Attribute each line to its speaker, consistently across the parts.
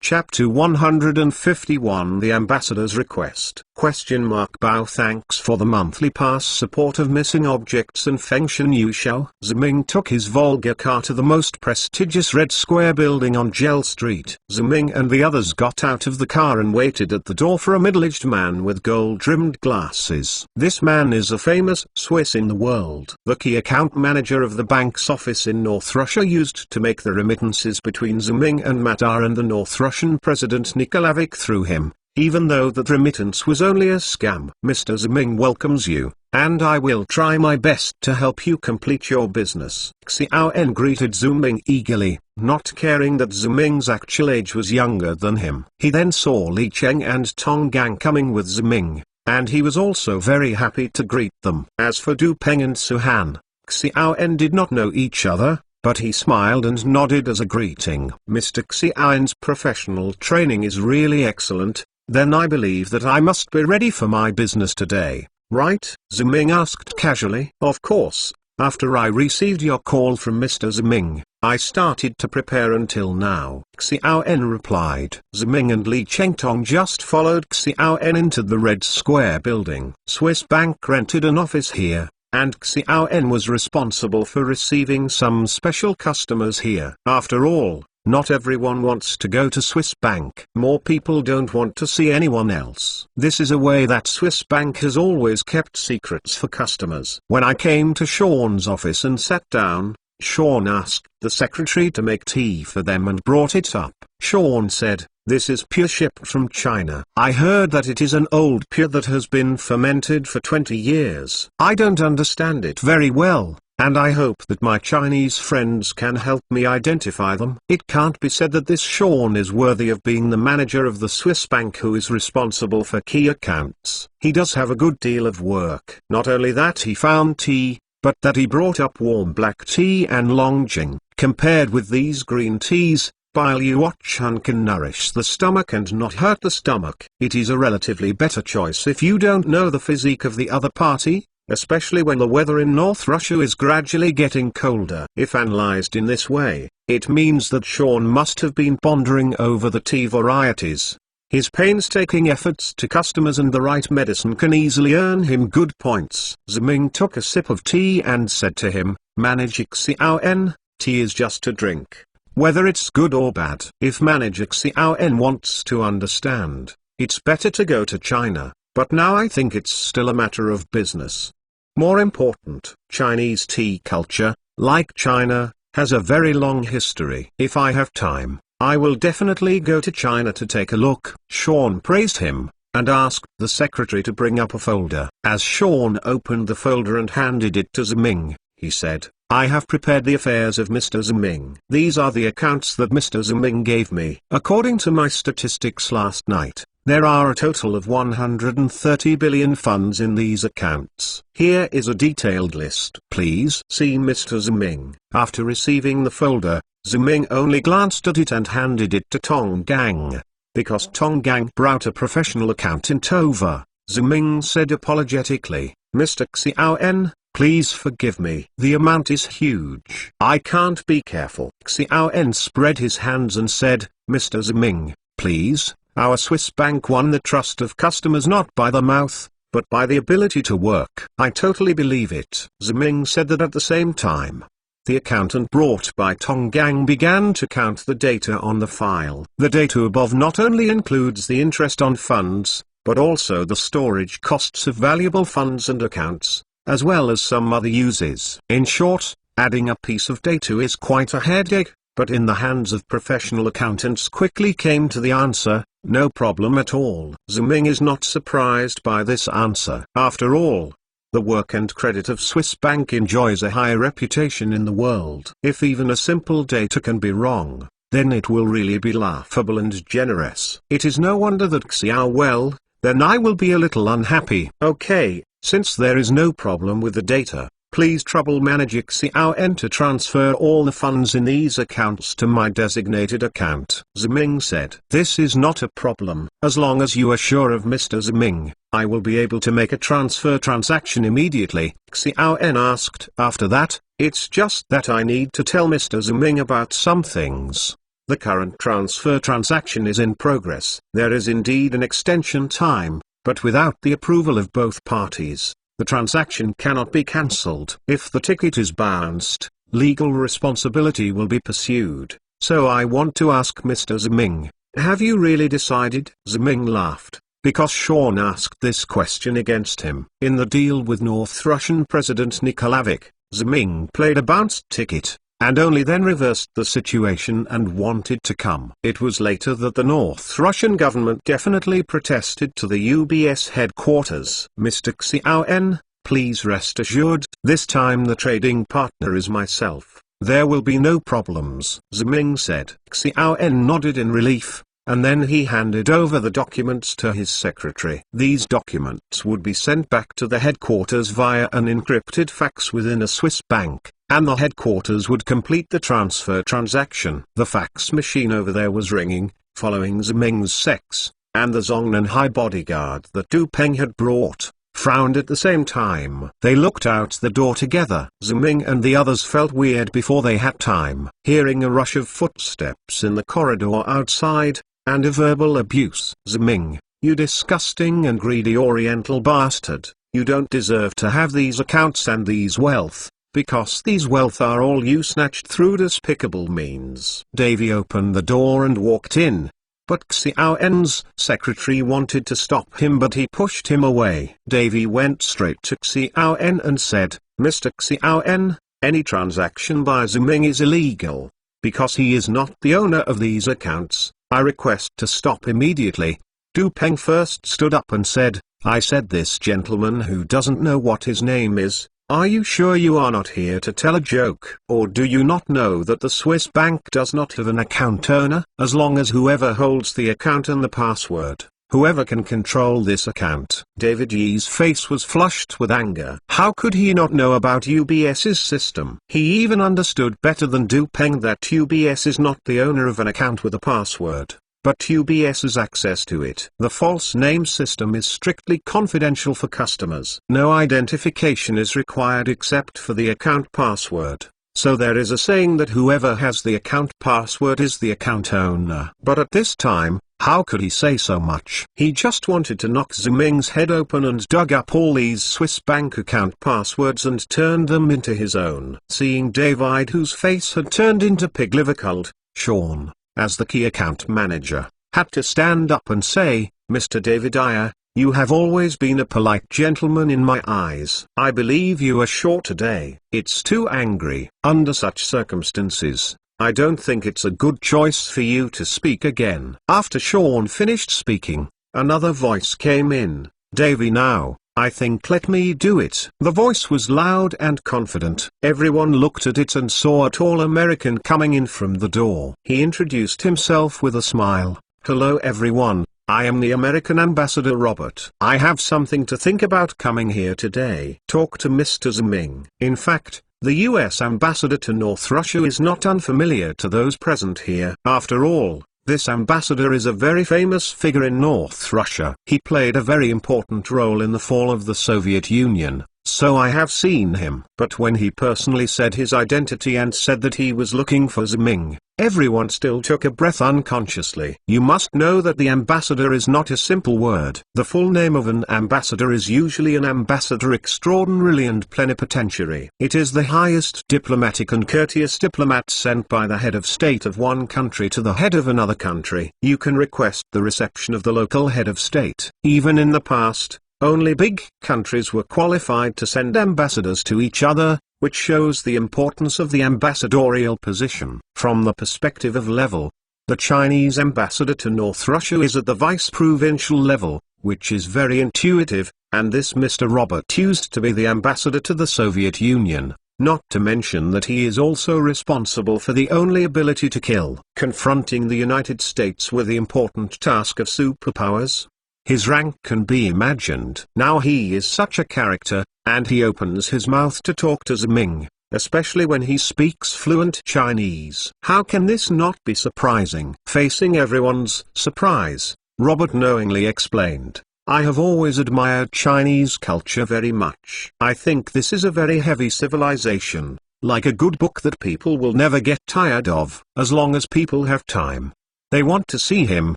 Speaker 1: Chapter 151 The Ambassador's Request Bao thanks for the monthly pass support of missing objects and Fengshen Yushao. Ziming took his Volga car to the most prestigious Red Square building on Gel Street. Ziming and the others got out of the car and waited at the door for a middle-aged man with gold-rimmed glasses. This man is a famous Swiss in the world. The key account manager of the bank's office in North Russia used to make the remittances between Ziming and Matar and the North Russian President Nikolaevich through him, even though that remittance was only a scam. Mr. Ziming welcomes you, and I will try my best to help you complete your business. Xiao En greeted Ziming eagerly, not caring that Ziming's actual age was younger than him. He then saw Li Cheng and Tong Gang coming with Ziming, and he was also very happy to greet them. As for Du Peng and Suhan, Xiao En did not know each other, but he smiled and nodded as a greeting. Mr. Xiao's professional training is really excellent, then I believe that I must be ready for my business today, right? Ziming asked casually. Of course, after I received your call from Mr. Ziming, I started to prepare until now, Xiaoen replied. Ziming and Li Chengtong just followed Xiaoen into the Red Square building. Swiss Bank rented an office here, and Xiaoen was responsible for receiving some special customers here. After all, not everyone wants to go to Swiss Bank. More people don't want to see anyone else. This is a way that Swiss Bank has always kept secrets for customers. When I came to Sean's office and sat down, Sean asked the secretary to make tea for them and brought it up. Sean said, "This is pure shipped from China. I heard that it is an old pure that has been fermented for 20 years. I don't understand it very well, and I hope that my Chinese friends can help me identify them." It can't be said that this Sean is worthy of being the manager of the Swiss bank who is responsible for key accounts. He does have a good deal of work. Not only that he found tea, but that he brought up warm black tea and Longjing. Compared with these green teas, Biluochun can nourish the stomach and not hurt the stomach. It is a relatively better choice if you don't know the physique of the other party, especially when the weather in North Russia is gradually getting colder. If analyzed in this way, it means that Sean must have been pondering over the tea varieties. His painstaking efforts to customers and the right medicine can easily earn him good points. Ziming took a sip of tea and said to him, "Manager Xiaoen, tea is just a drink. Whether it's good or bad. If Manager Xiaoen wants to understand, it's better to go to China, but now I think it's still a matter of business. More important, Chinese tea culture, like China, has a very long history. If I have time, I will definitely go to China to take a look." Sean praised him, and asked the secretary to bring up a folder. As Sean opened the folder and handed it to Ziming, he said, "I have prepared the affairs of Mr. Ziming. These are the accounts that Mr. Ziming gave me. According to my statistics last night, there are a total of 130 billion funds in these accounts. Here is a detailed list. Please see Mr. Ziming." After receiving the folder, Ziming only glanced at it and handed it to Tong Gang. Because Tong Gang brought a professional accountant over, Ziming said apologetically, "Mr. Xiaoen, please forgive me. The amount is huge. I can't be careful." Xiaoen spread his hands and said, "Mr. Ziming, please, our Swiss bank won the trust of customers not by the mouth, but by the ability to work." "I totally believe it." Ziming said that at the same time. The accountant brought by Tong Gang began to count the data on the file. The data above not only includes the interest on funds, but also the storage costs of valuable funds and accounts, as well as some other uses. In short, adding a piece of data is quite a headache, but in the hands of professional accountants quickly came to the answer, "No problem at all." Ziming is not surprised by this answer. After all, the work and credit of Swiss Bank enjoys a high reputation in the world. If even a simple data can be wrong, then it will really be laughable and generous. It is no wonder that well, then I will be a little unhappy. Okay, since there is no problem with the data, please trouble Manager Xiaoen to transfer all the funds in these accounts to my designated account. Ziming said, "This is not a problem. As long as you are sure of Mr. Ziming, I will be able to make a transfer transaction immediately." Xiaoen asked. "After that, it's just that I need to tell Mr. Ziming about some things." The current transfer transaction is in progress. There is indeed an extension time, but without the approval of both parties, the transaction cannot be cancelled. If the ticket is bounced, legal responsibility will be pursued. So I want to ask Mr. Ziming, have you really decided? Ziming laughed, because Sean asked this question against him. In the deal with North Russian President Nikolaevich, Ziming played a bounced ticket, and only then reversed the situation and wanted to come. It was later that the North Russian government definitely protested to the UBS headquarters. Mr. Xiaoen, please rest assured, this time the trading partner is myself. There will be no problems, Ziming said. Xiaoen nodded in relief, and then he handed over the documents to his secretary. These documents would be sent back to the headquarters via an encrypted fax within a Swiss bank, and the headquarters would complete the transfer transaction. The fax machine over there was ringing, following Ziming's sex, and the Zongnanhai bodyguard that Du Peng had brought frowned at the same time. They looked out the door together. Ziming and the others felt weird before they had time. Hearing a rush of footsteps in the corridor outside, and a verbal abuse. Ziming, you disgusting and greedy oriental bastard, you don't deserve to have these accounts and these wealth, because these wealth are all you snatched through despicable means. Davy opened the door and walked in. But Xiaoen's secretary wanted to stop him, but he pushed him away. Davy went straight to Xiaoen and said, Mr. Xiaoen, any transaction by Ziming is illegal. Because he is not the owner of these accounts, I request to stop immediately. Du Peng first stood up and said, I said this gentleman who doesn't know what his name is, are you sure you are not here to tell a joke? Or do you not know that the Swiss bank does not have an account owner? As long as whoever holds the account and the password, whoever can control this account. David Yi's face was flushed with anger. How could he not know about UBS's system? He even understood better than Du Peng that UBS is not the owner of an account with a password, but UBS has access to it. The false name system is strictly confidential for customers. No identification is required except for the account password. So there is a saying that whoever has the account password is the account owner. But at this time, how could he say so much? He just wanted to knock Ziming's head open and dug up all these Swiss bank account passwords and turned them into his own. Seeing David, whose face had turned into pig liver cult, Sean, as the key account manager, had to stand up and say, Mr. David Iyer, you have always been a polite gentleman in my eyes. I believe you are short today. It's too angry. Under such circumstances, I don't think it's a good choice for you to speak again. After Sean finished speaking, another voice came in. Davy, now, I think let me do it. The voice was loud and confident. Everyone looked at it and saw a tall American coming in from the door. He introduced himself with a smile. Hello everyone, I am the American Ambassador Robert. I have something to think about coming here today. Talk to Mr. Ziming. In fact, the US ambassador to North Russia is not unfamiliar to those present here. After all, this ambassador is a very famous figure in North Russia. He played a very important role in the fall of the Soviet Union, so I have seen him. But when he personally said his identity and said that he was looking for Ziming, everyone still took a breath unconsciously. You must know that the ambassador is not a simple word. The full name of an ambassador is usually an ambassador extraordinary and plenipotentiary. It is the highest diplomatic and courteous diplomat sent by the head of state of one country to the head of another country. You can request the reception of the local head of state. Even in the past, only big countries were qualified to send ambassadors to each other, which shows the importance of the ambassadorial position. From the perspective of level, the Chinese ambassador to North Russia is at the vice-provincial level, which is very intuitive, and this Mr. Robert used to be the ambassador to the Soviet Union, not to mention that he is also responsible for the only ability to kill. Confronting the United States with the important task of superpowers, his rank can be imagined. Now he is such a character, and he opens his mouth to talk to Ziming, especially when he speaks fluent Chinese. How can this not be surprising? Facing everyone's surprise, Robert knowingly explained, I have always admired Chinese culture very much. I think this is a very heavy civilization, like a good book that people will never get tired of, as long as people have time. They want to see him,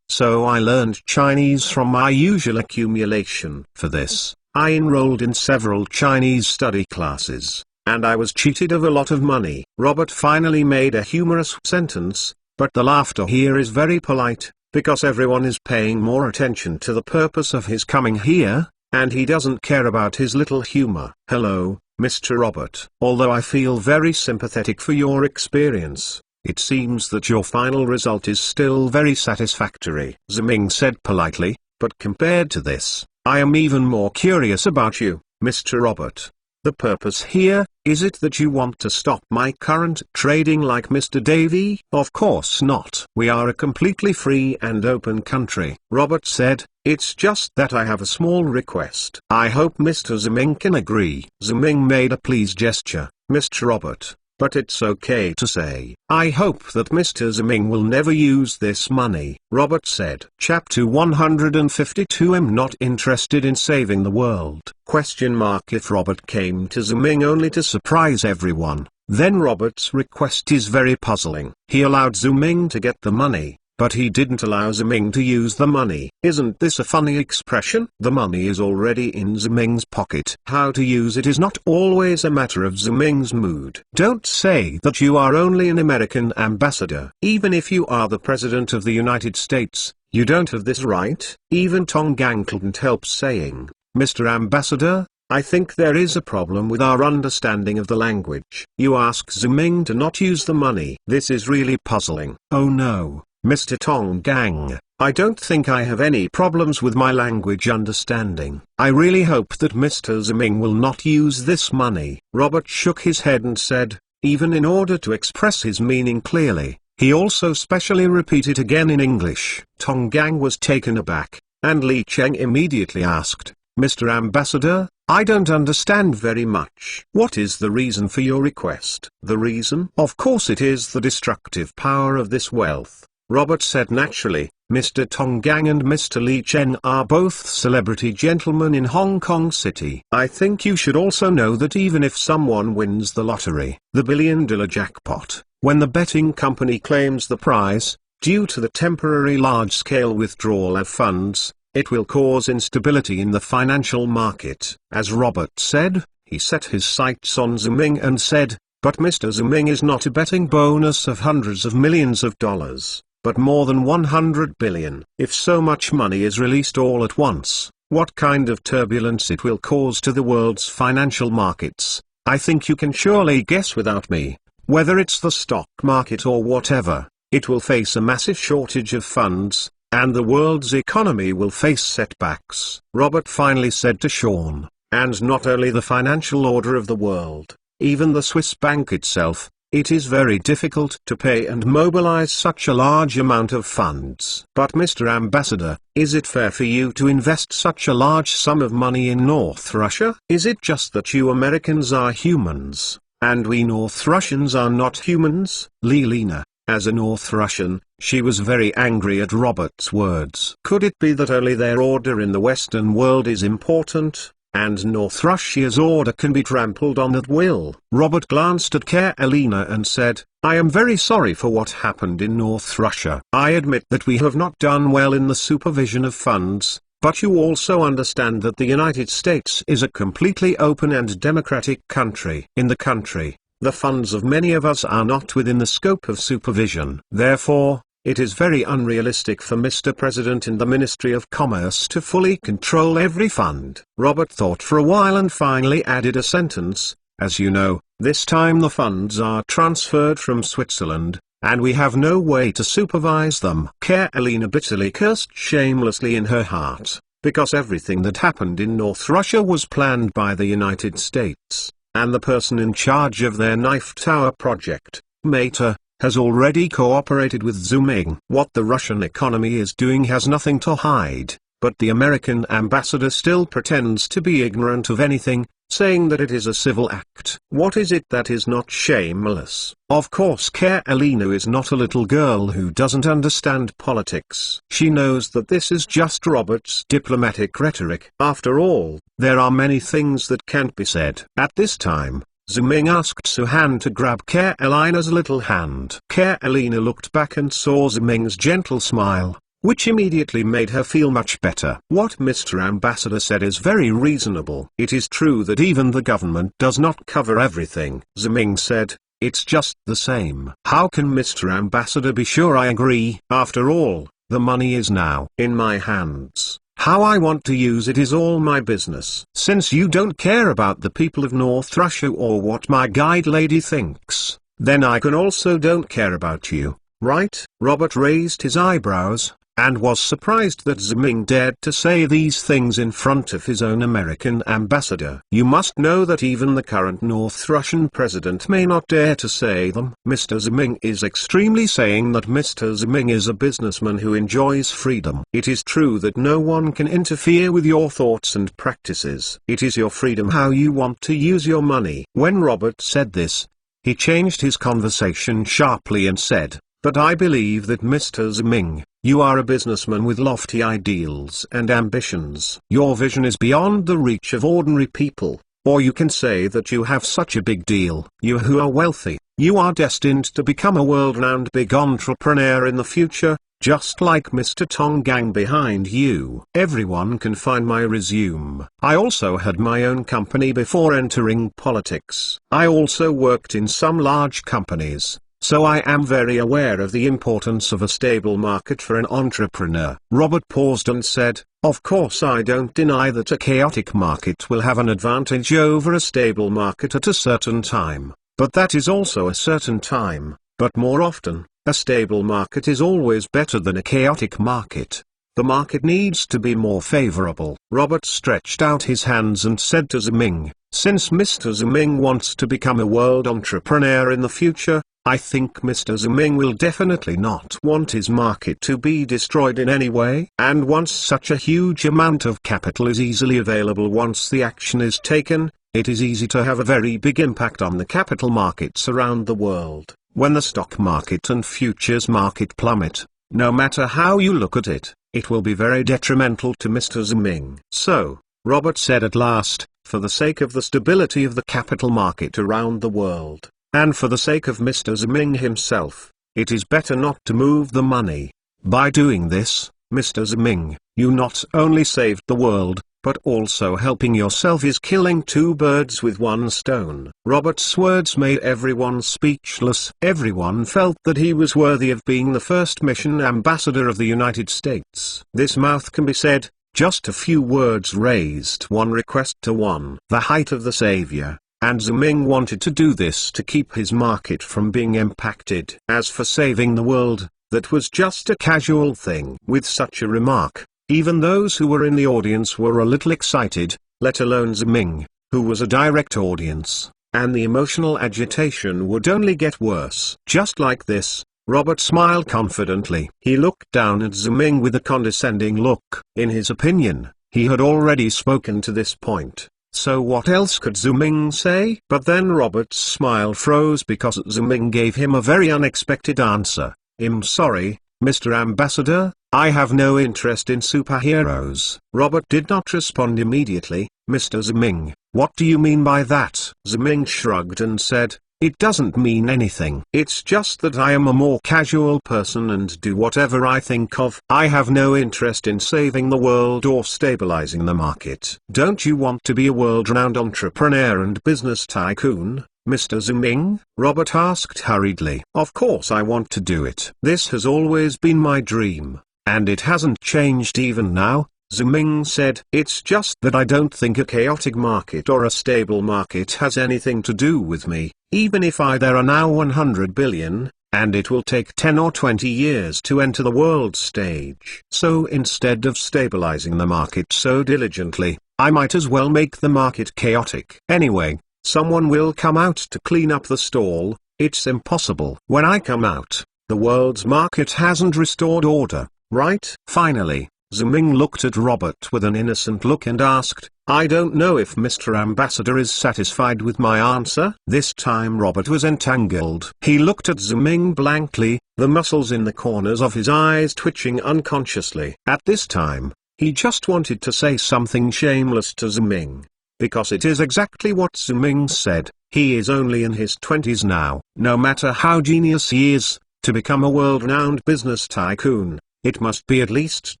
Speaker 1: so I learned Chinese from my usual accumulation. For this, I enrolled in several Chinese study classes, and I was cheated of a lot of money. Robert finally made a humorous sentence, but the laughter here is very polite, because everyone is paying more attention to the purpose of his coming here, and he doesn't care about his little humor. Hello, Mr. Robert. Although I feel very sympathetic for your experience, it seems that your final result is still very satisfactory, Ziming said politely, but compared to this, I am even more curious about you, Mr. Robert. The purpose here, is it that you want to stop my current trading like Mr. Davy? Of course not. We are a completely free and open country, Robert said. It's just that I have a small request. I hope Mr. Ziming can agree. Ziming made a please gesture. Mr. Robert, but it's okay to say, I hope that Mr. Ziming will never use this money, Robert said. Chapter 152. I'm not interested in saving the world. If Robert came to Ziming only to surprise everyone, then Robert's request is very puzzling. He allowed Ziming to get the money, but he didn't allow Ziming to use the money. Isn't this a funny expression? The money is already in Ziming's pocket. How to use it is not always a matter of Ziming's mood. Don't say that you are only an American ambassador. Even if you are the President of the United States, you don't have this right. Even Tong Gang couldn't help saying, Mr. Ambassador, I think there is a problem with our understanding of the language. You ask Ziming to not use the money. This is really puzzling. Oh no, Mr. Tong Gang, I don't think I have any problems with my language understanding. I really hope that Mr. Ziming will not use this money. Robert shook his head and said, even in order to express his meaning clearly, he also specially repeated again in English. Tong Gang was taken aback, and Li Cheng immediately asked, Mr. Ambassador, I don't understand very much. What is the reason for your request? The reason? Of course it is the destructive power of this wealth, Robert said naturally. Mr. Tong Gang and Mr. Li Chen are both celebrity gentlemen in Hong Kong City. I think you should also know that even if someone wins the lottery, the billion-dollar jackpot, when the betting company claims the prize, due to the temporary large-scale withdrawal of funds, it will cause instability in the financial market. As Robert said, he set his sights on Ziming and said, but Mr. Ziming is not a betting bonus of hundreds of millions of dollars, but more than 100 billion. If so much money is released all at once, what kind of turbulence it will cause to the world's financial markets, I think you can surely guess without me. Whether it's the stock market or whatever, it will face a massive shortage of funds, and the world's economy will face setbacks. Robert finally said to Sean, and not only the financial order of the world, even the Swiss bank itself, it is very difficult to pay and mobilize such a large amount of funds. But Mr. Ambassador, is it fair for you to invest such a large sum of money in North Russia? Is it just that you Americans are humans, and we North Russians are not humans? Lelina, as a North Russian, she was very angry at Robert's words. Could it be that only their order in the Western world is important, and North Russia's order can be trampled on at will? Robert glanced at Karolina and said, I am very sorry for what happened in North Russia. I admit that we have not done well in the supervision of funds, but you also understand that the United States is a completely open and democratic country. In the country, the funds of many of us are not within the scope of supervision. Therefore, it is very unrealistic for Mr. President in the Ministry of Commerce to fully control every fund. Robert thought for a while and finally added a sentence, as you know, this time the funds are transferred from Switzerland, and we have no way to supervise them. Karolina bitterly cursed shamelessly in her heart, because everything that happened in North Russia was planned by the United States, and the person in charge of their knife tower project, Mater, has already cooperated with Ziming. What the Russian economy is doing has nothing to hide, but the American ambassador still pretends to be ignorant of anything, saying that it is a civil act. What is it that is not shameless? Of course Karolina is not a little girl who doesn't understand politics. She knows that this is just Robert's diplomatic rhetoric. After all, there are many things that can't be said. At this time, Ziming asked Suhan to grab Carolina's little hand. Carolina looked back and saw Ziming's gentle smile, which immediately made her feel much better. What Mr. Ambassador said is very reasonable. It is true that even the government does not cover everything. Ziming said, it's just the same. How can Mr. Ambassador be sure I agree? After all, the money is now in my hands. How I want to use it is all my business. Since you don't care about the people of North Russia or what my guide lady thinks, then I can also don't care about you, right? Robert raised his eyebrows, and was surprised that Ziming dared to say these things in front of his own American ambassador. You must know that even the current North Russian president may not dare to say them. Mr. Ziming is extremely saying that Mr. Ziming is a businessman who enjoys freedom. It is true that no one can interfere with your thoughts and practices. It is your freedom how you want to use your money. When Robert said this, he changed his conversation sharply and said, but I believe that Mr. Ziming, you are a businessman with lofty ideals and ambitions. Your vision is beyond the reach of ordinary people, or you can say that you have such a big deal. You who are wealthy, you are destined to become a world-renowned big entrepreneur in the future, just like Mr. Tonggang behind you. Everyone can find my resume. I also had my own company before entering politics. I also worked in some large companies. So I am very aware of the importance of a stable market for an entrepreneur. Robert paused and said, of course I don't deny that a chaotic market will have an advantage over a stable market at a certain time, but that is also a certain time, but more often, a stable market is always better than a chaotic market. The market needs to be more favorable. Robert stretched out his hands and said to Ziming, since Mr. Ziming wants to become a world entrepreneur in the future, I think Mr. Ziming will definitely not want his market to be destroyed in any way. And once such a huge amount of capital is easily available once the action is taken, it is easy to have a very big impact on the capital markets around the world. When the stock market and futures market plummet, no matter how you look at it, it will be very detrimental to Mr. Ziming. So, Robert said at last, for the sake of the stability of the capital market around the world, and for the sake of Mr. Ziming himself, it is better not to move the money. By doing this, Mr. Ziming, you not only saved the world, but also helping yourself is killing two birds with one stone. Robert's words made everyone speechless. Everyone felt that he was worthy of being the first mission ambassador of the United States. This mouth can be said, just a few words raised one request to one. The height of the savior. And Ziming wanted to do this to keep his market from being impacted. As for saving the world, that was just a casual thing. With such a remark, even those who were in the audience were a little excited, let alone Ziming, who was a direct audience, and the emotional agitation would only get worse. Just like this, Robert smiled confidently. He looked down at Ziming with a condescending look. In his opinion, he had already spoken to this point. So what else could Ziming say? But then Robert's smile froze because Ziming gave him a very unexpected answer. I'm sorry, Mr. Ambassador, I have no interest in superheroes. Robert did not respond immediately. Mr. Ziming, what do you mean by that? Ziming shrugged and said, it doesn't mean anything. It's just that I am a more casual person and do whatever I think of. I have no interest in saving the world or stabilizing the market. Don't you want to be a world-renowned entrepreneur and business tycoon, Mr. Ziming? Robert asked hurriedly. Of course I want to do it. This has always been my dream, and it hasn't changed even now. Ziming said, it's just that I don't think a chaotic market or a stable market has anything to do with me, even if there are now 100 billion, and it will take 10 or 20 years to enter the world stage. So instead of stabilizing the market so diligently, I might as well make the market chaotic. Anyway, someone will come out to clean up the stall. It's impossible. When I come out, the world's market hasn't restored order, right? Finally, Ziming looked at Robert with an innocent look and asked, I don't know if Mr. Ambassador is satisfied with my answer. This time Robert was entangled. He looked at Ziming blankly, the muscles in the corners of his eyes twitching unconsciously. At this time, he just wanted to say something shameless to Ziming, because it is exactly what Ziming said. He is only in his 20s now. No matter how genius he is, to become a world-renowned business tycoon, it must be at least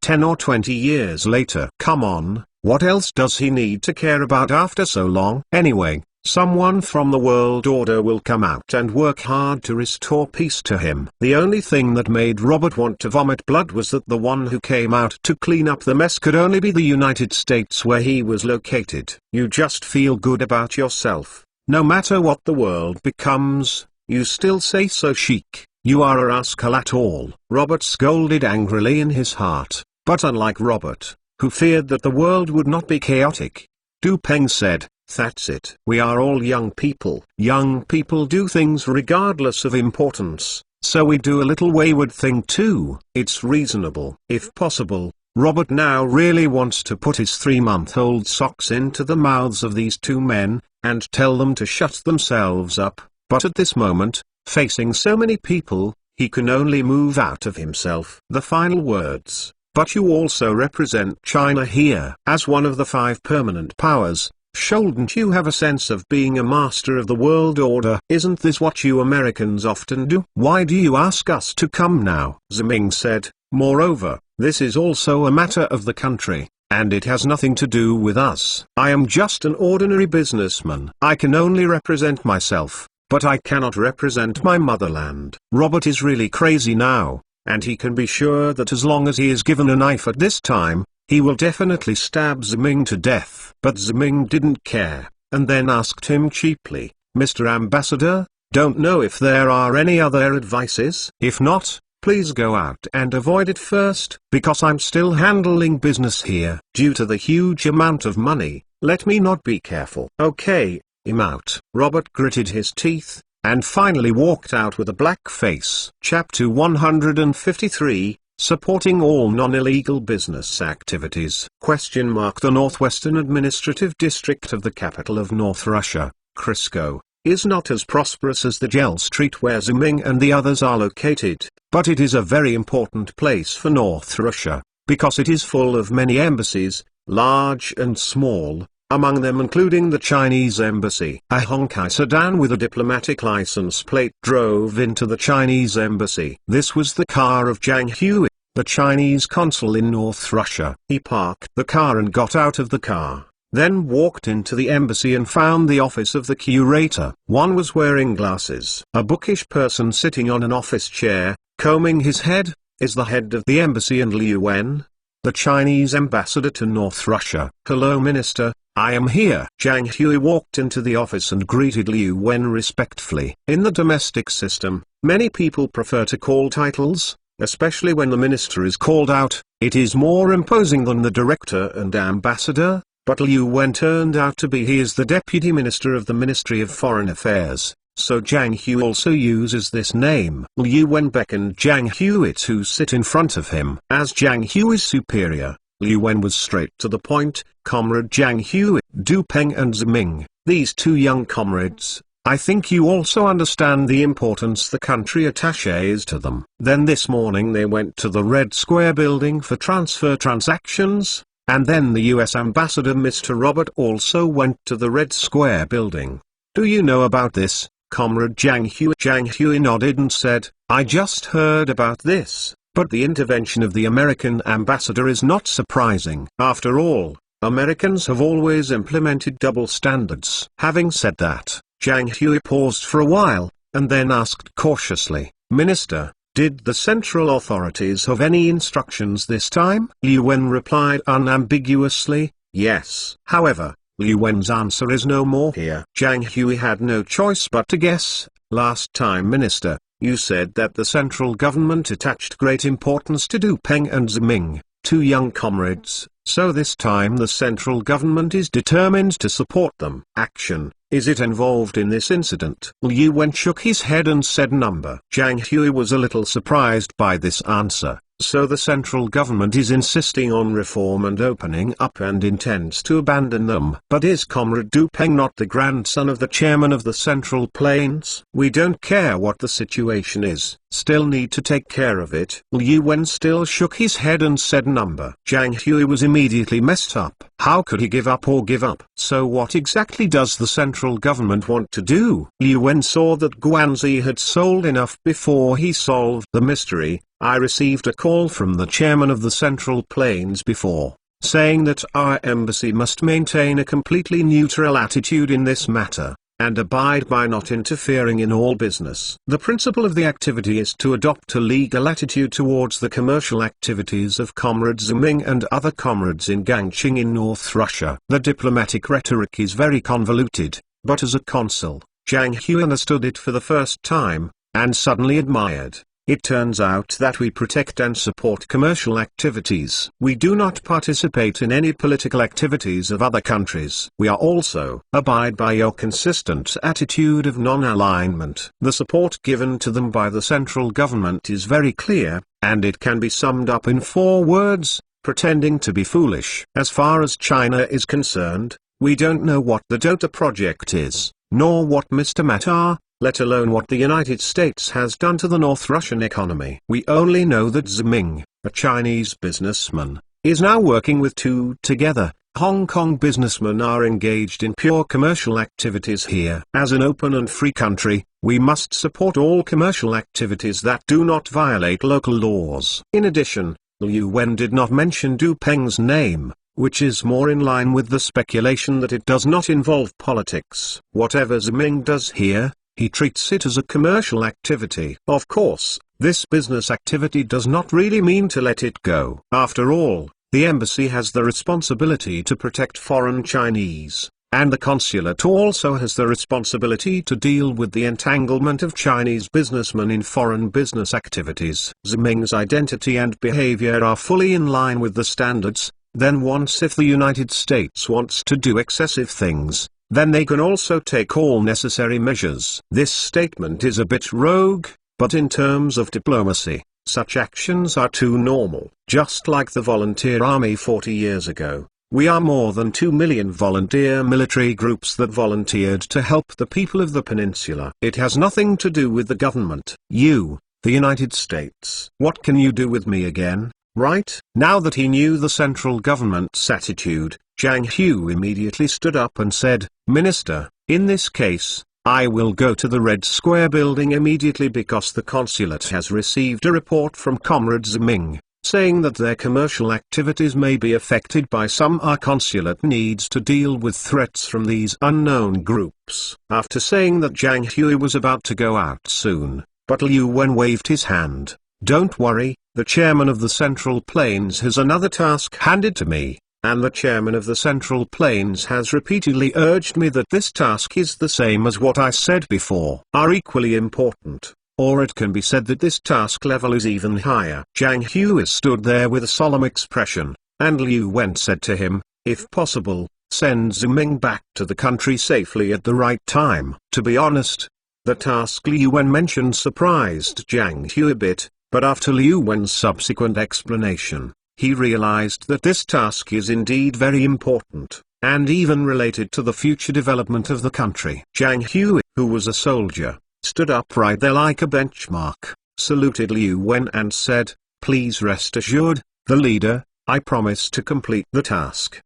Speaker 1: 10 or 20 years later. Come on, what else does he need to care about after so long? Anyway, someone from the world order will come out and work hard to restore peace to him. The only thing that made Robert want to vomit blood was that the one who came out to clean up the mess could only be the United States, where he was located. You just feel good about yourself. No matter what the world becomes, you still say so chic. You are a rascal at all. Robert scolded angrily in his heart, but unlike Robert, who feared that the world would not be chaotic, Du Peng said, "That's it. We are all young people. Young people do things regardless of importance, so we do a little wayward thing too. It's reasonable." If possible, Robert now really wants to put his 3-month-old socks into the mouths of these two men, and tell them to shut themselves up, but at this moment, facing so many people, he can only move out of himself. The final words, "But you also represent China here. As one of the 5 permanent powers, shouldn't you have a sense of being a master of the world order? Isn't this what you Americans often do? Why do you ask us to come now?" Ziming said, "Moreover, this is also a matter of the country, and it has nothing to do with us. I am just an ordinary businessman. I can only represent myself, but I cannot represent my motherland." Robert is really crazy now, and he can be sure that as long as he is given a knife at this time, he will definitely stab Ziming to death. But Ziming didn't care, and then asked him cheaply, "Mr. Ambassador, don't know if there are any other advices? If not, please go out and avoid it first, because I'm still handling business here. Due to the huge amount of money, let me not be careful." "Okay, I'm out." Robert gritted his teeth, and finally walked out with a black face. Chapter 153, Supporting all non-illegal business activities. The Northwestern Administrative District of the capital of North Russia, Crisco, is not as prosperous as the Gel Street where Ziming and the others are located, but it is a very important place for North Russia, because it is full of many embassies, large and small, among them including the Chinese embassy. A Honkai sedan with a diplomatic license plate drove into the Chinese embassy. This was the car of Zhang Hui, the Chinese consul in North Russia. He parked the car and got out of the car, then walked into the embassy and found the office of the curator. One was wearing glasses. A bookish person sitting on an office chair, combing his head, is the head of the embassy and Liu Wen, the Chinese ambassador to North Russia. "Hello Minister, I am here." Zhang Hui walked into the office and greeted Liu Wen respectfully. In the domestic system, many people prefer to call titles, especially when the minister is called out. It is more imposing than the director and ambassador, but Liu Wen turned out to be he is the deputy minister of the Ministry of Foreign Affairs, so Zhang Hui also uses this name. Liu Wen beckoned Zhang Hui to sit in front of him. As Zhang Hui's superior, Liu Wen was straight to the point. "Comrade Zhang Hui, Du Peng and Ziming, these two young comrades, I think you also understand the importance the country attaché is to them." Then this morning they went to the Red Square building for transfer transactions, and then the US ambassador Mr. Robert also went to the Red Square building. "Do you know about this, Comrade Zhang Hui?" Zhang Hui nodded and said, "I just heard about this, but the intervention of the American ambassador is not surprising. After all, Americans have always implemented double standards." Having said that, Zhang Hui paused for a while, and then asked cautiously, "Minister, did the central authorities have any instructions this time?" Liu Wen replied unambiguously, "Yes." However, Liu Wen's answer is no more here. Zhang Hui had no choice but to guess. "Last time Minister, you said that the central government attached great importance to Du Peng and Ziming, two young comrades, so this time the central government is determined to support them. Action, is it involved in this incident?" Liu Wen shook his head and said number. Zhang Hui was a little surprised by this answer. So the central government is insisting on reform and opening up and intends to abandon them. But is Comrade Du Peng not the grandson of the chairman of the Central Plains? We don't care what the situation is, still need to take care of it. Liu Wen still shook his head and said number. Zhang Hui was immediately messed up. How could he give up or give up? So what exactly does the central government want to do? Liu Wen saw that Guanzi had sold enough before he solved the mystery. I received a call from the chairman of the Central Plains before, saying that our embassy must maintain a completely neutral attitude in this matter, and abide by not interfering in all business. The principle of the activity is to adopt a legal attitude towards the commercial activities of Comrade Ziming and other comrades in Gangqing in North Russia. The diplomatic rhetoric is very convoluted, but as a consul, Zhang Hui understood it for the first time, and suddenly admired. It turns out that we protect and support commercial activities. We do not participate in any political activities of other countries. We are also abide by your consistent attitude of non-alignment. The support given to them by the central government is very clear, and it can be summed up in 4 words: pretending to be foolish. As far as China is concerned, we don't know what the Dota project is, nor what Mr. Matar, let alone what the United States has done to the North Russian economy. We only know that Ziming, a Chinese businessman, is now working with 2 together. Hong Kong businessmen are engaged in pure commercial activities here. As an open and free country, we must support all commercial activities that do not violate local laws. In addition, Liu Wen did not mention Du Peng's name, which is more in line with the speculation that it does not involve politics. Whatever Ziming does here, he treats it as a commercial activity. Of course, this business activity does not really mean to let it go. After all, the embassy has the responsibility to protect foreign Chinese, and the consulate also has the responsibility to deal with the entanglement of Chinese businessmen in foreign business activities. Ziming's identity and behavior are fully in line with the standards. Then once if the United States wants to do excessive things, then they can also take all necessary measures. This statement is a bit rogue, but in terms of diplomacy, such actions are too normal. Just like the volunteer army 40 years ago, we are more than 2 million volunteer military groups that volunteered to help the people of the peninsula. It has nothing to do with the government. You, the United States. What can you do with me again? Right? Now that he knew the central government's attitude, Zhang Hui immediately stood up and said, Minister, in this case, I will go to the Red Square building immediately because the consulate has received a report from Comrade Ziming, saying that their commercial activities may be affected by some. Our consulate needs to deal with threats from these unknown groups. After saying that, Zhang Hui was about to go out soon, but Liu Wen waved his hand. Don't worry, the chairman of the Central Plains has another task handed to me, and the chairman of the Central Plains has repeatedly urged me that this task is the same as what I said before, are equally important, or it can be said that this task level is even higher. Zhang Hui stood there with a solemn expression, and Liu Wen said to him, if possible, send Ziming back to the country safely at the right time. To be honest, the task Liu Wen mentioned surprised Zhang Hui a bit, but after Liu Wen's subsequent explanation, he realized that this task is indeed very important, and even related to the future development of the country. Zhang Hui, who was a soldier, stood up right there like a benchmark, saluted Liu Wen and said, please rest assured, the leader, I promise to complete the task.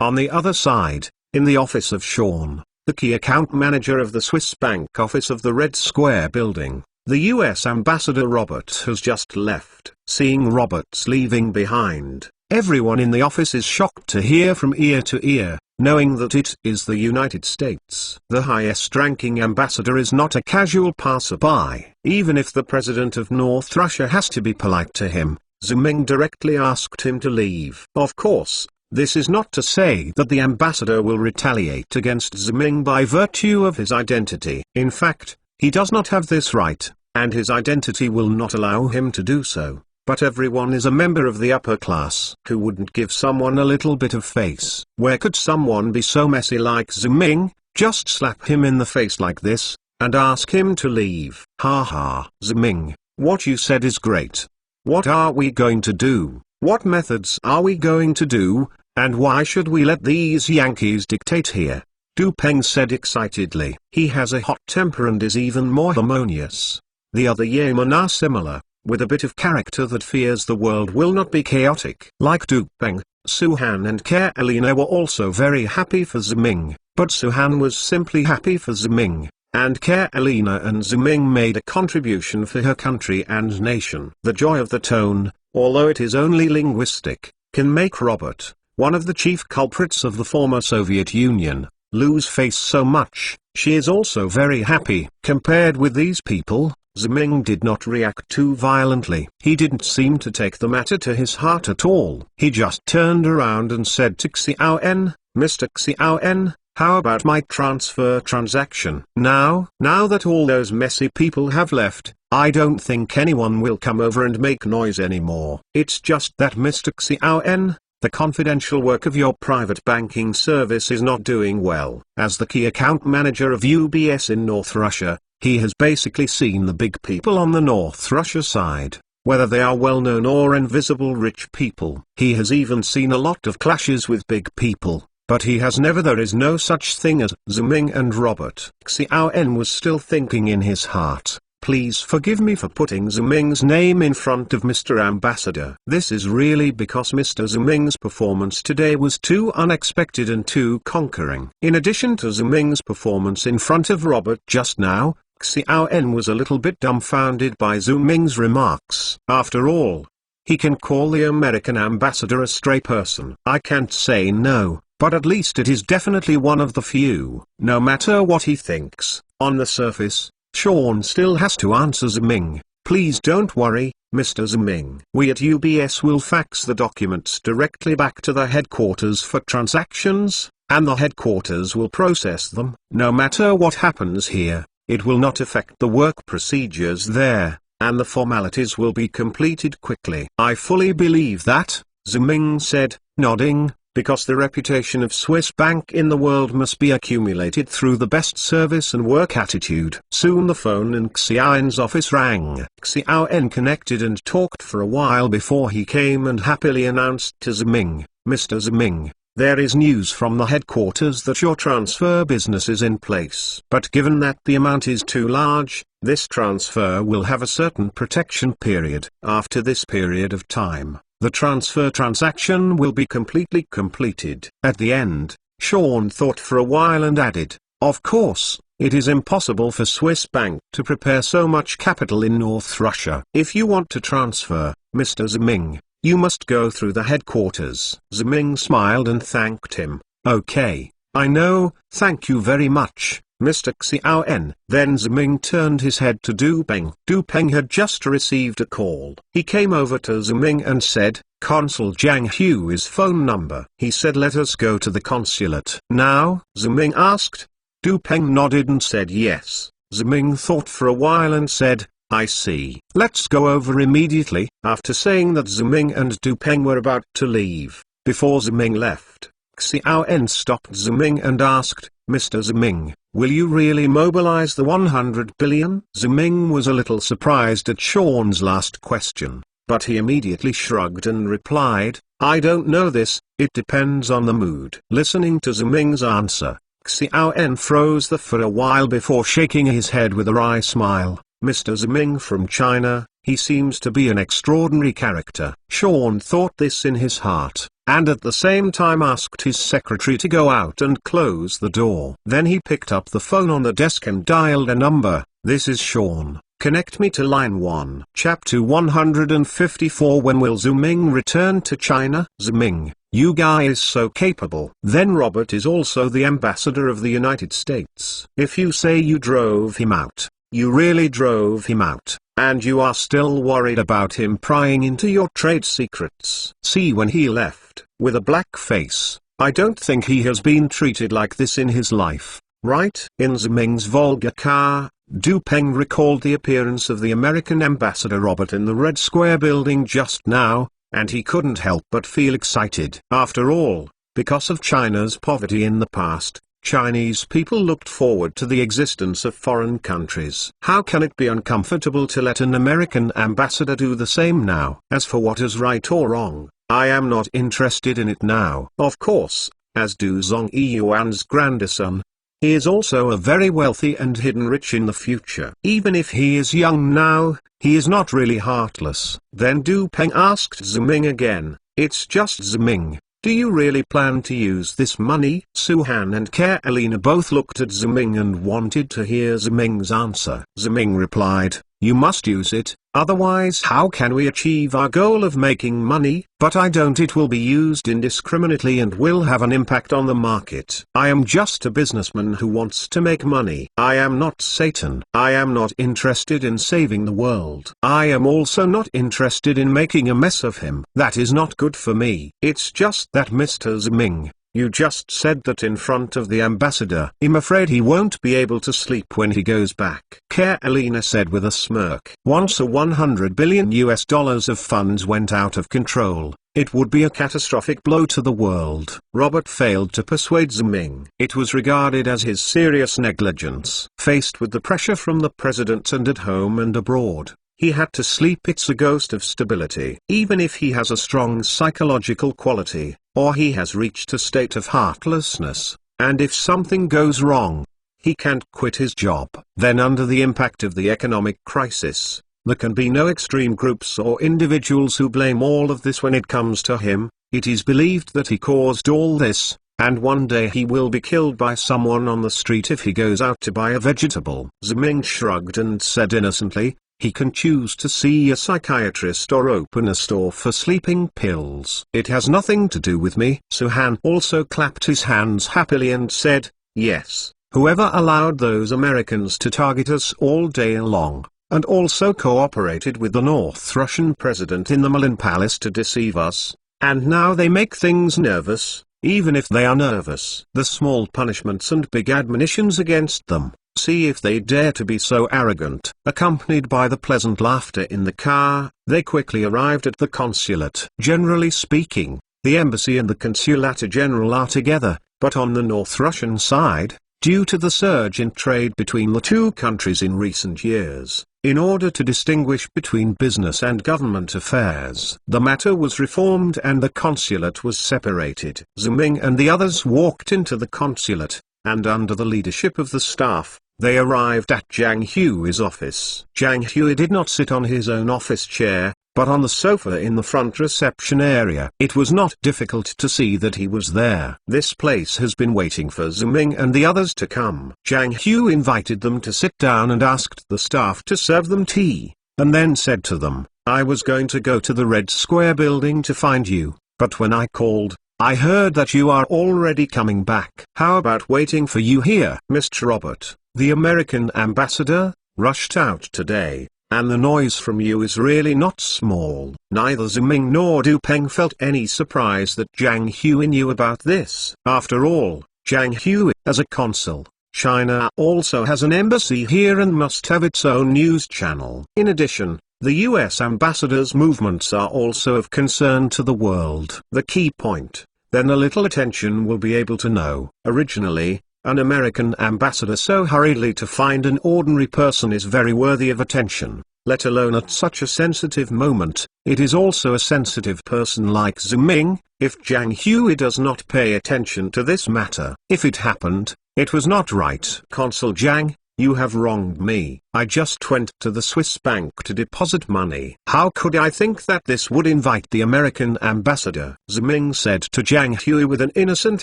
Speaker 1: On the other side, in the office of Sean, the key account manager of the Swiss bank office of the Red Square building, the U.S. ambassador Robert has just left. Seeing Robert's leaving behind, everyone in the office is shocked to hear from ear to ear, knowing that it is the United States. The highest-ranking ambassador is not a casual passerby. Even if the president of North Russia has to be polite to him, Ziming directly asked him to leave. Of course, this is not to say that the ambassador will retaliate against Ziming by virtue of his identity. In fact, he does not have this right, and his identity will not allow him to do so. But everyone is a member of the upper class. Who wouldn't give someone a little bit of face? Where could someone be so messy like Ziming? Just slap him in the face like this, and ask him to leave. Ha ha. Ziming, what you said is great. What are we going to do? What methods are we going to do, and why should we let these Yankees dictate here? Du Peng said excitedly. He has a hot temper and is even more harmonious. The other yeomen are similar, with a bit of character that fears the world will not be chaotic. Like Du Peng, Suhan and Carolina were also very happy for Ziming, but Suhan was simply happy for Ziming, and Carolina and Ziming made a contribution for her country and nation. The joy of the tone, although it is only linguistic, can make Robert, one of the chief culprits of the former Soviet Union, lose face so much. She is also very happy. Compared with these people, Ziming did not react too violently. He didn't seem to take the matter to his heart at all. He just turned around and said to Xiaoen, "Mr. Xiaoen, how about my transfer transaction? Now that all those messy people have left, I don't think anyone will come over and make noise anymore. It's just that Mr. Xiaoen, the confidential work of your private banking service is not doing well." As the key account manager of UBS in North Russia, he has basically seen the big people on the North Russia side, whether they are well-known or invisible rich people. He has even seen a lot of clashes with big people, but he has never. There is no such thing as Ziming and Robert. Xiaoen was still thinking in his heart, "Please forgive me for putting Ziming's name in front of Mr. Ambassador. This is really because Mr. Ziming's performance today was too unexpected and too conquering." In addition to Ziming's performance in front of Robert just now, Xiaoen was a little bit dumbfounded by Ziming's remarks. After all, he can call the American ambassador a stray person. I can't say no, but at least it is definitely one of the few. No matter what he thinks, on the surface, Sean still has to answer Ziming. "Please don't worry, Mr. Ziming. We at UBS will fax the documents directly back to the headquarters for transactions, and the headquarters will process them. No matter what happens here, it will not affect the work procedures there, and the formalities will be completed quickly." "I fully believe that," Ziming said, nodding, "because the reputation of Swiss bank in the world must be accumulated through the best service and work attitude." Soon the phone in Xiaoen's office rang. Xiaoen connected and talked for a while before he came and happily announced to Ziming, "Mr. Ziming, there is news from the headquarters that your transfer business is in place. But given that the amount is too large, this transfer will have a certain protection period. After this period of time, the transfer transaction will be completely completed." At the end, Sean thought for a while and added, "Of course, it is impossible for Swiss bank to prepare so much capital in North Russia. If you want to transfer, Mr. Ziming, you must go through the headquarters." Ziming smiled and thanked him. "Okay, I know, thank you very much, Mr. Xiaoen." Then Ziming turned his head to Du Peng. Du Peng had just received a call. He came over to Ziming and said, "Consul Zhang Hui's phone number." He said, "Let us go to the consulate." "Now?" Ziming asked. Du Peng nodded and said yes. Ziming thought for a while and said, "I see. Let's go over immediately." After saying that, Ziming and Du Peng were about to leave. Before Ziming left, Xiaoen stopped Ziming and asked, "Mr. Ziming, will you really mobilize the 100 billion? Ziming was a little surprised at Sean's last question, but he immediately shrugged and replied, "I don't know this, it depends on the mood." Listening to Ziming's answer, Xiaoen froze for a while before shaking his head with a wry smile. "Mr. Ziming from China, he seems to be an extraordinary character." Sean thought this in his heart, and at the same time asked his secretary to go out and close the door. Then he picked up the phone on the desk and dialed a number. "This is Sean. Connect me to line 1. Chapter 154. When will Ziming return to China? Ziming, you guy is so capable. Then Robert is also the ambassador of the United States. If you say you drove him out, you really drove him out, and you are still worried about him prying into your trade secrets. See, when he left, with a black face, I don't think he has been treated like this in his life, right?" In Ziming's Volga car, Du Peng recalled the appearance of the American ambassador Robert in the Red Square building just now, and he couldn't help but feel excited. After all, because of China's poverty in the past, Chinese people looked forward to the existence of foreign countries. How can it be uncomfortable to let an American ambassador do the same now? As for what is right or wrong, I am not interested in it now. Of course, as Du Zongyuan's grandson, He is also a very wealthy and hidden rich in the future. Even if he is young now, he is not really heartless. Then Du Peng asked Ziming again, "It's just Ziming. Do you really plan to use this money?" Suhan and Carolina both looked at Ziming and wanted to hear Ziming's answer. Ziming replied, "You must use it, otherwise how can we achieve our goal of making money? But I don't. It will be used indiscriminately and will have an impact on the market. I am just a businessman who wants to make money. I am not Satan. I am not interested in saving the world. I am also not interested in making a mess of him. That is not good for me. It's just that Mr. Ziming, you just said that in front of the ambassador. I'm afraid he won't be able to sleep when he goes back," Carolina said with a smirk. Once a $100 billion of funds went out of control, it would be a catastrophic blow to the world. Robert failed to persuade Ziming. It was regarded as his serious negligence. Faced with the pressure from the president and at home and abroad, he had to sleep. It's a ghost of stability. Even if he has a strong psychological quality, or he has reached a state of heartlessness, and if something goes wrong, he can't quit his job. Then under the impact of the economic crisis, there can be no extreme groups or individuals who blame all of this when it comes to him. It is believed that he caused all this, and one day he will be killed by someone on the street if he goes out to buy a vegetable. Ziming shrugged and said innocently, "He can choose to see a psychiatrist or open a store for sleeping pills. It has nothing to do with me." Suhan also clapped his hands happily and said, "Yes, whoever allowed those Americans to target us all day long, and also cooperated with the North Russian president in the Malin Palace to deceive us, and now they make things nervous, even if they are nervous. The small punishments and big admonitions against them. See if they dare to be so arrogant." Accompanied by the pleasant laughter in the car, they quickly arrived at the consulate. Generally speaking, the embassy and the consulate general are together, but on the North Russian side, due to the surge in trade between the two countries in recent years, in order to distinguish between business and government affairs, the matter was reformed and the consulate was separated. Ziming and the others walked into the consulate, and under the leadership of the staff, they arrived at Zhang Hui's office. Zhang Hui did not sit on his own office chair, but on the sofa in the front reception area. It was not difficult to see that he was there. This place has been waiting for Ziming and the others to come. Zhang Hui invited them to sit down and asked the staff to serve them tea, and then said to them, "I was going to go to the Red Square building to find you, but when I called, I heard that you are already coming back. How about waiting for you here?" Mr. Robert, the American ambassador, rushed out today, and the noise from you is really not small. Neither Ziming nor Du Peng felt any surprise that Zhang Hui knew about this. After all, Zhang Hui, as a consul, China also has an embassy here and must have its own news channel. In addition, the US ambassador's movements are also of concern to the world. The key point, then a little attention will be able to know. Originally, an American ambassador so hurriedly to find an ordinary person is very worthy of attention, let alone at such a sensitive moment. It is also a sensitive person like Ziming. If Zhang Hui does not pay attention to this matter, if it happened, it was not right. "Consul Zhang, you have wronged me. I just went to the Swiss bank to deposit money. How could I think that this would invite the American ambassador?" Ziming said to Zhang Hui with an innocent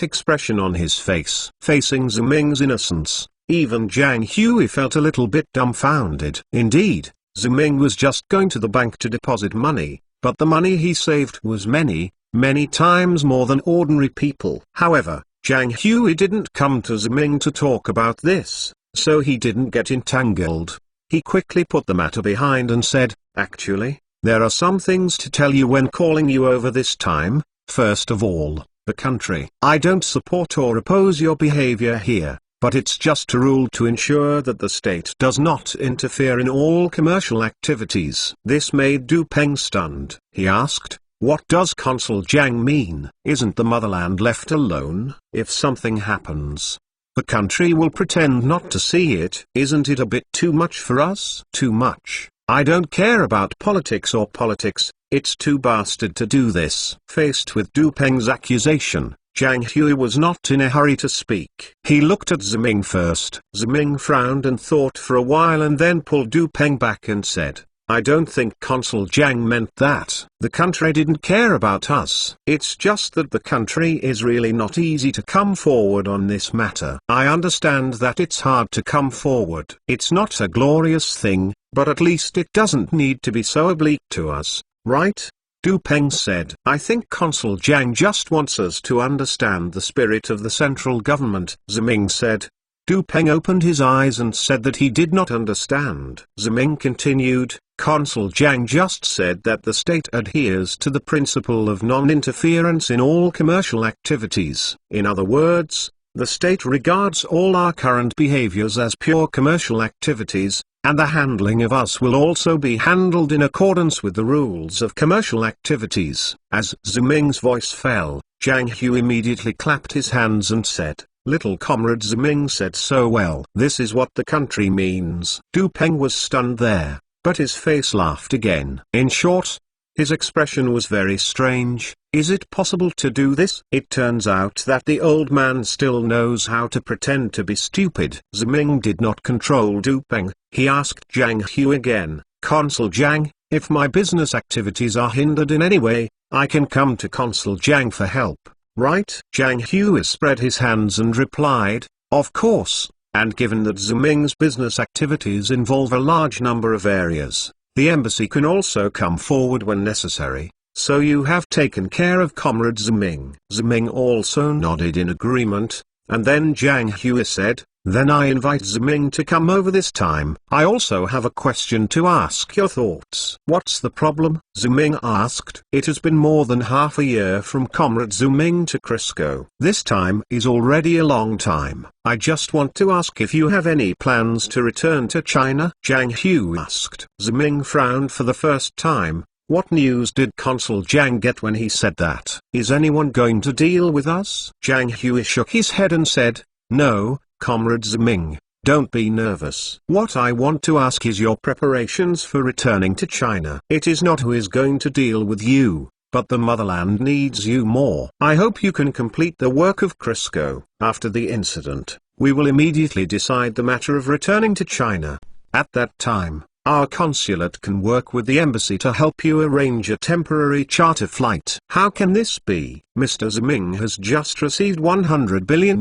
Speaker 1: expression on his face. Facing Ziming's innocence, even Zhang Hui felt a little bit dumbfounded. Indeed, Ziming was just going to the bank to deposit money, but the money he saved was many, many times more than ordinary people. However, Zhang Hui didn't come to Ziming to talk about this, so he didn't get entangled. He quickly put the matter behind and said, "Actually, there are some things to tell you when calling you over this time. First of all, the country. I don't support or oppose your behavior here, but it's just a rule to ensure that the state does not interfere in all commercial activities." This made Du Peng stunned. He asked, "What does Consul Zhang mean? Isn't the motherland left alone? If something happens, the country will pretend not to see it. Isn't it a bit too much for us?" "Too much? I don't care about politics or politics, it's too bastard to do this." Faced with Du Peng's accusation, Zhang Hui was not in a hurry to speak. He looked at Ziming first. Ziming frowned and thought for a while and then pulled Du Peng back and said, I don't think Consul Zhang meant that. The country didn't care about us. It's just that the country is really not easy to come forward on this matter. I understand that it's hard to come forward. It's not a glorious thing, but at least it doesn't need to be so oblique to us, right? Du Peng said. I think Consul Zhang just wants us to understand the spirit of the central government, Ziming said. Du Peng opened his eyes and said that he did not understand. Ziming continued, Consul Zhang just said that the state adheres to the principle of non-interference in all commercial activities. In other words, the state regards all our current behaviors as pure commercial activities, and the handling of us will also be handled in accordance with the rules of commercial activities. As Ziming's voice fell, Zhang Hu immediately clapped his hands and said, Little comrade Ziming said so well. This is what the country means. Du Peng was stunned there, but his face laughed again. In short, his expression was very strange. Is it possible to do this? It turns out that the old man still knows how to pretend to be stupid. Ziming did not control Du Peng. He asked Zhang Hu again, Consul Zhang, if my business activities are hindered in any way, I can come to Consul Zhang for help, right? Zhang Hu spread his hands and replied, of course, and given that Ziming's business activities involve a large number of areas, the embassy can also come forward when necessary. So you have taken care of Comrade Ziming. Ziming also nodded in agreement, and then Zhang Hu said, then I invite Ziming to come over this time. I also have a question to ask your thoughts. What's the problem? Ziming asked. It has been more than half a year from Comrade Ziming to Crisco. This time is already a long time. I just want to ask if you have any plans to return to China? Zhang Hu asked. Ziming frowned for the first time. What news did Consul Zhang get when he said that? Is anyone going to deal with us? Zhang Hu shook his head and said, no, Comrade Ziming, don't be nervous. What I want to ask is your preparations for returning to China. It is not who is going to deal with you, but the motherland needs you more. I hope you can complete the work of Crisco. After the incident, we will immediately decide the matter of returning to China. At that time, our consulate can work with the embassy to help you arrange a temporary charter flight. How can this be? Mr. Ziming has just received $100 billion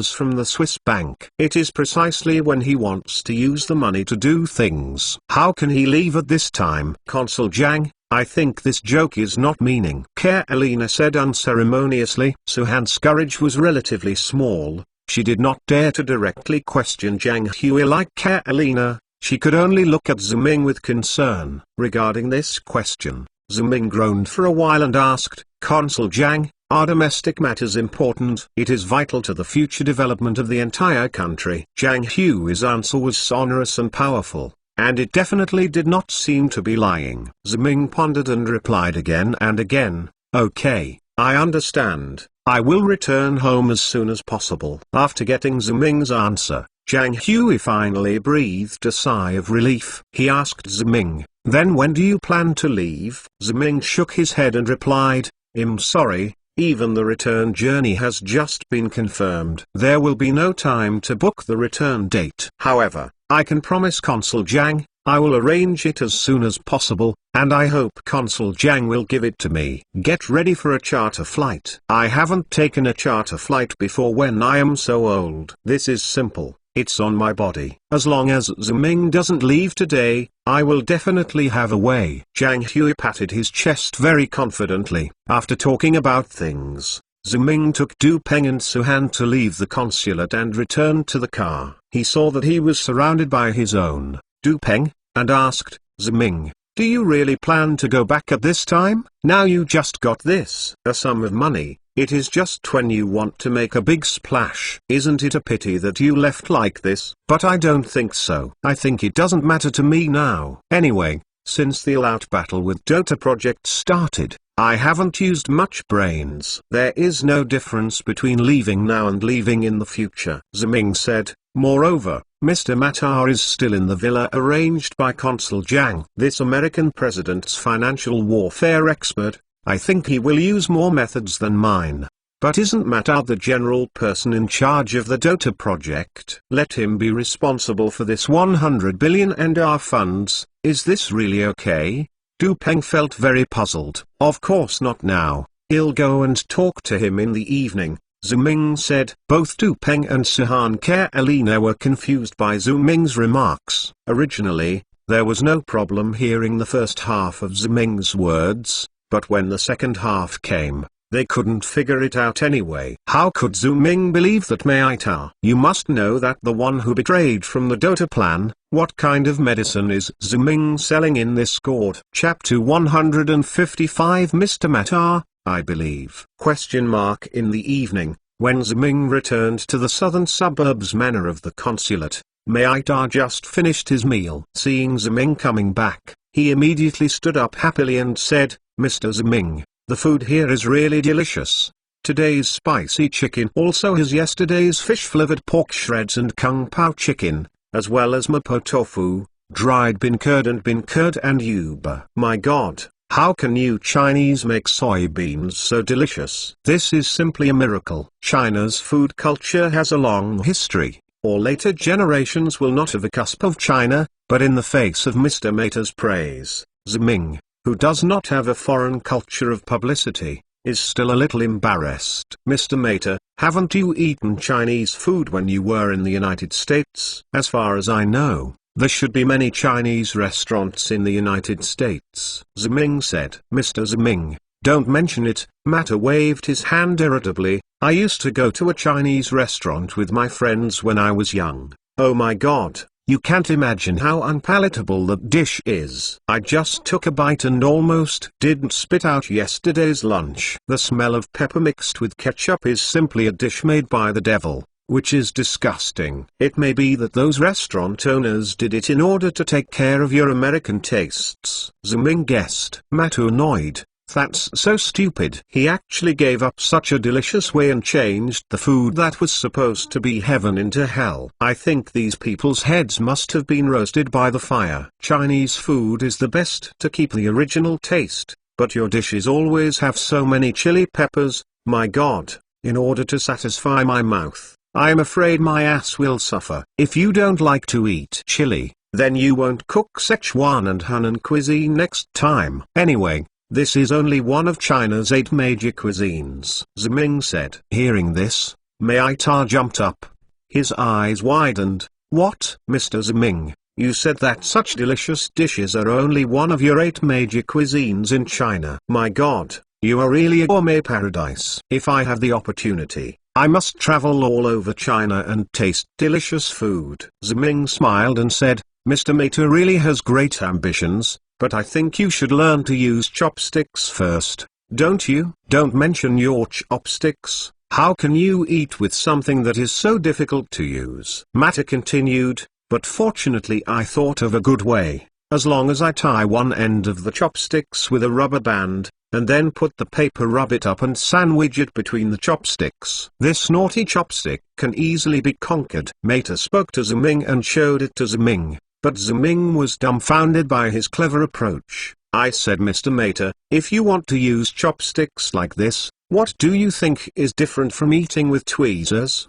Speaker 1: from the Swiss bank. It is precisely when he wants to use the money to do things. How can he leave at this time? Consul Zhang, I think this joke is not meaning. Elena said unceremoniously. Suhan's courage was relatively small. She did not dare to directly question Zhang Hui like Elena. She could only look at Ziming with concern. Regarding this question, Ziming groaned for a while and asked, Consul Zhang, are domestic matters important? It is vital to the future development of the entire country. Zhang Hui's answer was sonorous and powerful, and it definitely did not seem to be lying. Ziming pondered and replied again and again, okay, I understand. I will return home as soon as possible. After getting Ziming's answer, Zhang Hui finally breathed a sigh of relief. He asked Ziming, then when do you plan to leave? Ziming shook his head and replied, I'm sorry, even the return journey has just been confirmed. There will be no time to book the return date. However, I can promise Consul Zhang, I will arrange it as soon as possible, and I hope Consul Zhang will give it to me. Get ready for a charter flight. I haven't taken a charter flight before when I am so old. This is simple. It's on my body. As long as Ziming doesn't leave today, I will definitely have a way. Zhang Hui patted his chest very confidently. After talking about things, Ziming took Du Peng and Suhan to leave the consulate and returned to the car. He saw that he was surrounded by his own Du Peng, and asked, Ziming, do you really plan to go back at this time? Now you just got this, a sum of money. It is just when you want to make a big splash. Isn't it a pity that you left like this? But I don't think so. I think it doesn't matter to me now. Anyway, since the all-out battle with Dota project started, I haven't used much brains. There is no difference between leaving now and leaving in the future, Ziming said. Moreover, Mr. Matar is still in the villa arranged by Consul Zhang. This American president's financial warfare expert, I think he will use more methods than mine. But isn't Mata the general person in charge of the Dota project? Let him be responsible for this 100 billion and our funds. Is this really okay? Du Peng felt very puzzled. Of course not now. I'll go and talk to him in the evening, Ziming said. Both Du Peng and Suhan Carolina were confused by Ziming's remarks. Originally, there was no problem hearing the first half of Ziming's words, but when the second half came, they couldn't figure it out anyway. How could Ziming believe that Meita? You must know that the one who betrayed from the Dota plan. What kind of medicine is Ziming selling in this court? Chapter 155 Mr. Mata, I believe. In the evening, when Ziming returned to the southern suburbs manor of the consulate, Meita just finished his meal. Seeing Ziming coming back, he immediately stood up happily and said, Mr. Ziming, the food here is really delicious. Today's spicy chicken also has yesterday's fish-flavored pork shreds and kung pao chicken, as well as mapo tofu, dried bean curd and yuba. My god, how can you Chinese make soybeans so delicious? This is simply a miracle. China's food culture has a long history, or later generations will not have a cusp of China, but in the face of Mr. Meita's praise, Ziming, who does not have a foreign culture of publicity, is still a little embarrassed. Mr. Meita, haven't you eaten Chinese food when you were in the United States? As far as I know, there should be many Chinese restaurants in the United States, Ziming said. Mr. Ziming, don't mention it. Mata waved his hand irritably. I used to go to a Chinese restaurant with my friends when I was young. Oh my god. You can't imagine how unpalatable that dish is. I just took a bite and almost didn't spit out yesterday's lunch. The smell of pepper mixed with ketchup is simply a dish made by the devil, which is disgusting. It may be that those restaurant owners did it in order to take care of your American tastes, Ziming guessed. Matu annoyed. That's so stupid. He actually gave up such a delicious way and changed the food that was supposed to be heaven into hell. I think these people's heads must have been roasted by the fire. Chinese food is the best to keep the original taste, but your dishes always have so many chili peppers. My god, in order to satisfy my mouth, I am afraid my ass will suffer. If you don't like to eat chili, then you won't cook Sichuan and Hunan cuisine next time. Anyway, this is only one of China's 8 major cuisines, Ziming said. Hearing this, Meita jumped up. His eyes widened. What? Mr. Ziming, you said that such delicious dishes are only one of your 8 major cuisines in China. My god, you are really a gourmet paradise. If I have the opportunity, I must travel all over China and taste delicious food. Ziming smiled and said, Mr. Meita really has great ambitions, but I think you should learn to use chopsticks first, don't you? Don't mention your chopsticks. How can you eat with something that is so difficult to use? Mata continued, but fortunately I thought of a good way. As long as I tie one end of the chopsticks with a rubber band, and then put the paper rub it up and sandwich it between the chopsticks. This naughty chopstick can easily be conquered. Meita spoke to Ziming and showed it to Ziming. But Ziming was dumbfounded by his clever approach. I said, Mr. Meita, if you want to use chopsticks like this, what do you think is different from eating with tweezers?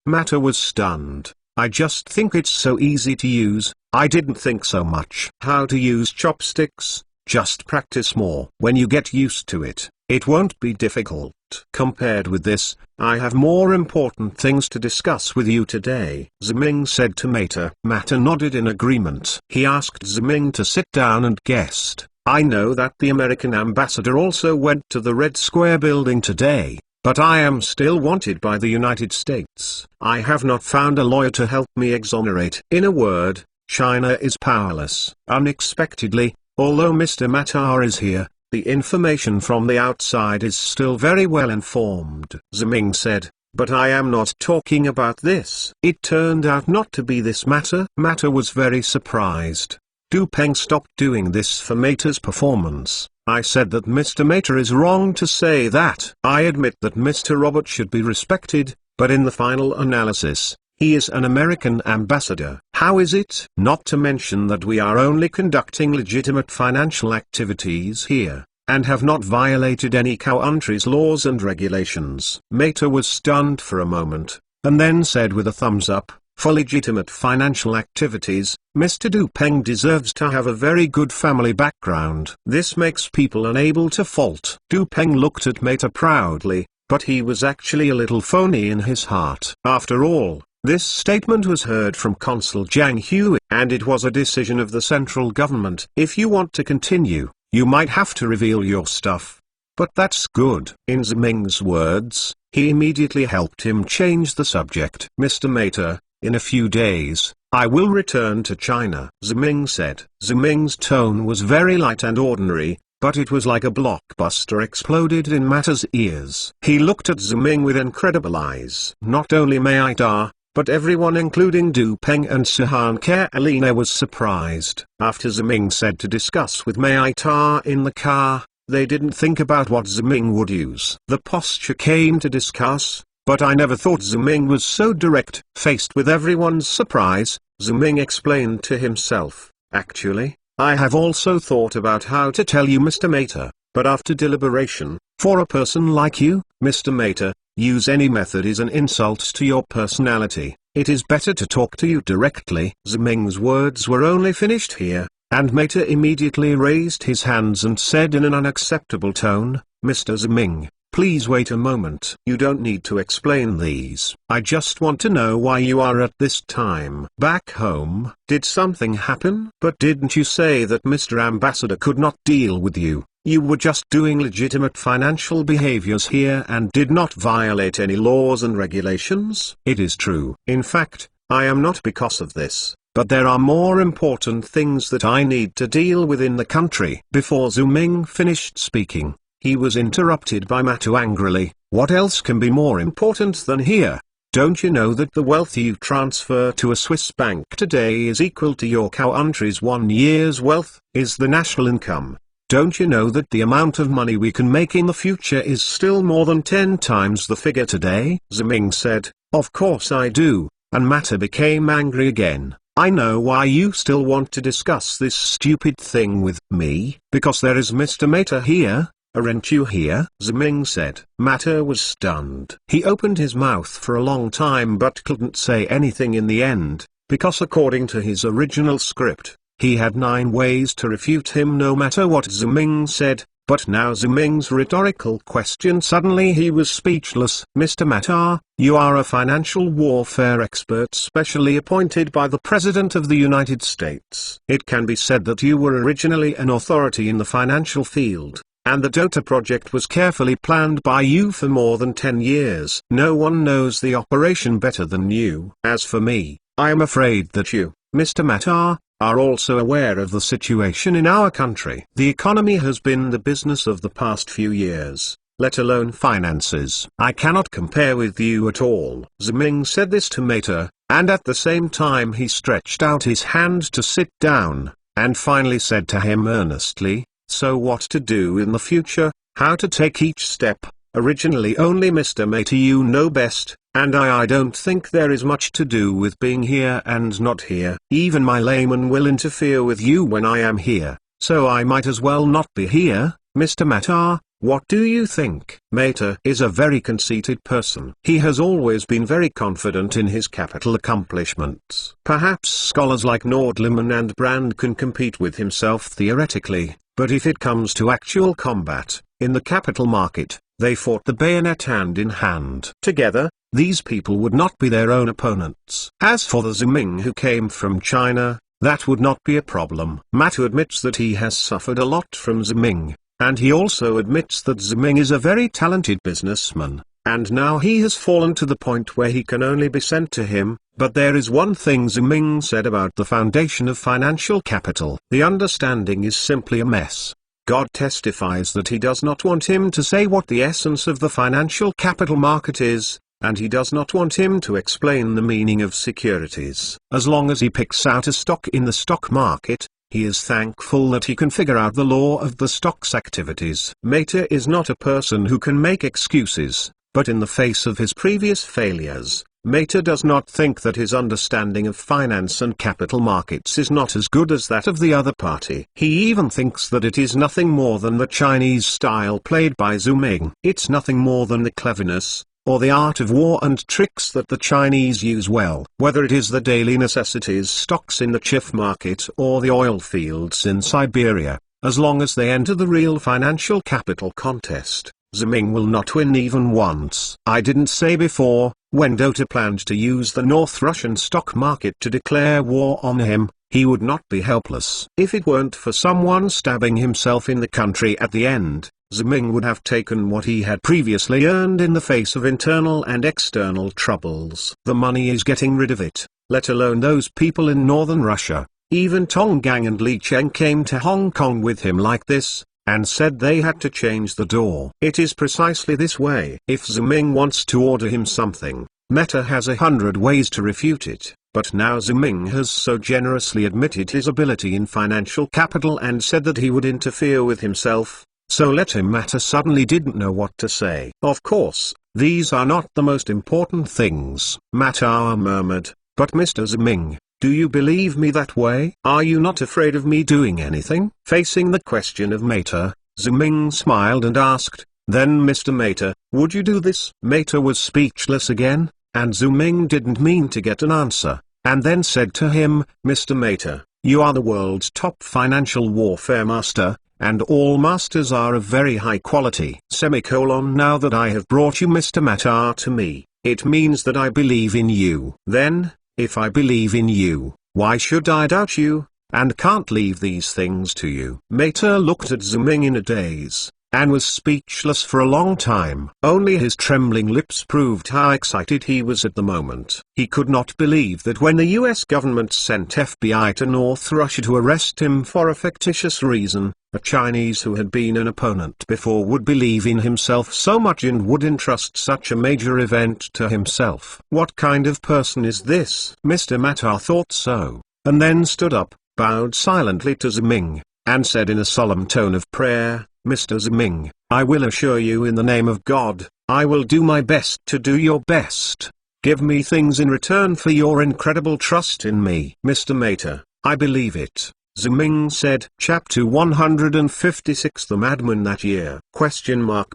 Speaker 1: Mata was stunned. I just think it's so easy to use. I didn't think so much. How to use chopsticks? Just practice more. When you get used to it, it won't be difficult. Compared with this, I have more important things to discuss with you today, Ziming said to Meita. Mata nodded in agreement. He asked Ziming to sit down and guessed. I know that the American ambassador also went to the Red Square building today, but I am still wanted by the United States. I have not found a lawyer to help me exonerate. In a word, China is powerless. Unexpectedly, although Mr. Mata is here, the information from the outside is still very well informed, Ziming said, but I am not talking about this. It turned out not to be this matter. Mata was very surprised. Du Peng stopped doing this for Meita's performance. I said that Mr. Meita is wrong to say that. I admit that Mr. Robert should be respected, but in the final analysis, he is an American ambassador. How is it? Not to mention that we are only conducting legitimate financial activities here. and have not violated any country's laws and regulations. Meta was stunned for a moment, and then said with a thumbs up, "For legitimate financial activities, Mr. Du Peng deserves to have a very good family background. This makes people unable to fault." Du Peng looked at Meta proudly, but he was actually a little phony in his heart. After all, this statement was heard from Consul Zhang Hui, and it was a decision of the central government. "If you want to continue, you might have to reveal your stuff. But that's good." In Ziming's words, he immediately helped him change the subject. "Mr. Meta, in a few days, I will return to China," Ziming said. Ziming's tone was very light and ordinary, but it was like a blockbuster exploded in Mata's ears. He looked at Ziming with incredible eyes. Not only Mei Da, but everyone including Du Peng and Sihan Alina was surprised. After Ziming said to discuss with Mei Da in the car, they didn't think about what Ziming would use. The posture came to discuss, but I never thought Ziming was so direct. Faced with everyone's surprise, Ziming explained to himself, "Actually, I have also thought about how to tell you, Mr. Meta, but after deliberation, for a person like you, Mr. Meta, use any method is an insult to your personality. It is better to talk to you directly." Ziming's words were only finished here, and Meta immediately raised his hands and said in an unacceptable tone, "Mr. Ziming, please wait a moment. You don't need to explain these. I just want to know why you are at this time back home. Did something happen? But didn't you say that Mr. Ambassador could not deal with you? You were just doing legitimate financial behaviors here and did not violate any laws and regulations?" "It is true. In fact, I am not because of this, but there are more important things that I need to deal with in the country." Before Zuming finished speaking, he was interrupted by Matu angrily. "What else can be more important than here? Don't you know that the wealth you transfer to a Swiss bank today is equal to your country's 1 year's wealth, is the national income? Don't you know that the amount of money we can make in the future is still more than 10 times the figure today?" Ziming said, "Of course I do," and Mata became angry again. "I know why you still want to discuss this stupid thing with me, because there is Mr. Meta here. Aren't you here?" Ziming said. Mata was stunned. He opened his mouth for a long time but couldn't say anything in the end, because according to his original script, he had 9 ways to refute him no matter what Ziming said, but now Ziming's rhetorical question suddenly he was speechless. "Mr. Mata, you are a financial warfare expert specially appointed by the President of the United States. It can be said that you were originally an authority in the financial field, and the Dota project was carefully planned by you for more than 10 years. No one knows the operation better than you. As for me, I am afraid that you, Mr. Mata, are also aware of the situation in our country. The economy has been the business of the past few years, let alone finances. I cannot compare with you at all." Ziming said this to Meta, and at the same time he stretched out his hand to sit down, and finally said to him earnestly, "So what to do in the future, how to take each step, originally only Mr. Meta you know best, and I don't think there is much to do with being here and not here. Even my layman will interfere with you when I am here, so I might as well not be here. Mr. Mata, what do you think?" Meta is a very conceited person. He has always been very confident in his capital accomplishments. Perhaps scholars like Nordliman and Brand can compete with himself theoretically, but if it comes to actual combat, in the capital market, they fought the bayonet hand in hand. Together, these people would not be their own opponents. As for the Ziming who came from China, that would not be a problem. Matu admits that he has suffered a lot from Ziming, and he also admits that Ziming is a very talented businessman, and now he has fallen to the point where he can only be sent to him. But there is one thing Ziming said about the foundation of financial capital. The understanding is simply a mess. God testifies that he does not want him to say what the essence of the financial capital market is, and he does not want him to explain the meaning of securities. As long as he picks out a stock in the stock market, he is thankful that he can figure out the law of the stock's activities. Meta is not a person who can make excuses, But in the face of his previous failures, Mehta does not think that his understanding of finance and capital markets is not as good as that of the other party. He even thinks that it is nothing more than the Chinese style played by Zhu Ming. It's nothing more than the cleverness, or the art of war and tricks that the Chinese use well. Whether it is the daily necessities stocks in the chiff market or the oil fields in Siberia, as long as they enter the real financial capital contest, Zhu Ming will not win even once. I didn't say before, when Dota planned to use the North Russian stock market to declare war on him, he would not be helpless. If it weren't for someone stabbing himself in the country at the end, Zhu Ming would have taken what he had previously earned in the face of internal and external troubles. The money is getting rid of it, let alone those people in northern Russia. Even Tong Gang and Li Cheng came to Hong Kong with him like this, and said they had to change the door. It is precisely this way. If Zhu Ming wants to order him something, Mehta has 100 ways to refute it. But now Zhu Ming has so generously admitted his ability in financial capital and said that he would interfere with himself, so let him. Mehta suddenly didn't know what to say. Of course, these are not the most important things, Mehta murmured, but Mr. Zhu Ming, do you believe me that way? Are you not afraid of me doing anything? Facing the question of Mehta, Zhu Ming smiled and asked, then Mr. Mehta, would you do this? Mehta was speechless again, and Zhu Ming didn't mean to get an answer, and then said to him, Mr. Mehta, you are the world's top financial warfare master, and all masters are of very high quality. Now that I have brought you Mr. Mehta to me, it means that I believe in you. Then, if I believe in you, why should I doubt you, and can't leave these things to you? Mehta looked at Zhu Ming in a daze, and was speechless for a long time. Only his trembling lips proved how excited he was at the moment. He could not believe that when the US government sent FBI to North Russia to arrest him for a fictitious reason, a Chinese who had been an opponent before would believe in himself so much and would entrust such a major event to himself. What kind of person is this? Mr. Mehta thought so, and then stood up, bowed silently to Zhu Ming, and said in a solemn tone of prayer, Mr. Zhu Ming, I will assure you in the name of God, I will do my best to do your best. Give me things in return for your incredible trust in me. Mr. Mehta, I believe it, Zhu Ming said. Chapter 156 The Madman That Year?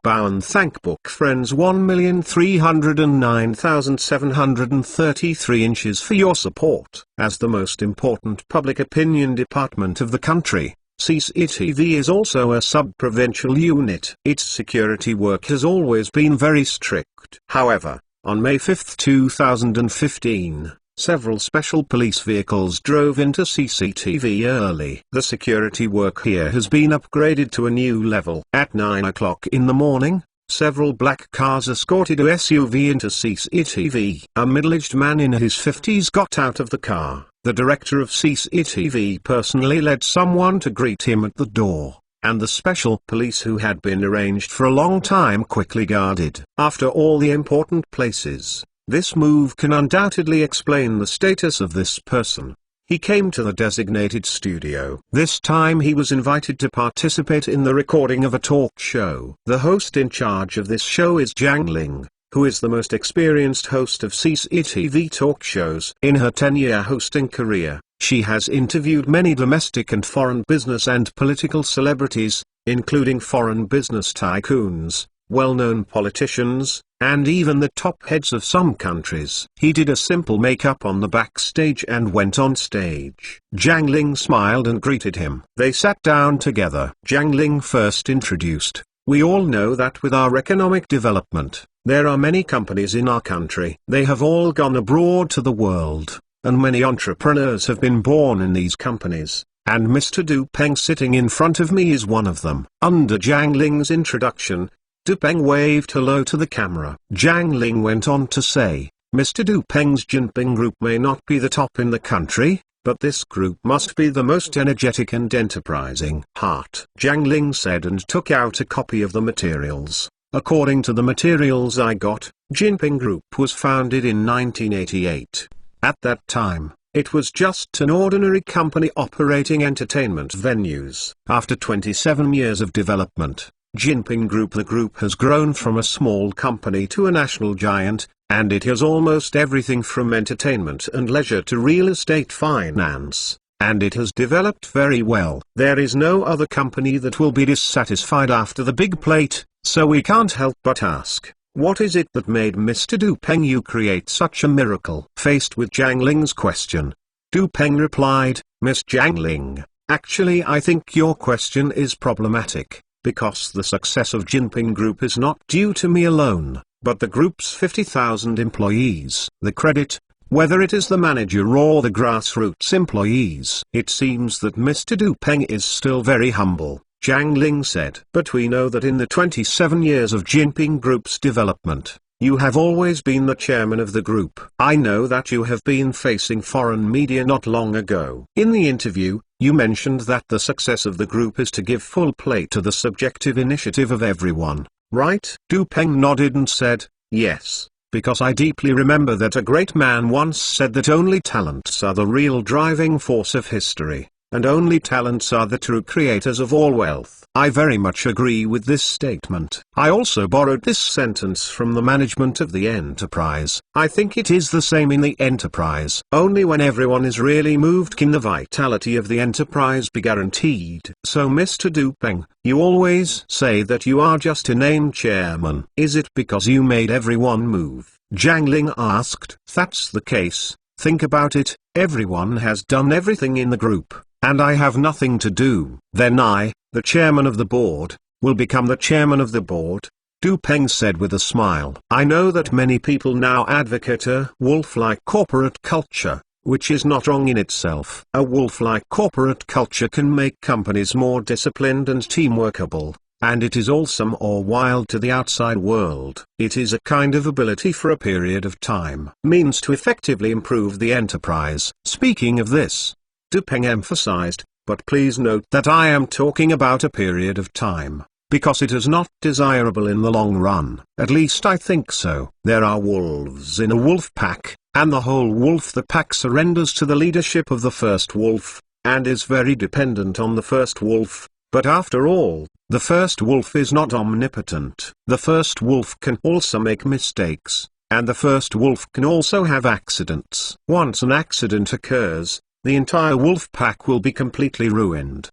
Speaker 1: Bow and thank book friends 1,309,733 inches for your support. As the most important public opinion department of the country, CCTV is also a sub-provincial unit. Its security work has always been very strict. However, on May 5, 2015, several special police vehicles drove into CCTV early. The security work here has been upgraded to a new level. At 9 o'clock in the morning, several black cars escorted a SUV into CCTV. A middle-aged man in his 50s got out of the car. The director of CCTV personally led someone to greet him at the door, and the special police who had been arranged for a long time quickly guarded. After all the important places, this move can undoubtedly explain the status of this person. He came to the designated studio. This time he was invited to participate in the recording of a talk show. The host in charge of this show is Jiang Ling, who is the most experienced host of CCTV talk shows. In her 10-year hosting career, she has interviewed many domestic and foreign business and political celebrities, including foreign business tycoons, well-known politicians, and even the top heads of some countries. He did a simple makeup on the backstage and went on stage. Jiang Ling smiled and greeted him. They sat down together. Jiang Ling first introduced, we all know that with our economic development, there are many companies in our country. They have all gone abroad to the world, and many entrepreneurs have been born in these companies, and Mr. Du Peng sitting in front of me is one of them. Under Jiang Ling's introduction, Du Peng waved hello to the camera. Jiang Ling went on to say, Mr. Du Peng's Jinping Group may not be the top in the country, but this group must be the most energetic and enterprising. Heart. Jiang Ling said and took out a copy of the materials. According to the materials I got, Jinping Group was founded in 1988. At that time, it was just an ordinary company operating entertainment venues. After 27 years of development, Jinping Group. The group has grown from a small company to a national giant, and it has almost everything from entertainment and leisure to real estate finance, and it has developed very well. There is no other company that will be dissatisfied after the big plate, so we can't help but ask, what is it that made Mr. Dupeng you create such a miracle? Faced with Jiang Ling's question, Dupeng replied, Miss Jiang Ling, actually I think your question is problematic, because the success of Jinping Group is not due to me alone, but the group's 50,000 employees. The credit, whether it is the manager or the grassroots employees. It seems that Mr. Dupeng is still very humble, Jiang Ling said. But we know that in the 27 years of Jinping Group's development, you have always been the chairman of the group. I know that you have been facing foreign media not long ago. In the interview, you mentioned that the success of the group is to give full play to the subjective initiative of everyone, right? Dupeng nodded and said, yes, because I deeply remember that a great man once said that only talents are the real driving force of history, and only talents are the true creators of all wealth. I very much agree with this statement. I also borrowed this sentence from the management of the enterprise. I think it is the same in the enterprise. Only when everyone is really moved can the vitality of the enterprise be guaranteed. So Mr. Dupeng, you always say that you are just a named chairman. Is it because you made everyone move? Jiang Ling asked. That's the case. Think about it, everyone has done everything in the group, and I have nothing to do. Then I, the chairman of the board, will become the chairman of the board, Dupeng said with a smile. I know that many people now advocate a wolf-like corporate culture, which is not wrong in itself. A wolf-like corporate culture can make companies more disciplined and teamworkable, and it is awesome or wild to the outside world. It is a kind of ability for a period of time. Means to effectively improve the enterprise. Speaking of this, Dupeng emphasized, but please note that I am talking about a period of time, because it is not desirable in the long run. At least I think so. There are wolves in a wolf pack, and the whole wolf the pack surrenders to the leadership of the first wolf, and is very dependent on the first wolf. But after all, the first wolf is not omnipotent. The first wolf can also make mistakes, and the first wolf can also have accidents. Once an accident occurs, the entire wolf pack will be completely ruined.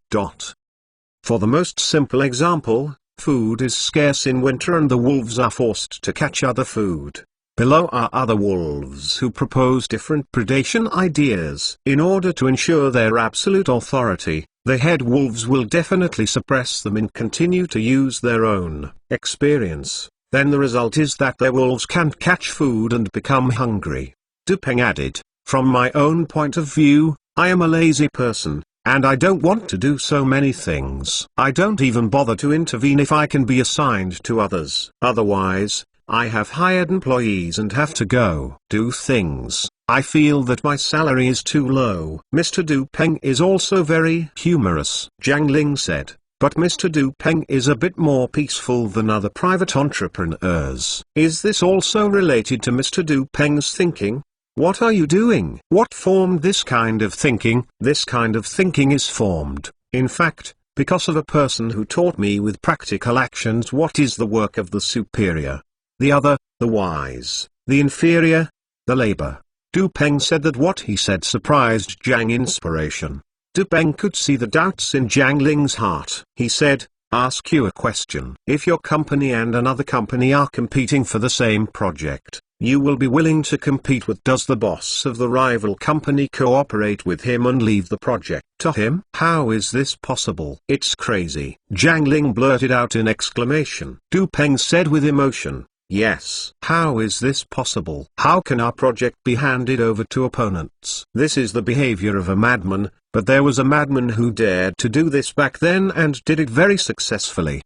Speaker 1: For the most simple example, food is scarce in winter and the wolves are forced to catch other food. Below are other wolves who propose different predation ideas. In order to ensure their absolute authority, the head wolves will definitely suppress them and continue to use their own experience. Then the result is that their wolves can't catch food and become hungry. Dupeng added, from my own point of view, I am a lazy person, and I don't want to do so many things. I don't even bother to intervene if I can be assigned to others. Otherwise, I have hired employees and have to go do things. I feel that my salary is too low. Mr. Dupeng is also very humorous, Jiang Ling said, but Mr. Dupeng is a bit more peaceful than other private entrepreneurs. Is this also related to Mr. Dupeng's thinking? What are you doing? What formed this kind of thinking? This kind of thinking is formed, in fact, because of a person who taught me with practical actions what is the work of the superior, the other, the wise, the inferior, the labor. Dupeng said that what he said surprised Jiang inspiration. Dupeng could see the doubts in Jiang Ling's heart. He said, ask you a question. If your company and another company are competing for the same project, you will be willing to compete with. Does the boss of the rival company cooperate with him and leave the project to him? How is this possible? It's crazy. Jiang Ling blurted out in exclamation. Dupeng said with emotion, yes. How is this possible? How can our project be handed over to opponents? This is the behavior of a madman, but there was a madman who dared to do this back then and did it very successfully.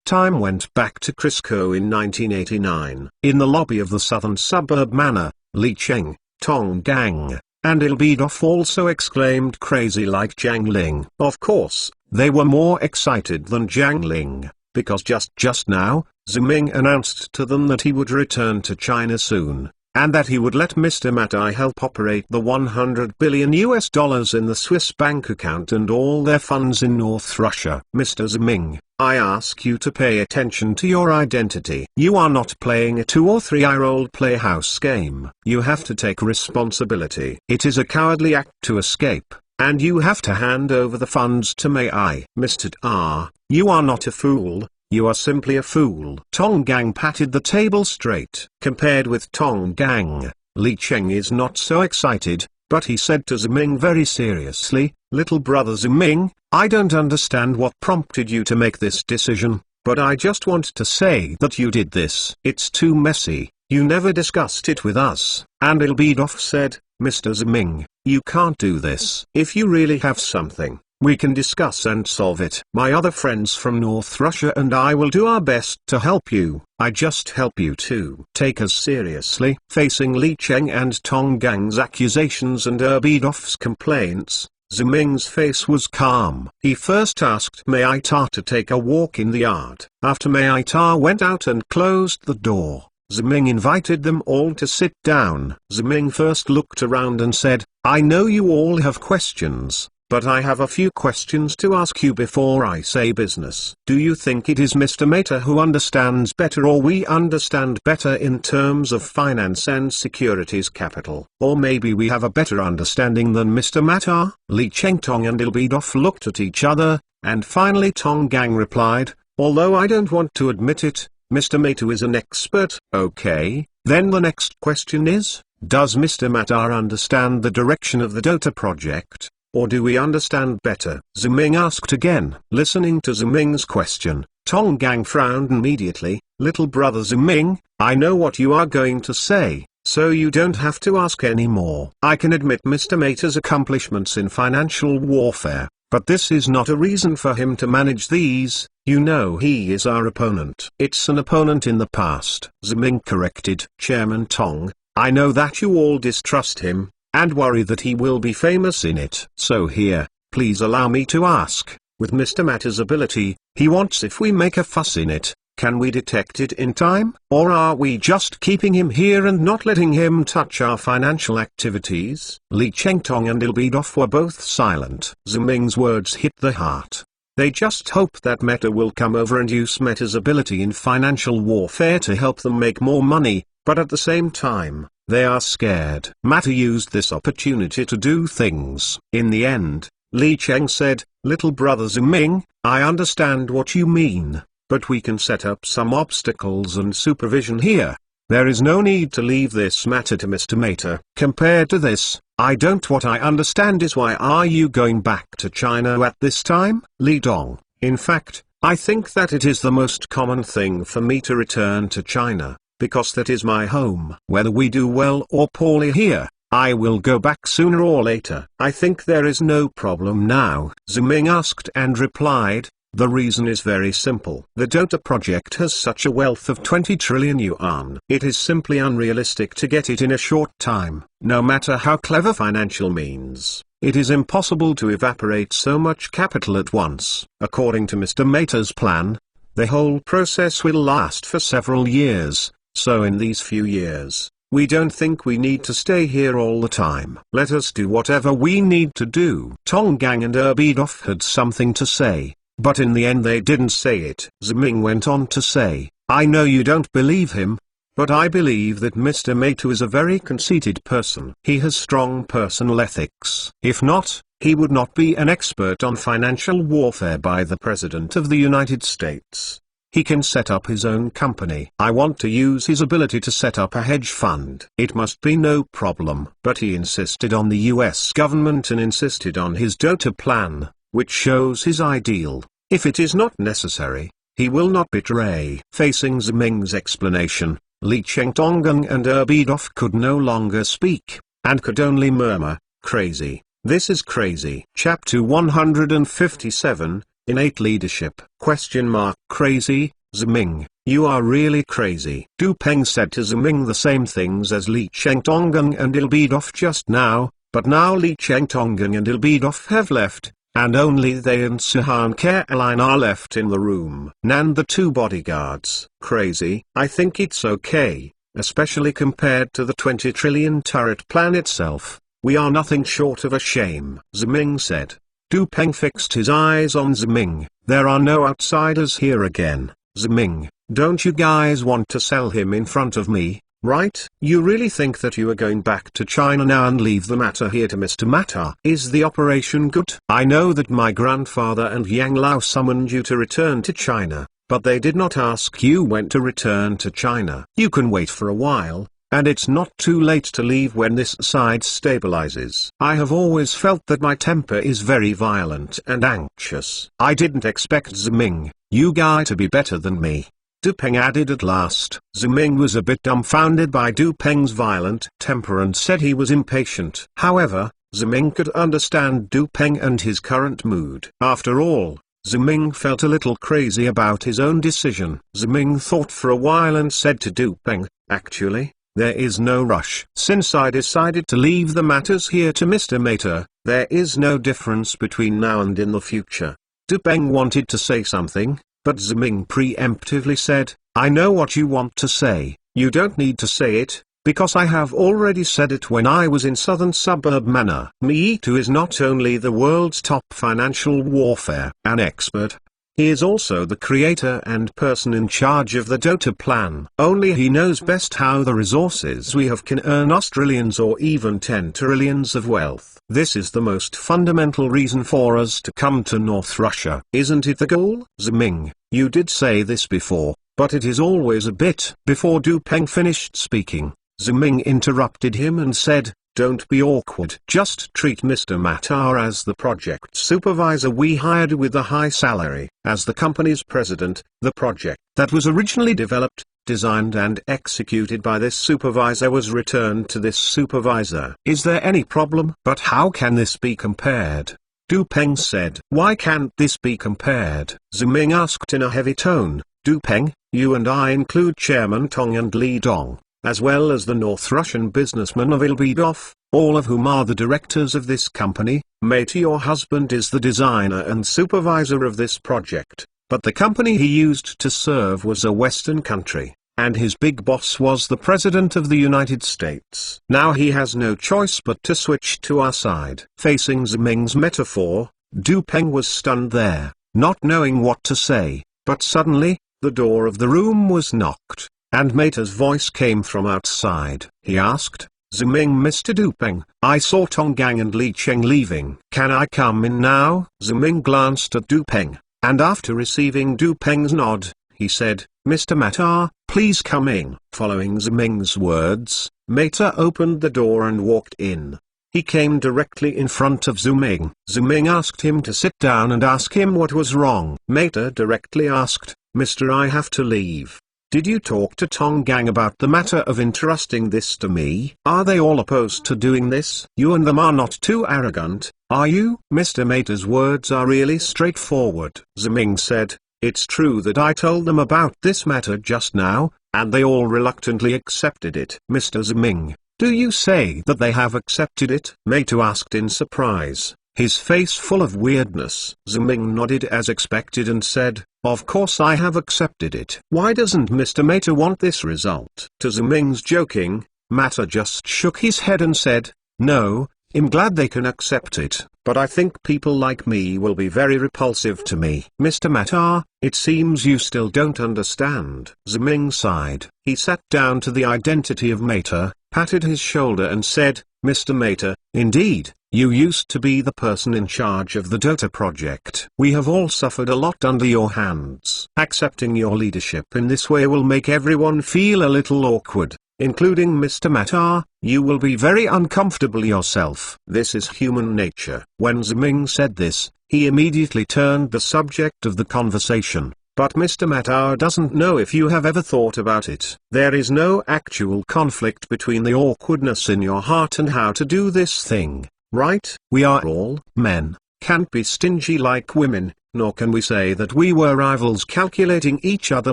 Speaker 1: Time went back to Crisco in 1989. In the lobby of the southern suburb Manor, Li Cheng, Tong Gang, and Ilbedov also exclaimed crazy like Jiang Ling. Of course, they were more excited than Jiang Ling, because just now, Ziming announced to them that he would return to China soon. and that he would let Mr. Matai help operate the $100 billion in the Swiss bank account and all their funds in North Russia. Mr. Ziming, I ask you to pay attention to your identity. You are not playing a 2 or 3-year-old playhouse game. You have to take responsibility. It is a cowardly act to escape, and you have to hand over the funds to Mai. Mr. Ta, you are not a fool. You are simply a fool. Tong Gang patted the table straight. Compared with Tong Gang, Li Cheng is not so excited, but he said to Ziming very seriously, "Little brother Ziming, I don't understand what prompted you to make this decision, but I just want to say that you did this. It's too messy, you never discussed it with us." And Ilbedov said, "Mr. Ziming, you can't do this. If you really have something, we can discuss and solve it. My other friends from North Russia and I will do our best to help you. I just help you to take us seriously." Facing Li Cheng and Tong Gang's accusations and Erbedov's complaints, Ziming's face was calm. He first asked Mai Ta to take a walk in the yard. After Mai Ta went out and closed the door, Ziming invited them all to sit down. Ziming first looked around and said, "I know you all have questions, but I have a few questions to ask you before I say business. Do you think it is Mr. Mehta who understands better, or we understand better in terms of finance and securities capital? Or maybe we have a better understanding than Mr. Mata?" Li Chengtong and Ilbedov looked at each other, and finally Tong Gang replied, "Although I don't want to admit it, Mr. Mehta is an expert." "Okay, then the next question is, does Mr. Mata understand the direction of the Dota project? Or do we understand better?" Ziming asked again. Listening to Ziming's question, Tong Gang frowned immediately. "Little brother Ziming, I know what you are going to say, so you don't have to ask any more. I can admit Mr. Mehta's accomplishments in financial warfare, but this is not a reason for him to manage these. You know he is our opponent." "It's an opponent in the past," Ziming corrected. "Chairman Tong, I know that you all distrust him, and worry that he will be famous in it. So here, please allow me to ask, with Mr. Mata's ability, he wants if we make a fuss in it, can we detect it in time? Or are we just keeping him here and not letting him touch our financial activities?" Li Chengtong and Ilbedov were both silent. Ziming's words hit the heart. They just hope that Meta will come over and use Meta's ability in financial warfare to help them make more money, but at the same time, they are scared. Mata used this opportunity to do things. In the end, Li Cheng said, "Little brother Ziming, I understand what you mean, but we can set up some obstacles and supervision here. There is no need to leave this matter to Mr. Mata. Compared to this, what I understand is why are you going back to China at this time?" Li Dong, in fact, I think that it is the most common thing for me to return to China, because that is my home. Whether we do well or poorly here, I will go back sooner or later. I think there is no problem now. Ziming asked and replied, "The reason is very simple. The Dota project has such a wealth of 20 trillion yuan. It is simply unrealistic to get it in a short time. No matter how clever financial means, it is impossible to evaporate so much capital at once. According to Mr. Mehta's plan, the whole process will last for several years, so in these few years, we don't think we need to stay here all the time. Let us do whatever we need to do." Tong Gang and Erbedov had something to say, but in the end they didn't say it. Ziming went on to say, "I know you don't believe him, but I believe that Mr. Mehta is a very conceited person. He has strong personal ethics. If not, he would not be an expert on financial warfare by the President of the United States. He can set up his own company. I want to use his ability to set up a hedge fund. It must be no problem." But he insisted on the US government and insisted on his Dota plan, which shows his ideal. If it is not necessary, he will not betray. Facing Ziming's explanation, Li Chengtong and Erbedov could no longer speak, and could only murmur, "Crazy. This is crazy." Chapter 157, Innate Leadership. Crazy, Ziming, you are really crazy. Du Peng said to Ziming the same things as Li Chengtong and Ilbedov just now, but now Li Chengtong and Ilbedov have left, and only they and Suhan Caroline are left in the room. And the two bodyguards. "Crazy, I think it's okay. especially compared to the 20 trillion turret plan itself. We are nothing short of a shame, Ziming said. Du Peng fixed his eyes on Ziming. There are no outsiders here again, Ziming. Don't you guys want to sell him in front of me, right? You really think that you are going back to China now and leave the matter here to Mr. Mata? Is the operation good? I know that my grandfather and Yang Lao summoned you to return to China, but they did not ask you when to return to China. You can wait for a while, and it's not too late to leave when this side stabilizes. I have always felt that my temper is very violent and anxious. I didn't expect Ziming, you guy, to be better than me, Du Peng added at last. Ziming was a bit dumbfounded by Du Peng's violent temper and said he was impatient. However, Ziming could understand Du Peng and his current mood. After all, Ziming felt a little crazy about his own decision. Ziming thought for a while and said to Du Peng, actually, there is no rush. Since I decided to leave the matters here to Mr. Mata, there is no difference between now and in the future. Du Peng wanted to say something, but Ziming preemptively said, I know what you want to say. You don't need to say it, because I have already said it when I was in southern suburb Manor. Me too is not only the world's top financial warfare an expert, he is also the creator and person in charge of the Dota plan. Only he knows best how the resources we have can earn us trillions or even 10 trillions of wealth. This is the most fundamental reason for us to come to North Russia. Isn't it the goal? Ziming, you did say this before, but it is always a bit. Before Du Peng finished speaking, Ziming interrupted him and said, don't be awkward. Just treat Mr. Mata as the project supervisor we hired with a high salary. As the company's president, the project that was originally developed, designed and executed by this supervisor was returned to this supervisor. Is there any problem? But how can this be compared? Du Peng said. Why can't this be compared? Ziming asked in a heavy tone. Du Peng, you and I include Chairman Tong and Li Dong, as well as the North Russian businessmen of Ilbidov, all of whom are the directors of this company. Mate, your husband is the designer and supervisor of this project, but the company he used to serve was a Western country, and his big boss was the President of the United States. Now he has no choice but to switch to our side. Facing Ziming's metaphor, Du Peng was stunned there, not knowing what to say, but suddenly, the door of the room was knocked, and Mata's voice came from outside. He asked, Ziming, Mr. Du Peng, I saw Tong Gang and Li Cheng leaving. Can I come in now? Ziming glanced at Du Peng, and after receiving Du Peng's nod, he said, Mr. Mata, please come in. Following Ziming's words, Mata opened the door and walked in. He came directly in front of Ziming. Ziming asked him to sit down and ask him what was wrong. Mata directly asked, Mr. I have to leave. Did you talk to Tong Gang about the matter of entrusting this to me? Are they all opposed to doing this? You and them are not too arrogant, are you? Mr. Mata's words are really straightforward. Ziming said, it's true that I told them about this matter just now, and they all reluctantly accepted it. Mr. Ziming, do you say that they have accepted it? Mata asked in surprise, his face full of weirdness. Ziming nodded as expected and said, of course I have accepted it. Why doesn't Mr. Mata want this result? To Ziming's joking, Mata just shook his head and said, no, I'm glad they can accept it, but I think people like me will be very repulsive to me. Mr. Mata, it seems you still don't understand. Ziming sighed. He sat down to the identity of Mata, patted his shoulder and said, Mr. Mata, indeed, you used to be the person in charge of the Dota project. We have all suffered a lot under your hands. Accepting your leadership in this way will make everyone feel a little awkward, including Mr. Mata. You will be very uncomfortable yourself. This is human nature. When Ziming said this, he immediately turned the subject of the conversation. But Mr. Mata doesn't know if you have ever thought about it. There is no actual conflict between the awkwardness in your heart and how to do this thing, right? We are all men, can't be stingy like women, nor can we say that we were rivals calculating each other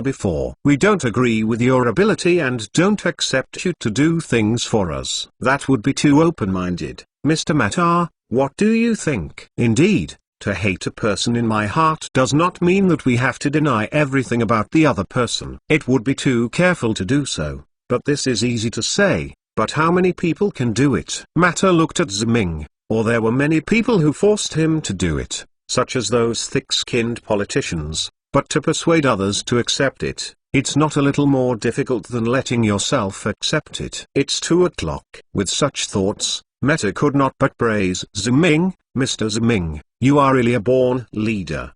Speaker 1: before. We don't agree with your ability and don't accept you to do things for us. That would be too open-minded. Mr. Mata, what do you think? Indeed, to hate a person in my heart does not mean that we have to deny everything about the other person. It would be too careful to do so, But this is easy to say, but how many people can do it? Mata looked at Ziming, or there were many people who forced him to do it, such as those thick-skinned politicians, but to persuade others to accept it, it's not a little more difficult than letting yourself accept it. It's 2 o'clock. With such thoughts, Meta could not but praise Ziming. Mr. Ziming, you are really a born leader.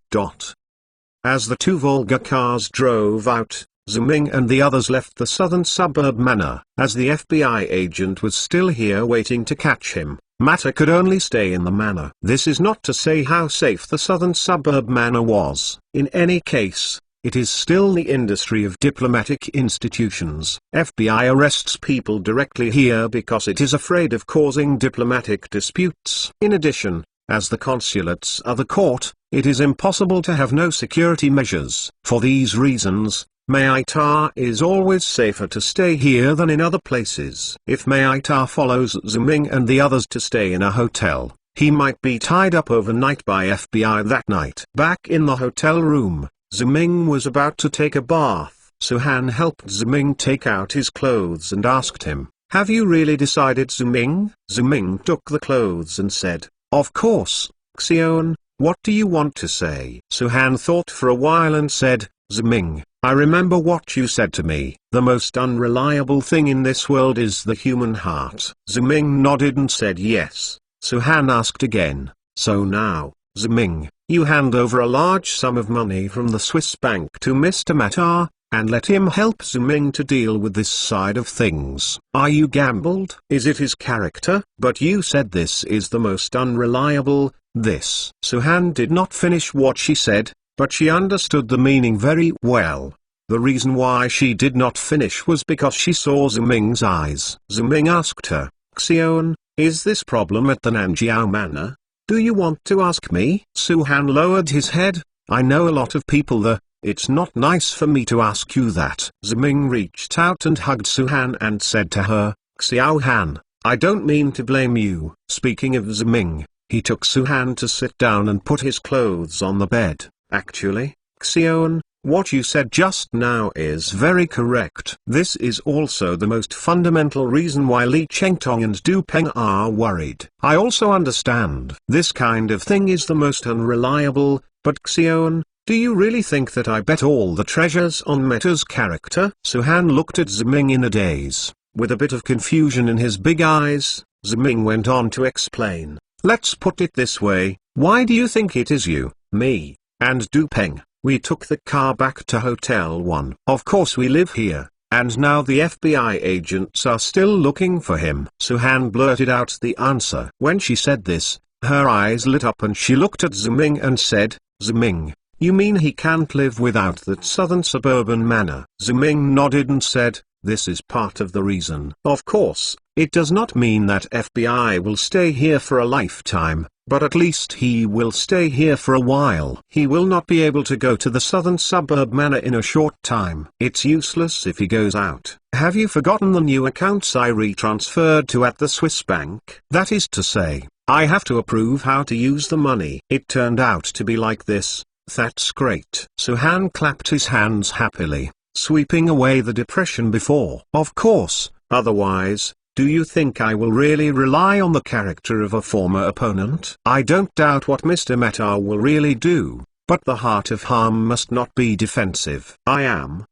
Speaker 1: As the 2 Volga cars drove out, Ziming and the others left the southern suburb manor. As the FBI agent was still here waiting to catch him, Mata could only stay in the manor. This is not to say how safe the southern suburb manor was. In any case, it is still the industry of diplomatic institutions. FBI arrests people directly here because it is afraid of causing diplomatic disputes. In addition, as the consulates are the court, it is impossible to have no security measures. For these reasons, Mayita is always safer to stay here than in other places. If Mayita follows Ziming and the others to stay in a hotel, he might be tied up overnight by FBI that night. Back in the hotel room, Ziming was about to take a bath. Suhan helped Ziming take out his clothes and asked him, "Have you really decided, Ziming?" Ziming took the clothes and said, "Of course, Xion, what do you want to say?" Suhan thought for a while and said, "Ziming, I remember what you said to me. The most unreliable thing in this world is the human heart." Ziming nodded and said yes. Suhan asked again, "So now, Ziming, you hand over a large sum of money from the Swiss bank to Mr. Matar, and let him help Ziming to deal with this side of things. Are you gambled? Is it his character? But you said this is the most unreliable, this." Suhan did not finish what she said, but she understood the meaning very well. The reason why she did not finish was because she saw Ziming's eyes. Ziming asked her, "Xion, is this problem at the Nanjiao Manor? Do you want to ask me?" Suhan lowered his head. "I know a lot of people there. It's not nice for me to ask you that." Ziming reached out and hugged Suhan and said to her, "Xiao Han, I don't mean to blame you." Speaking of Ziming, he took Suhan to sit down and put his clothes on the bed. "Actually, Xion, what you said just now is very correct. This is also the most fundamental reason why Li Chengtong and Du Peng are worried. I also understand this kind of thing is the most unreliable, but Xion, do you really think that I bet all the treasures on Meta's character?" Suhan looked at Ziming in a daze. With a bit of confusion in his big eyes, Ziming went on to explain. "Let's put it this way, why do you think it is you, me, and Du Peng? We took the car back to Hotel 1. Of course we live here, and now the FBI agents are still looking for him." Suhan blurted out the answer. When she said this, her eyes lit up and she looked at Ziming and said, "Ziming, you mean he can't live without that southern suburban manor?" Ziming nodded and said, "This is part of the reason. Of course, it does not mean that FBI will stay here for a lifetime, but at least he will stay here for a while. He will not be able to go to the southern suburb manor in a short time. It's useless if he goes out. Have you forgotten the new accounts I retransferred to at the Swiss bank? That is to say, I have to approve how to use the money. It turned out to be like this. That's great." Suhan clapped his hands happily, sweeping away the depression before. "Of course, otherwise, do you think I will really rely on the character of a former opponent? I don't doubt what Mr. Mehta will really do, but the heart of harm must not be defensive.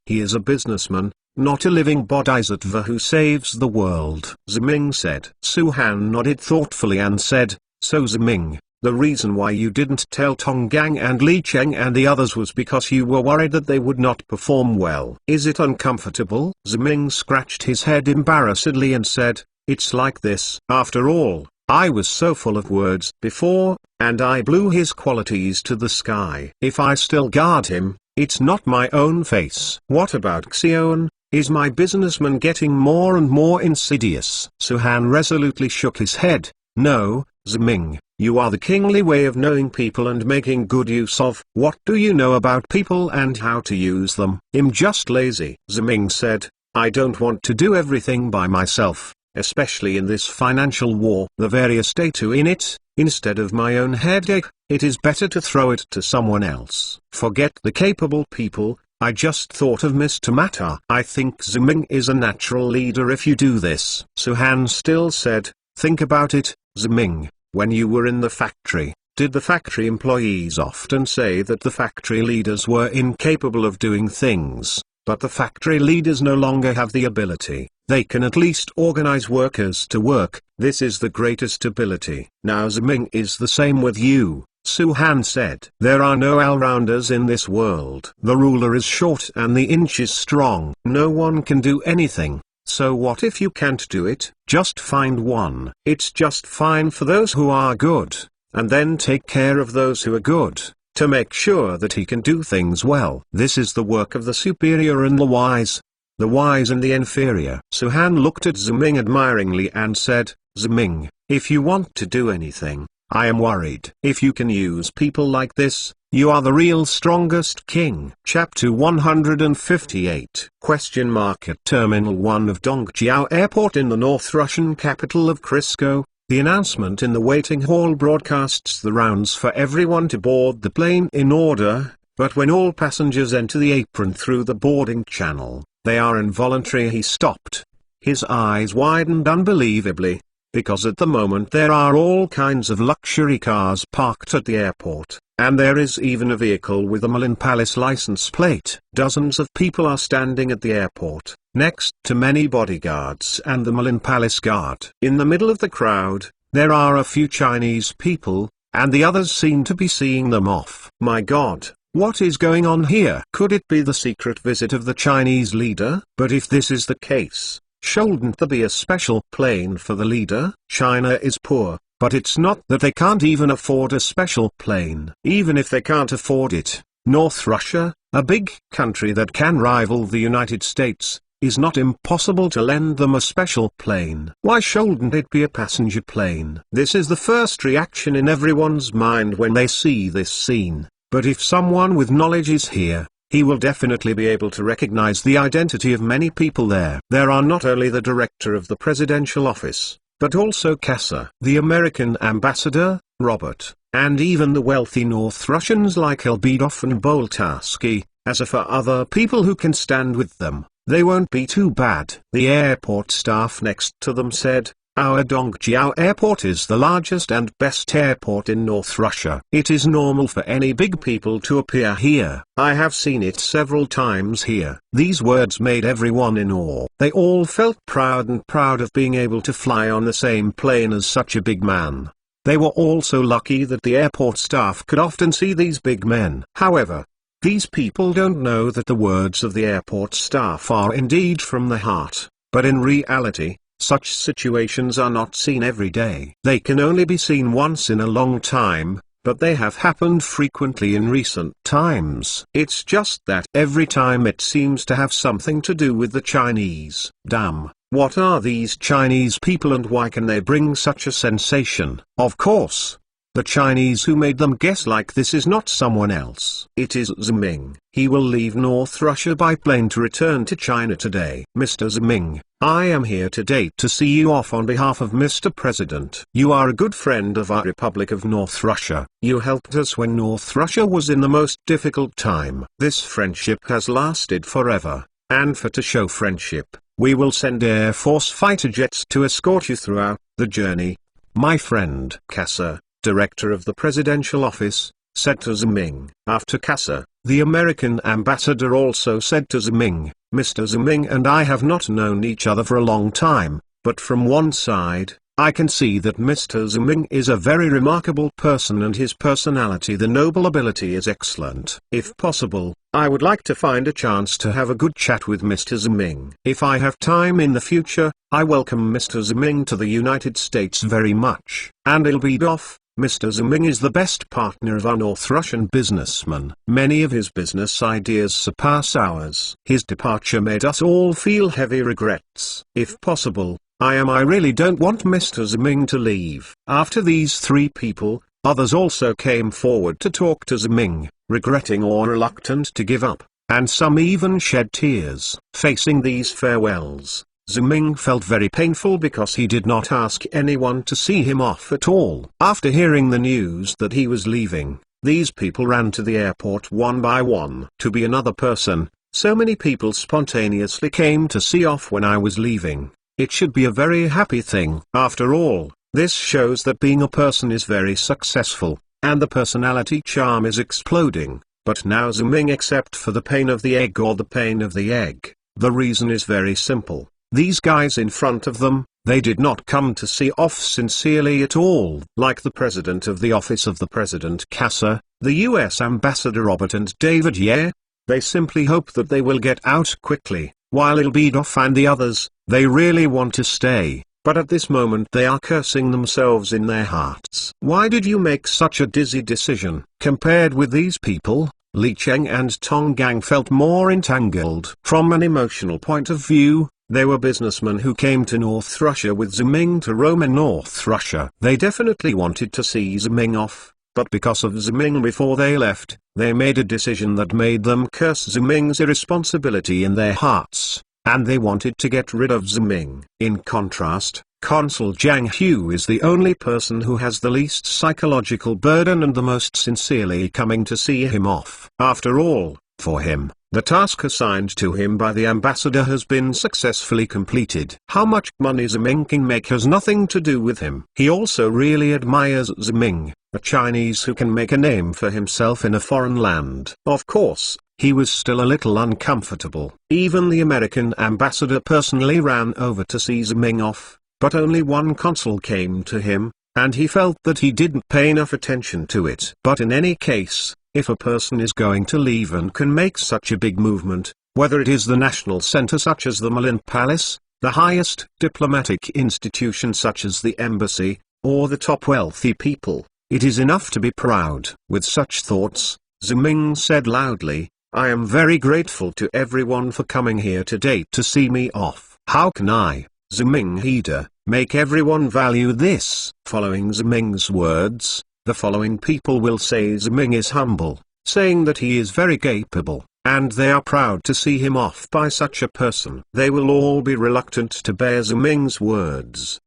Speaker 1: He is a businessman, not a living bodhisattva who saves the world," Ziming said. Suhan nodded thoughtfully and said, "So Ziming, the reason why you didn't tell Tonggang and Li Cheng and the others was because you were worried that they would not perform well. Is it uncomfortable?" Ziming scratched his head embarrassedly and said, "It's like this. After all, I was so full of words before, and I blew his qualities to the sky. If I still guard him, it's not my own face." "What about Xion? Is my businessman getting more and more insidious?" Suhan resolutely shook his head. "No, Ziming, you are the kingly way of knowing people and making good use of. What do you know about people and how to use them?" "I'm just lazy," Ziming said. "I don't want to do everything by myself, especially in this financial war. The various data in it, instead of my own headache, it is better to throw it to someone else. Forget the capable people, I just thought of Mr. Mata. I think Ziming is a natural leader if you do this. Suhan still said, think about it, Ziming, when you were in the factory, did the factory employees often say that the factory leaders were incapable of doing things? But the factory leaders no longer have the ability. They can at least organize workers to work. This is the greatest ability. Now Ziming is the same with you, Suhan said. There are no all-rounders in this world. The ruler is short and the inch is strong. No one can do anything. So what if you can't do it? Just find one. It's just fine for those who are good, and then take care of those who are good, to make sure that he can do things well. This is the work of the superior and the wise and the inferior. Suhan looked at Ziming admiringly and said, Ziming, if you want to do anything, I am worried. If you can use people like this, you are the real strongest king. Chapter 158. At Terminal 1 of Dongjiao Airport in the North Russian capital of Crisco, the announcement in the waiting hall broadcasts the rounds for everyone to board the plane in order, but when all passengers enter the apron through the boarding channel, they are involuntary. He stopped. His eyes widened unbelievably, because at the moment there are all kinds of luxury cars parked at the airport, and there is even a vehicle with a Milan Palace license plate. Dozens of people are standing at the airport, next to many bodyguards and the Milan Palace guard. In the middle of the crowd, there are a few Chinese people, and the others seem to be seeing them off. My God, what is going on here? Could it be the secret visit of the Chinese leader? But if this is the case, shouldn't there be a special plane for the leader? China is poor, but it's not that they can't even afford a special plane. Even if they can't afford it, North Russia, a big country that can rival the United States, is not impossible to lend them a special plane. Why shouldn't it be a passenger plane? This is the first reaction in everyone's mind when they see this scene, but if someone with knowledge is here, he will definitely be able to recognize the identity of many people there. There are not only the director of the presidential office, but also Kassa, the American ambassador, Robert, and even the wealthy North Russians like Elbedov and Boltarsky. As for other people who can stand with them, they won't be too bad. The airport staff next to them said, our Dongjiao airport is the largest and best airport in North Russia. It is normal for any big people to appear here. I have seen it several times here. These words made everyone in awe. They all felt proud of being able to fly on the same plane as such a big man. They were also lucky that the airport staff could often see these big men. However, these people don't know that the words of the airport staff are indeed from the heart, but in reality, such situations are not seen every day. They can only be seen once in a long time, but they have happened frequently in recent times. It's just that every time it seems to have something to do with the Chinese. Damn, what are these Chinese people and why can they bring such a sensation? Of course, the Chinese who made them guess like this is not someone else. It is Ziming. He will leave North Russia by plane to return to China today. Mr. Ziming, I am here today to see you off on behalf of Mr. President. You are a good friend of our Republic of North Russia. You helped us when North Russia was in the most difficult time. This friendship has lasted forever, and to show friendship, we will send Air Force fighter jets to escort you throughout the journey. My friend Kassa, director of the presidential office, said to Ziming. After Kassa, the American ambassador also said to Ziming, Mr. Ziming and I have not known each other for a long time, but from one side, I can see that Mr. Ziming is a very remarkable person and his personality, the noble ability is excellent. If possible, I would like to find a chance to have a good chat with Mr. Ziming. If I have time in the future, I welcome Mr. Ziming to the United States very much. And Elbedov, Mr. Ziming is the best partner of our North Russian businessman. Many of his business ideas surpass ours. His departure made us all feel heavy regrets. If possible, I really don't want Mr. Ziming to leave. After these three people, others also came forward to talk to Ziming, regretting or reluctant to give up, and some even shed tears. Facing these farewells, Ziming felt very painful because he did not ask anyone to see him off at all. After hearing the news that he was leaving, these people ran to the airport one by one. To be another person, So many people spontaneously came to see off when I was leaving. It should be a very happy thing. After all, this shows that being a person is very successful, and the personality charm is exploding. But now zooming except for the pain of the egg or the pain of the egg. The reason is very simple. These guys in front of them, they did not come to see off sincerely at all. Like the president of the office of the president Casa, the US ambassador Robert and David Ye. They simply hope that they will get out quickly, while Ilbedov and the others, they really want to stay, but at this moment they are cursing themselves in their hearts. Why did you make such a dizzy decision? Compared with these people, Li Cheng and Tong Gang felt more entangled. From an emotional point of view, they were businessmen who came to North Russia with Ziming to roam in North Russia. They definitely wanted to see Ziming off, but because of Ziming before they left, they made a decision that made them curse Ziming's irresponsibility in their hearts, and they wanted to get rid of Ziming. In contrast, Consul Jiang Hu is the only person who has the least psychological burden and the most sincerely coming to see him off. After all, for him, the task assigned to him by the ambassador has been successfully completed. How much money Ziming can make has nothing to do with him. He also really admires Ziming, a Chinese who can make a name for himself in a foreign land. Of course, he was still a little uncomfortable. Even the American ambassador personally ran over to see Ziming off, but only one consul came to him, and he felt that he didn't pay enough attention to it. But in any case, if a person is going to leave and can make such a big movement, whether it is the national center such as the Milan Palace, the highest diplomatic institution such as the embassy, or the top wealthy people, it is enough to be proud. With such thoughts, Ziming said loudly, I am very grateful to everyone for coming here today to see me off. How can I, Ziming Hida, make everyone value this? Following Ziming's words, the following people will say Ziming is humble, saying that he is very capable, and they are proud to see him off by such a person. They will all be reluctant to bear Ziming's words.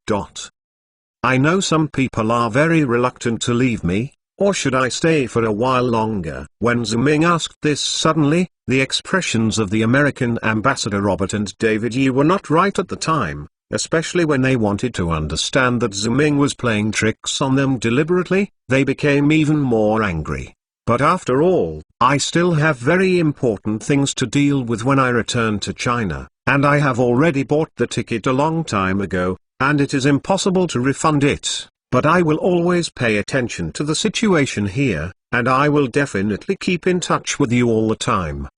Speaker 1: I know some people are very reluctant to leave me, or should I stay for a while longer? When Ziming asked this suddenly, the expressions of the American ambassador Robert and David Yi were not right at the time, especially when they wanted to understand that Ziming was playing tricks on them deliberately. They became even more angry. But after all, I still have very important things to deal with when I return to China, and I have already bought the ticket a long time ago, and it is impossible to refund it. But I will always pay attention to the situation here, and I will definitely keep in touch with you all the time.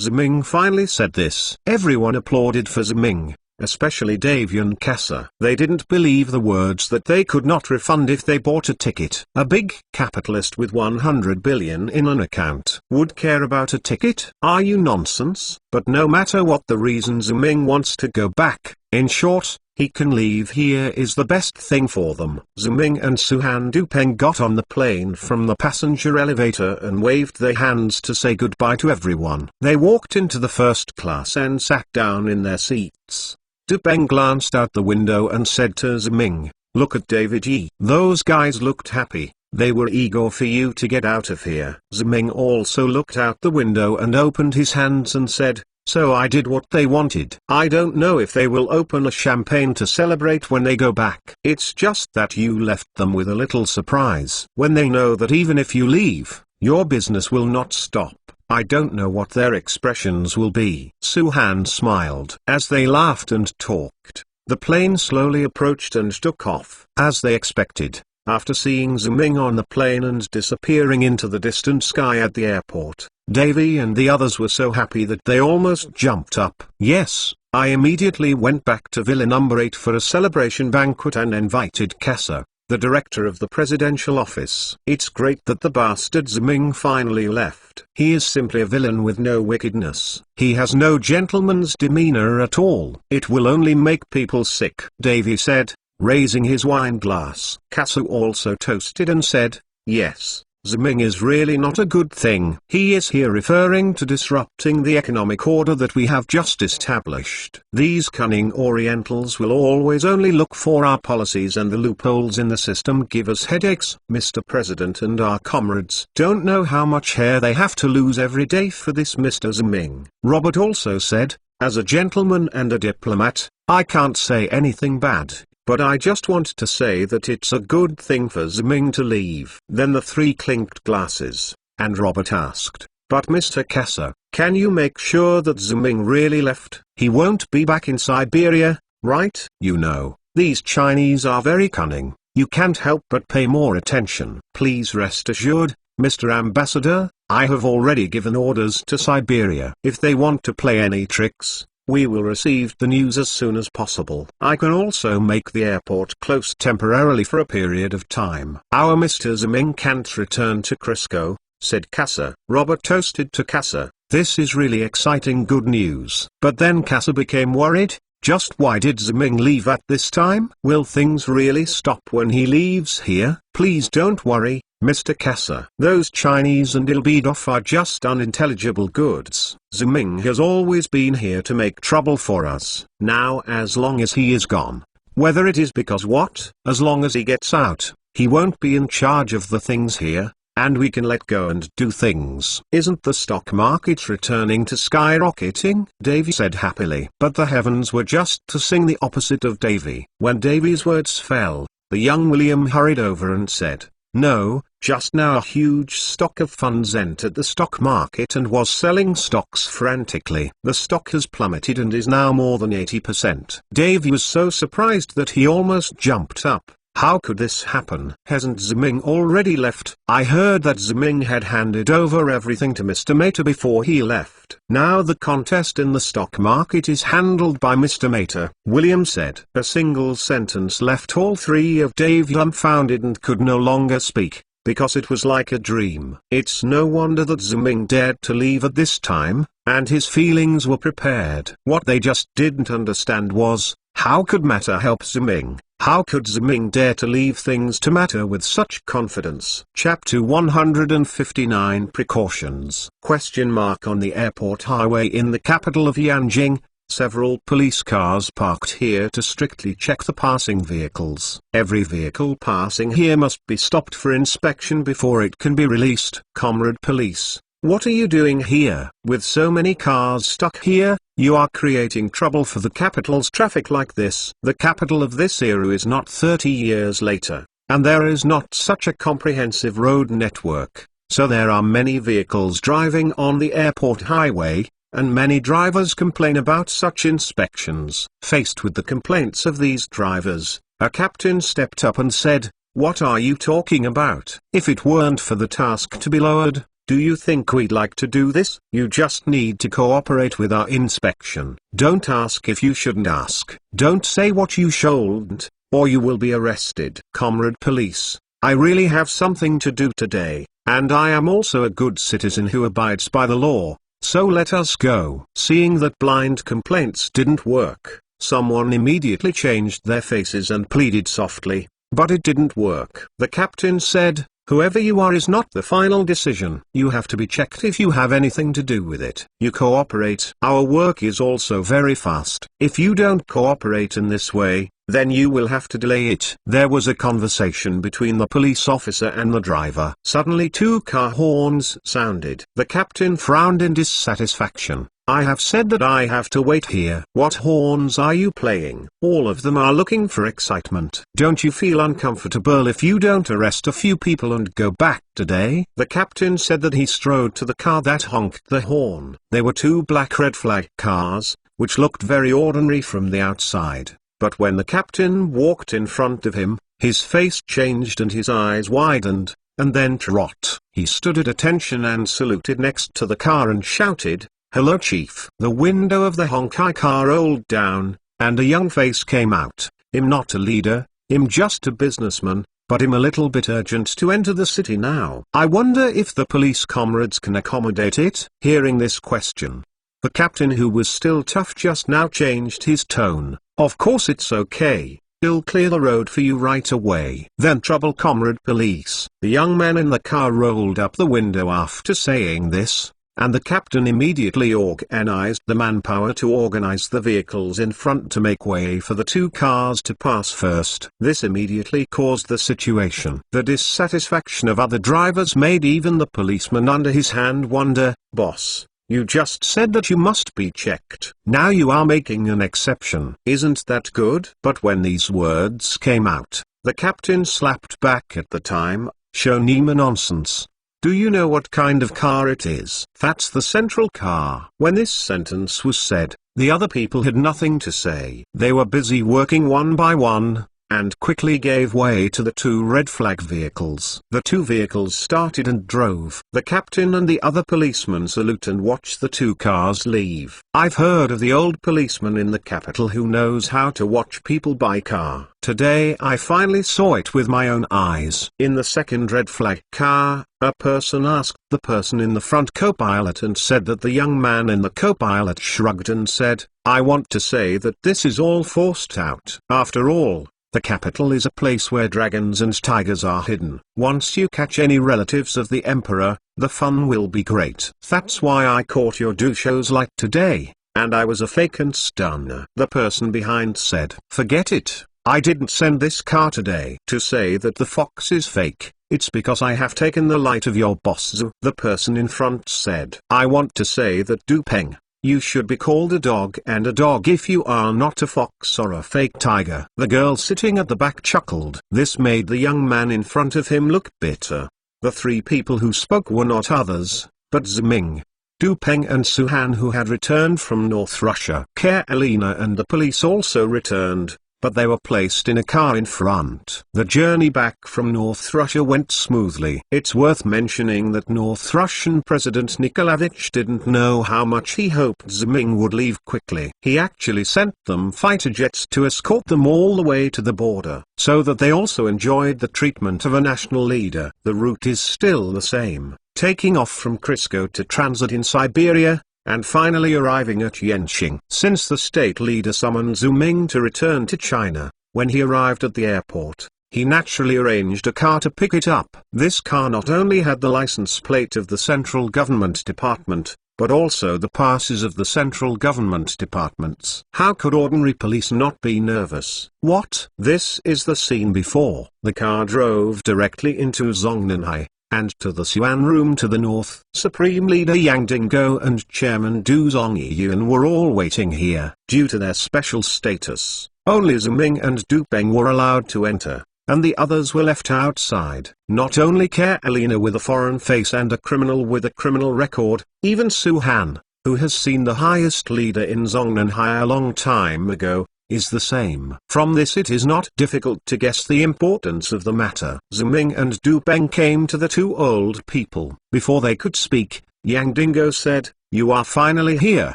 Speaker 1: Ziming finally said this. Everyone applauded for Ziming, especially Davian Casa. They didn't believe the words that they could not refund if they bought a ticket. A big capitalist with 100 billion in an account would care about a ticket? Are you nonsense? But no matter what the reason, Ziming wants to go back. In short, he can leave here is the best thing for them. Ziming and Suhan Dupeng got on the plane from the passenger elevator and waved their hands to say goodbye to everyone. They walked into the first class and sat down in their seats. Dupeng glanced out the window and said to Ziming, look at David Yi. Those guys looked happy. They were eager for you to get out of here. Ziming also looked out the window and opened his hands and said, so I did what they wanted. I don't know if they will open a champagne to celebrate when they go back. It's just that you left them with a little surprise. When they know that even if you leave, your business will not stop, I don't know what their expressions will be. Suhan smiled. As they laughed and talked, the plane slowly approached and took off. As they expected, after seeing Ziming on the plane and disappearing into the distant sky at the airport, Davy and the others were so happy that they almost jumped up. Yes, I immediately went back to Villa number 8 for a celebration banquet and invited Casa, the director of the presidential office. It's great that the bastard Ziming finally left. He is simply a villain with no wickedness. He has no gentleman's demeanor at all. It will only make people sick, Davy said, raising his wine glass. Casa also toasted and said, yes, Ziming is really not a good thing. He is here referring to disrupting the economic order that we have just established. These cunning Orientals will always only look for our policies, and the loopholes in the system give us headaches. Mr. President and our comrades don't know how much hair they have to lose every day for this Mr. Ziming. Robert also said, as a gentleman and a diplomat, I can't say anything bad. But I just want to say that it's a good thing for Ziming to leave. Then the three clinked glasses, and Robert asked, but Mr. Kassa, can you make sure that Ziming really left? He won't be back in Siberia, right? You know, these Chinese are very cunning. You can't help but pay more attention. Please rest assured, Mr. Ambassador, I have already given orders to Siberia. If they want to play any tricks, we will receive the news as soon as possible. I can also make the airport close temporarily for a period of time. Our Mr. Ziming can't return to Crisco, said Kassa. Robert toasted to Kassa. This is really exciting good news. But then Kassa became worried. Just why did Ziming leave at this time? Will things really stop when he leaves here? Please don't worry, Mr. Kassa. Those Chinese and Ilbedov are just unintelligible goods. Ziming has always been here to make trouble for us. Now as long as he is gone, whether it is because what, as long as he gets out, he won't be in charge of the things here, and we can let go and do things. Isn't the stock market returning to skyrocketing? Davy said happily. But the heavens were just to sing the opposite of Davy. When Davy's words fell, the young William hurried over and said, no, just now a huge stock of funds entered the stock market and was selling stocks frantically. The stock has plummeted and is now more than 80%. Davy was so surprised that he almost jumped up. How could this happen? Hasn't Ziming already left? I heard that Ziming had handed over everything to Mr. Mater before he left. Now the contest in the stock market is handled by Mr. Mater, William said. A single sentence left all three of Dave dumbfounded and could no longer speak, because it was like a dream. It's no wonder that Ziming dared to leave at this time, and his feelings were prepared. What they just didn't understand was, how could Mater help Ziming? How could Ziming dare to leave things to Mater with such confidence? Chapter 159 Precautions. On the airport highway in the capital of Yanjing, several police cars parked here to strictly check the passing vehicles. Every vehicle passing here must be stopped for inspection before it can be released. Comrade Police, what are you doing here? With so many cars stuck here, you are creating trouble for the capital's traffic like this. The capital of this era is not 30 years later, and there is not such a comprehensive road network, so there are many vehicles driving on the airport highway, and many drivers complain about such inspections. Faced with the complaints of these drivers, a captain stepped up and said, what are you talking about? If it weren't for the task to be lowered, do you think we'd like to do this? You just need to cooperate with our inspection. Don't ask if you shouldn't ask. Don't say what you shouldn't, or you will be arrested. Comrade Police, I really have something to do today, and I am also a good citizen who abides by the law, so let us go. Seeing that blind complaints didn't work, someone immediately changed their faces and pleaded softly, but it didn't work. The captain said, whoever you are is not the final decision. You have to be checked if you have anything to do with it. You cooperate. Our work is also very fast. If you don't cooperate in this way, then you will have to delay it. There was a conversation between the police officer and the driver. Suddenly two car horns sounded. The captain frowned in dissatisfaction. I have said that I have to wait here. What horns are you playing? All of them are looking for excitement. Don't you feel uncomfortable if you don't arrest a few people and go back today? The captain said that he strode to the car that honked the horn. They were two black red flag cars, which looked very ordinary from the outside. But when the captain walked in front of him, his face changed and his eyes widened, and then trot. He stood at attention and saluted next to the car and shouted, hello chief. The window of the Honkai car rolled down, and a young face came out. I'm not a leader, I'm just a businessman, but I'm a little bit urgent to enter the city now. I wonder if the police comrades can accommodate it? Hearing this question, the captain, who was still tough just now, changed his tone. Of course it's okay, He'll clear the road for you right away. Then trouble, comrade police. The young man in the car rolled up the window after saying this, and the captain immediately organized the manpower to organize the vehicles in front to make way for the two cars to pass first. This immediately caused the situation. The dissatisfaction of other drivers made even the policeman under his hand wonder, "Boss, you just said that you must be checked. Now you are making an exception. Isn't that good?" But when these words came out, the captain slapped back at the time, "Show Nima nonsense. Do you know what kind of car it is? That's the central car." When this sentence was said, the other people had nothing to say. They were busy working one by one, and quickly gave way to the two red flag vehicles. The two vehicles started and drove. The captain and the other policeman salute and watch the two cars leave. I've heard of the old policeman in the capital who knows how to watch people by car. Today I finally saw it with my own eyes. In the second red flag car, a person asked the person in the front co-pilot and said that the young man in the co-pilot shrugged and said, "I want to say that this is all forced out. After all, the capital is a place where dragons and tigers are hidden. Once you catch any relatives of the emperor, the fun will be great. That's why I caught your do shows like today, and I was a fake and stunner." The person behind said, "Forget it. I didn't send this car today to say that the fox is fake. It's because I have taken the light of your boss Zhu." The person in front said, "I want to say that Dupeng, you should be called a dog and a dog if you are not a fox or a fake tiger." The girl sitting at the back chuckled. This made the young man in front of him look bitter. The three people who spoke were not others, but Ziming, Dupeng and Suhan, who had returned from North Russia. Karolina and the police also returned, but they were placed in a car in front. The journey back from North Russia went smoothly. It's worth mentioning that North Russian President Nikolaevich didn't know how much he hoped Ziming would leave quickly. He actually sent them fighter jets to escort them all the way to the border, so that they also enjoyed the treatment of a national leader. The route is still the same, taking off from Crisco to transit in Siberia, and finally arriving at Yenching. Since the state leader summoned Zhu Ming to return to China, when he arrived at the airport, he naturally arranged a car to pick it up. This car not only had the license plate of the central government department, but also the passes of the central government departments. How could ordinary police not be nervous? What? This is the scene before. The car drove directly into Zongnanhai, and to the Xuan room to the north. Supreme Leader Yang Dingo and Chairman Du Zongyuan were all waiting here. Due to their special status, only Ziming and Dupeng were allowed to enter, and the others were left outside. Not only Karolina with a foreign face and a criminal with a criminal record, even Suhan, who has seen the highest leader in Zongnanhai a long time ago, is the same. From this it is not difficult to guess the importance of the matter. Ziming and Dupeng came to the two old people. Before they could speak, Yang Dingo said, "You are finally here.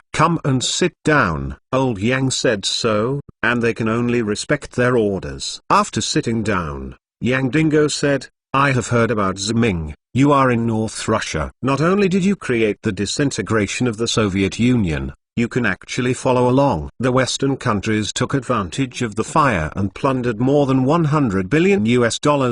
Speaker 1: Come and sit down." Old Yang said so, and they can only respect their orders. After sitting down, Yang Dingo said, "I have heard about Ziming. You are in North Russia. Not only did you create the disintegration of the Soviet Union, you can actually follow along. The Western countries took advantage of the fire and plundered more than $100 billion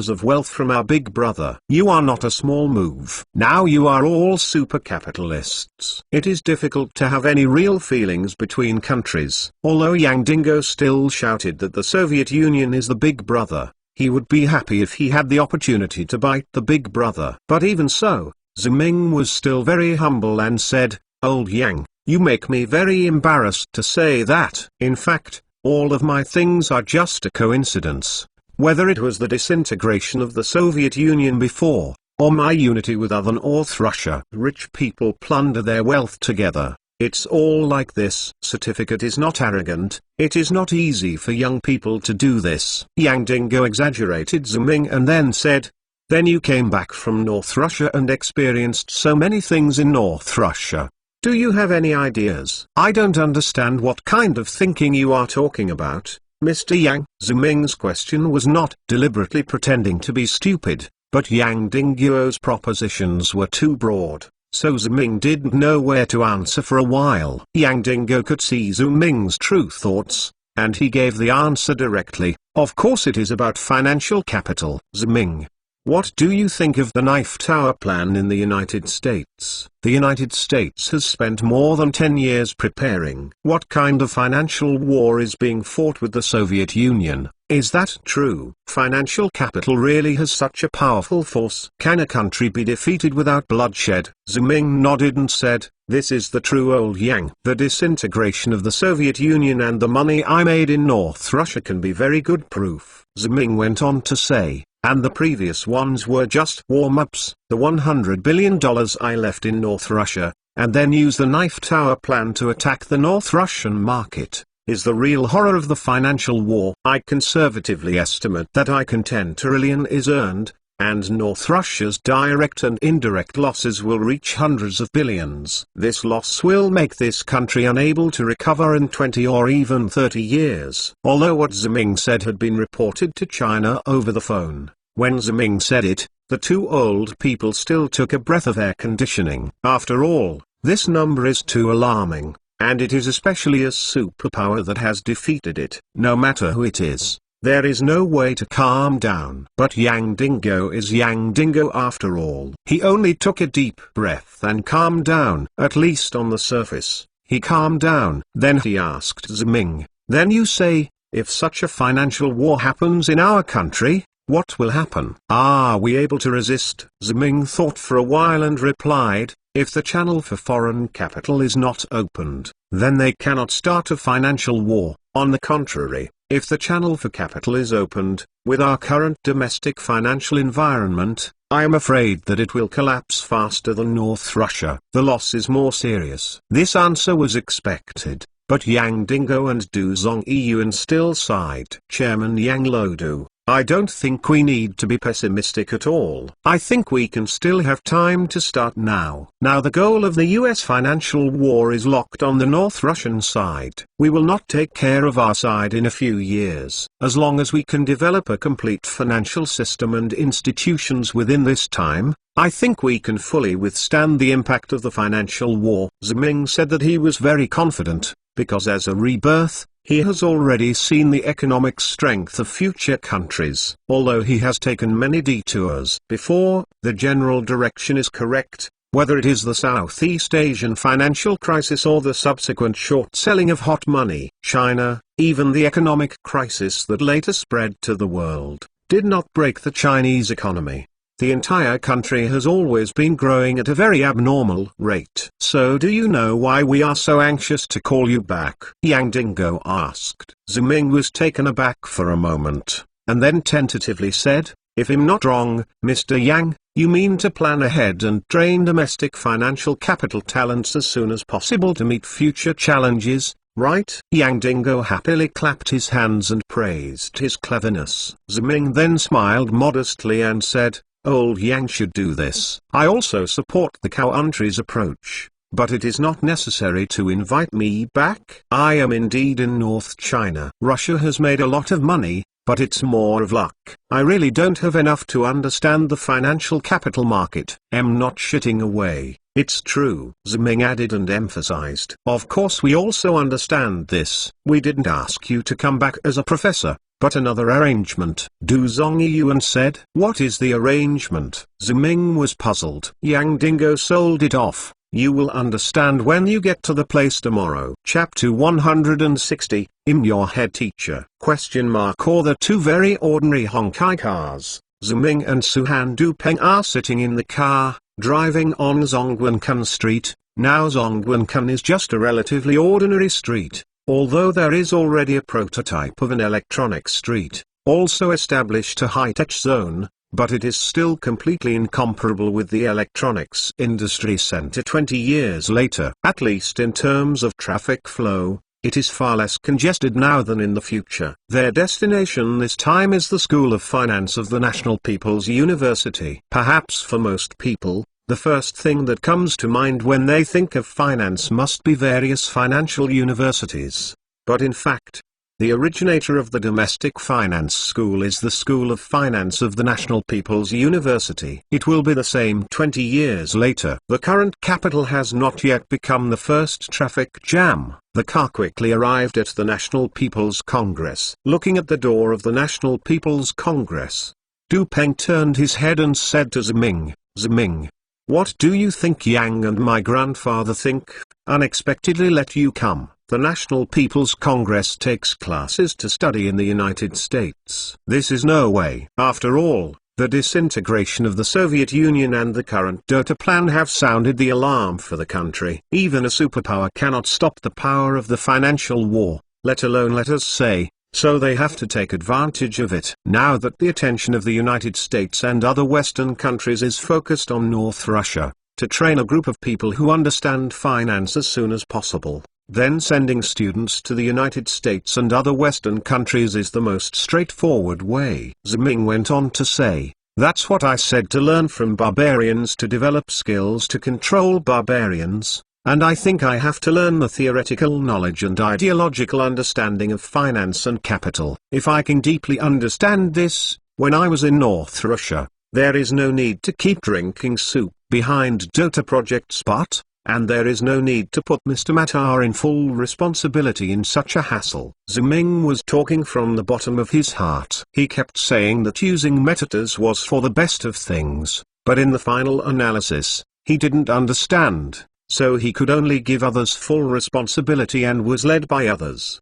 Speaker 1: of wealth from our big brother. You are not a small move. Now you are all super capitalists. It is difficult to have any real feelings between countries." Although Yang Dingo still shouted that the Soviet Union is the big brother, he would be happy if he had the opportunity to bite the big brother. But even so, Ziming was still very humble and said, "Old Yang, you make me very embarrassed to say that. In fact, all of my things are just a coincidence. Whether it was the disintegration of the Soviet Union before, or my unity with other North Russia. Rich people plunder their wealth together. It's all like this." Certificate is not arrogant. It is not easy for young people to do this. Yang Dingo exaggerated Ziming and then said, "Then you came back from North Russia and experienced so many things in North Russia. Do you have any ideas?" "I don't understand what kind of thinking you are talking about, Mr. Yang." Ziming's question was not deliberately pretending to be stupid, but Yang Dingo's propositions were too broad, so Ziming didn't know where to answer for a while. Yang Dingo could see Ziming's true thoughts, and he gave the answer directly. Of course it is about financial capital. Ziming. What do you think of the knife tower plan in the United States? The United States has spent more than 10 years preparing. What kind of financial war is being fought with the Soviet Union? Is that true? Financial capital really has such a powerful force. Can a country be defeated without bloodshed? Ziming nodded and said, "This is the true old Yang. The disintegration of the Soviet Union and the money I made in North Russia can be very good proof." Ziming went on to say, "And the previous ones were just warm-ups. The $100 billion I left in North Russia, and then use the knife tower plan to attack the North Russian market, is the real horror of the financial war. I conservatively estimate that $10 trillion is earned, and North Russia's direct and indirect losses will reach hundreds of billions. This loss will make this country unable to recover in 20 or even 30 years." Although what Ziming said had been reported to China over the phone, when Ziming said it, the two old people still took a breath of air conditioning. After all, this number is too alarming, and it is especially a superpower that has defeated it. No matter who it is, there is no way to calm down. But Yang Dingo is Yang Dingo after all. He only took a deep breath and calmed down. At least on the surface, he calmed down. Then he asked Ziming, "Then you say, if such a financial war happens in our country, what will happen? Are we able to resist?" Ziming thought for a while and replied, "If the channel for foreign capital is not opened, then they cannot start a financial war. On the contrary, if the channel for capital is opened, with our current domestic financial environment, I am afraid that it will collapse faster than North Russia. The loss is more serious." This answer was expected, but Yang Dingo and Du Zongyuan still sighed. Chairman Yang Lodu, "I don't think we need to be pessimistic at all. I think we can still have time to start now. Now the goal of the US financial war is locked on the North Russian side. We will not take care of our side in a few years. As long as we can develop a complete financial system and institutions within this time, I think we can fully withstand the impact of the financial war." Ziming said that he was very confident, because as a rebirth, he has already seen the economic strength of future countries. Although he has taken many detours before, the general direction is correct, whether it is the Southeast Asian financial crisis or the subsequent short-selling of hot money. China, even the economic crisis that later spread to the world, did not break the Chinese economy. The entire country has always been growing at a very abnormal rate. "So do you know why we are so anxious to call you back?" Yang Dingo asked. Ziming was taken aback for a moment, and then tentatively said, "If I'm not wrong, Mr. Yang, you mean to plan ahead and train domestic financial capital talents as soon as possible to meet future challenges, right?" Yang Dingo happily clapped his hands and praised his cleverness. Ziming then smiled modestly and said, "Old Yang should do this. I also support the country's approach, but it is not necessary to invite me back. I am indeed in North China. Russia has made a lot of money, but it's more of luck. I really don't have enough to understand the financial capital market. I'm not shitting away. It's true," Ziming added and emphasized. "Of course we also understand this. We didn't ask you to come back as a professor, but another arrangement." Du Zongyuan said. "What is the arrangement?" Ziming was puzzled. Yang Dingo sold it off. "You will understand when you get to the place tomorrow." Chapter 160, "I'm your head teacher?" Or the two very ordinary Honkai cars. Ziming and Suhan Dupeng are sitting in the car, driving on Zhongguancun Street. Now Zhongguancun is just a relatively ordinary street, although there is already a prototype of an electronic street, also established a high-tech zone, but it is still completely incomparable with the electronics industry center 20 years later. At least in terms of traffic flow, it is far less congested now than in the future. Their destination this time is the School of Finance of the National People's University. Perhaps for most people, the first thing that comes to mind when they think of finance must be various financial universities. But in fact, The originator of the domestic finance school is the School of Finance of the National People's University. It will be the same 20 years later. The current capital has not yet become the first traffic jam. The car quickly arrived at the National People's Congress. Looking at the door of the National People's Congress, Du Peng turned his head and said to Ziming, "Ziming, what do you think Yang and my grandfather think? Unexpectedly let you come. The National People's Congress takes classes to study in the United States. This is no way. After all, the disintegration of the Soviet Union and the current DOTA plan have sounded the alarm for the country. Even a superpower cannot stop the power of the financial war, let alone let us say, so they have to take advantage of it. Now that the attention of the United States and other Western countries is focused on North Russia, to train a group of people who understand finance as soon as possible. Then sending students to the United States and other Western countries is the most straightforward way." Ziming went on to say, "That's what I said, to learn from barbarians to develop skills to control barbarians, and I think I have to learn the theoretical knowledge and ideological understanding of finance and capital. If I can deeply understand this, when I was in North Russia, there is no need to keep drinking soup behind DOTA project spot. And there is no need to put Mr. Matar in full responsibility in such a hassle." Ziming was talking from the bottom of his heart. He kept saying that using metatas was for the best of things, but in the final analysis, he didn't understand, so he could only give others full responsibility and was led by others.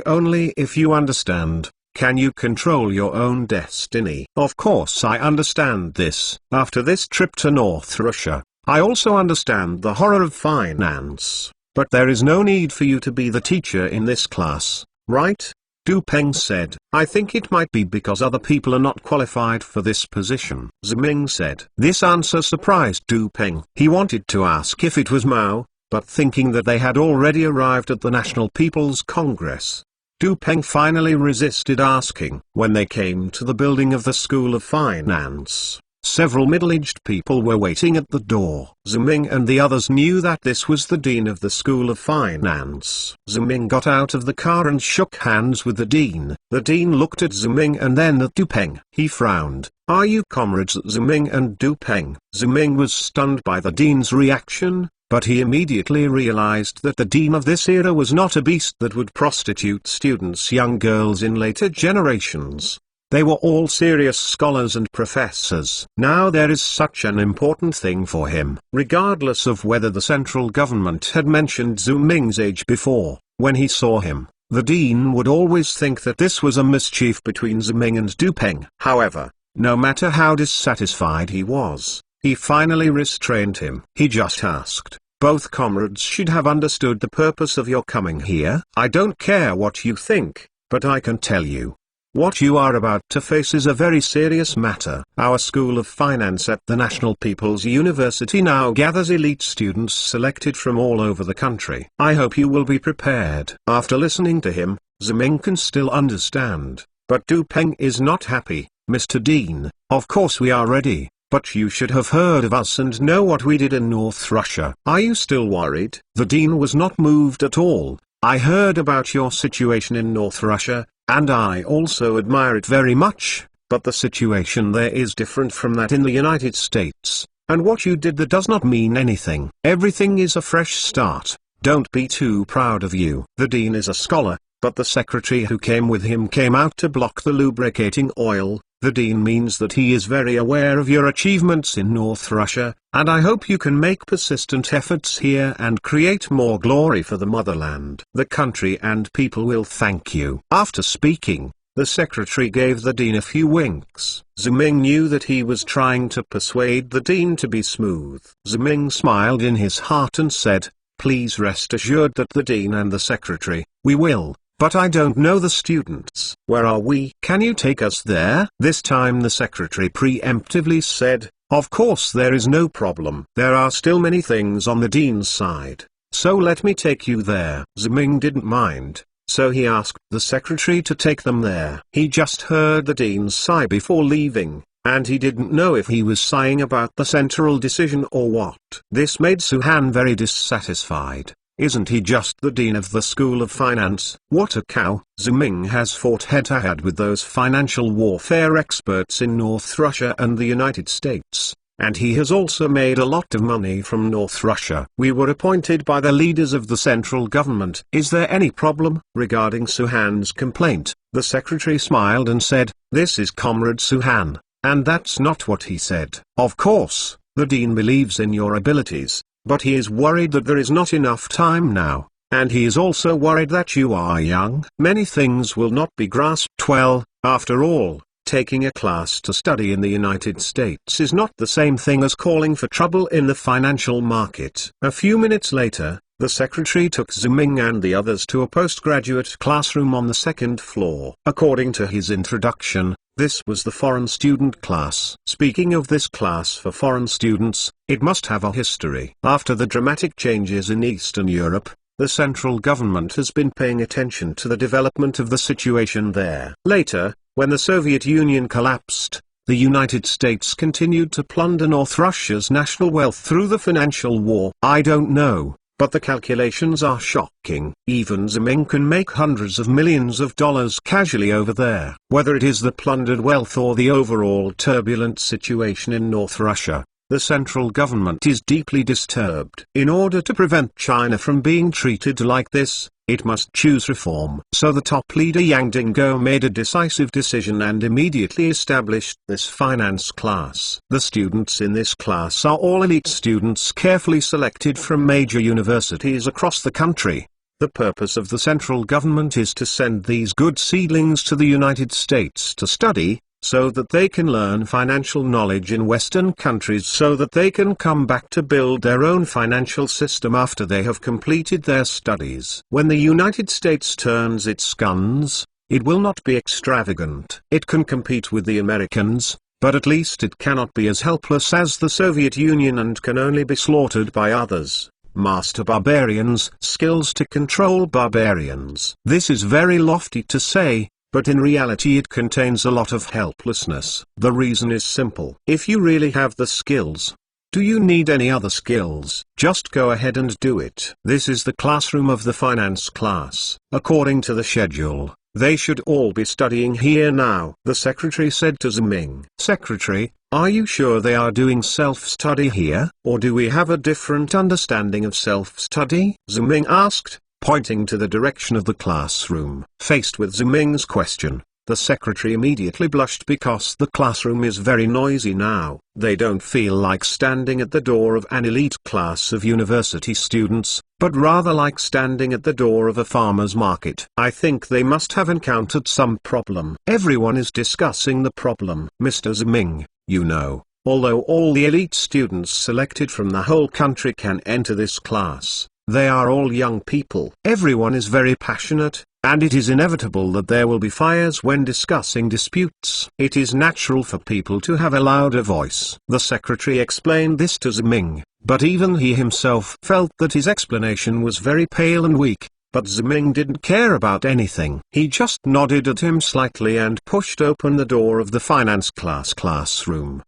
Speaker 1: Only if you understand, can you control your own destiny? Of course I understand this. After this trip to North Russia, I also understand the horror of finance, but there is no need for you to be the teacher in this class, right? Du Peng said. "I think it might be because other people are not qualified for this position," Ziming said. This answer surprised Du Peng. He wanted to ask if it was Mao, but thinking that they had already arrived at the National People's Congress, Du Peng finally resisted asking. When they came to the building of the School of Finance, several middle-aged people were waiting at the door. Ziming and the others knew that this was the dean of the School of Finance. Ziming got out of the car and shook hands with the dean. The dean looked at Ziming and then at Du Peng. He frowned. "Are you comrades, Ziming and Du Peng?" Ziming was stunned by the dean's reaction, but he immediately realized that the dean of this era was not a beast that would prostitute students, young girls in later generations. They were all serious scholars and professors. Now there is such an important thing for him. Regardless of whether the central government had mentioned Zhu Ming's age before, when he saw him, the dean would always think that this was a mischief between Ziming and Du Peng. However, no matter how dissatisfied he was, he finally restrained him. He just asked, "Both comrades should have understood the purpose of your coming here. I don't care what you think, but I can tell you, what you are about to face is a very serious matter. Our School of Finance at the National People's University now gathers elite students selected from all over the country. I hope you will be prepared." After listening to him, Ziming can still understand, but Du Peng is not happy. "Mr. Dean, of course we are ready, but you should have heard of us and know what we did in North Russia. Are you still worried?" The dean was not moved at all. "I heard about your situation in North Russia, and I also admire it very much, but the situation there is different from that in the United States, and what you did there does not mean anything. Everything is a fresh start. Don't be too proud of you." The dean is a scholar, but the secretary who came with him came out to block the lubricating oil. The dean means that he is very aware of your achievements in North Russia, and I hope you can make persistent efforts here and create more glory for the motherland. The country and people will thank you. After speaking, the secretary gave the dean a few winks. Ziming knew that he was trying to persuade the dean to be smooth. Ziming smiled in his heart and said, "Please rest assured that the dean and the secretary, we will. But I don't know the students. Where are we? Can you take us there?" This time the secretary preemptively said, "Of course there is no problem. There are still many things on the dean's side, so let me take you there." Ziming didn't mind, so he asked the secretary to take them there. He just heard the dean sigh before leaving, and he didn't know if he was sighing about the central decision or what. This made Suhan very dissatisfied. Isn't he just the dean of the School of Finance? What a cow! Ziming has fought head-to-head with those financial warfare experts in North Russia and the United States. And he has also made a lot of money from North Russia. We were appointed by the leaders of the central government. Is there any problem? Regarding Suhan's complaint, the secretary smiled and said, "This is Comrade Suhan." And that's not what he said. Of course, the dean believes in your abilities, but he is worried that there is not enough time now, and he is also worried that you are young. Many things will not be grasped well. After all, taking a class to study in the United States is not the same thing as calling for trouble in the financial market. A few minutes later, the secretary took Ziming and the others to a postgraduate classroom on the second floor. According to his introduction, this was the foreign student class. Speaking of this class for foreign students, it must have a history. After the dramatic changes in Eastern Europe, the central government has been paying attention to the development of the situation there. Later, when the Soviet Union collapsed, the United States continued to plunder North Russia's national wealth through the financial war. I don't know, but the calculations are shocking. Even Ziming can make hundreds of millions of dollars casually over there. Whether it is the plundered wealth or the overall turbulent situation in North Russia, the central government is deeply disturbed. In order to prevent China from being treated like this, it must choose reform. So the top leader Yang Dingo made a decisive decision and immediately established this finance class. The students in this class are all elite students carefully selected from major universities across the country. The purpose of the central government is to send these good seedlings to the United States to study, so that they can learn financial knowledge in Western countries so that they can come back to build their own financial system after they have completed their studies. When the United States turns its guns, it will not be extravagant. It can compete with the Americans, but at least it cannot be as helpless as the Soviet Union and can only be slaughtered by others. Master barbarians, skills to control barbarians. This is very lofty to say, but in reality it contains a lot of helplessness. The reason is simple. If you really have the skills, do you need any other skills? Just go ahead and do it. This is the classroom of the finance class. According to the schedule, they should all be studying here now. The secretary said to Ziming, "Secretary, are you sure they are doing self-study here, or do we have a different understanding of self-study?" Ziming asked, pointing to the direction of the classroom. Faced with Ziming's question, the secretary immediately blushed because the classroom is very noisy now. They don't feel like standing at the door of an elite class of university students, but rather like standing at the door of a farmer's market. I think they must have encountered some problem. Everyone is discussing the problem. Mr. Ziming, you know, although all the elite students selected from the whole country can enter this class, they are all young people. Everyone is very passionate, and it is inevitable that there will be fires when discussing disputes. It is natural for people to have a louder voice. The secretary explained this to Ziming, but even he himself felt that his explanation was very pale and weak. But Ziming didn't care about anything. He just nodded at him slightly and pushed open the door of the finance classroom.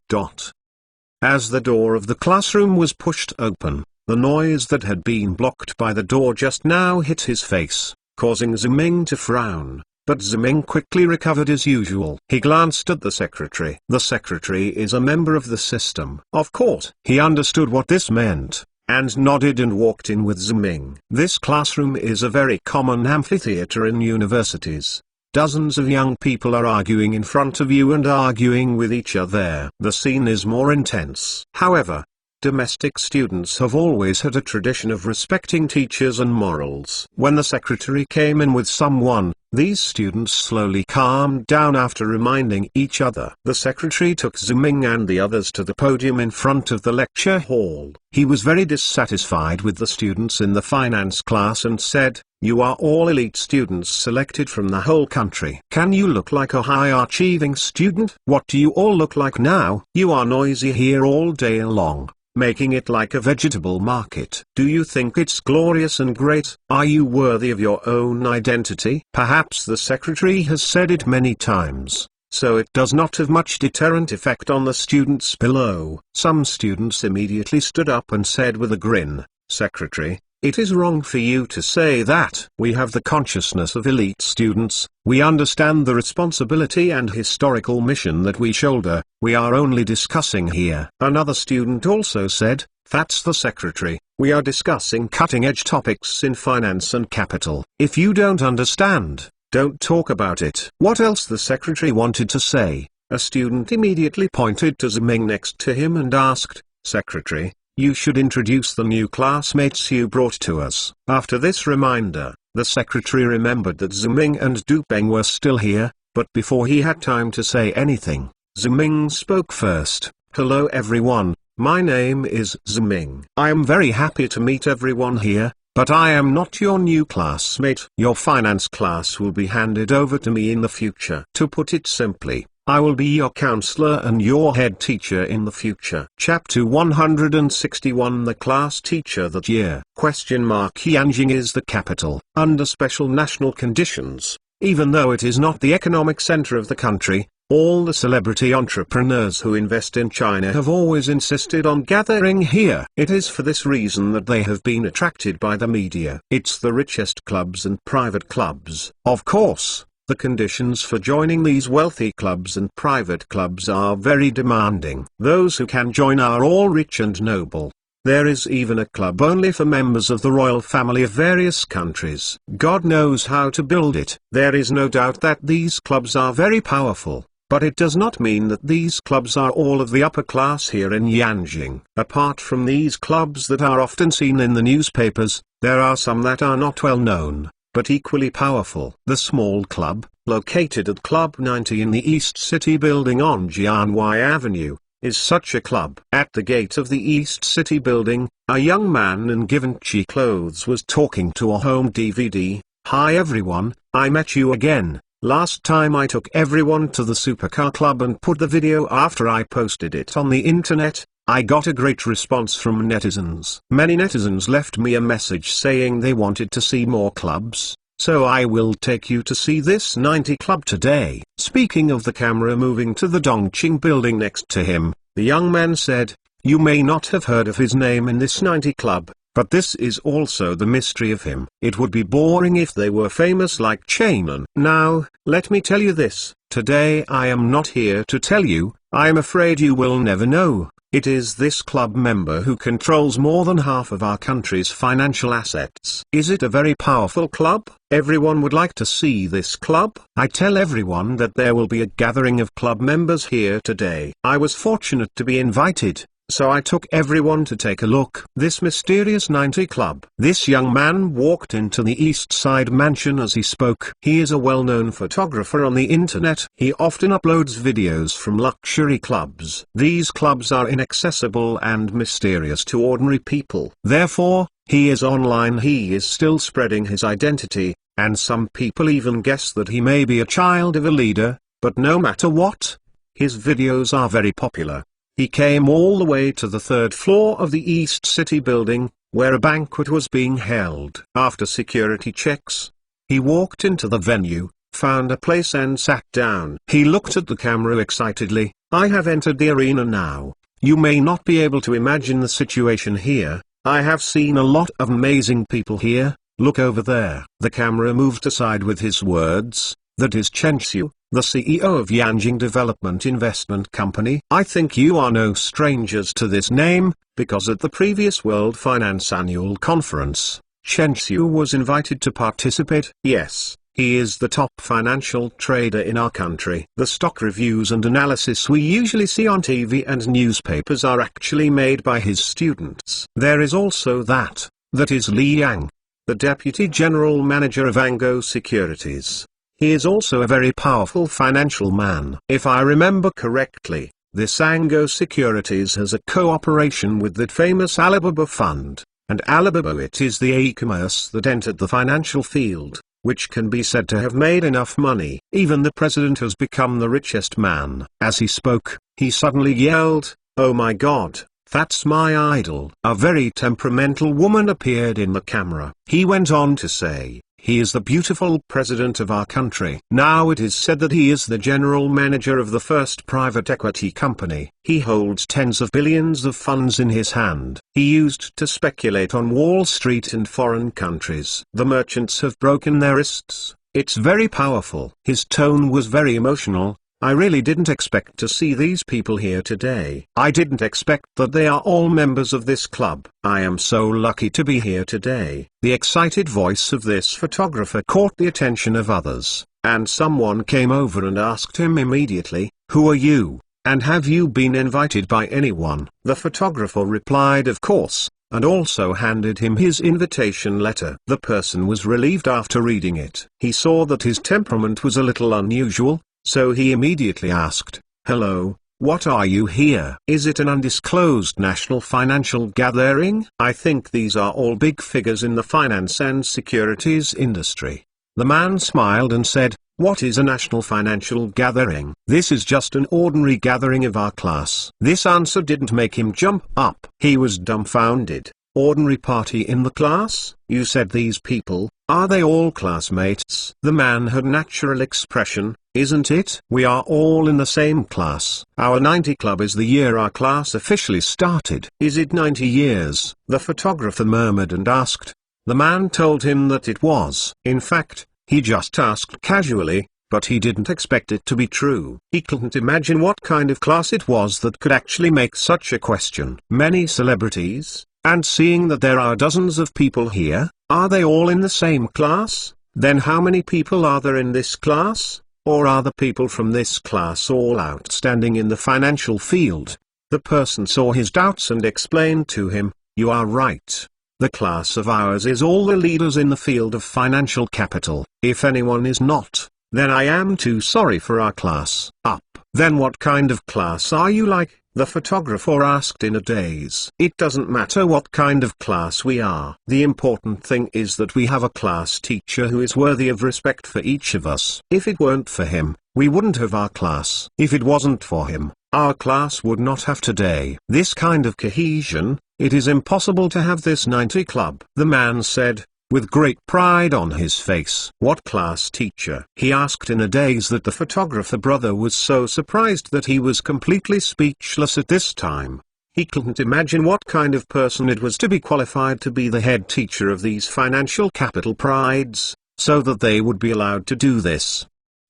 Speaker 1: As the door of the classroom was pushed open, the noise that had been blocked by the door just now hit his face, causing Ziming to frown. But Ziming quickly recovered as usual. He glanced at the secretary. The secretary is a member of the system. Of course, he understood what this meant, and nodded and walked in with Ziming. This classroom is a very common amphitheater in universities. Dozens of young people are arguing in front of you and arguing with each other. The scene is more intense. However, domestic students have always had a tradition of respecting teachers and morals. When the secretary came in with someone, these students slowly calmed down after reminding each other. The secretary took Ziming and the others to the podium in front of the lecture hall. He was very dissatisfied with the students in the finance class and said, "You are all elite students selected from the whole country. Can you look like a high-achieving student? What do you all look like now? You are noisy here all day long, making it like a vegetable market. Do you think it's glorious and great? Are you worthy of your own identity?" Perhaps the secretary has said it many times, so it does not have much deterrent effect on the students below. Some students immediately stood up and said with a grin, "Secretary, It is wrong for you to say that. We have the consciousness of elite students, we understand the responsibility and historical mission that we shoulder, we are only discussing here. Another student also said, that's the secretary, we are discussing cutting-edge topics in finance and capital. If you don't understand, don't talk about it. What else the secretary wanted to say? A student immediately pointed to Ziming next to him and asked, Secretary, you should introduce the new classmates you brought to us. After this reminder, the secretary remembered that Ziming and Dupeng were still here, but before he had time to say anything, Ziming spoke first. Hello everyone, my name is Ziming. I am very happy to meet everyone here, but I am not your new classmate. Your finance class will be handed over to me in the future. To put it simply, I will be your counselor and your head teacher in the future. Chapter 161 The class teacher that year. Yanjing is the capital. Under special national conditions, even though it is not the economic center of the country, all the celebrity entrepreneurs who invest in China have always insisted on gathering here. It is for this reason that they have been attracted by the media. It's the richest clubs and private clubs. Of course, the conditions for joining these wealthy clubs and private clubs are very demanding. Those who can join are all rich and noble. There is even a club only for members of the royal family of various countries. God knows how to build it. There is no doubt that these clubs are very powerful, but it does not mean that these clubs are all of the upper class here in Yanjing. Apart from these clubs that are often seen in the newspapers, there are some that are not well known, but equally powerful. The small club, located at Club 90 in the East City building on Jianwei Avenue, is such a club. At the gate of the East City building, a young man in Givenchy clothes was talking to a home DVD. Hi everyone, I met you again. Last time I took everyone to the supercar club and put the video after I posted it on the internet. I got a great response from netizens. Many netizens left me a message saying they wanted to see more clubs, so I will take you to see this 90 club today. Speaking of the camera moving to the Dongqing building next to him, the young man said, you may not have heard of his name in this 90 club, but this is also the mystery of him. It would be boring if they were famous like Chainan. Now, let me tell you this, today I am not here to tell you, I am afraid you will never know. It is this club member who controls more than half of our country's financial assets. Is it a very powerful club? Everyone would like to see this club. I tell everyone that there will be a gathering of club members here today. I was fortunate to be invited, so I took everyone to take a look. This mysterious 90 club. This young man walked into the East Side mansion as he spoke. He is a well-known photographer on the internet. He often uploads videos from luxury clubs. These clubs are inaccessible and mysterious to ordinary people. Therefore, he is online. He is still spreading his identity, and some people even guess that he may be a child of a leader, but no matter what, his videos are very popular. He came all the way to the third floor of the East City building, where a banquet was being held. After security checks, he walked into the venue, found a place and sat down. He looked at the camera excitedly. I have entered the arena now. You may not be able to imagine the situation here. I have seen a lot of amazing people here. Look over there. The camera moved aside with his words. That is Chen Xiu, the CEO of Yanjing Development Investment Company. I think you are no strangers to this name, because at the previous World Finance Annual Conference, Chen Xiu was invited to participate. Yes, he is the top financial trader in our country. The stock reviews and analysis we usually see on TV and newspapers are actually made by his students. There is also that is Li Yang, the Deputy General Manager of Ango Securities. He is also a very powerful financial man. If I remember correctly, this Ango Securities has a cooperation with that famous Alibaba fund, and Alibaba it is the e-commerce that entered the financial field, which can be said to have made enough money. Even the president has become the richest man. As he spoke, he suddenly yelled, "Oh my God, that's my idol." A very temperamental woman appeared in the camera. He went on to say, He is the beautiful president of our country. Now it is said that he is the general manager of the first private equity company. He holds tens of billions of funds in his hand. He used to speculate on Wall Street and foreign countries. The merchants have broken their wrists. It's very powerful. His tone was very emotional. I really didn't expect to see these people here today. I didn't expect that they are all members of this club. I am so lucky to be here today. The excited voice of this photographer caught the attention of others, and someone came over and asked him immediately, "Who are you, and have you been invited by anyone?" The photographer replied, "Of course," and also handed him his invitation letter. The person was relieved after reading it. He saw that his temperament was a little unusual, so he immediately asked, "Hello, what are you here? Is it an undisclosed national financial gathering? I think these are all big figures in the finance and securities industry." The man smiled and said, "What is a national financial gathering? This is just an ordinary gathering of our class." This answer didn't make him jump up. He was dumbfounded. "Ordinary party in the class? You said these people, are they all classmates?" The man had natural expression, "Isn't it? We are all in the same class. Our 90 Club is the year our class officially started." "Is it 90 years?" the photographer murmured and asked. The man told him that it was. In fact, he just asked casually, but he didn't expect it to be true. He couldn't imagine what kind of class it was that could actually make such a question. Many celebrities, and seeing that there are dozens of people here, are they all in the same class? Then how many people are there in this class? Or are the people from this class all outstanding in the financial field? The person saw his doubts and explained to him, "You are right. The class of ours is all the leaders in the field of financial capital. If anyone is not, then I am too sorry for our class." Up. "Then what kind of class are you like?" the photographer asked in a daze. "It doesn't matter what kind of class we are. The important thing is that we have a class teacher who is worthy of respect for each of us. If it weren't for him, we wouldn't have our class. If it wasn't for him, our class would not have today. This kind of cohesion, it is impossible to have this 90 Club." The man said, with great pride on his face. "What class teacher?" he asked in a daze that the photographer brother was so surprised that he was completely speechless at this time. He couldn't imagine what kind of person it was to be qualified to be the head teacher of these financial capital prides, so that they would be allowed to do this.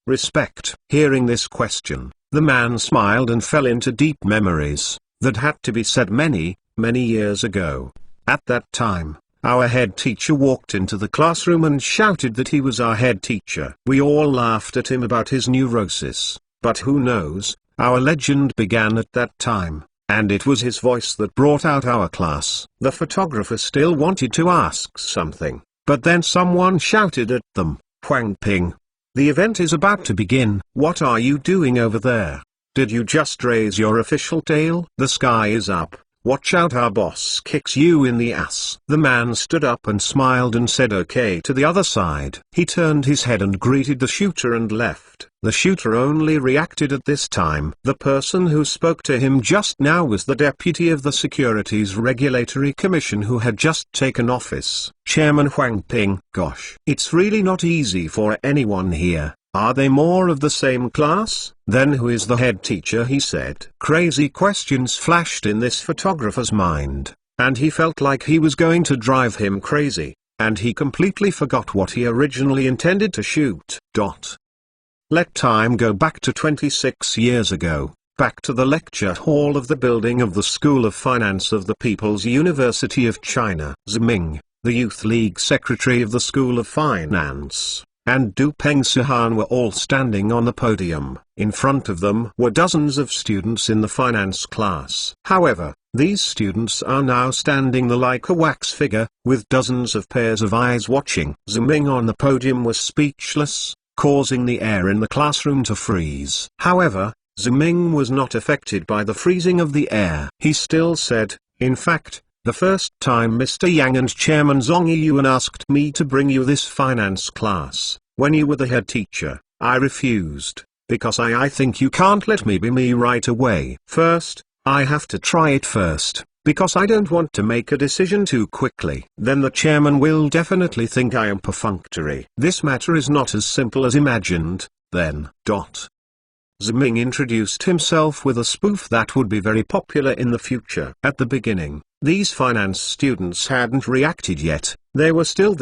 Speaker 1: Respect. Hearing this question, the man smiled and fell into deep memories, that had to be said many, many years ago. At that time, our head teacher walked into the classroom and shouted that he was our head teacher. We all laughed at him about his neurosis, but who knows, our legend began at that time, and it was his voice that brought out our class. The photographer still wanted to ask something, but then someone shouted at them, "Huang Ping. The event is about to begin. What are you doing over there? Did you just raise your official tail? The sky is up. Watch out, our boss kicks you in the ass." The man stood up and smiled and said okay to the other side. He turned his head and greeted the shooter and left. The shooter only reacted at this time. The person who spoke to him just now was the deputy of the Securities Regulatory Commission who had just taken office. Chairman Huang Ping. "Gosh, it's really not easy for anyone here. Are they more of the same class? Then who is the head teacher?" he said. Crazy questions flashed in this photographer's mind, and he felt like he was going to drive him crazy, and he completely forgot what he originally intended to shoot. Let time go back to 26 years ago, back to the lecture hall of the building of the School of Finance of the People's University of China. Ziming, the Youth League secretary of the School of Finance, and Du Peng Sihan were all standing on the podium. In front of them were dozens of students in the finance class. However, these students are now standing like a wax figure, with dozens of pairs of eyes watching. Ziming on the podium was speechless, causing the air in the classroom to freeze. However, Ziming was not affected by the freezing of the air. He still said, "In fact, the first time Mr. Yang and Chairman Zhong Yuan asked me to bring you this finance class, when you were the head teacher, I refused, because I think you can't let me be me right away. First, I have to try it first. because I don't want to make a decision too quickly. Then the chairman will definitely think I am perfunctory. This matter is not as simple as imagined, then. Ziming introduced himself with a spoof that would be very popular in the future. At the beginning, these finance students hadn't reacted yet, they were still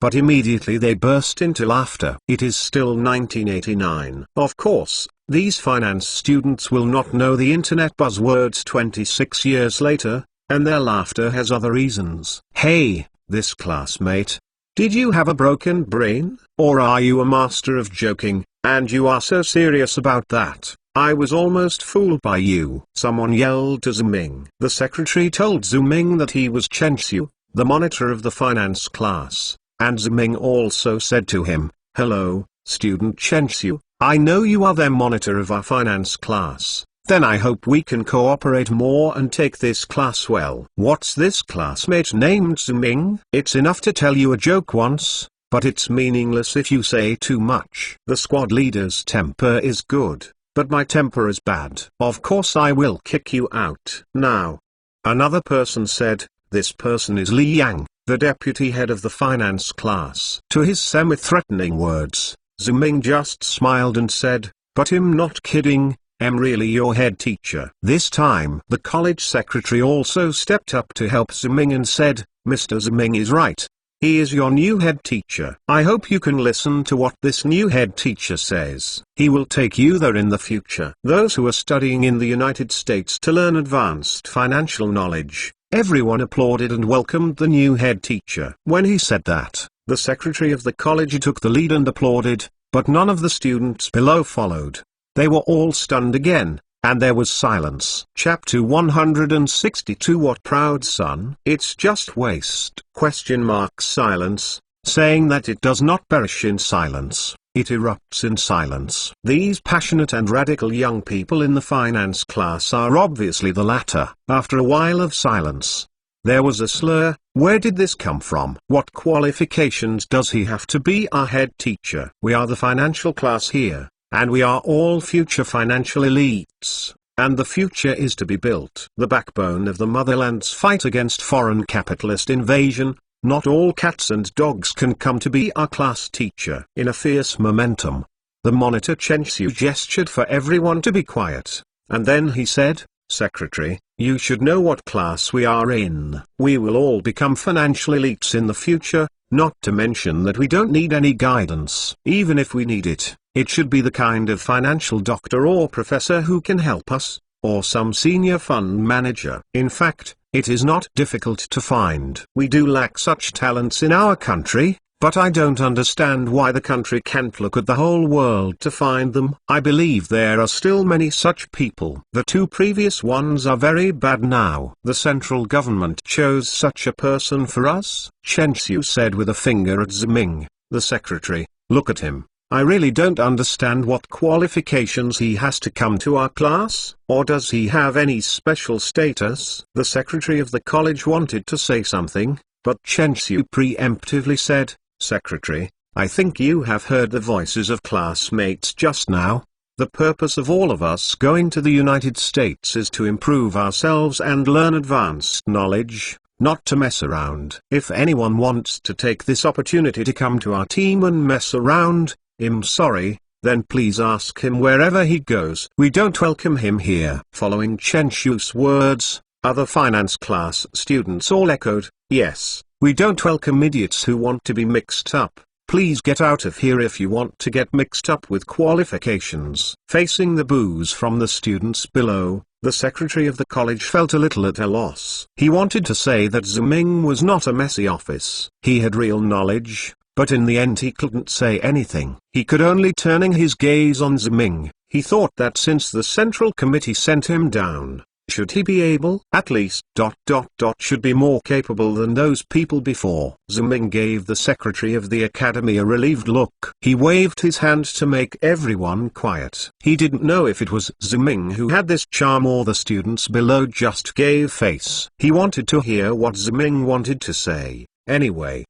Speaker 1: but immediately they burst into laughter. It is still 1989. Of course, these finance students will not know the internet buzzwords 26 years later, and their laughter has other reasons. Hey, this classmate. Did you have a broken brain, or are you a master of joking, and you are so serious about that? I was almost fooled by you. Someone yelled to Ziming. The secretary told Ziming that he was Chen Xiu, the monitor of the finance class, and Ziming also said to him, "Hello, student Chen Xiu, I know you are the monitor of our finance class. Then I hope we can cooperate more and take this class well." What's this classmate named Ziming? It's enough to tell you a joke once, but it's meaningless if you say too much. The squad leader's temper is good, but my temper is bad. Of course I will kick you out. Now. Another person said, this person is Li Yang, the deputy head of the finance class. To his semi-threatening words, Ziming just smiled and said, but I'm not kidding, I'm really your head teacher. This time the college secretary also stepped up to help Ziming and said, Mr. Ziming is right. He is your new head teacher. I hope you can listen to what this new head teacher says. He will take you there in the future. Those who are studying in the United States to learn advanced financial knowledge. Everyone applauded and welcomed the new head teacher. When he said that, the secretary of the college took the lead and applauded, but none of the students below followed. They were all stunned again, and there was silence. Chapter 162. What proud son? It's just waste. Silence, saying that it does not perish in silence, it erupts in silence. These passionate and radical young people in the finance class are obviously the latter. After a while of silence, there was a slur. Where did this come from? What qualifications does he have to be our head teacher? We are the financial class here, and we are all future financial elites, and the future is to be built. The backbone of the motherland's fight against foreign capitalist invasion. Not all cats and dogs can come to be our class teacher. In a fierce momentum, the monitor Chen Xiu gestured for everyone to be quiet, and then he said, Secretary, you should know what class we are in. We will all become financial elites in the future, not to mention that we don't need any guidance. Even if we need it, it should be the kind of financial doctor or professor who can help us, or some senior fund manager. In fact, it is not difficult to find. We do lack such talents in our country, but I don't understand why the country can't look at the whole world to find them. I believe there are still many such people. The two previous ones are very bad now. The central government chose such a person for us, Chen Xiu said with a finger at Ziming, the secretary. Look at him. I really don't understand what qualifications he has to come to our class, or does he have any special status? The secretary of the college wanted to say something, but Chen Xiu preemptively said, Secretary, I think you have heard the voices of classmates just now. The purpose of all of us going to the United States is to improve ourselves and learn advanced knowledge, not to mess around. If anyone wants to take this opportunity to come to our team and mess around, I'm sorry, then please ask him wherever he goes. We don't welcome him here. Following Chen Xiu's words, other finance class students all echoed, yes, we don't welcome idiots who want to be mixed up. Please get out of here if you want to get mixed up with qualifications. Facing the boos from the students below, the secretary of the college felt a little at a loss. He wanted to say that Ziming was not a messy office. He had real knowledge. But in the end he couldn't say anything. He could only turning his gaze on Ziming. He thought that since the central committee sent him down, should he be able, at least, should be more capable than those people before. Ziming gave the secretary of the academy a relieved look. He waved his hand to make everyone quiet. He didn't know if it was Ziming who had this charm or the students below just gave face. He wanted to hear what Ziming wanted to say. Anyway.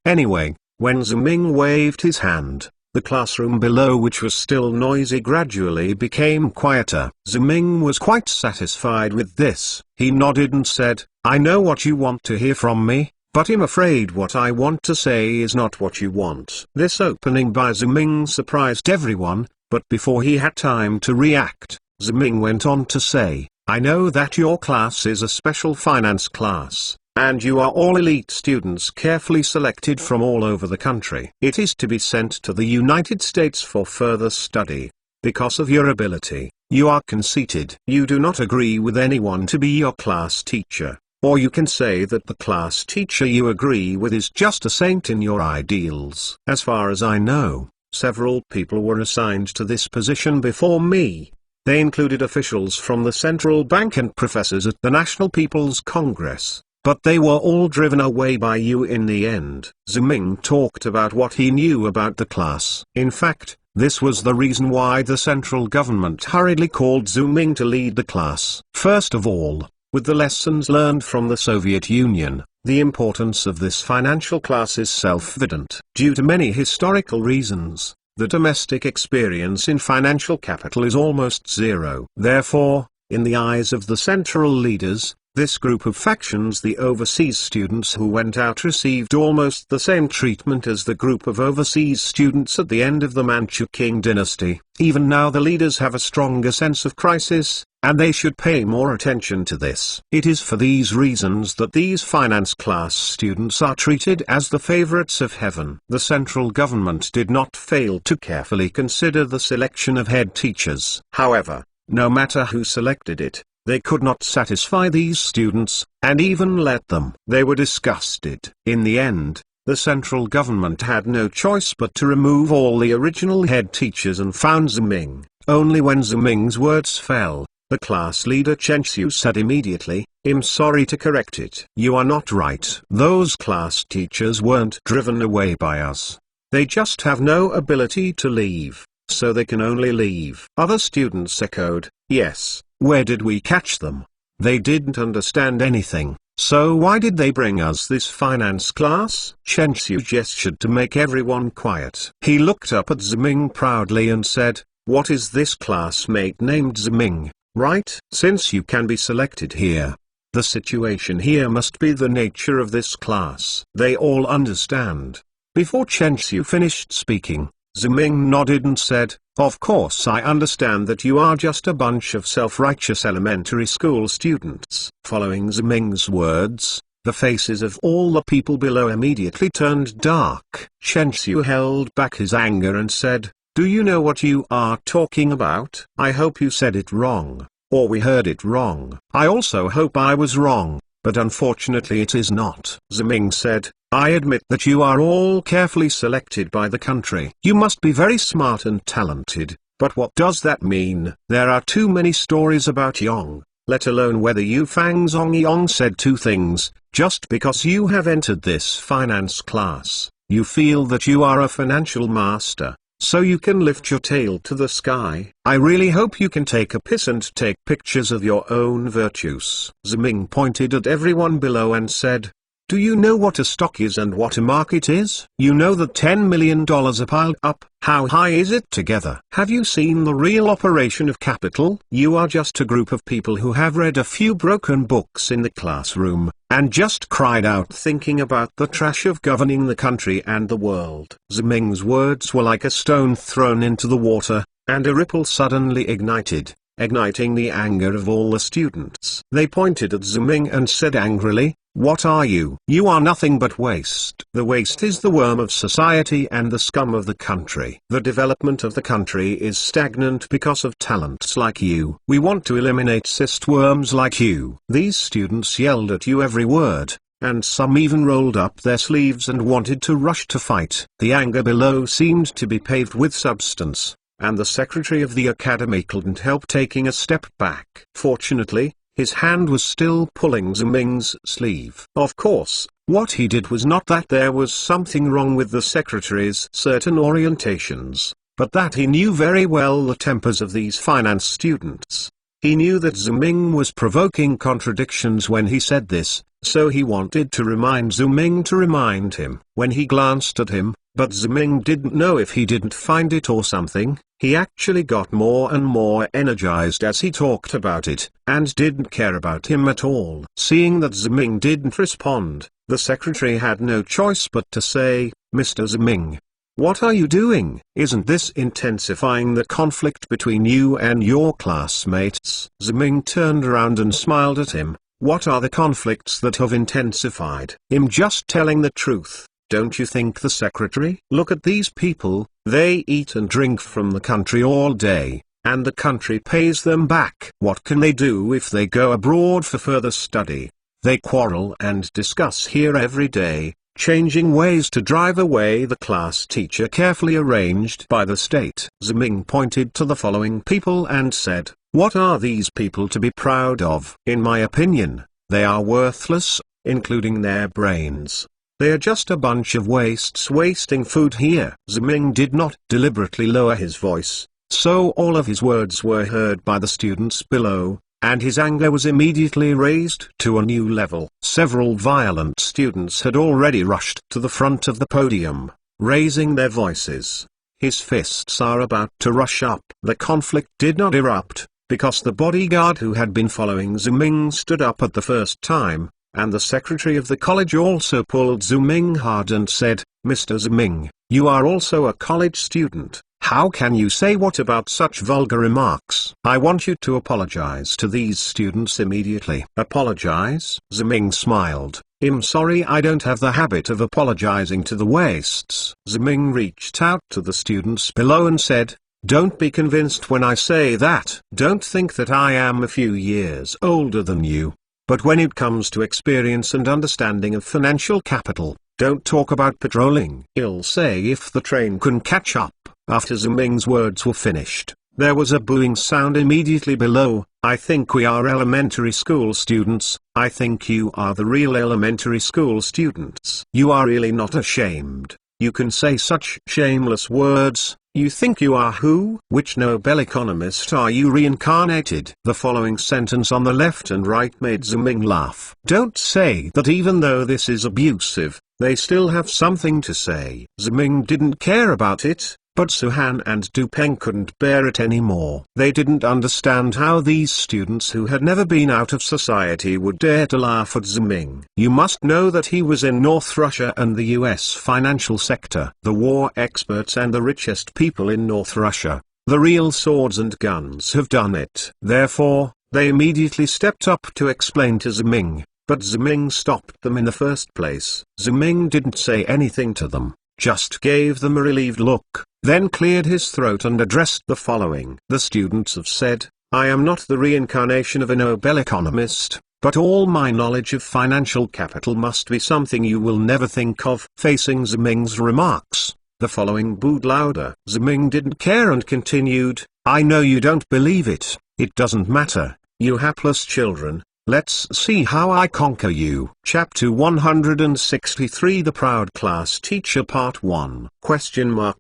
Speaker 1: When Ziming waved his hand, The classroom below, which was still noisy, gradually became quieter. Ziming was quite satisfied with this. He nodded and said, "I know what you want to hear from me, but I'm afraid what I want to say is not what you want." This opening by Ziming surprised everyone, but before he had time to react, Ziming went on to say, "I know that your class is a special finance class, and you are all elite students carefully selected from all over the country. It is to be sent to the United States for further study. Because of your ability, you are conceited. You do not agree with anyone to be your class teacher. Or you can say that the class teacher you agree with is just a saint in your ideals. As far as I know, several people were assigned to this position before me. They included officials from the central bank and professors at the National People's Congress, but they were all driven away by you in the end." Ziming talked about what he knew about the class. In fact, this was the reason why the central government hurriedly called Ziming to lead the class. First of all, with the lessons learned from the Soviet Union, the importance of this financial class is self-evident. Due to many historical reasons, the domestic experience in financial capital is almost zero. Therefore, in the eyes of the central leaders, this group of factions, the overseas students who went out, received almost the same treatment as the group of overseas students at the end of the Manchu Qing dynasty. Even now the leaders have a stronger sense of crisis, and they should pay more attention to this. It is for these reasons that these finance class students are treated as the favorites of heaven. The central government did not fail to carefully consider the selection of head teachers. However, no matter who selected it, they could not satisfy these students, and even let them. They were disgusted. In the end, the central government had no choice but to remove all the original head teachers and found Ziming. Only when Ziming's words fell, the class leader Chen Xiu said immediately, "I'm sorry to correct it. You are not right. Those class teachers weren't driven away by us. They just have no ability to leave, so they can only leave." Other students echoed, "Yes. Where did we catch them? They didn't understand anything, so why did they bring us this finance class?" Chen Xiu gestured to make everyone quiet. He looked up at Ziming proudly and said, "What is this classmate named Ziming, right? Since you can be selected here, the situation here must be the nature of this class. They all understand." Before Chen Xiu finished speaking, Ziming nodded and said, "Of course I understand that you are just a bunch of self-righteous elementary school students." Following Ziming's words, the faces of all the people below immediately turned dark. Chen Xiu held back his anger and said, "Do you know what you are talking about? I hope you said it wrong, or we heard it wrong. I also hope I was wrong, but unfortunately it is not." Ziming said, "I admit that you are all carefully selected by the country. You must be very smart and talented, but what does that mean? There are too many stories about Yong, let alone whether you Fang Zongyong said two things. Just because you have entered this finance class, you feel that you are a financial master, so you can lift your tail to the sky. I really hope you can take a piss and take pictures of your own virtues." Ziming pointed at everyone below and said, "Do you know what a stock is and what a market is? You know that $10 million are piled up. How high is it together? Have you seen the real operation of capital? You are just a group of people who have read a few broken books in the classroom, and just cried out thinking about the trash of governing the country and the world." Ziming's words were like a stone thrown into the water, and a ripple suddenly ignited, igniting the anger of all the students. They pointed at Ziming and said angrily, "What are you? You are nothing but waste. The waste is the worm of society and the scum of the country. The development of the country is stagnant because of talents like you. We want to eliminate cyst worms like you." These students yelled at you every word, and some even rolled up their sleeves and wanted to rush to fight. The anger below seemed to be paved with substance, and the secretary of the academy couldn't help taking a step back. Fortunately, his hand was still pulling Ziming's sleeve. Of course, what he did was not that there was something wrong with the secretary's certain orientations, but that he knew very well the tempers of these finance students. He knew that Ziming was provoking contradictions when he said this, so he wanted to remind Ziming to remind him. When he glanced at him, But Ziming didn't know if he didn't find it or something. He actually got more and more energized as he talked about it, and didn't care about him at all. Seeing that Ziming didn't respond, the secretary had no choice but to say, "Mr. Ziming, what are you doing? Isn't this intensifying the conflict between you and your classmates?" Ziming turned around and smiled at him. "What are the conflicts that have intensified? I'm just telling the truth. Don't you think?" the secretary? "Look at these people, they eat and drink from the country all day, and the country pays them back. What can they do if they go abroad for further study? They quarrel and discuss here every day, changing ways to drive away the class teacher carefully arranged by the state." Ziming pointed to the following people and said, "What are these people to be proud of? In my opinion, they are worthless, including their brains. They are just a bunch of wastes wasting food here." Ziming did not deliberately lower his voice, so all of his words were heard by the students below, and his anger was immediately raised to a new level. Several violent students had already rushed to the front of the podium, raising their voices. His fists are about to rush up. The conflict did not erupt, because the bodyguard who had been following Ziming stood up at the first time, and the secretary of the college also pulled Ziming hard and said, "Mr. Ziming, you are also a college student. How can you say what about such vulgar remarks? I want you to apologize to these students immediately." "Apologize?" Ziming smiled. "I'm sorry, I don't have the habit of apologizing to the wastes." Ziming reached out to the students below and said, "Don't be convinced when I say that. Don't think that I am a few years older than you. But when it comes to experience and understanding of financial capital, don't talk about patrolling. I'll say if the train can catch up." After Ziming's words were finished, there was a booing sound immediately below. "I think we are elementary school students. I think you are the real elementary school students. You are really not ashamed. You can say such shameless words. You think you are who? Which Nobel economist are you reincarnated?" The following sentence on the left and right made Ziming laugh. "Don't say that even though this is abusive, they still have something to say." Ziming didn't care about it, but Suhan and Dupeng couldn't bear it anymore. They didn't understand how these students who had never been out of society would dare to laugh at Ziming. You must know that he was in North Russia and the US financial sector, the war experts and the richest people in North Russia. The real swords and guns have done it. Therefore, they immediately stepped up to explain to Ziming, but Ziming stopped them in the first place. Ziming didn't say anything to them, just gave them a relieved look, then cleared his throat and addressed the following. "The students have said, I am not the reincarnation of a Nobel economist, but all my knowledge of financial capital must be something you will never think of." Facing Ziming's remarks, the following booed louder. Ziming didn't care and continued, "I know you don't believe it. It doesn't matter, you hapless children. Let's see how I conquer you." Chapter 163 The Proud Class Teacher Part 1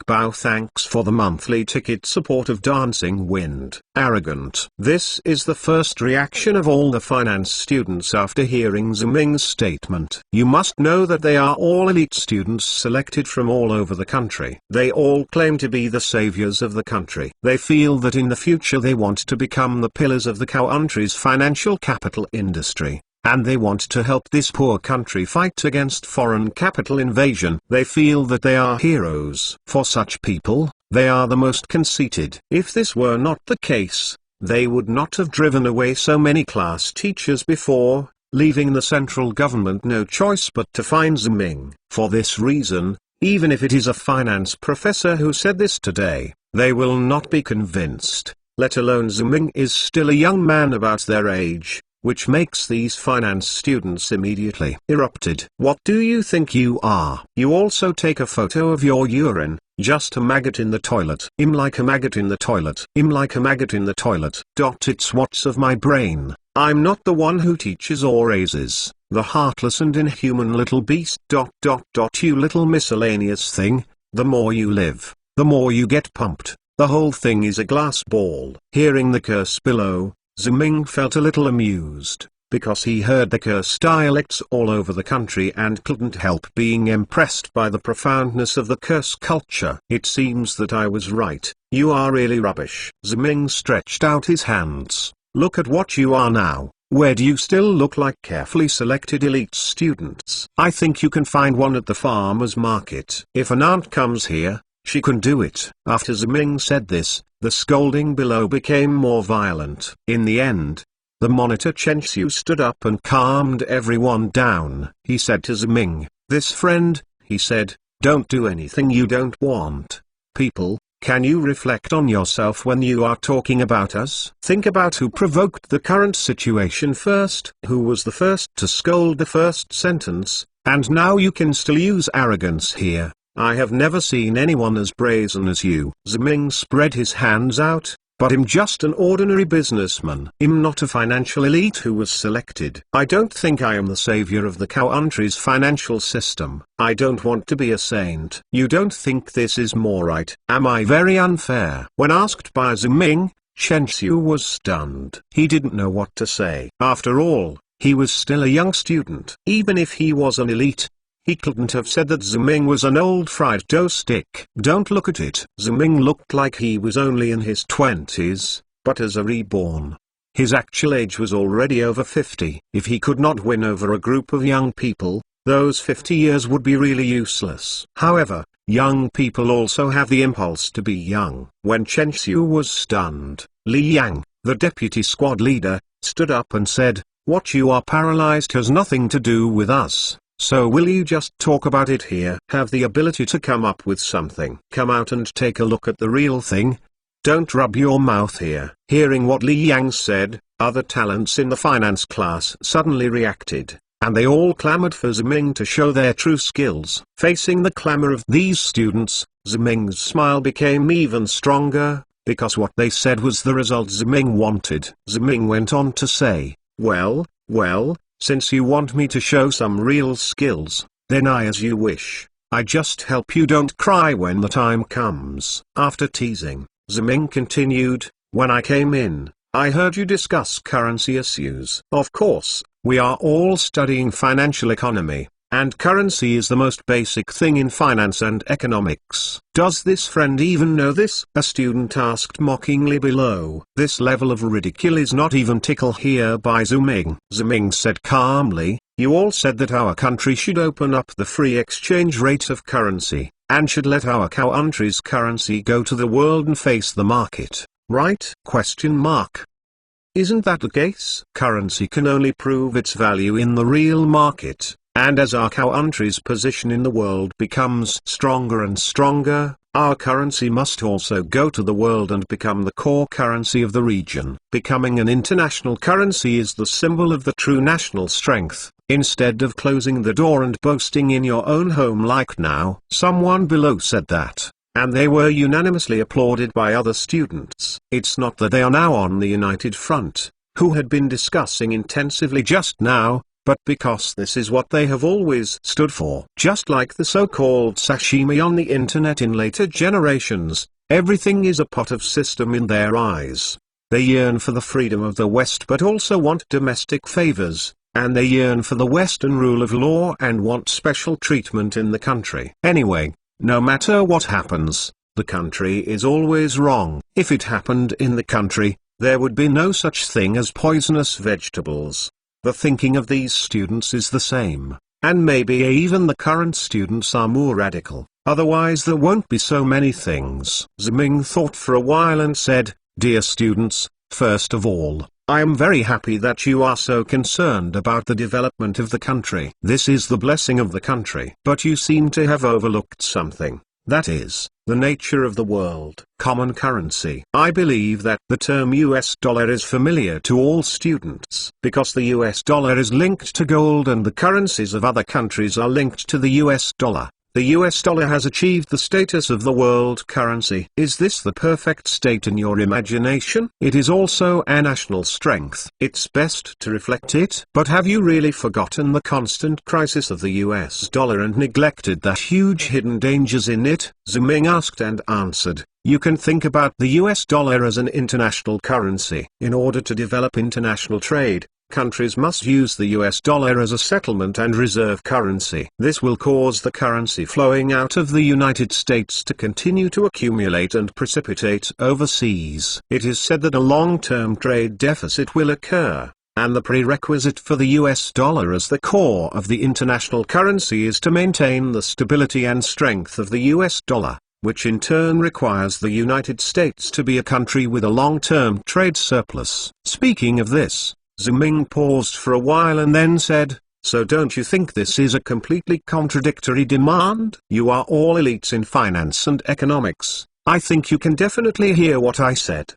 Speaker 1: Bow thanks for the monthly ticket support of Dancing Wind. Arrogant. This is the first reaction of all the finance students after hearing Ziming's statement. You must know that they are all elite students selected from all over the country. They all claim to be the saviors of the country. They feel that in the future they want to become the pillars of the country's financial capital industry, and they want to help this poor country fight against foreign capital invasion. They feel that they are heroes. For such people, they are the most conceited. If this were not the case, they would not have driven away so many class teachers before, leaving the central government no choice but to fine Ziming. For this reason, even if it is a finance professor who said this today, they will not be convinced, let alone Ziming is still a young man about their age, which makes these finance students immediately erupted. What do you think you are? You also take a photo of your urine, just a maggot in the toilet. I'm like a maggot in the toilet. I'm like a maggot in the toilet. It's what's of my brain. I'm not the one who teaches or raises, the heartless and inhuman little beast. You little miscellaneous thing. The more you live, the more you get pumped. The whole thing is a glass ball. Hearing the curse below, Ziming felt a little amused. because he heard the curse dialects all over the country and couldn't help being impressed by the profoundness of the curse culture. It seems that I was right. You are really rubbish. Ziming stretched out his hands. Look at what you are now. Where do you still look like carefully selected elite students? I think you can find one at the farmer's market. If an aunt comes here, she can do it. After Ziming said this, the scolding below became more violent. In the end, the monitor Chen Xiu stood up and calmed everyone down. He said to Ziming, "This friend," he said, "don't do anything you don't want. People, can you reflect on yourself when you are talking about us? Think about who provoked the current situation first, who was the first to scold the first sentence, and now you can still use arrogance here. I have never seen anyone as brazen as you." Ziming spread his hands out. "But I'm just an ordinary businessman. I'm not a financial elite who was selected. I don't think I am the savior of the country's financial system. I don't want to be a saint. You don't think this is more right? Am I very unfair?" When asked by Ziming, Chen Xiu was stunned. He didn't know what to say. After all, he was still a young student. Even if he was an elite, he couldn't have said that Ziming was an old fried dough stick. Don't look at it. Ziming looked like he was only in his 20s, but as a reborn. His actual age was already over 50. If he could not win over a group of young people, those 50 years would be really useless. However, young people also have the impulse to be young. When Chen Xiu was stunned, Li Yang, the deputy squad leader, stood up and said, "What you are paralyzed has nothing to do with us. So will you just talk about it here? Have the ability to come up with something. Come out and take a look at the real thing. Don't rub your mouth here." Hearing what Li Yang said, other talents in the finance class suddenly reacted, and they all clamored for Ziming to show their true skills. Facing the clamor of these students, Ziming's smile became even stronger, because what they said was the result Ziming wanted. Ziming went on to say, well, since you want me to show some real skills, then as you wish. I just help you don't cry when the time comes. After teasing, Ziming continued, "When I came in, I heard you discuss currency issues. Of course, we are all studying financial economy, and currency is the most basic thing in finance and economics. Does this friend even know this?" a student asked mockingly below. This level of ridicule is not even tickled here by Ziming. Ziming said calmly, "You all said that our country should open up the free exchange rate of currency, and should let our country's currency go to the world and face the market, right? Isn't that the case? Currency can only prove its value in the real market. And as our country's position in the world becomes stronger and stronger, our currency must also go to the world and become the core currency of the region. Becoming an international currency is the symbol of the true national strength, instead of closing the door and boasting in your own home like now." Someone below said that, and they were unanimously applauded by other students. It's not that they are now on the united front, who had been discussing intensively just now, but because this is what they have always stood for. Just like the so-called sashimi on the internet in later generations, everything is a pot of system in their eyes. They yearn for the freedom of the West but also want domestic favors, and they yearn for the Western rule of law and want special treatment in the country. Anyway, no matter what happens, the country is always wrong. If it happened in the country, there would be no such thing as poisonous vegetables. The thinking of these students is the same, and maybe even the current students are more radical, otherwise there won't be so many things. Ziming thought for a while and said, "Dear students, first of all, I am very happy that you are so concerned about the development of the country. This is the blessing of the country. But you seem to have overlooked something. That is, the nature of the world. Common currency. I believe that the term US dollar is familiar to all students, because the US dollar is linked to gold and the currencies of other countries are linked to the US dollar. The US dollar has achieved the status of the world currency. Is this the perfect state in your imagination? It is also a national strength. It's best to reflect it. But have you really forgotten the constant crisis of the US dollar and neglected the huge hidden dangers in it? Ziming asked and answered. You can think about the US dollar as an international currency. In order to develop international trade, countries must use the US dollar as a settlement and reserve currency. This will cause the currency flowing out of the United States to continue to accumulate and precipitate overseas. It is said that a long-term trade deficit will occur, and the prerequisite for the US dollar as the core of the international currency is to maintain the stability and strength of the US dollar, which in turn requires the United States to be a country with a long-term trade surplus. Speaking of this, Ziming paused for a while and then said, "So don't you think this is a completely contradictory demand? You are all elites in finance and economics. I think you can definitely hear what I said.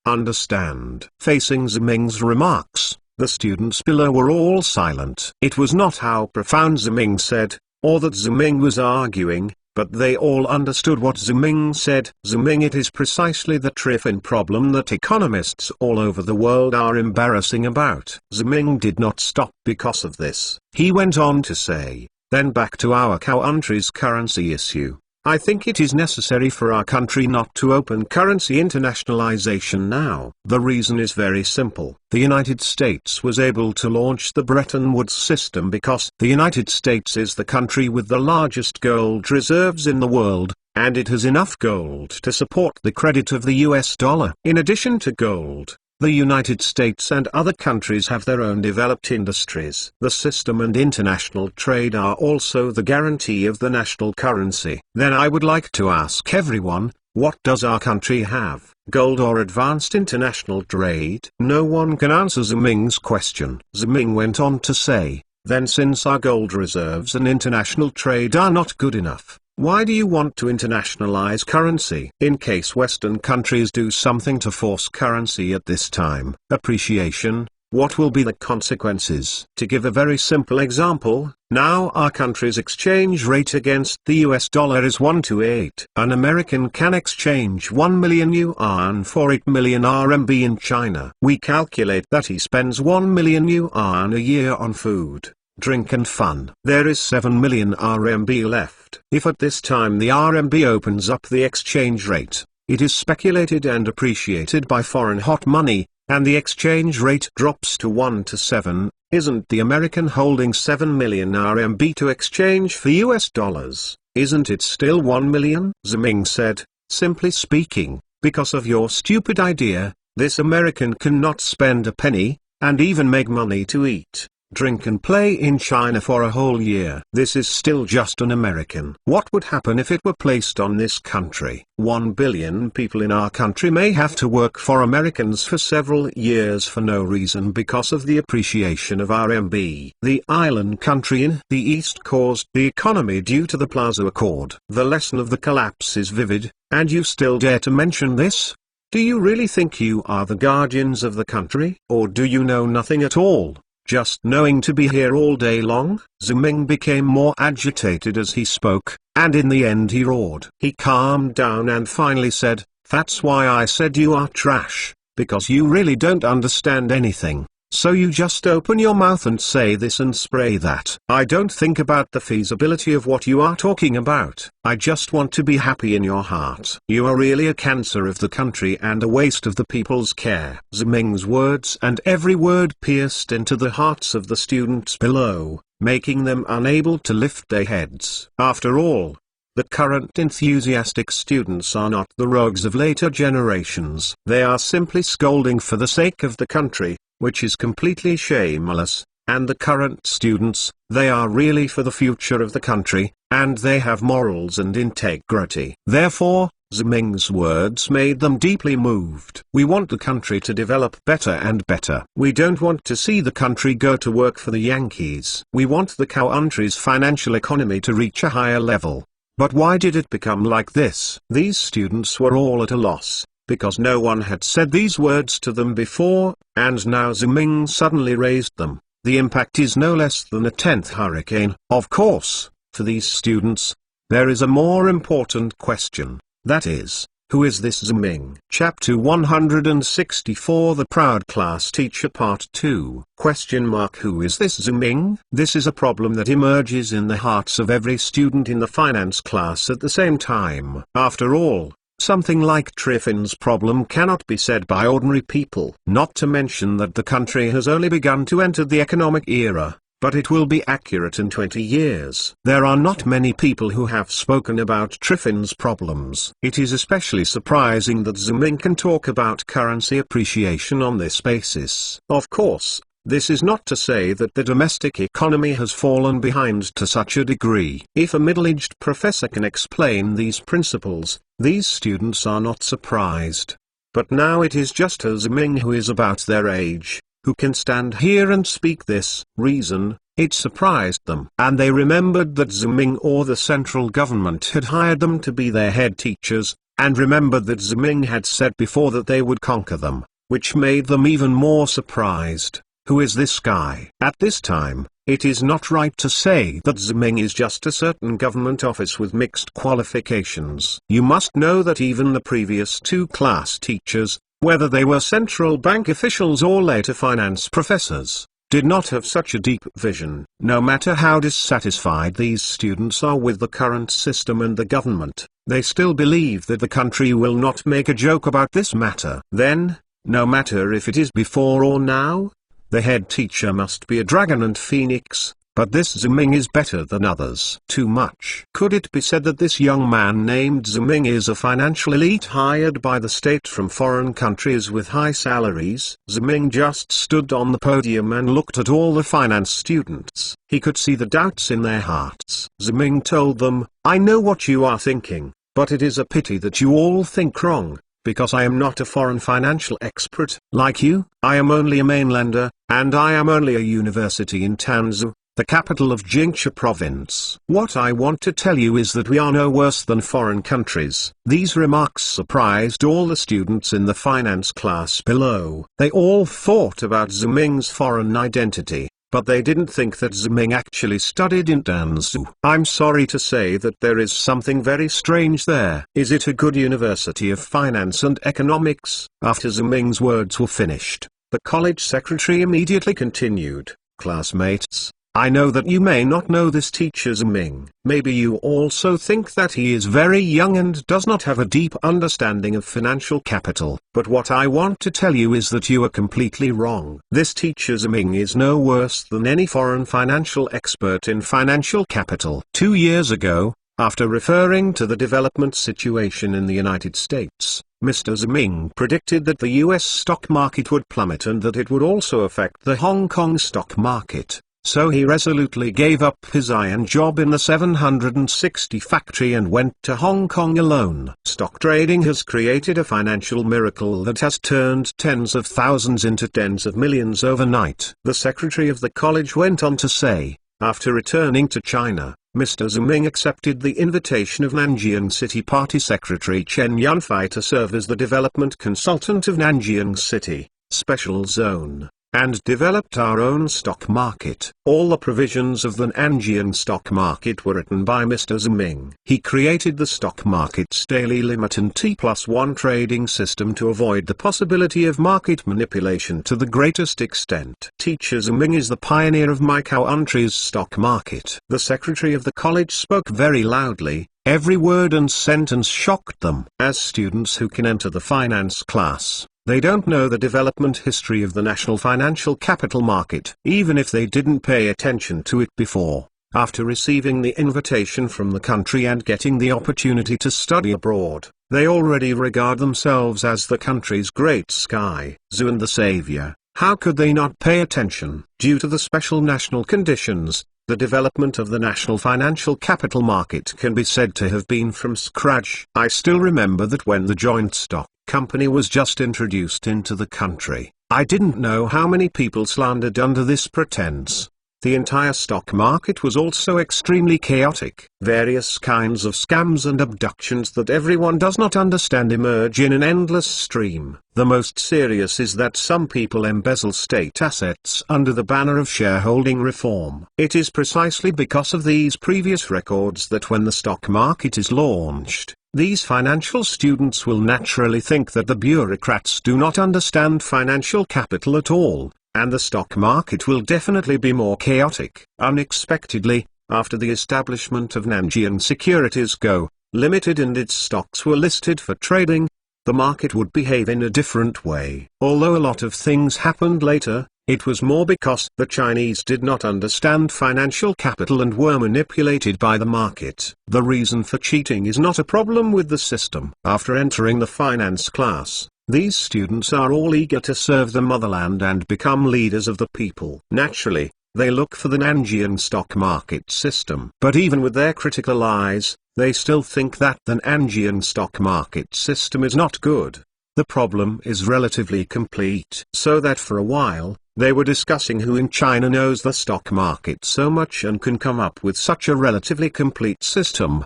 Speaker 1: Understand?" Facing Ziming's remarks, the students below were all silent. It was not how profound Ziming said, or that Ziming was arguing, but they all understood what Ziming said. Ziming, it is precisely the triffin problem that economists all over the world are embarrassing about. Ziming did not stop because of this. He went on to say, then back to our country's currency issue. I think it is necessary for our country not to open currency internationalization now. The reason is very simple. The United States was able to launch the Bretton Woods system because the United States is the country with the largest gold reserves in the world, and it has enough gold to support the credit of the US dollar. In addition to gold, the United States and other countries have their own developed industries. The system and international trade are also the guarantee of the national currency. Then I would like to ask everyone, what does our country have? Gold or advanced international trade? No one can answer Ziming's question. Ziming went on to say, then since our gold reserves and international trade are not good enough, why do you want to internationalize currency? In case Western countries do something to force currency at this time, appreciation, what will be the consequences? To give a very simple example, now our country's exchange rate against the US dollar is 1 to 8. An American can exchange 1 million yuan for 8 million RMB in China. We calculate that he spends 1 million yuan a year on food, drink and fun. There is 7 million RMB left. If at this time the RMB opens up the exchange rate, it is speculated and appreciated by foreign hot money, and the exchange rate drops to 1 to 7, isn't the American holding 7 million RMB to exchange for US dollars? Isn't it still 1 million? Ziming said, simply speaking, because of your stupid idea, this American cannot spend a penny, and even make money to eat, drink and play in China for a whole year. This is still just an American. What would happen if it were placed on this country? 1 billion people in our country may have to work for Americans for several years for no reason because of the appreciation of RMB. The island country in the East caused the economy due to the Plaza Accord. The lesson of the collapse is vivid, and you still dare to mention this? Do you really think you are the guardians of the country? Or do you know nothing at all? Just knowing to be here all day long? Ziming became more agitated as he spoke, and in the end he roared. He calmed down and finally said, that's why I said you are trash, because you really don't understand anything. So you just open your mouth and say this and spray that. I don't think about the feasibility of what you are talking about. I just want to be happy in your heart. You are really a cancer of the country and a waste of the people's care. Ziming's words and every word pierced into the hearts of the students below, making them unable to lift their heads. After all, the current enthusiastic students are not the rogues of later generations. They are simply scolding for the sake of the country, which is completely shameless, and the current students, they are really for the future of the country, and they have morals and integrity. Therefore, Ziming's words made them deeply moved. We want the country to develop better and better. We don't want to see the country go to work for the Yankees. We want the country's financial economy to reach a higher level. But why did it become like this? These students were all at a loss, because no one had said these words to them before, and now Ziming suddenly raised them. The impact is no less than a 10th hurricane. Of course, for these students, there is a more important question, that is, who is this Ziming? Chapter 164 The Proud Class Teacher Part 2 Who is this Ziming? This is a problem that emerges in the hearts of every student in the finance class at the same time. After all, Something like Triffin's problem cannot be said by ordinary people. Not to mention that the country has only begun to enter the economic era, but it will be accurate in 20 years. There are not many people who have spoken about Triffin's problems. It is especially surprising that Ziming can talk about currency appreciation on this basis. Of course, this is not to say that the domestic economy has fallen behind to such a degree. If a middle-aged professor can explain these principles, these students are not surprised. But now it is just Ziming who is about their age, who can stand here and speak this reason. It surprised them. And they remembered that Ziming or the central government had hired them to be their head teachers, and remembered that Ziming had said before that they would conquer them, which made them even more surprised. Who is this guy? At this time, it is not right to say that Ziming is just a certain government office with mixed qualifications. You must know that even the previous two class teachers, whether they were central bank officials or later finance professors, did not have such a deep vision. No matter how dissatisfied these students are with the current system and the government, they still believe that the country will not make a joke about this matter. Then, no matter if it is before or now, the head teacher must be a dragon and phoenix. But this Ziming is better than others. Too much. Could it be said that this young man named Ziming is a financial elite hired by the state from foreign countries with high salaries? Ziming just stood on the podium and looked at all the finance students. He could see the doubts in their hearts. Ziming told them, "I know what you are thinking, but it is a pity that you all think wrong. Because I am not a foreign financial expert, like you. I am only a mainlander, and I am only a university in Tanzhou, the capital of Jincha province. What I want to tell you is that we are no worse than foreign countries." These remarks surprised all the students in the finance class below. They all thought about Ziming's foreign identity, but they didn't think that Ziming actually studied in Tanzhou. I'm sorry to say that there is something very strange there. Is it a good university of finance and economics? After Ziming's words were finished, the college secretary immediately continued, "Classmates, I know that you may not know this teacher Ziming. Maybe you also think that he is very young and does not have a deep understanding of financial capital. But what I want to tell you is that you are completely wrong. This teacher Ziming is no worse than any foreign financial expert in financial capital." 2 years ago, after referring to the development situation in the United States, Mr. Ziming predicted that the US stock market would plummet and that it would also affect the Hong Kong stock market. So he resolutely gave up his iron job in the 760 factory and went to Hong Kong alone. Stock trading has created a financial miracle that has turned tens of thousands into tens of millions overnight. The secretary of the college went on to say, after returning to China, Mr. Ziming accepted the invitation of Nanjing City Party Secretary Chen Yunfei to serve as the development consultant of Nanjing City, Special Zone, and developed our own stock market. All the provisions of the Nanjing stock market were written by Mr. Ziming. He created the stock market's daily limit and T+1 trading system to avoid the possibility of market manipulation to the greatest extent. Teacher Ziming is the pioneer of my country's stock market. The secretary of the college spoke very loudly. Every word and sentence shocked them. As students who can enter the finance class, they don't know the development history of the national financial capital market. Even if they didn't pay attention to it before, after receiving the invitation from the country and getting the opportunity to study abroad, they already regard themselves as the country's great sky, zoo and the savior. How could they not pay attention? Due to the special national conditions, the development of the national financial capital market can be said to have been from scratch. I still remember that when the joint stock company was just introduced into the country, I didn't know how many people slandered under this pretense. The entire stock market was also extremely chaotic. Various kinds of scams and abductions that everyone does not understand emerge in an endless stream. The most serious is that some people embezzle state assets under the banner of shareholding reform. It is precisely because of these previous records that when the stock market is launched, these financial students will naturally think that the bureaucrats do not understand financial capital at all, and the stock market will definitely be more chaotic. Unexpectedly, after the establishment of Nanjing Securities Co., Limited and its stocks were listed for trading, the market would behave in a different way. Although a lot of things happened later, it was more because the Chinese did not understand financial capital and were manipulated by the market. The reason for cheating is not a problem with the system. After entering the finance class, these students are all eager to serve the motherland and become leaders of the people. Naturally, they look for the Nanjian stock market system. But even with their critical eyes, they still think that the Nanjian stock market system is not good. The problem is relatively complete. So that for a while, they were discussing who in China knows the stock market so much and can come up with such a relatively complete system.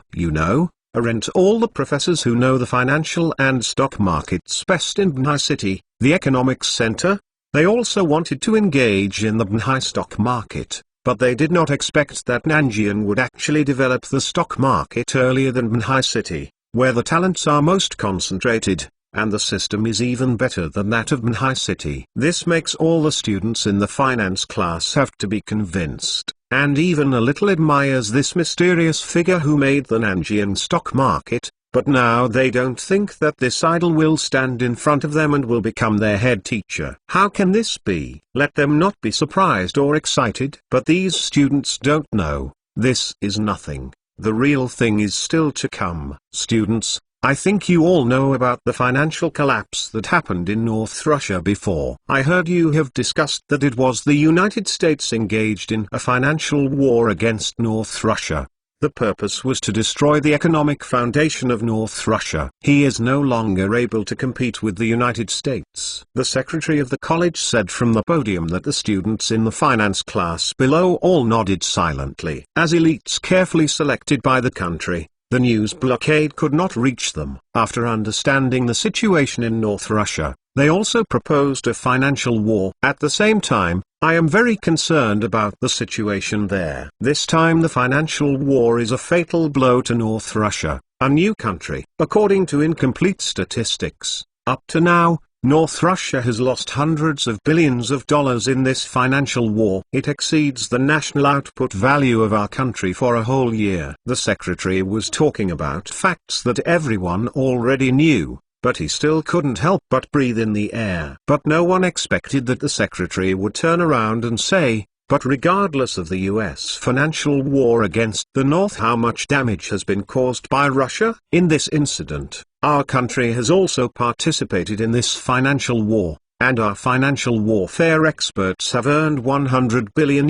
Speaker 1: Aren't all the professors who know the financial and stock markets best in Banhai City, the economics center? They also wanted to engage in the Banhai stock market, but they did not expect that Nanjian would actually develop the stock market earlier than Banhai City, where the talents are most concentrated, and the system is even better than that of Banhai City. This makes all the students in the finance class have to be convinced, and even a little admires this mysterious figure who made the Nanjian stock market, but now they don't think that this idol will stand in front of them and will become their head teacher. How can this be? Let them not be surprised or excited. But these students don't know, this is nothing. The real thing is still to come. Students, I think you all know about the financial collapse that happened in North Russia before. I heard you have discussed that it was the United States engaged in a financial war against North Russia. The purpose was to destroy the economic foundation of North Russia. He is no longer able to compete with the United States. The secretary of the college said from the podium that the students in the finance class below all nodded silently. As elites carefully selected by the country, the news blockade could not reach them. After understanding the situation in North Russia, they also proposed a financial war. At the same time, I am very concerned about the situation there. This time the financial war is a fatal blow to North Russia, a new country. According to incomplete statistics, up to now, North Russia has lost hundreds of billions of dollars in this financial war. It exceeds the national output value of our country for a whole year. The secretary was talking about facts that everyone already knew, but he still couldn't help but breathe in the air. But no one expected that the secretary would turn around and say, but regardless of the US financial war against the North, how much damage has been caused by Russia? In this incident, our country has also participated in this financial war, and our financial warfare experts have earned $100 billion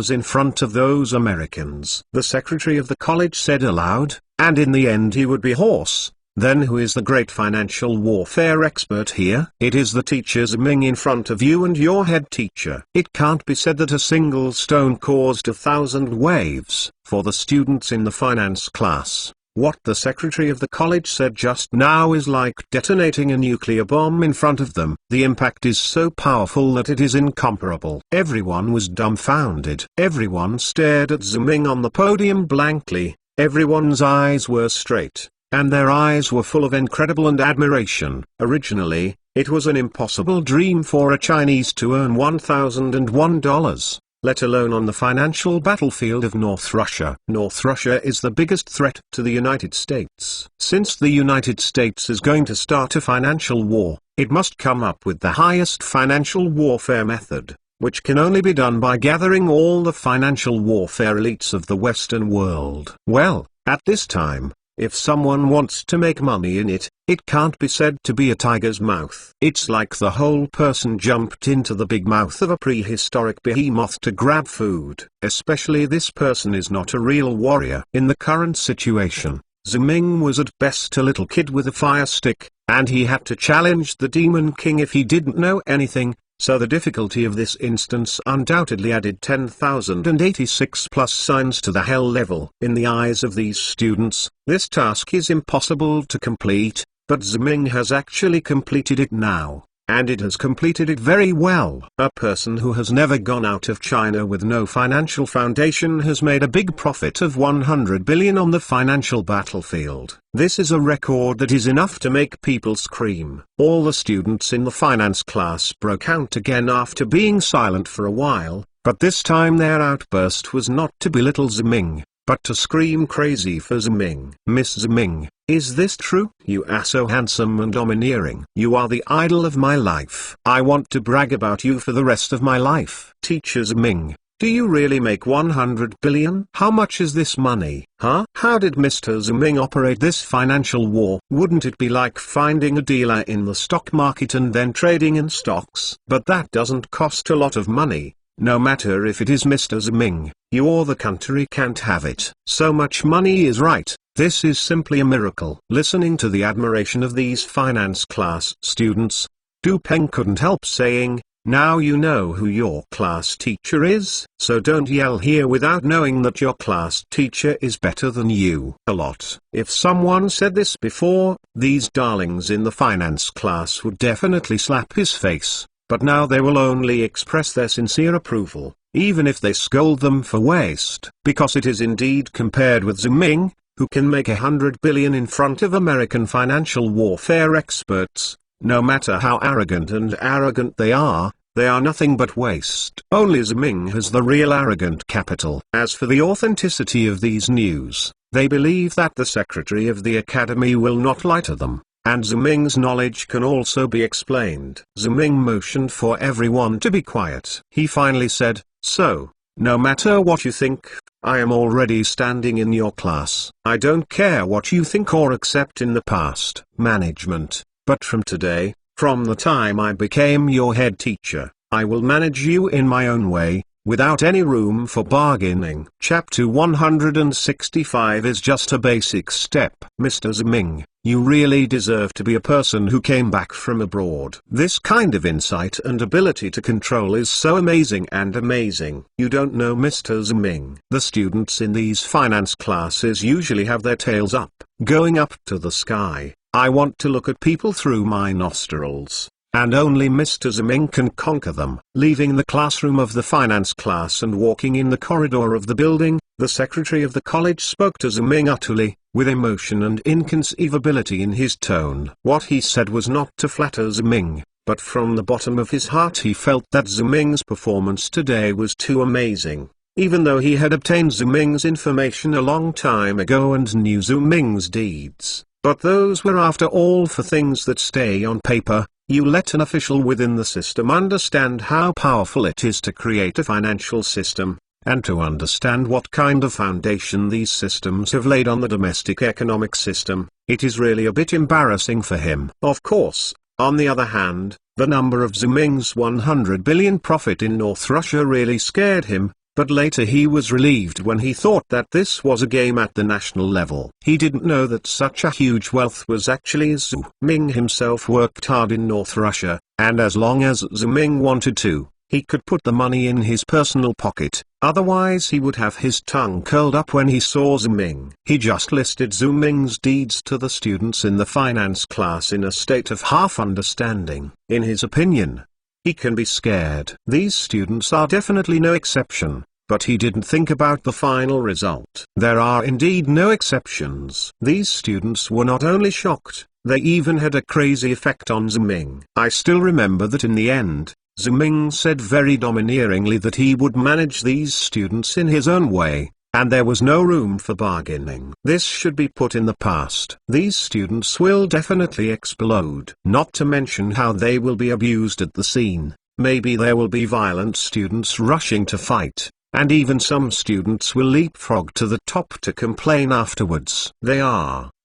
Speaker 1: in front of those Americans. The secretary of the college said aloud, and in the end he would be hoarse. Then who is the great financial warfare expert here? It is the teacher Ziming in front of you and your head teacher. It can't be said that a single stone caused 1,000 waves. For the students in the finance class, what the secretary of the college said just now is like detonating a nuclear bomb in front of them. The impact is so powerful that it is incomparable. Everyone was dumbfounded. Everyone stared at Ziming on the podium blankly. Everyone's eyes were straight, and their eyes were full of incredible and admiration. Originally, it was an impossible dream for a Chinese to earn $1,001, let alone on the financial battlefield of North Russia. North Russia is the biggest threat to the United States. Since the United States is going to start a financial war, it must come up with the highest financial warfare method, which can only be done by gathering all the financial warfare elites of the Western world. Well, at this time, if someone wants to make money in it, it can't be said to be a tiger's mouth. It's like the whole person jumped into the big mouth of a prehistoric behemoth to grab food. Especially this person is not a real warrior. In the current situation, Ziming was at best a little kid with a fire stick, and he had to challenge the Demon King if he didn't know anything. So the difficulty of this instance undoubtedly added 10,086 plus signs to the hell level. In the eyes of these students, this task is impossible to complete, but Ziming has actually completed it now, and it has completed it very well. A person who has never gone out of China with no financial foundation has made a big profit of 100 billion on the financial battlefield. This is a record that is enough to make people scream. All the students in the finance class broke out again after being silent for a while, but this time their outburst was not to belittle Ziming, but to scream crazy for Ziming. Miss Ziming, is this true? You are so handsome and domineering. You are the idol of my life. I want to brag about you for the rest of my life. Teacher Ziming, do you really make 100 billion? How much is this money? Huh? How did Mr. Ziming operate this financial war? Wouldn't it be like finding a dealer in the stock market and then trading in stocks? But that doesn't cost a lot of money. No matter if it is Mr. Ziming, you or the country can't have it. So much money is right. This is simply a miracle. Listening to the admiration of these finance class students, Du Peng couldn't help saying, now you know who your class teacher is. So don't yell here without knowing that your class teacher is better than you. A lot. If someone said this before, these darlings in the finance class would definitely slap his face. But now they will only express their sincere approval, even if they scold them for waste. Because it is indeed compared with Ziming, who can make 100 billion in front of American financial warfare experts. No matter how arrogant they are nothing but waste. Only Ziming has the real arrogant capital. As for the authenticity of these news, they believe that the secretary of the academy will not lie to them, and Ziming's knowledge can also be explained. Ziming motioned for everyone to be quiet. He finally said, so, no matter what you think, I am already standing in your class. I don't care what you think or accept in the past management. But from today, from the time I became your head teacher, I will manage you in my own way, without any room for bargaining. Chapter 165 is just a basic step. Mr. Ziming, you really deserve to be a person who came back from abroad. This kind of insight and ability to control is so amazing and amazing. You don't know Mr. Ziming. The students in these finance classes usually have their tails up, going up to the sky. I want to look at people through my nostrils, and only Mr. Ziming can conquer them. Leaving the classroom of the finance class and walking in the corridor of the building, the secretary of the college spoke to Ziming utterly, with emotion and inconceivability in his tone. What he said was not to flatter Ziming, but from the bottom of his heart he felt that Ziming's performance today was too amazing. Even though he had obtained Ziming's information a long time ago and knew Ziming's deeds, but those were after all for things that stay on paper. You let an official within the system understand how powerful it is to create a financial system, and to understand what kind of foundation these systems have laid on the domestic economic system. It is really a bit embarrassing for him. Of course, on the other hand, the number of Ziming's 100 billion profit in North Russia really scared him. But later he was relieved when he thought that this was a game at the national level. He didn't know that such a huge wealth was actually Ziming himself worked hard in North Russia, and as long as Ziming wanted to, he could put the money in his personal pocket, otherwise he would have his tongue curled up when he saw Ziming. He just listed Ziming's deeds to the students in the finance class in a state of half understanding. In his opinion, he can be scared. These students are definitely no exception, but he didn't think about the final result. There are indeed no exceptions. These students were not only shocked, they even had a crazy effect on Ziming. I still remember that in the end, Ziming said very domineeringly that he would manage these students in his own way, and there was no room for bargaining. This should be put in the past. These students will definitely explode. Not to mention how they will be abused at the scene. Maybe there will be violent students rushing to fight, and even some students will leapfrog to the top to complain afterwards.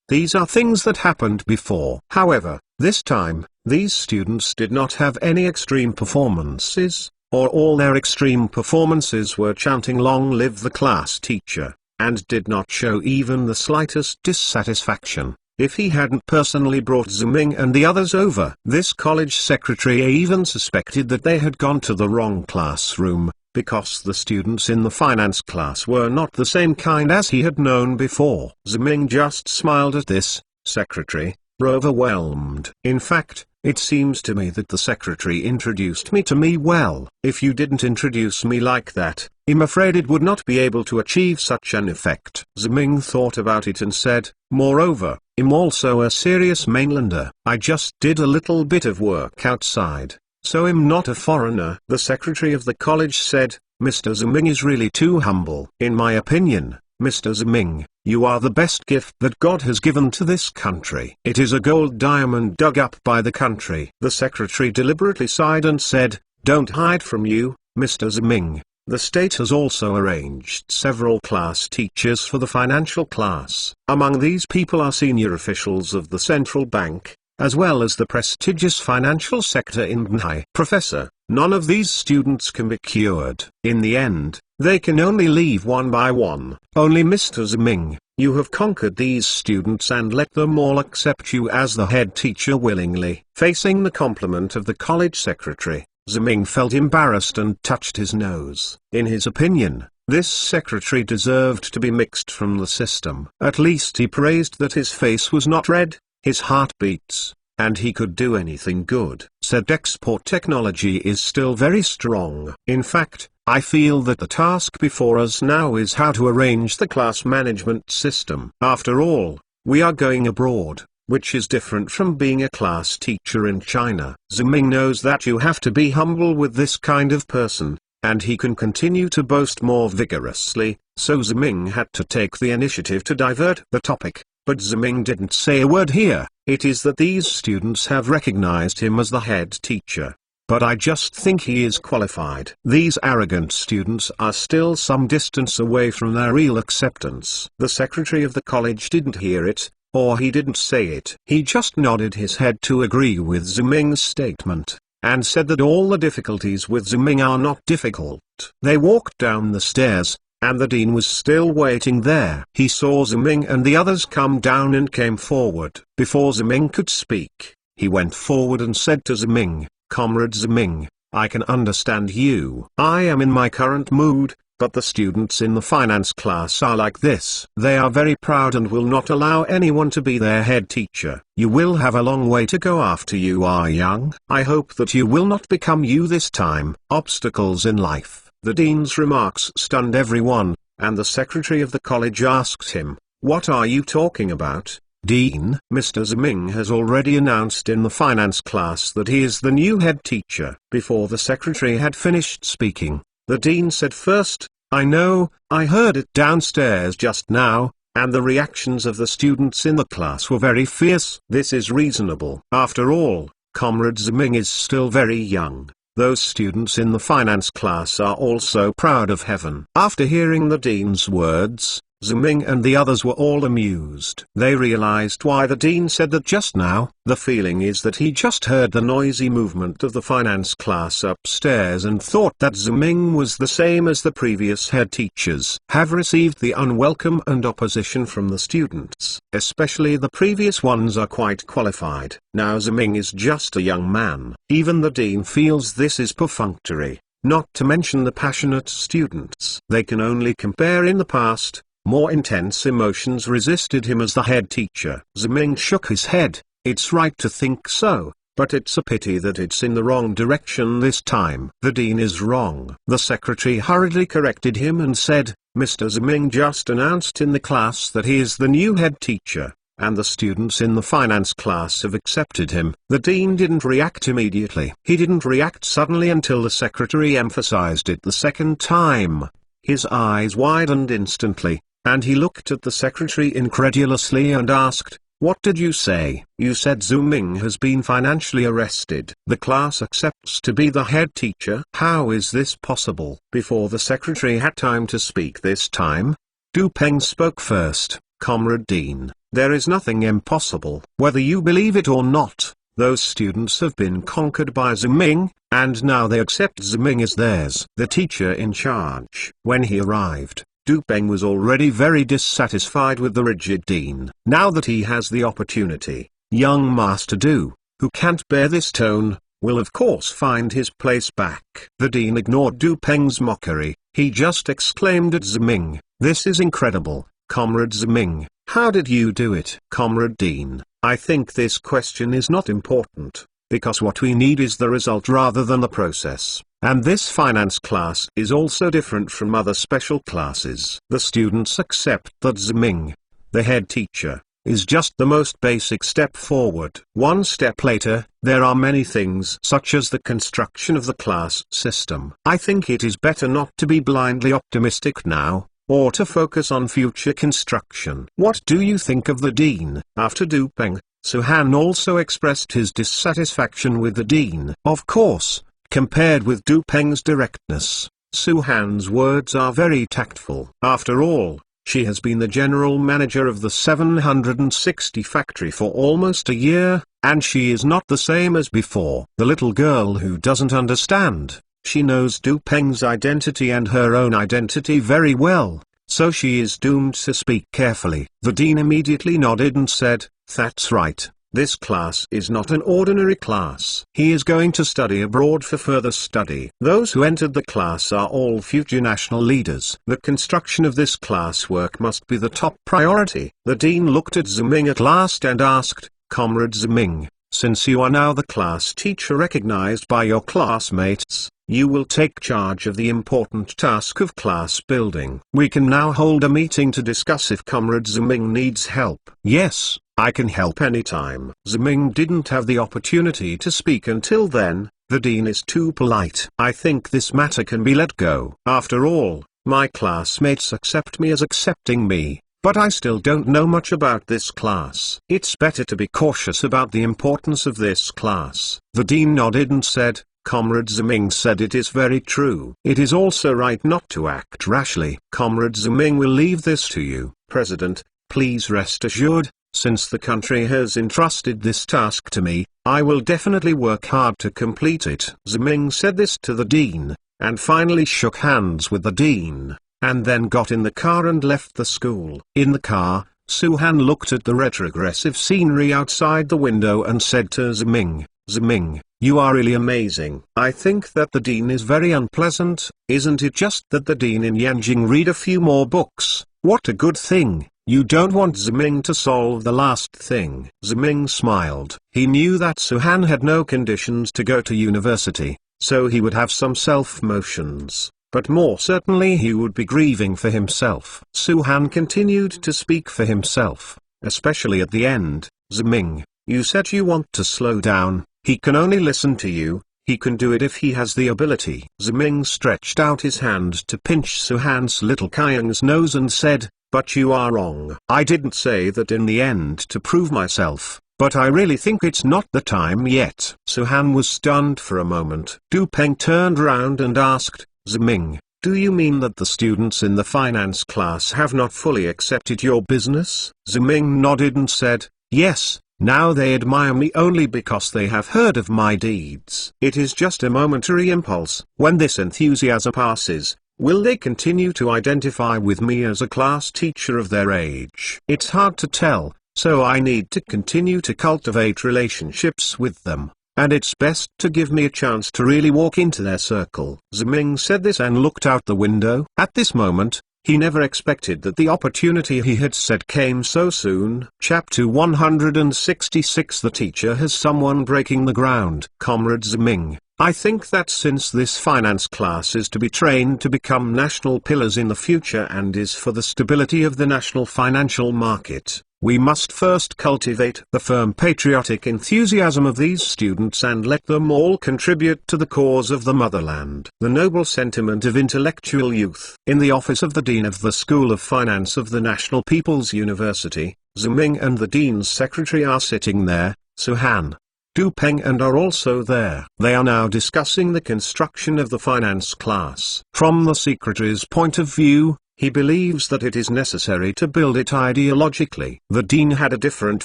Speaker 1: These are things that happened before. However, this time, these students did not have any extreme performances, or all their extreme performances were chanting "Long live the class teacher," and did not show even the slightest dissatisfaction. If he hadn't personally brought Ziming and the others over, this college secretary even suspected that they had gone to the wrong classroom, because the students in the finance class were not the same kind as he had known before. Ziming just smiled at this. Secretary, overwhelmed. In fact, it seems to me that the secretary introduced me to me well. If you didn't introduce me like that, I'm afraid it would not be able to achieve such an effect. Ziming thought about it and said, moreover, I'm also a serious mainlander. I just did a little bit of work outside, so I'm not a foreigner. The secretary of the college said, Mr. Ziming is really too humble. In my opinion, Mr. Ziming, you are the best gift that God has given to this country. It is a gold diamond dug up by the country. The secretary deliberately sighed and said, don't hide from you, Mr. Ziming. The state has also arranged several class teachers for the financial class. Among these people are senior officials of the central bank, as well as the prestigious financial sector in Brunei. Professor, none of these students can be cured. In the end, they can only leave one by one. Only Mr. Ziming, you have conquered these students and let them all accept you as the head teacher willingly. Facing the compliment of the college secretary, Ziming felt embarrassed and touched his nose. In his opinion, this secretary deserved to be mixed from the system. At least he praised that his face was not red, his heart beats, and he could do anything good. Said export technology is still very strong. In fact, I feel that the task before us now is how to arrange the class management system. After all, we are going abroad, which is different from being a class teacher in China. Ziming knows that you have to be humble with this kind of person, and he can continue to boast more vigorously, so Ziming had to take the initiative to divert the topic. But Ziming didn't say a word here. It is that these students have recognized him as the head teacher. But I just think he is qualified. These arrogant students are still some distance away from their real acceptance. The secretary of the college didn't hear it, or he didn't say it. He just nodded his head to agree with Ziming's statement, and said that all the difficulties with Ziming are not difficult. They walked down the stairs, and the dean was still waiting there. He saw Ziming and the others come down and came forward. Before Ziming could speak, he went forward and said to Ziming, Comrade Ziming, I can understand you. I am in my current mood, but the students in the finance class are like this. They are very proud and will not allow anyone to be their head teacher. You will have a long way to go after you are young. I hope that you will not become you this time. Obstacles in life. The dean's remarks stunned everyone, and the secretary of the college asked him, what are you talking about, Dean? Mr. Ziming has already announced in the finance class that he is the new head teacher. Before the secretary had finished speaking, the dean said first, I know, I heard it downstairs just now, and the reactions of the students in the class were very fierce. This is reasonable. After all, Comrade Ziming is still very young. Those students in the finance class are also proud of heaven. After hearing the dean's words, Ziming and the others were all amused. They realized why the dean said that just now. The feeling is that he just heard the noisy movement of the finance class upstairs and thought that Ziming was the same as the previous head teachers. Have received the unwelcome and opposition from the students. Especially the previous ones are quite qualified. Now Ziming is just a young man. Even the dean feels this is perfunctory, not to mention the passionate students. They can only compare in the past. More intense emotions resisted him as the head teacher. Ziming shook his head. It's right to think so, but it's a pity that it's in the wrong direction this time. The dean is wrong. The secretary hurriedly corrected him and said, Mr. Ziming just announced in the class that he is the new head teacher, and the students in the finance class have accepted him. The dean didn't react immediately. He didn't react suddenly until the secretary emphasized it the second time. His eyes widened instantly, and he looked at the secretary incredulously and asked, what did you say? You said Ziming has been financially arrested. The class accepts to be the head teacher. How is this possible? Before the secretary had time to speak this time, Du Peng spoke first. Comrade Dean, there is nothing impossible. Whether you believe it or not, those students have been conquered by Ziming, and now they accept Ziming as theirs. The teacher in charge. When he arrived, Du Peng was already very dissatisfied with the rigid dean. Now that he has the opportunity, young Master Du, who can't bear this tone, will of course find his place back. The dean ignored Du Peng's mockery. He just exclaimed at Ziming, this is incredible, Comrade Ziming, how did you do it? Comrade Dean, I think this question is not important, because what we need is the result rather than the process. And this finance class is also different from other special classes. The students accept that Ziming, the head teacher, is just the most basic step forward. One step later, there are many things such as the construction of the class system. I think it is better not to be blindly optimistic now, or to focus on future construction. What do you think of the dean? After Du Peng, Su-han also expressed his dissatisfaction with the dean. Of course, compared with Du Peng's directness, Su-han's words are very tactful. After all, she has been the general manager of the 760 factory for almost a year, and she is not the same as before. The little girl who doesn't understand, she knows Du Peng's identity and her own identity very well, so she is doomed to speak carefully. The dean immediately nodded and said, "That's right. This class is not an ordinary class. He is going to study abroad for further study. Those who entered the class are all future national leaders. The construction of this class work must be the top priority." The dean looked at Ziming at last and asked, "Comrade Ziming, since you are now the class teacher recognized by your classmates, you will take charge of the important task of class building. We can now hold a meeting to discuss if Comrade Ziming needs help." "Yes, I can help anytime." Ziming didn't have the opportunity to speak until then. The dean is too polite. "I think this matter can be let go. After all, my classmates accept me as accepting me, but I still don't know much about this class. It's better to be cautious about the importance of this class." The dean nodded and said, "Comrade Ziming said it is very true. It is also right not to act rashly. Comrade Ziming will leave this to you. President, please rest assured, since the country has entrusted this task to me, I will definitely work hard to complete it." Ziming said this to the dean, and finally shook hands with the dean, and then got in the car and left the school. In the car, Su-han looked at the retrogressive scenery outside the window and said to Ziming, "Ziming, you are really amazing. I think that the dean is very unpleasant. Isn't it just that the dean in Yanjing read a few more books? What a good thing. You don't want Ziming to solve the last thing." Ziming smiled. He knew that Su-han had no conditions to go to university, so he would have some self-motions, but more certainly he would be grieving for himself. Su-han continued to speak for himself, especially at the end. "Ziming, you said you want to slow down. He can only listen to you. He can do it if he has the ability." Ziming stretched out his hand to pinch Su-han's little Kyung's nose and said, "But you are wrong. I didn't say that in the end to prove myself, but I really think it's not the time yet." Su-han was stunned for a moment. Du Peng turned round and asked, "Ziming, do you mean that the students in the finance class have not fully accepted your business?" Ziming nodded and said, "Yes, now they admire me only because they have heard of my deeds. It is just a momentary impulse. When this enthusiasm passes, will they continue to identify with me as a class teacher of their age? It's hard to tell, so I need to continue to cultivate relationships with them, and it's best to give me a chance to really walk into their circle." Ziming said this and looked out the window. At this moment, he never expected that the opportunity he had set came so soon. Chapter 166. The teacher has someone breaking the ground. Comrade Ziming, I think that since this finance class is to be trained to become national pillars in the future and is for the stability of the national financial market, we must first cultivate the firm patriotic enthusiasm of these students and let them all contribute to the cause of the motherland. The noble sentiment of intellectual youth. In the office of the Dean of the School of Finance of the National People's University, Ziming and the Dean's secretary are sitting there. Su-han, Du Peng and are also there. They are now discussing the construction of the finance class. From the secretary's point of view, he believes that it is necessary to build it ideologically. The dean had a different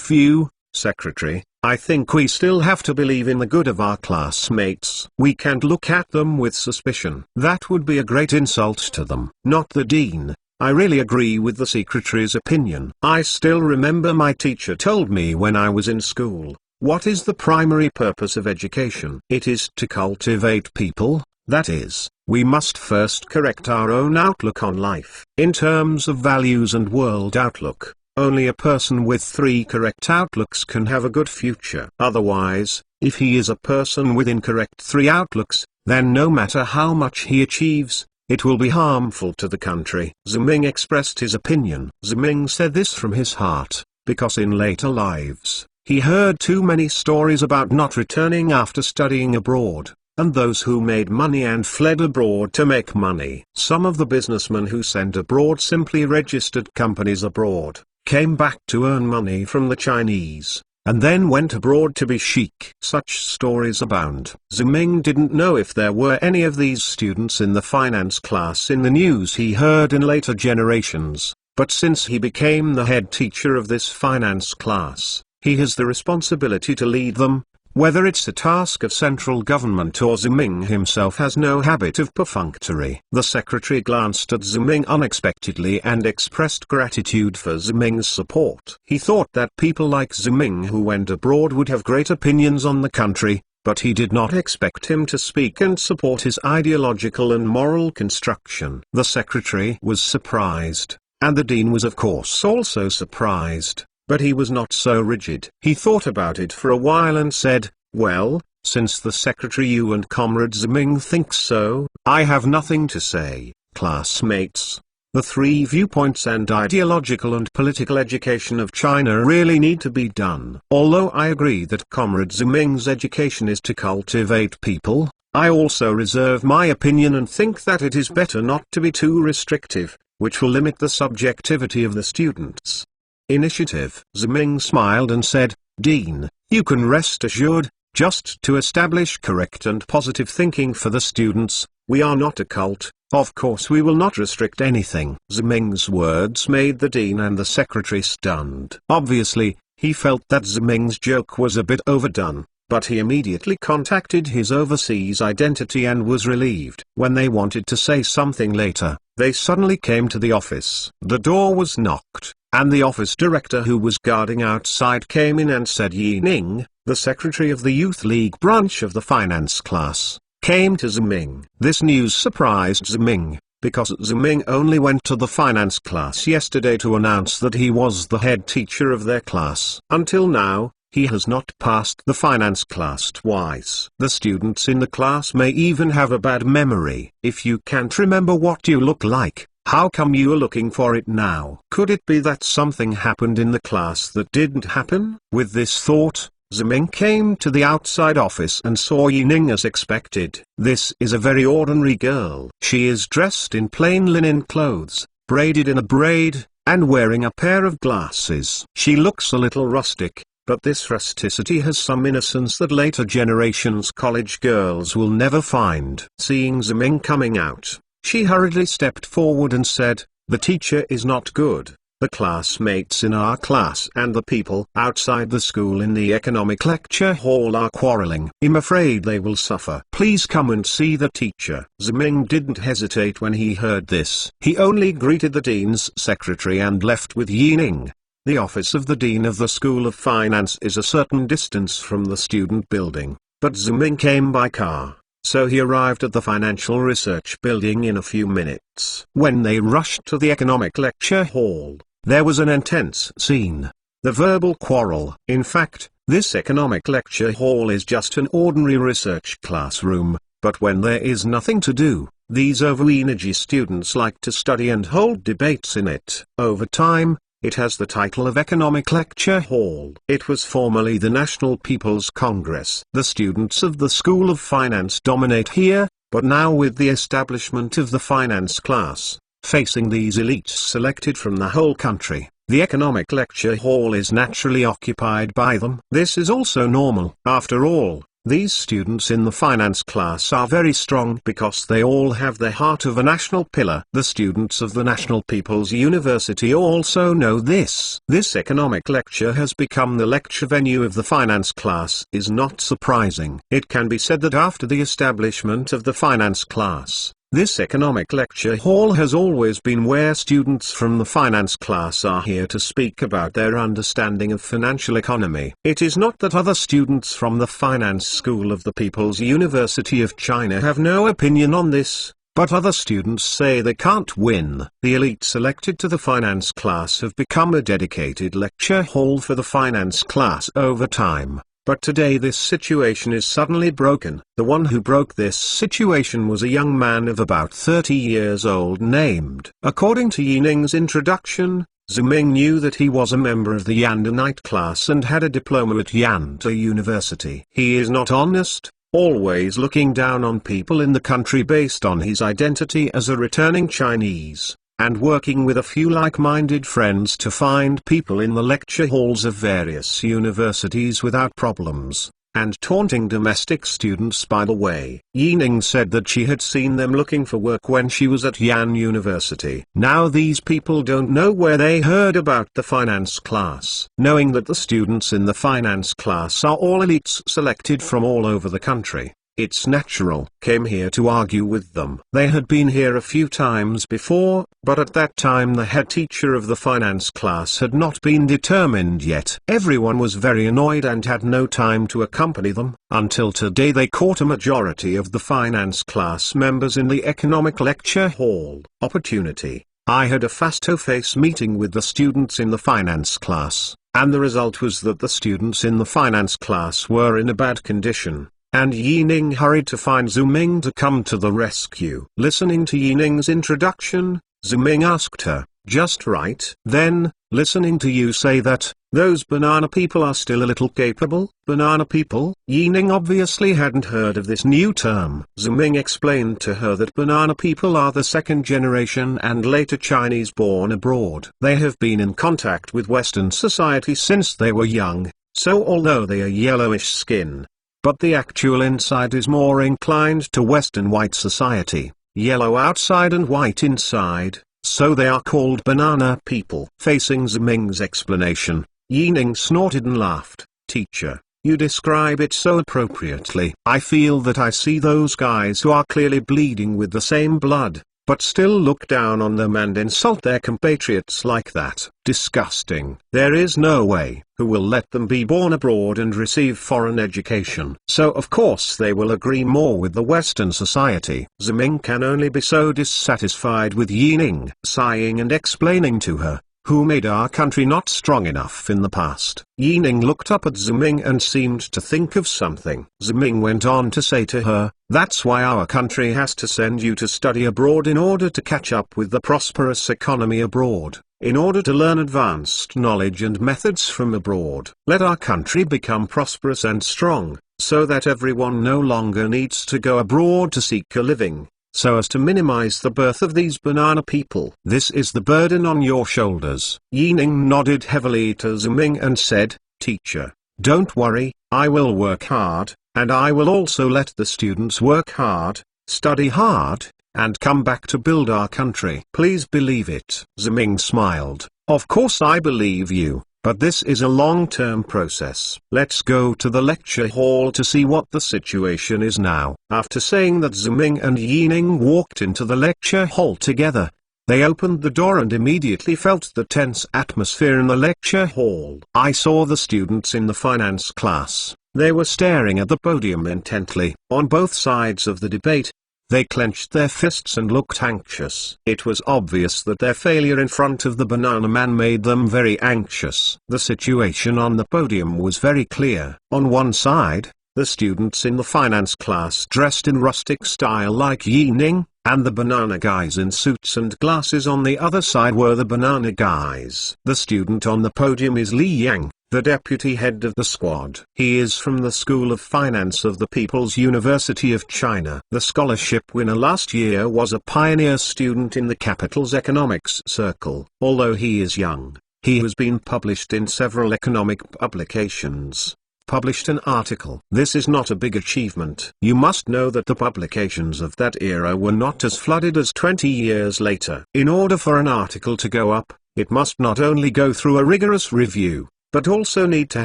Speaker 1: view. Secretary, I think we still have to believe in the good of our classmates. We can't look at them with suspicion. That would be a great insult to them. Not the dean. I really agree with the secretary's opinion. I still remember my teacher told me when I was in school, what is the primary purpose of education? It is to cultivate people. That is, we must first correct our own outlook on life. In terms of values and world outlook, only a person with 3 correct outlooks can have a good future. Otherwise, if he is a person with incorrect 3 outlooks, then no matter how much he achieves, it will be harmful to the country. Ziming expressed his opinion. Ziming said this from his heart, because in later lives, he heard too many stories about not returning after studying abroad. and those who made money and fled abroad to make money. Some of the businessmen who sent abroad simply registered companies abroad, came back to earn money from the Chinese, and then went abroad to be chic. Such stories abound. Ziming didn't know if there were any of these students in the finance class in the news he heard in later generations, but since he became the head teacher of this finance class, he has the responsibility to lead them, whether it's a task of central government or Ziming himself has no habit of perfunctory. The secretary glanced at Ziming unexpectedly and expressed gratitude for Ziming's support. He thought that people like Ziming who went abroad would have great opinions on the country, but he did not expect him to speak and support his ideological and moral construction. The secretary was surprised, and the dean was of course also surprised. But he was not so rigid. He thought about it for a while and said, "Well, since the secretary you and Comrade Ziming think so, I have nothing to say. Classmates, the three viewpoints and ideological and political education of China really need to be done. Although I agree that Comrade Ziming's education is to cultivate people, I also reserve my opinion and think that it is better not to be too restrictive, which will limit the subjectivity of the students." Initiative. Ziming smiled and said, "Dean, you can rest assured, just to establish correct and positive thinking for the students, we are not a cult, of course we will not restrict anything." Ziming's words made the dean and the secretary stunned. Obviously, he felt that Ziming's joke was a bit overdone, but he immediately contacted his overseas identity and was relieved. When they wanted to say something later, they suddenly came to the office. The door was knocked, and the office director who was guarding outside came in and said Yi Ning, the secretary of the Youth League branch of the finance class, came to Ziming. This news surprised Ziming, because Ziming only went to the finance class yesterday to announce that he was the head teacher of their class. Until now, he has not passed the finance class twice. The students in the class may even have a bad memory. If you can't remember what you look like, how come you are looking for it now? Could it be that something happened in the class that didn't happen? With this thought, Ziming came to the outside office and saw Yi Ning as expected. This is a very ordinary girl. She is dressed in plain linen clothes, braided in a braid, and wearing a pair of glasses. She looks a little rustic, but this rusticity has some innocence that later generations' college girls will never find. Seeing Ziming coming out, she hurriedly stepped forward and said, "The teacher is not good. The classmates in our class and the people outside the school in the economic lecture hall are quarreling. I'm afraid they will suffer. Please come and see the teacher." Ziming didn't hesitate when he heard this. He only greeted the dean's secretary and left with Yi Ning. The office of the dean of the School of Finance is a certain distance from the student building, but Ziming came by car, so he arrived at the Financial Research Building in a few minutes. When they rushed to the economic lecture hall, there was an intense scene. The verbal quarrel. In fact, this economic lecture hall is just an ordinary research classroom, but when there is nothing to do, these over-energy students like to study and hold debates in it. Over time, it has the title of Economic Lecture Hall. It was formerly the National People's Congress. The students of the School of Finance dominate here, but now with the establishment of the finance class, facing these elites selected from the whole country, the Economic Lecture Hall is naturally occupied by them. This is also normal. After all, these students in the finance class are very strong because they all have the heart of a national pillar. The students of the National People's University also know this. This economic lecture has become the lecture venue of the finance class is not surprising. It can be said that after the establishment of the finance class, this economic lecture hall has always been where students from the finance class are here to speak about their understanding of financial economy. It is not that other students from the finance school of the People's University of China have no opinion on this, but other students say they can't win. The elite selected to the finance class have become a dedicated lecture hall for the finance class over time. But today this situation is suddenly broken. The one who broke this situation was a young man of about 30 years old named. According to Yi Ning's introduction, Ziming knew that he was a member of the Yanda Night class and had a diploma at Yanda University. He is not honest, always looking down on people in the country based on his identity as a returning Chinese, and working with a few like-minded friends to find people in the lecture halls of various universities without problems, and taunting domestic students by the way. Yining said that she had seen them looking for work when she was at Yan University. Now these people don't know where they heard about the finance class. Knowing that the students in the finance class are all elites selected from all over the country, it's natural. Came here to argue with them. They had been here a few times before, but at that time the head teacher of the finance class had not been determined yet. Everyone was very annoyed and had no time to accompany them. Until today they caught a majority of the finance class members in the economic lecture hall. Opportunity. I had a face-to-face meeting with the students in the finance class, and the result was that the students in the finance class were in a bad condition. And Yining hurried to find Zuming to come to the rescue. Listening to Yining's introduction, Zuming asked her, "Just right?" Then, listening to you say that, "Those banana people are still a little capable." Banana people? Yining obviously hadn't heard of this new term. Zuming explained to her that banana people are the second generation and later Chinese born abroad. They have been in contact with Western society since they were young, so although they are yellowish skin, but the actual inside is more inclined to Western white society, yellow outside and white inside, so they are called banana people. Facing Ziming's explanation, Yining snorted and laughed. "Teacher, you describe it so appropriately. I feel that I see those guys who are clearly bleeding with the same blood, but still look down on them and insult their compatriots like that. Disgusting. There is no way. Who will let them be born abroad and receive foreign education? So of course they will agree more with the Western society." Ziming can only be so dissatisfied with Yining, sighing and explaining to her, "Who made our country not strong enough in the past?" Yining looked up at Ziming and seemed to think of something. Ziming went on to say to her, "That's why our country has to send you to study abroad in order to catch up with the prosperous economy abroad, in order to learn advanced knowledge and methods from abroad. Let our country become prosperous and strong, so that everyone no longer needs to go abroad to seek a living, so as to minimize the birth of these banana people. This is the burden on your shoulders." Yining nodded heavily to Ziming and said, "Teacher, don't worry, I will work hard, and I will also let the students work hard, study hard, and come back to build our country. Please believe it." Ziming smiled. "Of course I believe you, but this is a long-term process. Let's go to the lecture hall to see what the situation is now." After saying that, Ziming and Yining walked into the lecture hall together. They opened the door and immediately felt the tense atmosphere in the lecture hall. I saw the students in the finance class. They were staring at the podium intently. On both sides of the debate, they clenched their fists and looked anxious. It was obvious that their failure in front of the banana man made them very anxious. The situation on the podium was very clear. On one side, the students in the finance class dressed in rustic style like Yining, and the banana guys in suits and glasses. On the other side were the banana guys. The student on the podium is Li Yang, the deputy head of the squad. He is from the School of Finance of the People's University of China. The scholarship winner last year was a pioneer student in the capital's economics circle. Although he is young, he has been published in several economic publications. Published an article. This is not a big achievement. You must know that the publications of that era were not as flooded as 20 years later. In order for an article to go up, it must not only go through a rigorous review, but also need to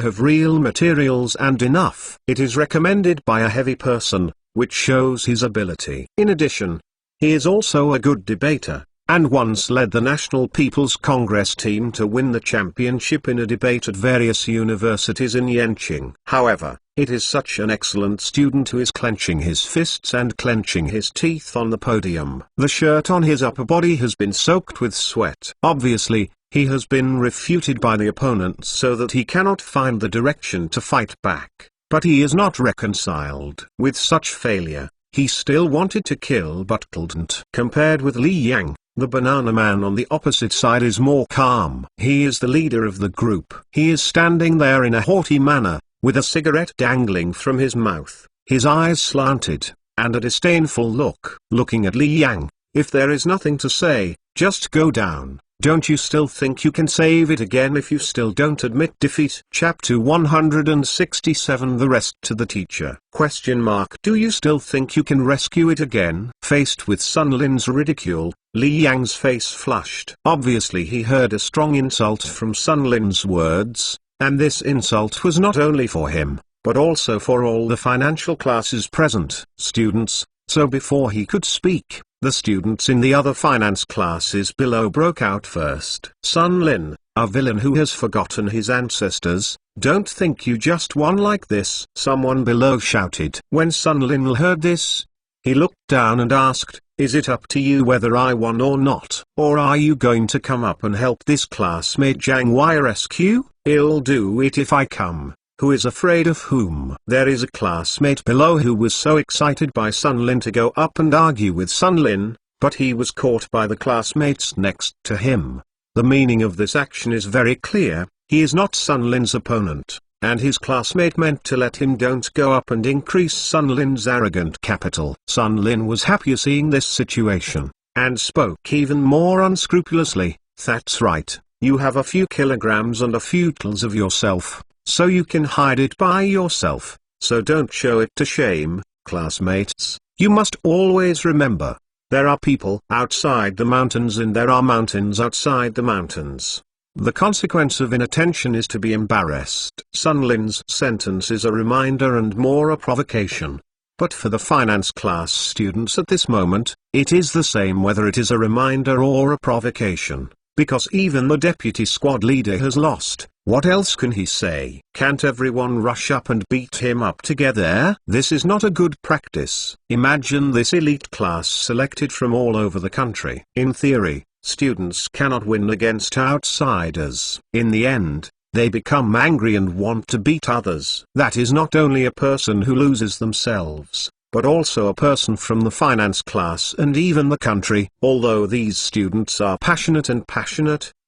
Speaker 1: have real materials and enough. It is recommended by a heavy person, which shows his ability. In addition, he is also a good debater, and once led the National People's Congress team to win the championship in a debate at various universities in Yenching. However, it is such an excellent student who is clenching his fists and clenching his teeth on the podium. The shirt on his upper body has been soaked with sweat. Obviously, he has been refuted by the opponents so that he cannot find the direction to fight back. But he is not reconciled with such failure. He still wanted to kill but couldn't. Compared with Li Yang, the banana man on the opposite side is more calm. He is the leader of the group. He is standing there in a haughty manner, with a cigarette dangling from his mouth. his eyes slanted, and a disdainful look. Looking at Li Yang, if there is nothing to say, just go down. Don't you still think you can save it again if you still don't admit defeat? Chapter 167 The rest to the teacher. Do you still think you can rescue it again? Faced with Sun Lin's ridicule, Li Yang's face flushed. Obviously he heard a strong insult from Sun Lin's words, and this insult was not only for him, but also for all the financial classes present. Students, so before he could speak, the students in the other finance classes below broke out first. Sun Lin, a villain who has forgotten his ancestors, don't think you just won like this, someone below shouted. When Sun Lin heard this, he looked down and asked, is it up to you whether I won or not? Or are you going to come up and help this classmate Zhang Wei rescue? I'll do it if I come. Who is afraid of whom? There is a classmate below who was so excited by Sun Lin to go up and argue with Sun Lin, but he was caught by the classmates next to him. The meaning of this action is very clear, he is not Sun Lin's opponent, and his classmate meant to let him don't go up and increase Sun Lin's arrogant capital. Sun Lin was happy seeing this situation, and spoke even more unscrupulously, that's right, you have a few kilograms and a few tons of yourself. So you can hide it by yourself, so don't show it to shame, classmates. You must always remember, there are people outside the mountains and there are mountains outside the mountains. The consequence of inattention is to be embarrassed. Sun Lin's sentence is a reminder and more a provocation. But for the finance class students at this moment, it is the same whether it is a reminder or a provocation, because even the deputy squad leader has lost. What else can he say? Can't everyone rush up and beat him up together? This is not a good practice. Imagine this elite class selected from all over the country. In theory, students cannot win against outsiders. In the end, they become angry and want to beat others. That is not only a person who loses themselves, but also a person from the finance class and even the country. Although these students are passionate,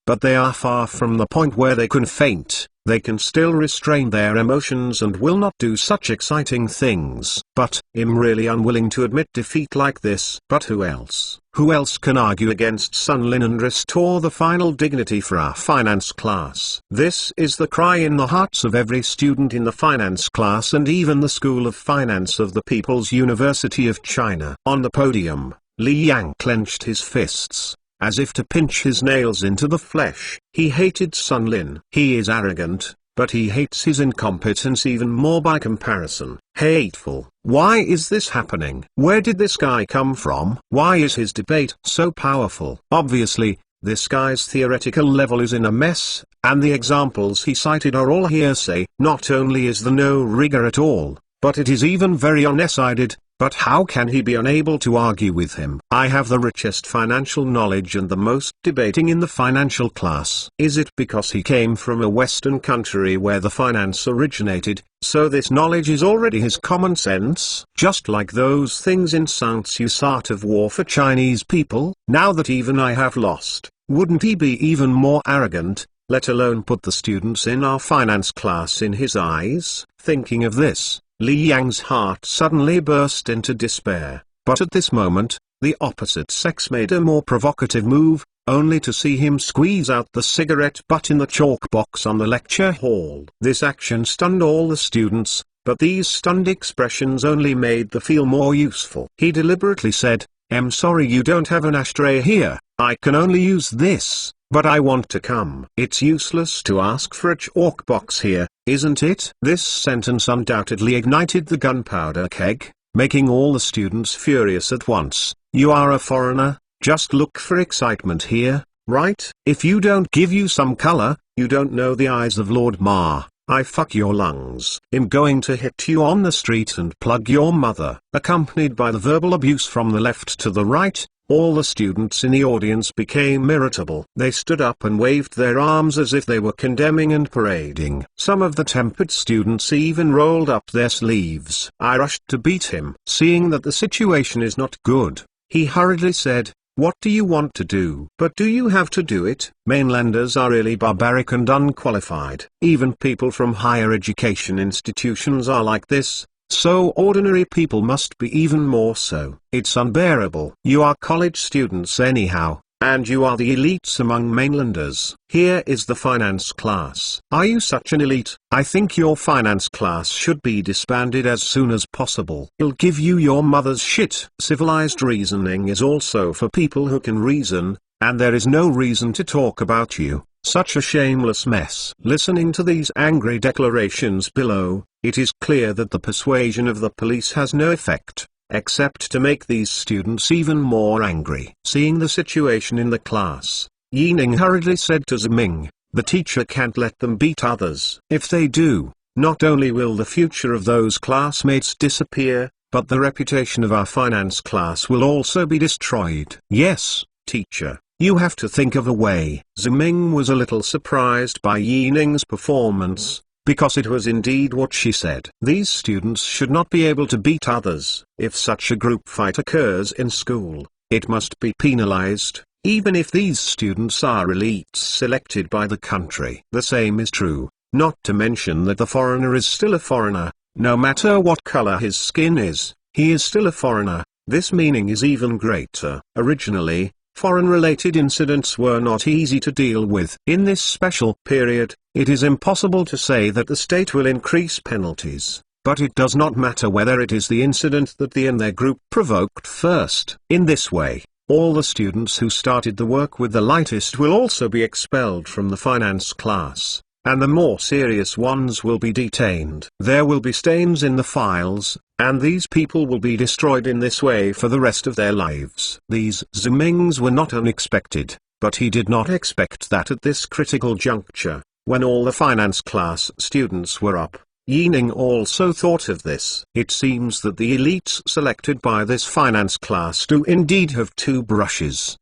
Speaker 1: but they are far from the point where they can faint. They can still restrain their emotions and will not do such exciting things. But, I'm really unwilling to admit defeat like this. But who else? Who else can argue against Sun Lin and restore the final dignity for our finance class? This is the cry in the hearts of every student in the finance class and even the School of Finance of the People's University of China. On the podium, Li Yang clenched his fists, as if to pinch his nails into the flesh. He hated Sun Lin. He is arrogant, but he hates his incompetence even more by comparison. Hateful. Why is this happening? Where did this guy come from? Why is his debate so powerful? Obviously, this guy's theoretical level is in a mess, and the examples he cited are all hearsay. Not only is there no rigor at all, but it is even very undecided. But how can he be unable to argue with him? I have the richest financial knowledge and the most debating in the financial class. Is it because he came from a Western country where the finance originated, so this knowledge is already his common sense? Just like those things in Sun Tzu's Art of War for Chinese people? Now that even I have lost, wouldn't he be even more arrogant, let alone put the students in our finance class in his eyes? Thinking of this, Li Yang's heart suddenly burst into despair, but at this moment, the opposite sex made a more provocative move, only to see him squeeze out the cigarette butt in the chalk box on the lecture hall. This action stunned all the students, but these stunned expressions only made the feel more useful. He deliberately said, I'm sorry you don't have an ashtray here, I can only use this. But I want to come. It's useless to ask for a chalk box here, isn't it? This sentence undoubtedly ignited the gunpowder keg, making all the students furious at once. You are a foreigner, just look for excitement here, right? If you don't give you some color, you don't know the eyes of Lord Ma. I fuck your lungs. I'm going to hit you on the street and plug your mother. Accompanied by the verbal abuse from the left to the right, all the students in the audience became irritable. They stood up and waved their arms as if they were condemning and parading. Some of the tempered students even rolled up their sleeves. I rushed to beat him. Seeing that the situation is not good, he hurriedly said, what do you want to do? But do you have to do it? Mainlanders are really barbaric and unqualified. Even people from higher education institutions are like this. so ordinary people must be even more so. It's unbearable. You are college students anyhow, and you are the elites among mainlanders. Here is the finance class. Are you such an elite? I think your finance class should be disbanded as soon as possible. It'll give you your mother's shit. Civilized reasoning is also for people who can reason, and there is no reason to talk about you. Such a shameless mess. Listening to these angry declarations below, it is clear that the persuasion of the police has no effect, except to make these students even more angry. Seeing the situation in the class, Yining hurriedly said to Ziming, "The teacher can't let them beat others. If they do, not only will the future of those classmates disappear, but the reputation of our finance class will also be destroyed." "Yes, teacher. You have to think of a way." Ziming was a little surprised by Yining's performance, because it was indeed what she said. These students should not be able to beat others. If such a group fight occurs in school, it must be penalized, even if these students are elites selected by the country. The same is true, not to mention that the foreigner is still a foreigner, no matter what color his skin is, he is still a foreigner. This meaning is even greater. Originally, foreign-related incidents were not easy to deal with. In this special period, it is impossible to say that the state will increase penalties, but it does not matter whether it is the incident that they and their group provoked first. In this way, all the students who started the work with the lightest will also be expelled from the finance class, and the more serious ones will be detained. There will be stains in the files, and these people will be destroyed in this way for the rest of their lives. These Zimings were not unexpected, but he did not expect that at this critical juncture, when all the finance class students were up. Yining also thought of this. It seems that the elites selected by this finance class do indeed have two brushes.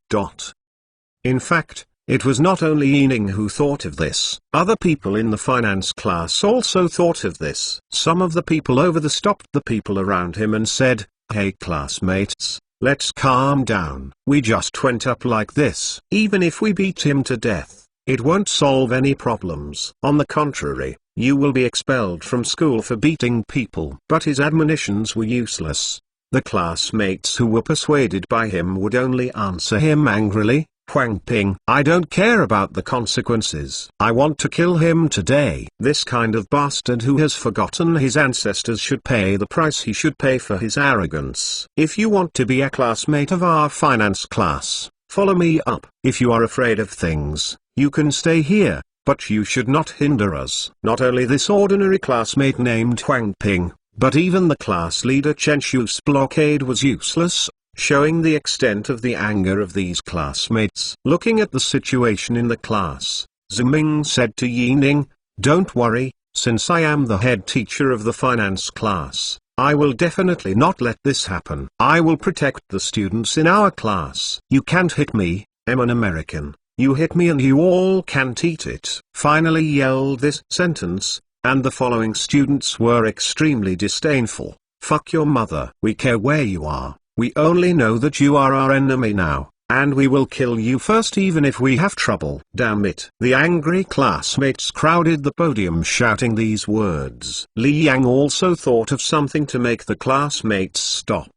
Speaker 1: In fact, it was not only Yining who thought of this. Other people in the finance class also thought of this. Some of the people over there stopped the people around him and said, "Hey classmates, let's calm down. We just went up like this. Even if we beat him to death, it won't solve any problems. On the contrary, you will be expelled from school for beating people." But his admonitions were useless. The classmates who were persuaded by him would only answer him angrily, "Huang Ping, I don't care about the consequences. I want to kill him today." This kind of bastard who has forgotten his ancestors should pay the price he should pay for his arrogance. If you want to be a classmate of our finance class, follow me up. If you are afraid of things, you can stay here, but you should not hinder us. Not only this ordinary classmate named Huang Ping, but even the class leader Chen Shu's blockade was useless, showing the extent of the anger of these classmates. Looking at the situation in the class, Ziming said to Yining, "Don't worry, since I am the head teacher of the finance class, I will definitely not let this happen. I will protect the students in our class. You can't hit me, I'm an American. You hit me and you all can't eat it." Finally yelled this sentence, and the following students were extremely disdainful. "Fuck your mother. We care where you are. We only know that you are our enemy now, and we will kill you first even if we have trouble." Damn it. The angry classmates crowded the podium shouting these words. Li Yang also thought of something to make the classmates stop.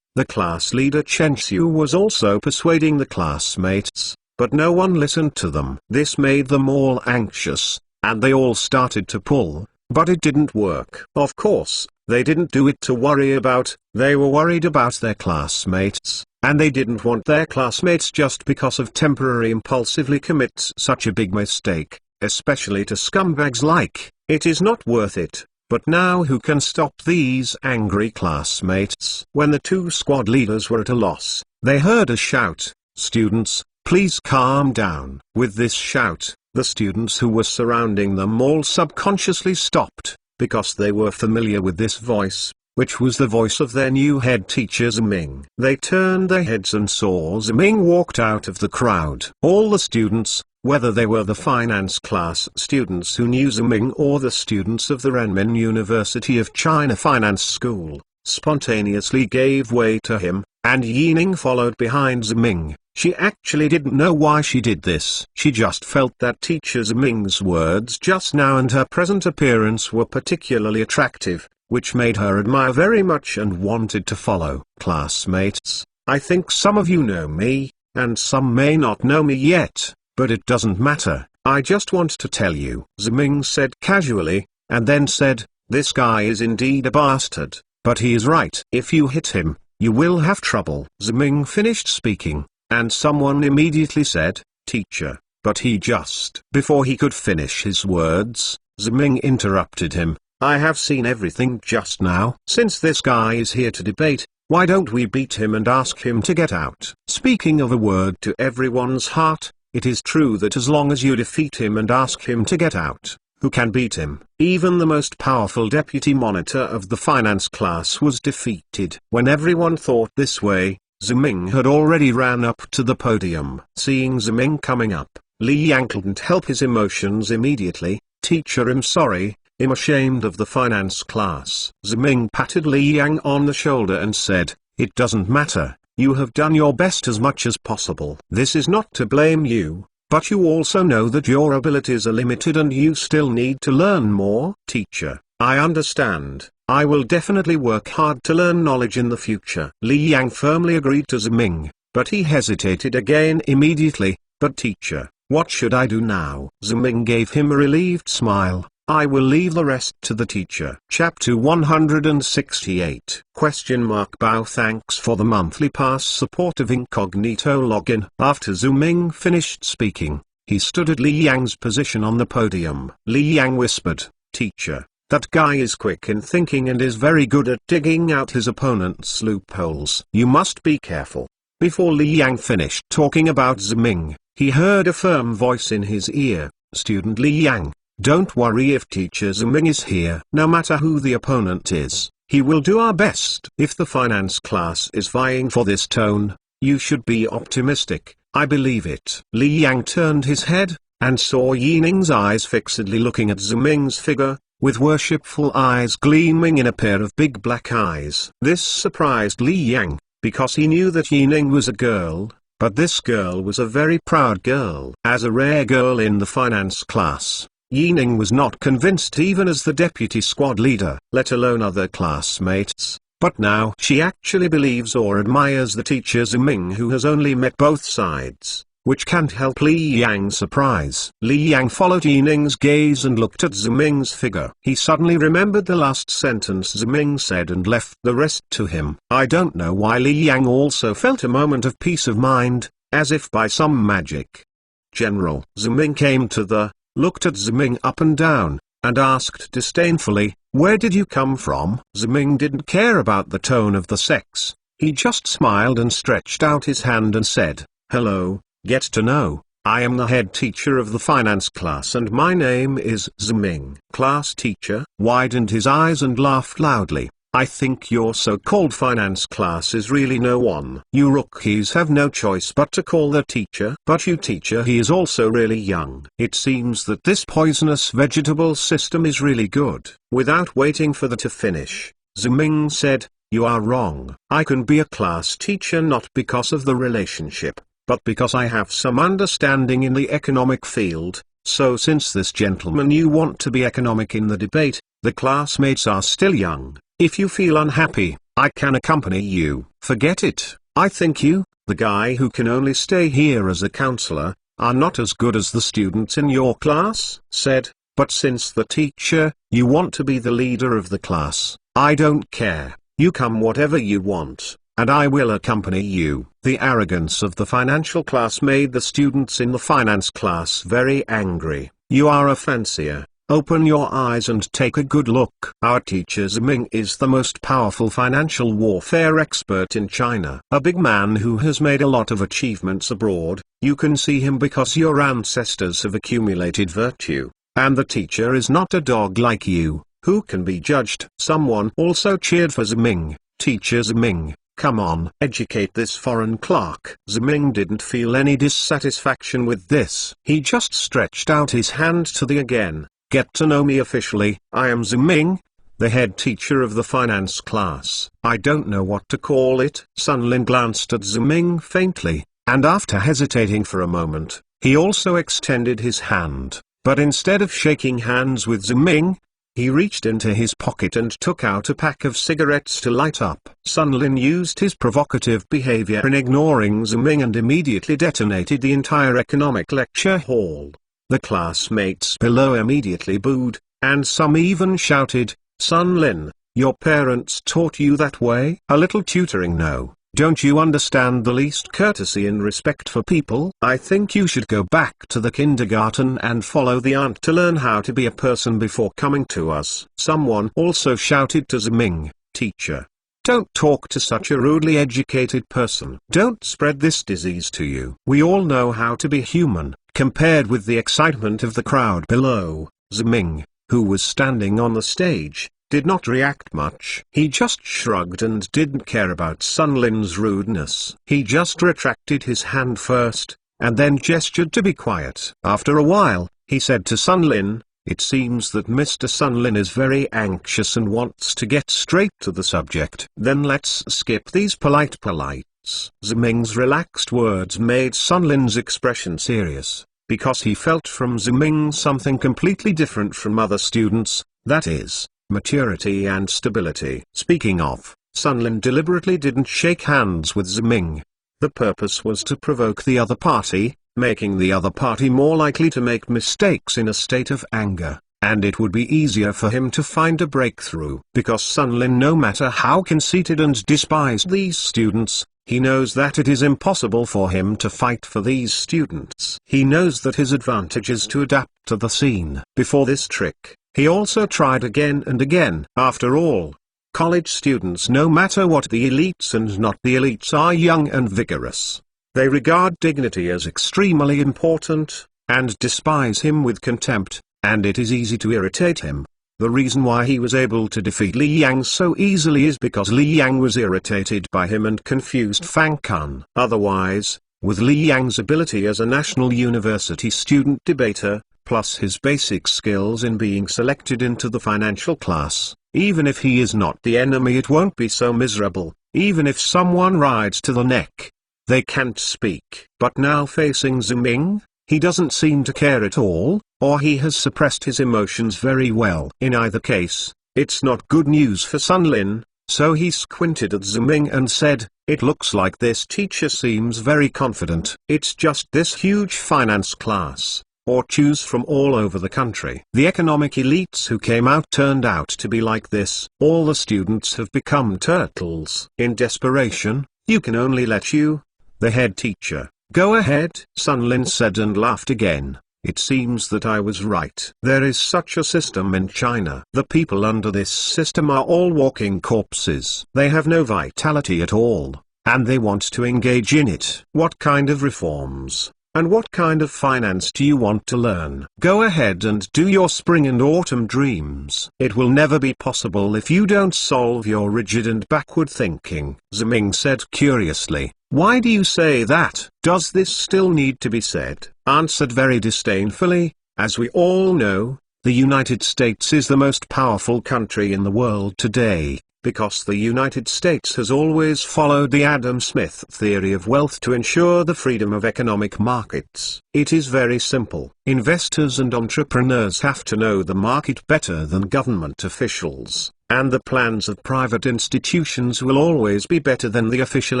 Speaker 1: The class leader Chen Xiu was also persuading the classmates, but no one listened to them. This made them all anxious, and they all started to pull, but it didn't work. Of course, they didn't do it to worry about, they were worried about their classmates, and they didn't want their classmates just because of temporary impulsively commit such a big mistake, especially to scumbags like. It is not worth it. But now who can stop these angry classmates? When the two squad leaders were at a loss, they heard a shout, "Students, please calm down." With this shout, the students who were surrounding them all subconsciously stopped, because they were familiar with this voice, which was the voice of their new head teacher Ziming. They turned their heads and saw Ziming walked out of the crowd. All the students, whether they were the finance class students who knew Ziming or the students of the Renmin University of China Finance School, spontaneously gave way to him, and Yining followed behind Ziming. She actually didn't know why she did this. She just felt that teacher Ziming's words just now and her present appearance were particularly attractive, which made her admire very much and wanted to follow. Classmates, I think some of you know me, and some may not know me yet, but it doesn't matter. I just want to tell you, Ziming said casually, and then said, this guy is indeed a bastard, but he is right. If you hit him, you will have trouble. Ziming finished speaking, and someone immediately said, teacher, but he just. Before he could finish his words, Ziming interrupted him. I have seen everything just now. Since this guy is here to debate, why don't we beat him and ask him to get out? Speaking of a word to everyone's heart, it is true that as long as you defeat him and ask him to get out, who can beat him? Even the most powerful deputy monitor of the finance class was defeated. When everyone thought this way, Ziming had already ran up to the podium. Seeing Ziming coming up, Li Yang couldn't help his emotions immediately. Teacher, I'm sorry, I'm ashamed of the finance class. Ziming patted Li Yang on the shoulder and said, it doesn't matter, you have done your best as much as possible. This is not to blame you, but you also know that your abilities are limited and you still need to learn more. Teacher, I understand. I will definitely work hard to learn knowledge in the future. Li Yang firmly agreed to Ziming, but he hesitated again immediately. But teacher, what should I do now? Ziming gave him a relieved smile. I will leave the rest to the teacher. Chapter 168. Bao thanks for the monthly pass support of incognito login. After Ziming finished speaking, he stood at Li Yang's position on the podium. Li Yang whispered, teacher, that guy is quick in thinking and is very good at digging out his opponent's loopholes. You must be careful. Before Li Yang finished talking about Ziming, he heard a firm voice in his ear, student Li Yang, don't worry if teacher Ziming is here. No matter who the opponent is, he will do our best. If the finance class is vying for this tone, you should be optimistic, I believe it. Li Yang turned his head, and saw Yining's eyes fixedly looking at Ziming's figure, with worshipful eyes gleaming in a pair of big black eyes. This surprised Li Yang, because he knew that Yining was a girl, but this girl was a very proud girl. As a rare girl in the finance class, Yining was not convinced even as the deputy squad leader, let alone other classmates, but now she actually believes or admires the teacher Ziming, who has only met both sides, which can't help Li Yang's surprise. Li Yang followed Yining's gaze and looked at Ziming's figure. He suddenly remembered the last sentence Ziming said and left the rest to him. I don't know why Li Yang also felt a moment of peace of mind, as if by some magic. General Ziming came to the looked at Ziming up and down, and asked disdainfully, where did you come from? Ziming didn't care about the tone of the sex, he just smiled and stretched out his hand and said, hello, get to know, I am the head teacher of the finance class and my name is Ziming. Class teacher widened his eyes and laughed loudly. I think your so-called finance class is really no one. You rookies have no choice but to call the teacher. But you teacher, he is also really young. It seems that this poisonous vegetable system is really good. Without waiting for the to finish, Ziming said, you are wrong. I can be a class teacher not because of the relationship, but because I have some understanding in the economic field. So since this gentleman you want to be economic in the debate, the classmates are still young. If you feel unhappy, I can accompany you. Forget it. I think you, the guy who can only stay here as a counselor, are not as good as the students in your class, said, but since the teacher, you want to be the leader of the class, I don't care. You come whatever you want, and I will accompany you. The arrogance of the financial class made the students in the finance class very angry. You are a fancier. Open your eyes and take a good look. Our teacher Ziming is the most powerful financial warfare expert in China. A big man who has made a lot of achievements abroad. You can see him because your ancestors have accumulated virtue. And the teacher is not a dog like you, who can be judged. Someone also cheered for Ziming. Teacher Ziming, come on. Educate this foreign clerk. Ziming didn't feel any dissatisfaction with this. He just stretched out his hand to the again. Get to know me officially. I am Ziming, the head teacher of the finance class. I don't know what to call it. Sun Lin glanced at Ziming faintly, and after hesitating for a moment, he also extended his hand. But instead of shaking hands with Ziming, He reached into his pocket and took out a pack of cigarettes to light up. Sun Lin used his provocative behavior in ignoring Ziming and immediately detonated the entire economic lecture hall. The classmates below immediately booed, and some even shouted, "Sun Lin, your parents taught you that way? A little tutoring, no. Don't you understand the least courtesy and respect for people? I think you should go back to the kindergarten and follow the aunt to learn how to be a person before coming to us." Someone also shouted to Ziming, "Teacher, don't talk to such a rudely educated person. Don't spread this disease to you." We all know how to be human. Compared with the excitement of the crowd below, Ziming, who was standing on the stage, did not react much. He just shrugged and didn't care about Sun Lin's rudeness. He just retracted his hand first, and then gestured to be quiet. After a while, he said to Sun Lin, "It seems that Mr. Sun Lin is very anxious and wants to get straight to the subject. Then let's skip these polites." Ziming's relaxed words made Sun Lin's expression serious, because he felt from Ziming something completely different from other students, that is, maturity and stability. Speaking of, Sun Lin deliberately didn't shake hands with Ziming. The purpose was to provoke the other party, making the other party more likely to make mistakes in a state of anger, and it would be easier for him to find a breakthrough. Because Sun Lin, no matter how conceited and despised these students, he knows that it is impossible for him to fight for these students. He knows that his advantage is to adapt to the scene. Before this trick, he also tried again and again. After all, college students, no matter what the elites and not the elites, are young and vigorous. They regard dignity as extremely important, and despise him with contempt, and it is easy to irritate him. The reason why he was able to defeat Li Yang so easily is because Li Yang was irritated by him and confused Fang Kun. Otherwise, with Li Yang's ability as a national university student debater, plus his basic skills in being selected into the financial class, even if he is not the enemy, it won't be so miserable. Even if someone rides to the neck, they can't speak. But now facing Ziming, he doesn't seem to care at all, or he has suppressed his emotions very well. In either case, it's not good news for Sun Lin, so he squinted at Ziming and said, "It looks like this teacher seems very confident. It's just this huge finance class, or choose from all over the country. The economic elites who came out turned out to be like this. All the students have become turtles. In desperation, you can only let you, the head teacher, go ahead," Sun Lin said and laughed again. "It seems that I was right. There is such a system in China. The people under this system are all walking corpses. They have no vitality at all, and they want to engage in it. What kind of reforms, and what kind of finance do you want to learn? Go ahead and do your spring and autumn dreams. It will never be possible if you don't solve your rigid and backward thinking." Ziming said curiously, "Why do you say that? Does this still need to be said?" Answered very disdainfully, "As we all know, the United States is the most powerful country in the world today, because the United States has always followed the Adam Smith theory of wealth to ensure the freedom of economic markets. It is very simple. Investors and entrepreneurs have to know the market better than government officials, and the plans of private institutions will always be better than the official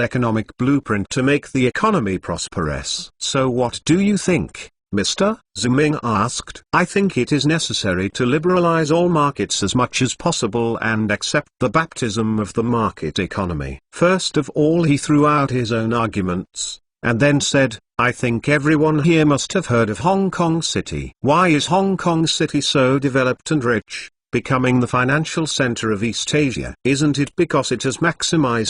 Speaker 1: economic blueprint to make the economy prosperous." "So what do you think, Mr.?" Ziming asked. "I think it is necessary to liberalize all markets as much as possible and accept the baptism of the market economy." First of all, he threw out his own arguments, and then said, "I think everyone here must have heard of Hong Kong City. Why is Hong Kong City so developed and rich, becoming the financial center of East Asia? Isn't it because it has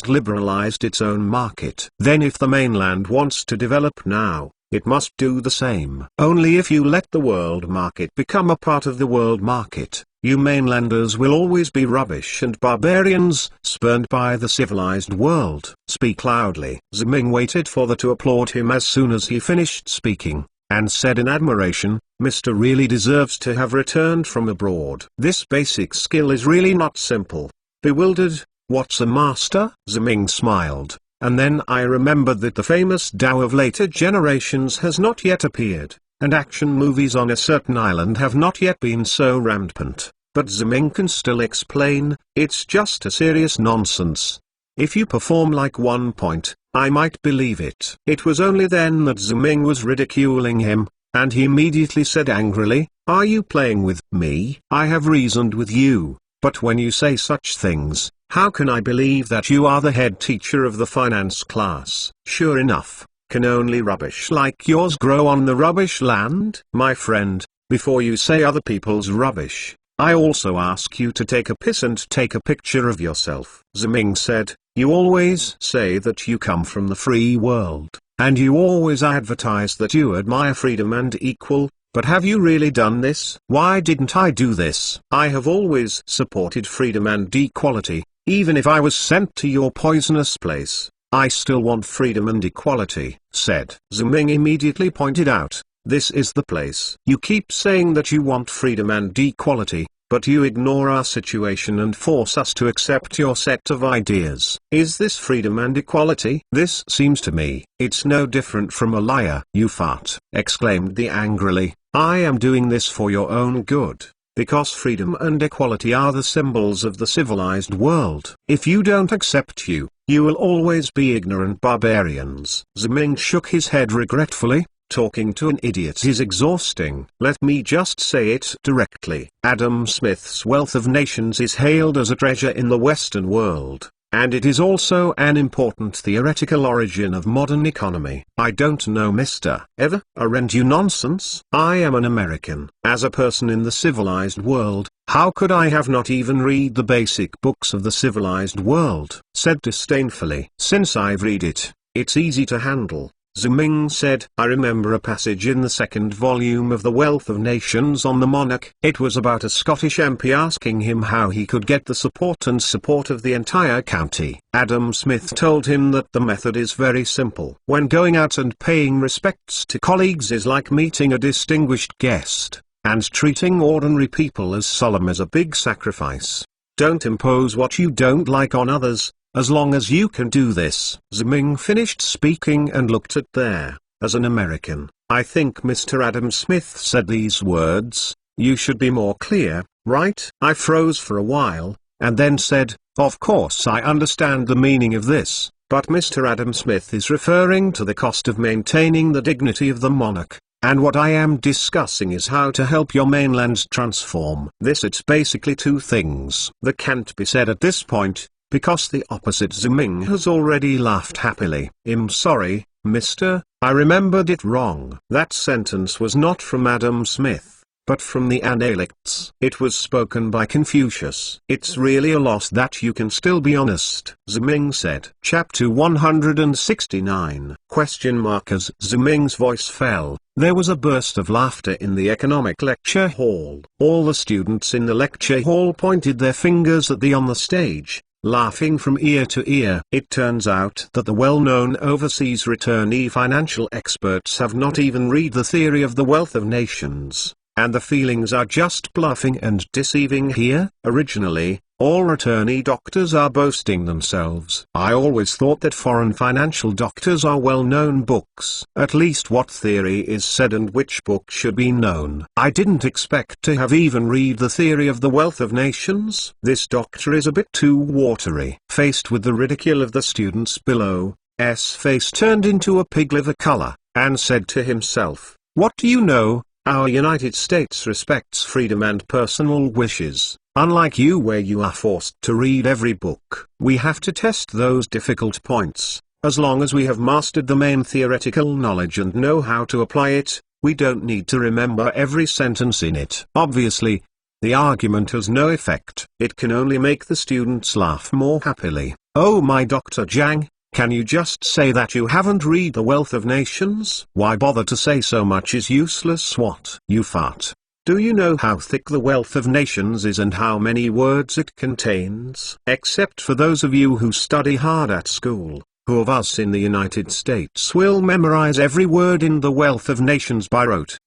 Speaker 1: liberalized its own market? Then if the mainland wants to develop now, it must do the same. Only if you let the world market become a part of the world market, you mainlanders will always be rubbish and barbarians, spurned by the civilized world." "Speak loudly." Ziming waited for the to applaud him as soon as he finished speaking, and said in admiration, "Mr. really deserves to have returned from abroad. This basic skill is really not simple." Bewildered, "What's a master?" Ziming smiled, and then I remembered that the famous Tao of later generations has not yet appeared, and action movies on a certain island have not yet been so rampant. but Ziming can still explain, it's just a serious nonsense. If you perform like 1 point, I might believe it. It was only then that Ziming was ridiculing him, and he immediately said angrily, are you playing with me? I have reasoned with you, but when you say such things, how can I believe that you are the head teacher of the finance class? Sure enough, can only rubbish like yours grow on the rubbish land? My friend, before you say other people's rubbish, I also ask you to take a piss and take a picture of yourself. Ziming said, you always say that you come from the free world, and you always advertise that you admire freedom and equal, but have you really done this? Why didn't I do this? I have always supported freedom and equality, even if I was sent to your poisonous place. I still want freedom and equality, said. Ziming immediately pointed out, this is the place. You keep saying that you want freedom and equality, but you ignore our situation and force us to accept your set of ideas. Is this freedom and equality? This seems to me, it's no different from a liar. You fart, exclaimed the angrily. I am doing this for your own good, because freedom and equality are the symbols of the civilized world. If you don't accept you will always be ignorant barbarians. Ziming shook his head regretfully. Talking to an idiot is exhausting. Let me just say it directly. Adam Smith's Wealth of Nations is hailed as a treasure in the Western world, and it is also an important theoretical origin of modern economy. I don't know Mr. Ever Aren't you nonsense? I am an American. As a person in the civilized world, how could I have not even read the basic books of the civilized world? Said disdainfully. Since I've read it, it's easy to handle. Ziming said, I remember a passage in the second volume of The Wealth of Nations on the monarch. It was about a Scottish MP asking him how he could get the support of the entire county. Adam Smith told him that the method is very simple. When going out and paying respects to colleagues is like meeting a distinguished guest, and treating ordinary people as solemn as a big sacrifice. Don't impose what you don't like on others. As long as you can do this. Ziming finished speaking and looked at there. As an American, I think Mr. Adam Smith said these words, you should be more clear, right? I froze for a while, and then said, of course I understand the meaning of this, but Mr. Adam Smith is referring to the cost of maintaining the dignity of the monarch, and what I am discussing is how to help your mainland transform. It's basically two things that can't be said at this point, because the opposite. Ziming has already laughed happily. I'm sorry, mister, I remembered it wrong. That sentence was not from Adam Smith, but from the Analects. It was spoken by Confucius. It's really a loss that you can still be honest, Ziming said. Chapter 169. As Ziming's voice fell, there was a burst of laughter in the economic lecture hall. All the students in the lecture hall pointed their fingers at on the stage, laughing from ear to ear. It turns out that the well-known overseas returnee financial experts have not even read the theory of the wealth of nations, and the feelings are just bluffing and deceiving here. Originally, all returnee doctors are boasting themselves. I always thought that foreign financial doctors are well-known books. At least what theory is said and which book should be known. I didn't expect to have even read the theory of the wealth of nations. This doctor is a bit too watery. Faced with the ridicule of the students below, S face turned into a pig liver color, and said to himself, what do you know? Our United States respects freedom and personal wishes. Unlike you, where you are forced to read every book. We have to test those difficult points. As long as we have mastered the main theoretical knowledge and know how to apply it, we don't need to remember every sentence in it. Obviously, the argument has no effect. It can only make the students laugh more happily. Oh my Dr. Zhang, can you just say that you haven't read The Wealth of Nations? Why bother to say so much is useless? What? You fart. Do you know how thick The Wealth of Nations is and how many words it contains? Except for those of you who study hard at school, who of us in the United States will memorize every word in The Wealth of Nations by rote?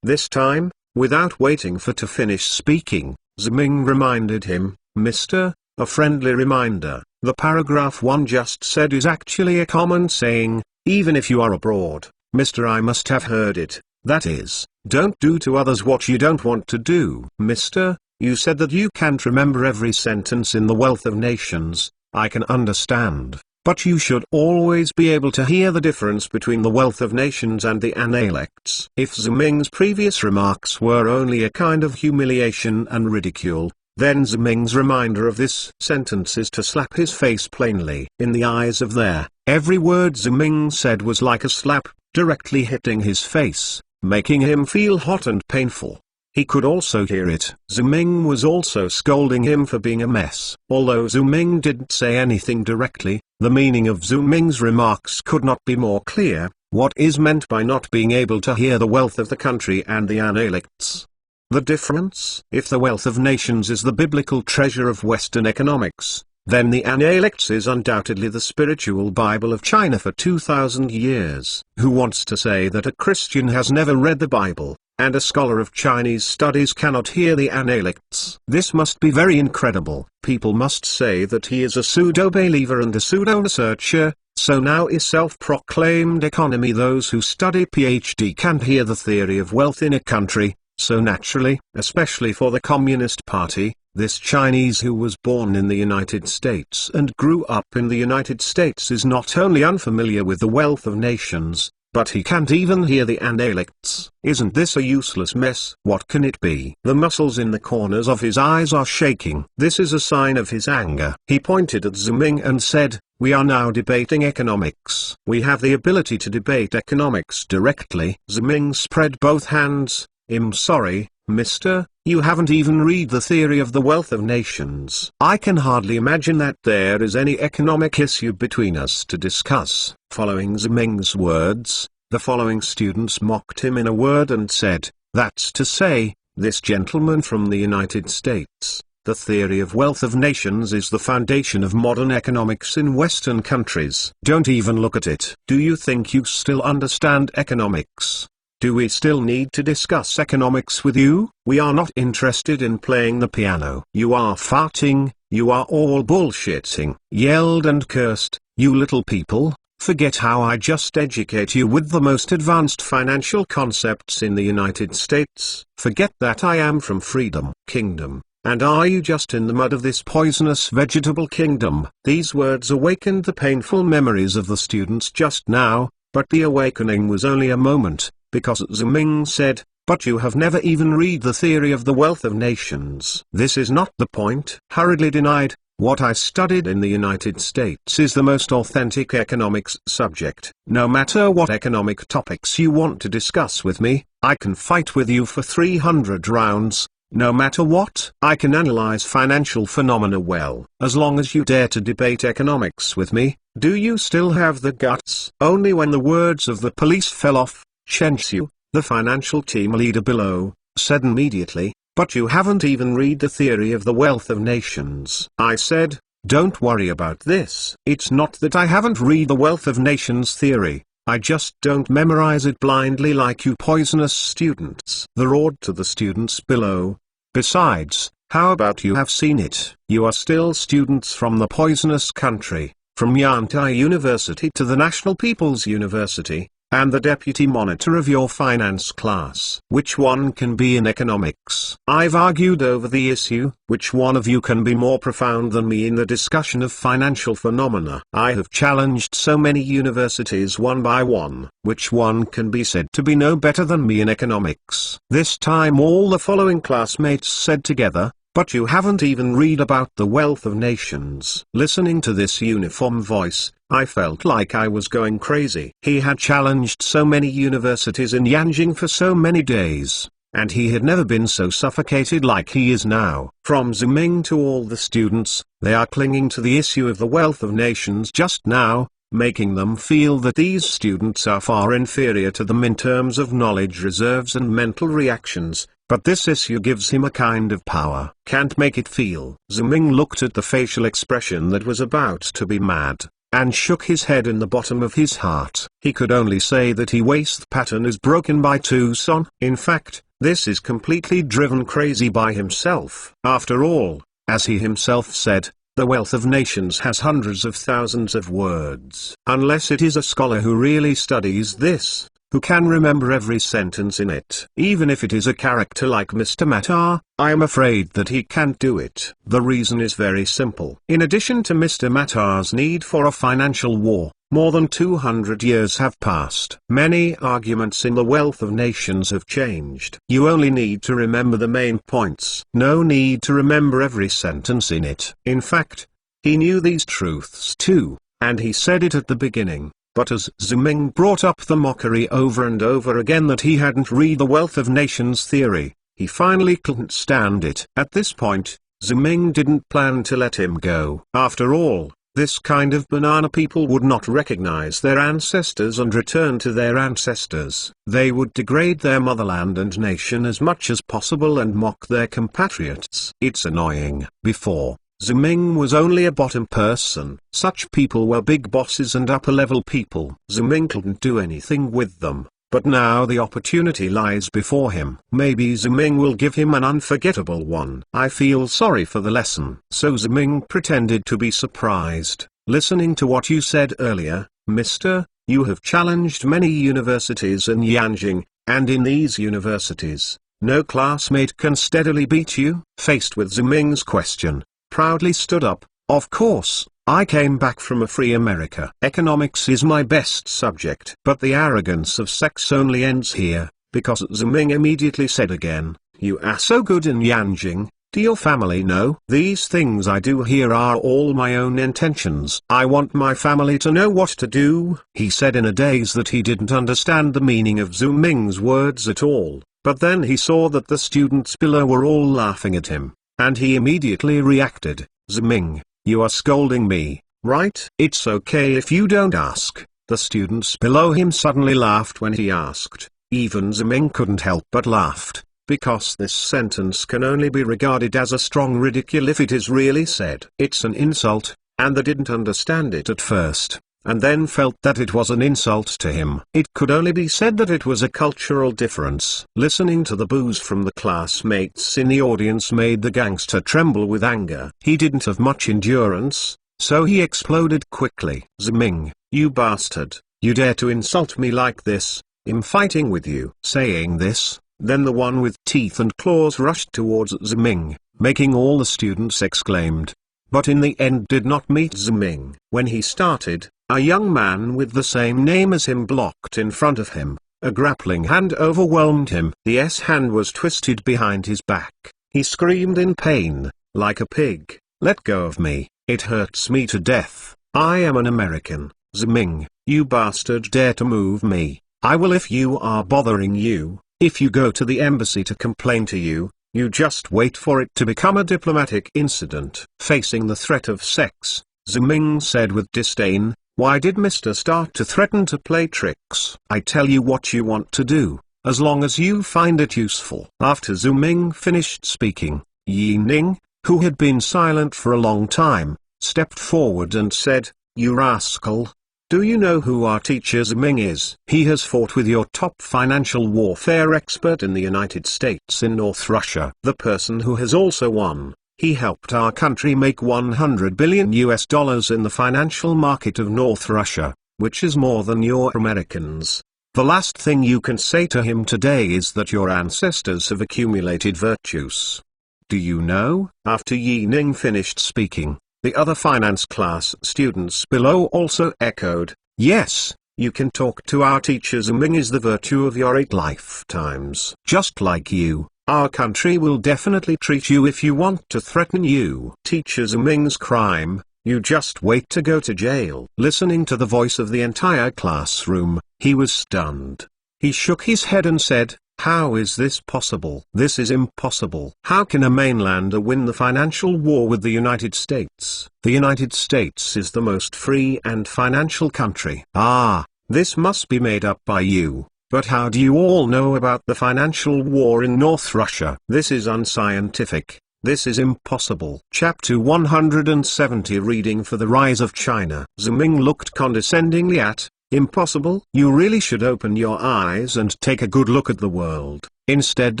Speaker 1: This time, without waiting for to finish speaking, Ziming reminded him, Mister, a friendly reminder. The paragraph one just said is actually a common saying, even if you are abroad. Mister, I must have heard it. That is, don't do to others what you don't want to do. Mister, You said that you can't remember every sentence in The Wealth of Nations. I can understand, but you should always be able to hear the difference between The Wealth of Nations and the Analects. If Ziming's previous remarks were only a kind of humiliation and ridicule, then Ziming's reminder of this sentence is to slap his face plainly in the eyes of there. Every word Ziming said was like a slap, directly hitting his face, making him feel hot and painful. He could also hear it. Ziming was also scolding him for being a mess. Although Ziming didn't say anything directly, the meaning of Ziming's remarks could not be more clear. What is meant by not being able to hear the wealth of the country and the Analects? The difference? If the wealth of nations is the biblical treasure of Western economics, then the Analects is undoubtedly the spiritual Bible of China for 2,000 years. Who wants to say that a Christian has never read the Bible, and a scholar of Chinese studies cannot hear the Analects? This must be very incredible. People must say that he is a pseudo-believer and a pseudo-researcher. So now is self-proclaimed economy. Those who study PhD can't hear the theory of wealth in a country. So naturally, especially for the Communist Party, this Chinese who was born in the United States and grew up in the United States is not only unfamiliar with the wealth of nations, but he can't even hear the Analects. Isn't this a useless mess? What can it be? The muscles in the corners of his eyes are shaking. This is a sign of his anger. He pointed at Ziming and said, "We are now debating economics. We have the ability to debate economics directly." Ziming spread both hands. "I'm sorry, mister, you haven't even read the theory of the wealth of nations. I can hardly imagine that there is any economic issue between us to discuss." Following Ziming's words, the following students mocked him in a word and said, "That's to say, this gentleman from the United States, the theory of wealth of nations is the foundation of modern economics in Western countries. Don't even look at it. Do you think you still understand economics? Do we still need to discuss economics with you? We are not interested in playing the piano. You are farting, you are all bullshitting." Yelled and cursed, "You little people, forget how I just educate you with the most advanced financial concepts in the United States. Forget that I am from Freedom Kingdom. And are you just in the mud of this poisonous vegetable kingdom?" These words awakened the painful memories of the students just now, but the awakening was only a moment, because Ziming said, "But you have never even read the theory of the wealth of nations." "This is not the point," hurriedly denied. "What I studied in the United States is the most authentic economics subject. No matter what economic topics you want to discuss with me, I can fight with you for 300 rounds. No matter what, I can analyze financial phenomena well. As long as you dare to debate economics with me, do you still have the guts?" Only when the words of the police fell off, Chen Xiu, the financial team leader below, said immediately, "But you haven't even read the theory of the wealth of nations." I said, "Don't worry about this. It's not that I haven't read the wealth of nations theory, I just don't memorize it blindly like you poisonous students." The roared to the students below. "Besides, how about you have seen it? You are still students from the poisonous country, from Yantai University to the National People's University, and the deputy monitor of your finance class. Which one can be in economics? I've argued over the issue, which one of you can be more profound than me in the discussion of financial phenomena? I have challenged so many universities one by one. Which one can be said to be no better than me in economics? This time all the following classmates said together, "But you haven't even read about the wealth of nations." Listening to this uniform voice, I felt like I was going crazy. He had challenged so many universities in Yanjing for so many days, and he had never been so suffocated like he is now. From Ziming to all the students, they are clinging to the issue of the wealth of nations just now, making them feel that these students are far inferior to them in terms of knowledge reserves and mental reactions. But this issue gives him a kind of power. Can't make it feel. Ziming looked at the facial expression that was about to be mad, and shook his head in the bottom of his heart. He could only say that his waist pattern is broken by Tucson. In fact, this is completely driven crazy by himself. After all, as he himself said, the wealth of nations has hundreds of thousands of words. Unless it is a scholar who really studies this, who can remember every sentence in it. Even if it is a character like Mr. Matar, I am afraid that he can't do it. The reason is very simple. In addition to Mr. Matar's need for a financial war, more than 200 years have passed. Many arguments in the wealth of nations have changed. You only need to remember the main points. No need to remember every sentence in it. In fact, he knew these truths too, and he said it at the beginning. But as Ziming brought up the mockery over and over again that he hadn't read the Wealth of Nations theory, he finally couldn't stand it. At this point, Ziming didn't plan to let him go. After all, this kind of banana people would not recognize their ancestors and return to their ancestors. They would degrade their motherland and nation as much as possible and mock their compatriots. It's annoying. Before, Ziming was only a bottom person. Such people were big bosses and upper-level people. Ziming couldn't do anything with them, but now the opportunity lies before him. Maybe Ziming will give him an unforgettable one. I feel sorry for the lesson. So Ziming pretended to be surprised. Listening to what you said earlier, mister, you have challenged many universities in Yanjing, and in these universities, no classmate can steadily beat you. Faced with Ziming's question, proudly stood up, of course, I came back from a free America. Economics is my best subject. But the arrogance of sex only ends here, because Ziming immediately said again, you are so good in Yanjing, do your family know? These things I do here are all my own intentions. I want my family to know what to do. He said in a daze that he didn't understand the meaning of Ziming's words at all, but then he saw that the students below were all laughing at him. And he immediately reacted, Ziming, you are scolding me, right? It's okay if you don't ask. The students below him suddenly laughed when he asked. Even Ziming couldn't help but laughed, because this sentence can only be regarded as a strong ridicule if it is really said. It's an insult, and they didn't understand it at first, and then felt that it was an insult to him. It could only be said that it was a cultural difference. Listening to the boos from the classmates in the audience made the gangster tremble with anger. He didn't have much endurance, so he exploded quickly. Ziming, you bastard, you dare to insult me like this? I'm fighting with you. Saying this, then the one with teeth and claws rushed towards Ziming, making all the students exclaimed. But in the end did not meet Ziming. When he started, a young man with the same name as him blocked in front of him. A grappling hand overwhelmed him. The S-hand was twisted behind his back. He screamed in pain, like a pig. Let go of me, it hurts me to death. I am an American. Ziming, you bastard dare to move me. I will if you are bothering you. If you go to the embassy to complain to you, you just wait for it to become a diplomatic incident. Facing the threat of sex, Ziming said with disdain, why did Mr. start to threaten to play tricks? I tell you what you want to do, as long as you find it useful. After Ziming finished speaking, Yi Ning, who had been silent for a long time, stepped forward and said, you rascal. Do you know who our teacher Ziming is? He has fought with your top financial warfare expert in the United States in North Russia. The person who has also won. He helped our country make $100 billion in the financial market of North Russia, which is more than your Americans. The last thing you can say to him today is that your ancestors have accumulated virtues. Do you know? After Yi Ning finished speaking, the other finance class students below also echoed, yes, you can talk to our teacher Ziming is the virtue of your 8 lifetimes. Just like you, our country will definitely treat you if you want to threaten you. Teacher Ziming's crime, you just wait to go to jail. Listening to the voice of the entire classroom, he was stunned. He shook his head and said, how is this possible? This is impossible. How can a mainlander win the financial war with the United States? The United States is the most free and financial country. Ah, this must be made up by you. But how do you all know about the financial war in North Russia? This is unscientific. This is impossible. Chapter 170 Reading for the Rise of China. Ziming looked condescendingly at, impossible? You really should open your eyes and take a good look at the world, instead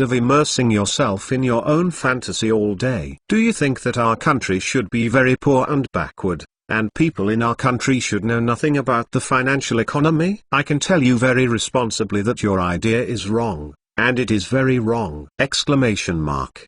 Speaker 1: of immersing yourself in your own fantasy all day. Do you think that our country should be very poor and backward, and people in our country should know nothing about the financial economy? I can tell you very responsibly that your idea is wrong, and it is very wrong! Exclamation mark.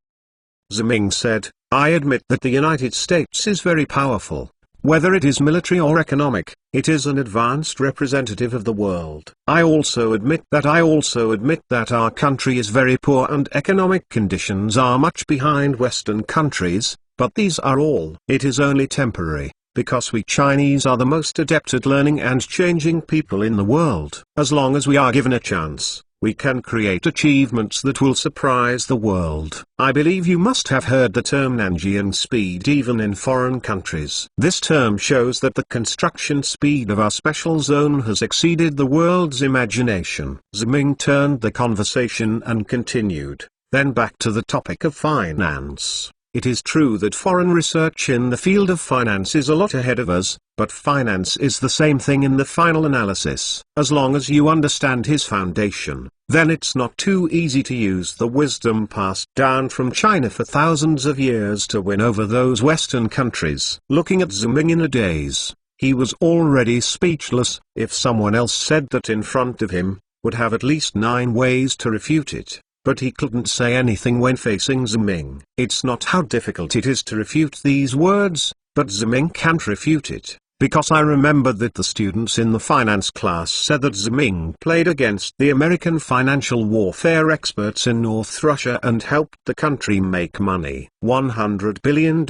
Speaker 1: Ziming said, I admit that the United States is very powerful. Whether it is military or economic, it is an advanced representative of the world. I also admit that our country is very poor and economic conditions are much behind Western countries, but these are all. It is only temporary, because we Chinese are the most adept at learning and changing people in the world. As long as we are given a chance, we can create achievements that will surprise the world. I believe you must have heard the term Nanjian speed even in foreign countries. This term shows that the construction speed of our special zone has exceeded the world's imagination. Ziming turned the conversation and continued, then back to the topic of finance. It is true that foreign research in the field of finance is a lot ahead of us, but finance is the same thing in the final analysis. As long as you understand his foundation, then it's not too easy to use the wisdom passed down from China for thousands of years to win over those Western countries. Looking at Ziming in a daze, he was already speechless. If someone else said that in front of him, would have at least 9 ways to refute it. But he couldn't say anything when facing Ziming. It's not how difficult it is to refute these words, but Ziming can't refute it, because I remembered that the students in the finance class said that Ziming played against the American financial warfare experts in North Russia and helped the country make money. $100 billion.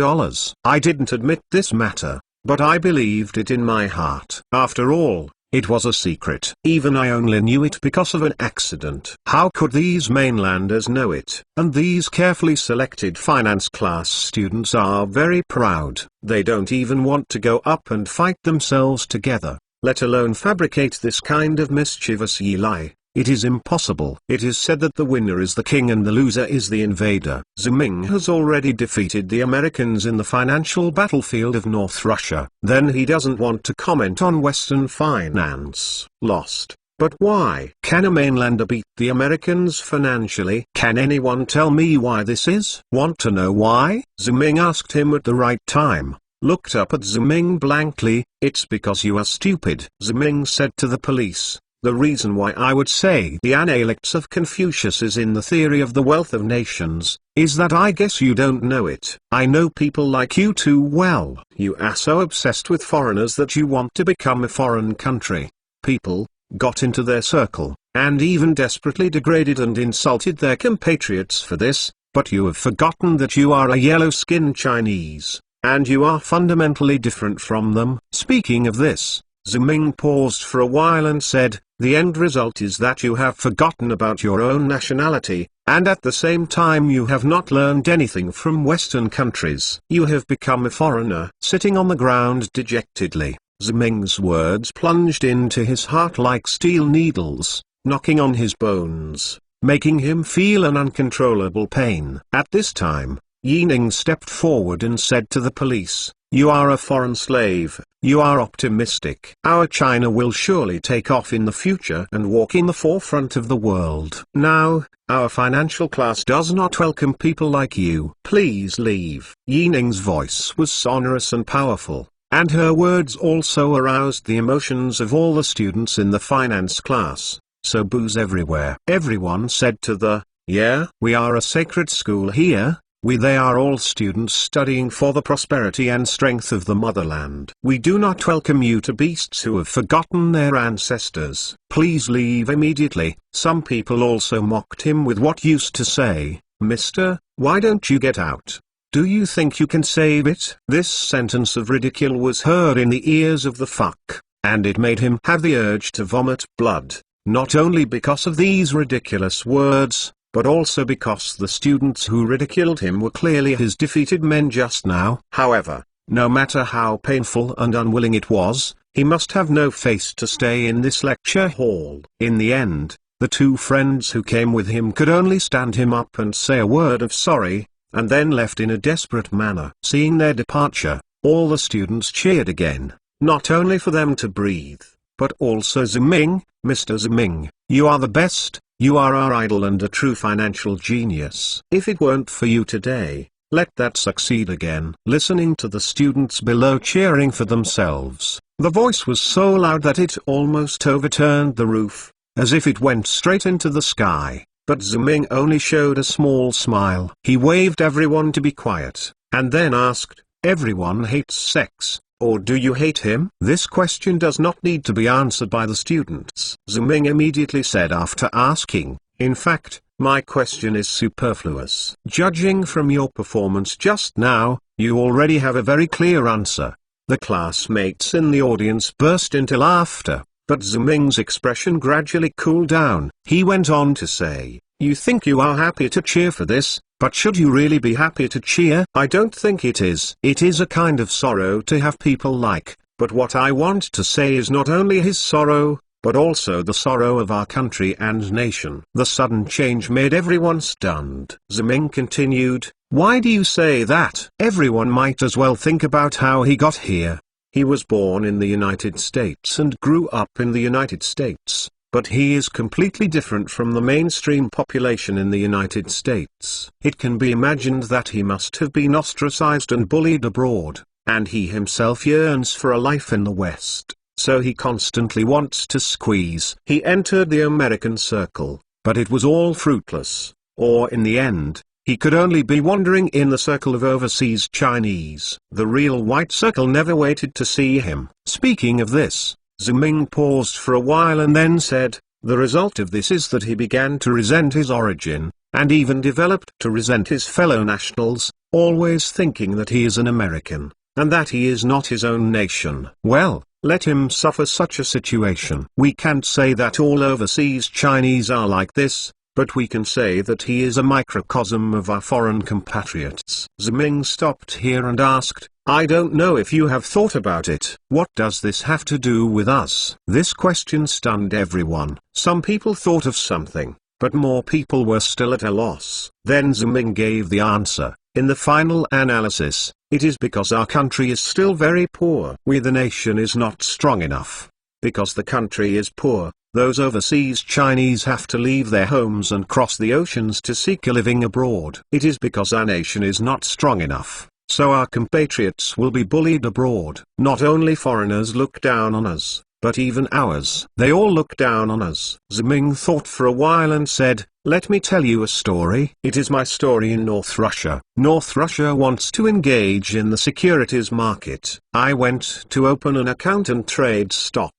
Speaker 1: I didn't admit this matter, but I believed it in my heart. After all, it was a secret. Even I only knew it because of an accident. How could these mainlanders know it? And these carefully selected finance class students are very proud. They don't even want to go up and fight themselves together, let alone fabricate this kind of mischievous lie. It is impossible. It is said that the winner is the king and the loser is the invader. Ziming has already defeated the Americans in the financial battlefield of North Russia. Then he doesn't want to comment on Western finance. Lost. But why? Can a mainlander beat the Americans financially? Can anyone tell me why this is? Want to know why? Ziming asked him at the right time. Looked up at Ziming blankly. It's because you are stupid. Ziming said to the police. The reason why I would say the Analects of Confucius is in the theory of the wealth of nations, is that I guess you don't know it. I know people like you too well. You are so obsessed with foreigners that you want to become a foreign country. People got into their circle, and even desperately degraded and insulted their compatriots for this, but you have forgotten that you are a yellow-skinned Chinese, and you are fundamentally different from them. Speaking of this, Ziming paused for a while and said, the end result is that you have forgotten about your own nationality, and at the same time you have not learned anything from Western countries. You have become a foreigner. Sitting on the ground dejectedly, Ziming's words plunged into his heart like steel needles, knocking on his bones, making him feel an uncontrollable pain. At this time, Yining stepped forward and said to the police, you are a foreign slave. You are optimistic. Our China will surely take off in the future and walk in the forefront of the world. Now, our financial class does not welcome people like you. Please leave. Yining's voice was sonorous and powerful, and her words also aroused the emotions of all the students in the finance class. So boos everywhere. Everyone said to the, yeah, we are a sacred school here. They are all students studying for the prosperity and strength of the motherland. We do not welcome you to beasts who have forgotten their ancestors. Please leave immediately. Some people also mocked him with what used to say, Mister, why don't you get out? Do you think you can save it? This sentence of ridicule was heard in the ears of the fuck, and it made him have the urge to vomit blood, not only because of these ridiculous words, but also because the students who ridiculed him were clearly his defeated men just now. However, no matter how painful and unwilling it was, he must have no face to stay in this lecture hall. In the end, the 2 friends who came with him could only stand him up and say a word of sorry, and then left in a desperate manner. Seeing their departure, all the students cheered again, not only for them to breathe, but also Ziming. Mr. Ziming, you are the best. You are our idol and a true financial genius. If it weren't for you today, let that succeed again. Listening to the students below cheering for themselves, the voice was so loud that it almost overturned the roof, as if it went straight into the sky. But Ziming only showed a small smile. He waved everyone to be quiet, and then asked, "Everyone hates sex, or do you hate him?" This question does not need to be answered by the students. Ziming immediately said after asking, "In fact, my question is superfluous. Judging from your performance just now, you already have a very clear answer." The classmates in the audience burst into laughter, but Ziming's expression gradually cooled down. He went on to say, "You think you are happy to cheer for this, but should you really be happy to cheer? I don't think it is. It is a kind of sorrow to have people like, but what I want to say is not only his sorrow, but also the sorrow of our country and nation." The sudden change made everyone stunned. Ziming continued, "Why do you say that? Everyone might as well think about how he got here. He was born in the United States and grew up in the United States, but he is completely different from the mainstream population in the United States. It can be imagined that he must have been ostracized and bullied abroad, and he himself yearns for a life in the West, so he constantly wants to squeeze." He entered the American circle, but it was all fruitless, or in the end, he could only be wandering in the circle of overseas Chinese. The real white circle never waited to see him. Speaking of this, Ziming paused for a while and then said, "The result of this is that he began to resent his origin, and even developed to resent his fellow nationals, always thinking that he is an American, and that he is not his own nation. Well, let him suffer such a situation. We can't say that all overseas Chinese are like this, but we can say that he is a microcosm of our foreign compatriots." Ziming stopped here and asked, "I don't know if you have thought about it. What does this have to do with us?" This question stunned everyone. Some people thought of something, but more people were still at a loss. Then Ziming gave the answer, "In the final analysis, it is because our country is still very poor. The nation is not strong enough. Because the country is poor, those overseas Chinese have to leave their homes and cross the oceans to seek a living abroad. It is because our nation is not strong enough, so our compatriots will be bullied abroad. Not only foreigners look down on us, but even ours. They all look down on us." Ziming thought for a while and said, "Let me tell you a story. It is my story in North Russia. North Russia wants to engage in the securities market. I went to open an account and trade stocks.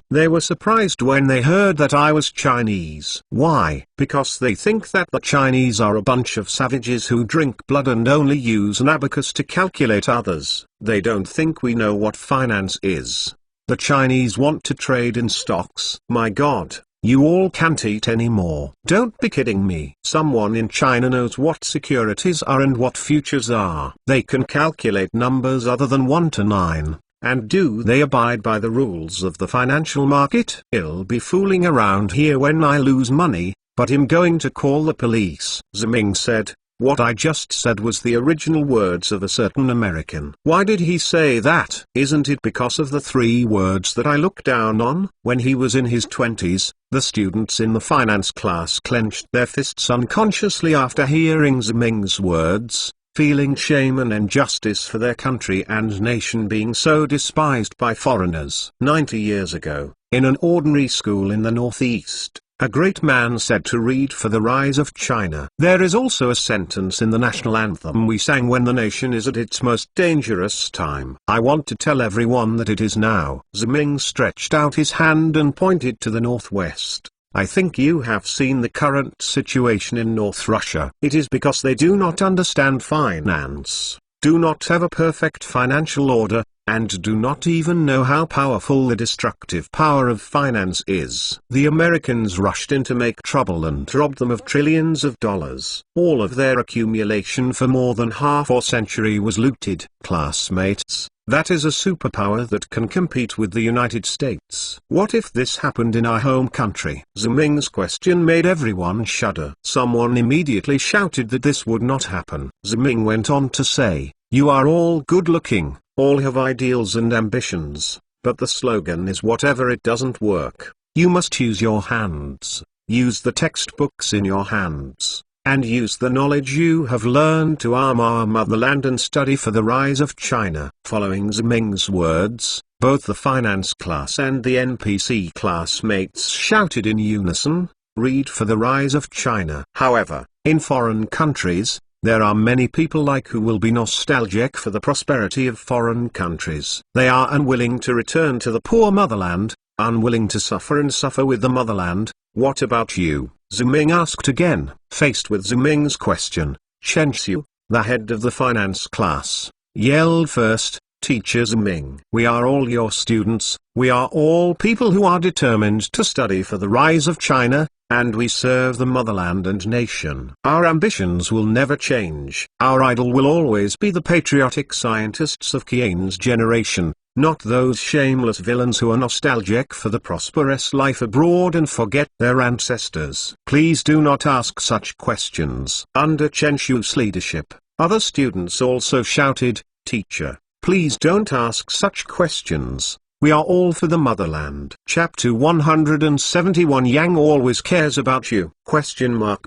Speaker 1: They were surprised when they heard that I was Chinese. Why? Because they think that the Chinese are a bunch of savages who drink blood and only use an abacus to calculate others. They don't think we know what finance is. The Chinese want to trade in stocks. My God, you all can't eat anymore. Don't be kidding me. Someone in China knows what securities are and what futures are. They can calculate numbers other than 1 to 9. And do they abide by the rules of the financial market? He'll be fooling around here when I lose money, but I'm going to call the police." Ziming said, "What I just said was the original words of a certain American." "Why did he say that?" "Isn't it because of the 3 words that I look down on?" When he was in his 20s, the students in the finance class clenched their fists unconsciously after hearing Ziming's words, feeling shame and injustice for their country and nation being so despised by foreigners. 90 years ago, in an ordinary school in the Northeast, a great man said to read for the rise of China. There is also a sentence in the national anthem we sang when the nation is at its most dangerous time. I want to tell everyone that it is now. Ziming stretched out his hand and pointed to the northwest. "I think you have seen the current situation in North Russia. It is because they do not understand finance, do not have a perfect financial order, and do not even know how powerful the destructive power of finance is. The Americans rushed in to make trouble and robbed them of trillions of dollars. All of their accumulation for more than half a century was looted." Classmates, that is a superpower that can compete with the United States. What if this happened in our home country? Ziming's question made everyone shudder. Someone immediately shouted that this would not happen. Ziming went on to say, "You are all good-looking, all have ideals and ambitions, but the slogan is whatever it doesn't work. You must use your hands, use the textbooks in your hands, and use the knowledge you have learned to arm our motherland and study for the rise of China. Following Ziming's words, both the finance class and the NPC classmates shouted in unison, "Read for the rise of China." However, in foreign countries, there are many people like who will be nostalgic for the prosperity of foreign countries. They are unwilling to return to the poor motherland, unwilling to suffer and suffer with the motherland. What about you? Ziming asked again. Faced with Ziming's question, Chen Xiu, the head of the finance class, yelled first, "Teacher Ziming, we are all your students, we are all people who are determined to study for the rise of China, and we serve the motherland and nation. Our ambitions will never change. Our idol will always be the patriotic scientists of Qian's generation, not those shameless villains who are nostalgic for the prosperous life abroad and forget their ancestors. Please do not ask such questions." Under Chen Xiu's leadership, other students also shouted, "Teacher, please don't ask such questions. We are all for the motherland." Chapter 171 Yang always cares about you.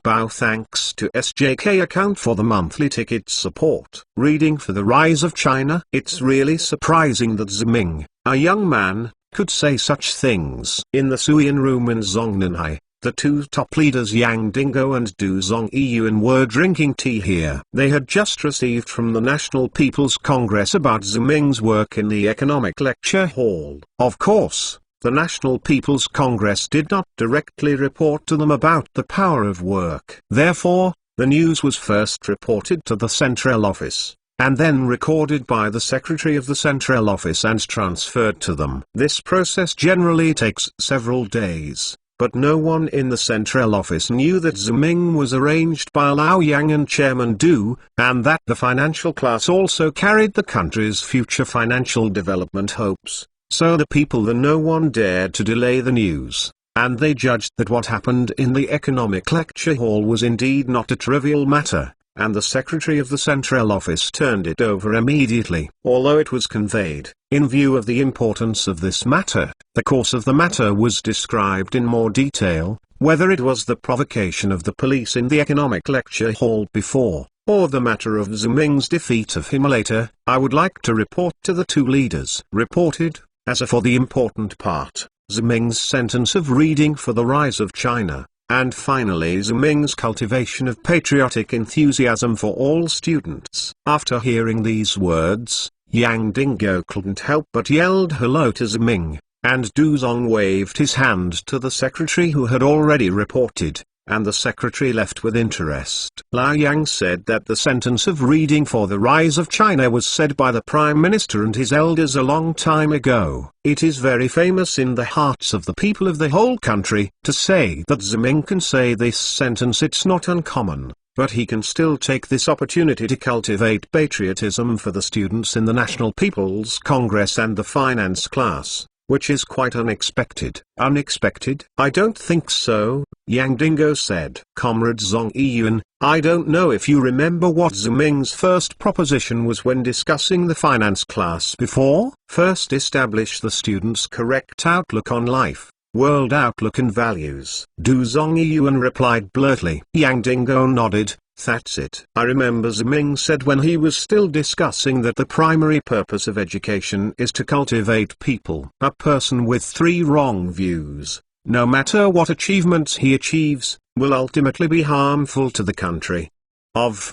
Speaker 1: Bow thanks to SJK account for the monthly ticket support. Reading for the rise of China. It's really surprising that Ziming, a young man, could say such things. In the Suyin room in Zongnanhai, the two top leaders Yang Dingo and Du Zongyuan were drinking tea here. They had just received from the National People's Congress about Ziming's work in the Economic Lecture Hall. Of course, the National People's Congress did not directly report to them about the power of work. Therefore, the news was first reported to the Central Office, and then recorded by the Secretary of the Central Office and transferred to them. This process generally takes several days. But no one in the Central Office knew that Ziming was arranged by Lao Yang and Chairman Du, and that the financial class also carried the country's future financial development hopes. So no one dared to delay the news, and they judged that what happened in the Economic Lecture Hall was indeed not a trivial matter, and the Secretary of the Central Office turned it over immediately. Although it was conveyed, in view of the importance of this matter, the course of the matter was described in more detail, whether it was the provocation of the police in the Economic Lecture Hall before, or the matter of Ziming's defeat of him later. I would like to report to the two leaders. Reported, as for the important part, Ziming's sentence of reading for the rise of China, and finally Ziming's cultivation of patriotic enthusiasm for all students. After hearing these words, Yang Dingo couldn't help but yelled hello to Ziming, and Du Zong waved his hand to the secretary who had already reported, and the secretary left with interest. Lao Yang said that the sentence of reading for the rise of China was said by the Prime Minister and his elders a long time ago. It is very famous in the hearts of the people of the whole country. To say that Ziming can say this sentence, it's not uncommon, but he can still take this opportunity to cultivate patriotism for the students in the National People's Congress and the finance class, which is quite unexpected. Unexpected? I don't think so, Yang Dingo said. Comrade Zongyuan, I don't know if you remember what Ziming's first proposition was when discussing the finance class before? First, establish the students' correct outlook on life, world outlook and values. Du Zongyuan replied bluntly. Yang Dingo nodded. That's it. I remember Ziming said when he was still discussing that the primary purpose of education is to cultivate people. A person with 3 wrong views, no matter what achievements he achieves, will ultimately be harmful to the country.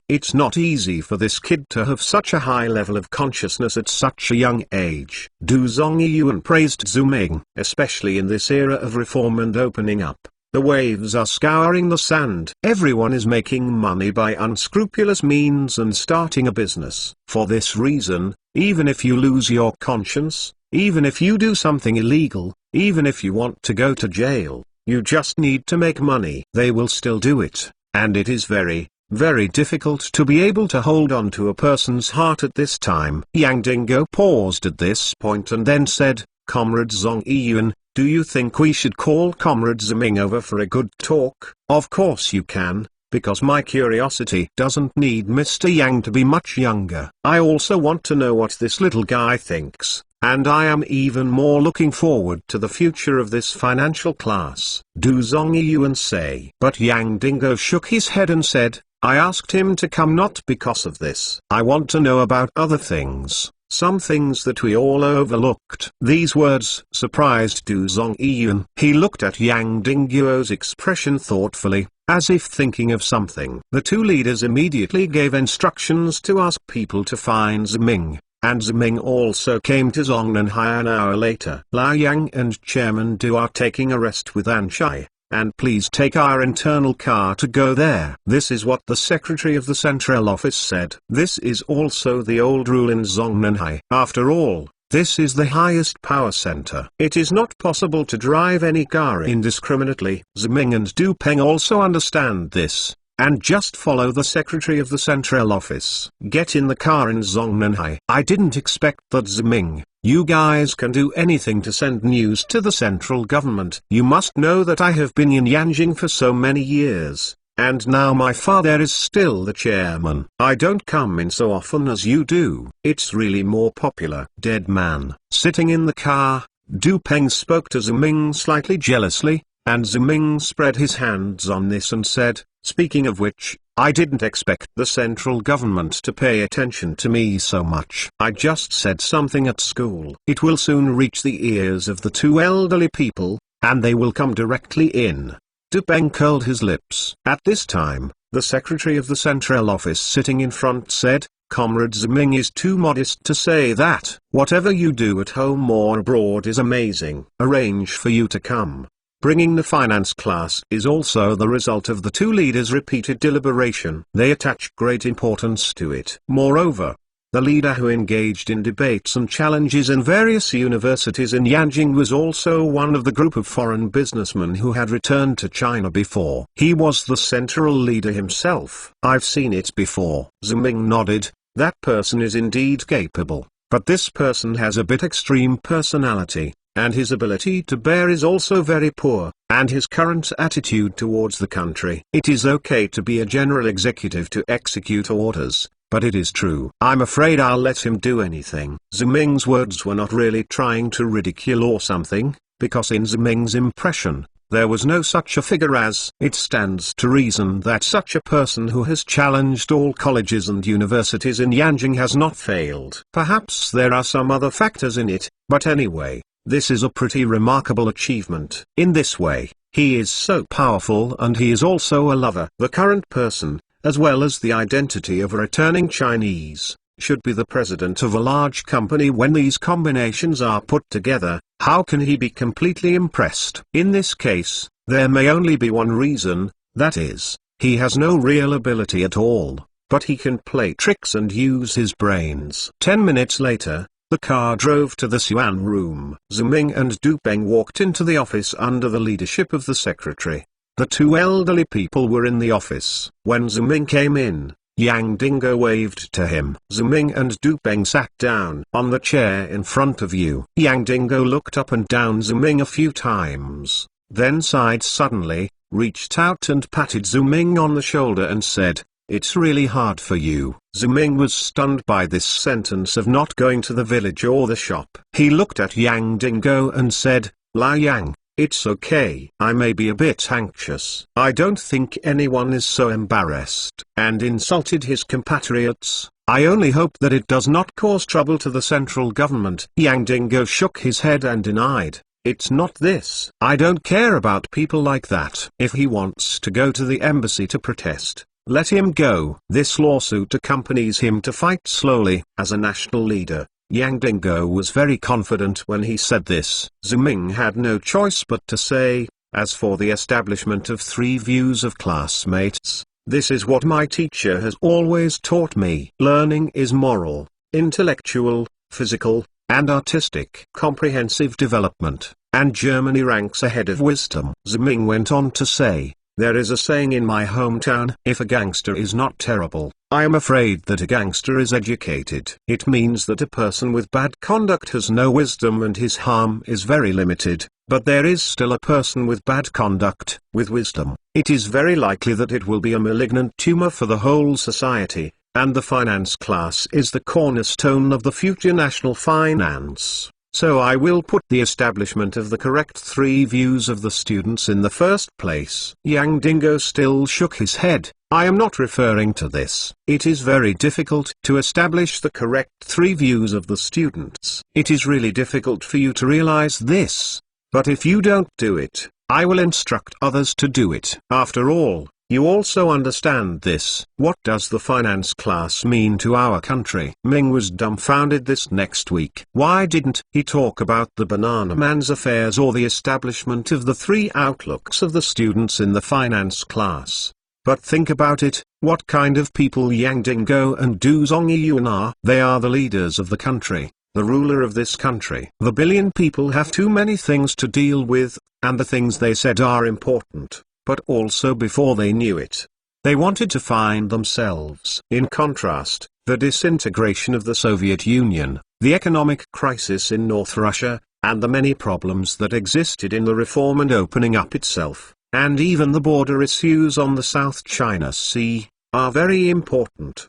Speaker 1: It's not easy for this kid to have such a high level of consciousness at such a young age. Du Zongyuan praised Ziming, especially in this era of reform and opening up. The waves are scouring the sand. Everyone is making money by unscrupulous means and starting a business. For this reason, even if you lose your conscience, even if you do something illegal, even if you want to go to jail, you just need to make money. They will still do it, and it is very, very difficult to be able to hold on to a person's heart at this time. Yang Dingo paused at this point and then said, Comrade Zongyuan, do you think we should call Comrade Ziming over for a good talk? Of course you can, because my curiosity doesn't need Mr. Yang to be much younger. I also want to know what this little guy thinks. and I am even more looking forward to the future of this financial class. Du Zongyuan say. But Yang Dingo shook his head and said, I asked him to come not because of this. I want to know about other things. Some things that we all overlooked. These words surprised Du Zongyuan. He looked at Yang Dinguo's expression thoughtfully, as if thinking of something. The two leaders immediately gave instructions to ask people to find Ziming, and Ziming also came to Zongnanhai an hour later. Lao Yang and Chairman Du are taking a rest with Anshai, and please take our internal car to go there. This is what the secretary of the central office said. This is also the old rule in Zongnanhai. After all, this is the highest power center. It is not possible to drive any car indiscriminately. Ziming and Du Peng also understand this, and just follow the secretary of the central office. Get in the car in Zongnanhai. I didn't expect that. Ziming, you guys can do anything to send news to the central government. You must know that I have been in Yanjing for so many years, and now my father is still the chairman. I don't come in so often as you do. It's really more popular. Dead man. Sitting in the car, Du Peng spoke to Ziming slightly jealously, and Ziming spread his hands on this and said, speaking of which, I didn't expect the central government to pay attention to me so much. I just said something at school. It will soon reach the ears of the two elderly people, and they will come directly in. Du Peng curled his lips. At this time, the secretary of the central office sitting in front said, Comrade Ziming is too modest to say that. Whatever you do at home or abroad is amazing. Arrange for you to come. Bringing the finance class is also the result of the two leaders' repeated deliberation. They attach great importance to it. Moreover, the leader who engaged in debates and challenges in various universities in Yanjing was also one of the group of foreign businessmen who had returned to China before. He was the central leader himself. I've seen it before. Ziming nodded. That person is indeed capable, but this person has a bit extreme personality, and his ability to bear is also very poor, and his current attitude towards the country. It is okay to be a general executive to execute orders, but it is true. I'm afraid I'll let him do anything. Ziming's words were not really trying to ridicule or something, because in Ziming's impression, there was no such a figure as. It stands to reason that such a person who has challenged all colleges and universities in Yanjing has not failed. Perhaps there are some other factors in it, but anyway, this is a pretty remarkable achievement. In this way, he is so powerful and he is also a lover. The current person, as well as the identity of a returning Chinese, should be the president of a large company. When these combinations are put together, how can he be completely impressed? In this case, there may only be one reason, that is, he has no real ability at all, but he can play tricks and use his brains. 10 minutes later, the car drove to the Xuan room. Ziming and Du Peng walked into the office under the leadership of the secretary. The two elderly people were in the office. When Ziming came in, Yang Dingo waved to him. Ziming and Du Peng sat down on the chair in front of you. Yang Dingo looked up and down Ziming a few times, then sighed suddenly, reached out and patted Ziming on the shoulder and said, "It's really hard for you." Ziming was stunned by this sentence of not going to the village or the shop. He looked at Yang Dingo and said, "Lao Yang, it's okay. I may be a bit anxious. I don't think anyone is so embarrassed and insulted his compatriots. I only hope that it does not cause trouble to the central government." Yang Dingo shook his head and denied, "It's not this. I don't care about people like that. If he wants to go to the embassy to protest, let him go. This lawsuit accompanies him to fight slowly." As a national leader, Yang Dingo was very confident when he said this. Ziming had no choice but to say, "As for the establishment of three views of classmates, this is what my teacher has always taught me. Learning is moral, intellectual, physical, and artistic. Comprehensive development, and Germany ranks ahead of wisdom." Ziming went on to say, "There is a saying in my hometown, if a gangster is not terrible, I am afraid that a gangster is educated. It means that a person with bad conduct has no wisdom and his harm is very limited, but there is still a person with bad conduct, with wisdom. It is very likely that it will be a malignant tumor for the whole society, and the finance class is the cornerstone of the future national finance. So I will put the establishment of the correct three views of the students in the first place. Yang Dingo still shook his head. I am not referring to this. It is very difficult to establish the correct three views of the students. It is really difficult for you to realize this. But if you don't do it, I will instruct others to do it. After all, you also understand this. What does the finance class mean to our country? Ming was dumbfounded this next week. Why didn't he talk about the banana man's affairs or the establishment of the three outlooks of the students in the finance class? But think about it, what kind of people Yang Dingo and Du Zongyuan are? They are the leaders of the country, the ruler of this country. The billion people have too many things to deal with, and the things they said are important. But also before they knew it, they wanted to find themselves. In contrast, the disintegration of the Soviet Union, the economic crisis in North Russia, and the many problems that existed in the reform and opening up itself, and even the border issues on the South China Sea, are very important.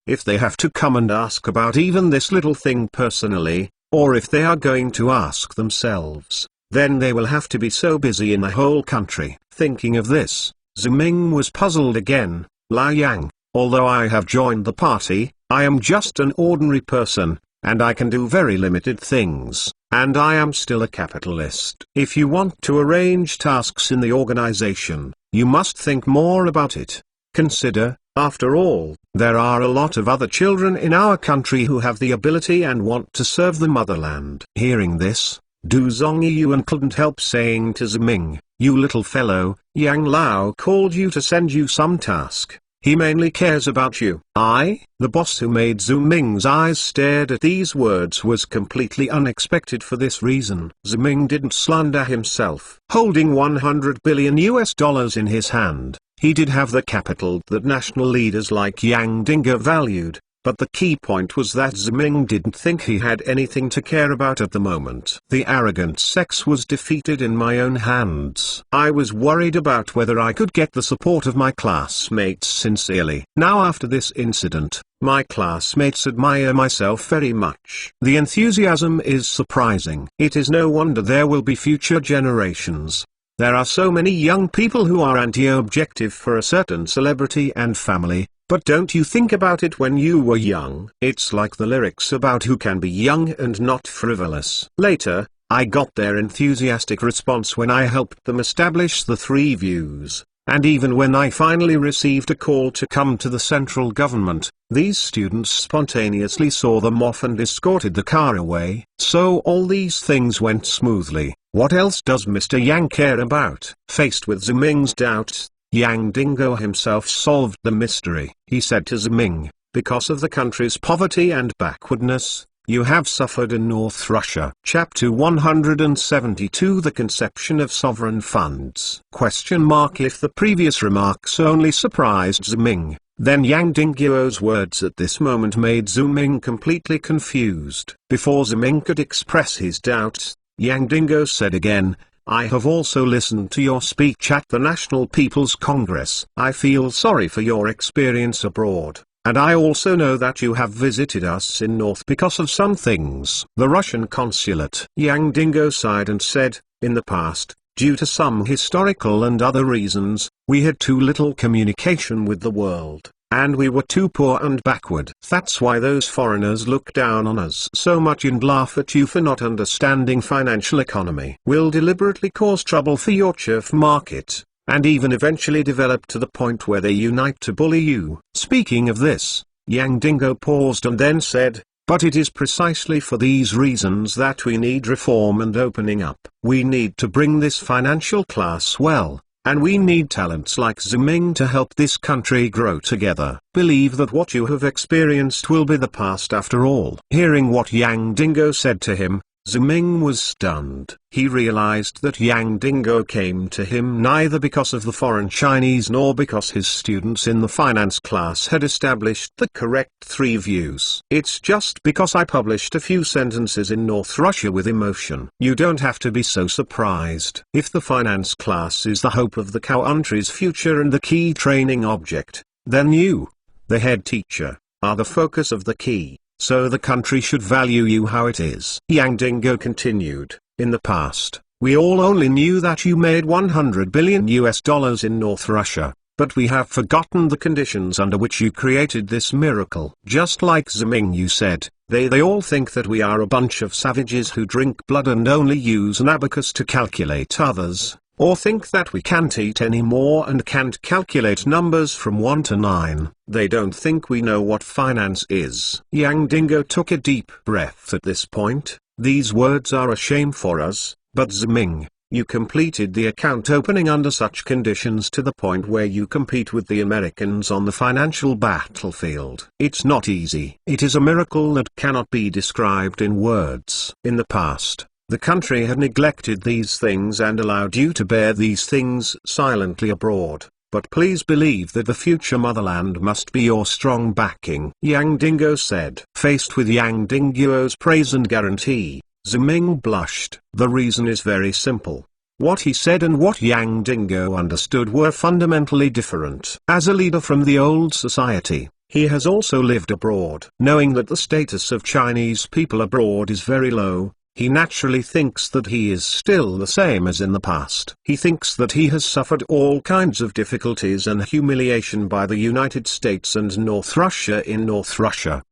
Speaker 1: If they have to come and ask about even this little thing personally, or if they are going to ask themselves, then they will have to be so busy in the whole country. Thinking of this, Ziming was puzzled again. Lao Yang, although I have joined the party, I am just an ordinary person, and I can do very limited things, and I am still a capitalist. If you want to arrange tasks in the organization, you must think more about it. Consider, after all, there are a lot of other children in our country who have the ability and want to serve the motherland. Hearing this, Du Zongyuan couldn't help saying to Ziming, "You little fellow, Yang Lao called you to send you some task. He mainly cares about you." The boss who made Ziming's eyes stared at these words was completely unexpected for this reason. Ziming didn't slander himself. Holding $100 billion in his hand, he did have the capital that national leaders like Yang Dingo valued. But the key point was that Ziming didn't think he had anything to care about at the moment. The arrogant sex was defeated in my own hands. I was worried about whether I could get the support of my classmates sincerely. Now after this incident, my classmates admire myself very much. The enthusiasm is surprising. It is no wonder there will be future generations. There are so many young people who are anti-objective for a certain celebrity and family. But don't you think about it when you were young? It's like the lyrics about who can be young and not frivolous. Later, I got their enthusiastic response when I helped them establish the three views, and even when I finally received a call to come to the central government, these students spontaneously saw them off and escorted the car away. So all these things went smoothly. What else does Mr. Yang care about? Faced with Ziming's doubts, Yang Dingo himself solved the mystery. He said to Ziming, "Because of the country's poverty and backwardness, you have suffered in North Russia." Chapter 172 The Conception of Sovereign Funds. If the previous remarks only surprised Ziming, then Yang Dingo's words at this moment made Ziming completely confused. Before Ziming could express his doubts, Yang Dingo said again, "I have also listened to your speech at the National People's Congress. I feel sorry for your experience abroad, and I also know that you have visited us in North because of some things." The Russian consulate. Yang Dingo sighed and said, "In the past, due to some historical and other reasons, we had too little communication with the world. And we were too poor and backward. That's why those foreigners look down on us so much and laugh at you for not understanding financial economy. Will deliberately cause trouble for your turf market, and even eventually develop to the point where they unite to bully you." Speaking of this, Yang Dingo paused and then said, "But it is precisely for these reasons that we need reform and opening up. We need to bring this financial class well. And we need talents like Ziming to help this country grow together. Believe that what you have experienced will be the past after all." Hearing what Yang Dingo said to him, Ziming was stunned. He realized that Yang Dingo came to him neither because of the foreign Chinese nor because his students in the finance class had established the correct three views. "It's just because I published a few sentences in North Russia with emotion. You don't have to be so surprised. If the finance class is the hope of the country's future and the key training object, then you, the head teacher, are the focus of the key, so the country should value you how it is. Yang Dingo continued, in the past, we all only knew that you made $100 billion in North Russia, but we have forgotten the conditions under which you created this miracle. Just like Ziming you said, they all think that we are a bunch of savages who drink blood and only use an abacus to calculate others, or think that we can't eat anymore and can't calculate numbers from 1 to 9. They don't think we know what finance is. Yang Dingo took a deep breath at this point. These words are a shame for us, but Ziming, you completed the account opening under such conditions to the point where you compete with the Americans on the financial battlefield. It's not easy. It is a miracle that cannot be described in words. In the past, the country had neglected these things and allowed you to bear these things silently abroad, but please believe that the future motherland must be your strong backing. Yang Dingo said. Faced with Yang Dingo's praise and guarantee, Ziming blushed. The reason is very simple. What he said and what Yang Dingo understood were fundamentally different. As a leader from the old society, he has also lived abroad. Knowing that the status of Chinese people abroad is very low, he naturally thinks that he is still the same as in the past. He thinks that he has suffered all kinds of difficulties and humiliation by the United States and North Russia in North Russia.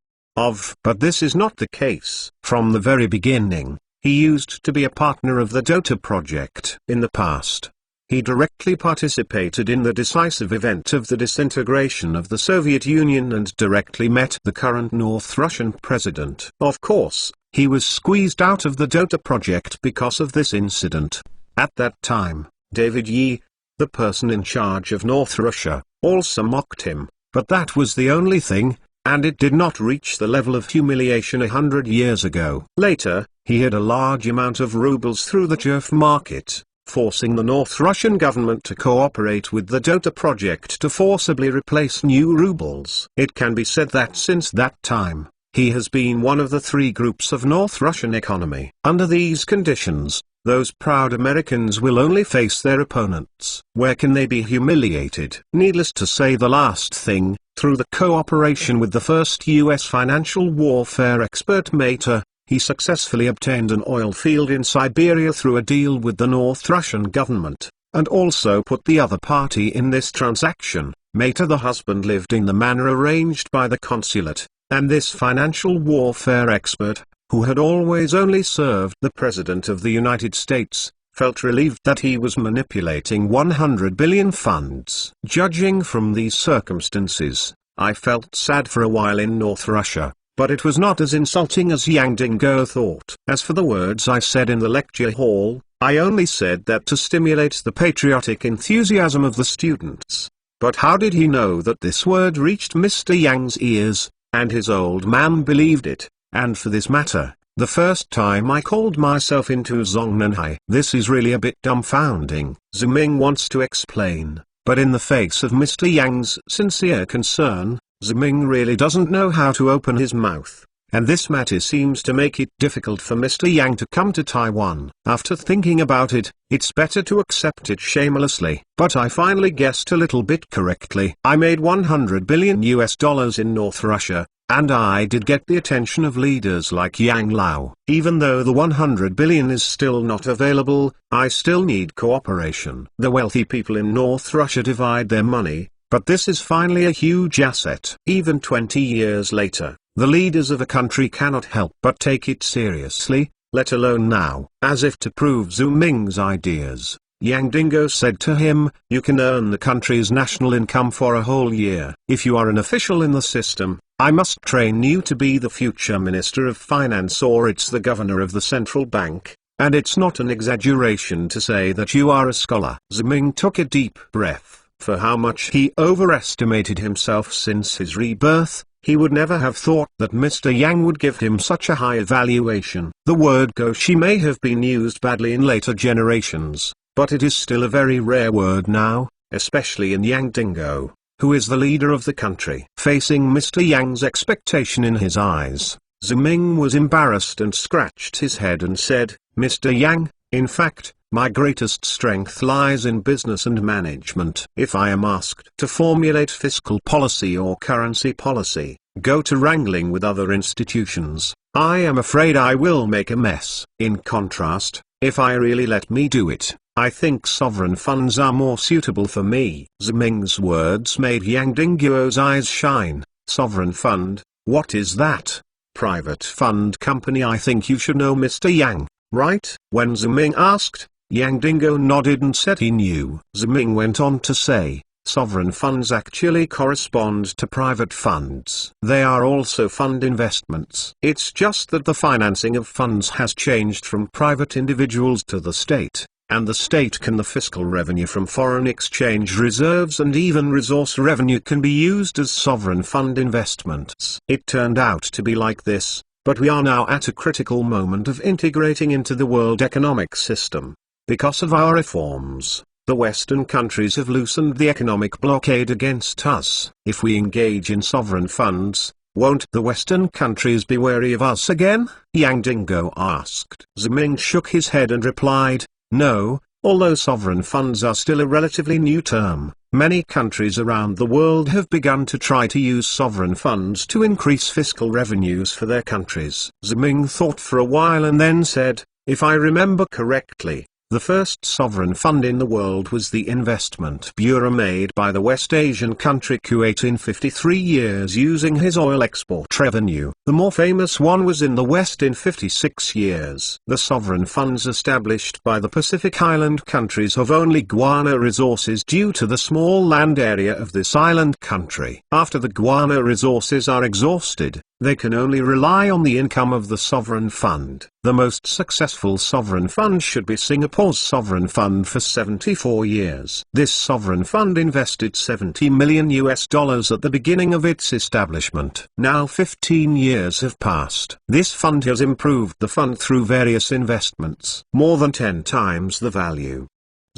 Speaker 1: But this is not the case. From the very beginning, he used to be a partner of the Dota project. In the past, he directly participated in the decisive event of the disintegration of the Soviet Union and directly met the current North Russian president. Of course, he was squeezed out of the Dota project because of this incident. At that time, David Yi, the person in charge of North Russia, also mocked him, but that was the only thing, and it did not reach the level of humiliation 100 years ago. Later, he had a large amount of rubles through the turf market, forcing the North Russian government to cooperate with the Dota project to forcibly replace new rubles. It can be said that since that time, he has been one of the three groups of North Russian economy. Under these conditions, those proud Americans will only face their opponents. Where can they be humiliated? Needless to say, the last thing, through the cooperation with the first U.S. financial warfare expert Meta, he successfully obtained an oil field in Siberia through a deal with the North Russian government, and also put the other party in this transaction. Meta the husband lived in the manner arranged by the consulate, and this financial warfare expert, who had always only served the President of the United States, felt relieved that he was manipulating 100 billion funds. Judging from these circumstances, I felt sad for a while in North Russia, but it was not as insulting as Yang Dingo thought. As for the words I said in the lecture hall, I only said that to stimulate the patriotic enthusiasm of the students. But how did he know that this word reached Mr. Yang's ears, and his old man believed it? And for this matter, the first time I called myself into Zongnanhai. This is really a bit dumbfounding. Ziming wants to explain, but in the face of Mr. Yang's sincere concern, Ziming really doesn't know how to open his mouth, and this matter seems to make it difficult for Mr. Yang to come to Taiwan. After thinking about it, it's better to accept it shamelessly. But I finally guessed a little bit correctly. I made $100 billion in North Russia, and I did get the attention of leaders like Yang Lao. Even though the 100 billion is still not available, I still need cooperation. The wealthy people in North Russia divide their money, but this is finally a huge asset. Even 20 years later, the leaders of a country cannot help but take it seriously, let alone now. As if to prove Zuming's ideas, Yang Dingo said to him, you can earn the country's national income for a whole year. If you are an official in the system, I must train you to be the future Minister of Finance, or it's the Governor of the Central Bank, and it's not an exaggeration to say that you are a scholar. Ziming took a deep breath. For how much he overestimated himself since his rebirth, he would never have thought that Mr. Yang would give him such a high evaluation. The word Goshi may have been used badly in later generations, but it is still a very rare word now, especially in Yang Dingo, who is the leader of the country. Facing Mr. Yang's expectation in his eyes, Ziming was embarrassed and scratched his head and said, Mr. Yang, In fact, my greatest strength lies in business and management. If I am asked to formulate fiscal policy or currency policy, go to wrangling with other institutions, I am afraid I will make a mess. In contrast, if I really let me do it, I think sovereign funds are more suitable for me. Ziming's words made Yang Dingo's eyes shine. Sovereign fund, what is that? Private fund company. I think you should know, Mr. Yang, right? When Ziming asked, Yang Dingo nodded and said he knew. Ziming went on to say, sovereign funds actually correspond to private funds. They are also fund investments. It's just that the financing of funds has changed from private individuals to the state, and the state can. The fiscal revenue from foreign exchange reserves and even resource revenue can be used as sovereign fund investments. It turned out to be like this, but we are now at a critical moment of integrating into the world economic system. Because of our reforms, the Western countries have loosened the economic blockade against us. If we engage in sovereign funds, won't the Western countries be wary of us again? Yang Dingo asked. Ziming shook his head and replied, no, although sovereign funds are still a relatively new term, many countries around the world have begun to try to use sovereign funds to increase fiscal revenues for their countries. Ziming thought for a while and then said, if I remember correctly, the first sovereign fund in the world was the investment bureau made by the West Asian country Kuwait in 53 years using his oil export revenue. The more famous one was in the West in 56 years. The sovereign funds established by the Pacific Island countries have only guano resources due to the small land area of this island country. After the guano resources are exhausted, they can only rely on the income of the sovereign fund. The most successful sovereign fund should be Singapore's sovereign fund for 74 years. This sovereign fund invested $70 million at the beginning of its establishment. Now 15 years have passed. This fund has improved the fund through various investments, more than 10 times the value.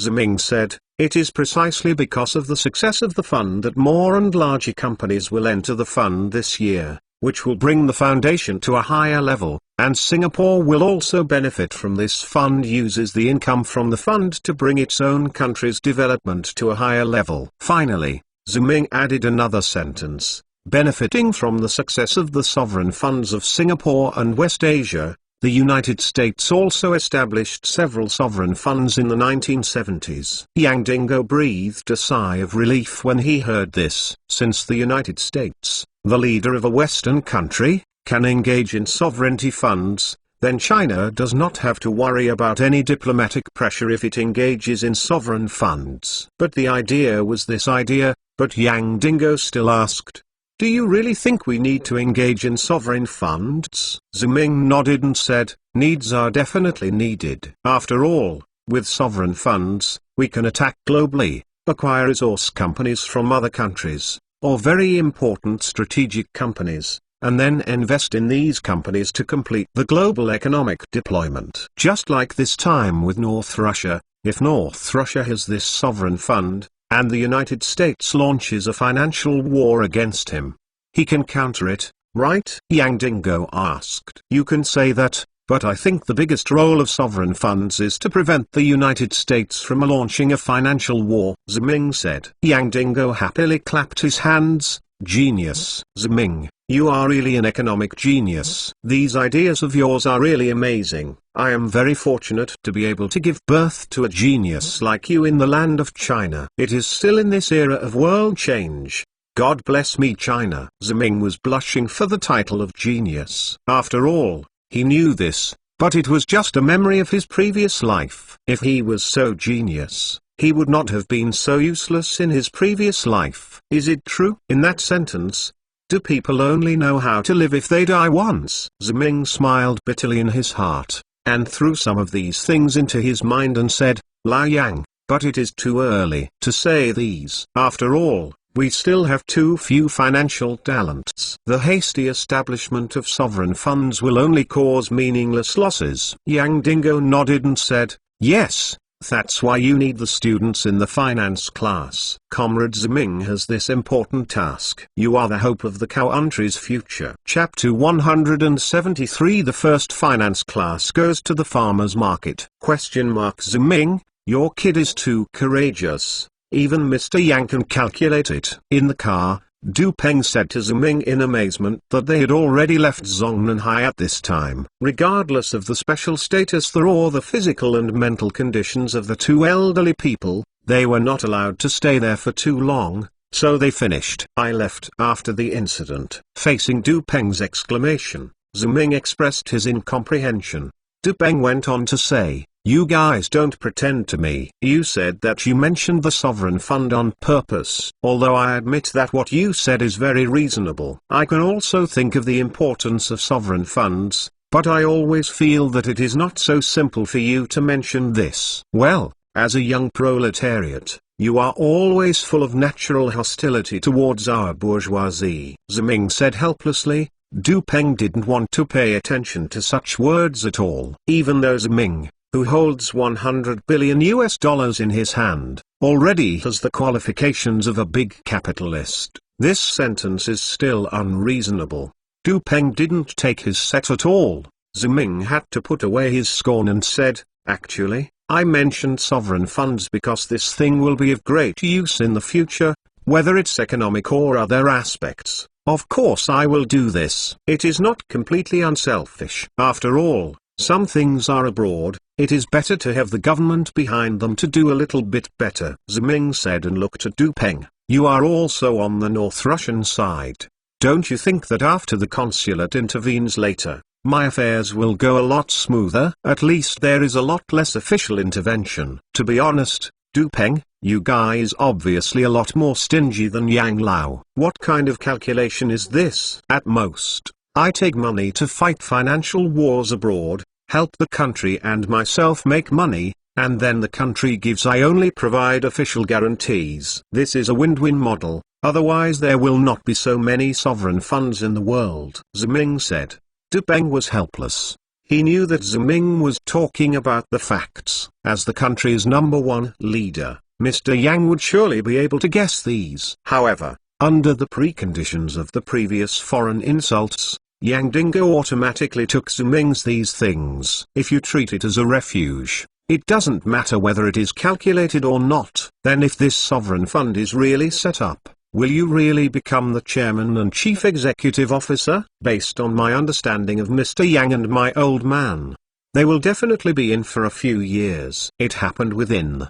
Speaker 1: Ziming said, it is precisely because of the success of the fund that more and larger companies will enter the fund this year, which will bring the foundation to a higher level, and Singapore will also benefit from this fund. Uses the income from the fund to bring its own country's development to a higher level. Finally, Ziming added another sentence, benefiting from the success of the sovereign funds of Singapore and West Asia, the United States also established several sovereign funds in the 1970s. Yang Dingo breathed a sigh of relief when he heard this. Since the United States, the leader of a Western country, can engage in sovereignty funds, then China does not have to worry about any diplomatic pressure if it engages in sovereign funds. But the idea was this idea, but Yang Dingo still asked, do you really think we need to engage in sovereign funds? Ziming nodded and said, needs are definitely needed. After all, with sovereign funds, we can attack globally, acquire resource companies from other countries, or very important strategic companies, and then invest in these companies to complete the global economic deployment. Just like this time with North Russia, if North Russia has this sovereign fund, and the United States launches a financial war against him, he can counter it, right? Yang Dingo asked. You can say that, but I think the biggest role of sovereign funds is to prevent the United States from launching a financial war, Ziming said. Yang Dingo happily clapped his hands. Genius. Ziming, you are really an economic genius. These ideas of yours are really amazing. I am very fortunate to be able to give birth to a genius like you in the land of China. It is still in this era of world change. God bless me, China. Ziming was blushing for the title of genius. After all, he knew this, but it was just a memory of his previous life. If he was so genius, he would not have been so useless in his previous life. Is it true? In that sentence, do people only know how to live if they die once? Ziming smiled bitterly in his heart, and threw some of these things into his mind and said, Lao Yang, but it is too early to say these. After all, we still have too few financial talents. The hasty establishment of sovereign funds will only cause meaningless losses. Yang Dingo nodded and said, yes, That's why you need the students in the finance class. Comrade Ziming has this important task. You are the hope of the country's future. Chapter 173. The first finance class goes to the farmer's market. Ziming, your kid is too courageous. Even Mr. Yang can calculate it. In the car, Du Peng said to Ziming in amazement that they had already left Zongnanhai at this time. Regardless of the special status there or the physical and mental conditions of the two elderly people, they were not allowed to stay there for too long, so they finished. I left after the incident. Facing Du Peng's exclamation, Ziming expressed his incomprehension. Du Peng went on to say, "You guys don't pretend to me. You said that you mentioned the sovereign fund on purpose. Although I admit that what you said is very reasonable. I can also think of the importance of sovereign funds, but I always feel that it is not so simple for you to mention this. Well, as a young proletariat, you are always full of natural hostility towards our bourgeoisie," Ziming said helplessly. Du Peng didn't want to pay attention to such words at all. Even though Ziming, who holds $100 billion in his hand, already has the qualifications of a big capitalist, this sentence is still unreasonable. Du Peng didn't take his set at all. Ziming had to put away his scorn and said, "Actually, I mentioned sovereign funds because this thing will be of great use in the future, whether it's economic or other aspects. Of course I will do this. It is not completely unselfish. After all, some things are abroad, it is better to have the government behind them to do a little bit better," Ziming said and looked at Du Peng. "You are also on the North Russian side. Don't you think that after the consulate intervenes later, my affairs will go a lot smoother? At least there is a lot less official intervention." To be honest, Du Peng, you guys obviously a lot more stingy than Yang Lao. What kind of calculation is this? At most, I take money to fight financial wars abroad, help the country and myself make money, and then the country gives. I only provide official guarantees. This is a win-win model, otherwise there will not be so many sovereign funds in the world, Ziming said. Du Peng was helpless. He knew that Ziming was talking about the facts. As the country's #1 leader, Mr. Yang would surely be able to guess these. However, under the preconditions of the previous foreign insults, Yang Dingo automatically took Ziming's these things. If you treat it as a refuge, it doesn't matter whether it is calculated or not. Then if this sovereign fund is really set up, will you really become the chairman and chief executive officer? Based on my understanding of Mr. Yang and my old man, they will definitely be in for a few years. It happened within.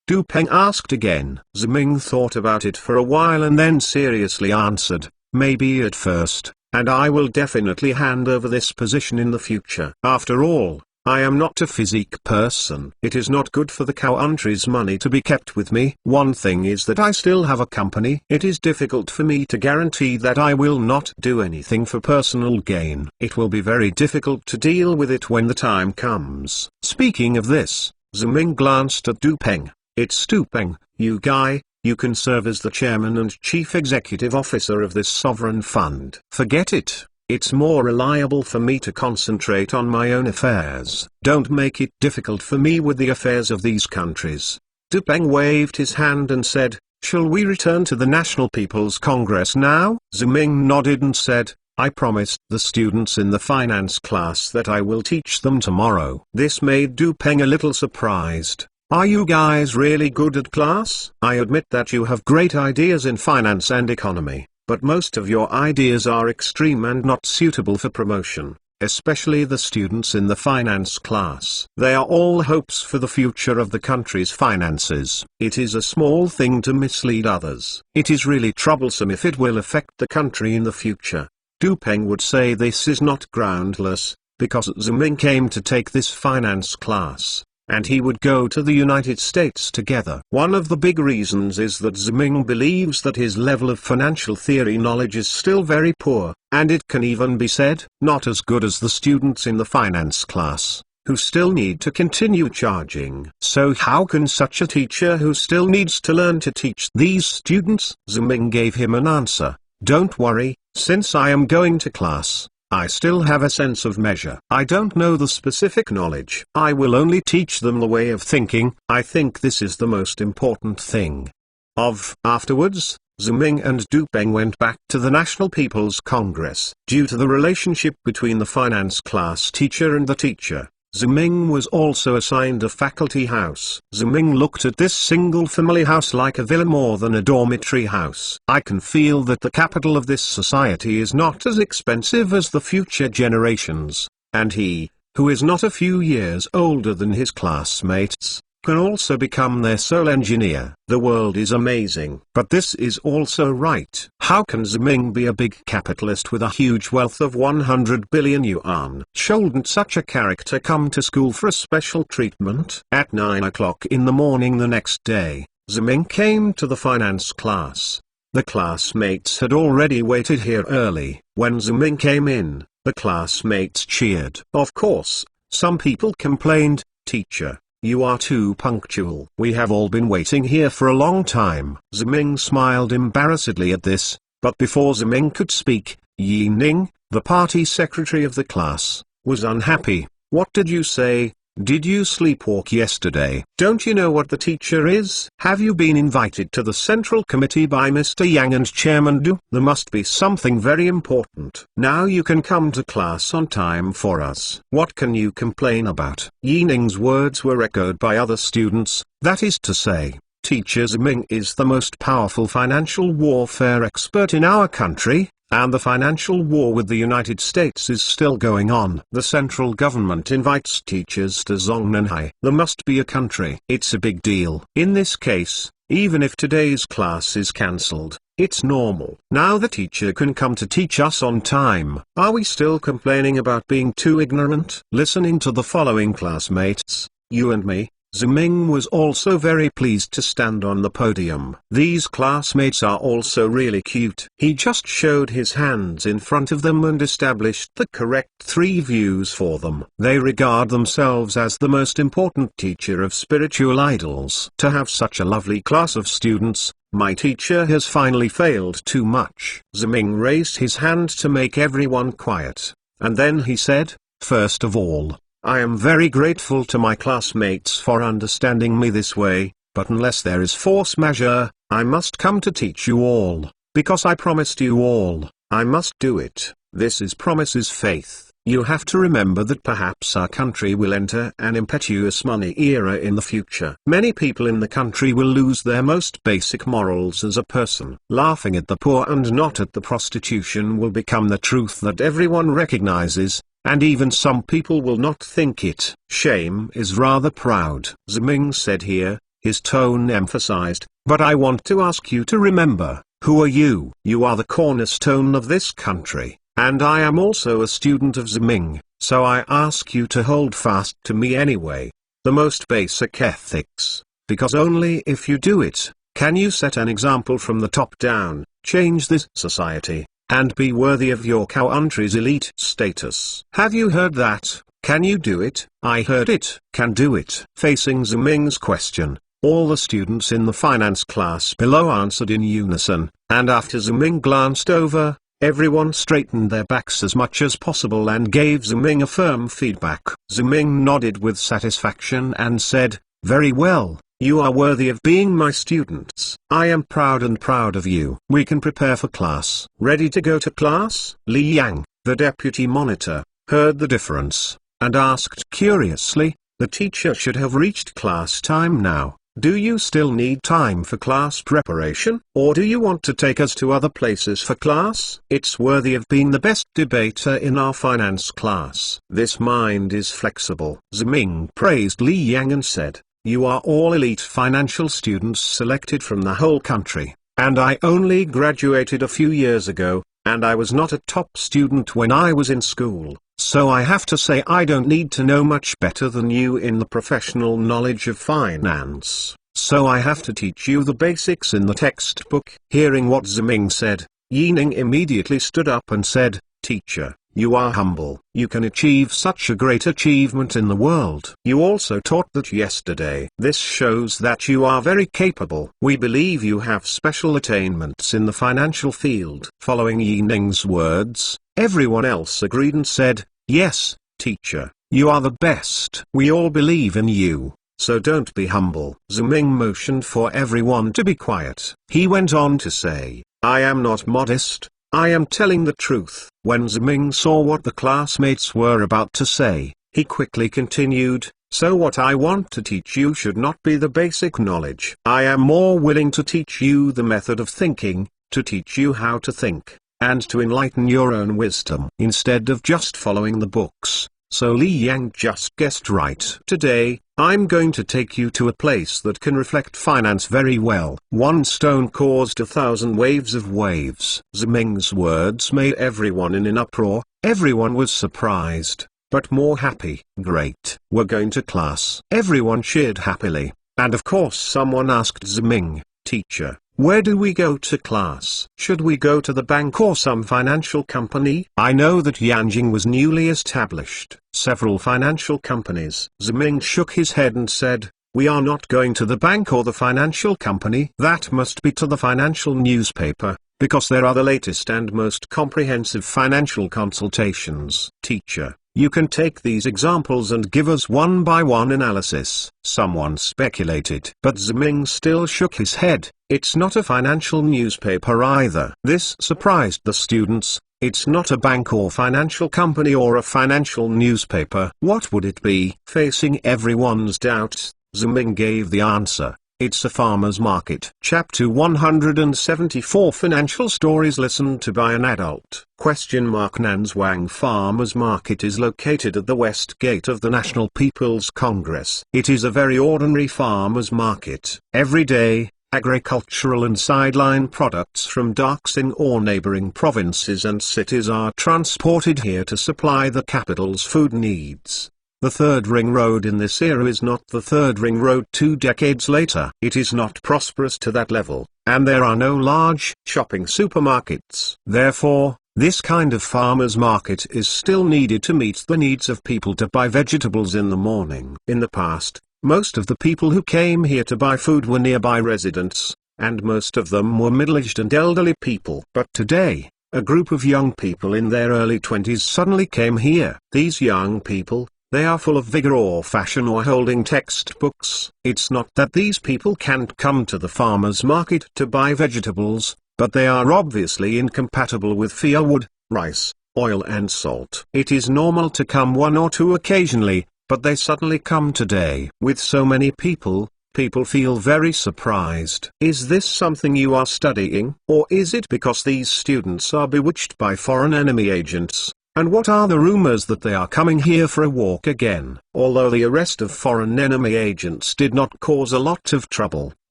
Speaker 1: Du Peng asked again. Ziming thought about it for a while and then seriously answered, "Maybe at first, and I will definitely hand over this position in the future. After all, I am not a physique person. It is not good for the country's money to be kept with me. One thing is that I still have a company. It is difficult for me to guarantee that I will not do anything for personal gain. It will be very difficult to deal with it when the time comes." Speaking of this, Ziming glanced at Du Peng. "It's Du Peng, you guy, you can serve as the chairman and chief executive officer of this sovereign fund. Forget it. It's more reliable for me to concentrate on my own affairs. Don't make it difficult for me with the affairs of these countries." Du Peng waved his hand and said, "Shall we return to the National People's Congress now?" Ziming nodded and said, "I promised the students in the finance class that I will teach them tomorrow." This made Du Peng a little surprised. "Are you guys really good at class? I admit that you have great ideas in finance and economy, but most of your ideas are extreme and not suitable for promotion, especially the students in the finance class. They are all hopes for the future of the country's finances. It is a small thing to mislead others. It is really troublesome if it will affect the country in the future." Du Peng would say this is not groundless, because Ziming came to take this finance class, and he would go to the United States together. One of the big reasons is that Ziming believes that his level of financial theory knowledge is still very poor, and it can even be said, not as good as the students in the finance class, who still need to continue charging. So how can such a teacher who still needs to learn to teach these students? Ziming gave him an answer. "Don't worry, since I am going to class, I still have a sense of measure. I don't know the specific knowledge. I will only teach them the way of thinking. I think this is the most important thing. Afterwards, Ziming and Dupeng went back to the National People's Congress. Due to the relationship between the finance class teacher and the teacher, Ziming was also assigned a faculty house. Ziming looked at this single family house like a villa more than a dormitory house. I can feel that the capital of this society is not as expensive as the future generations, and he, who is not a few years older than his classmates, can also become their sole engineer. The world is amazing. But this is also right. How can Ziming be a big capitalist with a huge wealth of 100 billion yuan? Shouldn't such a character come to school for a special treatment? At 9 o'clock in the morning the next day, Ziming came to the finance class. The classmates had already waited here early. When Ziming came in, the classmates cheered. Of course, some people complained, "Teacher, you are too punctual. We have all been waiting here for a long time." Ziming smiled embarrassedly at this, but before Ziming could speak, Yi Ning, the party secretary of the class, was unhappy. "What did you say? Did you sleepwalk yesterday? Don't you know what the teacher is? Have you been invited to the central committee by Mr. Yang and Chairman Du? There must be something very important. Now you can come to class on time for us. What can you complain about?" Yi Ning's words were echoed by other students. That is to say, Teacher Ziming is the most powerful financial warfare expert in our country, and the financial war with the United States is still going on. The central government invites teachers to Zongnanhai. There must be a country. It's a big deal. In this case, even if today's class is cancelled, it's normal. Now the teacher can come to teach us on time. Are we still complaining about being too ignorant? Listening to the following classmates, you and me, Ziming was also very pleased to stand on the podium. These classmates are also really cute. He just showed his hands in front of them and established the correct 3 views for them. They regard themselves as the most important teacher of spiritual idols. To have such a lovely class of students, my teacher has finally failed too much. Ziming raised his hand to make everyone quiet, and then he said, "First of all, I am very grateful to my classmates for understanding me this way, but unless there is force majeure, I must come to teach you all, because I promised you all, I must do it. This is promises faith. You have to remember that perhaps our country will enter an impetuous money era in the future. Many people in the country will lose their most basic morals as a person. Laughing at the poor and not at the prostitution will become the truth that everyone recognizes, and even some people will not think it. Shame is rather proud." Ziming said here, his tone emphasized, "But I want to ask you to remember, who are you? You are the cornerstone of this country, and I am also a student of Ziming, so I ask you to hold fast to me anyway. The most basic ethics, because only if you do it, can you set an example from the top down, change this society, and be worthy of your country's elite status. Have you heard that? Can you do it? I heard it. Can do it." Facing Ziming's question, all the students in the finance class below answered in unison, and after Ziming glanced over, everyone straightened their backs as much as possible and gave Ziming a firm feedback. Ziming nodded with satisfaction and said, "Very well. You are worthy of being my students. I am proud of you. We can prepare for class." "Ready to go to class?" Li Yang, the deputy monitor, heard the difference, and asked curiously, "The teacher should have reached class time now. Do you still need time for class preparation, or do you want to take us to other places for class?" It's worthy of being the best debater in our finance class. This mind is flexible. Ziming praised Li Yang and said, "You are all elite financial students selected from the whole country, and I only graduated a few years ago, and I was not a top student when I was in school, so I have to say I don't need to know much better than you in the professional knowledge of finance, so I have to teach you the basics in the textbook." Hearing what Ziming said, Yi Ning immediately stood up and said, "Teacher, you are humble. You can achieve such a great achievement in the world. You also taught that yesterday. This shows that you are very capable. We believe you have special attainments in the financial field." Following Yi Ning's words, Everyone else agreed and said, "Yes, teacher, you are the best. We all believe in you, so don't be humble." Ziming motioned for everyone to be quiet. He went on to say, "I am not modest, I am telling the truth." When Ziming saw what the classmates were about to say, he quickly continued, "So what I want to teach you should not be the basic knowledge. I am more willing to teach you the method of thinking, to teach you how to think, and to enlighten your own wisdom instead of just following the books." So Li Yang just guessed right. "Today, I'm going to take you to a place that can reflect finance very well." One stone caused 1,000 waves of waves. Ziming's words made everyone in an uproar. Everyone was surprised, but more happy. "Great. We're going to class." Everyone cheered happily. And of course someone asked Ziming, "Teacher, where do we go to class? Should we go to the bank or some financial company?" I know that Yanjing was newly established. Several financial companies. Ziming shook his head and said, "We are not going to the bank or the financial company. That must be to the financial newspaper, because there are the latest and most comprehensive financial consultations." "Teacher, you can take these examples and give us one by one analysis," someone speculated. But Ziming still shook his head. "It's not a financial newspaper either." This surprised the students. "It's not a bank or financial company or a financial newspaper. What would it be?" Facing everyone's doubts, Ziming gave the answer. "It's a farmer's market." Chapter 174 Financial Stories listened to by an adult. Nanzhuang Farmer's Market is located at the west gate of the National People's Congress. It is a very ordinary farmer's market. Every day, agricultural and sideline products from Daxing or neighboring provinces and cities are transported here to supply the capital's food needs. The third ring road in this era is not the third ring road 2 decades later. It is not prosperous to that level, and there are no large shopping supermarkets. Therefore, this kind of farmer's market is still needed to meet the needs of people to buy vegetables in the morning. In the past, most of the people who came here to buy food were nearby residents, and most of them were middle-aged and elderly people. But today, a group of young people in their early 20s suddenly came here. These young people, they are full of vigor or fashion or holding textbooks. It's not that these people can't come to the farmer's market to buy vegetables, but they are obviously incompatible with firewood, rice, oil and salt. It is normal to come 1 or 2 occasionally, but they suddenly come today. With so many people, people feel very surprised. Is this something you are studying? Or is it because these students are bewitched by foreign enemy agents? And what are the rumors that they are coming here for a walk again? Although the arrest of foreign enemy agents did not cause a lot of trouble,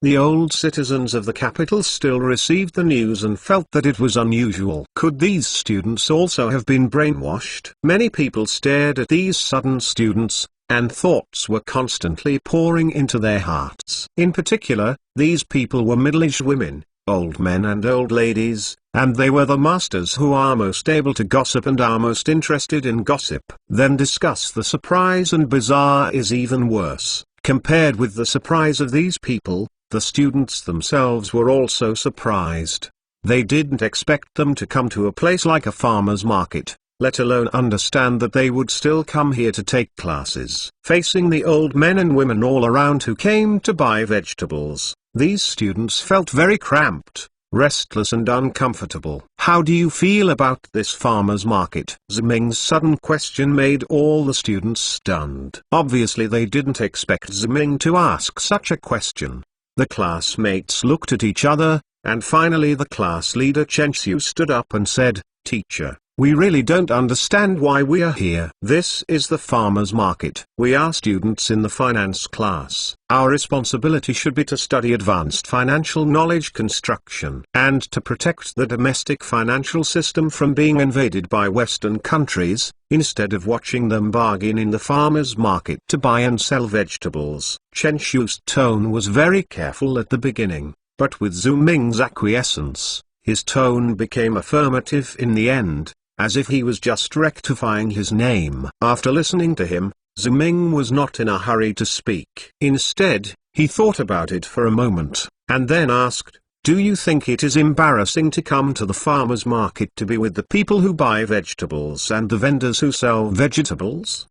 Speaker 1: the old citizens of the capital still received the news and felt that it was unusual. Could these students also have been brainwashed? Many people stared at these sudden students, and thoughts were constantly pouring into their hearts. In particular, these people were middle-aged women, old men and old ladies, and they were the masters who are most able to gossip and are most interested in gossip. Then discuss the surprise and bizarre is even worse. Compared with the surprise of these people, the students themselves were also surprised. They didn't expect them to come to a place like a farmer's market, let alone understand that they would still come here to take classes. Facing the old men and women all around who came to buy vegetables, these students felt very cramped, restless and uncomfortable. How do you feel about this farmer's market? Ziming's sudden question made all the students stunned. Obviously they didn't expect Ziming to ask such a question. The classmates looked at each other, and finally the class leader Chen Xiu stood up and said, "Teacher, we really don't understand why we are here. This is the farmer's market. We are students in the finance class. Our responsibility should be to study advanced financial knowledge construction and to protect the domestic financial system from being invaded by Western countries, instead of watching them bargain in the farmer's market to buy and sell vegetables." Chen Xiu's tone was very careful at the beginning, but with Zhu Ming's acquiescence, his tone became affirmative in the end, as if he was just rectifying his name. After listening to him, Zhu Ming was not in a hurry to speak. Instead, he thought about it for a moment, and then asked, Do you think it is embarrassing to come to the farmer's market to be with the people who buy vegetables and the vendors who sell vegetables?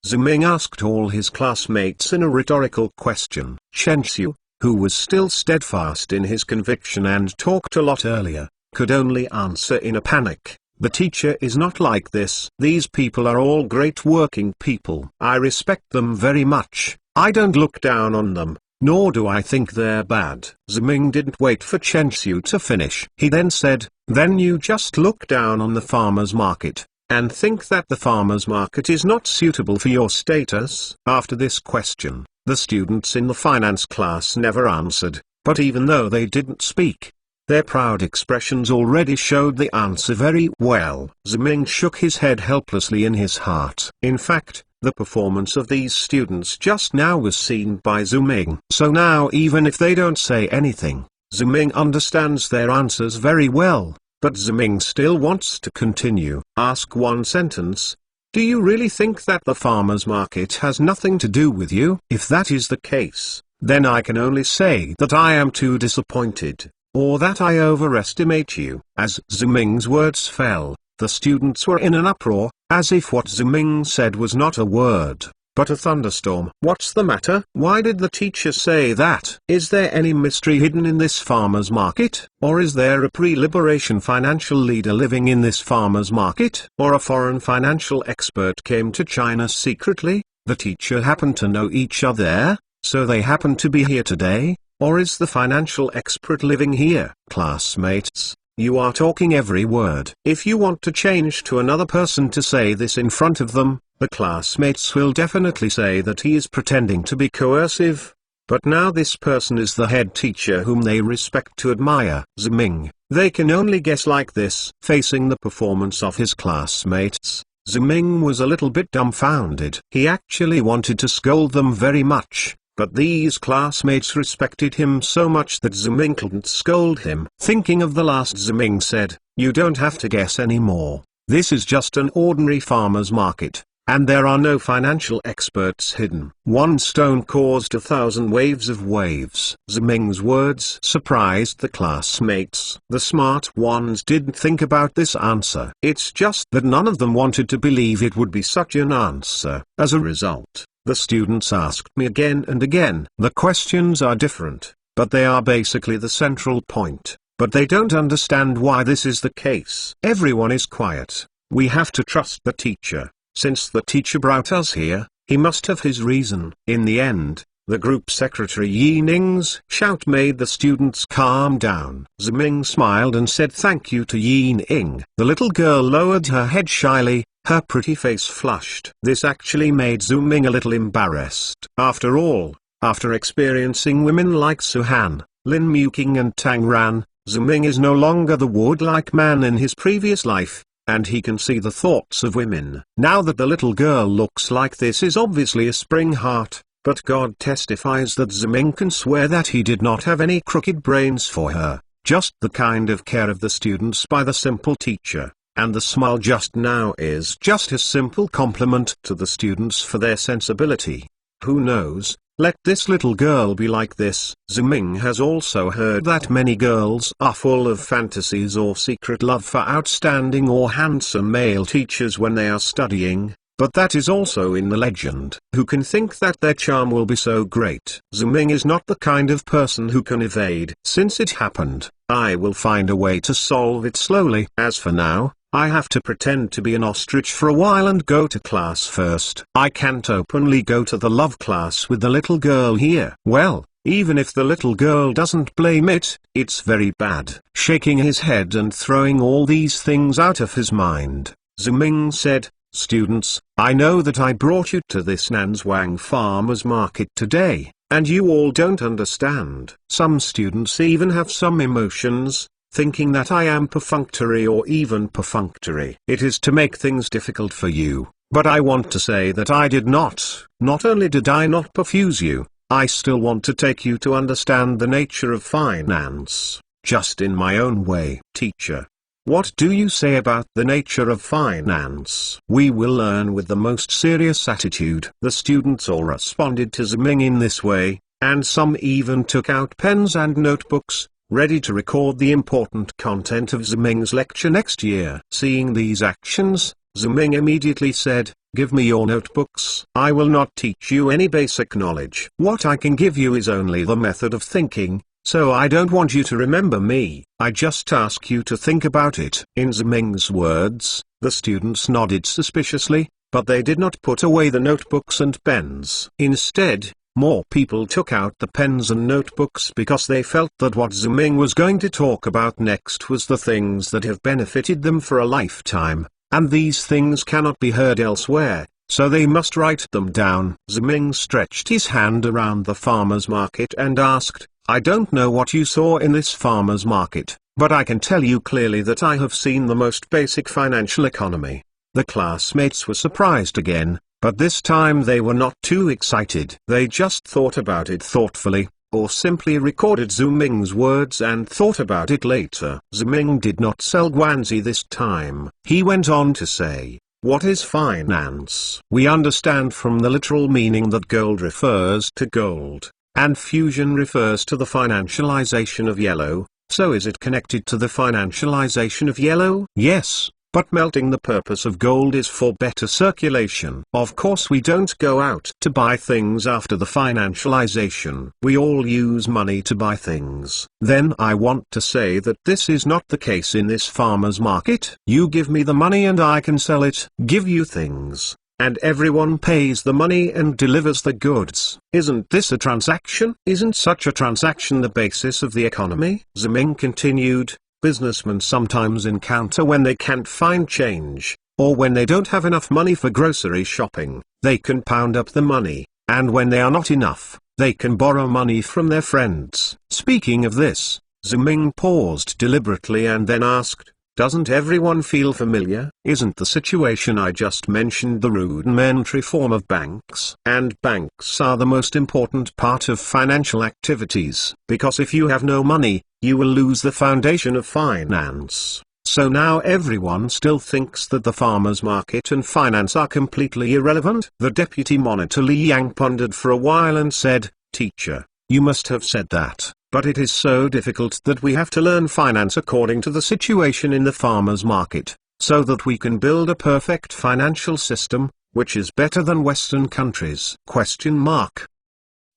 Speaker 1: Ziming asked all his classmates in a rhetorical question. Chen Xiu, who was still steadfast in his conviction and talked a lot earlier, could only answer in a panic. The teacher is not like this. These people are all great working people. I respect them very much. I don't look down on them, nor do I think they're bad. Ziming didn't wait for Chen Xiu to finish. He then said, then you just look down on the farmer's market, and think that the farmer's market is not suitable for your status? After this question, the students in the finance class never answered, but even though they didn't speak, their proud expressions already showed the answer very well. Ziming shook his head helplessly in his heart. In fact, the performance of these students just now was seen by Ziming. So now even if they don't say anything, Ziming understands their answers very well, but Ziming still wants to continue. Ask one sentence. Do you really think that the farmer's market has nothing to do with you? If that is the case, then I can only say that I am too disappointed, or that I overestimate you. As Ziming's words fell, the students were in an uproar, as if what Ziming said was not a word, but a thunderstorm. What's the matter? Why did the teacher say that? Is there any mystery hidden in this farmer's market? Or is there a pre-liberation financial leader living in this farmer's market? Or a foreign financial expert came to China secretly? The teacher happened to know each other, so they happen to be here today? Or is the financial expert living here? Classmates, you are talking every word. If you want to change to another person to say this in front of them, the classmates will definitely say that he is pretending to be coercive. But now this person is the head teacher whom they respect to admire. Ziming, they can only guess like this. Facing the performance of his classmates, Ziming was a little bit dumbfounded. He actually wanted to scold them very much, but these classmates respected him so much that Ziming couldn't scold him. Thinking of the last, Ziming said, you don't have to guess anymore. This is just an ordinary farmer's market, and there are no financial experts hidden. One stone caused 1,000 waves of waves. Ziming's words surprised the classmates. The smart ones didn't think about this answer. It's just that none of them wanted to believe it would be such an answer. As a result, the students asked me again and again. The questions are different, but they are basically the central point. But they don't understand why this is the case. Everyone is quiet. We have to trust the teacher. Since the teacher brought us here, he must have his reason. In the end, the group secretary Yi Ning's shout made the students calm down. Ziming smiled and said thank you to Yi Ning. The little girl lowered her head shyly, her pretty face flushed. This actually made Ziming a little embarrassed. After all, after experiencing women like Suhan, Lin Muqing and Tang Ran, Ziming is no longer the warlike man in his previous life, and he can see the thoughts of women. Now that the little girl looks like this is obviously a spring heart, but God testifies that Ziming can swear that he did not have any crooked brains for her, just the kind of care of the students by the simple teacher, and the smile just now is just a simple compliment to the students for their sensibility. Who knows? Let this little girl be like this. Ziming has also heard that many girls are full of fantasies or secret love for outstanding or handsome male teachers when they are studying, but that is also in the legend. Who can think that their charm will be so great? Ziming is not the kind of person who can evade. Since it happened, I will find a way to solve it slowly. As for now, I have to pretend to be an ostrich for a while and go to class first. I can't openly go to the love class with the little girl here. Well, even if the little girl doesn't blame it, it's very bad. Shaking his head and throwing all these things out of his mind, Ziming said, students, I know that I brought you to this Nanzhuang farmer's market today, and you all don't understand. Some students even have some emotions, thinking that I am perfunctory or even perfunctory. It is to make things difficult for you, but I want to say that I did not. Not only did I not perfuse you, I still want to take you to understand the nature of finance, just in my own way. Teacher, what do you say about the nature of finance? We will learn with the most serious attitude. The students all responded to Ziming in this way. and some even took out pens and notebooks, ready to record the important content of Ziming's lecture next year. Seeing these actions, Ziming immediately said, "Give me your notebooks. I will not teach you any basic knowledge. What I can give you is only the method of thinking, so I don't want you to remember me, I just ask you to think about it." In Ziming's words, the students nodded suspiciously, but they did not put away the notebooks and pens. Instead, more people took out the pens and notebooks because they felt that what Ziming was going to talk about next was the things that have benefited them for a lifetime, and these things cannot be heard elsewhere, so they must write them down. Ziming stretched his hand around the farmer's market and asked, "I don't know what you saw in this farmer's market, but I can tell you clearly that I have seen the most basic financial economy." The classmates were surprised again, but this time they were not too excited. They just thought about it thoughtfully, or simply recorded Ziming's words and thought about it later. Ziming did not sell Guanzi this time. He went on to say, "What is finance? We understand from the literal meaning that gold refers to gold, and fusion refers to the financialization of yellow. So is it connected to the financialization of yellow? Yes. But melting the purpose of gold is for better circulation. Of course we don't go out to buy things after the financialization. We all use money to buy things. Then I want to say that this is not the case in this farmer's market. You give me the money and I can sell it, give you things, and everyone pays the money and delivers the goods. Isn't this a transaction? Isn't such a transaction the basis of the economy?" Ziming continued, "Businessmen sometimes encounter when they can't find change, or when they don't have enough money for grocery shopping, they can pound up the money, and when they are not enough, they can borrow money from their friends." Speaking of this, Ziming paused deliberately and then asked, "Doesn't everyone feel familiar? Isn't the situation I just mentioned the rudimentary form of banks? And banks are the most important part of financial activities, because if you have no money, you will lose the foundation of finance. So now everyone still thinks that the farmer's market and finance are completely irrelevant?" The deputy monitor Li Yang pondered for a while and said, "Teacher, you must have said that, but it is so difficult that we have to learn finance according to the situation in the farmer's market, so that we can build a perfect financial system, which is better than Western countries?"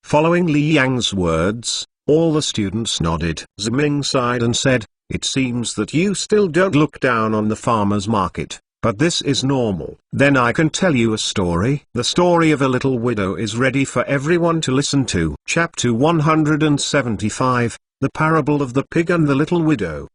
Speaker 1: Following Li Yang's words, all the students nodded. Ziming sighed and said, "It seems that you still don't look down on the farmer's market, but this is normal. Then I can tell you a story." The story of a little widow is ready for everyone to listen to. Chapter 175, The Parable of the Pig and the Little Widow.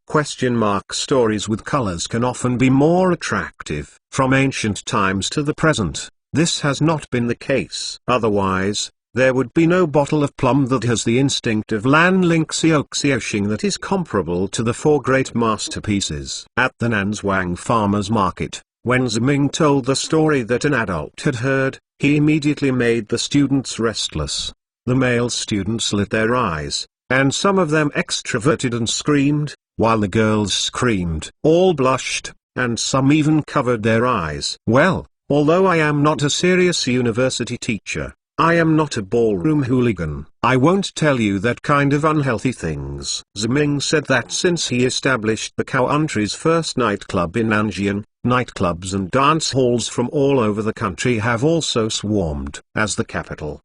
Speaker 1: Stories with colors can often be more attractive. From ancient times to the present, this has not been the case. Otherwise, there would be no bottle of plum that has the instinct of Lan Ling Xiaoxing that is comparable to the four great masterpieces. At the Nanzhuang farmer's market, when Ziming told the story that an adult had heard, he immediately made the students restless. The male students lit their eyes, and some of them extroverted and screamed, while the girls screamed. All blushed, and some even covered their eyes. Well, although I am not a serious university teacher, I am not a ballroom hooligan. I won't tell you that kind of unhealthy things. Ziming said that since he established the country's first nightclub in Nanjian, nightclubs and dance halls from all over the country have also swarmed. As the capital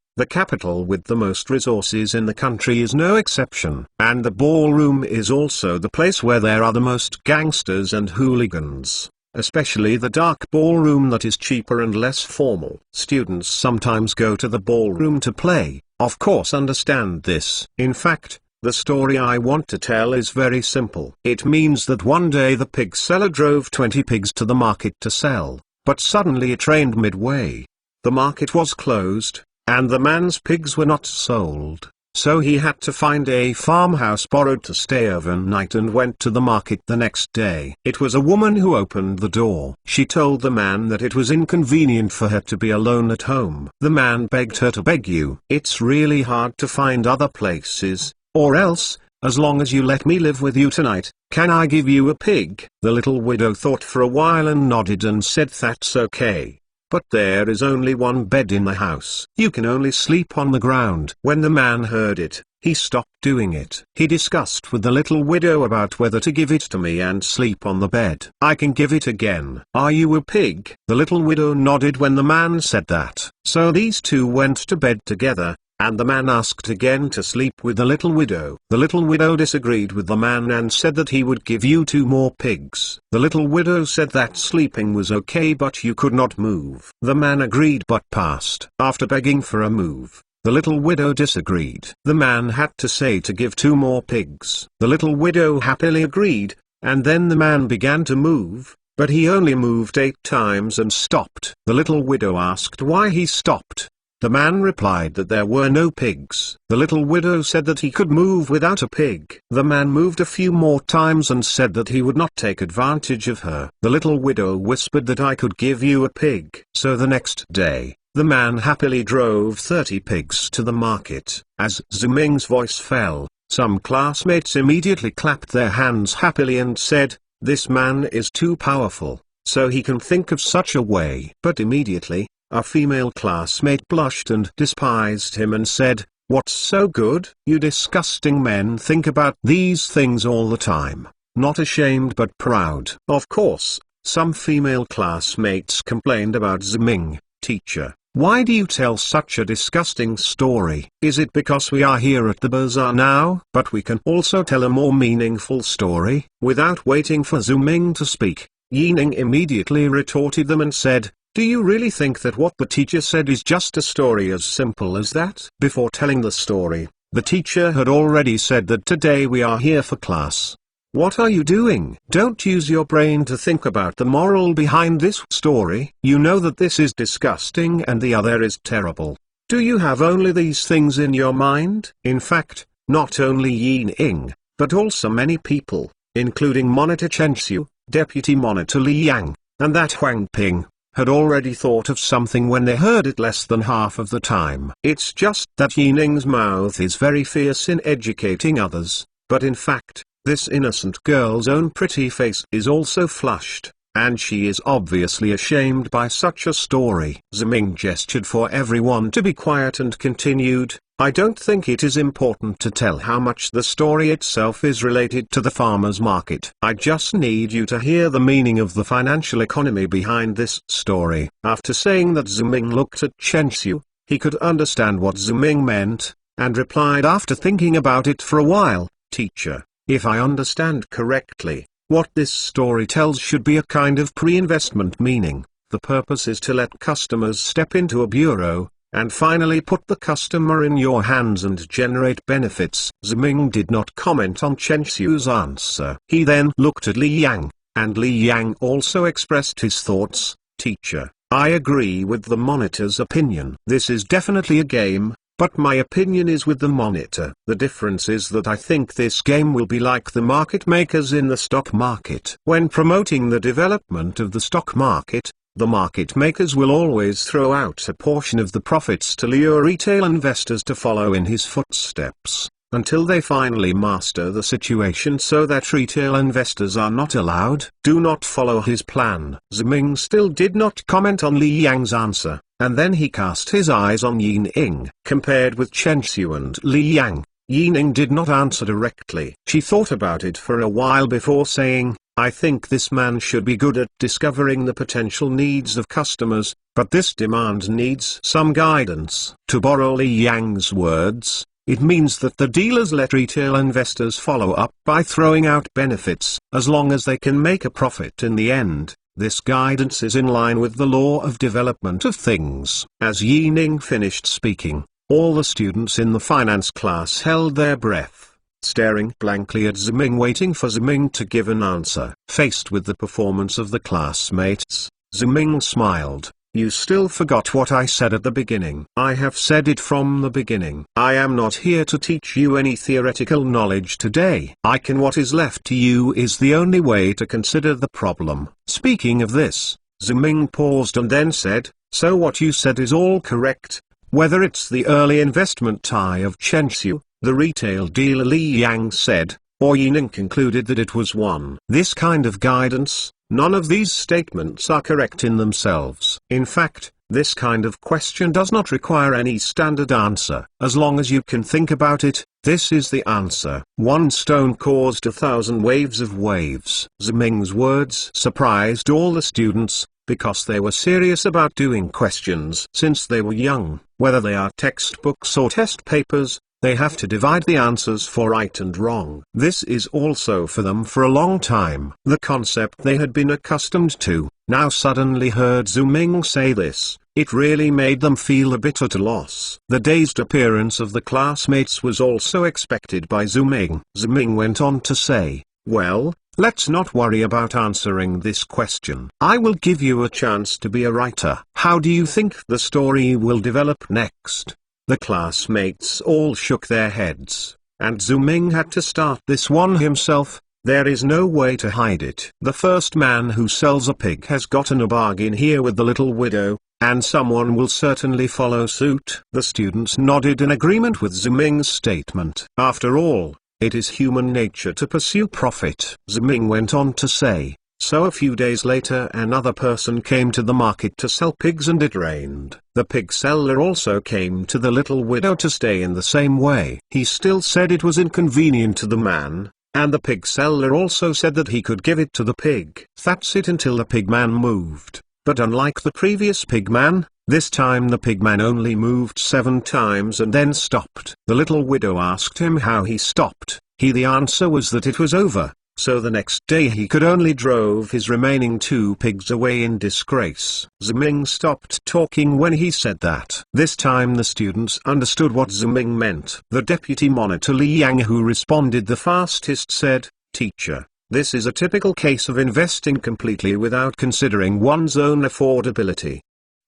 Speaker 1: with the most resources in the country is no exception. And the ballroom is also the place where there are the most gangsters and hooligans. Especially the dark ballroom that is cheaper and less formal. Students sometimes go to the ballroom to play, of course understand this. In fact, the story I want to tell is very simple. It means that one day the pig seller drove 20 pigs to the market to sell, but suddenly it rained midway. The market was closed, and the man's pigs were not sold. So he had to find a farmhouse borrowed to stay overnight and went to the market the next day. It was a woman who opened the door. She told the man that it was inconvenient for her to be alone at home. The man begged her to beg you. It's really hard to find other places, or else, as long as you let me live with you tonight, can I give you a pig? The little widow thought for a while and nodded and said that's okay. but there is only one bed in the house. You can only sleep on the ground." When the man heard it, he stopped doing it. He discussed with the little widow about whether to give it to me and sleep on the bed. "I can give it again. Are you a pig?" The little widow nodded when the man said that. So these two went to bed together, and the man asked again to sleep with the little widow. The little widow disagreed with the man and said that he would give you 2 more pigs. The little widow said that sleeping was okay but you could not move. The man agreed but passed. After begging for a move, the little widow disagreed. The man had to say to give 2 more pigs. The little widow happily agreed, and then the man began to move, but he only moved 8 times and stopped. The little widow asked why he stopped. The man replied that there were no pigs. The little widow said that he could move without a pig. The man moved a few more times and said that he would not take advantage of her. The little widow whispered that I could give you a pig. So the next day, the man happily drove 30 pigs to the market. As Ziming's voice fell, some classmates immediately clapped their hands happily and said, "This man is too powerful, so he can think of such a way." But immediately, a female classmate blushed and despised him and said, "What's so good? You disgusting men think about these things all the time, not ashamed but proud." Of course, some female classmates complained about Ziming. "Teacher, why do you tell such a disgusting story? Is it because we are here at the bazaar now?" But we can also tell a more meaningful story. Without waiting for Ziming to speak, Yining immediately retorted them and said, "Do you really think that what the teacher said is just a story as simple as that?" Before telling the story, the teacher had already said that today we are here for class. What are you doing? Don't use your brain to think about the moral behind this story. You know that this is disgusting and the other is terrible. Do you have only these things in your mind? In fact, not only Yining, but also many people, including Monitor Chenxiu, Deputy Monitor Li Yang, and that Huang Ping, had already thought of something when they heard it less than half of the time. It's just that Yining's mouth is very fierce in educating others, but in fact, this innocent girl's own pretty face is also flushed, and she is obviously ashamed by such a story. Ziming gestured for everyone to be quiet and continued, "I don't think it is important to tell how much the story itself is related to the farmer's market. I just need you to hear the meaning of the financial economy behind this story." After saying that, Ziming looked at Chenxiu. He could understand what Ziming meant, and replied after thinking about it for a while, "Teacher, if I understand correctly, what this story tells should be a kind of pre-investment, meaning, the purpose is to let customers step into a bureau, and finally put the customer in your hands and generate benefits." Ziming did not comment on Chenxiu's answer. He then looked at Li Yang, and Li Yang also expressed his thoughts. "Teacher, I agree with the monitor's opinion. This is definitely a game, but my opinion is with the monitor. The difference is that I think this game will be like the market makers in the stock market. When promoting the development of the stock market, the market makers will always throw out a portion of the profits to lure retail investors to follow in his footsteps, until they finally master the situation so that retail investors are not allowed. Do not follow his plan." Ziming still did not comment on Li Yang's answer, and then he cast his eyes on Yining. Compared with Chenxiu and Li Yang, Yining did not answer directly. She thought about it for a while before saying, "I think this man should be good at discovering the potential needs of customers, but this demand needs some guidance." To borrow Li Yang's words, it means that the dealers let retail investors follow up by throwing out benefits, as long as they can make a profit in the end. This guidance is in line with the law of development of things. As Yining finished speaking, all the students in the finance class held their breath, staring blankly at Ziming, waiting for Ziming to give an answer. Faced with the performance of the classmates, Ziming smiled. "You still forgot what I said at the beginning." "I have said it from the beginning. I am not here to teach you any theoretical knowledge today. What is left to you is the only way to consider the problem." Speaking of this, Ziming paused and then said, "So what you said is all correct, whether it's the early investment tie of Chenxiu, the retail dealer Li Yang said, or Yining concluded that it was one. This kind of guidance, None of these statements are correct in themselves. In fact, this kind of question does not require any standard answer. As long as you can think about it, this is the answer. One stone caused 1,000 waves of waves. Ziming's words surprised all the students, because they were serious about doing questions. Since they were young, whether they are textbooks or test papers, they have to divide the answers for right and wrong. This is also for them for a long time. The concept they had been accustomed to, now suddenly heard Ziming say this. It really made them feel a bit at a loss. The dazed appearance of the classmates was also expected by Ziming. Ziming went on to say, well, let's not worry about answering this question. I will give you a chance to be a writer. How do you think the story will develop next? The classmates all shook their heads, and Ziming had to start this one himself. There is no way to hide it. The first man who sells a pig has gotten a bargain here with the little widow, and someone will certainly follow suit. The students nodded in agreement with Ziming's statement. After all, it is human nature to pursue profit. Ziming went on to say, so a few days later another person came to the market to sell pigs and it rained. The pig seller also came to the little widow to stay in the same way. He still said it was inconvenient to the man, and the pig seller also said that he could give it to the pig. That's it until the pig man moved. But unlike the previous pig man, this time the pig man only moved 7 times and then stopped. The little widow asked him how he stopped. The answer was that it was over. So the next day he could only drove his remaining 2 pigs away in disgrace. Ziming stopped talking when he said that. This time the students understood what Ziming meant. The deputy monitor Li Yang, who responded the fastest, said, Teacher, this is a typical case of investing completely without considering one's own affordability.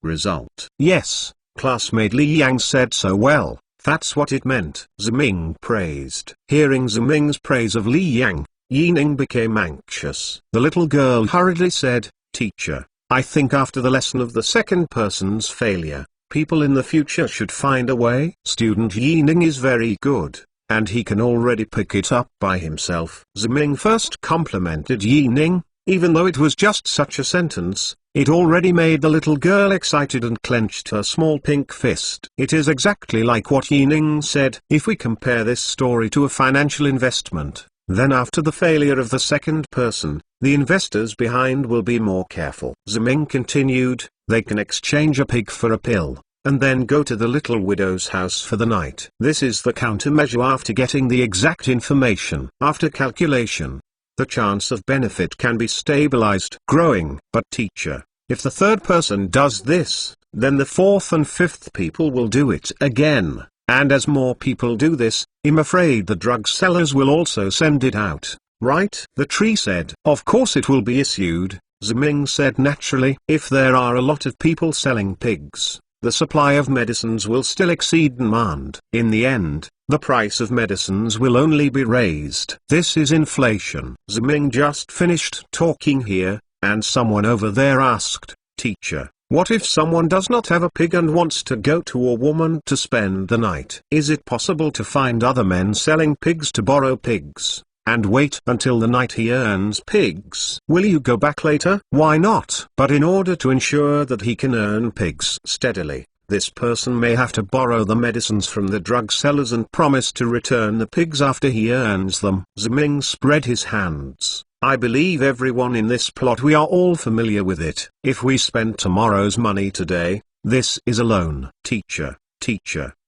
Speaker 1: Result. Yes, classmate Li Yang said so well. That's what it meant. Ziming praised. Hearing Ziming's praise of Li Yang, Yining became anxious. The little girl hurriedly said, Teacher, I think after the lesson of the second person's failure, people in the future should find a way. Student Yining is very good, and he can already pick it up by himself. Ziming first complimented Yining, even though it was just such a sentence. It already made the little girl excited and clenched her small pink fist. It is exactly like what Yining said. If we compare this story to a financial investment, then after the failure of the second person, the investors behind will be more careful. Ziming continued, they can exchange a pig for a pill, and then go to the little widow's house for the night. This is the countermeasure after getting the exact information. After calculation, the chance of benefit can be stabilized, growing. But teacher, if the third person does this, then the fourth and fifth people will do it again. And as more people do this, I'm afraid the drug sellers will also send it out, right? The tree said. Of course it will be issued, Ziming said naturally. If there are a lot of people selling pigs, the supply of medicines will still exceed demand. In the end, the price of medicines will only be raised. This is inflation. Ziming just finished talking here, and someone over there asked, Teacher, what if someone does not have a pig and wants to go to a woman to spend the night? Is it possible to find other men selling pigs to borrow pigs, and wait until the night he earns pigs? Will you go back later? Why not? But in order to ensure that he can earn pigs steadily, this person may have to borrow the medicines from the drug sellers and promise to return the pigs after he earns them. Ziming spread his hands. I believe everyone in this plot, we are all familiar with it. If we spend tomorrow's money today, this is a loan. Teacher,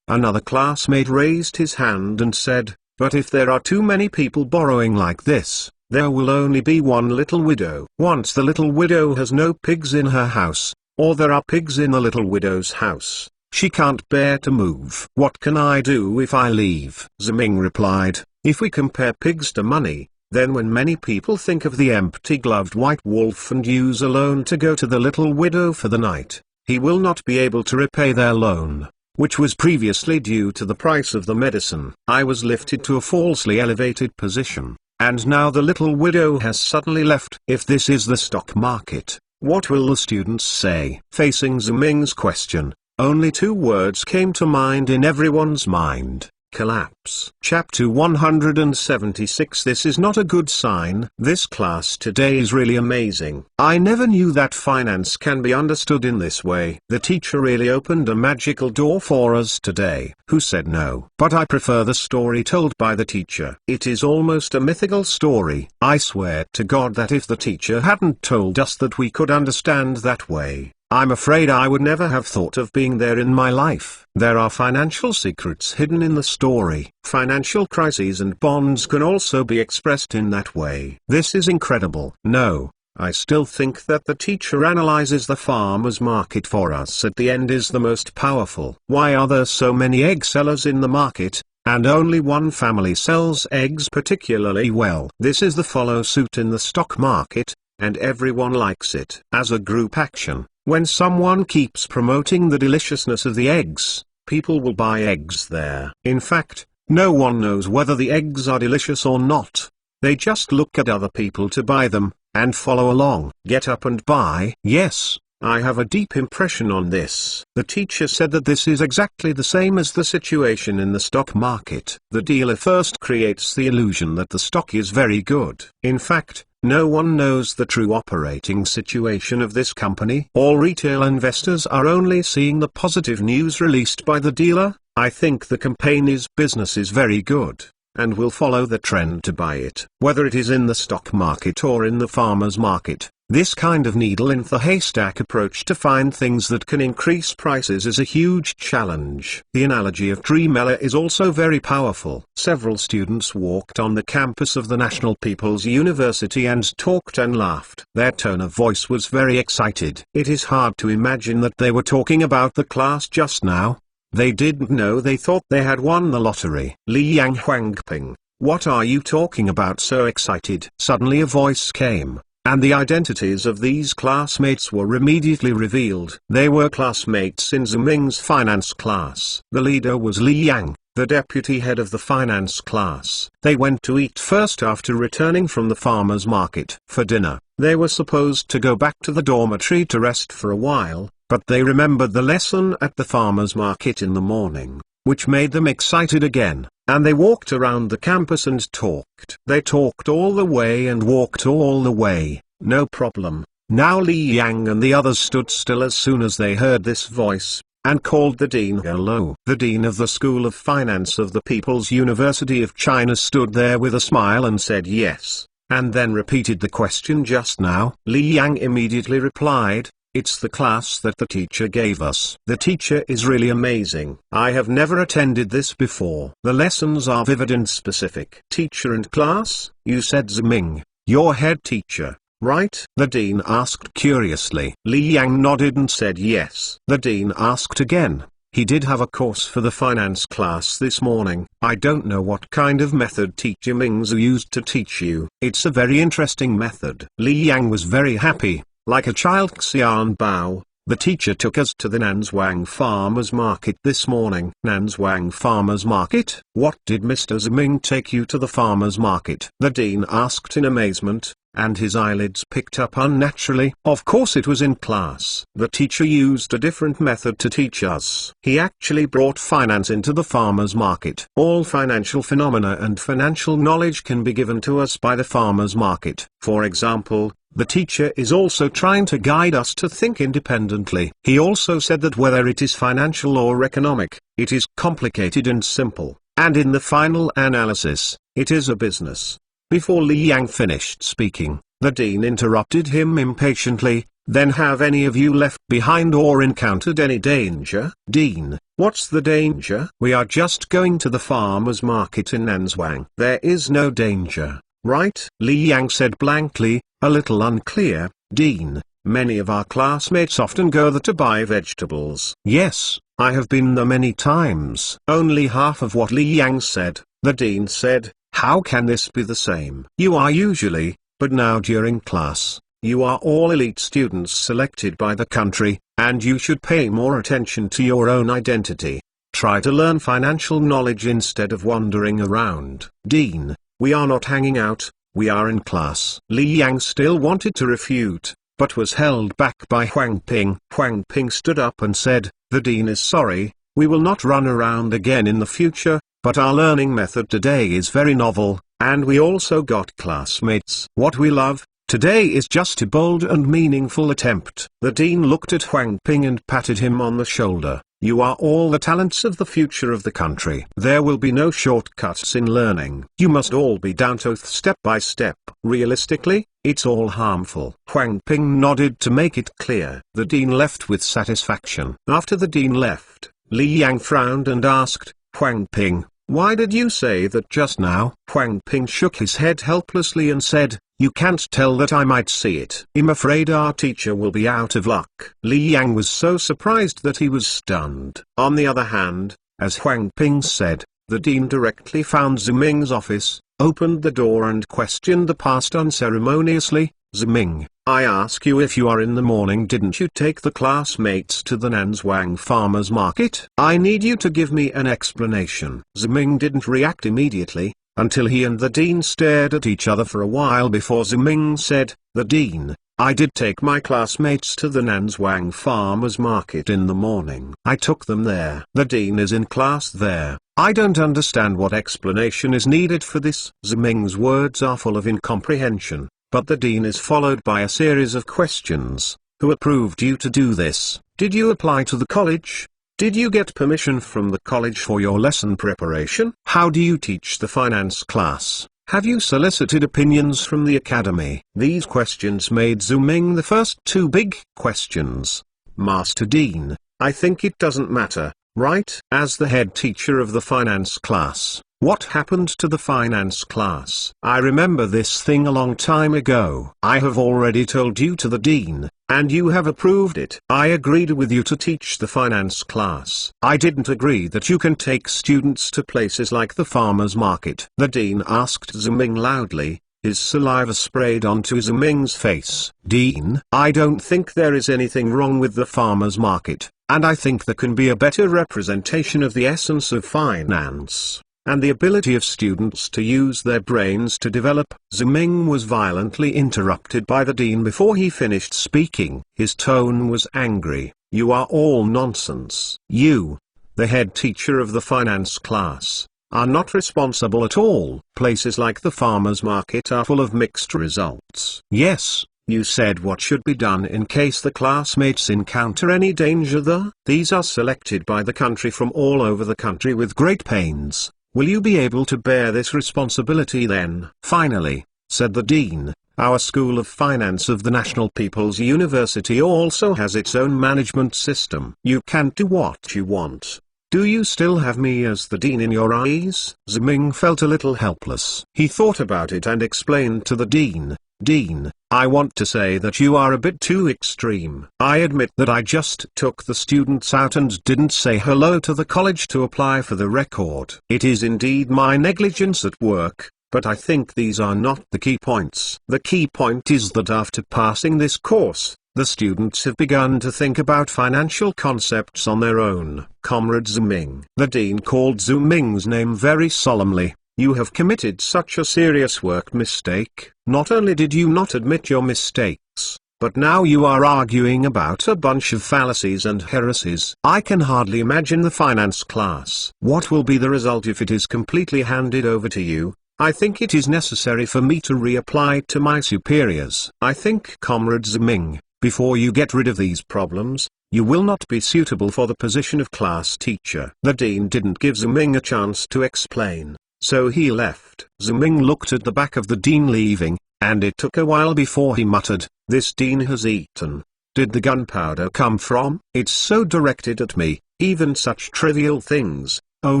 Speaker 1: another classmate raised his hand and said, but if there are too many people borrowing like this, there will only be one little widow. Once the little widow has no pigs in her house, or there are pigs in the little widow's house, she can't bear to move. What can I do if I leave? Ziming replied, if we compare pigs to money, then when many people think of the empty-gloved white wolf and use a loan to go to the little widow for the night, he will not be able to repay their loan, which was previously due to the price of the medicine. I was lifted to a falsely elevated position, and now the little widow has suddenly left. If this is the stock market, what will the students say? Facing Ziming's question, only 2 words came to mind in everyone's mind. Collapse. Chapter 176. This is not a good sign. This class today is really amazing. I never knew that finance can be understood in this way. The teacher really opened a magical door for us today. Who said no? But I prefer the story told by the teacher. It is almost a mythical story. I swear to God that if the teacher hadn't told us that we could understand that way, I'm afraid I would never have thought of being there in my life. There are financial secrets hidden in the story. Financial crises and bonds can also be expressed in that way. This is incredible. No, I still think that the teacher analyzes the farmer's market for us at the end is the most powerful. Why are there so many egg sellers in the market, and only one family sells eggs particularly well? This is the follow suit in the stock market, and everyone likes it. As a group action, when someone keeps promoting the deliciousness of the eggs, people will buy eggs there. In fact, no one knows whether the eggs are delicious or not. They just look at other people to buy them, and follow along. Get up and buy. Yes, I have a deep impression on this. The teacher said that this is exactly the same as the situation in the stock market. The dealer first creates the illusion that the stock is very good. In fact, no one knows the true operating situation of this company. All retail investors are only seeing the positive news released by the dealer. I think the company's business is very good, and will follow the trend to buy it. Whether it is in the stock market or in the farmer's market, this kind of needle in the haystack approach to find things that can increase prices is a huge challenge. The analogy of Dreamella is also very powerful. Several students walked on the campus of the National People's University and talked and laughed. Their tone of voice was very excited. It is hard to imagine that they were talking about the class just now. They didn't know, they thought they had won the lottery. Li Yang Huangping, what are you talking about so excited? Suddenly a voice came, and the identities of these classmates were immediately revealed. They were classmates in Ziming's finance class. The leader was Li Yang, the deputy head of the finance class. They went to eat first after returning from the farmer's market. For dinner, they were supposed to go back to the dormitory to rest for a while, but they remembered the lesson at the farmer's market in the morning, which made them excited again, and they walked around the campus and talked. They talked all the way and walked all the way, no problem. Now Li Yang and the others stood still as soon as they heard this voice, and called the dean hello. The dean of the School of Finance of the People's University of China stood there with a smile and said yes, and then repeated the question just now. Li Yang immediately replied, it's the class that the teacher gave us. The teacher is really amazing. I have never attended this before. The lessons are vivid and specific. Teacher and class, you said Ziming, your head teacher, right? The dean asked curiously. Li Yang nodded and said yes. The dean asked again. He did have a course for the finance class this morning. I don't know what kind of method teacher Mingzu used to teach you. It's a very interesting method. Li Yang was very happy. Like a child. Xian Bao, the teacher took us to the Nanzhuang Farmers Market this morning. Nanzhuang Farmers Market? What did Mr. Ziming take you to the farmers market? The dean asked in amazement, and his eyelids picked up unnaturally. Of course it was in class. The teacher used a different method to teach us. He actually brought finance into the farmers market. All financial phenomena and financial knowledge can be given to us by the farmers market. For example, the teacher is also trying to guide us to think independently. He also said that whether it is financial or economic, it is complicated and simple, and in the final analysis, it is a business. Before Li Yang finished speaking, the dean interrupted him impatiently, then have any of you left behind or encountered any danger? Dean, what's the danger? We are just going to the farmer's market in Nanzhuang. There is no danger, right? Li Yang said blankly, a little unclear. Dean, many of our classmates often go there to buy vegetables. Yes, I have been there many times. Only half of what Li Yang said. The dean said, how can this be the same? You are usually, but now during class, you are all elite students selected by the country, and you should pay more attention to your own identity. Try to learn financial knowledge instead of wandering around. Dean, we are not hanging out. We are in class. Li Yang still wanted to refute, but was held back by Huang Ping. Huang Ping stood up and said, the dean is sorry, we will not run around again in the future. but our learning method today is very novel, and we also got classmates. What we love today is just a bold and meaningful attempt. The dean looked at Huang Ping and patted him on the shoulder. You are all the talents of the future of the country. There will be no shortcuts in learning. You must all be down to earth step by step. Realistically, it's all harmful. Huang Ping nodded to make it clear. The dean left with satisfaction. After the dean left, Li Yang frowned and asked, Huang Ping, why did you say that just now? Huang Ping shook his head helplessly and said, you can't tell that I might see it. I'm afraid our teacher will be out of luck. Li Yang was so surprised that he was stunned. On the other hand, as Huang Ping said, the dean directly found Ziming's office, opened the door and questioned the past unceremoniously. Ziming, I ask you, if you are in the morning, didn't you take the classmates to the Nanzhuang farmers market? I need you to give me an explanation. Ziming didn't react immediately, until he and the dean stared at each other for a while before Ziming said, the dean, I did take my classmates to the Nanzhuang farmers market in the morning. I took them there. The dean is in class there. I don't understand what explanation is needed for this. Ziming's words are full of incomprehension, but the dean is followed by a series of questions. Who approved you to do this? Did you apply to the college? Did you get permission from the college for your lesson preparation? How do you teach the finance class? Have you solicited opinions from the academy? These questions made Ziming the first two big questions. Master Dean, I think it doesn't matter, right? As the head teacher of the finance class, what happened to the finance class? I remember this thing a long time ago. I have already told you to the dean, and you have approved it. I agreed with you to teach the finance class. I didn't agree that you can take students to places like the farmer's market. The dean asked Ziming loudly, his saliva sprayed onto Ziming's face. Dean, I don't think there is anything wrong with the farmer's market, and I think there can be a better representation of the essence of finance and the ability of students to use their brains to develop. Ziming was violently interrupted by the dean before he finished speaking. His tone was angry. You are all nonsense. You, the head teacher of the finance class, are not responsible at all. Places like the farmer's market are full of mixed results. Yes, you said what should be done in case the classmates encounter any danger there. These are selected by the country from all over the country with great pains. Will you be able to bear this responsibility then? Finally, said the dean, our School of Finance of the National People's University also has its own management system. You can't do what you want. Do you still have me as the dean in your eyes? Ziming felt a little helpless. He thought about it and explained to the dean, Dean, I want to say that you are a bit too extreme. I admit that I just took the students out and didn't say hello to the college to apply for the record. It is indeed my negligence at work, but I think these are not the key points. The key point is that after passing this course, the students have begun to think about financial concepts on their own. Comrade Ziming. The dean called Ziming's name very solemnly. You have committed such a serious work mistake. Not only did you not admit your mistakes, but now you are arguing about a bunch of fallacies and heresies. I can hardly imagine the finance class. What will be the result if it is completely handed over to you? I think it is necessary for me to reapply to my superiors. I think, Comrade Ziming, before you get rid of these problems, you will not be suitable for the position of class teacher. The dean didn't give Ziming a chance to explain, so he left. Ziming looked at the back of the dean leaving, and it took a while before he muttered, this dean has eaten. Did the gunpowder come from? It's so directed at me, even such trivial things. Oh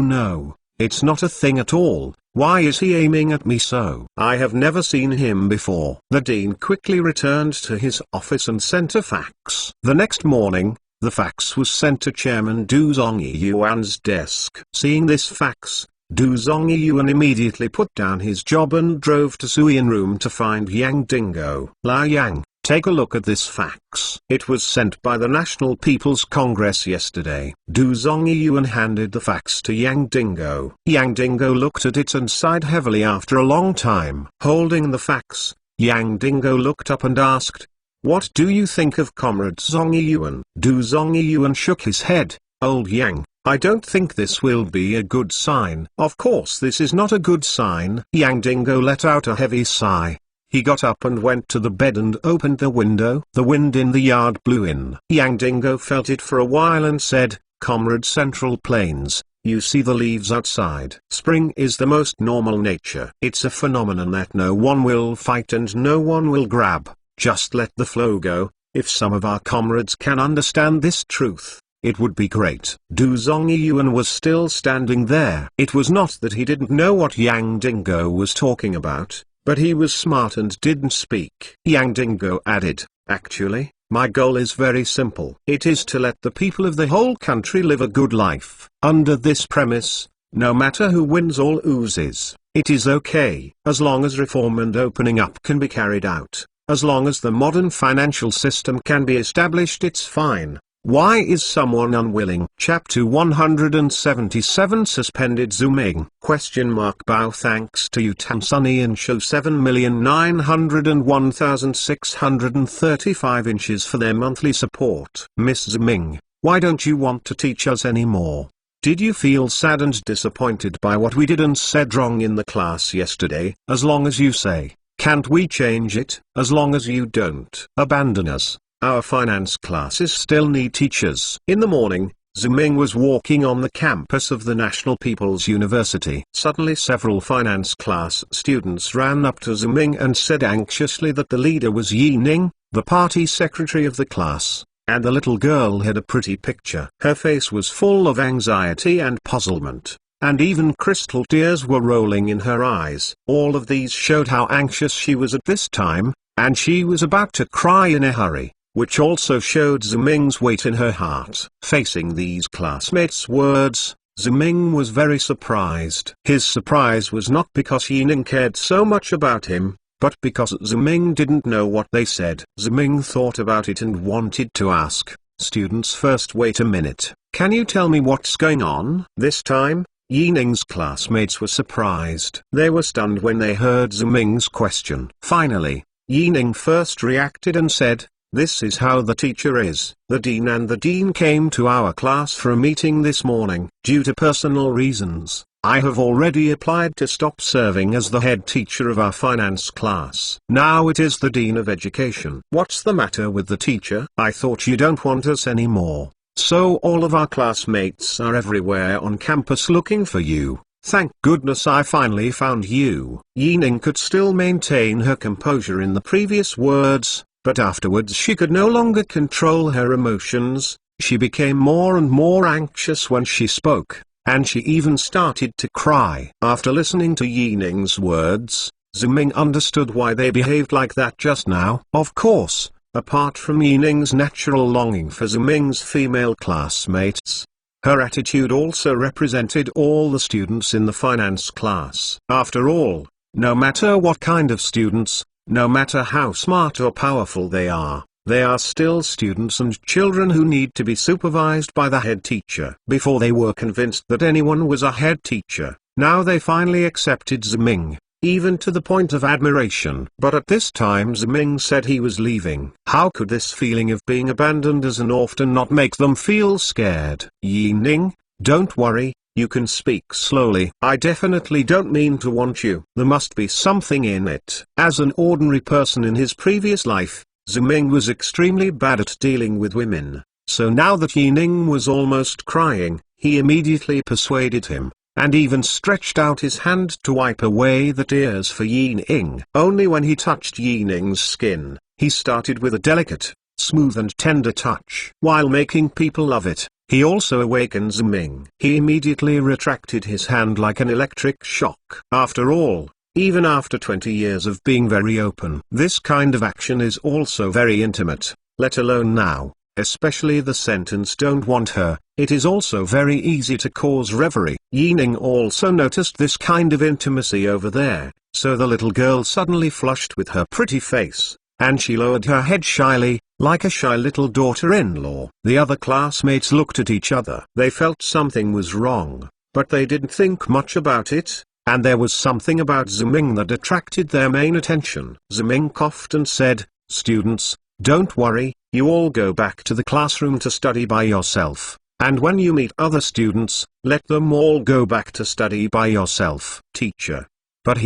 Speaker 1: no, it's not a thing at all. Why is he aiming at me so? I have never seen him before. The dean quickly returned to his office and sent a fax. The next morning, the fax was sent to Chairman Du Zongyuan's desk. Seeing this fax, Du Zongyuan immediately put down his job and drove to Suyin Room to find Yang Dingo. La Yang, take a look at this fax. It was sent by the National People's Congress yesterday. Du Zongyuan handed the fax to Yang Dingo. Yang Dingo looked at it and sighed heavily after a long time. Holding the fax, Yang Dingo looked up and asked, what do you think of Comrade Zongyuan? Du Zongyuan shook his head. Old Yang, I don't think this will be a good sign. Of course this is not a good sign. Yang Dingo let out a heavy sigh. He got up and went to the bed and opened the window. The wind in the yard blew in. Yang Dingo felt it for a while and said, "Comrade Central Plains, you see the leaves outside. Spring is the most normal nature. It's a phenomenon that no one will fight and no one will grab. Just let the flow go. If some of our comrades can understand this truth, it would be great." Du Zongyuan was still standing there. It was not that he didn't know what Yang Dingo was talking about, but he was smart and didn't speak. Yang Dingo added, "Actually, my goal is very simple. It is to let the people of the whole country live a good life. Under this premise, no matter who wins or loses, it is okay, as long as reform and opening up can be carried out. As long as the modern financial system can be established, it's fine. Why is someone unwilling?" Chapter 177 Suspended Zooming? Bow thanks to you Tan Sunny and Show 7,901,635 inches for their monthly support. Miss Zooming, why don't you want to teach us anymore? Did you feel sad and disappointed by what we did and said wrong in the class yesterday? As long as you say, "Can't we change it?" As long as you don't abandon us, our finance classes still need teachers. In the morning, Ziming was walking on the campus of the National People's University. Suddenly several finance class students ran up to Ziming and said anxiously that the leader was Yi Ning, the party secretary of the class, and the little girl had a pretty picture. Her face was full of anxiety and puzzlement, and even crystal tears were rolling in her eyes. All of these showed how anxious she was at this time, and she was about to cry in a hurry, which also showed Ziming's weight in her heart. Facing these classmates' words, Ziming was very surprised. His surprise was not because Yining cared so much about him, but because Ziming didn't know what they said. Ziming thought about it and wanted to ask, "Students first, wait a minute, can you tell me what's going on?" This time, Yining's classmates were surprised. They were stunned when they heard Ziming's question. Finally, Yining first reacted and said, "This is how the teacher is. The dean and the dean came to our class for a meeting this morning. Due to personal reasons, I have already applied to stop serving as the head teacher of our finance class. Now it is the dean of education." "What's the matter with the teacher?" "I thought you don't want us anymore. So all of our classmates are everywhere on campus looking for you. Thank goodness I finally found you." Yining could still maintain her composure in the previous words, but afterwards she could no longer control her emotions. She became more and more anxious when she spoke, and she even started to cry. After listening to Yining's words, Ziming understood why they behaved like that just now. Of course, apart from Yining's natural longing for Ziming's female classmates, her attitude also represented all the students in the finance class. After all, no matter what kind of students, no matter how smart or powerful they are still students and children who need to be supervised by the head teacher. Before they were convinced that anyone was a head teacher, now they finally accepted Ziming, even to the point of admiration. But at this time Ziming said he was leaving. How could this feeling of being abandoned as an orphan not make them feel scared? "Yining, don't worry, you can speak slowly. I definitely don't mean to want you. There must be something in it." As an ordinary person in his previous life, Ziming was extremely bad at dealing with women, so now that Yining was almost crying, he immediately persuaded him, and even stretched out his hand to wipe away the tears for Yining. Only when he touched Yining's skin, he started with a delicate, smooth and tender touch. While making people love it, he also awakened Ziming. He immediately retracted his hand like an electric shock. After all, even after 20 years of being very open, this kind of action is also very intimate, let alone now. Especially the sentence "don't want her," it is also very easy to cause reverie. Yining also noticed this kind of intimacy over there, so the little girl suddenly flushed with her pretty face, and she lowered her head shyly, like a shy little daughter-in-law. The other classmates looked at each other. They felt something was wrong, but they didn't think much about it, and there was something about Ziming that attracted their main attention. Ziming coughed and said, "Students, don't worry, you all go back to the classroom to study by yourself. And when you meet other students, let them all go back to study by yourself. Teacher. But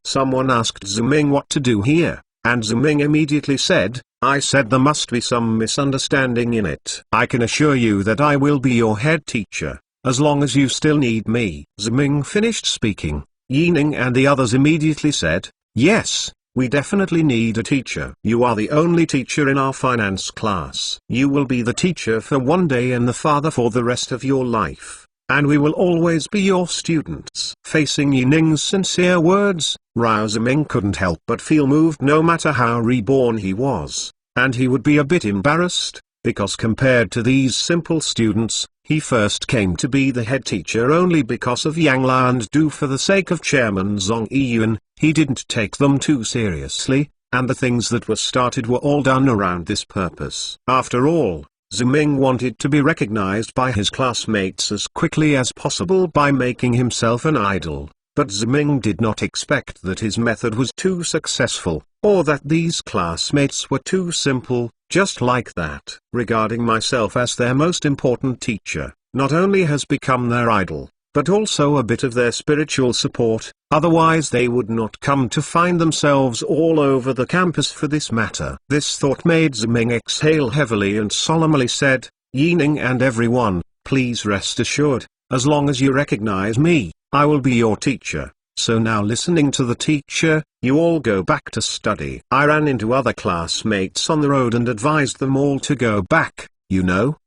Speaker 1: someone asked Ziming what to do here, and Ziming immediately said, I said there must be some misunderstanding in it. I can assure you that I will be your head teacher, as long as you still need me. Ziming finished speaking. Yining and the others immediately said, yes, we definitely need a teacher. You are the only teacher in our finance class. You will be the teacher for one day and the father for the rest of your life, and we will always be your students. Facing Yining's sincere words, Rao Ziming couldn't help but feel moved no matter how reborn he was, and he would be a bit embarrassed, because compared to these simple students, he first came to be the head teacher only because of Yang La and Du. For the sake of Chairman Zhong Yiyuan, he didn't take them too seriously, and the things that were started were all done around this purpose. After all, Ziming wanted to be recognized by his classmates as quickly as possible by making himself an idol, but Ziming did not expect that his method was too successful, or that these classmates were too simple. Just like that. Regarding myself as their most important teacher, not only has become their idol, but also a bit of their spiritual support, otherwise they would not come to find themselves all over the campus for this matter. This thought made Ziming exhale heavily and solemnly said, Yining and everyone, please rest assured, as long as you recognize me, I will be your teacher. So now listening to the teacher, you all go back to study. I ran into other classmates on the road and advised them all to go back.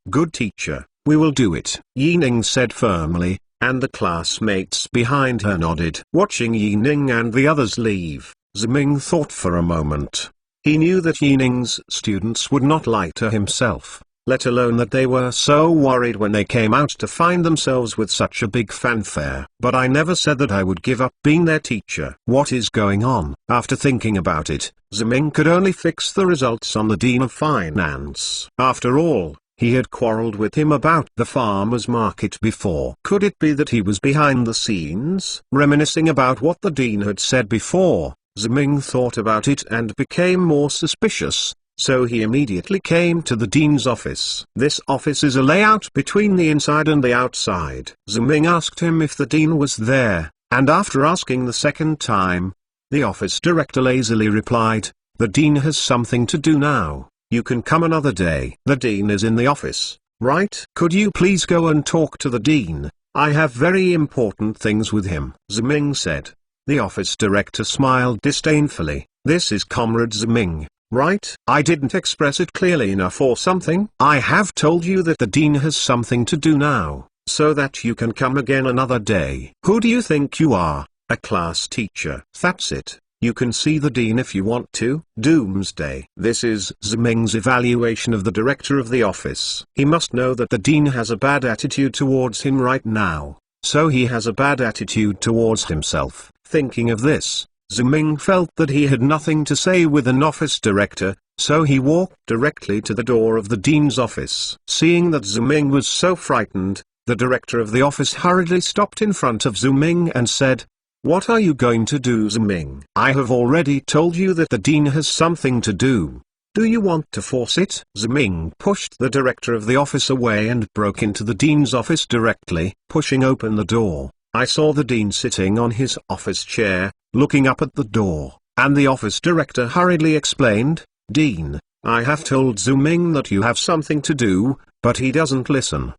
Speaker 1: Good teacher, we will do it. Yining said firmly, and the classmates behind her nodded. Watching Yining and the others leave, Ziming thought for a moment. He knew that Yining's students would not lie to himself, let alone that they were so worried when they came out to find themselves with such a big fanfare. But I never said that I would give up being their teacher. What is going on? After thinking about it, Ziming could only fix the results on the Dean of Finance. After all, he had quarreled with him about the farmer's market before. Could it be that he was behind the scenes? Reminiscing about what the Dean had said before, Ziming thought about it and became more suspicious. So he immediately came to the Dean's office. This office is a layout between the inside and the outside. Ziming asked him if the Dean was there, and after asking the second time, the office director lazily replied, the Dean has something to do now, you can come another day. The Dean is in the office, right? Could you please go and talk to the Dean? I have very important things with him, Ziming said. The office director smiled disdainfully. This is Comrade Ziming, right? I didn't express it clearly enough or something. I have told you that the Dean has something to do now, so that you can come again another day. Who do you think you are? A class teacher. That's it. You can see the Dean if you want to. Doomsday. This is Ziming's evaluation of the director of the office. He must know that the Dean has a bad attitude towards him right now, so he has a bad attitude towards himself. Thinking of this, Ziming felt that he had nothing to say with an office director, so he walked directly to the door of the Dean's office. Seeing that Ziming was so frightened, the director of the office hurriedly stopped in front of Ziming and said, "What are you going to do, Ziming? I have already told you that the Dean has something to do. Do you want to force it?" Ziming pushed the director of the office away and broke into the Dean's office directly. Pushing open the door, I saw the Dean sitting on his office chair, looking up at the door, and the office director hurriedly explained, "Dean, I have told Ziming that you have something to do, but he doesn't listen."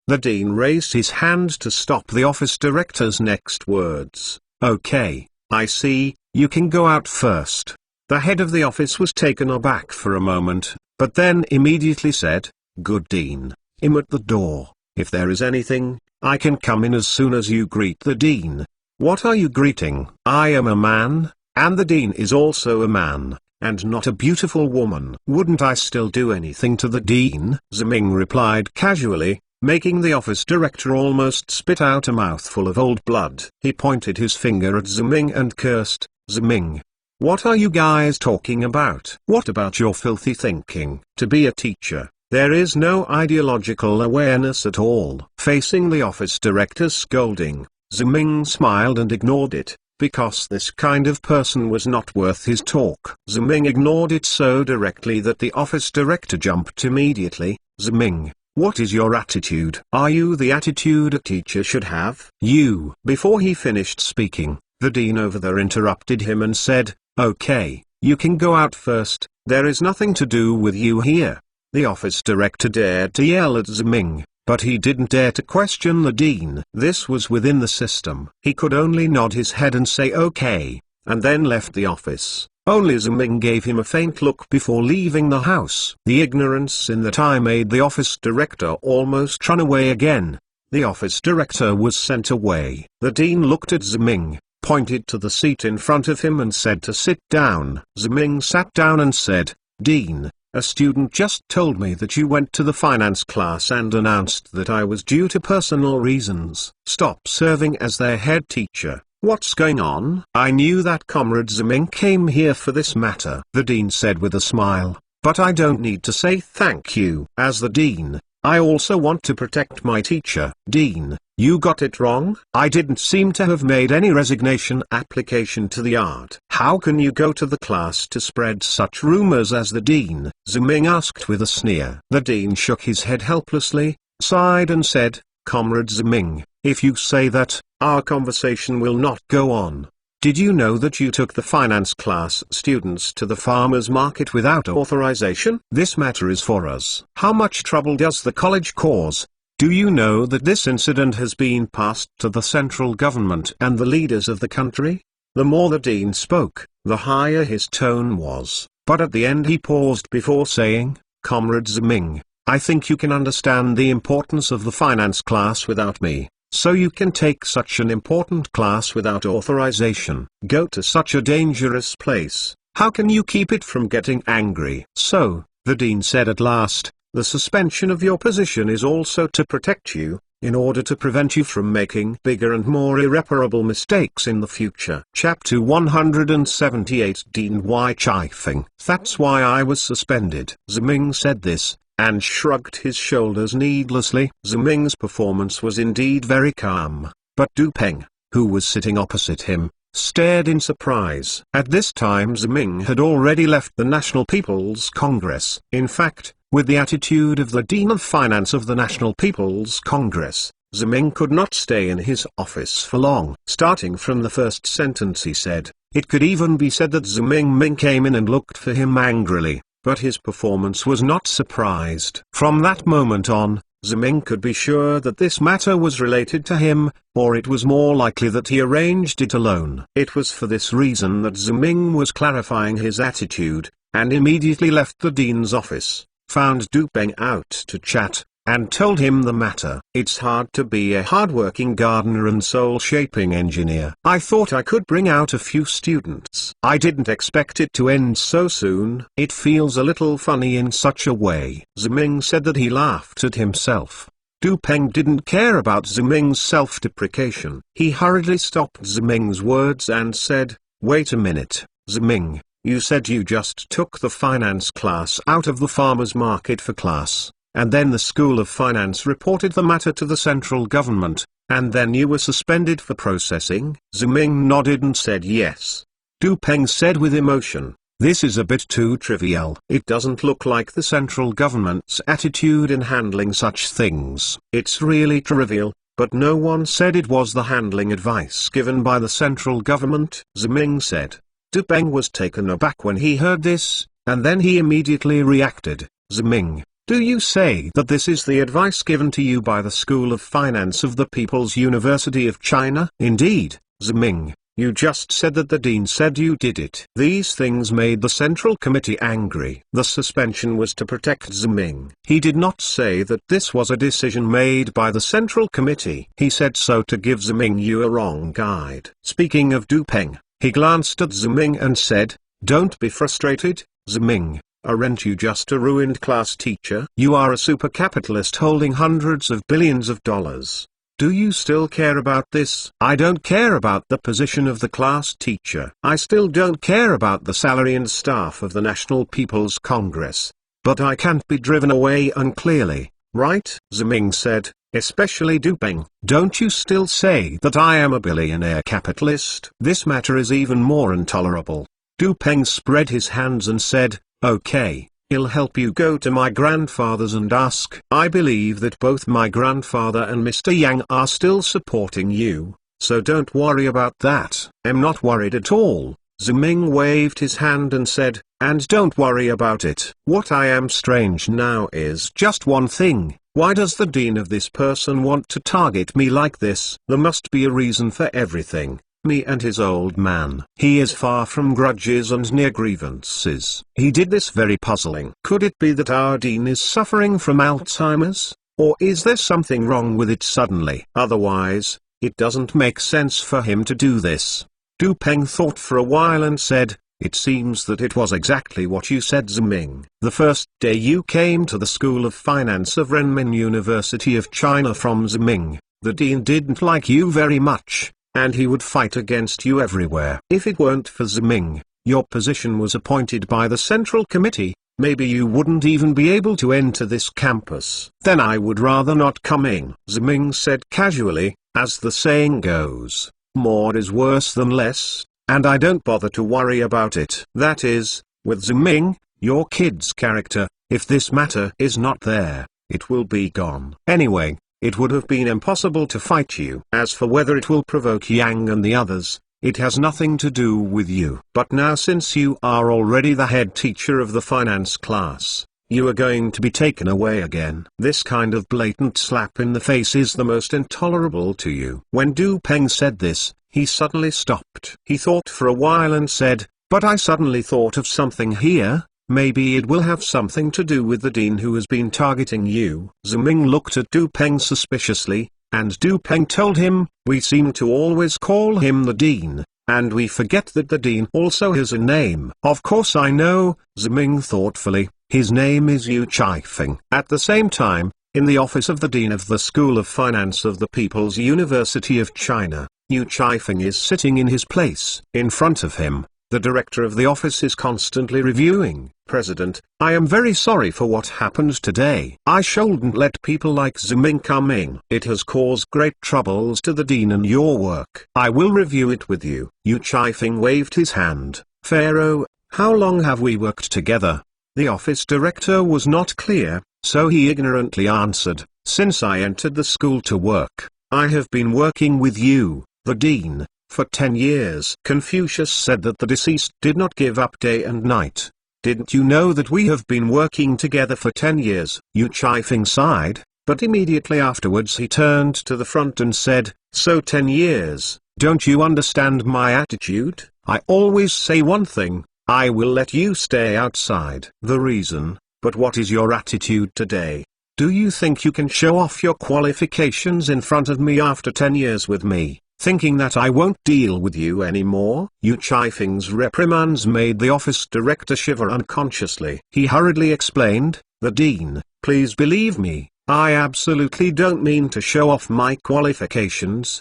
Speaker 1: The Dean raised his hand to stop the office director's next words. "Okay, I see, you can go out first." The head of the office was taken aback for a moment, but then immediately said, "Good Dean, I'm at the door. If there is anything, I can come in as soon as you greet the Dean." "What are you greeting?" "I am a man, and the Dean is also a man, and not a beautiful woman." "Wouldn't I still do anything to the Dean?" Ziming replied casually, making the office director almost spit out a mouthful of old blood. He pointed his finger at Ziming and cursed, "Ziming, what are you guys talking about? What about your filthy thinking? To be a teacher, there is no ideological awareness at all." Facing the office director's scolding, Ziming smiled and ignored it, because this kind of person was not worth his talk. Ziming ignored it so directly that the office director jumped immediately. "Ziming, What is your attitude? Are you the attitude a teacher should have? You. Before he finished speaking, the dean over there interrupted him and said, "Okay, you can go out first, there is nothing to do with you here." The office director dared to yell at Ziming, but he didn't dare to question the dean. This was within the system. He could only nod his head and say okay, and then left the office. Only Ziming gave him a faint look before leaving the house. The ignorance in that eye made the office director almost run away again. The office director was sent away. The dean looked at Ziming, pointed to the seat in front of him and said to sit down. Ziming sat down and said, "Dean, a student just told me that you went to the finance class and announced that I was due to personal reasons. Stop serving as their head teacher. What's going on?" "I knew that Comrade Ziming came here for this matter," the dean said with a smile, "but I don't need to say thank you. As the dean, I also want to protect my teacher." "Dean, you got it wrong. I didn't seem to have made any resignation application to the art." "How can you go to the class to spread such rumors as the dean?" Ziming asked with a sneer. The dean shook his head helplessly, sighed and said, "Comrade Ziming, if you say that, our conversation will not go on. Did you know that you took the finance class students to the farmer's market without authorization? This matter is for us. How much trouble does the college cause? Do you know that this incident has been passed to the central government and the leaders of the country?" The more the dean spoke, the higher his tone was, but at the end he paused before saying, "Comrade Ziming, I think you can understand the importance of the finance class without me. So you can take such an important class without authorization. Go to such a dangerous place. How can you keep it from getting angry?" "So," the dean said at last, "the suspension of your position is also to protect you, in order to prevent you from making bigger and more irreparable mistakes in the future." Chapter 178 Dean Y. Chifeng. "That's why I was suspended." Ziming said this, and shrugged his shoulders needlessly. Ziming's performance was indeed very calm, but Du Peng, who was sitting opposite him, stared in surprise. At this time Ziming had already left the National People's Congress. In fact, with the attitude of the Dean of Finance of the National People's Congress, Ziming could not stay in his office for long. Starting from the first sentence he said, it could even be said that Ziming came in and looked for him angrily. But his performance was not surprised. From that moment on, Ziming could be sure that this matter was related to him, or it was more likely that he arranged it alone. It was for this reason that Ziming was clarifying his attitude, and immediately left the dean's office, found Du Peng out to chat, and told him the matter. "It's hard to be a hard-working gardener and soul-shaping engineer. I thought I could bring out a few students. I didn't expect it to end so soon. It feels a little funny in such a way." Ziming said that he laughed at himself. Du Peng didn't care about Ziming's self-deprecation. He hurriedly stopped Ziming's words and said, "Wait a minute, Ziming, you said you just took the finance class out of the farmer's market for class. And then the School of Finance reported the matter to the central government, and then you were suspended for processing?" Ziming nodded and said yes. Du Peng said with emotion, "This is a bit too trivial. It doesn't look like the central government's attitude in handling such things." "It's really trivial, but no one said it was the handling advice given by the central government," Ziming said. Du Peng was taken aback when he heard this, and then he immediately reacted. "Ziming, do you say that this is the advice given to you by the School of Finance of the People's University of China?" "Indeed, Ziming, you just said that the dean said you did it." These things made the Central Committee angry. The suspension was to protect Ziming. He did not say that this was a decision made by the Central Committee. He said so to give Ziming you a wrong guide. Speaking of Du Peng, he glanced at Ziming and said, "Don't be frustrated, Ziming. Aren't you just a ruined class teacher? You are a super capitalist holding hundreds of billions of dollars. Do you still care about this?" "I don't care about the position of the class teacher. I still don't care about the salary and staff of the National People's Congress. But I can't be driven away unclearly, right?" Ziming said, especially Du Peng. "Don't you still say that I am a billionaire capitalist?" This matter is even more intolerable. Du Peng spread his hands and said, "Okay, I'll help you go to my grandfather's and ask. I believe that both my grandfather and Mr. Yang are still supporting you, so don't worry about that. I'm not worried at all. Ziming waved his hand and said, and don't worry about it. What I am strange now is just one thing. Why does the dean of this person want to target me like this? There must be a reason for everything. Me and his old man. He is far from grudges and near grievances. He did this very puzzling. Could it be that our dean is suffering from Alzheimer's? Or is there something wrong with it suddenly? Otherwise, it doesn't make sense for him to do this. Du Peng thought for a while and said, it seems that it was exactly what you said, Ziming. The first day you came to the School of Finance of Renmin University of China from Ziming, the dean didn't like you very much, and he would fight against you everywhere. If it weren't for Ziming, your position was appointed by the Central Committee, maybe you wouldn't even be able to enter this campus. Then I would rather not come in, Ziming said casually, as the saying goes, more is worse than less. And I don't bother to worry about it. That is, with Ziming, your kid's character, if this matter is not there, it will be gone. Anyway, it would have been impossible to fight you. As for whether it will provoke Yang and the others, it has nothing to do with you. But now since you are already the head teacher of the finance class, you are going to be taken away again. This kind of blatant slap in the face is the most intolerable to you. When Du Peng said this, he suddenly stopped. He thought for a while and said, but I suddenly thought of something here, maybe it will have something to do with the dean who has been targeting you. Ziming looked at Du Peng suspiciously, and Du Peng told him, we seem to always call him the dean, and we forget that the dean also has a name. Of course I know, Ziming thoughtfully, his name is Yu Chaifeng. At the same time, in the office of the dean of the School of Finance of the People's University of China, Yu Chaifeng is sitting in his place. In front of him, the director of the office is constantly reviewing. President, I am very sorry for what happened today. I shouldn't let people like Ziming come in. It has caused great troubles to the dean and your work. I will review it with you. Yu Chaifeng waved his hand. Pharaoh, how long have we worked together? The office director was not clear, so he ignorantly answered, since I entered the school to work. I have been working with you, the dean, for 10 years. Confucius said that the deceased did not give up day and night. Didn't you know that we have been working together for 10 years? Yu Chaifeng sighed, but immediately afterwards he turned to the front and said, so 10 years, don't you understand my attitude? I always say one thing, I will let you stay outside. The reason, but what is your attitude today? Do you think you can show off your qualifications in front of me after 10 years with me, thinking that I won't deal with you anymore? Yu Chaifeng's reprimands made the office director shiver unconsciously. He hurriedly explained, the dean, please believe me, I absolutely don't mean to show off my qualifications.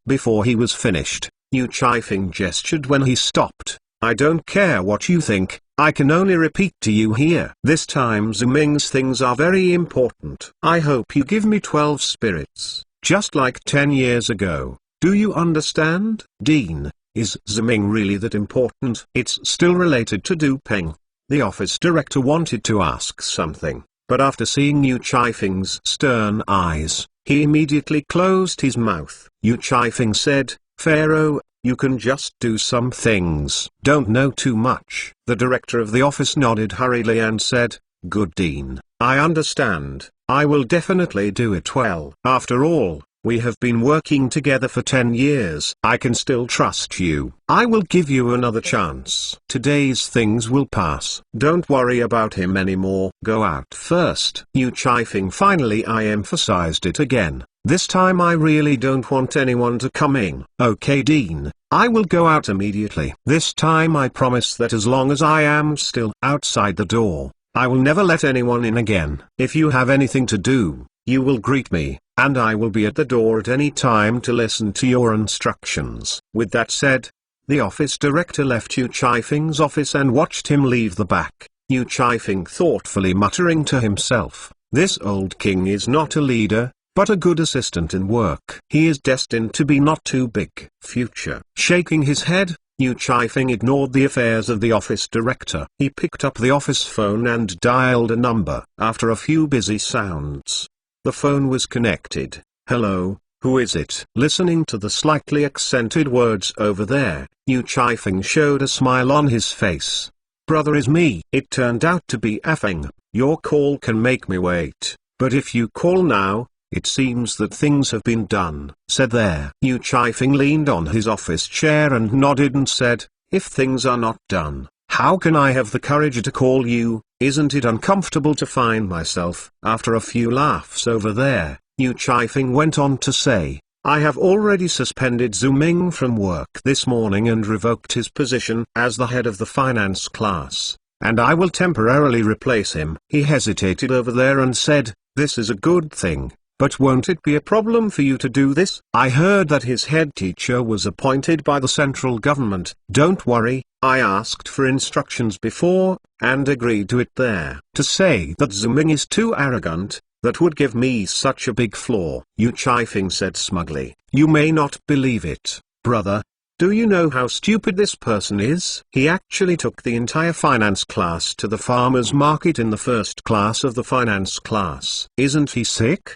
Speaker 1: Before he was finished, Yu Chaifeng gestured when he stopped. I don't care what you think, I can only repeat to you here. This time Ziming's things are very important. I hope you give me 12 spirits, just like 10 years ago. Do you understand? Dean, is Ziming really that important? It's still related to Du Peng. The office director wanted to ask something, but after seeing Yu Chaifeng's stern eyes, he immediately closed his mouth. Yu Chaifeng said, Pharaoh, you can just do some things. Don't know too much. The director of the office nodded hurriedly and said, good dean, I understand, I will definitely do it well. After all, we have been working together for 10 years. I can still trust you. I will give you another chance. Today's things will pass. Don't worry about him anymore. Go out first. Yu Chaifeng finally emphasized it again. This time I really don't want anyone to come in. Okay dean, I will go out immediately. This time I promise that as long as I am still outside the door, I will never let anyone in again. If you have anything to do, you will greet me, and I will be at the door at any time to listen to your instructions. With that said, the office director left Yu Chaifeng's office and watched him leave the back. Yu Chaifeng thoughtfully muttering to himself, this old king is not a leader, but a good assistant in work. He is destined to be not too big. Future. Shaking his head, Yu Chifeng ignored the affairs of the office director. He picked up the office phone and dialed a number. After a few busy sounds, the phone was connected. "Hello, who is it?" Listening to the slightly accented words "over there," Yu Chifeng showed a smile on his face. "Brother, is me." It turned out to be Afeng. "Your call can make me wait, but if you call now, it seems that things have been done," said there. Yu Chifeng leaned on his office chair and nodded and said, "If things are not done, how can I have the courage to call you? Isn't it uncomfortable to find myself?" After a few laughs over there, Yu Chifeng went on to say, "I have already suspended Zhu Ming from work this morning and revoked his position as the head of the finance class, and I will temporarily replace him." He hesitated over there and said, "This is a good thing. But won't it be a problem for you to do this? I heard that his head teacher was appointed by the central government." "Don't worry, I asked for instructions before, and agreed to it there. To say that Zhu Ming is too arrogant, that would give me such a big flaw," Yu Chifeng said smugly. "You may not believe it, brother. Do you know how stupid this person is? He actually took the entire finance class to the farmer's market in the first class of the finance class. Isn't he sick?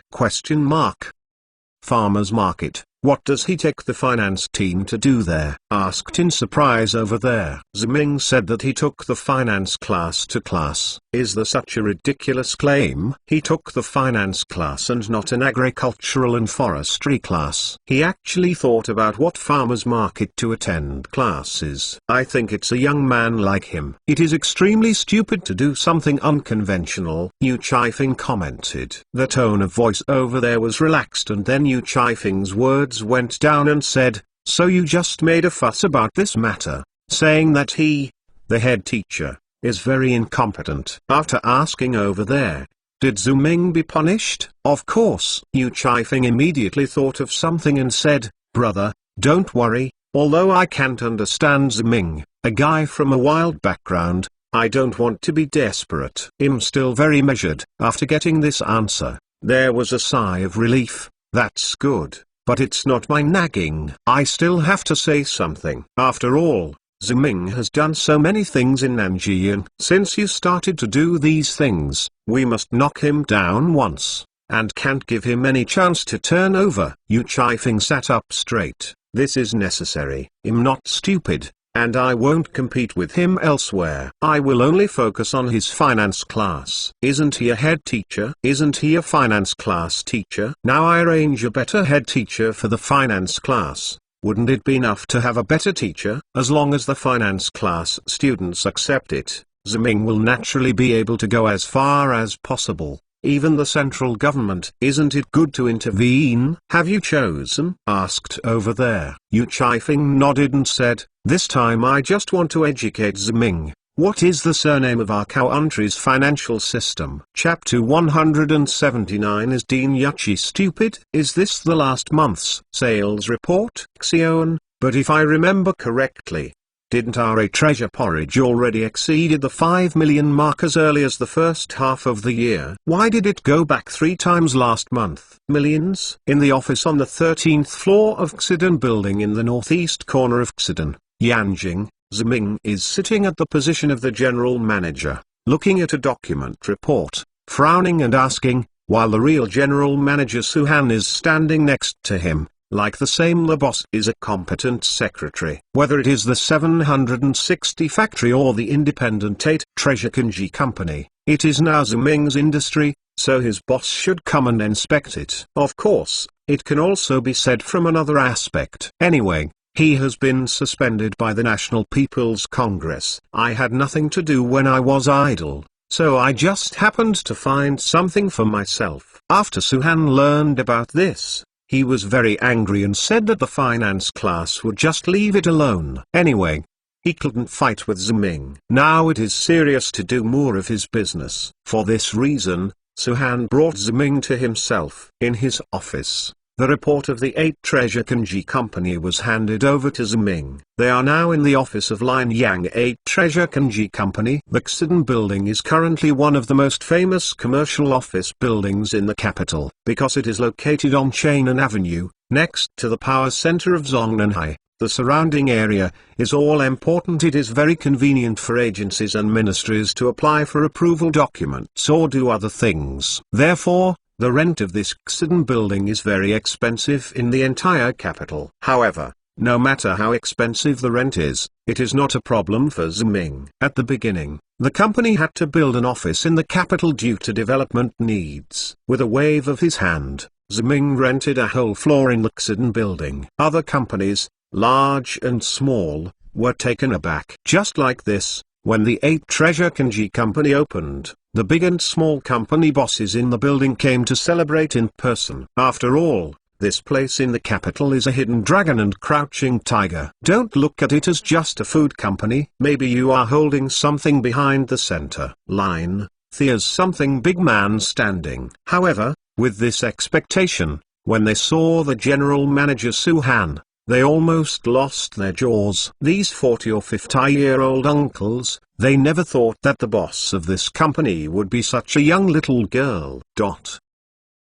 Speaker 1: Farmer's market. What does he take the finance team to do there?" asked in surprise over there. Zhu Ming said that he took the finance class to class. Is there such a ridiculous claim? He took the finance class and not an agricultural and forestry class. He actually thought about what farmer's market to attend classes. I think it's a young man like him. It is extremely stupid to do something unconventional, Yu Chifeng commented. The tone of voice over there was relaxed, and then Yu Chifeng's words went down and said, "So you just made a fuss about this matter, saying that he, the head teacher, is very incompetent." After asking over there, "Did Zhu Ming be punished?" "Of course." Yu Chifeng immediately thought of something and said, "Brother, don't worry, although I can't understand Zhu Ming, a guy from a wild background, I don't want to be desperate." I'm still very measured. After getting this answer, there was a sigh of relief. That's good. But it's not my nagging. I still have to say something. After all, Zhu Ming has done so many things in Nanjian. Since you started to do these things, we must knock him down once, and can't give him any chance to turn over. Yu Chifeng sat up straight. This is necessary. I'm not stupid, and I won't compete with him elsewhere. I will only focus on his finance class. Isn't he a head teacher? Isn't he a finance class teacher? Now I arrange a better head teacher for the finance class. Wouldn't it be enough to have a better teacher? As long as the finance class students accept it, Zhu Ming will naturally be able to go as far as possible. Even the central government. Isn't it good to intervene? Have you chosen? Asked over there. Yu Chifeng nodded and said, "This time I just want to educate Zhu Ming. What is the surname of our country's financial system?" Chapter 179. Is Dean Yuchi stupid? Is this the last month's sales report? Xion, but if I remember correctly, didn't our treasure porridge already exceeded the 5 million mark as early as the first half of the year? Why did it go back 3 times last month? Millions? In the office on the 13th floor of Xidan building in the northeast corner of Xidan, Yanjing, Zhu Ming is sitting at the position of the general manager, looking at a document report, frowning and asking, while the real general manager Su Han is standing next to him. Like the same, the boss is a competent secretary. Whether it is the 760 factory or the independent 8 Treasure Kanji company, it is now Zhu Ming's industry, so his boss should come and inspect it. Of course, it can also be said from another aspect. Anyway, he has been suspended by the National People's Congress. I had nothing to do when I was idle, so I just happened to find something for myself. After Su Han learned about this, he was very angry and said that the finance class would just leave it alone. Anyway, he couldn't fight with Zhu Ming. Now it is serious to do more of his business. For this reason, Su Han brought Zhu Ming to himself. In his office, the report of the 8 Treasure Kanji company was handed over to Zhu Ming. They are now in the office of Lin Yang 8 Treasure Kanji company. The Xidan building is currently one of the most famous commercial office buildings in the capital, because it is located on Chainan Avenue, next to the power center of Zongnanhai. The surrounding area is all important. It is very convenient for agencies and ministries to apply for approval documents or do other things. Therefore, the rent of this Xiden building is very expensive in the entire capital. However, no matter how expensive the rent is, it is not a problem for Ziming. At the beginning, the company had to build an office in the capital due to development needs. With a wave of his hand, Ziming rented a whole floor in the Xiden building. Other companies, large and small, were taken aback. Just like this, when the 8 Treasure Kanji company opened, the big and small company bosses in the building came to celebrate in person. After all, this place in the capital is a hidden dragon and crouching tiger. Don't look at it as just a food company. Maybe you are holding something behind the center line. There's something big man standing. However, with this expectation, when they saw the general manager Su-Han, they almost lost their jaws. These 40 or 50-year-old uncles, they never thought that the boss of this company would be such a young little girl.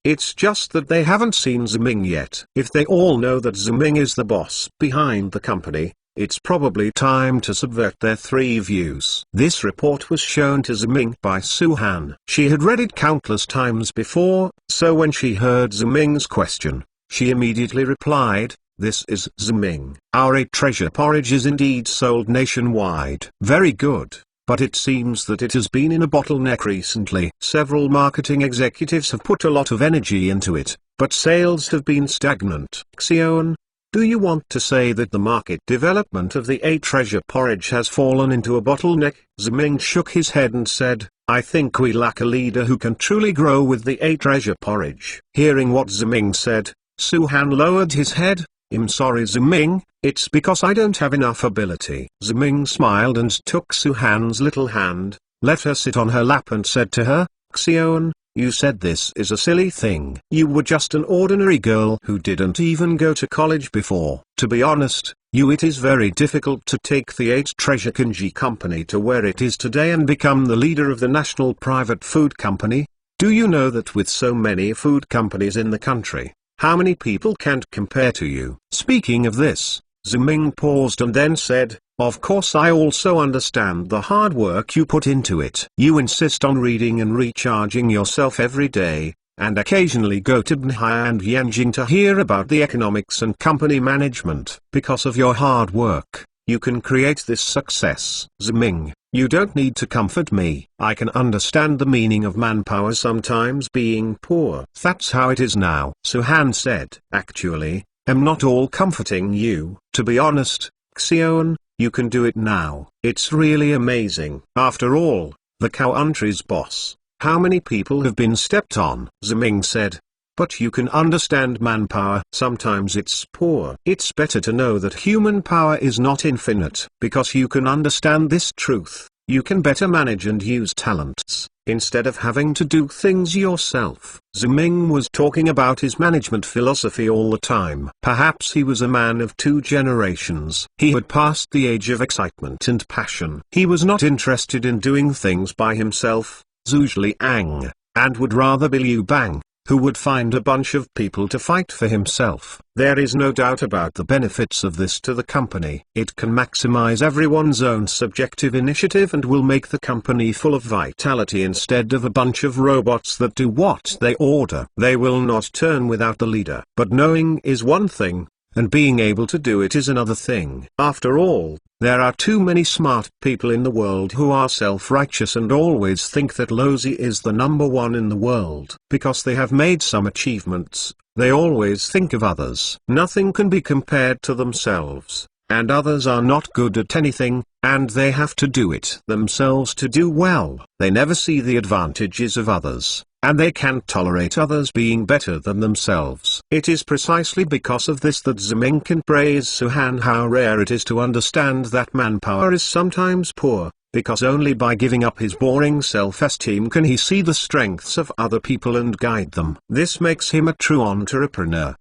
Speaker 1: It's just that they haven't seen Ziming yet. If they all know that Ziming is the boss behind the company, it's probably time to subvert their 3 views. This report was shown to Ziming by Su-Han. She had read it countless times before, so when she heard Ziming's question, she immediately replied, "This is Ziming. Our 8 treasure porridge is indeed sold nationwide." Very good. But it seems that it has been in a bottleneck recently. Several marketing executives have put a lot of energy into it, but sales have been stagnant. Xion, do you want to say that the market development of the 8 treasure porridge has fallen into a bottleneck? Ziming shook his head and said, "I think we lack a leader who can truly grow with the 8 treasure porridge." Hearing what Ziming said, Su-Han lowered his head. "I'm sorry Ziming, it's because I don't have enough ability." Ziming smiled and took Su-Han's little hand, let her sit on her lap and said to her, "Xion, you said this is a silly thing. You were just an ordinary girl who didn't even go to college before. To be honest, it is very difficult to take the 8 Treasure Kanji company to where it is today and become the leader of the national private food company. Do you know that with so many food companies in the country, how many people can't compare to you?" Speaking of this, Ziming paused and then said, "Of course I also understand the hard work you put into it. You insist on reading and recharging yourself every day, and occasionally go to Banhai and Yanjing to hear about the economics and company management. Because of your hard work, you can create this success." Ziming, you don't need to comfort me. I can understand the meaning of manpower sometimes being poor. That's how it is now. Su-Han said, "Actually, I'm not all comforting you. To be honest, Xion, you can do it now. It's really amazing. After all, the country's boss. How many people have been stepped on?" Ziming said, "But you can understand manpower. Sometimes it's poor. It's better to know that human power is not infinite. Because you can understand this truth, you can better manage and use talents, instead of having to do things yourself." Ziming was talking about his management philosophy all the time. Perhaps he was a man of 2 generations. He had passed the age of excitement and passion. He was not interested in doing things by himself, Zhu Liang, and would rather be Liu Bang, who would find a bunch of people to fight for himself. There is no doubt about the benefits of this to the company. It can maximize everyone's own subjective initiative and will make the company full of vitality instead of a bunch of robots that do what they order. They will not turn without the leader. But knowing is one thing, and being able to do it is another thing. After all, there are too many smart people in the world who are self-righteous and always think that Lozi is the number one in the world. Because they have made some achievements, they always think of others. Nothing can be compared to themselves, and others are not good at anything, and they have to do it themselves to do well. They never see the advantages of others, and they can't tolerate others being better than themselves. It is precisely because of this that Ziming can praise Su-Han how rare it is to understand that manpower is sometimes poor, because only by giving up his boring self-esteem can he see the strengths of other people and guide them. This makes him a true entrepreneur.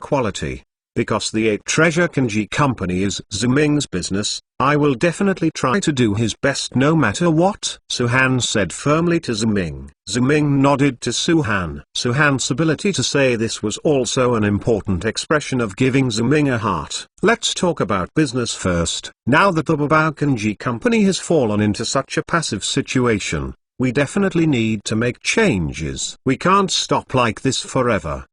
Speaker 1: Quality. Because the 8 Treasure Kanji Company is Ziming's business, I will definitely try to do his best no matter what, Suhan said firmly to Ziming. Ziming nodded to Suhan. Suhan's ability to say this was also an important expression of giving Ziming a heart. Let's talk about business first. Now that the Babao Kanji Company has fallen into such a passive situation, we definitely need to make changes. We can't stop like this forever.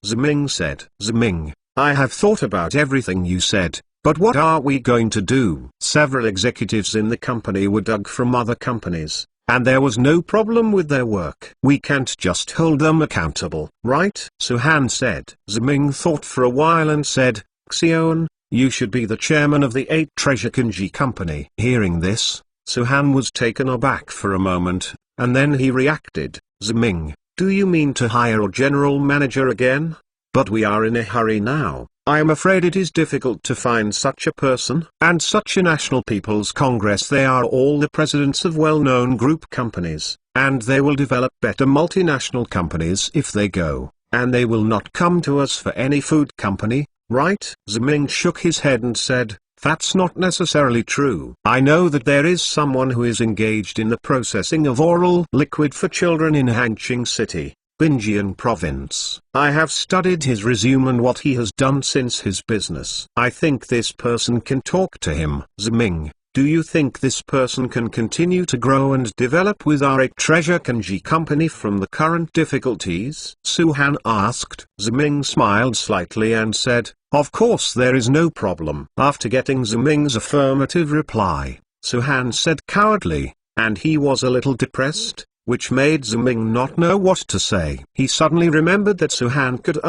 Speaker 1: Ziming said. Ziming, I have thought about everything you said, but what are we going to do? Several executives in the company were dug from other companies, and there was no problem with their work. We can't just hold them accountable, right? Suhan said. Ziming thought for a while and said, Xion, you should be the chairman of the 8 Treasure Kanji Company. Hearing this, Suhan was taken aback for a moment, and then he reacted. Ziming, do you mean to hire a general manager again? But we are in a hurry now. I am afraid it is difficult to find such a person. And such a National People's Congress, they are all the presidents of well-known group companies, and they will develop better multinational companies if they go, and they will not come to us for any food company, right? Ziming shook his head and said, that's not necessarily true. I know that there is someone who is engaged in the processing of oral liquid for children in Hangqing City, Binjian Province. I have studied his resume and what he has done since his business. I think this person can talk to him. Ziming, do you think this person can continue to grow and develop with our 8 Treasure Kanji Company from the current difficulties? Suhan asked. Ziming smiled slightly and said, of course there is no problem. After getting Ziming's affirmative reply, Suhan said cowardly, and he was a little depressed, which made Ziming not know what to say. He suddenly remembered that Suhan could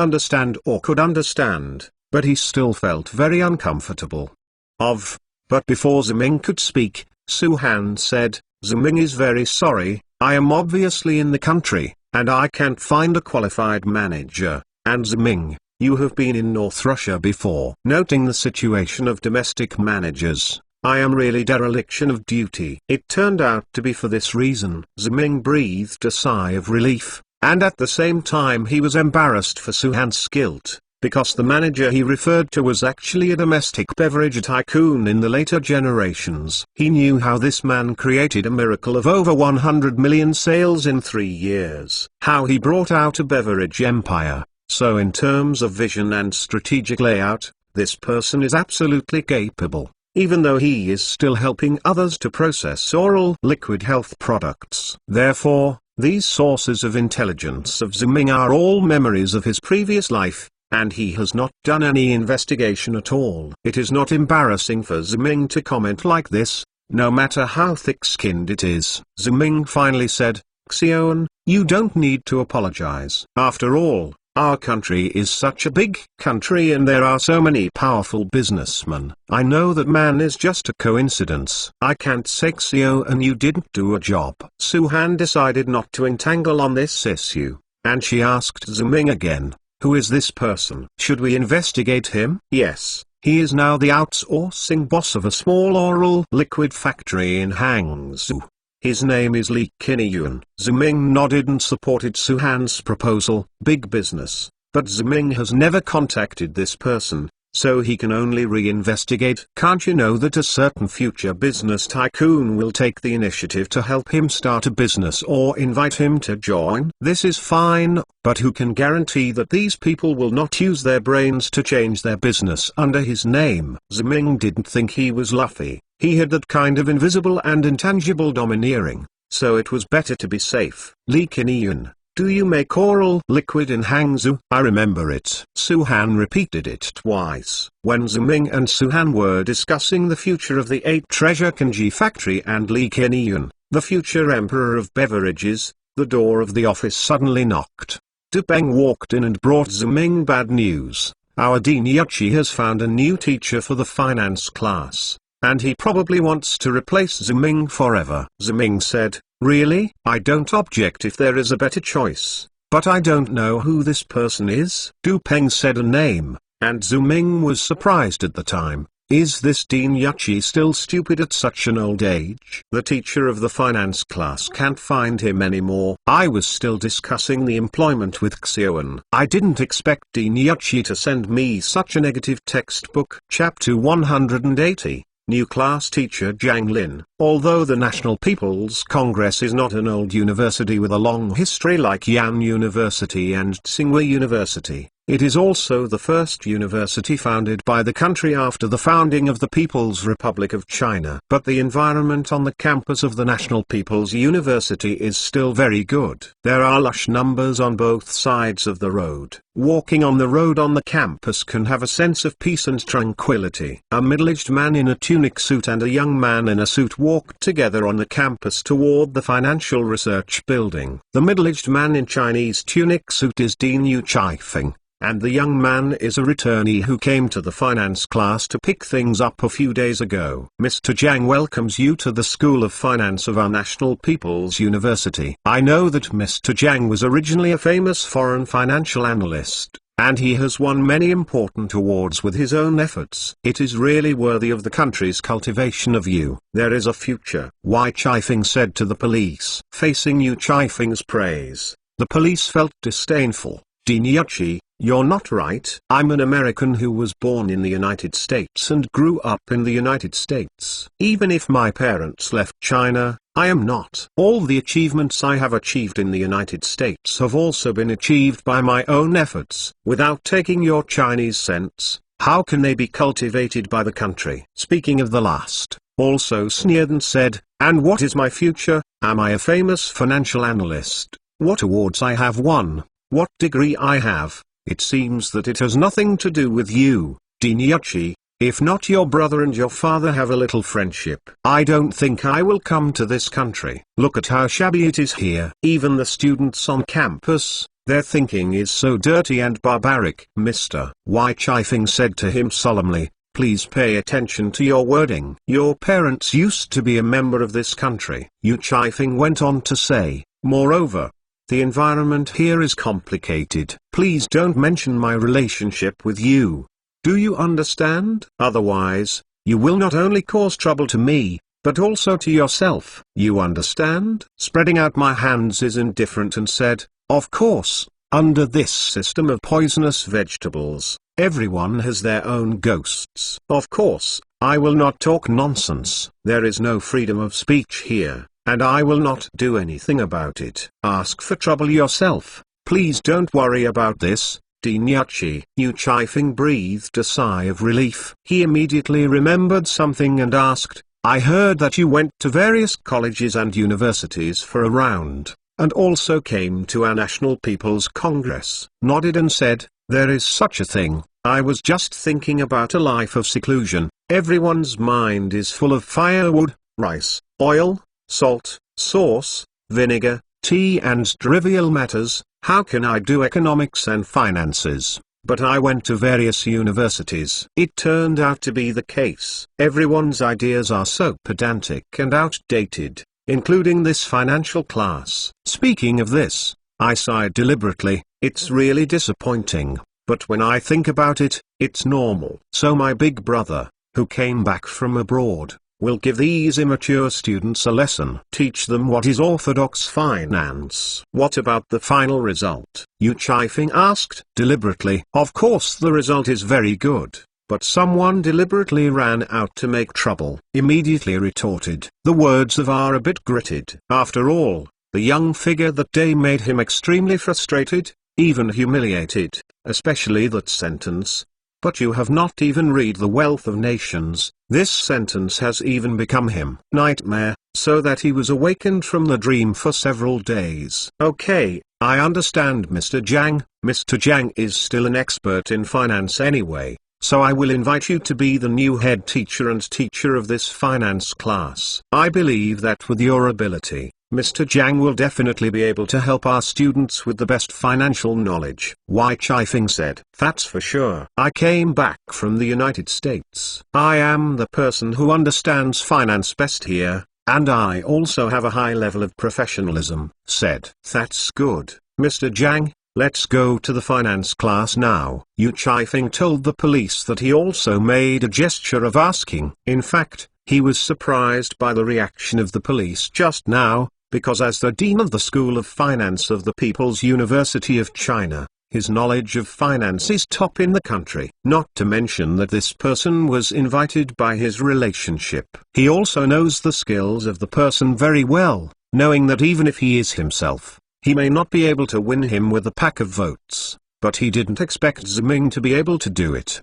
Speaker 1: understand, but he still felt very uncomfortable. But before Ziming could speak, Suhan said, Ziming is very sorry, I am obviously in the country, and I can't find a qualified manager, and Ziming, you have been in North Russia before. Noting the situation of domestic managers, I am really dereliction of duty. It turned out to be for this reason. Ziming breathed a sigh of relief, and at the same time he was embarrassed for Suhan's guilt, because the manager he referred to was actually a domestic beverage tycoon in the later generations. He knew how this man created a miracle of over 100 million sales in 3 years. How he brought out a beverage empire. So in terms of vision and strategic layout, this person is absolutely capable, even though he is still helping others to process oral liquid health products. Therefore, these sources of intelligence of Ziming are all memories of his previous life, and he has not done any investigation at all. It is not embarrassing for Ziming to comment like this, no matter how thick-skinned it is. Ziming finally said, Xion, you don't need to apologize. After all, our country is such a big country and there are so many powerful businessmen. I know that man is just a coincidence. I can't say Xion you didn't do a job. Suhan decided not to entangle on this issue, and she asked Ziming again, who is this person? Should we investigate him? Yes, he is now the outsourcing boss of a small oral liquid factory in Hangzhou. His name is Li Qiniyun. Ziming nodded and supported Suhan's proposal. Big business, but Ziming has never contacted this person, so he can only reinvestigate. Can't you know that a certain future business tycoon will take the initiative to help him start a business or invite him to join? This is fine, but who can guarantee that these people will not use their brains to change their business under his name? Ziming didn't think he was Luffy. He had that kind of invisible and intangible domineering, so it was better to be safe. Li Qiniyun, do you make oral liquid in Hangzhou? I remember it. Suhan repeated it twice. When Ziming and Suhan were discussing the future of the 8 Treasure Kanji factory and Li Qiniyun, the future emperor of beverages, the door of the office suddenly knocked. Du Peng walked in and brought Ziming bad news. Our Dean Yuchi has found a new teacher for the finance class, and he probably wants to replace Ziming forever. Ziming said, really? I don't object if there is a better choice, but I don't know who this person is. Du Peng said a name, and Ziming was surprised at the time. Is this Dean Yuchi still stupid at such an old age? The teacher of the finance class can't find him anymore. I was still discussing the employment with Xion. I didn't expect Dean Yuchi to send me such a negative textbook. Chapter 180. New class teacher Jiang Lin. Although the National People's Congress is not an old university with a long history like Yan University and Tsinghua University, it is also the first university founded by the country after the founding of the People's Republic of China. But the environment on the campus of the National People's University is still very good. There are lush numbers on both sides of the road. Walking on the road on the campus can have a sense of peace and tranquility. A middle-aged man in a tunic suit and a young man in a suit walked together on the campus toward the Financial Research Building. The middle-aged man in Chinese tunic suit is Dean Yu Chifeng, and the young man is a returnee who came to the finance class to pick things up a few days ago. Mr. Jiang welcomes you to the School of Finance of our National People's University. I know that Mr. Jiang was originally a famous foreign financial analyst, and he has won many important awards with his own efforts. It is really worthy of the country's cultivation of you. There is a future. Wai Chifeng said to the police. Facing Yu Chifeng's praise, the police felt disdainful. Dean Yuchi, you're not right. I'm an American who was born in the United States and grew up in the United States. Even if my parents left China, I am not. All the achievements I have achieved in the United States have also been achieved by my own efforts. Without taking your Chinese sense, how can they be cultivated by the country? Speaking of the last, also sneered and said, and what is my future? Am I a famous financial analyst? What awards I have won? What degree I have? It seems that it has nothing to do with you, Dean Yuchi. If not, your brother and your father have a little friendship. I don't think I will come to this country. Look at how shabby it is here. Even the students on campus, their thinking is so dirty and barbaric. Mr. Wai Chifeng said to him solemnly, please pay attention to your wording. Your parents used to be a member of this country. Yu Chifeng went on to say, moreover, the environment here is complicated. Please don't mention my relationship with you. Do you understand? Otherwise, you will not only cause trouble to me, but also to yourself. You understand? Spreading out my hands is indifferent and said, of course, under this system of poisonous vegetables, everyone has their own ghosts. Of course, I will not talk nonsense. There is no freedom of speech here, and I will not do anything about it. Ask for trouble yourself. Please don't worry about this, Dean Yuchi. Yu Chifeng breathed a sigh of relief. He immediately remembered something and asked, I heard that you went to various colleges and universities for a round, and also came to our National People's Congress. Nodded and said, there is such a thing. I was just thinking about a life of seclusion. Everyone's mind is full of firewood, rice, oil, salt, sauce, vinegar, tea and trivial matters. How can I do economics and finances? But I went to various universities. It turned out to be the case. Everyone's ideas are so pedantic and outdated, including this financial class. Speaking of this, I sighed deliberately. It's really disappointing, but when I think about it, it's normal. So my big brother, who came back from abroad, will give these immature students a lesson. Teach them what is orthodox finance. What about the final result? Yu Chifeng asked deliberately. Of course the result is very good, but someone deliberately ran out to make trouble. Immediately retorted. The words of are a bit gritted. After all, the young figure that day made him extremely frustrated, even humiliated, especially that sentence. But you have not even read The Wealth of Nations. This sentence has even become him nightmare, so that he was awakened from the dream for several days. Okay, I understand Mr. Jiang. Mr. Jiang is still an expert in finance anyway, so I will invite you to be the new head teacher and teacher of this finance class. I believe that with your ability, Mr. Jiang will definitely be able to help our students with the best financial knowledge. Wai Chifeng said. That's for sure. I came back from the United States. I am the person who understands finance best here, and I also have a high level of professionalism, said. That's good, Mr. Jiang. let's go to the finance class now. Yu Chifeng told the police that he also made a gesture of asking. In fact, he was surprised by the reaction of the police just now, because as the dean of the School of Finance of the People's University of China, his knowledge of finance is top in the country. Not to mention that this person was invited by his relationship. He also knows the skills of the person very well, knowing that even if he is himself, he may not be able to win him with a pack of votes, but he didn't expect Ziming to be able to do it.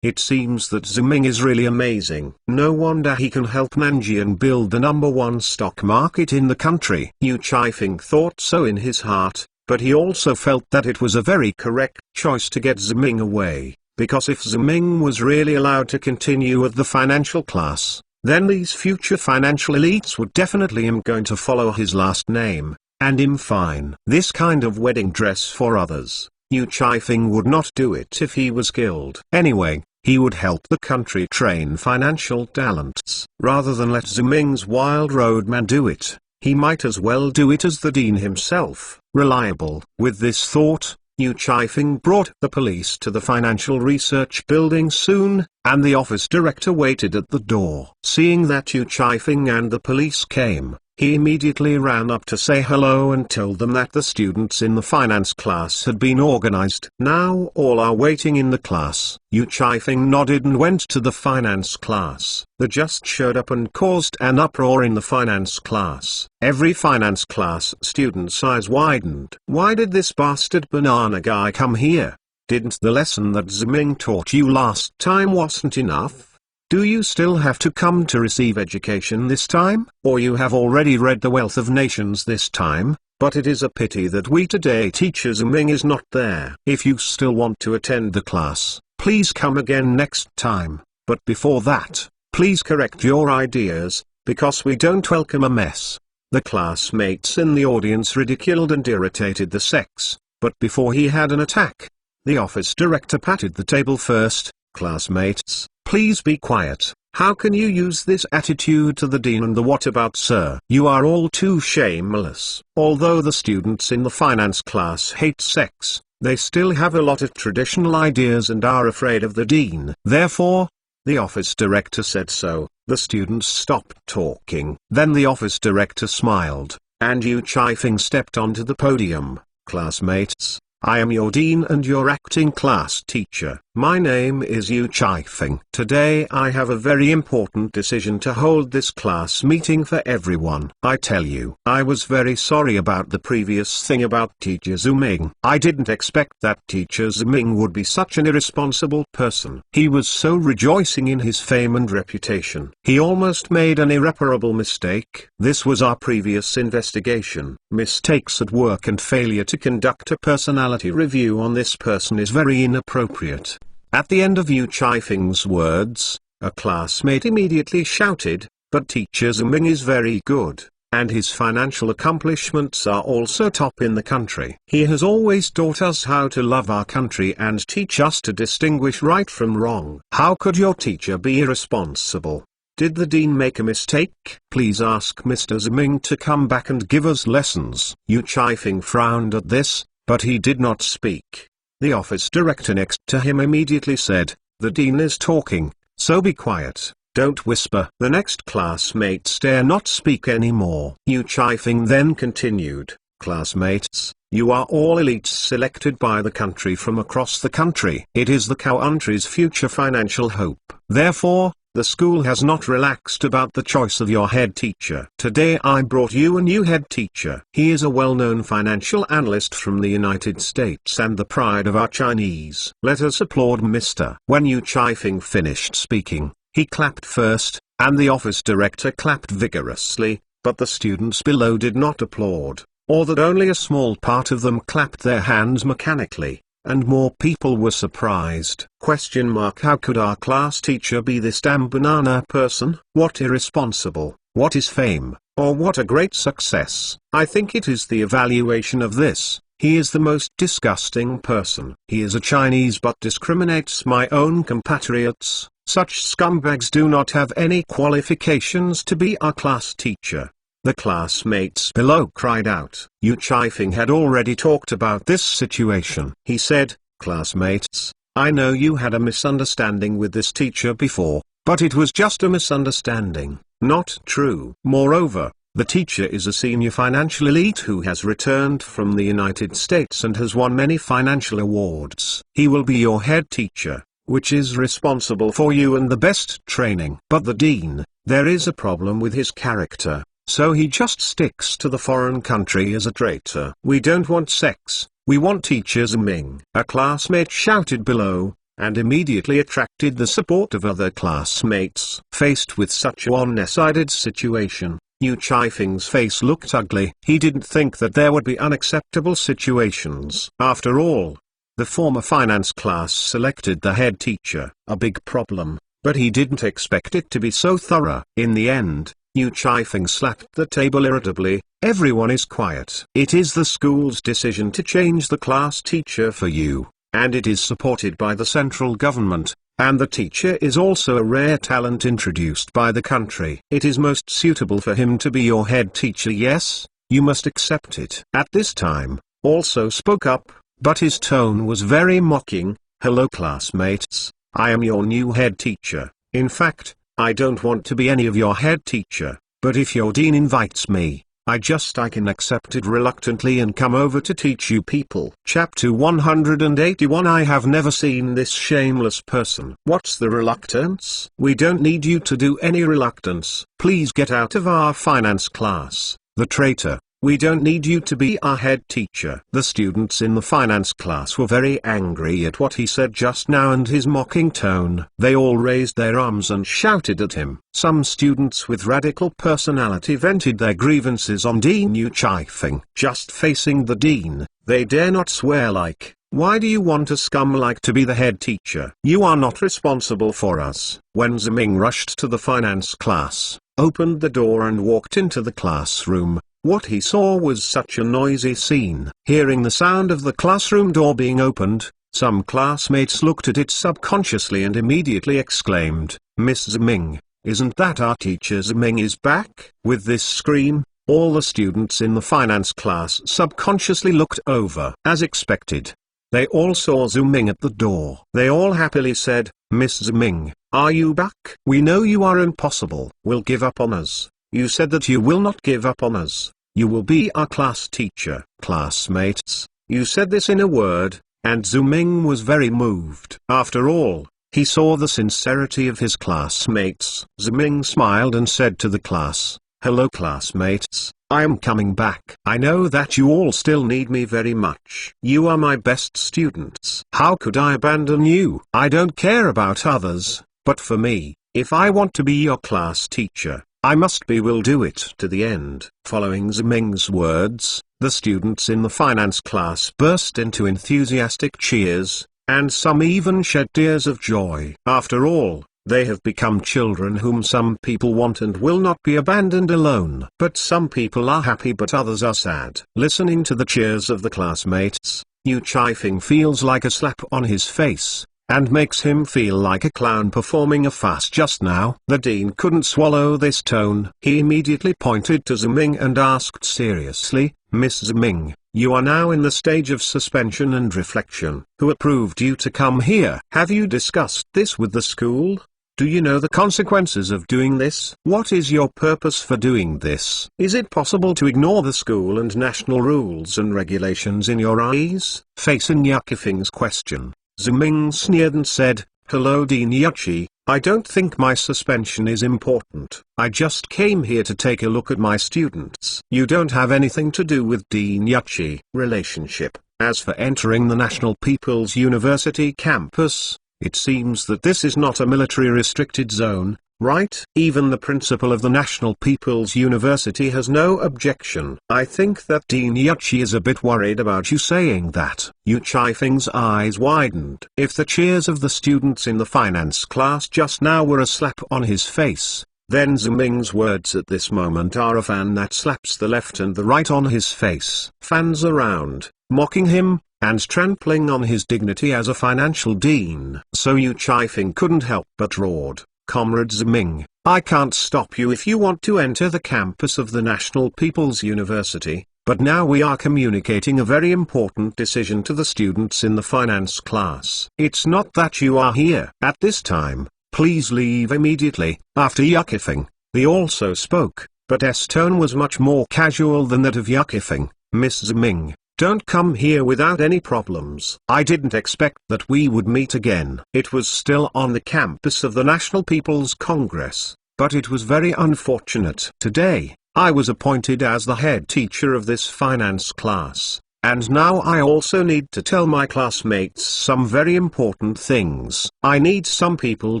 Speaker 1: It seems that Ziming is really amazing. No wonder he can help Nanjian build the #1 stock market in the country. Yu Chifeng thought so in his heart, but he also felt that it was a very correct choice to get Ziming away, because if Ziming was really allowed to continue with the financial class, then these future financial elites would definitely going to follow his last name, and fine. This kind of wedding dress for others, Yu Chifeng would not do it if he was killed. Anyway, he would help the country train financial talents. Rather than let Ziming's wild roadman do it, he might as well do it as the dean himself. Reliable. With this thought, Yu Chifeng brought the police to the financial research building soon, and the office director waited at the door. Seeing that Yu Chifeng and the police came, he immediately ran up to say hello and told them that the students in the finance class had been organized. Now all are waiting in the class. Yu Chifeng nodded and went to the finance class. They just showed up and caused an uproar in the finance class. Every finance class student's eyes widened. Why did this bastard banana guy come here? Didn't the lesson that Ziming taught you last time wasn't enough? Do you still have to come to receive education this time? Or you have already read The Wealth of Nations this time? But it is a pity that we today teacher Ziming is not there. If you still want to attend the class, please come again next time. But before that, please correct your ideas, because we don't welcome a mess. The classmates in the audience ridiculed and irritated the sex, but before he had an attack, the office director patted the table first. Classmates, please be quiet. How can you use this attitude to the dean and the what about sir? You are all too shameless. Although the students in the finance class hate sex, they still have a lot of traditional ideas and are afraid of the dean. Therefore, the office director said so. The students stopped talking. Then the office director smiled, and Yu Chifeng stepped onto the podium. Classmates, I am your dean and your acting class teacher. My name is Yu Chifeng. Today I have a very important decision to hold this class meeting for everyone. I tell you, I was very sorry about the previous thing about teacher Ziming. I didn't expect that teacher Ziming would be such an irresponsible person. He was so rejoicing in his fame and reputation. He almost made an irreparable mistake. This was our previous investigation. Mistakes at work and failure to conduct a personality review on this person is very inappropriate. At the end of Yu Chifeng's words, a classmate immediately shouted, but teacher Ziming is very good, and his financial accomplishments are also top in the country. He has always taught us how to love our country and teach us to distinguish right from wrong. How could your teacher be irresponsible? Did the dean make a mistake? Please ask Mr. Ziming to come back and give us lessons. Yu Chifeng frowned at this, but he did not speak. The office director next to him immediately said, the dean is talking, so be quiet, don't whisper. The next classmates dare not speak anymore. Yu Chifeng then continued, classmates, you are all elites selected by the country from across the country. It is the country's future financial hope. Therefore, the school has not relaxed about the choice of your head teacher. Today I brought you a new head teacher. He is a well-known financial analyst from the United States and the pride of our Chinese. Let us applaud Mr. When Yu Chifeng finished speaking, he clapped first, and the office director clapped vigorously, but the students below did not applaud, or that only a small part of them clapped their hands mechanically. And more people were surprised. How could our class teacher be this damn banana person? What irresponsible, what is fame, or what a great success? I think it is the evaluation of this. He is the most disgusting person. He is a Chinese but discriminates my own compatriots. Such scumbags do not have any qualifications to be our class teacher. The classmates below cried out. Yu Chifeng had already talked about this situation. He said, "Classmates, I know you had a misunderstanding with this teacher before, but it was just a misunderstanding, not true. Moreover, the teacher is a senior financial elite who has returned from the United States and has won many financial awards. He will be your head teacher, which is responsible for you and the best training. But the dean, there is a problem with his character, so he just sticks to the foreign country as a traitor. We don't want sex, we want teachers." Ming, a classmate, shouted below, and immediately attracted the support of other classmates. Faced with such a one-sided situation, Yu Chifeng's face looked ugly. He didn't think that there would be unacceptable situations. After all, the former finance class selected the head teacher, a big problem, but he didn't expect it to be so thorough. In the end, Yu Chifeng slapped the table irritably. "Everyone is quiet. It is the school's decision to change the class teacher for you, and it is supported by the central government, and the teacher is also a rare talent introduced by the country. It is most suitable for him to be your head teacher. Yes, you must accept it." At this time, also spoke up, but his tone was very mocking. "Hello classmates, I am your new head teacher. In fact, I don't want to be any of your head teacher, but if your dean invites me, I can accept it reluctantly and come over to teach you people." Chapter 181. I have never seen this shameless person. What's the reluctance? We don't need you to do any reluctance. Please get out of our finance class. The traitor. We don't need you to be our head teacher. The students in the finance class were very angry at what he said just now and his mocking tone. They all raised their arms and shouted at him. Some students with radical personality vented their grievances on Dean Yu Chifeng. Just facing the dean, they dare not swear like, "Why do you want a scum like to be the head teacher? You are not responsible for us." When Ziming rushed to the finance class, opened the door and walked into the classroom, what he saw was such a noisy scene. Hearing the sound of the classroom door being opened, some classmates looked at it subconsciously and immediately exclaimed, "Miss Ziming, isn't that our teacher? Ziming is back!" With this scream, all the students in the finance class subconsciously looked over. As expected, they all saw Ziming at the door. They all happily said, "Miss Ziming, are you back? We know you are impossible. Will give up on us. You said that you will not give up on us. You will be our class teacher." Classmates, you said this in a word, and Ziming was very moved. After all, he saw the sincerity of his classmates. Ziming smiled and said to the class, "Hello classmates, I am coming back. I know that you all still need me very much. You are my best students. How could I abandon you? I don't care about others, but for me, if I want to be your class teacher, I will do it to the end." Following Ziming's words, the students in the finance class burst into enthusiastic cheers, and some even shed tears of joy. After all, they have become children whom some people want and will not be abandoned alone. But some people are happy but others are sad. Listening to the cheers of the classmates, Yu Chifeng feels like a slap on his face, and makes him feel like a clown performing a farce just now. The dean couldn't swallow this tone. He immediately pointed to Ziming and asked seriously, "Miss Ziming, you are now in the stage of suspension and reflection. Who approved you to come here? Have you discussed this with the school? Do you know the consequences of doing this? What is your purpose for doing this? Is it possible to ignore the school and national rules and regulations in your eyes?" Facing Yu Chifeng's question, Ziming sneered and said, "Hello Dean Yuchi, I don't think my suspension is important. I just came here to take a look at my students. You don't have anything to do with Dean Yuchi relationship. As for entering the National People's University campus, it seems that this is not a military restricted zone, right? Even the principal of the National People's University has no objection. I think that Dean Yuchi is a bit worried about you saying that." Yu Chifeng's eyes widened. If the cheers of the students in the finance class just now were a slap on his face, then Ziming's words at this moment are a fan that slaps the left and the right on his face. Fans around, mocking him, and trampling on his dignity as a financial dean. So Yu Chifeng couldn't help but roared, "Comrade Ziming, I can't stop you if you want to enter the campus of the National People's University, but now we are communicating a very important decision to the students in the finance class. It's not that you are here at this time, please leave immediately. After Yuckifing, they also spoke, but his tone was much more casual than that of Yuckifing. Miss Ziming, don't come here without any problems. I didn't expect that we would meet again. It was still on the campus of the National People's Congress, but it was very unfortunate. Today, I was appointed as the head teacher of this finance class, and now I also need to tell my classmates some very important things. I need some people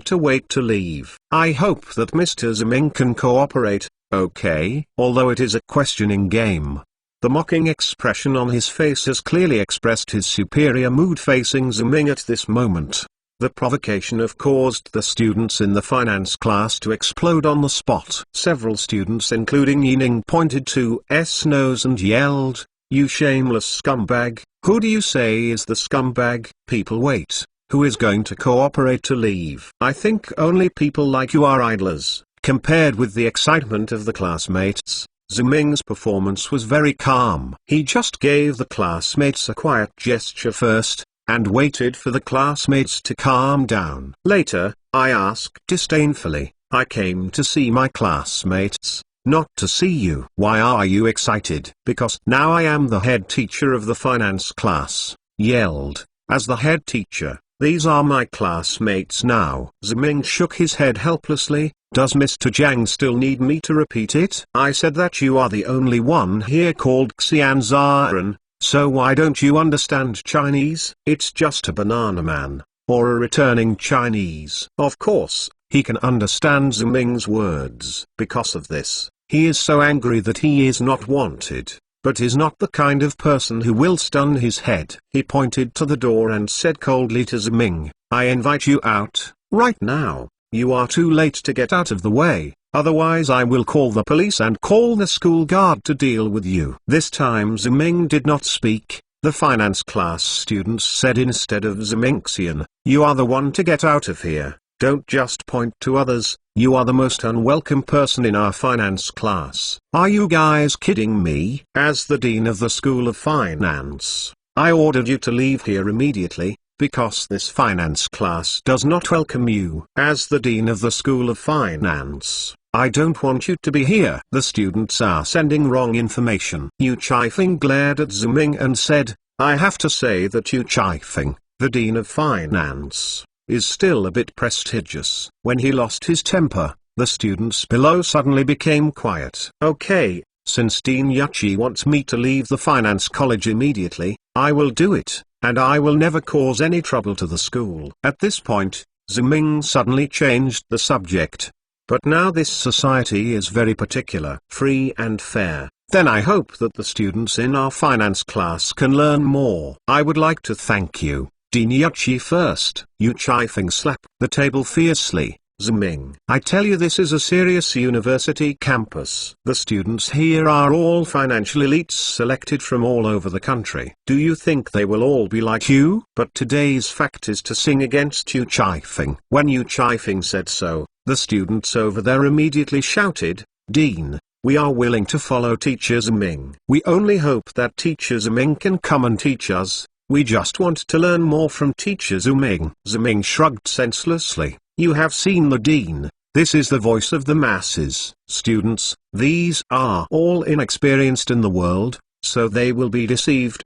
Speaker 1: to wait to leave. I hope that Mr. Ziming can cooperate, okay? Although it is a questioning game. The mocking expression on his face has clearly expressed his superior mood facing Ziming at this moment. The provocation have caused the students in the finance class to explode on the spot. Several students including Yining pointed to S nose and yelled, "You shameless scumbag, who do you say is the scumbag?" People wait, who is going to cooperate to leave? I think only people like you are idlers. Compared with the excitement of the classmates, Ziming's performance was very calm. He just gave the classmates a quiet gesture first, and waited for the classmates to calm down. Later, I asked disdainfully, "I came to see my classmates, not to see you." "Why are you excited?" "Because now I am the head teacher of the finance class," yelled. "As the head teacher, these are my classmates now." Ziming shook his head helplessly. "Does Mr. Zhang still need me to repeat it?" "I said that you are the only one here called Xianzaran, so why don't you understand Chinese?" "It's just a banana man, or a returning Chinese." Of course, he can understand Ziming's words. Because of this, he is so angry that he is not wanted, but is not the kind of person who will stun his head. He pointed to the door and said coldly to Ziming, "I invite you out, right now. You are too late to get out of the way, otherwise I will call the police and call the school guard to deal with you." This time Ziming did not speak. The finance class students said instead of Zimingxian, "You are the one to get out of here. Don't just point to others, you are the most unwelcome person in our finance class." "Are you guys kidding me?" "As the dean of the School of Finance, I ordered you to leave here immediately, because this finance class does not welcome you." "As the dean of the School of Finance, I don't want you to be here." "The students are sending wrong information." Yu Chaifeng glared at Ziming and said, "I have to say that Yu Chaifeng, the dean of finance, is still a bit prestigious." When he lost his temper, the students below suddenly became quiet. "Okay, since Dean Yuchi wants me to leave the finance college immediately, I will do it, and I will never cause any trouble to the school." At this point, Ziming suddenly changed the subject. "But now this society is very particular, free and fair. Then I hope that the students in our finance class can learn more. I would like to thank you, Dean Yuchi first." Yu Chaifeng slapped the table fiercely. "Ziming, I tell you this is a serious university campus. The students here are all financial elites selected from all over the country. Do you think they will all be like you?" But today's fact is to sing against Yu Chaifeng. When Yu Chaifeng said so, the students over there immediately shouted, "Dean, we are willing to follow Teacher Ziming. We only hope that Teacher Ziming can come and teach us. We just want to learn more from Teacher Ziming." Ziming shrugged senselessly. "You have seen the dean. This is the voice of the masses. Students, these are all inexperienced in the world, so they will be deceived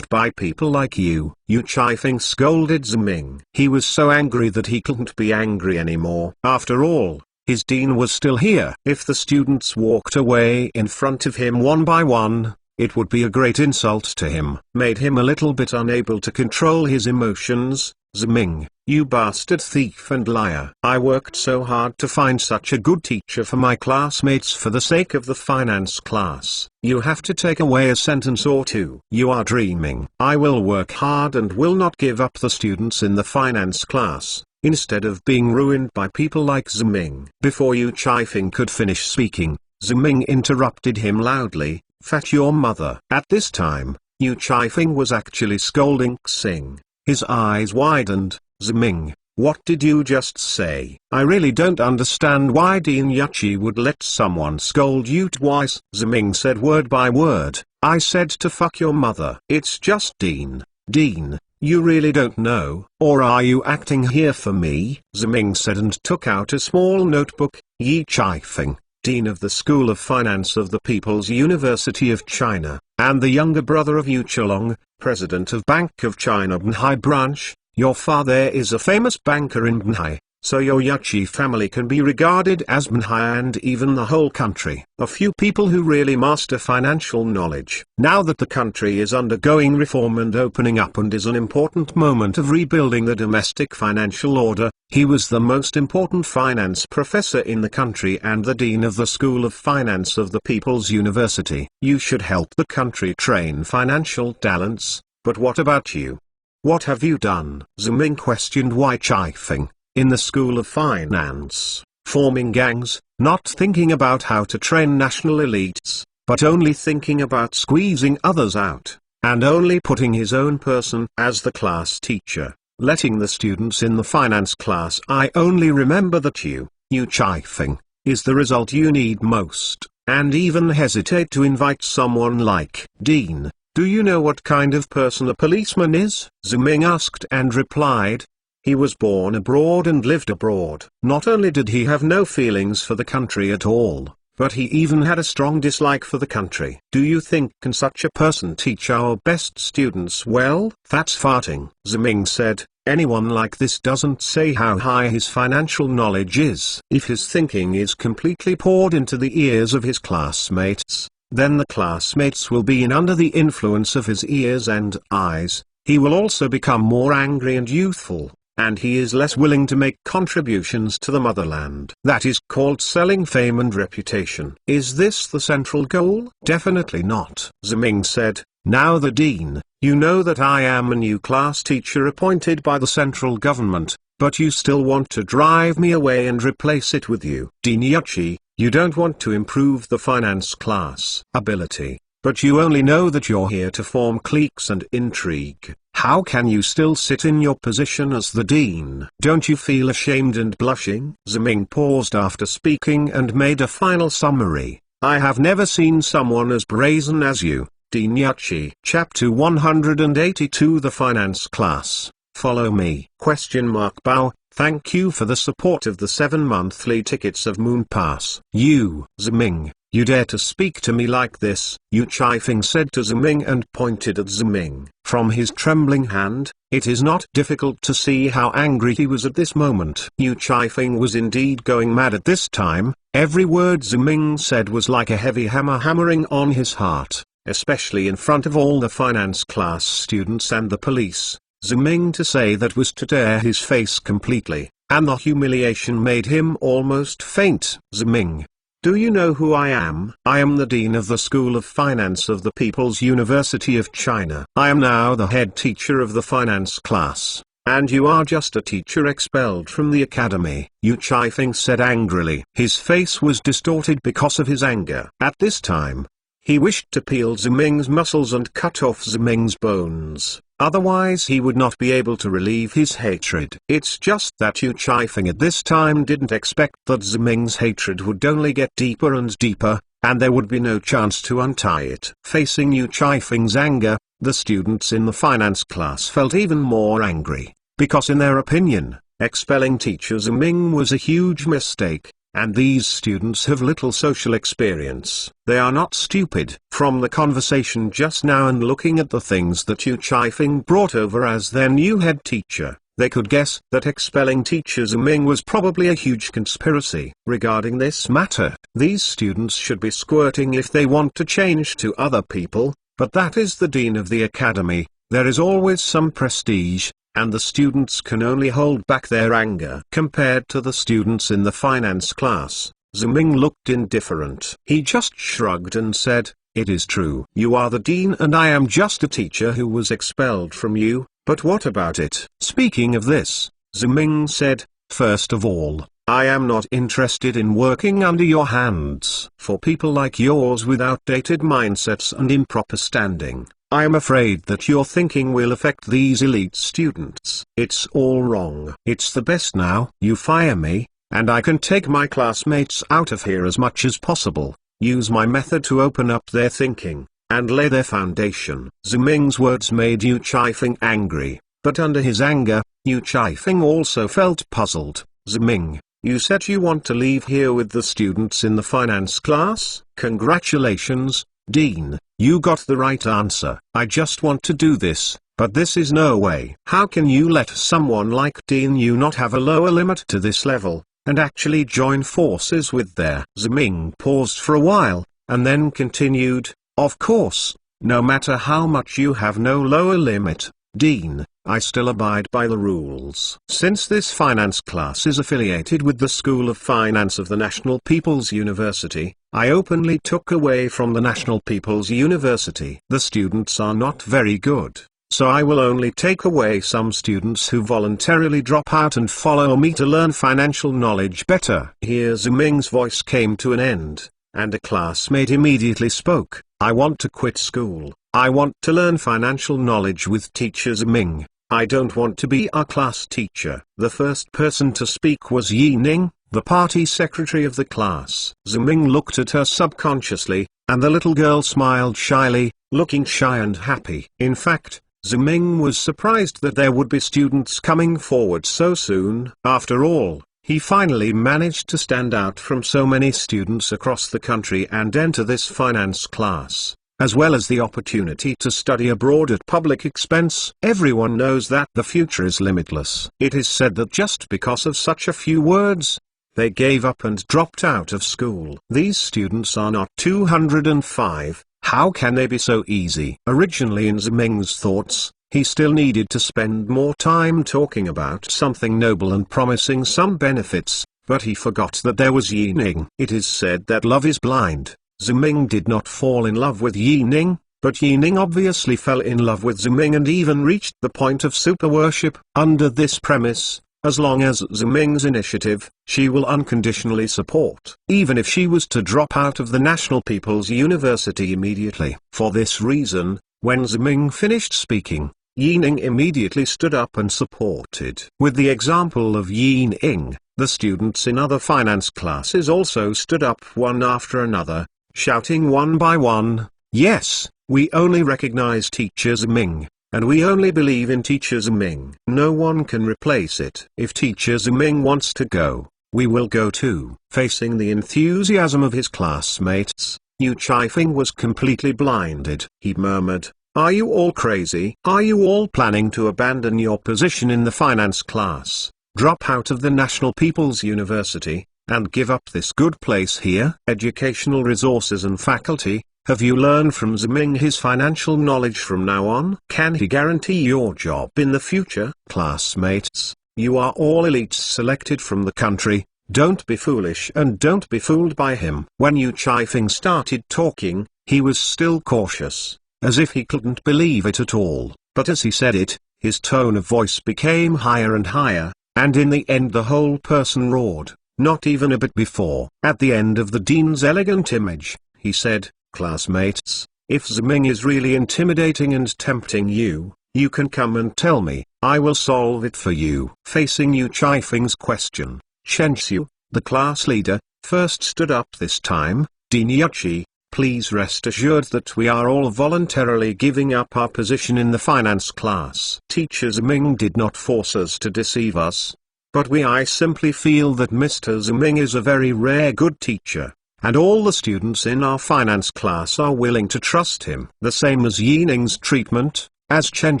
Speaker 1: by people like you." Yu Chaifeng scolded Ziming. He was so angry that he couldn't be angry anymore. After all, his dean was still here. If the students walked away in front of him one by one, it would be a great insult to him. Made him a little bit unable to control his emotions. "Ziming, you bastard thief and liar. I worked so hard to find such a good teacher for my classmates for the sake of the finance class. You have to take away a sentence or two." "You are dreaming. I will work hard and will not give up the students in the finance class, instead of being ruined by people like Ziming." Before Yu Chaifeng could finish speaking, Ziming interrupted him loudly, "Fat your mother." At this time, Yu Chaifeng was actually scolding Xing. His eyes widened. "Ziming, What did you just say? I really don't understand why Dean Yuchi would let someone scold you twice. Ziming said word by word. I said to fuck your mother. It's just Dean. Dean, you really don't know, or are you acting here for me? Ziming said and took out a small notebook. Yi Chaifeng, Dean of the School of Finance of the People's University of China, and the younger brother of Yu Chalong, President of Bank of China Banhai Branch. Your father is a famous banker in Banhai, so your Yuchi family can be regarded as Banhai and even the whole country. A few people who really master financial knowledge. Now that the country is undergoing reform and opening up and is an important moment of rebuilding the domestic financial order, he was the most important finance professor in the country and the dean of the School of Finance of the People's University. You should help the country train financial talents, but what about you? What have you done? Ziming questioned Wai Chaifeng. In the School of Finance, forming gangs, not thinking about how to train national elites, but only thinking about squeezing others out, and only putting his own person as the class teacher, letting the students in the finance class. I only remember that Yu Chaifeng, is the result you need most, and even hesitate to invite someone like Dean. Do you know what kind of person a policeman is? Ziming asked and replied. He was born abroad and lived abroad. Not only did he have no feelings for the country at all, but he even had a strong dislike for the country. Do you think can such a person teach our best students well? That's farting. Ziming said, anyone like this doesn't say how high his financial knowledge is. If his thinking is completely poured into the ears of his classmates, then the classmates will be under the influence of his ears and eyes. He will also become more angry and youthful, and he is less willing to make contributions to the motherland. That is called selling fame and reputation. Is this the central goal? Definitely not. Ziming said, now the dean, you know that I am a new class teacher appointed by the central government, but you still want to drive me away and replace it with you. Dean Yuchi, you don't want to improve the finance class ability, but you only know that you're here to form cliques and intrigue. How can you still sit in your position as the dean? Don't you feel ashamed and blushing? Ziming paused after speaking and made a final summary. I have never seen someone as brazen as you, Dean Yuchi. Chapter 182 The Finance Class. Follow me. Bao, thank you for the support of the 7 monthly tickets of Moon Pass. You, Ziming, you dare to speak to me like this? Yu Chaifeng said to Ziming and pointed at Ziming. From his trembling hand, it is not difficult to see how angry he was at this moment. Yu Chaifeng was indeed going mad at this time. Every word Ziming said was like a heavy hammer hammering on his heart, especially in front of all the finance class students and the police. Ziming to say that was to tear his face completely, and the humiliation made him almost faint. Ziming, do you know who I am? I am the Dean of the School of Finance of the People's University of China. I am now the head teacher of the finance class, and you are just a teacher expelled from the academy. Yu Chaifeng said angrily. His face was distorted because of his anger. At this time, he wished to peel Ziming's muscles and cut off Ziming's bones. Otherwise he would not be able to relieve his hatred. It's just that Yu Chaifeng at this time didn't expect that Ziming's hatred would only get deeper and deeper, and there would be no chance to untie it. Facing Yu Chaifeng's anger, the students in the finance class felt even more angry, because in their opinion, expelling teacher Ziming was a huge mistake. And these students have little social experience. They are not stupid. From the conversation just now and looking at the things that Yu Chaifeng brought over as their new head teacher, they could guess that expelling teacher Ziming was probably a huge conspiracy. Regarding this matter, these students should be squirting if they want to change to other people, but that is the dean of the academy. There is always some prestige, and the students can only hold back their anger. Compared to the students in the finance class, Ziming looked indifferent. He just shrugged and said, it is true. You are the dean and I am just a teacher who was expelled from you, but what about it? Speaking of this, Ziming said, first of all, I am not interested in working under your hands. For people like yours with outdated mindsets and improper standing, I am afraid that your thinking will affect these elite students. It's all wrong. It's the best now. You fire me, and I can take my classmates out of here as much as possible. Use my method to open up their thinking, and lay their foundation. Ziming's words made Yu Chaifeng angry, but under his anger, Yu Chaifeng also felt puzzled. Ziming, you said you want to leave here with the students in the finance class? Congratulations, Dean, you got the right answer. I just want to do this, but this is no way. How can you let someone like Dean Yu not have a lower limit to this level, and actually join forces with their? Ziming paused for a while, and then continued, of course, no matter how much you have no lower limit, Dean, I still abide by the rules. Since this finance class is affiliated with the School of Finance of the National People's University, I openly took away from the National People's University. The students are not very good, so I will only take away some students who voluntarily drop out and follow me to learn financial knowledge better. Here Ziming's voice came to an end, and a classmate immediately spoke. I want to quit school. I want to learn financial knowledge with Teacher Ziming. I don't want to be a class teacher. The first person to speak was Yi Ning, the party secretary of the class. Ziming looked at her subconsciously, and the little girl smiled shyly, looking shy and happy. In fact, Ziming was surprised that there would be students coming forward so soon. After all, he finally managed to stand out from so many students across the country and enter this finance class, as well as the opportunity to study abroad at public expense. Everyone knows that the future is limitless. It is said that just because of such a few words, they gave up and dropped out of school. These students are not 205, how can they be so easy? Originally in Ziming's thoughts, he still needed to spend more time talking about something noble and promising some benefits, but he forgot that there was Yi Ning. It is said that love is blind. Ziming did not fall in love with Yi Ning, but Yi Ning obviously fell in love with Ziming and even reached the point of super worship. Under this premise, as long as Ziming's initiative, she will unconditionally support, even if she was to drop out of the National People's University immediately. For this reason, when Ziming finished speaking, Yi Ning immediately stood up and supported. With the example of Yi Ning, the students in other finance classes also stood up one after another, shouting one by one, yes, we only recognize Teacher Ziming, and we only believe in Teacher Ziming. No one can replace it. If Teacher Ziming wants to go, we will go too. Facing the enthusiasm of his classmates, Yu Chaifeng was completely blinded. He murmured, are you all crazy? Are you all planning to abandon your position in the finance class, drop out of the National People's University, and give up this good place here? Educational resources and faculty, have you learned from Ziming his financial knowledge from now on? Can he guarantee your job in the future? Classmates, you are all elites selected from the country, don't be foolish and don't be fooled by him. When Yu Chaifeng started talking, he was still cautious, as if he couldn't believe it at all, but as he said it, his tone of voice became higher and higher, and in the end the whole person roared, not even a bit before. At the end of the dean's elegant image, he said, classmates, if Ziming is really intimidating and tempting you, you can come and tell me, I will solve it for you. Facing Yu Chaifeng's question, Chen Xiu, the class leader, first stood up this time. Dean Yuchi, please rest assured that we are all voluntarily giving up our position in the finance class. Teacher Ziming did not force us to deceive us, but I simply feel that Mr. Ziming is a very rare good teacher, and all the students in our finance class are willing to trust him. The same as Yi Ning's treatment. As Chen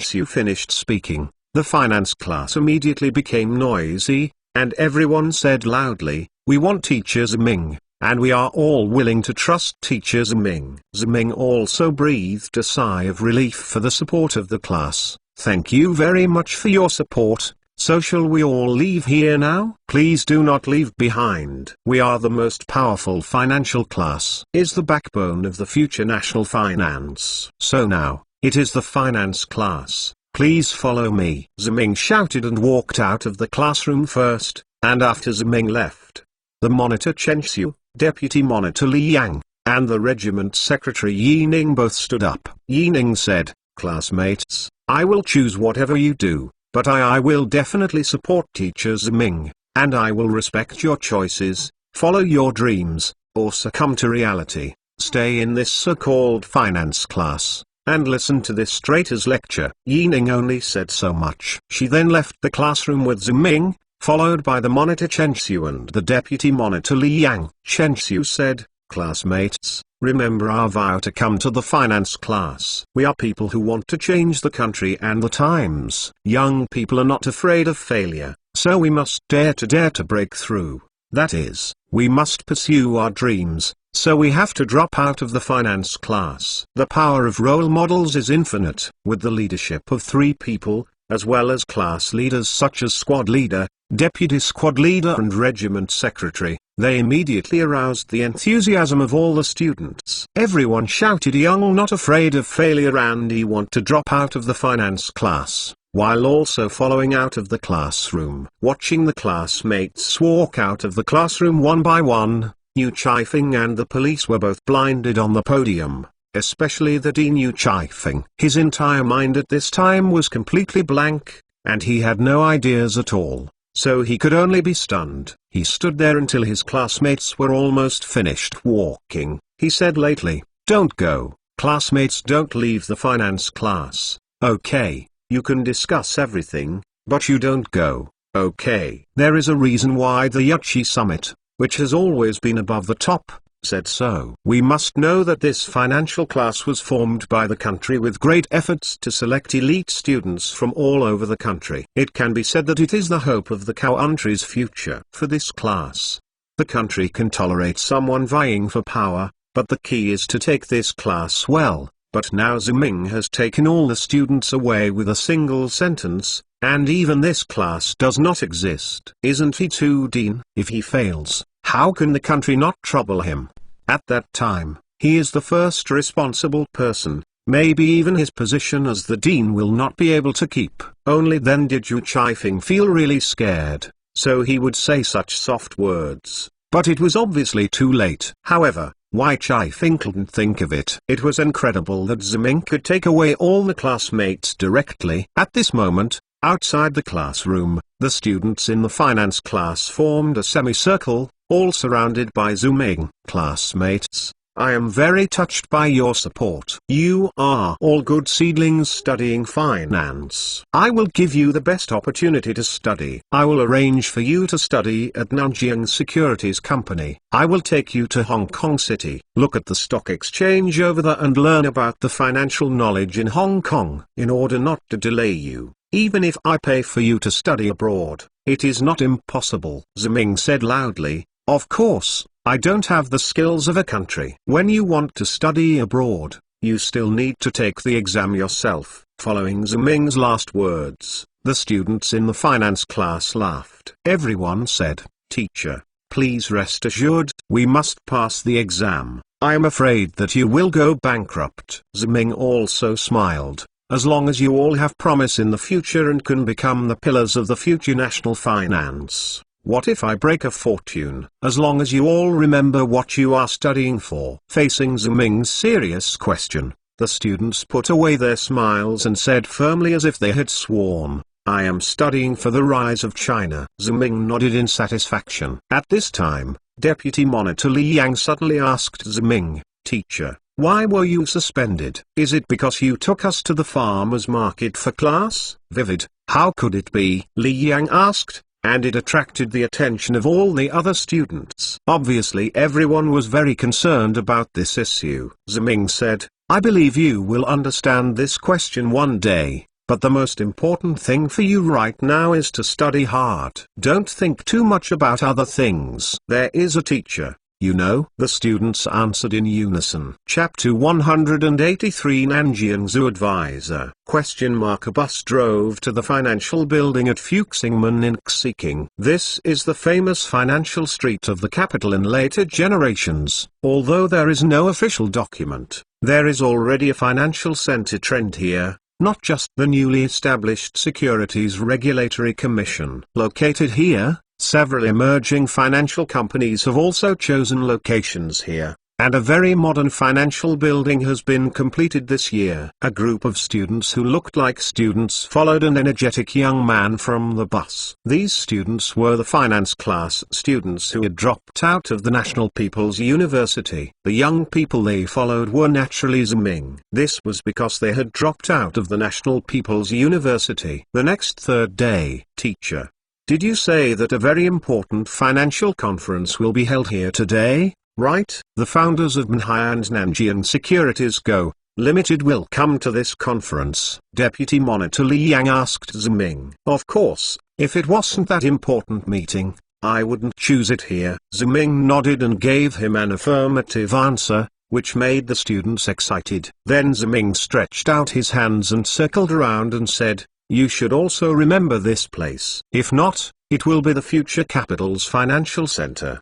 Speaker 1: Xiu finished speaking, the finance class immediately became noisy, and everyone said loudly, we want Teacher Ziming, and we are all willing to trust Teacher Ziming. Ziming also breathed a sigh of relief for the support of the class. Thank you very much for your support. So shall we all leave here now? Please do not leave behind. We are the most powerful financial class. Is the backbone of the future national finance. So now, it is the finance class. Please follow me. Ziming shouted and walked out of the classroom first, and after Ziming left, the monitor Chen Xiu, deputy monitor Li Yang, and the regiment secretary Yining both stood up. Yining said, "Classmates, I will choose whatever you do, but I will definitely support Teacher Ziming, and I will respect your choices. Follow your dreams, or succumb to reality. Stay in this so-called finance class, and listen to this traitor's lecture." Yining only said so much. She then left the classroom with Ziming, followed by the monitor Chen Xiu and the deputy monitor Li Yang. Chen Xiu said, "Classmates, remember our vow to come to the finance class. We are people who want to change the country and the times. Young people are not afraid of failure, so we must dare to break through. That is, we must pursue our dreams, so we have to drop out of the finance class. The power of role models is infinite. With the leadership of 3 people, as well as class leaders such as squad leader, deputy squad leader and regiment secretary, they immediately aroused the enthusiasm of all the students. Everyone shouted, "Young, not afraid of failure, and he want to drop out of the finance class," while also following out of the classroom. Watching the classmates walk out of the classroom one by one, Yu Chaifeng and the police were both blinded on the podium, especially the Dean Yu Chaifeng. His entire mind at this time was completely blank, and he had no ideas at all, so he could only be stunned. He stood there until his classmates were almost finished walking. He said lately, "Don't go, classmates, don't leave the finance class. Okay, you can discuss everything, but you don't go, okay?" There is a reason why the Yuchi Summit, which has always been above the top, said so. We must know that this financial class was formed by the country with great efforts to select elite students from all over the country. It can be said that it is the hope of the country's future. For this class, the country can tolerate someone vying for power, but the key is to take this class well. But now Ziming has taken all the students away with a single sentence, and even this class does not exist. Isn't he too, Dean? If he fails, how can the country not trouble him? At that time, he is the first responsible person. Maybe even his position as the dean will not be able to keep. Only then did Yu Chaifeng feel really scared, so he would say such soft words. But it was obviously too late. However, Wai Chaifeng couldn't think of it. It was incredible that Ziming could take away all the classmates directly. At this moment, outside the classroom, the students in the finance class formed a semicircle, all surrounded by Ziming. Classmates, I am very touched by your support. You are all good seedlings studying finance. I will give you the best opportunity to study. I will arrange for you to study at Nanjing Securities Company. I will take you to Hong Kong City. Look at the stock exchange over there and learn about the financial knowledge in Hong Kong. In order not to delay you, even if I pay for you to study abroad, it is not impossible. Ziming said loudly, "Of course, I don't have the skills of a country." When you want to study abroad, you still need to take the exam yourself. Following Ziming's last words, the students in the finance class laughed. Everyone said, "Teacher, please rest assured, we must pass the exam. I am afraid that you will go bankrupt." Ziming also smiled. As long as you all have promise in the future and can become the pillars of the future national finance, what if I break a fortune? As long as you all remember what you are studying for. Facing Ziming's serious question, the students put away their smiles and said firmly as if they had sworn, "I am studying for the rise of China." Ziming nodded in satisfaction. At this time, Deputy Monitor Li Yang suddenly asked Ziming, "Teacher, why were you suspended? Is it because you took us to the farmer's market for class?" Vivid, how could it be? Li Yang asked, and it attracted the attention of all the other students. Obviously everyone was very concerned about this issue. Ziming said, "I believe you will understand this question one day, but the most important thing for you right now is to study hard. Don't think too much about other things. There is a teacher, you know." The students answered in unison. Chapter 183 Nanjiang Zoo Advisor. A bus drove to the financial building at Fuxingmen in Xiqing. This is the famous financial street of the capital in later generations. Although there is no official document, there is already a financial center trend here. Not just the newly established Securities Regulatory Commission. Located here, several emerging financial companies have also chosen locations here. and a very modern financial building has been completed this year. A group of students who looked like students followed an energetic young man from the bus. These students were the finance class students who had dropped out of the National People's University. The young people they followed were naturally Ziming. This was because they had dropped out of the National People's University. The next third day, teacher. Did you say that a very important financial conference will be held here today? Right? The founders of Manhai and Nanjian Securities Co. Limited will come to this conference. Deputy Monitor Li Yang asked Ziming. Of course, if it wasn't that important meeting, I wouldn't choose it here. Ziming nodded and gave him an affirmative answer, which made the students excited. Then Ziming stretched out his hands and circled around and said, you should also remember this place. If not, it will be the future capital's financial center.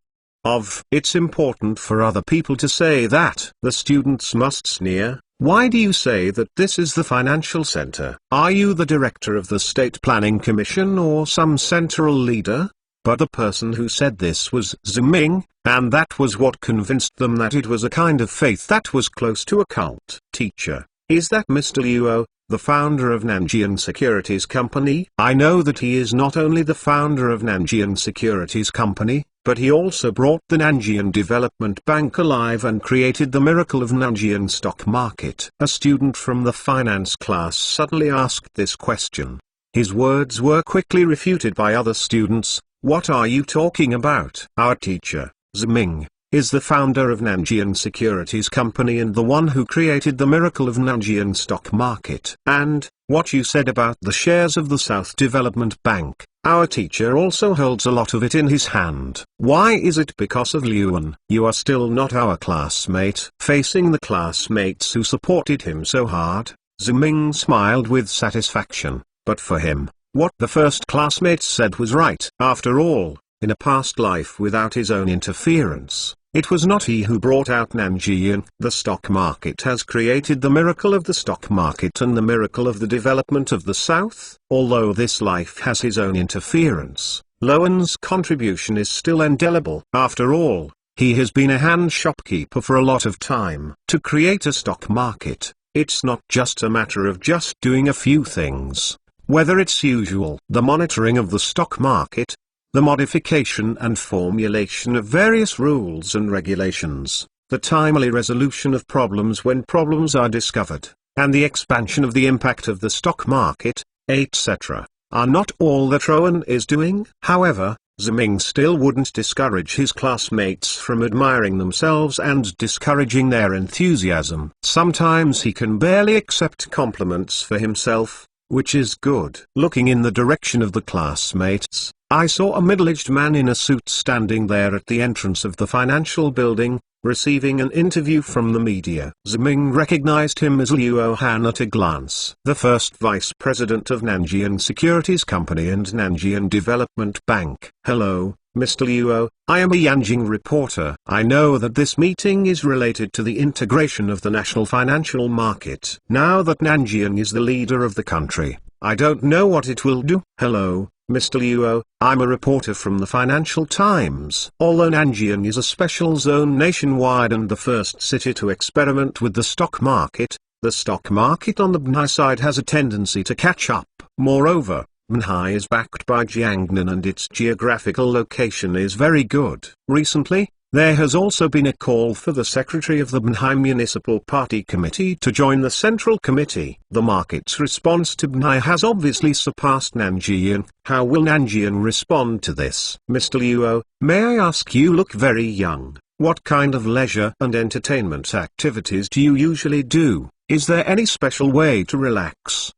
Speaker 1: It's important for other people to say that. The students must sneer. Why do you say that this is the financial center? Are you the director of the State Planning Commission or some central leader? But the person who said this was Ziming, and that was what convinced them that it was a kind of faith that was close to a cult. Teacher, is that Mr. Luo, the founder of Nanjian Securities Company? I know that he is not only the founder of Nanjian Securities Company, but he also brought the Nanjian Development Bank alive and created the miracle of Nanjian stock market. A student from the finance class suddenly asked this question. His words were quickly refuted by other students. What are you talking about? Our teacher, Ziming, is the founder of Nanjian Securities Company and the one who created the miracle of Nanjian stock market. And, what you said about the shares of the South Development Bank, our teacher also holds a lot of it in his hand. Why is it because of Luan? You are still not our classmate. Facing the classmates who supported him so hard, Ziming smiled with satisfaction, but for him, what the first classmates said was right. After all, in a past life without his own interference, it was not he who brought out Nanjian. The stock market has created the miracle of the stock market and the miracle of the development of the South. Although this life has his own interference, Luan's contribution is still indelible. After all, he has been a hand shopkeeper for a lot of time. To create a stock market, it's not just a matter of just doing a few things. Whether it's usual, the monitoring of the stock market, the modification and formulation of various rules and regulations, the timely resolution of problems when problems are discovered, and the expansion of the impact of the stock market, etc., are not all that Rowan is doing. However, Ziming still wouldn't discourage his classmates from admiring themselves and discouraging their enthusiasm. Sometimes he can barely accept compliments for himself, which is good. Looking in the direction of the classmates, I saw a middle-aged man in a suit standing there at the entrance of the financial building, receiving an interview from the media. Ziming recognized him as Luo Han at a glance. The first vice president of Nanjian Securities Company and Nanjian Development Bank. Hello, Mr. Luo, I am a Yanjing reporter. I know that this meeting is related to the integration of the national financial market. Now that Nanjian is the leader of the country, I don't know what it will do. Hello, Mr. Luo, I'm a reporter from the Financial Times. Although Nanjian is a special zone nationwide and the first city to experiment with the stock market on the Manhai side has a tendency to catch up. Moreover, Manhai is backed by Jiangnan and its geographical location is very good. Recently, there has also been a call for the secretary of the Manhai Municipal Party Committee to join the Central Committee. The market's response to Manhai has obviously surpassed Nanjian. How will Nanjian respond to this? Mr. Luo, may I ask, you look very young. What kind of leisure and entertainment activities do you usually do? Is there any special way to relax?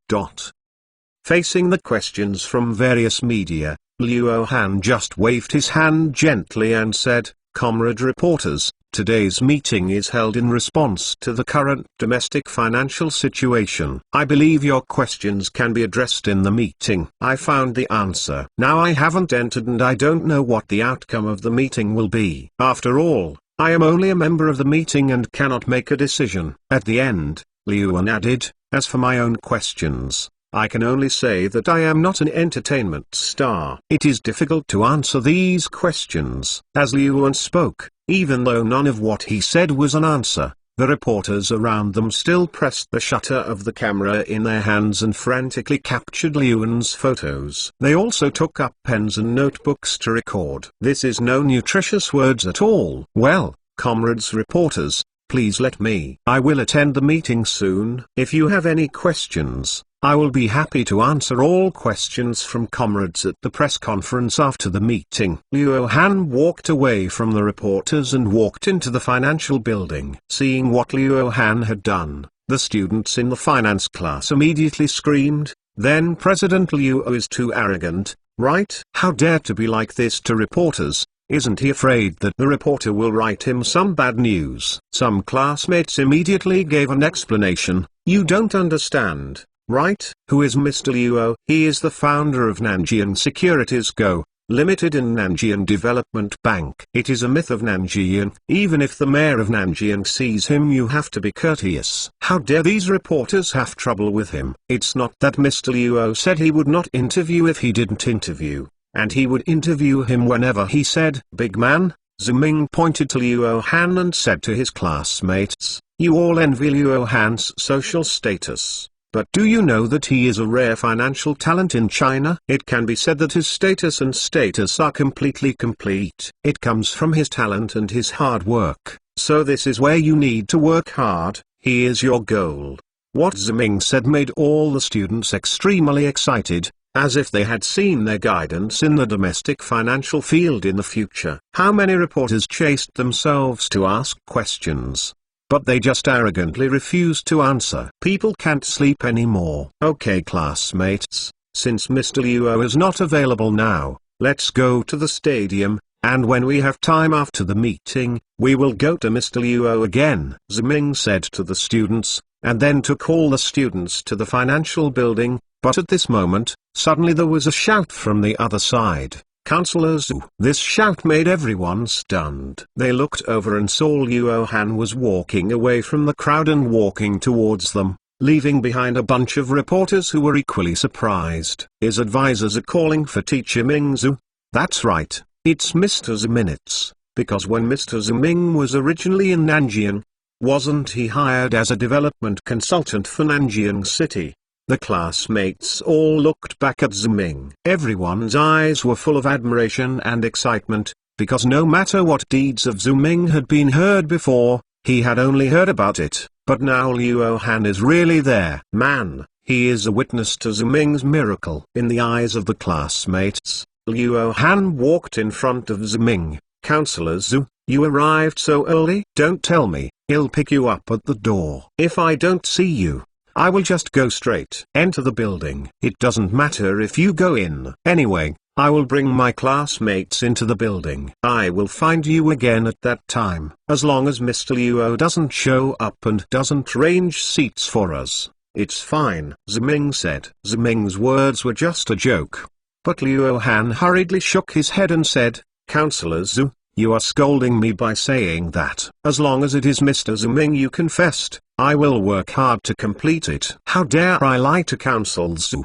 Speaker 1: Facing the questions from various media, Luo Han just waved his hand gently and said, Comrade reporters, today's meeting is held in response to the current domestic financial situation. I believe your questions can be addressed in the meeting. I found the answer. Now I haven't entered and I don't know what the outcome of the meeting will be. After all, I am only a member of the meeting and cannot make a decision. At the end, Luan added, as for my own questions, I can only say that I am not an entertainment star. It is difficult to answer these questions. As Luan spoke, Even though none of what he said was an answer, the reporters around them still pressed the shutter of the camera in their hands and frantically captured Yuan's photos. They also took up pens and notebooks to record. This is no nutritious words at all. Well, comrades reporters, please let me. I will attend the meeting soon. If you have any questions, I will be happy to answer all questions from comrades at the press conference after the meeting. Luo Han walked away from the reporters and walked into the financial building. Seeing what Luo Han had done, the students in the finance class immediately screamed, "Then President Luo is too arrogant, right? How dare to be like this to reporters? Isn't he afraid that the reporter will write him some bad news?" Some classmates immediately gave an explanation. "You don't understand, right? Who is Mr. Luo? He is the founder of Nanjian Securities Co., Limited and Nanjian Development Bank. It is a myth of Nanjian. Even if the mayor of Nanjian sees him, you have to be courteous. How dare these reporters have trouble with him? It's not that Mr. Luo said he would not interview if he didn't interview, and he would interview him whenever he said." "Big man," Ziming pointed to Luo Han and said to his classmates, "You all envy Luo Han's social status. But do you know that he is a rare financial talent in China? It can be said that his status and status are completely complete. It comes from his talent and his hard work. So this is where you need to work hard. He is your goal." What Ziming said made all the students extremely excited, as if they had seen their guidance in the domestic financial field in the future. How many reporters chased themselves to ask questions, but they just arrogantly refused to answer. People can't sleep anymore. "Okay classmates, since Mr. Luo is not available now, let's go to the stadium, and when we have time after the meeting, we will go to Mr. Luo again," Ziming said to the students, and then took all the students to the financial building. But at this moment, suddenly there was a shout from the other side. "Counselor Zhu!" This shout made everyone stunned. They looked over and saw Luo Han was walking away from the crowd and walking towards them, leaving behind a bunch of reporters who were equally surprised. "His advisors are calling for Teacher Ming Zhu." "That's right, it's Mr. Ziminitz, because when Mr. Ziming was originally in Nanjian, wasn't he hired as a development consultant for Nanjian City?" The classmates all looked back at Ziming. Everyone's eyes were full of admiration and excitement, because no matter what deeds of Ziming had been heard before, he had only heard about it, but now Luo Han is really there. Man, he is a witness to Ziming's miracle. In the eyes of the classmates, Luo Han walked in front of Ziming. "Counselor Zhu, you arrived so early? Don't tell me, he'll pick you up at the door. If I don't see you, I will just go straight. Enter the building. It doesn't matter if you go in. Anyway, I will bring my classmates into the building. I will find you again at that time. As long as Mr. Luo doesn't show up and doesn't arrange seats for us, it's fine," Ziming said. Ziming's words were just a joke. But Luo Han hurriedly shook his head and said, "Counselor Zhu, you are scolding me by saying that. As long as it is Mr. Ziming you confessed, I will work hard to complete it. How dare I lie to Counsel Zhu?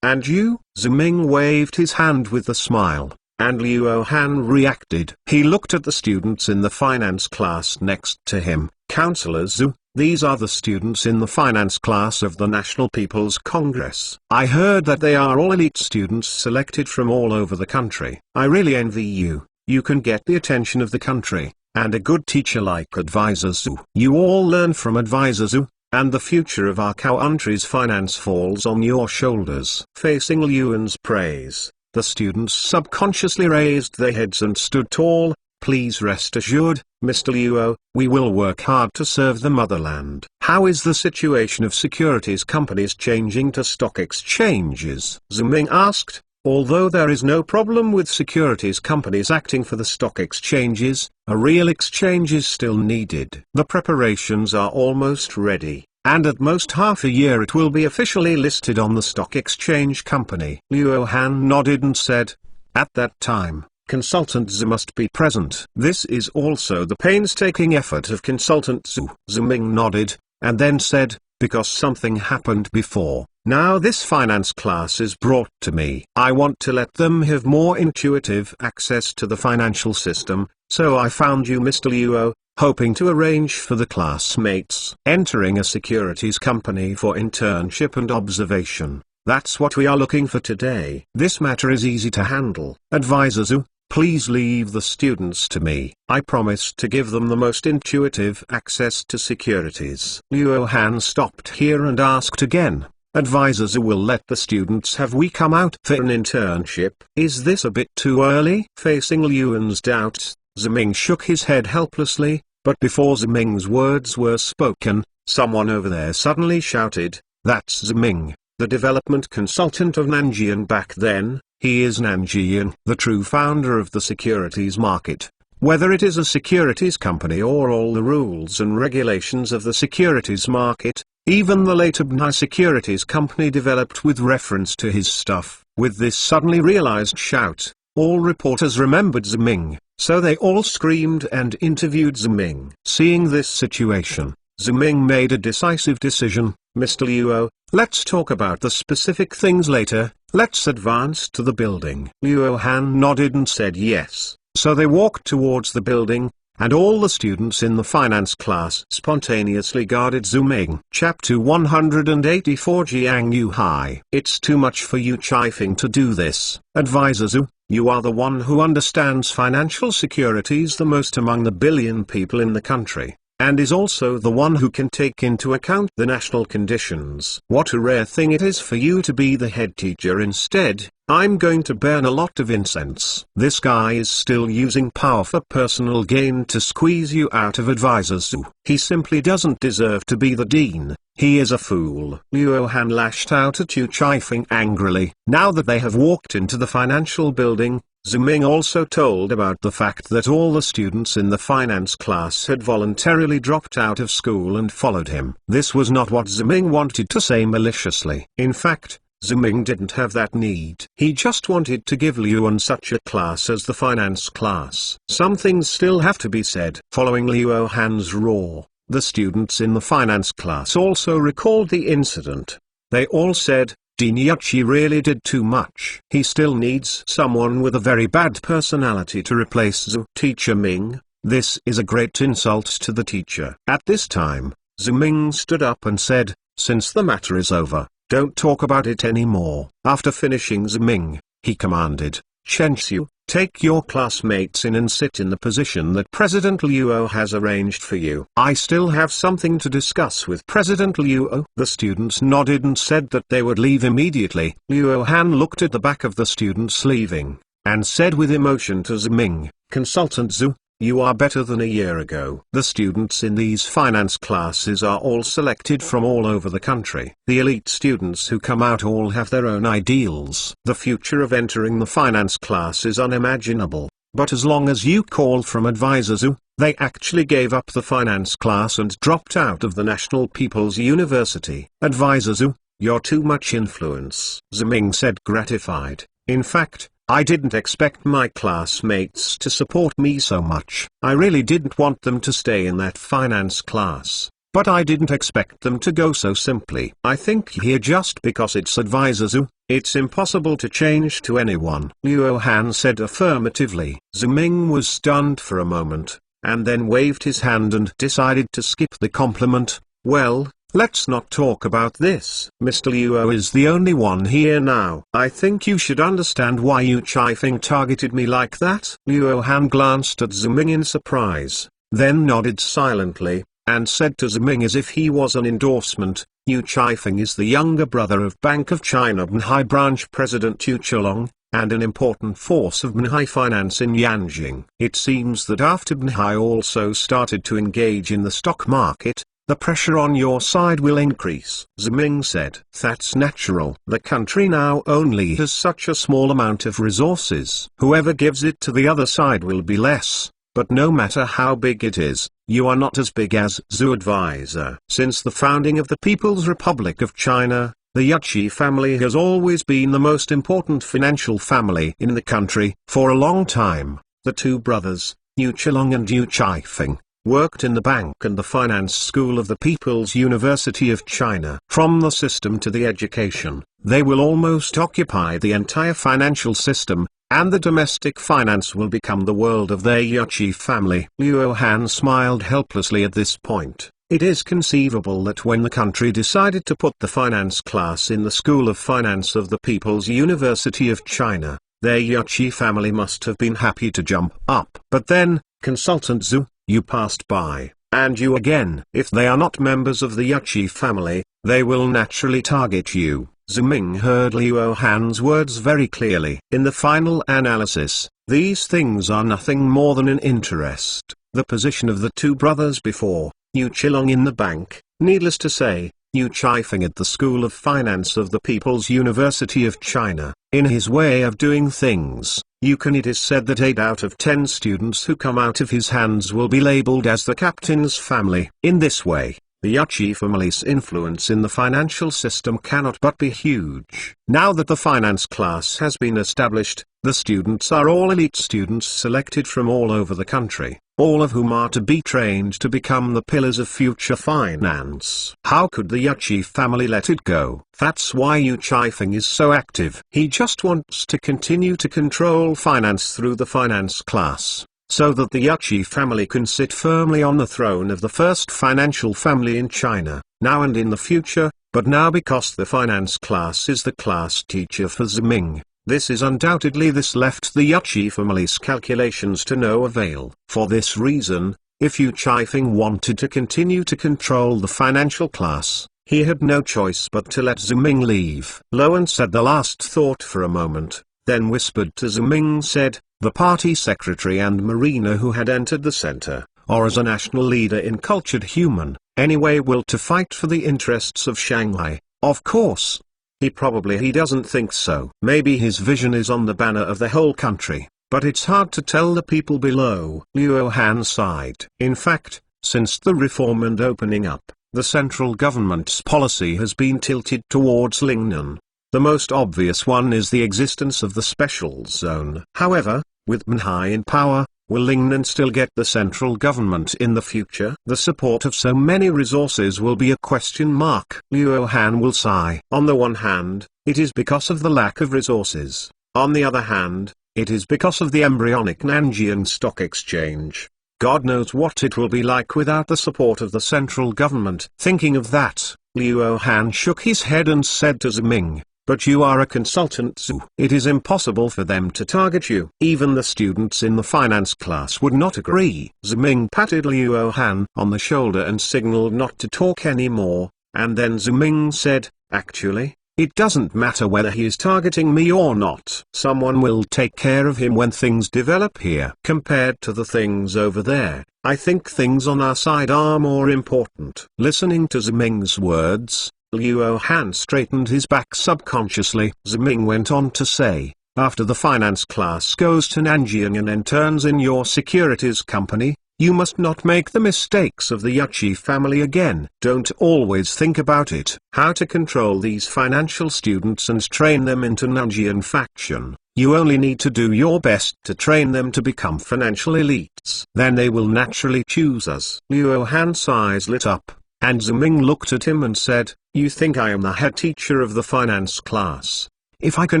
Speaker 1: And you?" Ziming waved his hand with a smile, and Luo Han reacted. He looked at the students in the finance class next to him. "Counselor Zhu, these are the students in the finance class of the National People's Congress. I heard that they are all elite students selected from all over the country. I really envy you. You can get the attention of the country, and a good teacher like Advisor Zhu. You all learn from Advisor Zhu, and the future of our country's finance falls on your shoulders." Facing Luan's praise, the students subconsciously raised their heads and stood tall. "Please rest assured, Mr. Luo, we will work hard to serve the motherland." "How is the situation of securities companies changing to stock exchanges?" Ziming asked. Although there is no problem with securities companies acting for the stock exchanges, a real exchange is still needed. The preparations are almost ready, and at most half a year it will be officially listed on the stock exchange company. Luo Han nodded and said, "At that time, Consultant Zhu must be present." "This is also the painstaking effort of Consultant Zhu." Ziming nodded, and then said, "Because something happened before, Now this finance class is brought to me. I want to let them have more intuitive access to the financial system, so I found you, Mr. Luo, hoping to arrange for the classmates entering a securities company for internship and observation. That's what we are looking for today. This matter is easy to handle. Advisor Zhu, please leave the students to me. I promise to give them the most intuitive access to securities. Luo Han stopped here and asked again. Advisor Zhu will let the students have we come out for an internship. Is this a bit too early? Facing Liuan's doubts, Ziming shook his head helplessly, but before Ziming's words were spoken, someone over there suddenly shouted, "That's Ziming, the development consultant of Nanjian back then." He is Nanjian, the true founder of the securities market. Whether it is a securities company or all the rules and regulations of the securities market, even the later Bnai Securities Company developed with reference to his stuff. With this suddenly realized shout, all reporters remembered Ziming, so they all screamed and interviewed Ziming. Seeing this situation, Ziming made a decisive decision. Mr. Luo, let's talk about the specific things later, let's advance to the building. Luo Han nodded and said yes, so they walked towards the building, and all the students in the finance class spontaneously guarded Ziming. Chapter 184 Jiang Yu Hai. It's too much for you Chifeng to do this. Advisor Zhu, you are the one who understands financial securities the most among the billion people in the country, and is also the one who can take into account the national conditions. What a rare thing it is for you to be the head teacher instead. I'm going to burn a lot of incense. This guy is still using power for personal gain to squeeze you out of Advisor Zhu. He simply doesn't deserve to be the dean. He is a fool. Luo Han lashed out at Yu Chifeng angrily. Now that they have walked into the financial building, Ziming also told about the fact that all the students in the finance class had voluntarily dropped out of school and followed him. This was not what Ziming wanted to say maliciously. In fact, Ziming didn't have that need. He just wanted to give Liuan such a class as the finance class. Some things still have to be said. Following Luo Han's roar, the students in the finance class also recalled the incident. They all said, Dean Yachi really did too much. He still needs someone with a very bad personality to replace Zhu. Teacher Ming, this is a great insult to the teacher. At this time, Zhu Ming stood up and said, since the matter is over, don't talk about it anymore. After finishing Zhu Ming, he commanded, Chen Xiu, take your classmates in and sit in the position that President Luo has arranged for you. I still have something to discuss with President Luo. The students nodded and said that they would leave immediately. Luo Han looked at the back of the students leaving, and said with emotion to Ziming, Consultant Zhu, you are better than a year ago. The students in these finance classes are all selected from all over the country. The elite students who come out all have their own ideals. The future of entering the finance class is unimaginable, but as long as you call from Advisor Zhu, they actually gave up the finance class and dropped out of the National People's University. Advisor Zhu, you're too much influence. Ziming said gratified. In fact, I didn't expect my classmates to support me so much. I really didn't want them to stay in that finance class, but I didn't expect them to go so simply. I think here just because it's Advisor Zhu, it's impossible to change to anyone. Luo Han said affirmatively. Ziming was stunned for a moment, and then waved his hand and decided to skip the compliment. Well, let's not talk about this. Mr. Luo is the only one here now. I think you should understand why Yu Chifeng targeted me like that. Luo Han glanced at Ziming in surprise, then nodded silently, and said to Ziming as if he was an endorsement, Yu Chifeng is the younger brother of Bank of China Bnhai branch President Yu Chelong, and an important force of Bnhai finance in Yanjing. It seems that after Bnhai also started to engage in the stock market, the pressure on your side will increase. Ziming said. That's natural. The country now only has such a small amount of resources. Whoever gives it to the other side will be less, but no matter how big it is, you are not as big as Zhu. Advisor. Since the founding of the People's Republic of China, the Yachi family has always been the most important financial family in the country. For a long time, the two brothers, Yu Chelong and Yu Chifeng, worked in the bank and the finance school of the People's University of China. From the system to the education, they will almost occupy the entire financial system, and the domestic finance will become the world of their Yuchi family. Luo Han smiled helplessly at this point. It is conceivable that when the country decided to put the finance class in the School of Finance of the People's University of China, their Yuchi family must have been happy to jump up. But then, Consultant Zhu, you passed by, and you again. If they are not members of the Yuchi family, they will naturally target you. Ziming heard Luo Han's words very clearly. In the final analysis, these things are nothing more than an interest. The position of the two brothers before, Yu Qilong in the bank, needless to say, Yu Chifeng at the School of Finance of the People's University of China. In his way of doing things, it is said that 8 out of 10 students who come out of his hands will be labeled as the captain's family. In this way, the Yuchi family's influence in the financial system cannot but be huge. Now that the finance class has been established, the students are all elite students selected from all over the country, all of whom are to be trained to become the pillars of future finance. How could the Yuchi family let it go? That's why Yu Chifeng is so active. He just wants to continue to control finance through the finance class, so that the Yuchi family can sit firmly on the throne of the first financial family in China, now and in the future. But now, because the finance class is the class teacher for Ziming, this left the Yuchi family's calculations to no avail. For this reason, if Yu Chifeng wanted to continue to control the financial class, he had no choice but to let Ziming leave. Luan said the last thought for a moment, then whispered to Ziming said, the party secretary and Marina who had entered the center, or as a national leader in cultured human, anyway will to fight for the interests of Shanghai. Of course. He doesn't think so. Maybe his vision is on the banner of the whole country, but it's hard to tell the people below. Luo Han sighed. In fact, since the reform and opening up, the central government's policy has been tilted towards Lingnan. The most obvious one is the existence of the special zone. However, with Manhai in power, will Lingnan still get the central government in the future? The support of so many resources will be a question mark. Luo Han will sigh. On the one hand, it is because of the lack of resources. On the other hand, it is because of the embryonic Nanjian Stock Exchange. God knows what it will be like without the support of the central government. Thinking of that, Luo Han shook his head and said to Ziming, but you are a consultant Zhu. It is impossible for them to target you. Even the students in the finance class would not agree. Ziming patted Luo Han on the shoulder and signaled not to talk anymore, and then Ziming said, actually, it doesn't matter whether he is targeting me or not. Someone will take care of him when things develop here. Compared to the things over there, I think things on our side are more important. Listening to Ziming's words, Luo Han straightened his back subconsciously. Ziming went on to say, after the finance class goes to Nanjiang and then turns in your securities company, you must not make the mistakes of the Yuchi family again. Don't always think about it. How to control these financial students and train them into Nanjiang faction. You only need to do your best to train them to become financial elites. Then they will naturally choose us. Luo Han's eyes lit up, and Ziming looked at him and said, you think I am the head teacher of the finance class? If I can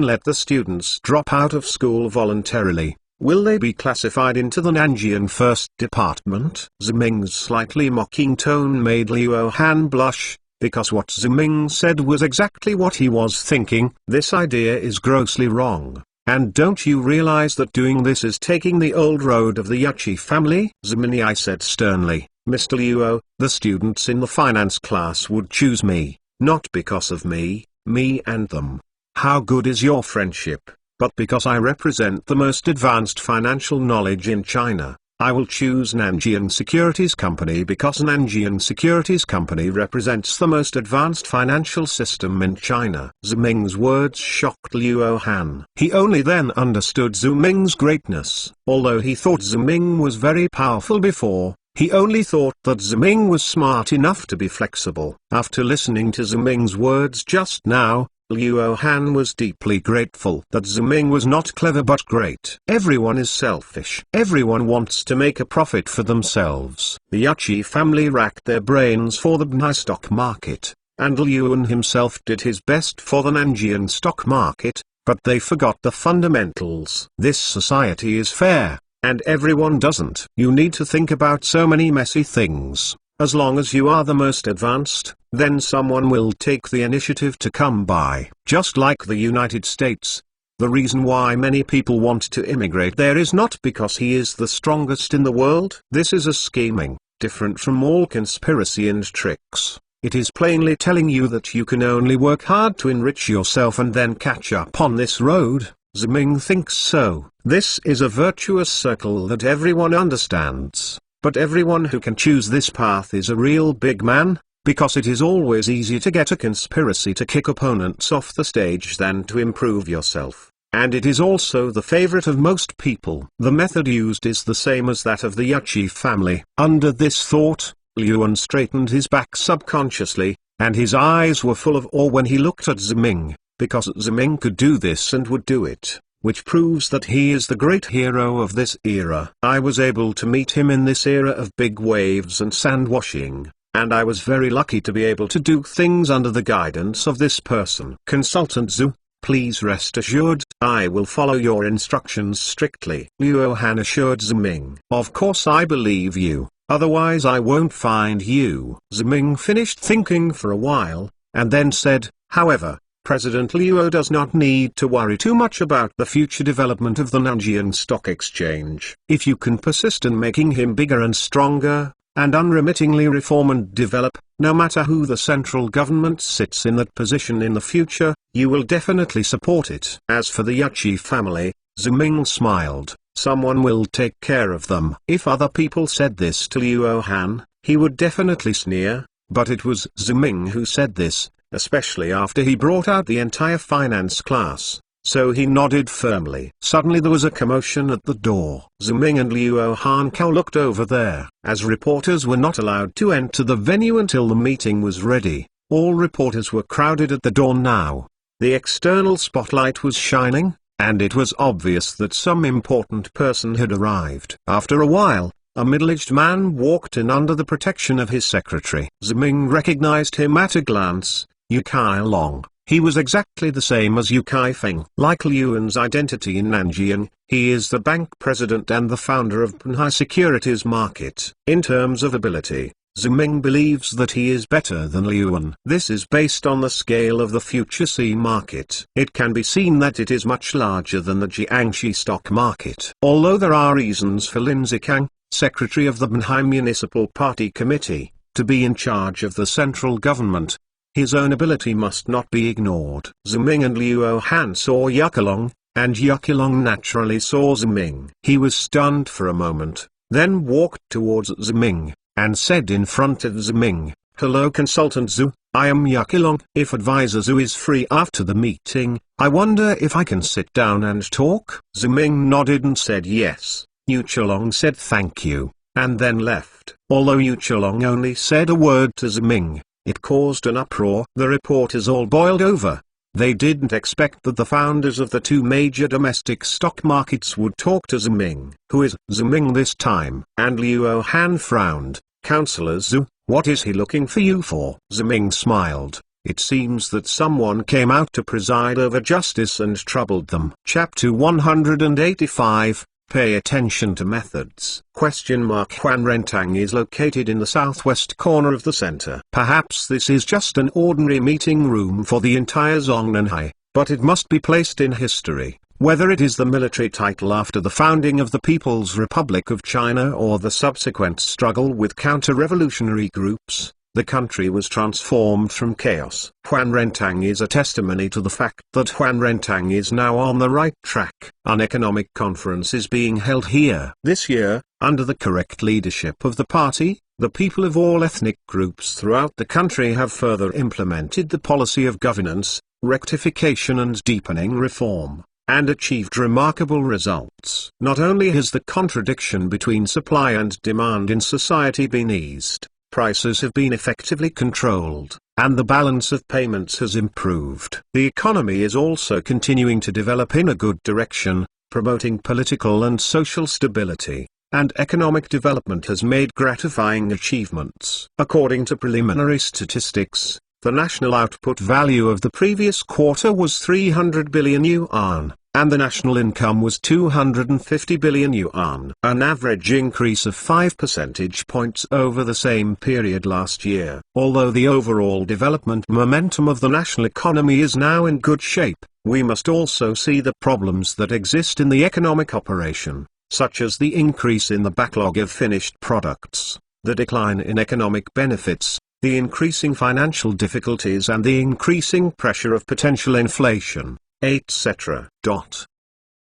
Speaker 1: let the students drop out of school voluntarily, will they be classified into the Nanjiang First Department? Ziming's slightly mocking tone made Luo Han blush, because what Ziming said was exactly what he was thinking. This idea is grossly wrong. And don't you realize that doing this is taking the old road of the Yuchi family? Zimini said sternly, Mr. Luo, the students in the finance class would choose me, not because of me and them. How good is your friendship? But because I represent the most advanced financial knowledge in China, I will choose Nanjiang Securities Company because Nanjiang Securities Company represents the most advanced financial system in China. Ziming's words shocked Luo Han. He only then understood Ziming's greatness. Although he thought Ziming was very powerful before, he only thought that Ziming was smart enough to be flexible. After listening to Ziming's words just now, Luo Han was deeply grateful that Ziming was not clever but great. Everyone is selfish. Everyone wants to make a profit for themselves. The Yachi family racked their brains for the Bnai stock market, and Luan himself did his best for the Nanjian stock market, but they forgot the fundamentals. This society is fair, and everyone doesn't. You need to think about so many messy things. As long as you are the most advanced, then someone will take the initiative to come by. Just like the United States, the reason why many people want to immigrate there is not because he is the strongest in the world. This is a scheming, different from all conspiracy and tricks. It is plainly telling you that you can only work hard to enrich yourself and then catch up on this road. Ziming thinks so. This is a virtuous circle that everyone understands. But everyone who can choose this path is a real big man, because it is always easier to get a conspiracy to kick opponents off the stage than to improve yourself. And it is also the favorite of most people. The method used is the same as that of the Yachi family. Under this thought, Luan straightened his back subconsciously, and his eyes were full of awe when he looked at Ziming, because Ziming could do this and would do it, which proves that he is the great hero of this era. I was able to meet him in this era of big waves and sand washing, and I was very lucky to be able to do things under the guidance of this person. Consultant Zhu, please rest assured, I will follow your instructions strictly. Luo Han assured Ziming. Of course I believe you, otherwise I won't find you. Ziming finished thinking for a while, and then said, however, President Luo does not need to worry too much about the future development of the Nanjian Stock Exchange. If you can persist in making him bigger and stronger, and unremittingly reform and develop, no matter who the central government sits in that position in the future, you will definitely support it. As for the Yachi family, Ziming smiled. Someone will take care of them. If other people said this to Luo Han, he would definitely sneer, but it was Ziming who said this, especially after he brought out the entire finance class, so he nodded firmly. Suddenly there was a commotion at the door. Ziming and Luo Han looked over there. As reporters were not allowed to enter the venue until the meeting was ready, all reporters were crowded at the door now. The external spotlight was shining, and it was obvious that some important person had arrived. After a while, a middle-aged man walked in under the protection of his secretary. Ziming recognized him at a glance. Yu Long. He was exactly the same as Yu Feng. Like Luan's identity in Nanjian, he is the bank president and the founder of Bnai Securities Market. In terms of ability, Ziming believes that he is better than Luan. This is based on the scale of the future sea market. It can be seen that it is much larger than the Jiangxi stock market. Although there are reasons for Lin Zikang, secretary of the Bnai Municipal Party Committee, to be in charge of the central government, his own ability must not be ignored. Ziming and Luo Han saw Yuqilong, and Yuqilong naturally saw Ziming. He was stunned for a moment, then walked towards Ziming, and said in front of Ziming, "Hello Consultant Zhu, I am Yuqilong. If Advisor Zhu is free after the meeting, I wonder if I can sit down and talk?" Ziming nodded and said yes. Yuqilong said thank you, and then left. Although Yuqilong only said a word to Ziming, it caused an uproar. The reporters all boiled over. They didn't expect that the founders of the two major domestic stock markets would talk to Ziming. Who is Ziming this time? And Luo Han frowned. Counselor Zhu, what is he looking for you for? Ziming smiled. It seems that someone came out to preside over justice and troubled them. Chapter 185. Pay attention to methods. Huan Rentang is located in the southwest corner of the center. Perhaps this is just an ordinary meeting room for the entire Zongnanhai, but it must be placed in history. Whether it is the military title after the founding of the People's Republic of China or the subsequent struggle with counter-revolutionary groups, the country was transformed from chaos. Huan Rentang is a testimony to the fact that Huan Rentang is now on the right track. An economic conference is being held here. This year, under the correct leadership of the party, the people of all ethnic groups throughout the country have further implemented the policy of governance, rectification and deepening reform, and achieved remarkable results. Not only has the contradiction between supply and demand in society been eased, prices have been effectively controlled, and the balance of payments has improved. The economy is also continuing to develop in a good direction, promoting political and social stability, and economic development has made gratifying achievements. According to preliminary statistics, the national output value of the previous quarter was 300 billion yuan, and the national income was 250 billion yuan, an average increase of 5 percentage points over the same period last year. Although the overall development momentum of the national economy is now in good shape, we must also see the problems that exist in the economic operation, such as the increase in the backlog of finished products, the decline in economic benefits, the increasing financial difficulties and the increasing pressure of potential inflation, etc.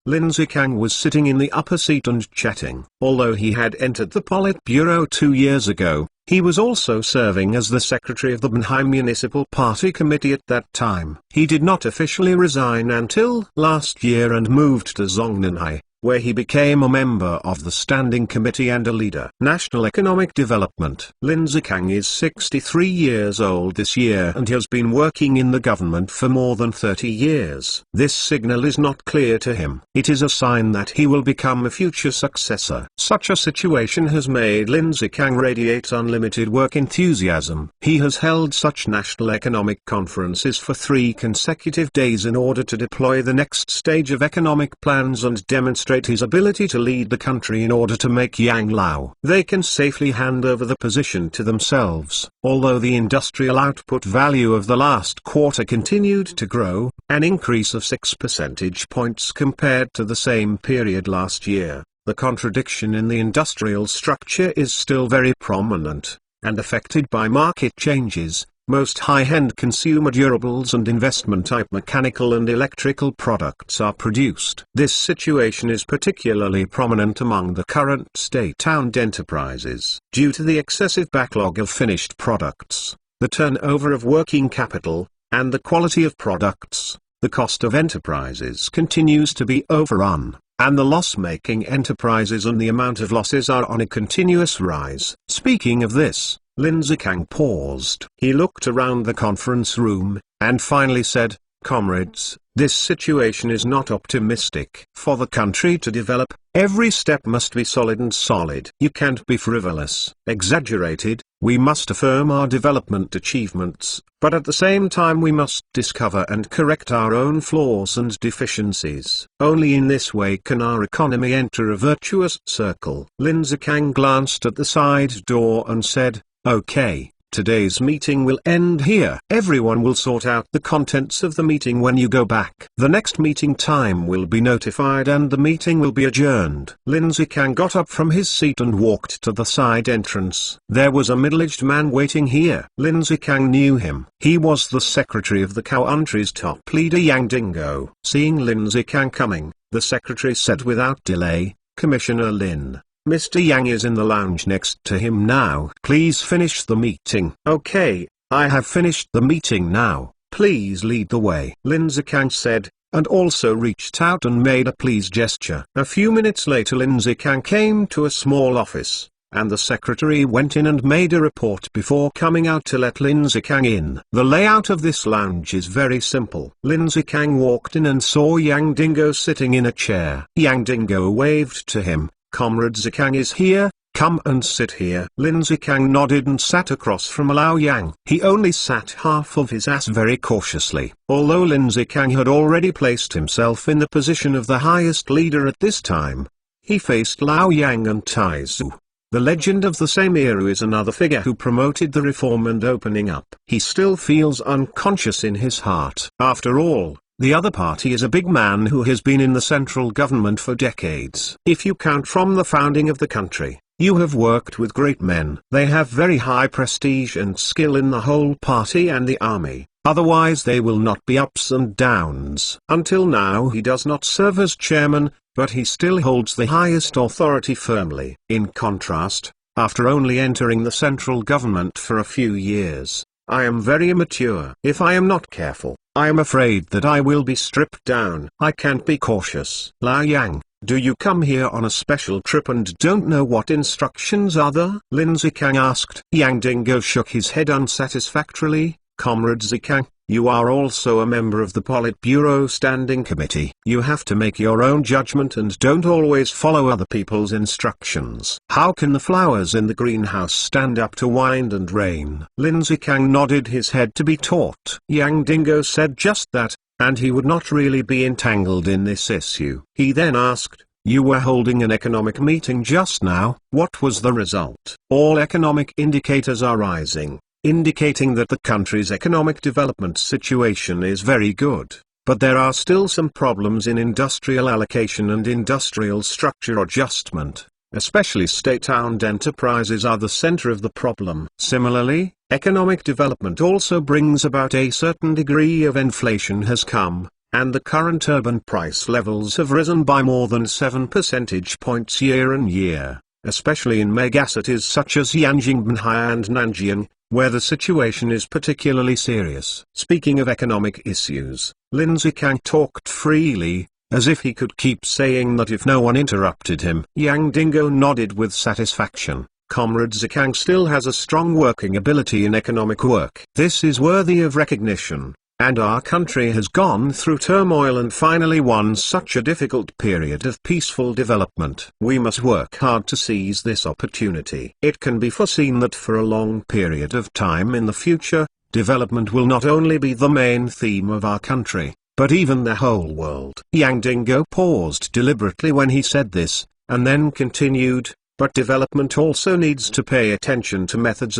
Speaker 1: Lin Zikang was sitting in the upper seat and chatting. Although he had entered the Politburo 2 years ago, he was also serving as the secretary of the Banhai Municipal Party Committee at that time. He did not officially resign until last year and moved to Zongnanhai, where he became a member of the Standing Committee and a leader. National Economic Development. Lin Zikang is 63 years old this year and has been working in the government for more than 30 years. This signal is not clear to him. It is a sign that he will become a future successor. Such a situation has made Lin Zikang radiate unlimited work enthusiasm. He has held such national economic conferences for 3 consecutive days in order to deploy the next stage of economic plans and demonstrate his ability to lead the country in order to make Yang Lao. They can safely hand over the position to themselves. Although the industrial output value of the last quarter continued to grow, an increase of 6 percentage points compared to the same period last year, the contradiction in the industrial structure is still very prominent, and affected by market changes. Most high-end consumer durables and investment-type mechanical and electrical products are produced. This situation is particularly prominent among the current state-owned enterprises. Due to the excessive backlog of finished products, the turnover of working capital, and the quality of products, the cost of enterprises continues to be overrun, and the loss-making enterprises and the amount of losses are on a continuous rise. Speaking of this, Lin Zikang paused. He looked around the conference room, and finally said, "Comrades, this situation is not optimistic. For the country to develop, every step must be solid and solid. You can't be frivolous, exaggerated. We must affirm our development achievements, but at the same time we must discover and correct our own flaws and deficiencies. Only in this way can our economy enter a virtuous circle." Lin Zikang glanced at the side door and said, "Okay, today's meeting will end here. Everyone will sort out the contents of the meeting when you go back. The next meeting time will be notified and the meeting will be adjourned." Lin Zikang got up from his seat and walked to the side entrance. There was a middle-aged man waiting here. Lin Zikang knew him. He was the secretary of the country's top leader Yang Dingo. Seeing Lin Zikang coming, the secretary said without delay, "Commissioner Lin, Mr. Yang is in the lounge next to him now. Please finish the meeting." "Okay, I have finished the meeting now. Please lead the way," Lin Zikang said, and also reached out and made a please gesture. A few minutes later Lin Zikang came to a small office, and the secretary went in and made a report before coming out to let Lin Zikang in. The layout of this lounge is very simple. Lin Zikang walked in and saw Yang Dingo sitting in a chair. Yang Dingo waved to him. "Comrade Zikang is here, come and sit here." Lin Zikang nodded and sat across from Lao Yang. He only sat half of his ass very cautiously. Although Lin Zikang had already placed himself in the position of the highest leader at this time, he faced Lao Yang and Taizu. The legend of the same era is another figure who promoted the reform and opening up. He still feels unconscious in his heart. After all, the other party is a big man who has been in the central government for decades. If you count from the founding of the country, you have worked with great men. They have very high prestige and skill in the whole party and the army. Otherwise they will not be ups and downs. Until now he does not serve as chairman, but he still holds the highest authority firmly. In contrast, after only entering the central government for a few years, I am very immature. If I am not careful, I am afraid that I will be stripped down. I can't be cautious. Lao Yang, do you come here on a special trip and don't know what instructions are there? Lin Zikang asked. Yang Dingo shook his head unsatisfactorily. Comrade Zikang, you are also a member of the Politburo Standing Committee. You have to make your own judgment and don't always follow other people's instructions. How can the flowers in the greenhouse stand up to wind and rain? Lin Zikang nodded his head to be taught. Yang Dingo said just that, and he would not really be entangled in this issue. He then asked, you were holding an economic meeting just now. What was the result? All economic indicators are rising, indicating that the country's economic development situation is very good. But there are still some problems in industrial allocation and industrial structure adjustment. Especially state-owned enterprises are the center of the problem. Similarly, economic development also brings about a certain degree of inflation has come, and the current urban price levels have risen by more than 7 percentage points year on year, especially in megacities such as Yanjing, Banhai and Nanjing, where the situation is particularly serious. Speaking of economic issues, Lin Zikang talked freely, as if he could keep saying that if no one interrupted him. Yang Dingo nodded with satisfaction. Comrade Zikang still has a strong working ability in economic work. This is worthy of recognition. And our country has gone through turmoil and finally won such a difficult period of peaceful development. We must work hard to seize this opportunity. It can be foreseen that for a long period of time in the future, development will not only be the main theme of our country, but even the whole world. Yang Dingo paused deliberately when he said this, and then continued, but development also needs to pay attention to methods,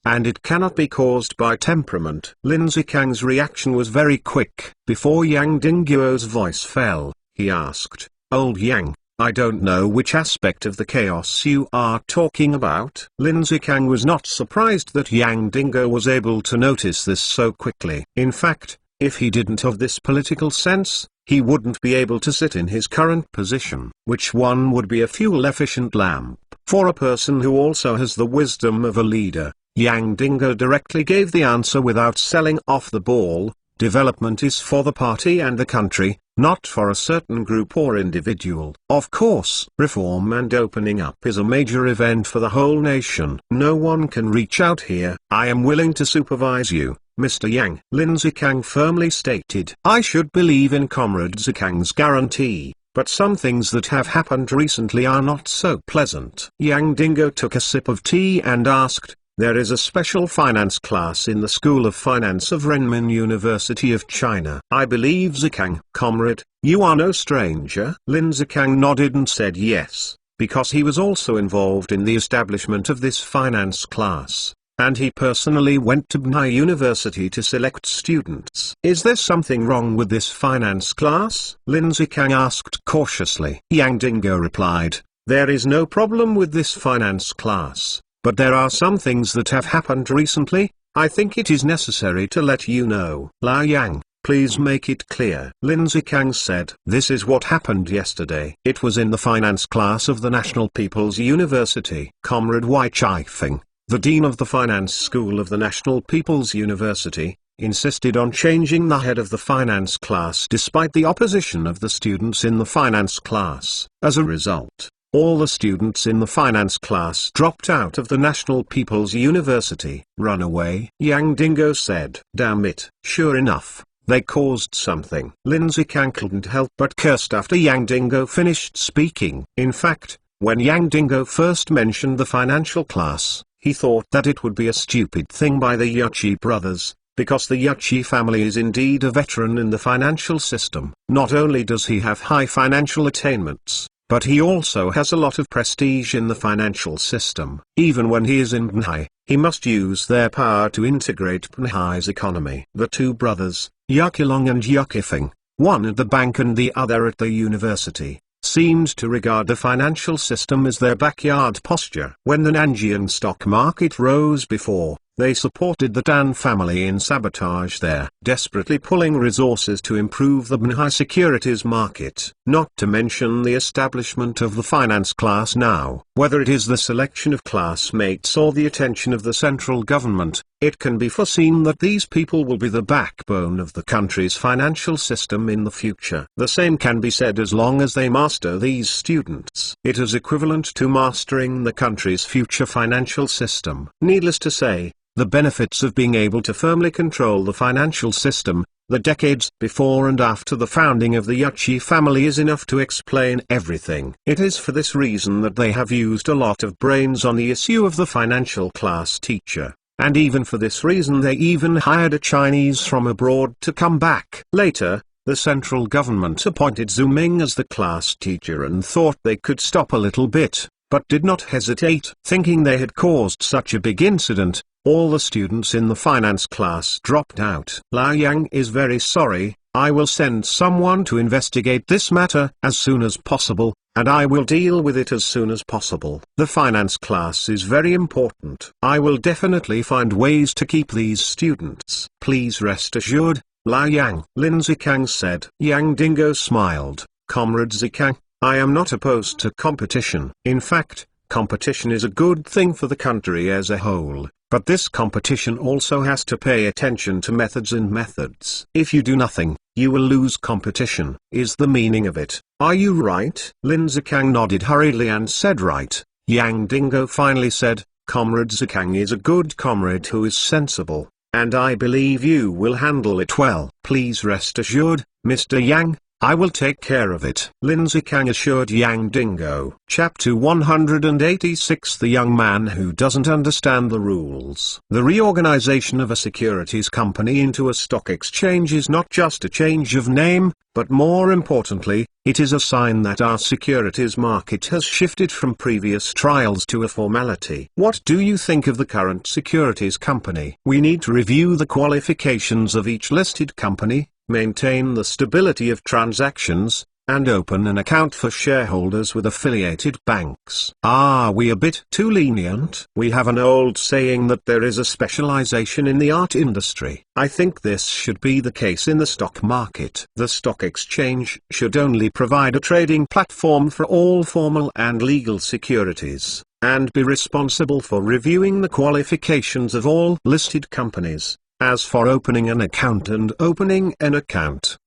Speaker 1: and it cannot be caused by temperament. Lin Zikang's reaction was very quick. Before Yang Dingo's voice fell, he asked, Old Yang, I don't know which aspect of the chaos you are talking about. Lin Zikang was not surprised that Yang Dingo was able to notice this so quickly. In fact, if he didn't have this political sense, he wouldn't be able to sit in his current position. Which one would be a fuel-efficient lamp? For a person who also has the wisdom of a leader, Yang Dingo directly gave the answer without selling off the ball. Development is for the party and the country, not for a certain group or individual. Of course, reform and opening up is a major event for the whole nation. No one can reach out here. I am willing to supervise you, Mr. Yang. Lin Zikang firmly stated. I should believe in Comrade Zikang's guarantee, but some things that have happened recently are not so pleasant. Yang Dingo took a sip of tea and asked, there is a special finance class in the School of Finance of Renmin University of China. I believe Zikang. Comrade, you are no stranger. Lin Zikang nodded and said yes, because he was also involved in the establishment of this finance class, and he personally went to Banhai University to select students. Is there something wrong with this finance class? Lin Zikang asked cautiously. Yang Dingo replied, there is no problem with this finance class. But there are some things that have happened recently. I think it is necessary to let you know. Lao Yang, please make it clear. Lin Zikang said. This is what happened yesterday. It was in the finance class of the National People's University. Comrade Wai Chai-feng, the dean of the finance school of the National People's University, insisted on changing the head of the finance class despite the opposition of the students in the finance class. As a result, all the students in the finance class dropped out of the National People's University. Run away? Yang Dingo said. Damn it. Sure enough, they caused something. Lin Zikang couldn't help but cursed after Yang Dingo finished speaking. In fact, when Yang Dingo first mentioned the financial class, he thought that it would be a stupid thing by the Yachi brothers, because the Yachi family is indeed a veteran in the financial system. Not only does he have high financial attainments, but he also has a lot of prestige in the financial system. Even when he is in Banhai, he must use their power to integrate Banhai's economy. The two brothers, Yakilong and Yakifeng, one at the bank and the other at the university, seemed to regard the financial system as their backyard posture. When the Nanjian stock market rose before, they supported the Dan family in sabotage there, desperately pulling resources to improve the Banhai securities market. Not to mention the establishment of the finance class now. Whether it is the selection of classmates or the attention of the central government, it can be foreseen that these people will be the backbone of the country's financial system in the future. The same can be said as long as they master these students. It is equivalent to mastering the country's future financial system. Needless to say, the benefits of being able to firmly control the financial system, the decades before and after the founding of the Yuchi family is enough to explain everything. It is for this reason that they have used a lot of brains on the issue of the financial class teacher. And even for this reason they even hired a Chinese from abroad to come back. Later, the central government appointed Zhu Ming as the class teacher and thought they could stop a little bit, but did not hesitate. Thinking they had caused such a big incident, all the students in the finance class dropped out. Lao Yang is very sorry. I will send someone to investigate this matter as soon as possible, and I will deal with it as soon as possible. The finance class is very important. I will definitely find ways to keep these students. Please rest assured, Lao Yang. Lin Zikang said. Yang Dingo smiled. Comrade Zikang, I am not opposed to competition. In fact, competition is a good thing for the country as a whole. But this competition also has to pay attention to methods and methods. If you do nothing, you will lose competition, is the meaning of it. Are you right? Lin Zikang nodded hurriedly and said right. Yang Dingo finally said, Comrade Zikang is a good comrade who is sensible, and I believe you will handle it well. Please rest assured, Mr. Yang, I will take care of it. Lin Zikang assured Yang Dingo. Chapter 186 The Young Man Who Doesn't Understand the Rules. The reorganization of a securities company into a stock exchange is not just a change of name, but more importantly, it is a sign that our securities market has shifted from previous trials to a formality. What do you think of the current securities company? We need to review the qualifications of each listed company, maintain the stability of transactions, and open an account for shareholders with affiliated banks. Are we a bit too lenient? We have an old saying that there is a specialization in the art industry. I think this should be the case in the stock market. The stock exchange should only provide a trading platform for all formal and legal securities, and be responsible for reviewing the qualifications of all listed companies. As for opening an account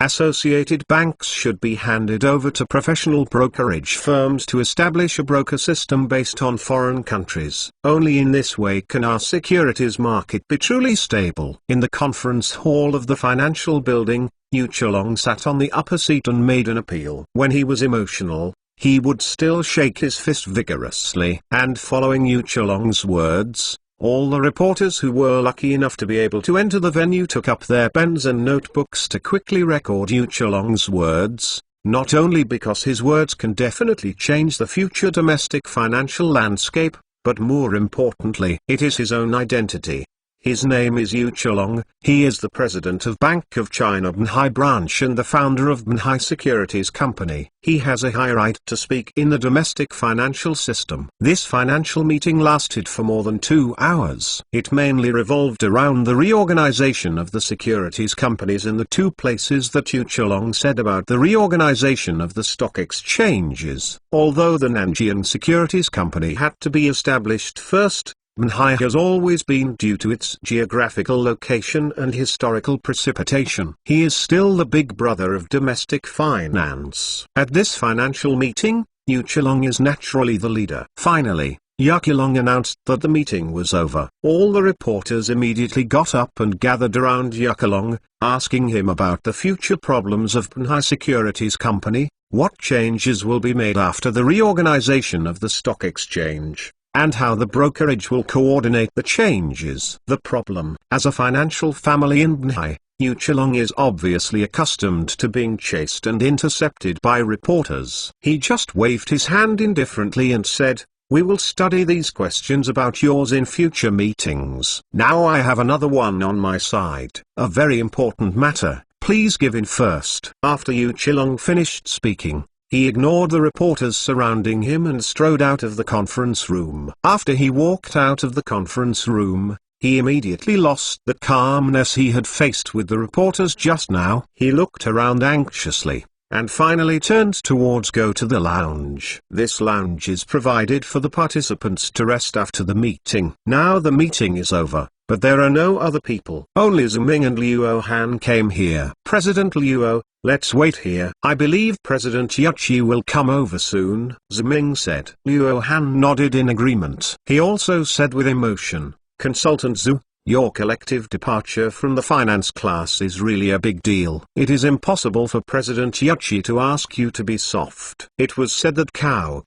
Speaker 1: associated banks should be handed over to professional brokerage firms to establish a broker system based on foreign countries. Only in this way can our securities market be truly stable. In the conference hall of the financial building, Yu Chelong sat on the upper seat and made an appeal. When he was emotional, he would still shake his fist vigorously. And following Yu Chelong's words, all the reporters who were lucky enough to be able to enter the venue took up their pens and notebooks to quickly record Yu Chelong's words, not only because his words can definitely change the future domestic financial landscape, but more importantly, it is his own identity. His name is Yu Chelong, he is the president of Bank of China Banhai branch and the founder of Banhai Securities Company. He has a high right to speak in the domestic financial system. This financial meeting lasted for more than 2 hours. It mainly revolved around the reorganization of the securities companies in the two places that Yu Chelong said about the reorganization of the stock exchanges. Although the Nanjiang Securities Company had to be established first, Banhai has always been due to its geographical location and historical precipitation. He is still the big brother of domestic finance. At this financial meeting, Yu Chelong is naturally the leader. Finally, Yu Chelong announced that the meeting was over. All the reporters immediately got up and gathered around Yu Chelong, asking him about the future problems of Banhai Securities Company, what changes will be made after the reorganization of the stock exchange, and how the brokerage will coordinate the changes. The problem. As a financial family in Banhai, Yu Chelong is obviously accustomed to being chased and intercepted by reporters. He just waved his hand indifferently and said, "We will study these questions about yours in future meetings. Now I have another one on my side. A very important matter, please give in first." After Yu Chelong finished speaking, he ignored the reporters surrounding him and strode out of the conference room. After he walked out of the conference room, he immediately lost the calmness he had faced with the reporters just now. He looked around anxiously, and finally turned towards go to the lounge. This lounge is provided for the participants to rest after the meeting. Now the meeting is over, but there are no other people. Only Ziming and Liuo Han came here. President Liuo, let's wait here. I believe President Yuchi will come over soon, Ziming said. Liuo Han nodded in agreement. He also said with emotion, Consultant Zhu, Your collective departure from the finance class is really a big deal. It is impossible for President Yuchi to ask you to be soft. It was said that Cow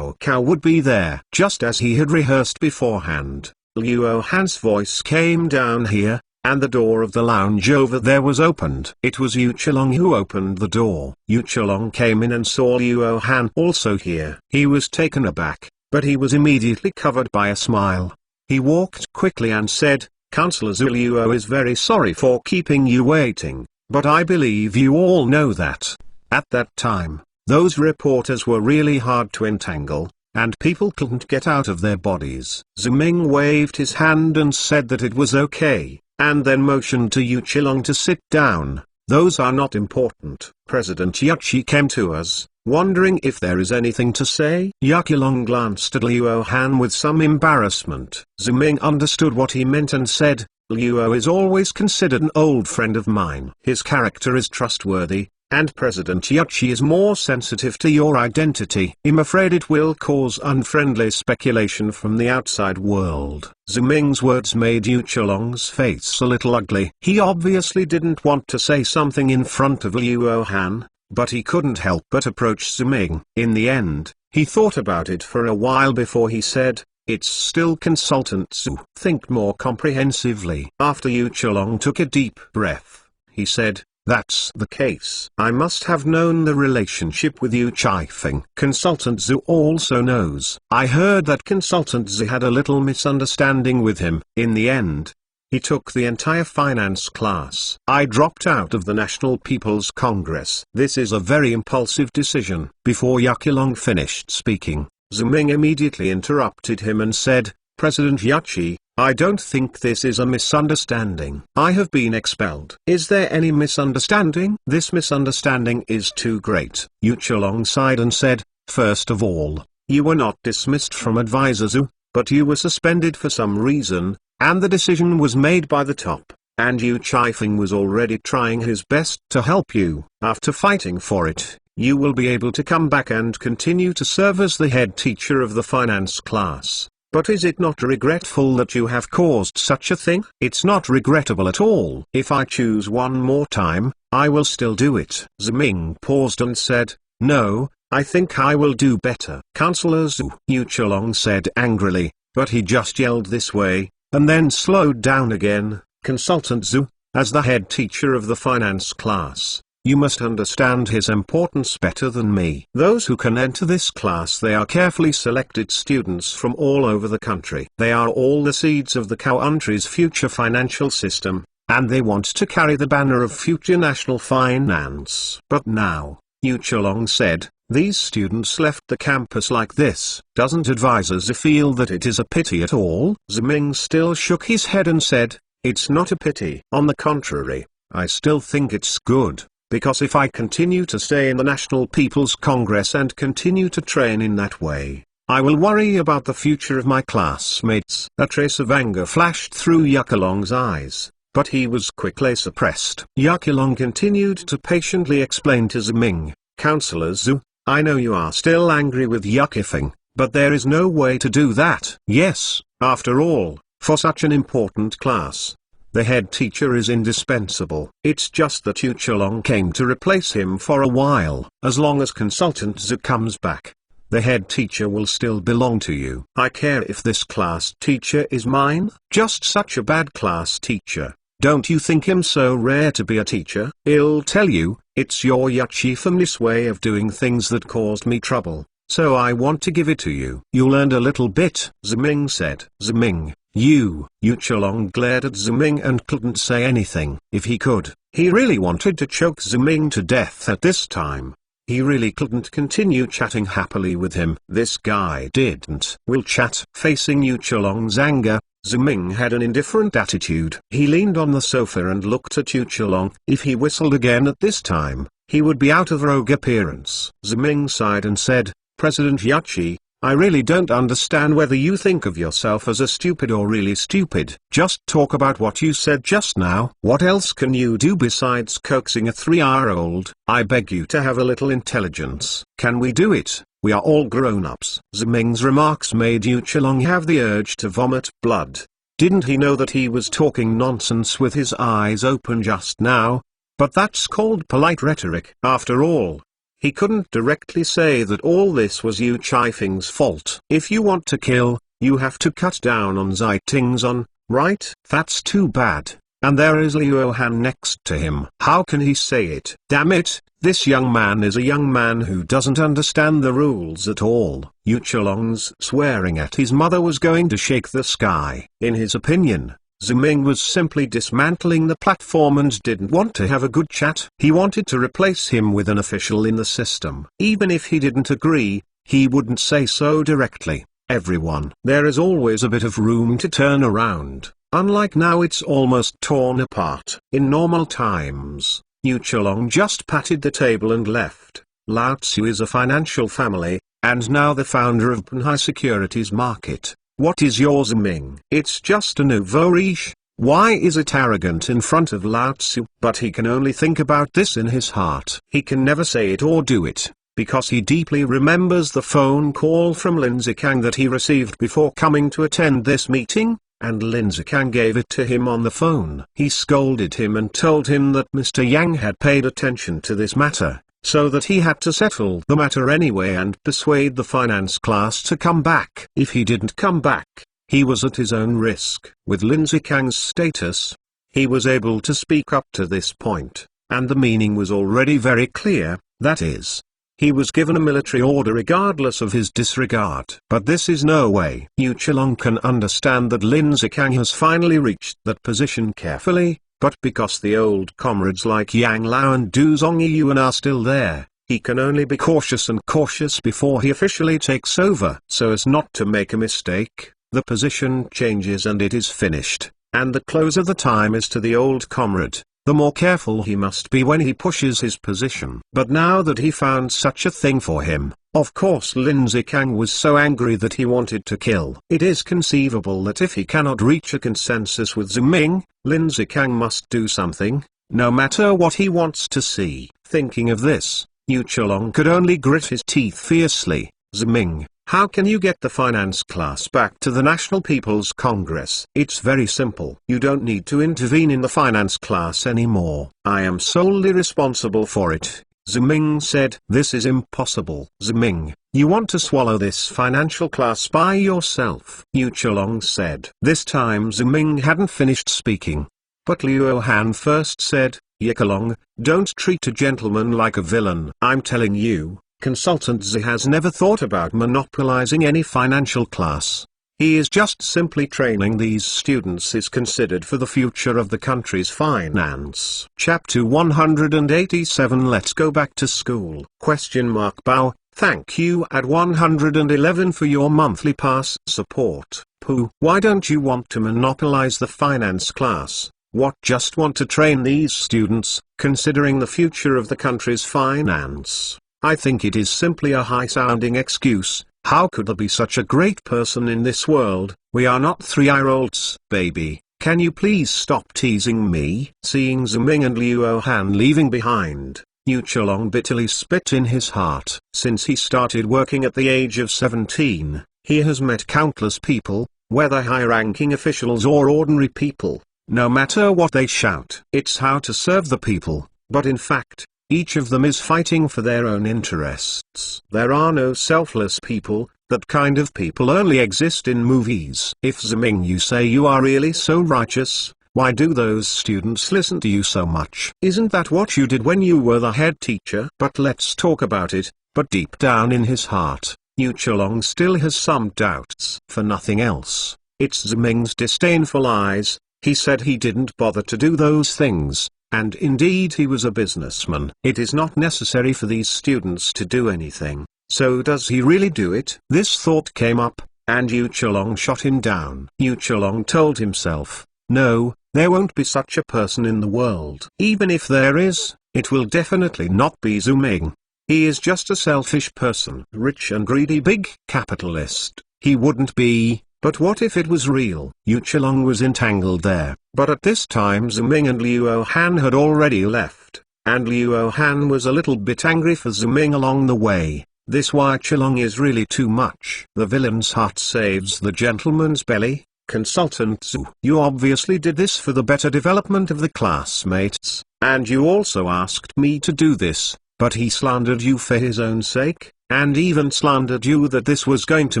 Speaker 1: would be there. Just as he had rehearsed beforehand, Luo Han's voice came down here, and the door of the lounge over there was opened. It was Yu Chilong who opened the door. Yu Chilong came in and saw Luo Han also here. He was taken aback, but he was immediately covered by a smile. He walked quickly and said, Counselor Luo is very sorry for keeping you waiting, but I believe you all know that, at that time, those reporters were really hard to entangle, and people couldn't get out of their bodies. Ziming waved his hand and said that it was okay, and then motioned to Yu Chilong to sit down. Those are not important. President Yuchi came to us, wondering if there is anything to say. Yuchilong glanced at Luo Han with some embarrassment. Ziming understood what he meant and said, Luo is always considered an old friend of mine. His character is trustworthy, and President Yuchi is more sensitive to your identity. I'm afraid it will cause unfriendly speculation from the outside world. Ziming's words made Yu Chilong's face a little ugly. He obviously didn't want to say something in front of Luo Han, but he couldn't help but approach Ziming. In the end, he thought about it for a while before he said, it's still Consultant Zu. Think more comprehensively. After Yu Chilong took a deep breath, he said, that's the case. I must have known the relationship with Yu Chifeng. Consultant Zu also knows. I heard that Consultant Zu had a little misunderstanding with him. In the end, he took the entire finance class. I dropped out of the National People's Congress. This is a very impulsive decision. Before Yuchilong finished speaking, Ziming immediately interrupted him and said, President Yuchi, I don't think this is a misunderstanding. I have been expelled. Is there any misunderstanding? This misunderstanding is too great. Yu Chilong sighed and said, first of all, you were not dismissed from Advisor Zu, but you were suspended for some reason, and the decision was made by the top, and Yu Chifeng was already trying his best to help you. After fighting for it, you will be able to come back and continue to serve as the head teacher of the finance class. But is it not regretful that you have caused such a thing? It's not regrettable at all. If I choose one more time, I will still do it. Ziming paused and said, no, I think I will do better. Counselor Zu, Yu Chilong said angrily, but he just yelled this way, and then slowed down again. Consultant Zu, as the head teacher of the finance class, you must understand his importance better than me. Those who can enter this class, they are carefully selected students from all over the country. They are all the seeds of the country's future financial system, and they want to carry the banner of future national finance. But now, Yu Chilong said, these students left the campus like this. Doesn't advisors feel that it is a pity at all? Ziming still shook his head and said, it's not a pity. On the contrary, I still think it's good. Because if I continue to stay in the National People's Congress and continue to train in that way, I will worry about the future of my classmates. A trace of anger flashed through Yuchilong's eyes, but he was quickly suppressed. Yuchilong continued to patiently explain to Ziming, Counselor Zu, I know you are still angry with Yuchifeng, but there is no way to do that. Yes, after all, for such an important class, the head teacher is indispensable. It's just that Yu Chilong came to replace him for a while. As long as Consultant Zu comes back, the head teacher will still belong to you. I care if this class teacher is mine. Just such a bad class teacher. Don't you think him so rare to be a teacher? I'll tell you, it's your Yuchi family's way of doing things that caused me trouble, so I want to give it to you. You learned a little bit, Ziming said. Ziming. Yu Chilong glared at Ziming and couldn't say anything. If he could, he really wanted to choke Ziming to death at this time. He really couldn't continue chatting happily with him. This guy didn't will chat. Facing Yu Chilong's anger, Ziming had an indifferent attitude. He leaned on the sofa and looked at Yu Chilong. If he whistled again at this time, he would be out of rogue appearance. Ziming sighed and said, President Yuchi, I really don't understand whether you think of yourself as a stupid or really stupid. Just talk about what you said just now. What else can you do besides coaxing a 3-year-old? I beg you to have a little intelligence. Can we do it? We are all grown-ups. Ziming's remarks made Yu Chilong have the urge to vomit blood. Didn't he know that he was talking nonsense with his eyes open just now? But that's called polite rhetoric. After all, he couldn't directly say that all this was Yu Chifeng's fault. If you want to kill, you have to cut down on Zai Tingzon, right? That's too bad. And there is Liu Han next to him. How can he say it? Damn it, this young man is a young man who doesn't understand the rules at all. Yu Chalong's swearing at his mother was going to shake the sky. In his opinion, Ziming was simply dismantling the platform and didn't want to have a good chat. He wanted to replace him with an official in the system. Even if he didn't agree, he wouldn't say so directly. Everyone. There is always a bit of room to turn around. Unlike now, it's almost torn apart. In normal times, Yu Chalong just patted the table and left. Lao Tzu is a financial family, and now the founder of Banhai Securities Market. What is your Ziming? It's just a nouveau riche. Why is it arrogant in front of Lao Tzu? But he can only think about this in his heart. He can never say it or do it, because he deeply remembers the phone call from Lin Zikang that he received before coming to attend this meeting. And Lin Zikang gave it to him on the phone. He scolded him and told him that Mr. Yang had paid attention to this matter, so that he had to settle the matter anyway and persuade the finance class to come back. If he didn't come back, he was at his own risk. With Lin Zikang's status, he was able to speak up to this point, and the meaning was already very clear, that is, he was given a military order regardless of his disregard. But this is no way. Yu Chalong can understand that Lin Zikang has finally reached that position carefully, but because the old comrades like Yang Lao and Du Zongyuan are still there, he can only be cautious and cautious before he officially takes over. So as not to make a mistake, the position changes and it is finished, and the closer the time is to the old comrade, the more careful he must be when he pushes his position. But now that he found such a thing for him, of course Lin Zikang was so angry that he wanted to kill. It is conceivable that if he cannot reach a consensus with Ziming, Lin Zikang must do something, no matter what he wants to see. Thinking of this, Yu Chalong could only grit his teeth fiercely. Ziming, how can you get the finance class back to the National People's Congress? It's very simple. You don't need to intervene in the finance class anymore. I am solely responsible for it, Ziming said. This is impossible. Ziming, you want to swallow this financial class by yourself, Yu Chalong said. This time Ziming hadn't finished speaking. But Liu Han first said, Yu Chalong, don't treat a gentleman like a villain. I'm telling you, Consultant Z has never thought about monopolizing any financial class. He is just simply training these students is considered for the future of the country's finance. Chapter 187. Let's go back to school. Bao, thank you at 111 for your monthly pass support. Pooh, why don't you want to monopolize the finance class? What, just want to train these students, considering the future of the country's finance? I think it is simply a high-sounding excuse. How could there be such a great person in this world? We are not 3-year-olds. Baby, can you please stop teasing me? Seeing Ziming and Liu Han leaving behind, Yu Chalong bitterly spit in his heart. Since he started working at the age of 17, he has met countless people, whether high-ranking officials or ordinary people. No matter what they shout, it's how to serve the people, but in fact, each of them is fighting for their own interests. There are no selfless people. That kind of people only exist in movies. If Ziming, you say you are really so righteous, why do those students listen to you so much? Isn't that what you did when you were the head teacher? But let's talk about it. But deep down in his heart, Yu Chalong still has some doubts. For nothing else, it's Ziming's disdainful eyes. He said he didn't bother to do those things. And indeed he was a businessman. It is not necessary for these students to do anything. So does he really do it? This thought came up, and Yu Chalong shot him down. Yu Chalong told himself, no, there won't be such a person in the world. Even if there is, it will definitely not be Ziming. He is just a selfish person. Rich and greedy big capitalist. He wouldn't be. But what if it was real? Yu Chalong was entangled there. But at this time Ziming and Liu Han had already left, and Liu Han was a little bit angry for Ziming along the way. This Yu Chalong is really too much. The villain's heart saves the gentleman's belly. consultant Zhu. You obviously did this for the better development of the classmates, and you also asked me to do this, but he slandered you for his own sake, and even slandered you that this was going to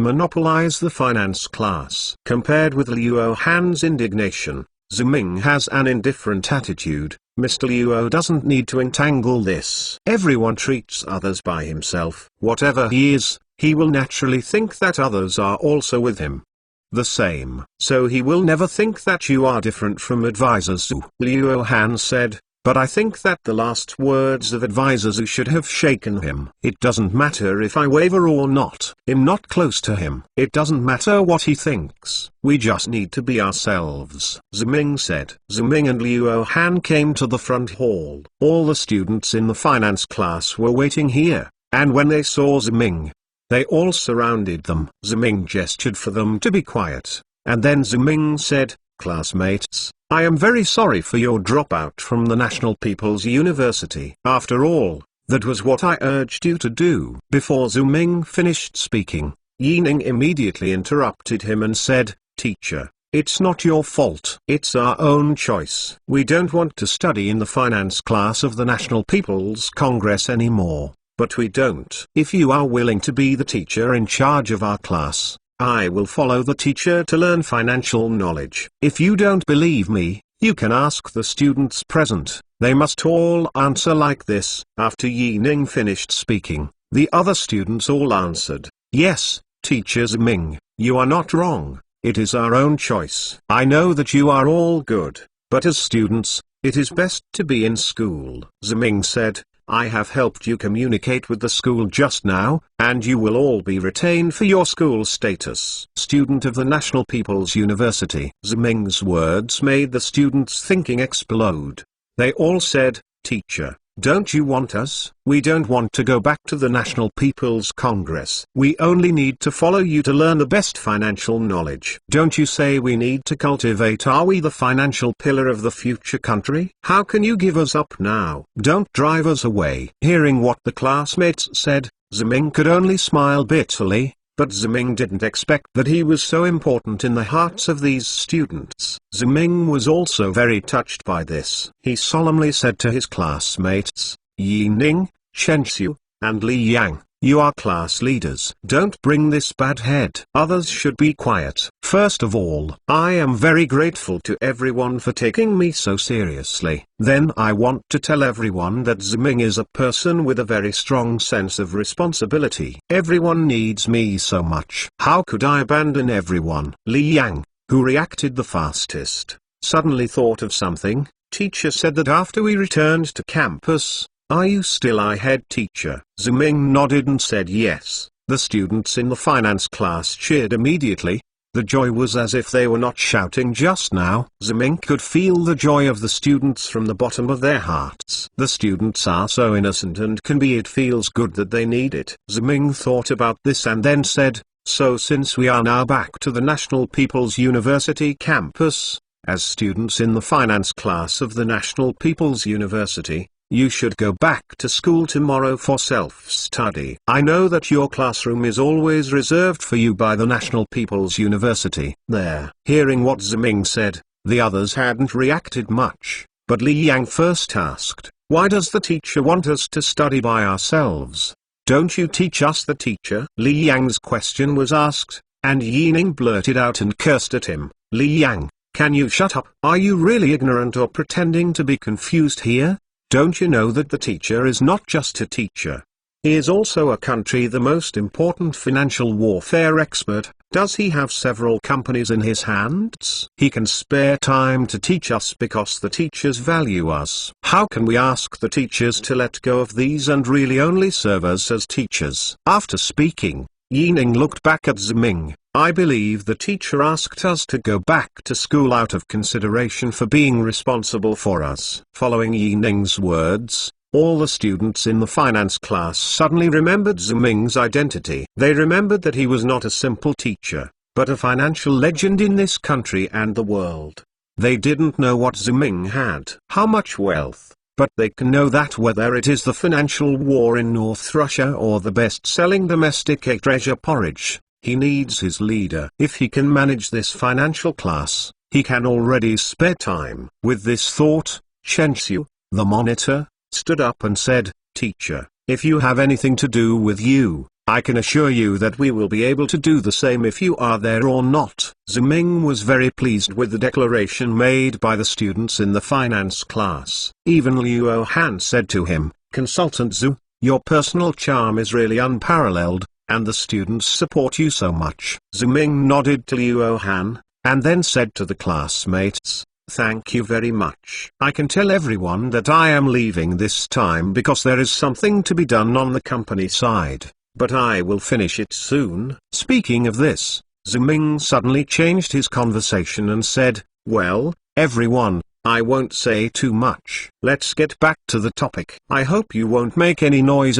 Speaker 1: monopolize the finance class. Compared with Liu Han's indignation, Ziming has an indifferent attitude. Mr. Liu doesn't need to entangle this. Everyone treats others by himself. Whatever he is, he will naturally think that others are also with him. The same. So he will never think that you are different from Advisor Zhu. Liu Han said, but I think that the last words of Advisor Zhu should have shaken him. It doesn't matter if I waver or not. I'm not close to him. It doesn't matter what he thinks. We just need to be ourselves, Ziming said. Ziming and Liu Han came to the front hall. All the students in the finance class were waiting here, and when they saw Ziming, they all surrounded them. Ziming gestured for them to be quiet, and then Ziming said, classmates, I am very sorry for your dropout from the National People's University. After all, that was what I urged you to do. Before Ziming finished speaking, Yining immediately interrupted him and said, Teacher, it's not your fault. It's our own choice. We don't want to study in the finance class of the National People's Congress anymore, but we don't. If you are willing to be the teacher in charge of our class, I will follow the teacher to learn financial knowledge. If you don't believe me, you can ask the students present. They must all answer like this. After Yining finished speaking, the other students all answered, yes, Teacher Ziming, you are not wrong. It is our own choice. I know that you are all good, but as students, it is best to be in school. Ziming said, I have helped you communicate with the school just now, and you will all be retained for your school status. Student of the National People's University. Ziming's words made the students' thinking explode. They all said, Teacher, don't you want us? We don't want to go back to the National People's Congress. We only need to follow you to learn the best financial knowledge. Don't you say we need to cultivate? Are we the financial pillar of the future country? How can you give us up now? Don't drive us away. Hearing what the classmates said, Ziming could only smile bitterly. But Ziming didn't expect that he was so important in the hearts of these students. Ziming was also very touched by this. He solemnly said to his classmates, Yining, Chenxiu, and Li Yang, you are class leaders. Don't bring this bad head. Others should be quiet. First of all, I am very grateful to everyone for taking me so seriously. Then I want to tell everyone that Ziming is a person with a very strong sense of responsibility. Everyone needs me so much. How could I abandon everyone? Li Yang, who reacted the fastest, suddenly thought of something. Teacher said that after we returned to campus, are you still our head teacher? Ziming nodded and said yes. The students in the finance class cheered immediately. The joy was as if they were not shouting just now. Ziming could feel the joy of the students from the bottom of their hearts. The students are so innocent and can be. It feels good that they need it. Ziming thought about this and then said, so since we are now back to the National People's University campus, as students in the finance class of the National People's University, you should go back to school tomorrow for self-study. I know that your classroom is always reserved for you by the National People's University. There. Hearing what Ziming said, the others hadn't reacted much, but Li Yang first asked, why does the teacher want us to study by ourselves? Don't you teach us the teacher? Li Yang's question was asked, and Yining blurted out and cursed at him. Li Yang, can you shut up? Are you really ignorant or pretending to be confused here? Don't you know that the teacher is not just a teacher? He is also a country the most important financial warfare expert. Does he have several companies in his hands? He can spare time to teach us because the teachers value us. How can we ask the teachers to let go of these and really only serve us as teachers? After speaking, Yining looked back at Ziming. I believe the teacher asked us to go back to school out of consideration for being responsible for us. Following Yining's words, all the students in the finance class suddenly remembered Ziming's identity. They remembered that he was not a simple teacher, but a financial legend in this country and the world. They didn't know what Ziming had, how much wealth, but they can know that whether it is the financial war in North Russia or the best-selling domestic egg treasure porridge, he needs his leader. If he can manage this financial class, he can already spare time. With this thought, Chen Xiu, the monitor, stood up and said, "Teacher, if you have anything to do with you, I can assure you that we will be able to do the same if you are there or not." Ziming was very pleased with the declaration made by the students in the finance class. Even Luo Han said to him, "Consultant Zhu, your personal charm is really unparalleled, and the students support you so much." Ziming nodded to Luo Han, and then said to the classmates, "Thank you very much. I can tell everyone that I am leaving this time because there is something to be done on the company side, but I will finish it soon." Speaking of this, Ziming suddenly changed his conversation and said, "Well, everyone, I won't say too much. Let's get back to the topic. I hope you won't make any noise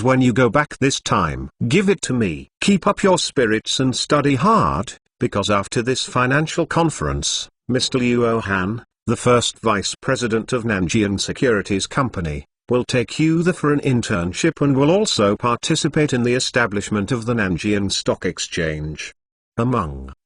Speaker 1: when you go back this time. Give it to me. Keep up your spirits and study hard, because after this financial conference, Mr. Luo Han, the first vice president of Nanjian Securities Company, will take you there for an internship and will also participate in the establishment of the Nanjian Stock Exchange."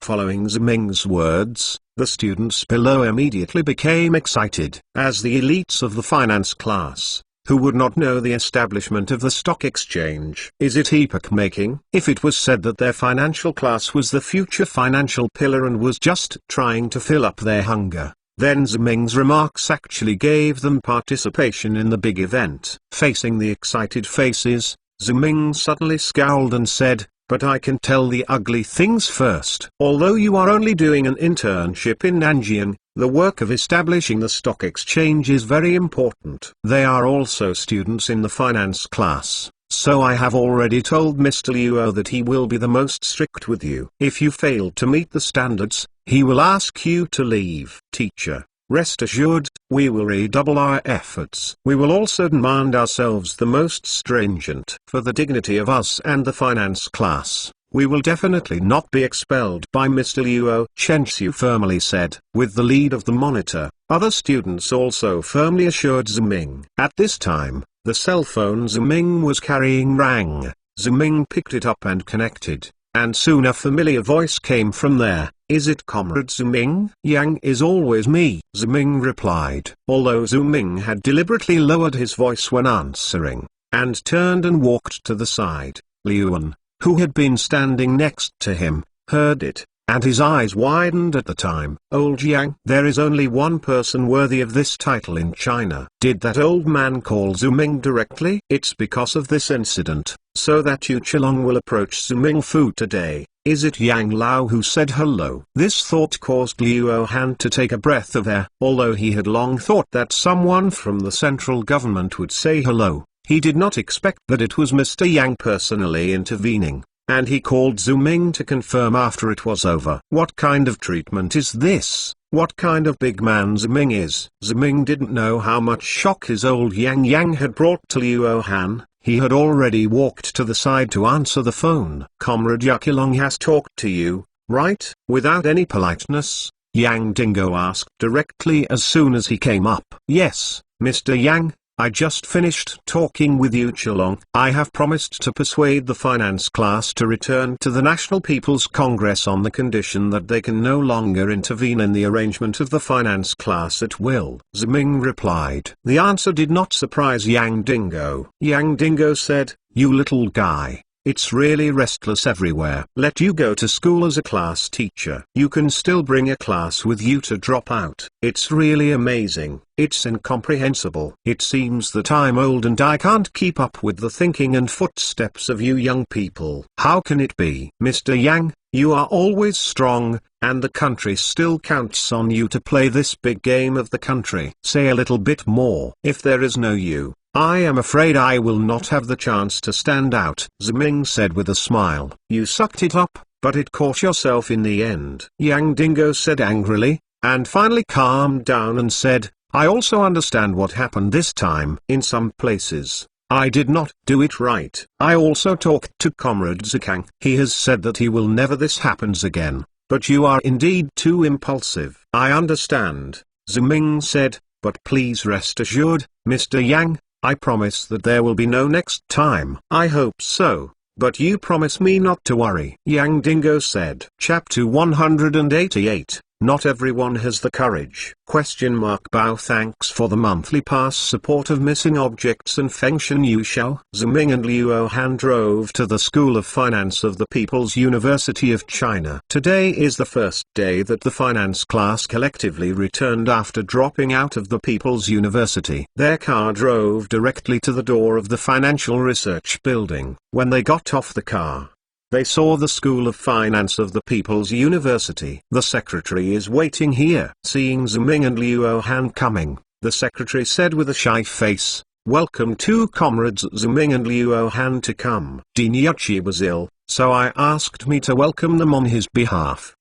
Speaker 1: Following Ziming's words, the students below immediately became excited. As the elites of the finance class, who would not know the establishment of the stock exchange? Is it epoch-making? If it was said that their financial class was the future financial pillar and was just trying to fill up their hunger, then Ziming's remarks actually gave them participation in the big event. Facing the excited faces, Ziming suddenly scowled and said, "But I can tell the ugly things first. Although you are only doing an internship in Nanjian, the work of establishing the stock exchange is very important. They are also students in the finance class, so I have already told Mr. Luo that he will be the most strict with you. If you fail to meet the standards, he will ask you to leave. Teacher, rest assured, we will redouble our efforts. We will also demand ourselves the most stringent. For the dignity of us and the finance class, we will definitely not be expelled by Mr. Luo," Chen Xiu firmly said. With the lead of the monitor, other students also firmly assured Ziming. At this time, the cell phone Ziming was carrying rang. Ziming picked it up and connected, and soon a familiar voice came from there. "Is it Comrade Ziming?" "Yang is always me," Ziming replied. Although Ziming had deliberately lowered his voice when answering, and turned and walked to the side, Liuan, who had been standing next to him, heard it, and his eyes widened at the time. "Old Yang, there is only one person worthy of this title in China." Did that old man call Ziming directly? It's because of this incident, so that Yu Qilong will approach Ziming Fu today. Is it Yang Lao who said hello? This thought caused Luo Han to take a breath of air. Although he had long thought that someone from the central government would say hello, he did not expect that it was Mr. Yang personally intervening, and he called Ziming to confirm after it was over. What kind of treatment is this? What kind of big man Ziming is? Ziming didn't know how much shock his old Yang had brought to Luo Han. He had already walked to the side to answer the phone. "Comrade Yu Qilong has talked to you, right?" Without any politeness, Yang Dingo asked directly as soon as he came up. "Yes, Mr. Yang, I just finished talking with Yu Qilong. I have promised to persuade the finance class to return to the National People's Congress on the condition that they can no longer intervene in the arrangement of the finance class at will," Ziming replied. The answer did not surprise Yang Dingo. Yang Dingo said, "You little guy, it's really restless everywhere. Let you go to school as a class teacher. You can still bring a class with you to drop out. It's really amazing. It's incomprehensible. It seems that I'm old and I can't keep up with the thinking and footsteps of you young people. How can it be? Mr. Yang, you are always strong, and the country still counts on you to play this big game of the country. Say a little bit more. If there is no you, I am afraid I will not have the chance to stand out," Ziming said with a smile. "You sucked it up, but it caught yourself in the end," Yang Dingo said angrily, and finally calmed down and said, "I also understand what happened this time. In some places, I did not do it right. I also talked to Comrade Zikang. He has said that he will never this happens again, but you are indeed too impulsive." "I understand," Ziming said, "but please rest assured, Mr. Yang, I promise that there will be no next time." "I hope so," but you promise me not to worry." Yang Dingo said. Chapter 188. Not everyone has the courage. Bow thanks for the monthly pass support of missing objects and Fengshen Yuxiao. Ziming and Liu Han drove to the School of Finance of the People's University of China. Today is the first day that the finance class collectively returned after dropping out of the People's University. Their car drove directly to the door of the Financial Research Building. When they got off the car, they saw the School of Finance of the People's University. "The secretary is waiting here." Seeing Ziming and Liu Han coming, the secretary said with a shy face, "Welcome two comrades Ziming and Liu Han to come." Diniuchi was ill, so I asked me to welcome them on his behalf.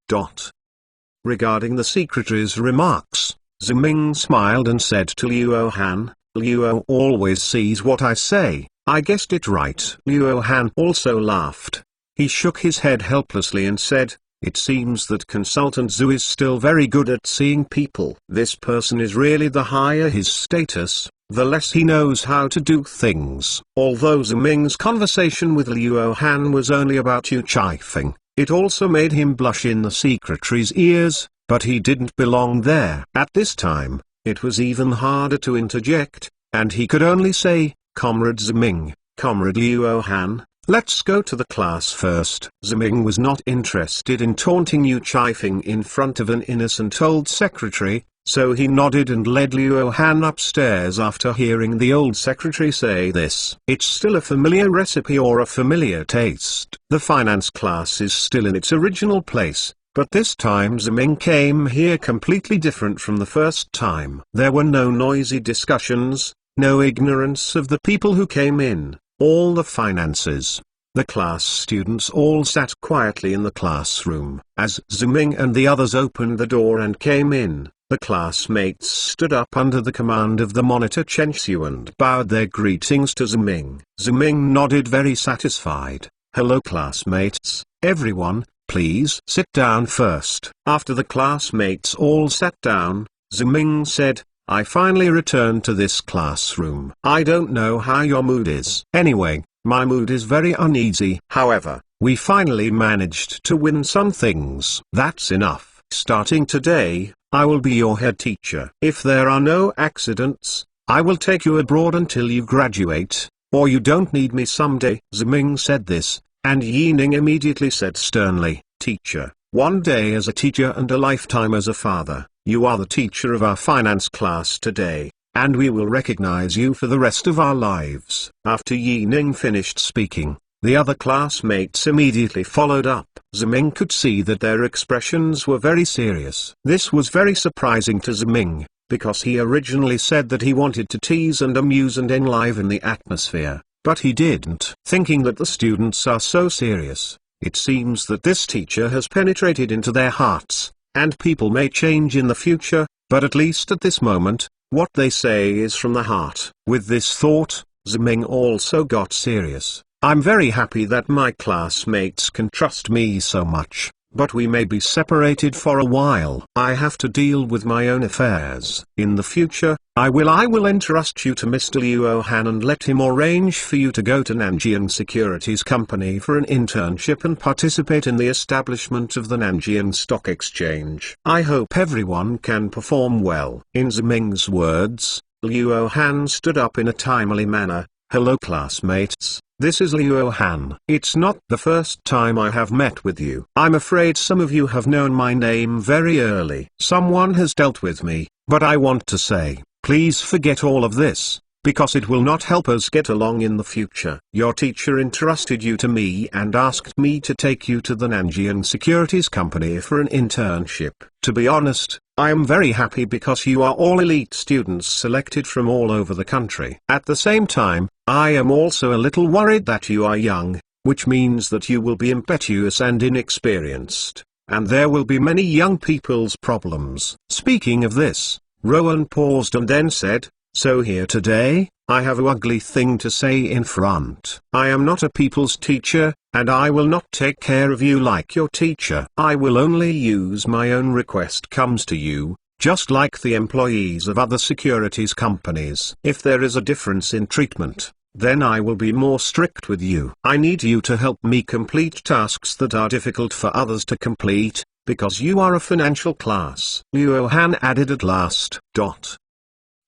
Speaker 1: Regarding the secretary's remarks, Ziming smiled and said to Liu Han, "Liu always sees what I say, I guessed it right." Liu Han also laughed. He shook his head helplessly and said, "It seems that Consultant Zhu is still very good at seeing people. This person is really the higher his status, the less he knows how to do things." Although Ziming's conversation with Liu Han was only about Yu Chifeng, it also made him blush in the secretary's ears, but he didn't belong there. At this time, it was even harder to interject, and he could only say, "Comrade Ziming, Comrade Liu Han, let's go to the class first." Ziming was not interested in taunting Yu Chifeng in front of an innocent old secretary, so he nodded and led Liu Han upstairs after hearing the old secretary say this. It's still a familiar recipe or a familiar taste. The finance class is still in its original place, but this time Ziming came here completely different from the first time. There were no noisy discussions, no ignorance of the people who came in. All the finances. The class students all sat quietly in the classroom. As Ziming and the others opened the door and came in, the classmates stood up under the command of the monitor Chen Xiu and bowed their greetings to Ziming. Ziming nodded very satisfied. "Hello classmates, everyone, please sit down first." After the classmates all sat down, Ziming said, "I finally returned to this classroom. I don't know how your mood is. Anyway, my mood is very uneasy. However, we finally managed to win some things. That's enough. Starting today, I will be your head teacher. If there are no accidents, I will take you abroad until you graduate, or you don't need me someday." Ziming said this, and Yi Ning immediately said sternly, "Teacher, one day as a teacher and a lifetime as a father. You are the teacher of our finance class today, and we will recognize you for the rest of our lives." After Yi Ning finished speaking, the other classmates immediately followed up. Ziming could see that their expressions were very serious. This was very surprising to Ziming, because he originally said that he wanted to tease and amuse and enliven the atmosphere, but he didn't. Thinking that the students are so serious, it seems that this teacher has penetrated into their hearts, and people may change in the future, but at least at this moment, what they say is from the heart. With this thought, Ziming also got serious. "I'm very happy that my classmates can trust me so much, but we may be separated for a while. I have to deal with my own affairs. In the future, I will entrust you to Mr. Liu Han and let him arrange for you to go to Nanjian Securities Company for an internship and participate in the establishment of the Nanjian Stock Exchange. I hope everyone can perform well." In Ziming's words, Liu Han stood up in a timely manner. "Hello classmates. This is Liu Han. It's not the first time I have met with you. I'm afraid some of you have known my name very early. Someone has dealt with me, but I want to say, please forget all of this, because it will not help us get along in the future. Your teacher entrusted you to me and asked me to take you to the Nanjian Securities Company for an internship. To be honest, I am very happy because you are all elite students selected from all over the country. At the same time, I am also a little worried that you are young, which means that you will be impetuous and inexperienced, and there will be many young people's problems." Speaking of this, Rowan paused and then said, "So here today, I have an ugly thing to say in front. I am not a people's teacher, and I will not take care of you like your teacher. I will only use my own request comes to you, just like the employees of other securities companies. If there is a difference in treatment, then I will be more strict with you. I need you to help me complete tasks that are difficult for others to complete, because you are a financial class. Luo Han added at last.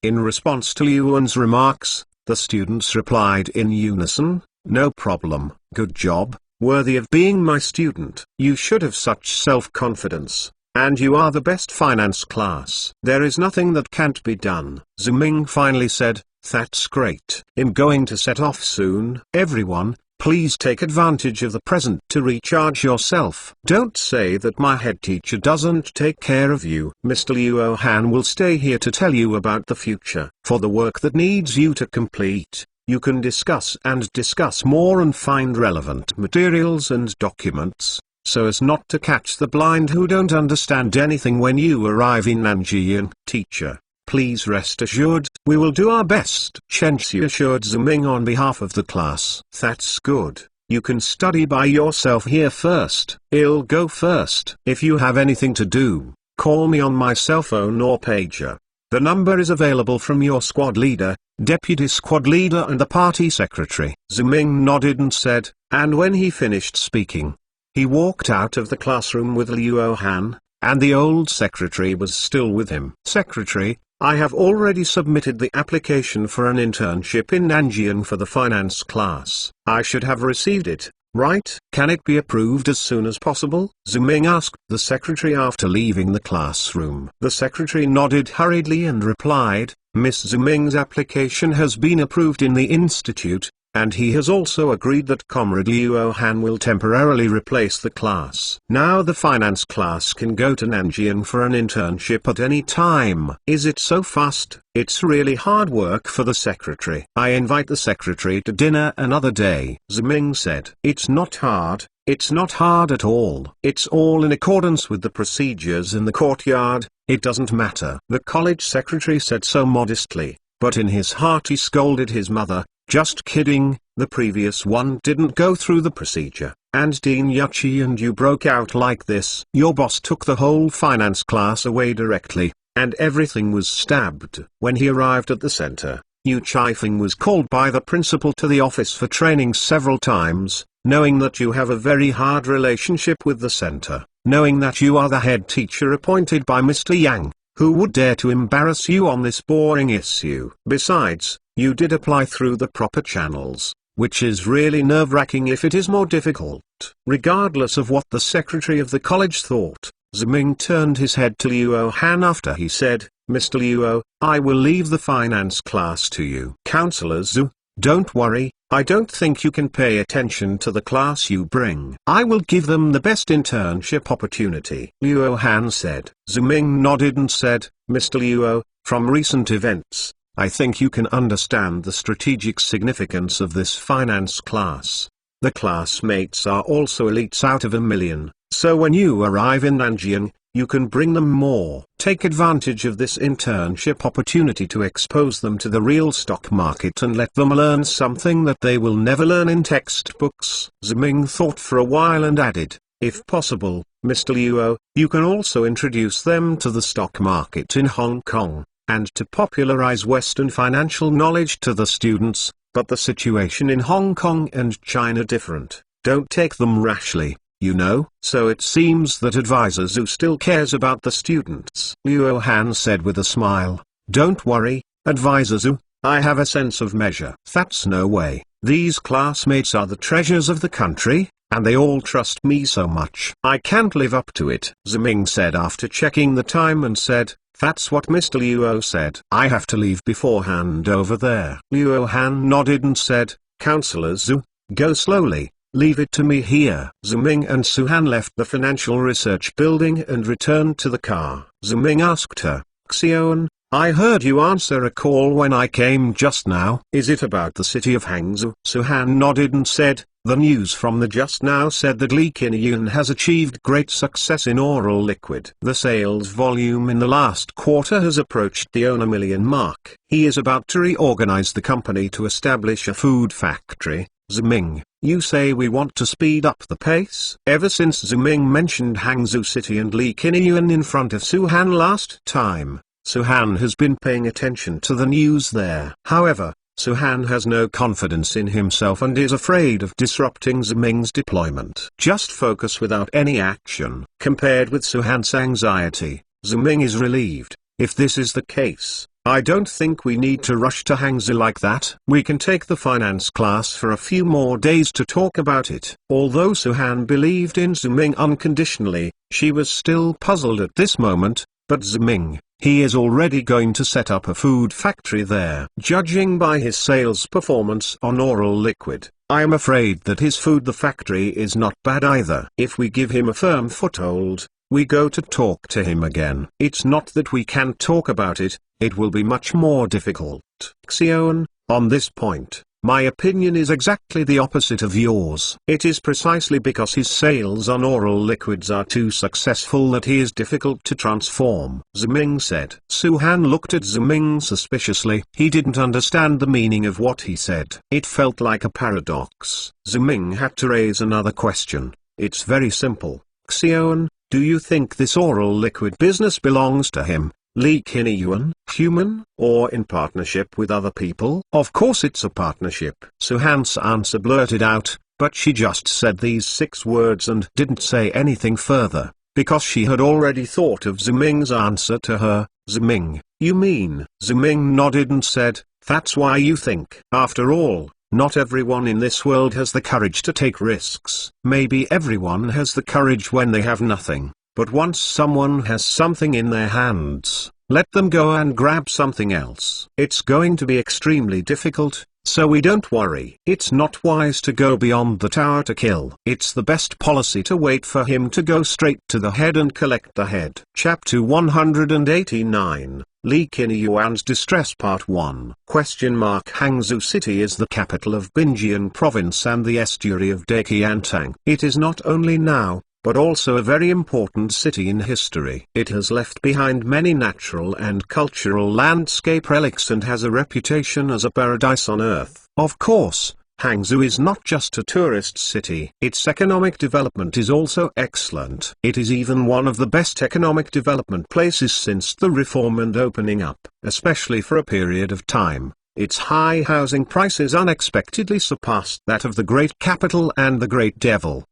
Speaker 1: In response to Luohan's remarks, the students replied in unison, "No problem, good job, worthy of being my student. You should have such self-confidence, and you are the best finance class. There is nothing that can't be done." Ziming finally said, "That's great. I'm going to set off soon. Everyone, please take advantage of the present to recharge yourself. Don't say that my head teacher doesn't take care of you. Mr. Luo Han will stay here to tell you about the future. For the work that needs you to complete, you can discuss more and find relevant materials and documents, so as not to catch the blind who don't understand anything when you arrive in Nanjian. Teacher, please rest assured, we will do our best." Chen Xu assured Ziming on behalf of the class. "That's good. You can study by yourself here first. I'll go first. If you have anything to do, call me on my cell phone or pager. The number is available from your squad leader, deputy squad leader and the party secretary." Ziming nodded and said, and when he finished speaking, he walked out of the classroom with Luo Han, and the old secretary was still with him. "Secretary, I have already submitted the application for an internship in Nanjian for the finance class. I should have received it, right? Can it be approved as soon as possible?" Ziming asked the secretary after leaving the classroom. The secretary nodded hurriedly and replied, "Miss Ziming's application has been approved in the institute, and he has also agreed that Comrade Luo Han will temporarily replace the class. Now the finance class can go to Nanjian for an internship at any time." "Is it so fast?" "It's really hard work for the secretary. I invite the secretary to dinner another day," Ziming said. "It's not hard. It's not hard at all. It's all in accordance with the procedures in the courtyard. It doesn't matter." The college secretary said so modestly, but in his heart he scolded his mother. "Just kidding, the previous one didn't go through the procedure, and Dean Yuchi and you broke out like this. Your boss took the whole finance class away directly, and everything was stabbed." When he arrived at the center, Yu Chifeng was called by the principal to the office for training several times, knowing that you have a very hard relationship with the center, knowing that you are the head teacher appointed by Mr. Yang. Who would dare to embarrass you on this boring issue? Besides, you did apply through the proper channels, which is really nerve-wracking if it is more difficult. Regardless of what the secretary of the college thought, Ziming turned his head to Luo Han after he said, "Mr. Luo, I will leave the finance class to you." "Counselor Zhu, don't worry, I don't think you can pay attention to the class you bring. I will give them the best internship opportunity," Luo Han said. Ziming nodded and said, "Mr. Luo, from recent events, I think you can understand the strategic significance of this finance class. The classmates are also elites out of 1,000,000, so when you arrive in Nanjian, you can bring them more. Take advantage of this internship opportunity to expose them to the real stock market and let them learn something that they will never learn in textbooks." Ziming thought for a while and added, "If possible, Mr. Luo, you can also introduce them to the stock market in Hong Kong, and to popularize Western financial knowledge to the students, but the situation in Hong Kong and China different. Don't take them rashly. You know." "So it seems that Advisor Zhu still cares about the students," Luo Han said with a smile. "Don't worry, Advisor Zhu, I have a sense of measure." "That's no way. These classmates are the treasures of the country, and they all trust me so much. I can't live up to it," Ziming said after checking the time and said, "That's what Mr. Luo said. I have to leave beforehand over there." Luo Han nodded and said, "Counselor Zhu, go slowly. Leave it to me here." Ziming and Suhan left the financial research building and returned to the car. Ziming asked her, "Xion, I heard you answer a call when I came just now. Is it about the city of Hangzhou?" Suhan nodded and said, "The news from the just now said that Li Qinyun has achieved great success in oral liquid. The sales volume in the last quarter has approached the 1,000,000 mark. He is about to reorganize the company to establish a food factory." Ziming, you say we want to speed up the pace? Ever since Ziming mentioned Hangzhou City and Li Qinyun in front of Suhan last time, Suhan has been paying attention to the news there. However, Su-han has no confidence in himself and is afraid of disrupting Ziming's deployment. Just focus without any action. Compared with Su-han's anxiety, Ziming is relieved. If this is the case, I don't think we need to rush to Hangzhou like that. We can take the finance class for a few more days to talk about it. Although Su-han believed in Ziming unconditionally, she was still puzzled at this moment. But Ziming, he is already going to set up a food factory there. Judging by his sales performance on oral liquid, I am afraid that his food factory is not bad either. If we give him a firm foothold, we go to talk to him again. It's not that we can't talk about it, it will be much more difficult. Xion, on this point, my opinion is exactly the opposite of yours. It is precisely because his sales on oral liquids are too successful that he is difficult to transform, Ziming said. Su-han looked at Ziming suspiciously. He didn't understand the meaning of what he said. It felt like a paradox. Ziming had to raise another question. It's very simple. Xion, do you think this oral liquid business belongs to him, Li Qinyuan, human, or in partnership with other people? Of course it's a partnership. Su-han's answer blurted out, but she just said these 6 words and didn't say anything further, because she had already thought of Ziming's answer to her. Ziming, you mean? Ziming nodded and said, that's why you think. After all, not everyone in this world has the courage to take risks. Maybe everyone has the courage when they have nothing. But once someone has something in their hands, let them go and grab something else. It's going to be extremely difficult, so we don't worry. It's not wise to go beyond the tower to kill. It's the best policy to wait for him to go straight to the head and collect the head. Chapter 189, Li Qinyuan's Distress Part 1. Hangzhou City is the capital of Binjian Province and the estuary of Deqiantang. It is not only now, but also a very important city in history. It has left behind many natural and cultural landscape relics and has a reputation as a paradise on earth. Of course, Hangzhou is not just a tourist city. Its economic development is also excellent. It is even one of the best economic development places since the reform and opening up, especially for a period of time. Its high housing prices unexpectedly surpassed that of the great capital and the great devil.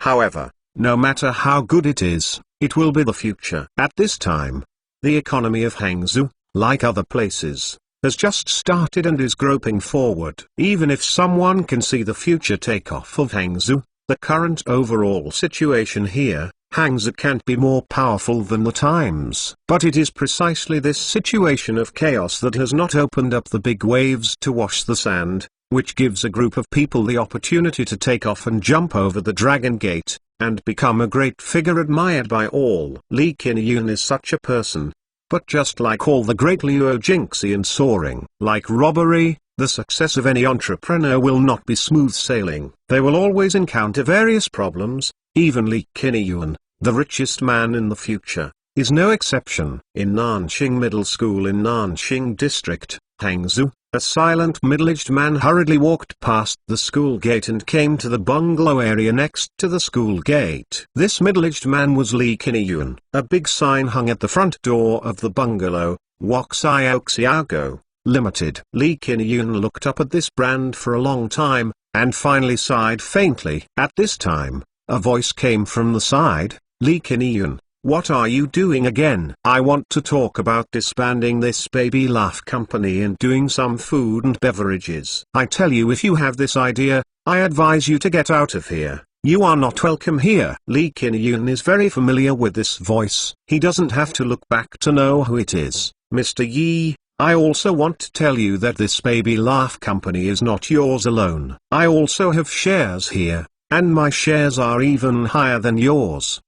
Speaker 1: However, no matter how good it is, it will be the future. At this time, the economy of Hangzhou, like other places, has just started and is groping forward. Even if someone can see the future takeoff of Hangzhou, the current overall situation here, Hangzhou can't be more powerful than the times. But it is precisely this situation of chaos that has not opened up the big waves to wash the sand, which gives a group of people the opportunity to take off and jump over the Dragon Gate, and become a great figure admired by all. Li Qinyuan is such a person. But just like all the great Liu Jingxi and soaring, like robbery, the success of any entrepreneur will not be smooth sailing. They will always encounter various problems. Even Li Qinyuan, the richest man in the future, is no exception. In Nanxing Middle School in Nanxing District, Hangzhou, a silent middle-aged man hurriedly walked past the school gate and came to the bungalow area next to the school gate. This middle-aged man was Li Qinyuan. A big sign hung at the front door of the bungalow, Xiaogo Limited. Li Qinyuan looked up at this brand for a long time, and finally sighed faintly. At this time, a voice came from the side. Li Qinyuan, what are you doing again? I want to talk about disbanding this baby laugh company and doing some food and beverages. I tell you, if you have this idea, I advise you to get out of here. You are not welcome here. Li Qinyuan is very familiar with this voice. He doesn't have to look back to know who it is. Mr. Yi, I also want to tell you that this baby laugh company is not yours alone. I also have shares here, and my shares are even higher than yours.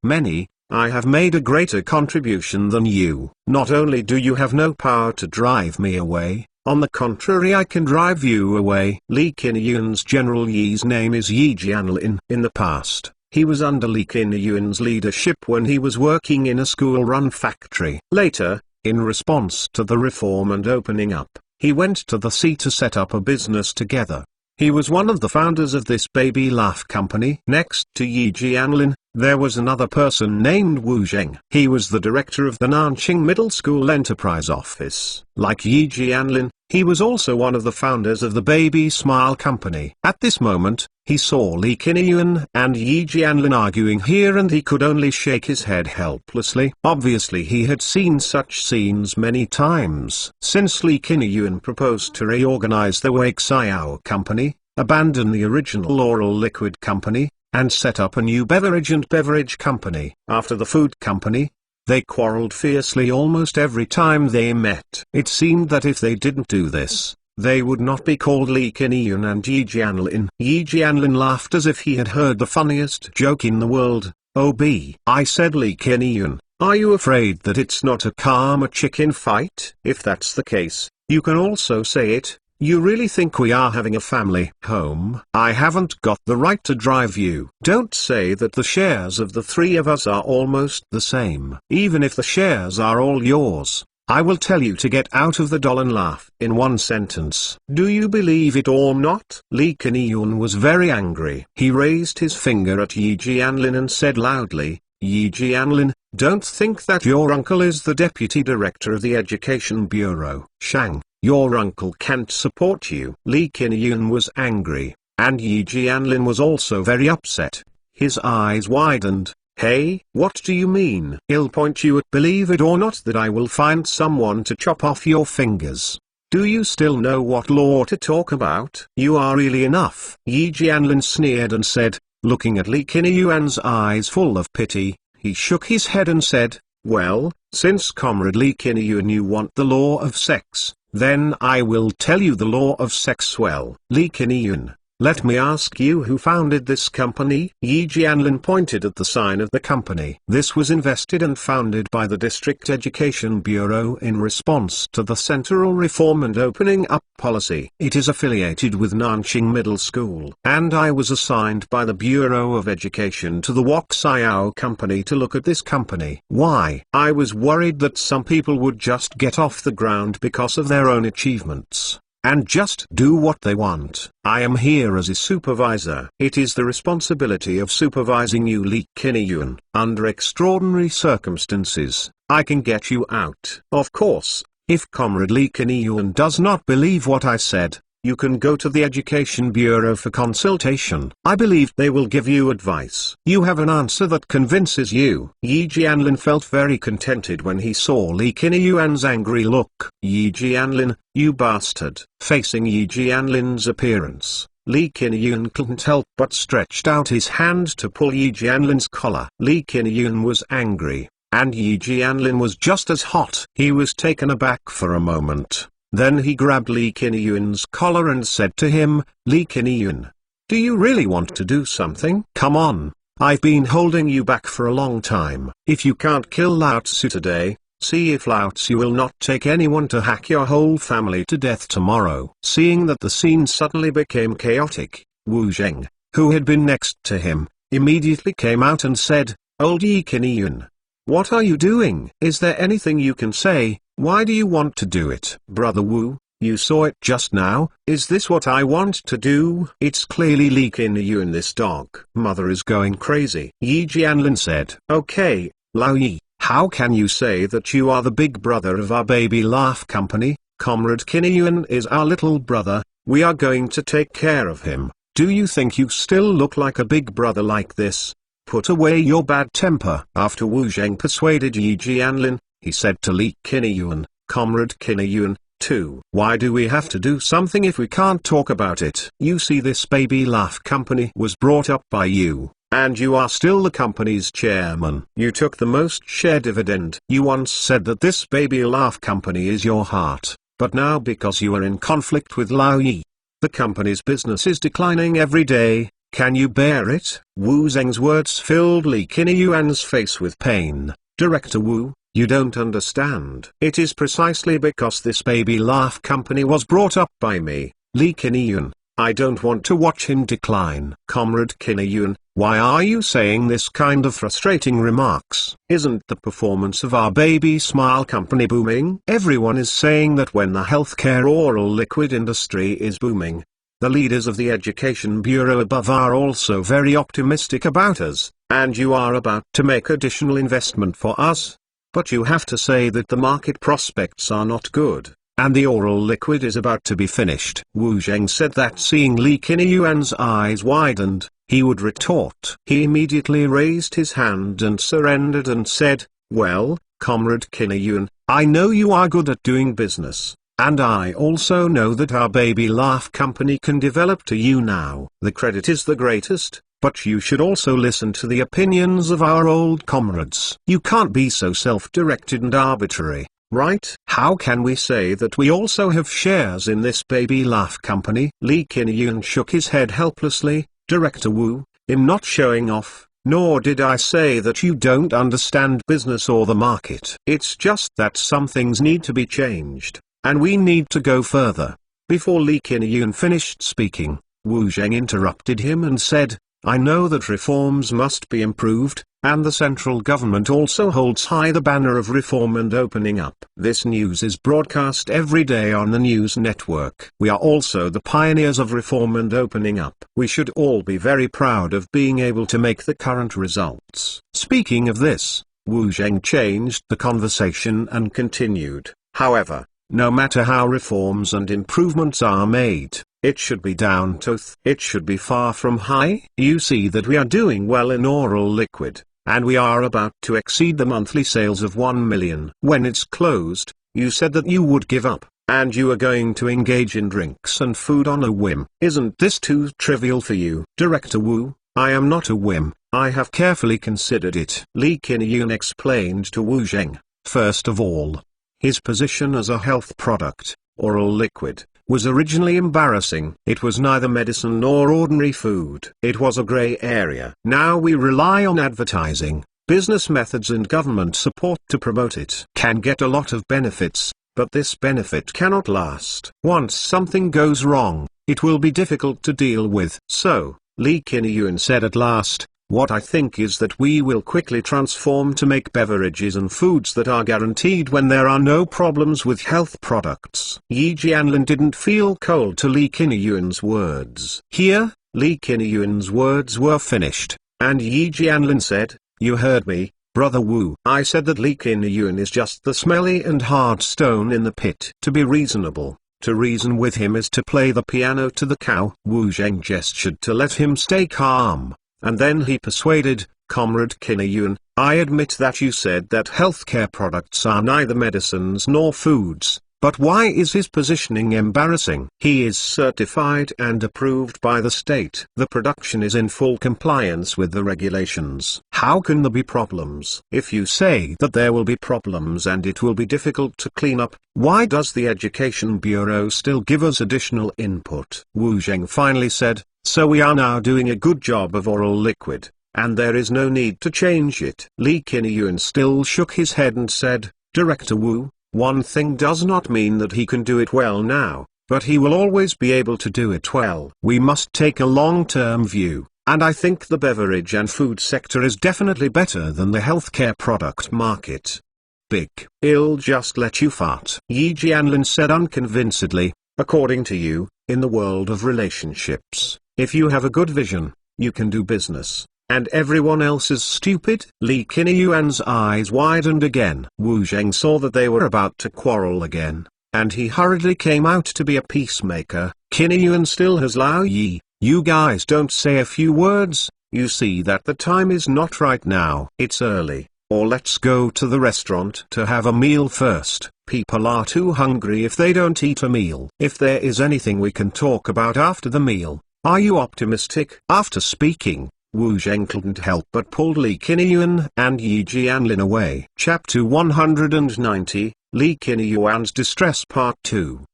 Speaker 1: I have made a greater contribution than you. Not only do you have no power to drive me away, on the contrary, I can drive you away. Li Qinyuan's General Yi's name is Yi Jianlin. In the past, he was under Li Qinyuan's leadership when he was working in a school-run factory. Later, in response to the reform and opening up, he went to the sea to set up a business together. He was one of the founders of this baby laugh company. Next to Yi Jianlin, there was another person named Wu Zheng. He was the director of the Nanxing Middle School Enterprise Office. Like Yi Jianlin, He was also one of the founders of the Baby Smile Company. At this moment, he saw Lee Kiniyuan and Yi Jianlin arguing here and he could only shake his head helplessly. Obviously he had seen such scenes many times. Since Lee Kiniyuan proposed to reorganize the Wake Xiao Company, abandon the original oral liquid company, and set up a new beverage and beverage company after the food company, they quarreled fiercely almost every time they met. It seemed that if they didn't do this, they would not be called Lee Kiniyuan and Yi Jianlin. Yi Jianlin laughed as if he had heard the funniest joke in the world. I said, Lee Kiniyuan, are you afraid that it's not a karma chicken fight? If that's the case, you can also say it. You really think we are having a family home? I haven't got the right to drive you. Don't say that the shares of the three of us are almost the same. Even if the shares are all yours, I will tell you to get out of the doll and laugh in one sentence. Do you believe it or not? Lee Kiniyuan was very angry. He raised his finger at Yi Jianlin and said loudly, Yi Jianlin, don't think that your uncle is the deputy director of the Education Bureau. Shang, your uncle can't support you. Lee Kiniyuan was angry, and Yi Jianlin was also very upset. His eyes widened. Hey, what do you mean? I'll point you at, believe it or not, that I will find someone to chop off your fingers. Do you still know what law to talk about? You are really enough. Yi Jianlin sneered and said, looking at Lee Kiniyuan's eyes full of pity, he shook his head and said, well, since Comrade Lee Kiniyuan you want the law of sex, then I will tell you the law of sex. Well, Lee Kiniyuan, let me ask you who founded this company? Yi Jianlin pointed at the sign of the company. This was invested and founded by the District Education Bureau in response to the Central Reform and Opening Up policy. It is affiliated with Nanqing Middle School. And I was assigned by the Bureau of Education to the Wok Xiao Company to look at this company. Why? I was worried that some people would just get off the ground because of their own achievements and just do what they want. I am here as a supervisor. It is the responsibility of supervising you, Lee Kiniyuan. Under extraordinary circumstances, I can get you out. Of course, if Comrade Lee Kiniyuan does not believe what I said, you can go to the Education Bureau for consultation. I believe they will give you advice. You have an answer that convinces you. Yi Jianlin felt very contented when he saw Lee Kiniyuan's angry look. Yi Jianlin, you bastard. Facing Yi Jianlin's appearance, Lee Kiniyuan couldn't help but stretched out his hand to pull Yi Jianlin's collar. Lee Kiniyuan was angry, and Yi Jianlin was just as hot. He was taken aback for a moment. Then he grabbed Lee Kiniyuan's collar and said to him, Lee Kiniyuan, do you really want to do something? Come on, I've been holding you back for a long time. If you can't kill Lao Tzu today, see if Lao Tzu will not take anyone to hack your whole family to death tomorrow. Seeing that the scene suddenly became chaotic, Wu Zheng, who had been next to him, immediately came out and said, Old Yi Kiniyuan, what are you doing? Is there anything you can say? Why do you want to do it? Brother Wu, you saw it just now. Is this what I want to do? It's clearly Lee Kiniyuan, this dog. Mother is going crazy. Yi Jianlin said. Okay, Lao Yi, how can you say that you are the big brother of our baby laugh company? Comrade Kiniyuan is our little brother, we are going to take care of him. Do you think you still look like a big brother like this? Put away your bad temper. After Wu Zheng persuaded Yi Jianlin, he said to Lee Kiniyuan, Comrade Kiniyuan, too. Why do we have to do something if we can't talk about it? You see, this baby laugh company was brought up by you, and you are still the company's chairman. You took the most share dividend. You once said that this baby laugh company is your heart, but now because you are in conflict with Lao Yi, the company's business is declining every day. Can you bear it? Wu Zheng's words filled Lee Kiniyuan's face with pain. Director Wu, you don't understand. It is precisely because this baby laugh company was brought up by me, Lee Kiniyuan. I don't want to watch him decline. Comrade Kiniyuan, why are you saying this kind of frustrating remarks? Isn't the performance of our baby smile company booming? Everyone is saying that when the healthcare oral liquid industry is booming, the leaders of the Education Bureau above are also very optimistic about us, and you are about to make additional investment for us. But you have to say that the market prospects are not good. and the oral liquid is about to be finished. Wu Zheng said that seeing Li Qinyuan's eyes widened, he would retort. He immediately raised his hand and surrendered and said, "Well, Comrade Qinyuan, I know you are good at doing business, and I also know that our baby laugh company can develop to you now. The credit is the greatest, but you should also listen to the opinions of our old comrades. You can't be so self-directed and arbitrary, right? How can we say that we also have shares in this baby laugh company?" Li Qinyuan shook his head helplessly. "Director Wu, I'm not showing off, nor did I say that you don't understand business or the market. It's just that some things need to be changed, and we need to go further." Before Li Qinyuan finished speaking, Wu Zheng interrupted him and said, "I know that reforms must be improved, and the central government also holds high the banner of reform and opening up. This news is broadcast every day on the news network. We are also the pioneers of reform and opening up. We should all be very proud of being able to make the current results." Speaking of this, Wu Zheng changed the conversation and continued, "However, no matter how reforms and improvements are made, it should be down to earth. It should be far from high. You see that we are doing well in oral liquid, and we are about to exceed the monthly sales of 1 million. When it's closed, you said that you would give up, and you are going to engage in drinks and food on a whim. Isn't this too trivial for you?" "Director Wu, I am not a whim, I have carefully considered it." Li Qinyuan explained to Wu Zheng. First of all, his position as a health product, oral liquid, was originally embarrassing. It was neither medicine nor ordinary food. It was a gray area. Now we rely on advertising, business methods and government support to promote it. Can get a lot of benefits, but this benefit cannot last. Once something goes wrong, it will be difficult to deal with. So, Li Qinyuan said at last, "What I think is that we will quickly transform to make beverages and foods that are guaranteed when there are no problems with health products." Yi Jianlin didn't feel cold to Li Qinyuan's words. Here, Li Qinyuan's words were finished, and Yi Jianlin said, "You heard me, Brother Wu. I said that Li Qinyuan is just the smelly and hard stone in the pit. To be reasonable, to reason with him is to play the piano to the cow." Wu Zheng gestured to let him stay calm. And then he persuaded, "Comrade Qinyuan, I admit that you said that healthcare products are neither medicines nor foods, but why is his positioning embarrassing? He is certified and approved by the state. The production is in full compliance with the regulations. How can there be problems? If you say that there will be problems and it will be difficult to clean up, why does the Education Bureau still give us additional input?" Wu Zheng finally said, "So we are now doing a good job of oral liquid, and there is no need to change it." Li Qinyuan still shook his head and said, "Director Wu, one thing does not mean that he can do it well now, but he will always be able to do it well. We must take a long-term view, and I think the beverage and food sector is definitely better than the healthcare product market." "Big. I'll just let you fart," Yi Jianlin said unconvincedly. "According to you, in the world of relationships, if you have a good vision, you can do business, and everyone else is stupid." Li Qinyuan's eyes widened again. Wu Zheng saw that they were about to quarrel again, and he hurriedly came out to be a peacemaker. "Qinyuan still has Lao Yi, you guys don't say a few words, you see that the time is not right now. It's early, or let's go to the restaurant to have a meal first. People are too hungry if they don't eat a meal. If there is anything we can talk about after the meal. Are you optimistic?" After speaking, Wu Zheng couldn't help but pulled Li Qinyuan and Yi Jianlin away. Chapter 190, Li Qinyuan's Distress Part 2.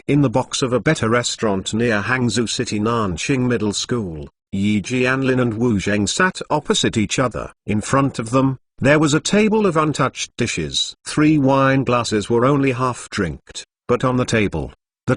Speaker 1: In the box of a better restaurant near Hangzhou City Nanxing Middle School, Yi Jianlin and Wu Zheng sat opposite each other. In front of them, there was a table of untouched dishes. 3 wine glasses were only half drinked, but on the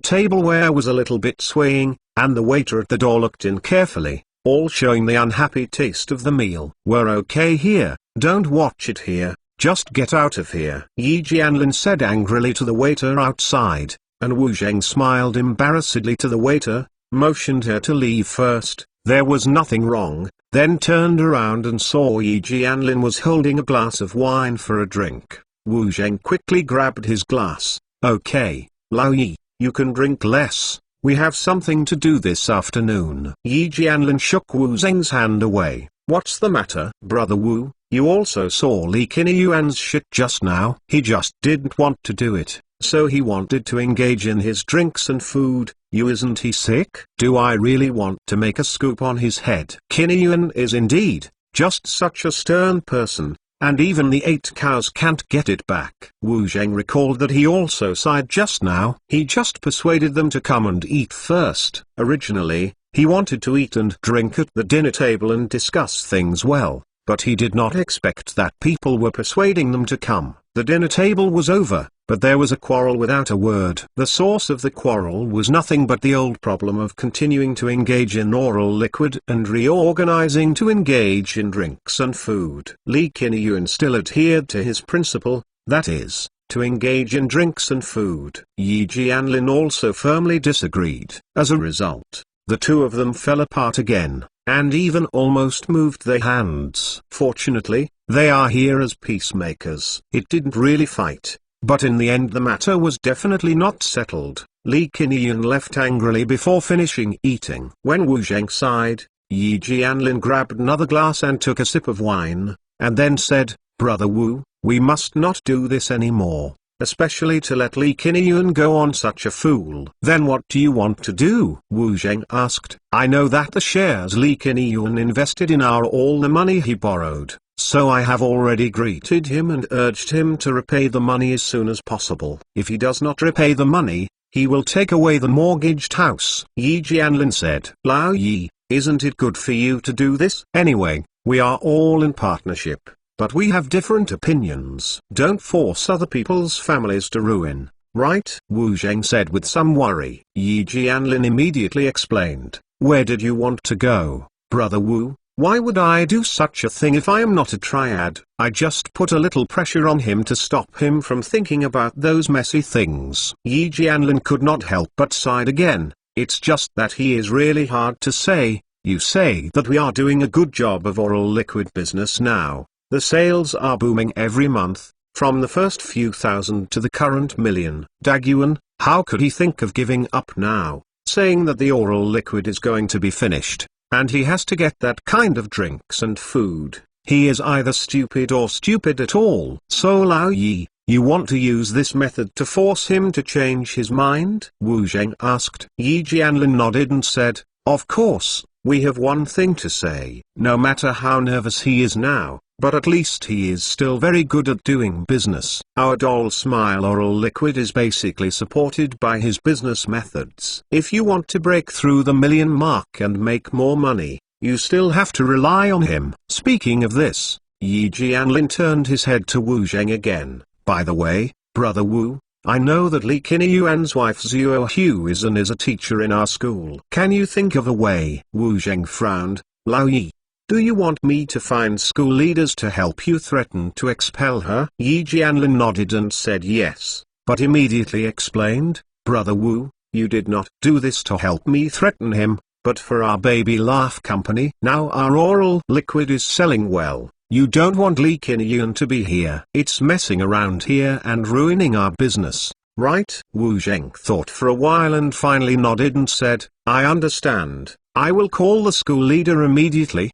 Speaker 1: tableware was a little bit swaying, and the waiter at the door looked in carefully, all showing the unhappy taste of the meal. "We're okay here, don't watch it here, just get out of here," Yi Jianlin said angrily to the waiter outside, and Wu Zheng smiled embarrassedly to the waiter, motioned her to leave first. There was nothing wrong, then turned around and saw Yi Jianlin was holding a glass of wine for a drink. Wu Zheng quickly grabbed his glass, Okay, Lao Yi, you can drink less. We have something to do this afternoon. Yi Jianlin shook Wu Zheng's hand away. What's the matter, Brother Wu? You also saw Li Qinyuan's shit just now. He just didn't want to do it, so he wanted to engage in his drinks and food. Isn't he sick? Do I really want to make a scoop on his head? Qinyuan is indeed just such a stern person, and even the 8 cows can't get it back. Wu Zheng recalled that he also sighed just now. He just persuaded them to come and eat first. Originally, he wanted to eat and drink at the dinner table and discuss things well, but he did not expect that people were persuading them to come. The dinner table was over, but there was a quarrel without a word. The source of the quarrel was nothing but the old problem of continuing to engage in oral liquid and reorganizing to engage in drinks and food. Li Qinyuan still adhered to his principle, that is, to engage in drinks and food. Yi Jianlin also firmly disagreed. As a result, the two of them fell apart again, and even almost moved their hands. Fortunately, they are here as peacemakers. It didn't really fight, but in the end the matter was definitely not settled. Li Qinyuan left angrily before finishing eating. When Wu Zheng sighed, Yi Jianlin grabbed another glass and took a sip of wine, and then said, Brother Wu, we must not do this anymore, especially to let Li Qinyuan go on such a fool. Then what do you want to do? Wu Zheng asked. I know that the shares Li Qinyuan invested in are all the money he borrowed, so I have already greeted him and urged him to repay the money as soon as possible. If he does not repay the money, he will take away the mortgaged house. Yi Jianlin said. Lao Yi, isn't it good for you to do this? Anyway, we are all in partnership, but we have different opinions. Don't force other people's families to ruin, right? Wu Zheng said with some worry. Yi Jianlin immediately explained. Where did you want to go, Brother Wu? Why would I do such a thing if I am not a triad? I just put a little pressure on him to stop him from thinking about those messy things. Yi Jianlin could not help but sighed again. It's just that he is really hard to say. You say that we are doing a good job of oral liquid business now. The sales are booming every month, from the first few thousand to the current million. Daguan, how could he think of giving up now, saying that the oral liquid is going to be finished, and he has to get that kind of drinks and food? He is either stupid or stupid at all. So Lao Yi, you want to use this method to force him to change his mind? Wu Zheng asked. Yi Jianlin nodded and said, of course, we have one thing to say. No matter how nervous he is now, but at least he is still very good at doing business. Our doll smile oral liquid is basically supported by his business methods. If you want to break through the million mark and make more money, you still have to rely on him. Speaking of this, Yi Jianlin turned his head to Wu Zheng again. By the way, Brother Wu, I know that Li Qinyuan's wife Zuo Huizhen is a teacher in our school. Can you think of a way? Wu Zheng frowned. Lao Yi, do you want me to find school leaders to help you threaten to expel her? Yi Jianlin nodded and said yes, but immediately explained, Brother Wu, you did not do this to help me threaten him, but for our baby laugh company. Now our oral liquid is selling well. You don't want Li Qinyuan to be here. It's messing around here and ruining our business, right? Wu Zheng thought for a while and finally nodded and said, I understand. I will call the school leader immediately.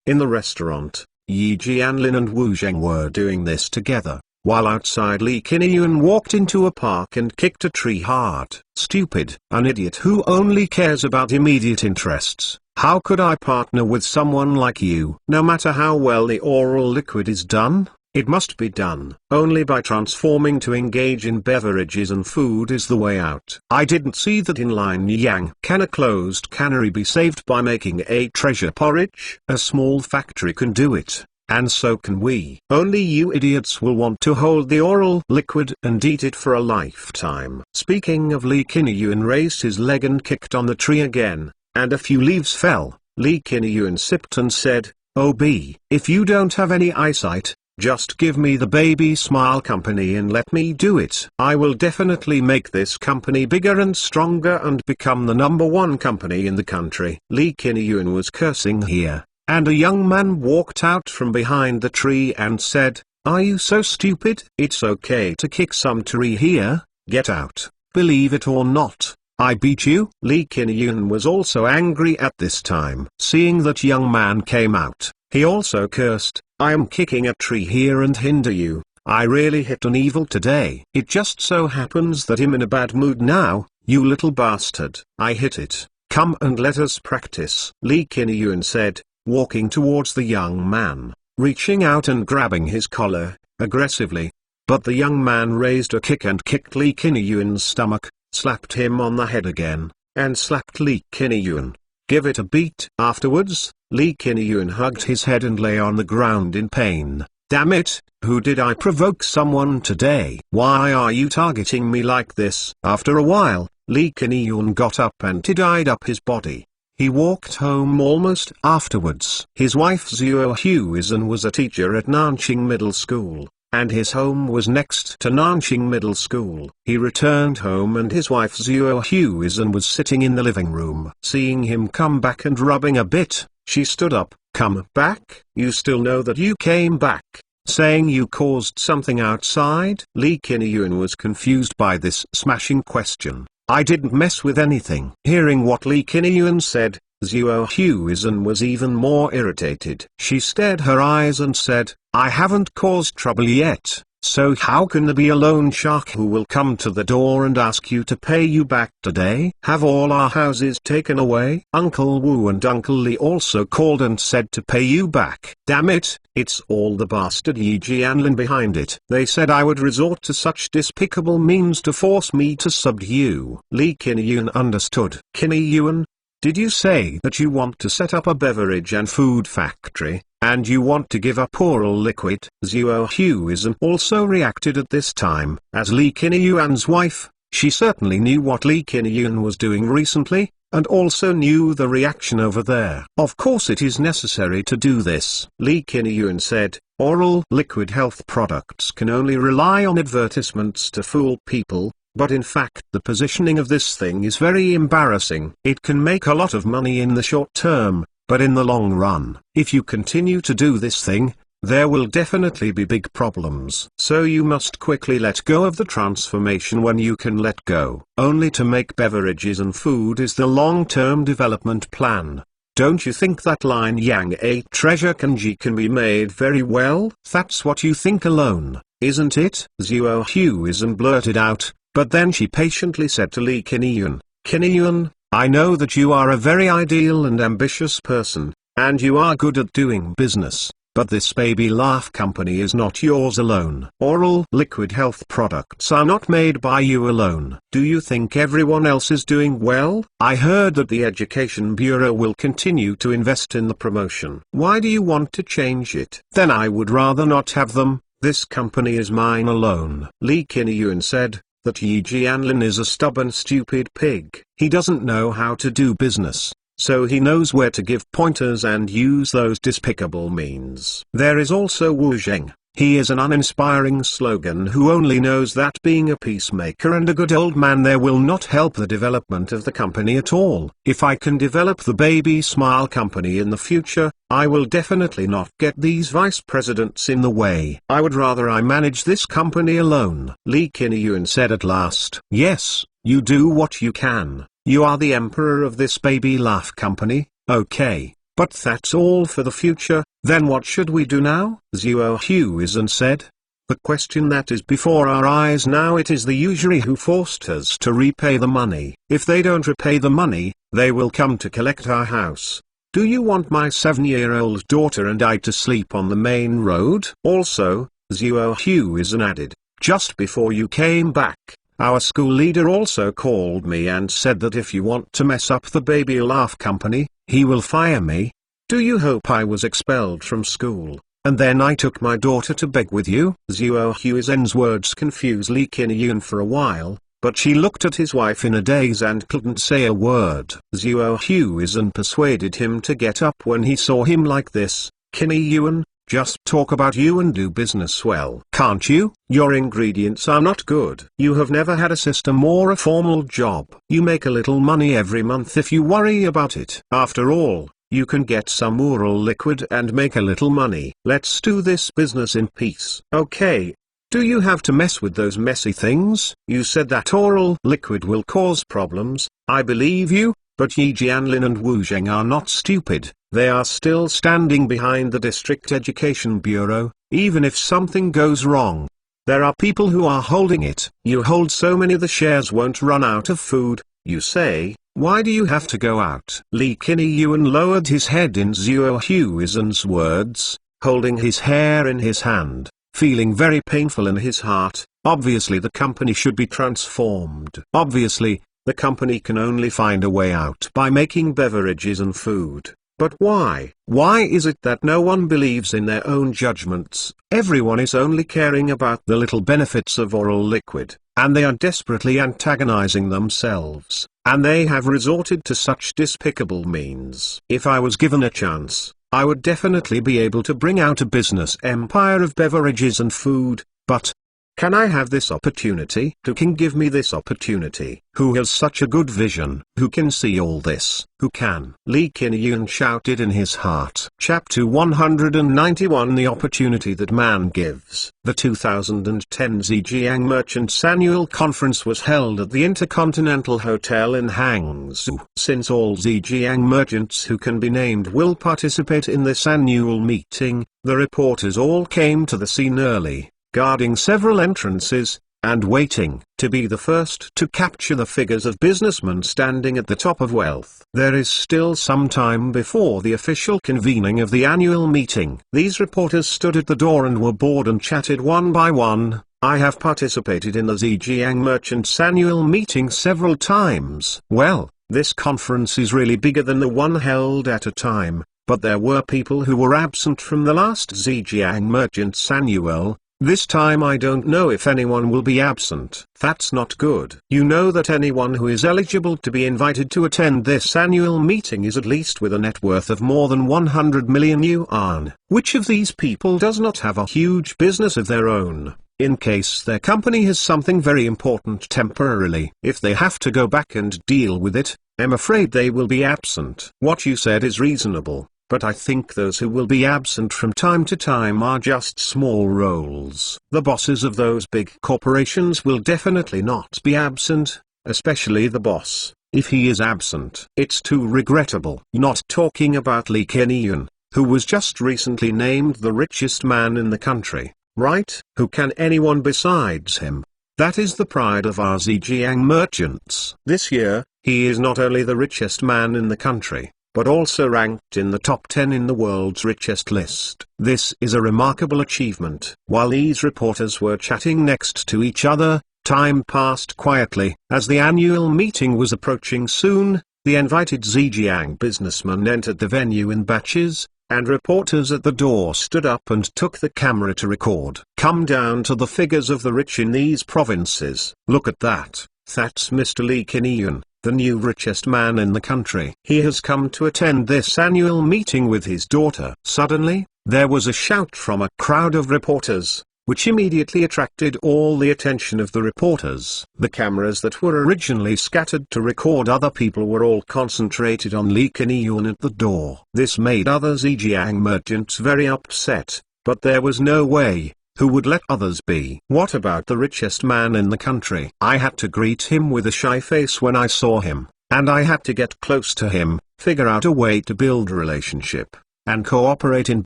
Speaker 1: In the restaurant, Yi Jianlin and Wu Zheng were doing this together, while outside Li Qinyuan walked into a park and kicked a tree hard. Stupid, an idiot who only cares about immediate interests. How could I partner with someone like you? No matter how well the oral liquid is done, it must be done only by transforming to engage in beverages, and food is the way out. I didn't see that in Line Yang. Can a closed cannery be saved by making a treasure porridge? A small factory can do it, and so can we. Only you idiots will want to hold the oral liquid and eat it for a lifetime. Speaking of, Li Qinyuan raised his leg and kicked on the tree again, and a few leaves fell. Li Qinyuan sipped and said, Oh B, if you don't have any eyesight, just give me the baby smile company and let me do it. I will definitely make this company bigger and stronger and become the #1 company in the country. Li Qinyuan was cursing here, and a young man walked out from behind the tree and said, Are you so stupid? It's okay to kick some tree here, get out. Believe it or not, I beat you. Lee Kin-yoon was also angry at this time. Seeing that young man came out, he also cursed, I am kicking a tree here and hinder you. I really hit an evil today. It just so happens that I'm in a bad mood now, you little bastard. I hit it. Come and let us practice. Lee Kin-yoon said, walking towards the young man, reaching out and grabbing his collar, aggressively. But the young man raised a kick and kicked Lee Kin-yoon's stomach, slapped him on the head again, and slapped Lee Kin-yoon. Give it a beat. Afterwards, Lee Kin-yoon hugged his head and lay on the ground in pain. Damn it, who did I provoke someone today? Why are you targeting me like this? After a while, Lee Kin-yoon got up and tidied up his body. He walked home almost afterwards. His wife Zuo Huizhen was a teacher at Nanjing Middle School, and his home was next to Nanjing Middle School. He returned home and his wife Zuo Huizhen was sitting in the living room. Seeing him come back and rubbing a bit, she stood up. Come back? You still know that you came back, saying you caused something outside? Lee Kin-yoon was confused by this smashing question. I didn't mess with anything. Hearing what Lee Kin-yoon said, Zuo Huizhen was even more irritated. She stared her eyes and said, I haven't caused trouble yet, so how can there be a loan shark who will come to the door and ask you to pay you back today? Have all our houses taken away? Uncle Wu and Uncle Lee also called and said to pay you back. Damn it, it's all the bastard Yi Jianlin behind it. They said I would resort to such despicable means to force me to subdue you. Lee Kin-yoon understood. Kin-yoon, did you say that you want to set up a beverage and food factory, and you want to give up oral liquid? Zuo Huizhen also reacted at this time. As Lee Kin-yoon's wife, she certainly knew what Lee Kin-yoon was doing recently, and also knew the reaction over there. Of course it is necessary to do this. Lee Kin-yoon said, oral liquid health products can only rely on advertisements to fool people. But in fact the positioning of this thing is very embarrassing. It can make a lot of money in the short term, but in the long run, if you continue to do this thing, there will definitely be big problems. So you must quickly let go of the transformation when you can let go. Only to make beverages and food is the long-term development plan. Don't you think that line Yang 8 treasure kanji can be made very well? That's what you think alone, isn't it? Zuo Huizhen blurted out. But then she patiently said to Lee Kin-yoon, Kin-yoon, I know that you are a very ideal and ambitious person, and you are good at doing business, but this baby laugh company is not yours alone. Oral liquid health products are not made by you alone. Do you think everyone else is doing well? I heard that the Education Bureau will continue to invest in the promotion. Why do you want to change it? Then I would rather not have them. This company is mine alone. Lee Kin-yoon said that Yi Jianlin is a stubborn stupid pig. He doesn't know how to do business, so he knows where to give pointers and use those despicable means. There is also Wu Zheng. He is an uninspiring slogan who only knows that being a peacemaker and a good old man there will not help the development of the company at all. If I can develop the Baby Smile company in the future, I will definitely not get these vice presidents in the way. I would rather I manage this company alone. Lee Kin-yoon said at last. Yes, you do what you can. You are the emperor of this baby laugh company, okay. But that's all for the future. Then what should we do now? Zuo Huizhen said. The question that is before our eyes now, it is the usury who forced us to repay the money. If they don't repay the money, they will come to collect our house. Do you want my 7-year-old daughter and I to sleep on the main road? Also, Zuo Huizhen added, just before you came back, our school leader also called me and said that if you want to mess up the baby laugh company, he will fire me. Do you hope I was expelled from school, and then I took my daughter to beg with you? Zuo Huizhen's words confused Lee Kin-yoon for a while, but she looked at his wife in a daze and couldn't say a word. Zuo Huizhen persuaded him to get up when he saw him like this. Kin-yoon, just talk about you and do business well. Can't you? Your ingredients are not good. You have never had a system or a formal job. You make a little money every month if you worry about it. After all, you can get some oral liquid and make a little money. Let's do this business in peace. Okay. Do you have to mess with those messy things? You said that oral liquid will cause problems. I believe you, but Yi Jianlin and Wu Zheng are not stupid. They are still standing behind the District Education Bureau, even if something goes wrong. There are people who are holding it. You hold so many the shares won't run out of food, you say. Why do you have to go out? Li Qinyuan lowered his head in Zhuo Huizhen's words, holding his hair in his hand, feeling very painful in his heart. Obviously the company should be transformed. Obviously, the company can only find a way out by making beverages and food. But why? Why is it that no one believes in their own judgments? Everyone is only caring about the little benefits of oral liquid, and they are desperately antagonizing themselves, and they have resorted to such despicable means. If I was given a chance, I would definitely be able to bring out a business empire of beverages and food, but can I have this opportunity? Who can give me this opportunity? Who has such a good vision? Who can see all this? Who can? Li Qinyuan shouted in his heart. Chapter 191 The Opportunity That Man Gives. The 2010 Zhejiang Merchants Annual Conference was held at the Intercontinental Hotel in Hangzhou. Since all Zhejiang merchants who can be named will participate in this annual meeting, the reporters all came to the scene early, guarding several entrances, and waiting to be the first to capture the figures of businessmen standing at the top of wealth. There is still some time before the official convening of the annual meeting. These reporters stood at the door and were bored and chatted one by one. I have participated in the Zhejiang Merchants annual meeting several times. Well, this conference is really bigger than the one held at a time, but there were people who were absent from the last Zhejiang Merchants annual. This time I don't know if anyone will be absent. That's not good. You know that anyone who is eligible to be invited to attend this annual meeting is at least with a net worth of more than 100 million yuan. Which of these people does not have a huge business of their own, in case their company has something very important temporarily? If they have to go back and deal with it, I'm afraid they will be absent. What you said is reasonable, but I think those who will be absent from time to time are just small roles. The bosses of those big corporations will definitely not be absent, especially the boss. If he is absent, it's too regrettable. Not talking about Li Qinyuan, who was just recently named the richest man in the country, right? Who can anyone besides him? That is the pride of our Zhejiang merchants. This year, he is not only the richest man in the country, but also ranked in the top 10 in the world's richest list. This is a remarkable achievement. While these reporters were chatting next to each other, time passed quietly. As the annual meeting was approaching soon, the invited Zhejiang businessmen entered the venue in batches, and reporters at the door stood up and took the camera to record. Come down to the figures of the rich in these provinces. Look at that. That's Mr. Li Qinyuan, the new richest man in the country. He has come to attend this annual meeting with his daughter. Suddenly, there was a shout from a crowd of reporters, which immediately attracted all the attention of the reporters. The cameras that were originally scattered to record other people were all concentrated on Li Qinyuan at the door. This made other Zhejiang merchants very upset, but there was no way. Who would let others be? What about the richest man in the country? I had to greet him with a shy face when I saw him, and I had to get close to him, figure out a way to build a relationship, and cooperate in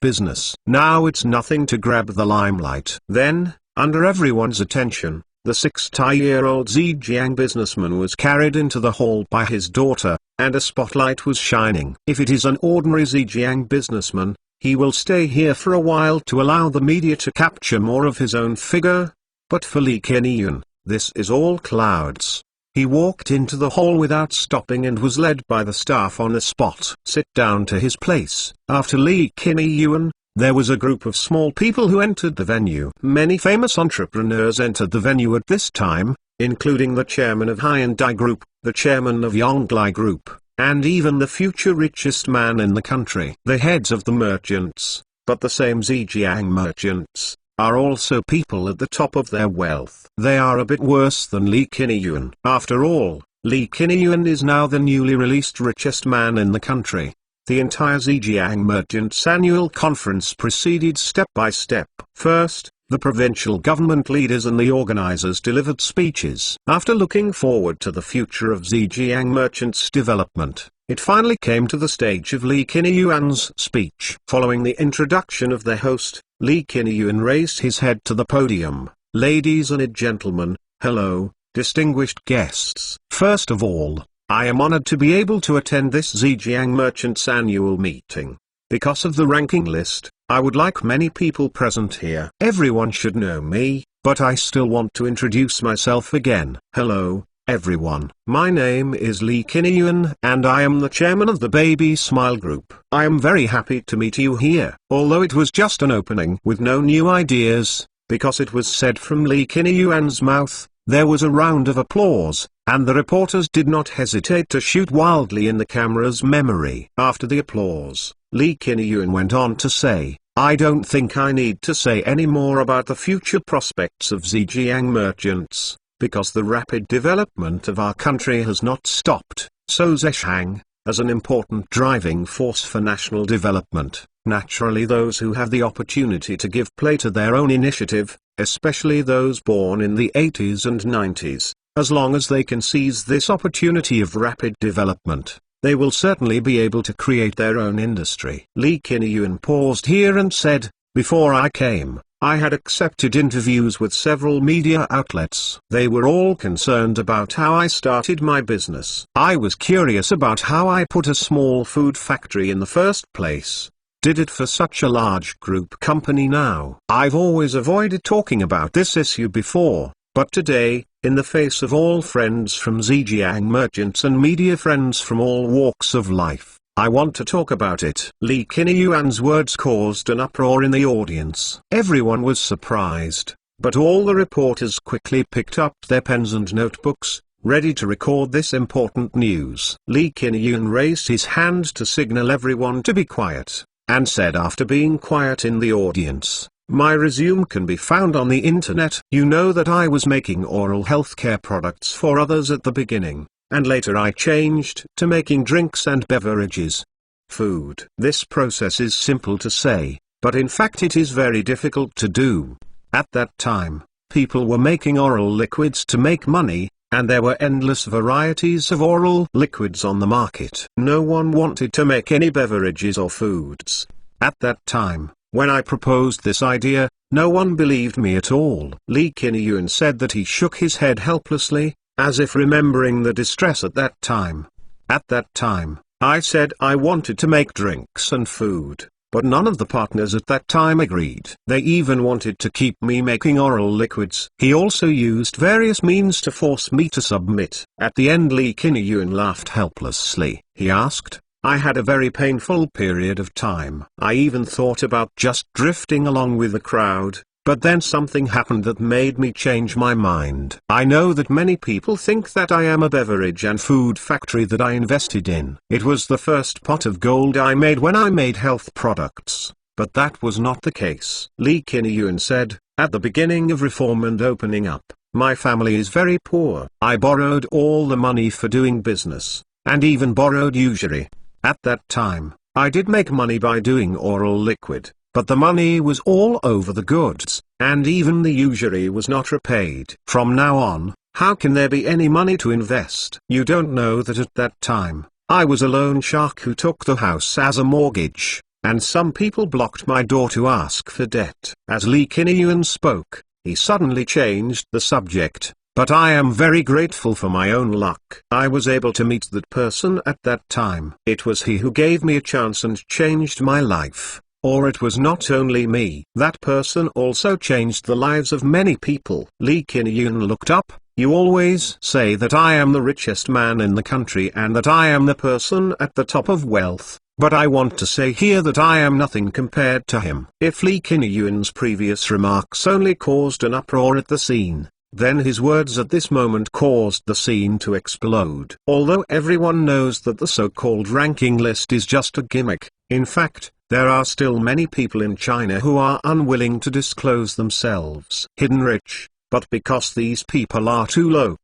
Speaker 1: business. Now it's nothing to grab the limelight. Then, under everyone's attention, the 60-year-old Zhejiang businessman was carried into the hall by his daughter, and a spotlight was shining. If it is an ordinary Zhejiang businessman, he will stay here for a while to allow the media to capture more of his own figure. But for Li Qinyuan, this is all clouds. He walked into the hall without stopping and was led by the staff on the spot. Sit down to his place. After Li Qinyuan, there was a group of small people who entered the venue. Many famous entrepreneurs entered the venue at this time, including the chairman of Hyundai Group, the chairman of Yonglai Group, and even the future richest man in the country. The heads of the merchants, but the same Zhejiang merchants, are also people at the top of their wealth. They are a bit worse than Li Qinyuan. After all, Li Qinyuan is now the newly released richest man in the country. The entire Zhejiang Merchants Annual Conference proceeded step by step. First, the provincial government leaders and the organizers delivered speeches. After looking forward to the future of Zhejiang merchants' development, it finally came to the stage of Li Qinyuan's speech. Following the introduction of their host, Li Qinyuan raised his head to the podium. Ladies and gentlemen, hello, distinguished guests. First of all, I am honored to be able to attend this Zhejiang merchants' annual meeting. Because of the ranking list, I would like many people present here. Everyone should know me, but I still want to introduce myself again. Hello, everyone. My name is Li Qinyuan and I am the chairman of the Baby Smile Group. I am very happy to meet you here. Although it was just an opening with no new ideas, because it was said from Li Qinyuan's mouth, there was a round of applause, and the reporters did not hesitate to shoot wildly in the camera's memory. After the applause, Li Qinyuan went on to say, I don't think I need to say any more about the future prospects of Zhejiang merchants, because the rapid development of our country has not stopped. So Zhejiang, as an important driving force for national development, naturally those who have the opportunity to give play to their own initiative, especially those born in the 80s and 90s, as long as they can seize this opportunity of rapid development, they will certainly be able to create their own industry. Li Qinyuan paused here and said, before I came, I had accepted interviews with several media outlets. They were all concerned about how I started my business. I was curious about how I put a small food factory in the first place. Did it for such a large group company now. I've always avoided talking about this issue before, but today, in the face of all friends from Zhejiang merchants and media friends from all walks of life, I want to talk about it. Li Qinyuan's words caused an uproar in the audience. Everyone was surprised, but all the reporters quickly picked up their pens and notebooks, ready to record this important news. Li Qinyuan raised his hand to signal everyone to be quiet, and said after being quiet in the audience, my resume can be found on the internet. You know that I was making oral healthcare products for others at the beginning, and later I changed to making drinks and beverages. Food. This process is simple to say, but in fact it is very difficult to do. At that time, people were making oral liquids to make money, and there were endless varieties of oral liquids on the market. No one wanted to make any beverages or foods. At that time, when I proposed this idea, no one believed me at all. Li Qinyuan said that he shook his head helplessly, as if remembering the distress at that time. At that time, I said I wanted to make drinks and food, but none of the partners at that time agreed. They even wanted to keep me making oral liquids. He also used various means to force me to submit. At the end Li Qinyuan laughed helplessly. He asked, I had a very painful period of time. I even thought about just drifting along with the crowd, but then something happened that made me change my mind. I know that many people think that I am a beverage and food factory that I invested in. It was the first pot of gold I made when I made health products, but that was not the case. Li Qinyuan said, at the beginning of reform and opening up, my family is very poor. I borrowed all the money for doing business, and even borrowed usury. At that time, I did make money by doing oral liquid, but the money was all over the goods, and even the usury was not repaid. From now on, how can there be any money to invest? You don't know that at that time, I was a loan shark who took the house as a mortgage, and some people blocked my door to ask for debt. As Li Qinyuan spoke, he suddenly changed the subject. But I am very grateful for my own luck. I was able to meet that person at that time. It was he who gave me a chance and changed my life. Or it was not only me. That person also changed the lives of many people. Li Qinyuan looked up. You always say that I am the richest man in the country and that I am the person at the top of wealth. But I want to say here that I am nothing compared to him. If Li Qinyuan's previous remarks only caused an uproar at the scene, then his words at this moment caused the scene to explode. Although everyone knows that the so-called ranking list is just a gimmick, in fact, there are still many people in China who are unwilling to disclose themselves hidden rich, but because these people are too low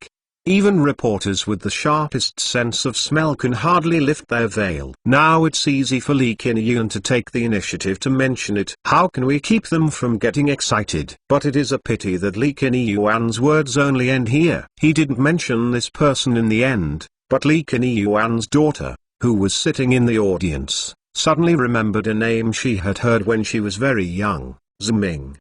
Speaker 1: Even reporters with the sharpest sense of smell can hardly lift their veil. Now it's easy for Lee Kin-yoon to take the initiative to mention it. How can we keep them from getting excited? But it is a pity that Lee Kin-yoon's words only end here. He didn't mention this person in the end, but Lee Kin-yoon's daughter, who was sitting in the audience, suddenly remembered a name she had heard when she was very young, Ziming.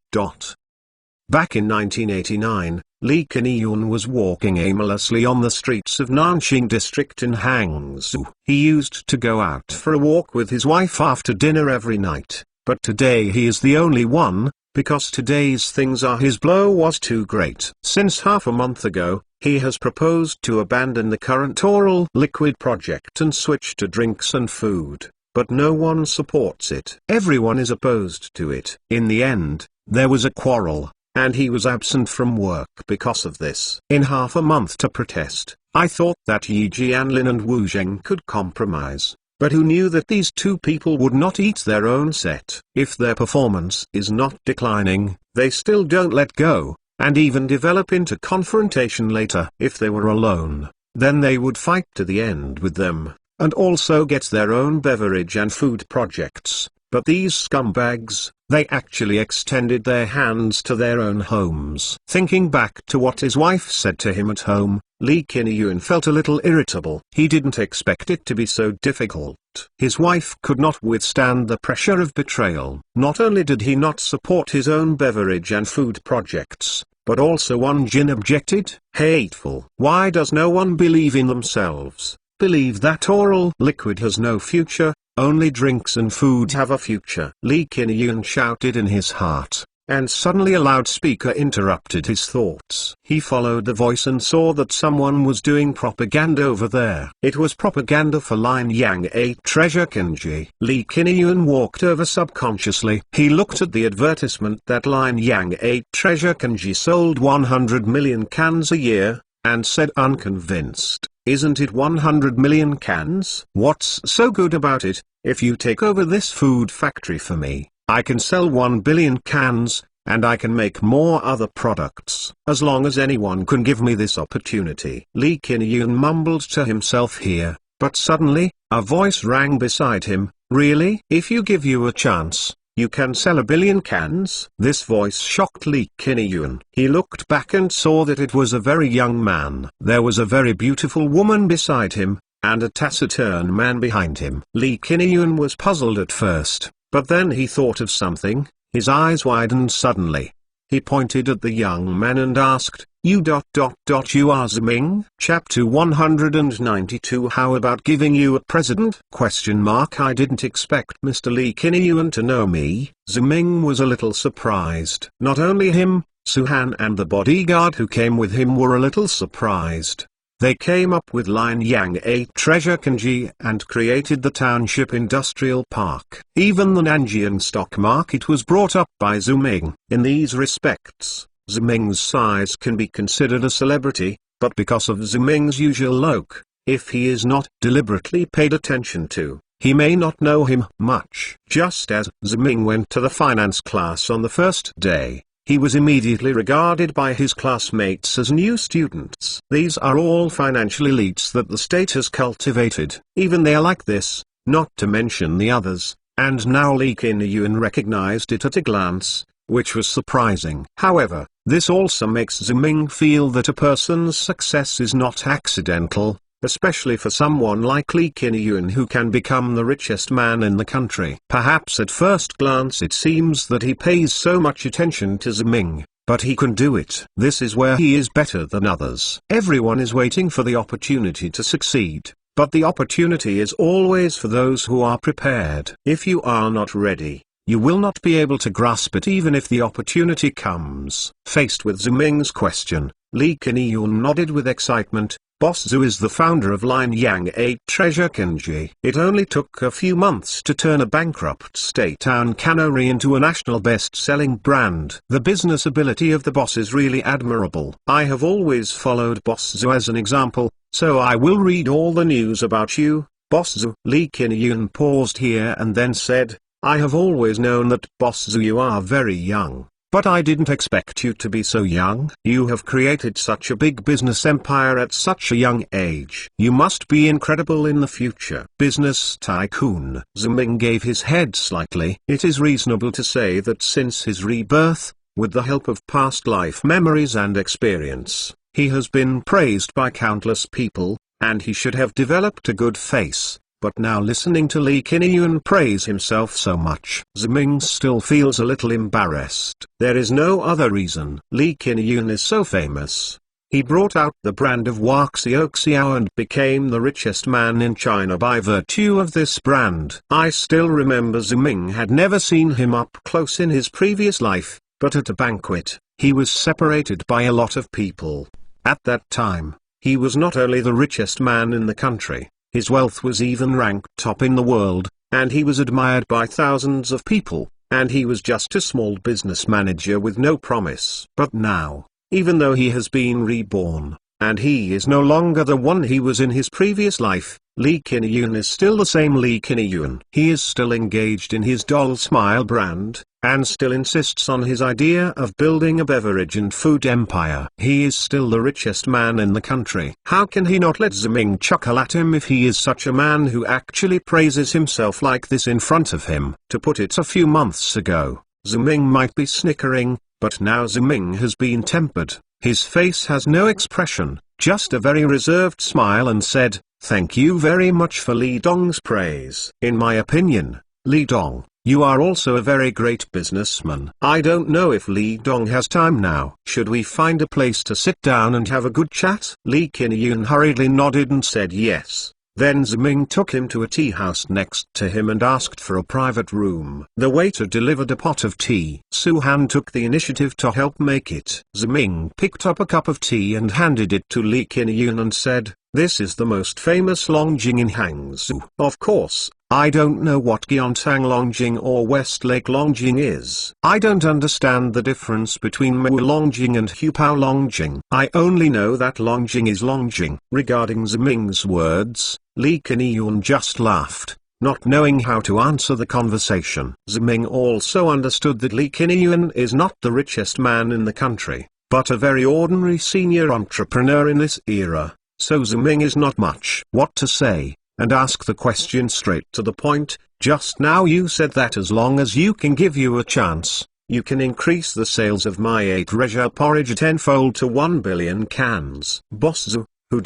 Speaker 1: Back in 1989, Lee Kin-yoon was walking aimlessly on the streets of Nanjing district in Hangzhou. He used to go out for a walk with his wife after dinner every night, but today he is the only one, because today's things are his blow was too great. Since half a month ago, he has proposed to abandon the current oral liquid project and switch to drinks and food, but no one supports it. Everyone is opposed to it. In the end, there was a quarrel, and he was absent from work because of this. In half a month to protest, I thought that Yi Jianlin and Wu Zheng could compromise, but who knew that these two people would not eat their own set? If their performance is not declining, they still don't let go, and even develop into confrontation later. If they were alone, then they would fight to the end with them, and also get their own beverage and food projects. But these scumbags, they actually extended their hands to their own homes. Thinking back to what his wife said to him at home, Lee Kin-yoon felt a little irritable. He didn't expect it to be so difficult. His wife could not withstand the pressure of betrayal. Not only did he not support his own beverage and food projects, but also Won Jin objected. Hateful. Why does no one believe in themselves? Believe that oral liquid has no future? Only drinks and food have a future. Lee Kin-yoon shouted in his heart, and suddenly a loudspeaker interrupted his thoughts. He followed the voice and saw that someone was doing propaganda over there. It was propaganda for Line Yang 8 Treasure Kanji. Lee Kin-yoon walked over subconsciously. He looked at the advertisement that Line Yang 8 Treasure Kanji sold 100 million cans a year, and said unconvinced, "Isn't it 100 million cans? What's so good about it? If you take over this food factory for me, I can sell 1 billion cans, and I can make more other products. As long as anyone can give me this opportunity." Lee Kin-yoon mumbled to himself here, but suddenly, a voice rang beside him. "Really? If you give you a chance, you can sell 1 billion cans?" This voice shocked Lee Kin-yoon. He looked back and saw that it was a very young man. There was a very beautiful woman beside him, and a taciturn man behind him. Lee Kin-yoon was puzzled at first, but then he thought of something. His eyes widened suddenly. He pointed at the young man and asked, You are Ziming? Chapter 192. How about giving you a present? I didn't expect Mr. Lee Kin-yoon to know me. Ziming was a little surprised. Not only him, Suhan and the bodyguard who came with him were a little surprised. They came up with Line Yang 8 Treasure Kanji and created the Township Industrial Park. Even the Nanjing stock market was brought up by Ziming. In these respects, Ziming's size can be considered a celebrity, but because of Ziming's usual look, if he is not deliberately paid attention to, he may not know him much. Just as Ziming went to the finance class on the first day, he was immediately regarded by his classmates as new students. These are all financial elites that the state has cultivated. Even they are like this, not to mention the others, and now Lee Kin-yoon recognized it at a glance, which was surprising. However, this also makes Ziming feel that a person's success is not accidental, especially for someone like Lee Kin-yoon who can become the richest man in the country. Perhaps at first glance it seems that he pays so much attention to Ziming, but he can do it. This is where he is better than others. Everyone is waiting for the opportunity to succeed, but the opportunity is always for those who are prepared. If you are not ready, you will not be able to grasp it even if the opportunity comes. Faced with Ziming's question, Lee Kin-yoon nodded with excitement. Boss Zhu is the founder of Line Yang 8 Treasure Kanji. It only took a few months to turn a bankrupt state-owned cannery into a national best-selling brand. The business ability of the boss is really admirable. I have always followed Boss Zhu as an example, so I will read all the news about you, Boss Zhu. Lee Kin-yoon paused here and then said, I have always known that Boss Zhu you are very young. But I didn't expect you to be so young. You have created such a big business empire at such a young age. You must be incredible in the future. Business Tycoon. Ziming gave his head slightly. It is reasonable to say that since his rebirth, with the help of past life memories and experience, he has been praised by countless people, and he should have developed a good face. But now listening to Lee Kin-yun praise himself so much, Ziming still feels a little embarrassed. There is no other reason. Lee Kin-yun is so famous. He brought out the brand of Waxiao and became the richest man in China by virtue of this brand. I still remember Ziming had never seen him up close in his previous life, but at a banquet, he was separated by a lot of people. At that time, he was not only the richest man in the country, his wealth was even ranked top in the world, and he was admired by thousands of people, and he was just a small business manager with no promise. But now, even though he has been reborn, and he is no longer the one he was in his previous life, Lee Kin-yun is still the same Lee Kin-yun. He is still engaged in his doll smile brand, and still insists on his idea of building a beverage and food empire. He is still the richest man in the country. How can he not let Ziming chuckle at him if he is such a man who actually praises himself like this in front of him? To put it a few months ago, Ziming might be snickering, but now Ziming has been tempered. His face has no expression, just a very reserved smile, and said, "Thank you very much for Li Dong's praise. In my opinion, Li Dong, you are also a very great businessman. I don't know if Li Dong has time now. Should we find a place to sit down and have a good chat?" Lee Kin-yun hurriedly nodded and said yes. Then Ziming took him to a tea house next to him and asked for a private room. The waiter delivered a pot of tea. Su-han took the initiative to help make it. Ziming picked up a cup of tea and handed it to Lee Kin-yun and said, "This is the most famous Longjing in Hangzhou." Of course, I don't know what Gyeontang Longjing or Westlake Longjing is. I don't understand the difference between Mu Longjing and Hupao Longjing. I only know that Longjing is Longjing. Regarding Ziming's words, Lee Kin-yun just laughed, not knowing how to answer the conversation. Ziming also understood that Lee Kin-yun is not the richest man in the country, but a very ordinary senior entrepreneur in this era, so Ziming is not much what to say, and ask the question straight to the point. "Just now you said that as long as you can give you a chance, you can increase the sales of my 8 treasure porridge tenfold to 1 billion cans." Boss Zu, who ...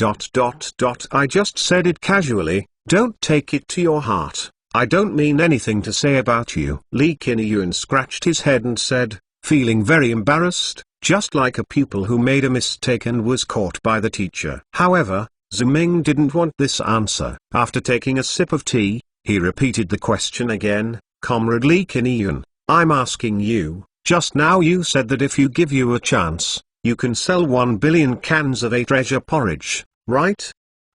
Speaker 1: I just said it casually, don't take it to your heart. I don't mean anything to say about you. Lee Kin-yun scratched his head and said, feeling very embarrassed, just like a pupil who made a mistake and was caught by the teacher. However, Ziming didn't want this answer. After taking a sip of tea, he repeated the question again. "Comrade Lee Kin-yun, I'm asking you, just now you said that if you give you a chance, you can sell 1 billion cans of 8 treasure porridge, right?"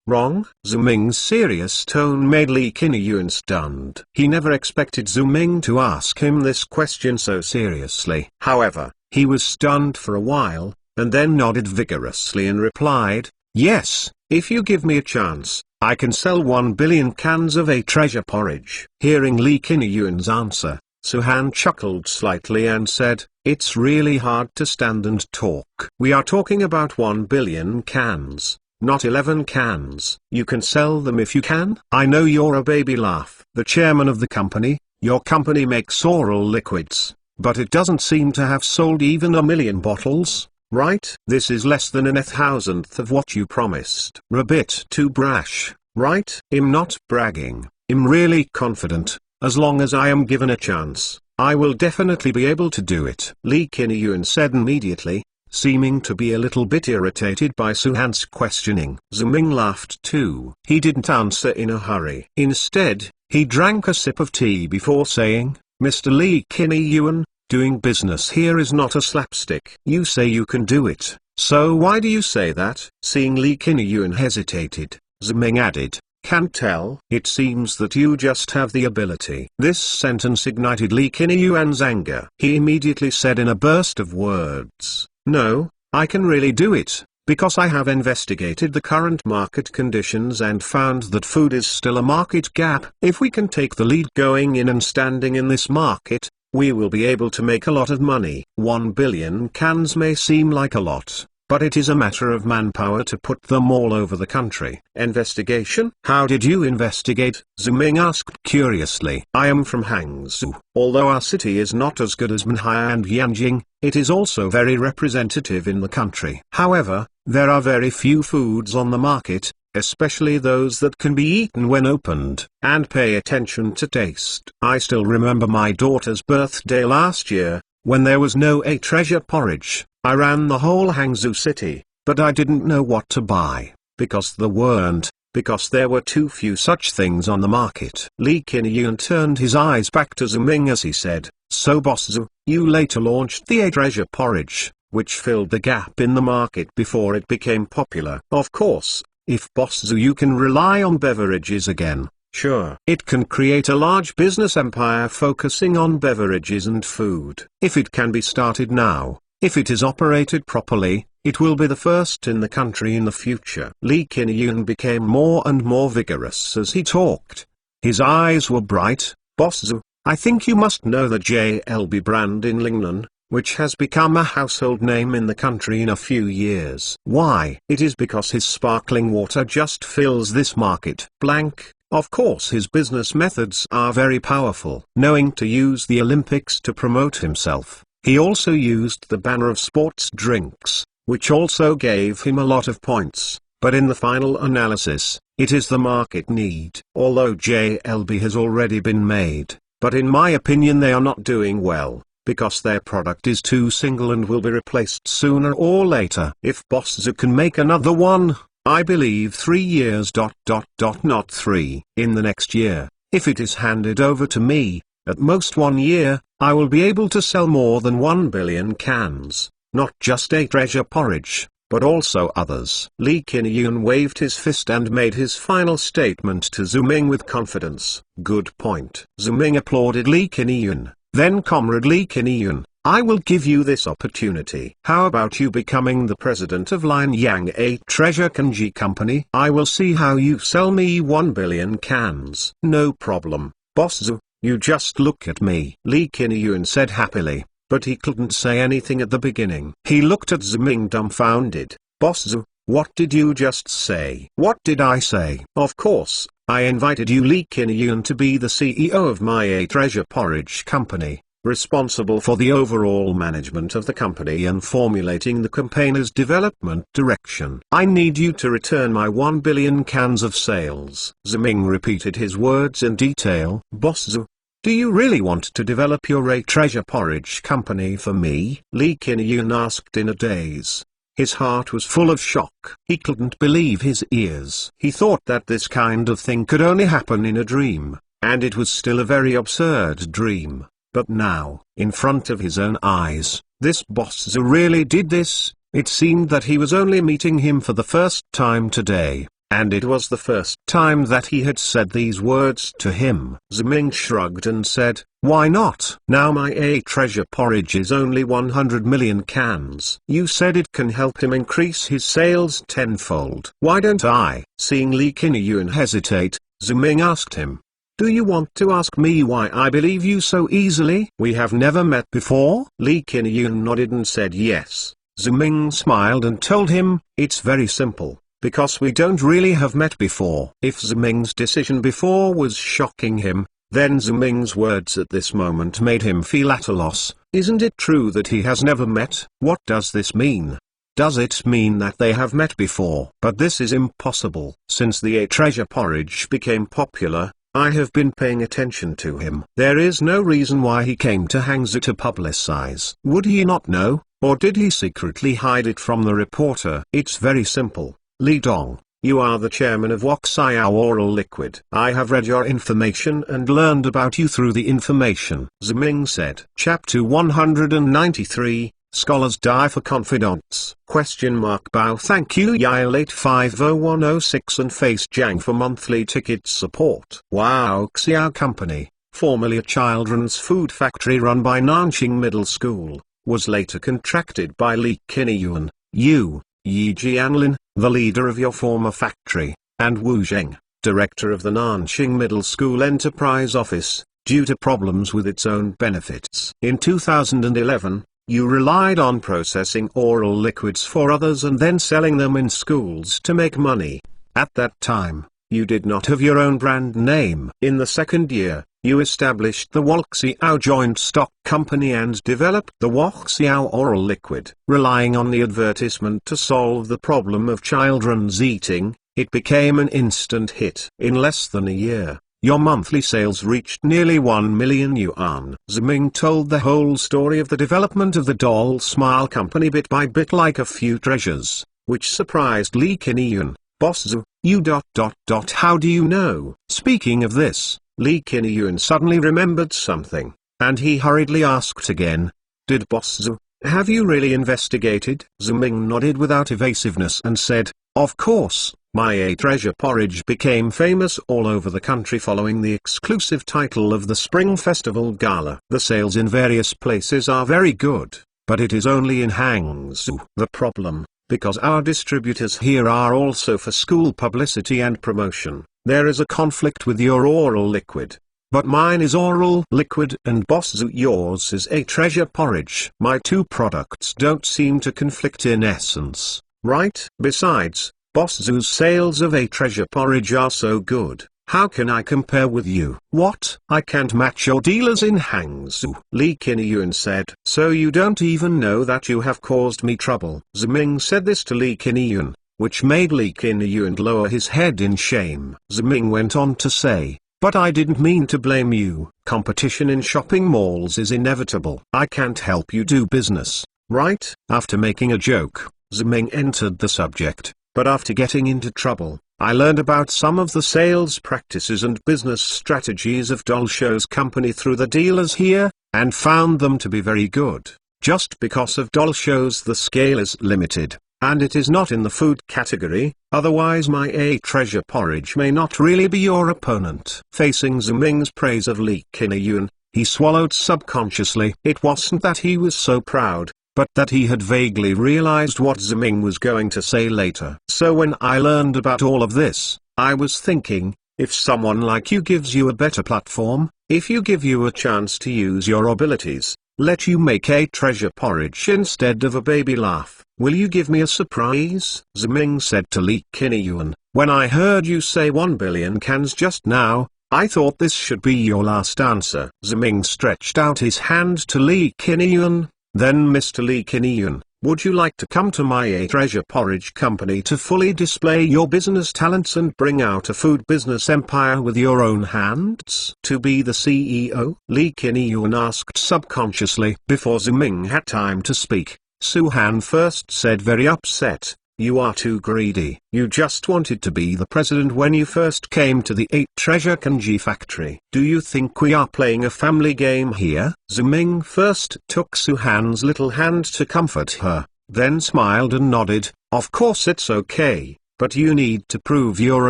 Speaker 1: "Wrong?" Ziming's serious tone made Lee Kin-yun stunned. He never expected Ziming to ask him this question so seriously. However, he was stunned for a while, and then nodded vigorously and replied, "Yes. If you give me a chance, I can sell 1 billion cans of 8 treasure porridge." Hearing Lee Kin-yun's answer, Su-han chuckled slightly and said, "It's really hard to stand and talk. We are talking about 1 billion cans, not 11 cans. You can sell them if you can? I know you're a baby laugh. The chairman of the company, your company makes oral liquids, but it doesn't seem to have sold even 1 million bottles. Right? This is less than 1,000th of what you promised. A bit too brash, right? I'm not bragging. I'm really confident. As long as I am given a chance, I will definitely be able to do it." Lee Kin-yun said immediately, seeming to be a little bit irritated by Su-han's questioning. Ziming laughed too. He didn't answer in a hurry. Instead, he drank a sip of tea before saying, "Mr. Lee Kin-yun, doing business here is not a slapstick. You say you can do it, so why do you say that?" Seeing Lee Kin-yun hesitated, Ziming added, "Can't tell. It seems that you just have the ability." This sentence ignited Lee Kin-yun's anger. He immediately said in a burst of words, "No, I can really do it, because I have investigated the current market conditions and found that food is still a market gap. If we can take the lead going in and standing in this market, we will be able to make a lot of money. 1 billion cans may seem like a lot, but it is a matter of manpower to put them all over the country. Investigation? How did you investigate? Ziming asked curiously. I am from Hangzhou. Although our city is not as good as Manhai and Yanjing, it is also very representative in the country. However, there are very few foods on the market, especially those that can be eaten when opened, and pay attention to taste. I still remember my daughter's birthday last year, when there was no treasure porridge. I ran the whole Hangzhou city, but I didn't know what to buy, because there were too few such things on the market. Li Qinyun turned his eyes back to Ziming as he said, so Boss Zhu, you later launched the treasure porridge, which filled the gap in the market before it became popular. Of course, if Boss Zhu you can rely on beverages again, sure. It can create a large business empire focusing on beverages and food. If it can be started now, if it is operated properly, it will be the first in the country in the future. Li Qinyun became more and more vigorous as he talked. His eyes were bright. Boss Zhu, I think you must know the JLB brand in Lingnan, which has become a household name in the country in a few years. Why? It is because his sparkling water just fills this market. Blank. Of course his business methods are very powerful. Knowing to use the Olympics to promote himself, he also used the banner of sports drinks, which also gave him a lot of points, but in the final analysis, it is the market need. Although JLB has already been made, but in my opinion they are not doing well, because their product is too single and will be replaced sooner or later. If Boss Zhu can make another one, I believe 3 years. Not 3. In the next year, if it is handed over to me, at most 1 year, I will be able to sell more than 1 billion cans, not just treasure porridge, but also others. Li Qinyun waved his fist and made his final statement to Ziming with confidence. Good point. Ziming applauded Li Qinyun. Then Comrade Li Qinyun, I will give you this opportunity. How about you becoming the president of Lianyang A Treasure Kanji Company? I will see how you sell me 1 billion cans. No problem, Boss Zhu, you just look at me. Li Qinyun said happily, but he couldn't say anything at the beginning. He looked at Ziming dumbfounded. Boss Zhu, what did you just say? What did I say? Of course, I invited you Li Qinyun to be the CEO of my treasure porridge company, responsible for the overall management of the company and formulating the campaign's development direction. I need you to return my 1 billion cans of sales. Ziming repeated his words in detail. Boss Zhu, do you really want to develop your treasure porridge company for me? Li Qinyun asked in a daze. His heart was full of shock. He couldn't believe his ears. He thought that this kind of thing could only happen in a dream, and it was still a very absurd dream. But now, in front of his own eyes, this Boss Zhu really did this. It seemed that he was only meeting him for the first time today, and it was the first time that he had said these words to him. Ziming shrugged and said, why not? Now my treasure porridge is only 100 million cans. You said it can help him increase his sales tenfold. Why don't I? Seeing Li Qinyun hesitate, Ziming asked him, do you want to ask me why I believe you so easily? We have never met before? Li Qinyun nodded and said yes. Ziming smiled and told him, it's very simple, because we don't really have met before. If Ziming's decision before was shocking him, then Ziming's words at this moment made him feel at a loss. Isn't it true that he has never met? What does this mean? Does it mean that they have met before? But this is impossible. Since the treasure porridge became popular, I have been paying attention to him. There is no reason why he came to Hangzhou to publicize. Would he not know, or did he secretly hide it from the reporter? It's very simple. Li Dong, you are the chairman of Woxiao Oral Liquid. I have read your information and learned about you through the information. Ziming said. Chapter 193, Scholars Die for Confidants. Bao thank you Yilate 50106 and Face Jiang for monthly ticket support. Wow Xiao Company, formerly a children's food factory run by Nanjing Middle School, was later contracted by Li Qinyun, Yi Jianlin, the leader of your former factory, and Wu Zheng, director of the Nanjing Middle School Enterprise Office, due to problems with its own benefits. In 2011, you relied on processing oral liquids for others and then selling them in schools to make money. At that time, you did not have your own brand name. In the second year, you established the Walxiao joint stock company and developed the Walxiao oral liquid. Relying on the advertisement to solve the problem of children's eating, it became an instant hit. In less than a year, your monthly sales reached nearly 1 million yuan. Ziming told the whole story of the development of the doll smile company bit by bit like a few treasures, which surprised Li Qingyun. Boss Zhu, how do you know? Speaking of this, Li Qingyun suddenly remembered something, and he hurriedly asked again, did Boss Zhu, have you really investigated? Ziming nodded without evasiveness and said, of course. My treasure porridge became famous all over the country following the exclusive title of the Spring Festival Gala. The sales in various places are very good, but it is only in Hangzhou. The problem, because our distributors here are also for school publicity and promotion, there is a conflict with your oral liquid. But mine is oral liquid and Boss Zhu yours is a treasure porridge. My two products don't seem to conflict in essence, right? Besides, Boss Zhu's sales of a treasure porridge are so good, how can I compare with you? What? I can't match your dealers in Hangzhou. Li Qingyun said. So you don't even know that you have caused me trouble. Ziming said this to Li Qingyun, which made Li Qingyun lower his head in shame. Ziming went on to say, but I didn't mean to blame you. Competition in shopping malls is inevitable. I can't help you do business, right? After making a joke, Ziming entered the subject. But after getting into trouble, I learned about some of the sales practices and business strategies of Doll Show's company through the dealers here, and found them to be very good. Just because of Doll Show's the scale is limited, and it is not in the food category, otherwise my treasure porridge may not really be your opponent. Facing Ziming's praise of Li Qingyun, he swallowed subconsciously. It wasn't that he was so proud, but that he had vaguely realized what Ziming was going to say later. So when I learned about all of this, I was thinking, if someone like you gives you a better platform, if you give you a chance to use your abilities, let you make a treasure porridge instead of a baby laugh, will you give me a surprise? Ziming said to Li Qingyun, when I heard you say 1 billion cans just now, I thought this should be your last answer. Ziming stretched out his hand to Li Qingyun. Then Mr. Li Qingyun, would you like to come to my treasure porridge company to fully display your business talents and bring out a food business empire with your own hands? To be the CEO? Li Qingyun asked subconsciously. Before Ziming had time to speak, Su Han first said very upset, you are too greedy. You just wanted to be the president when you first came to the 8 Treasure Kanji factory. Do you think we are playing a family game here? Ziming first took Su Han's little hand to comfort her, then smiled and nodded, of course it's okay, but you need to prove your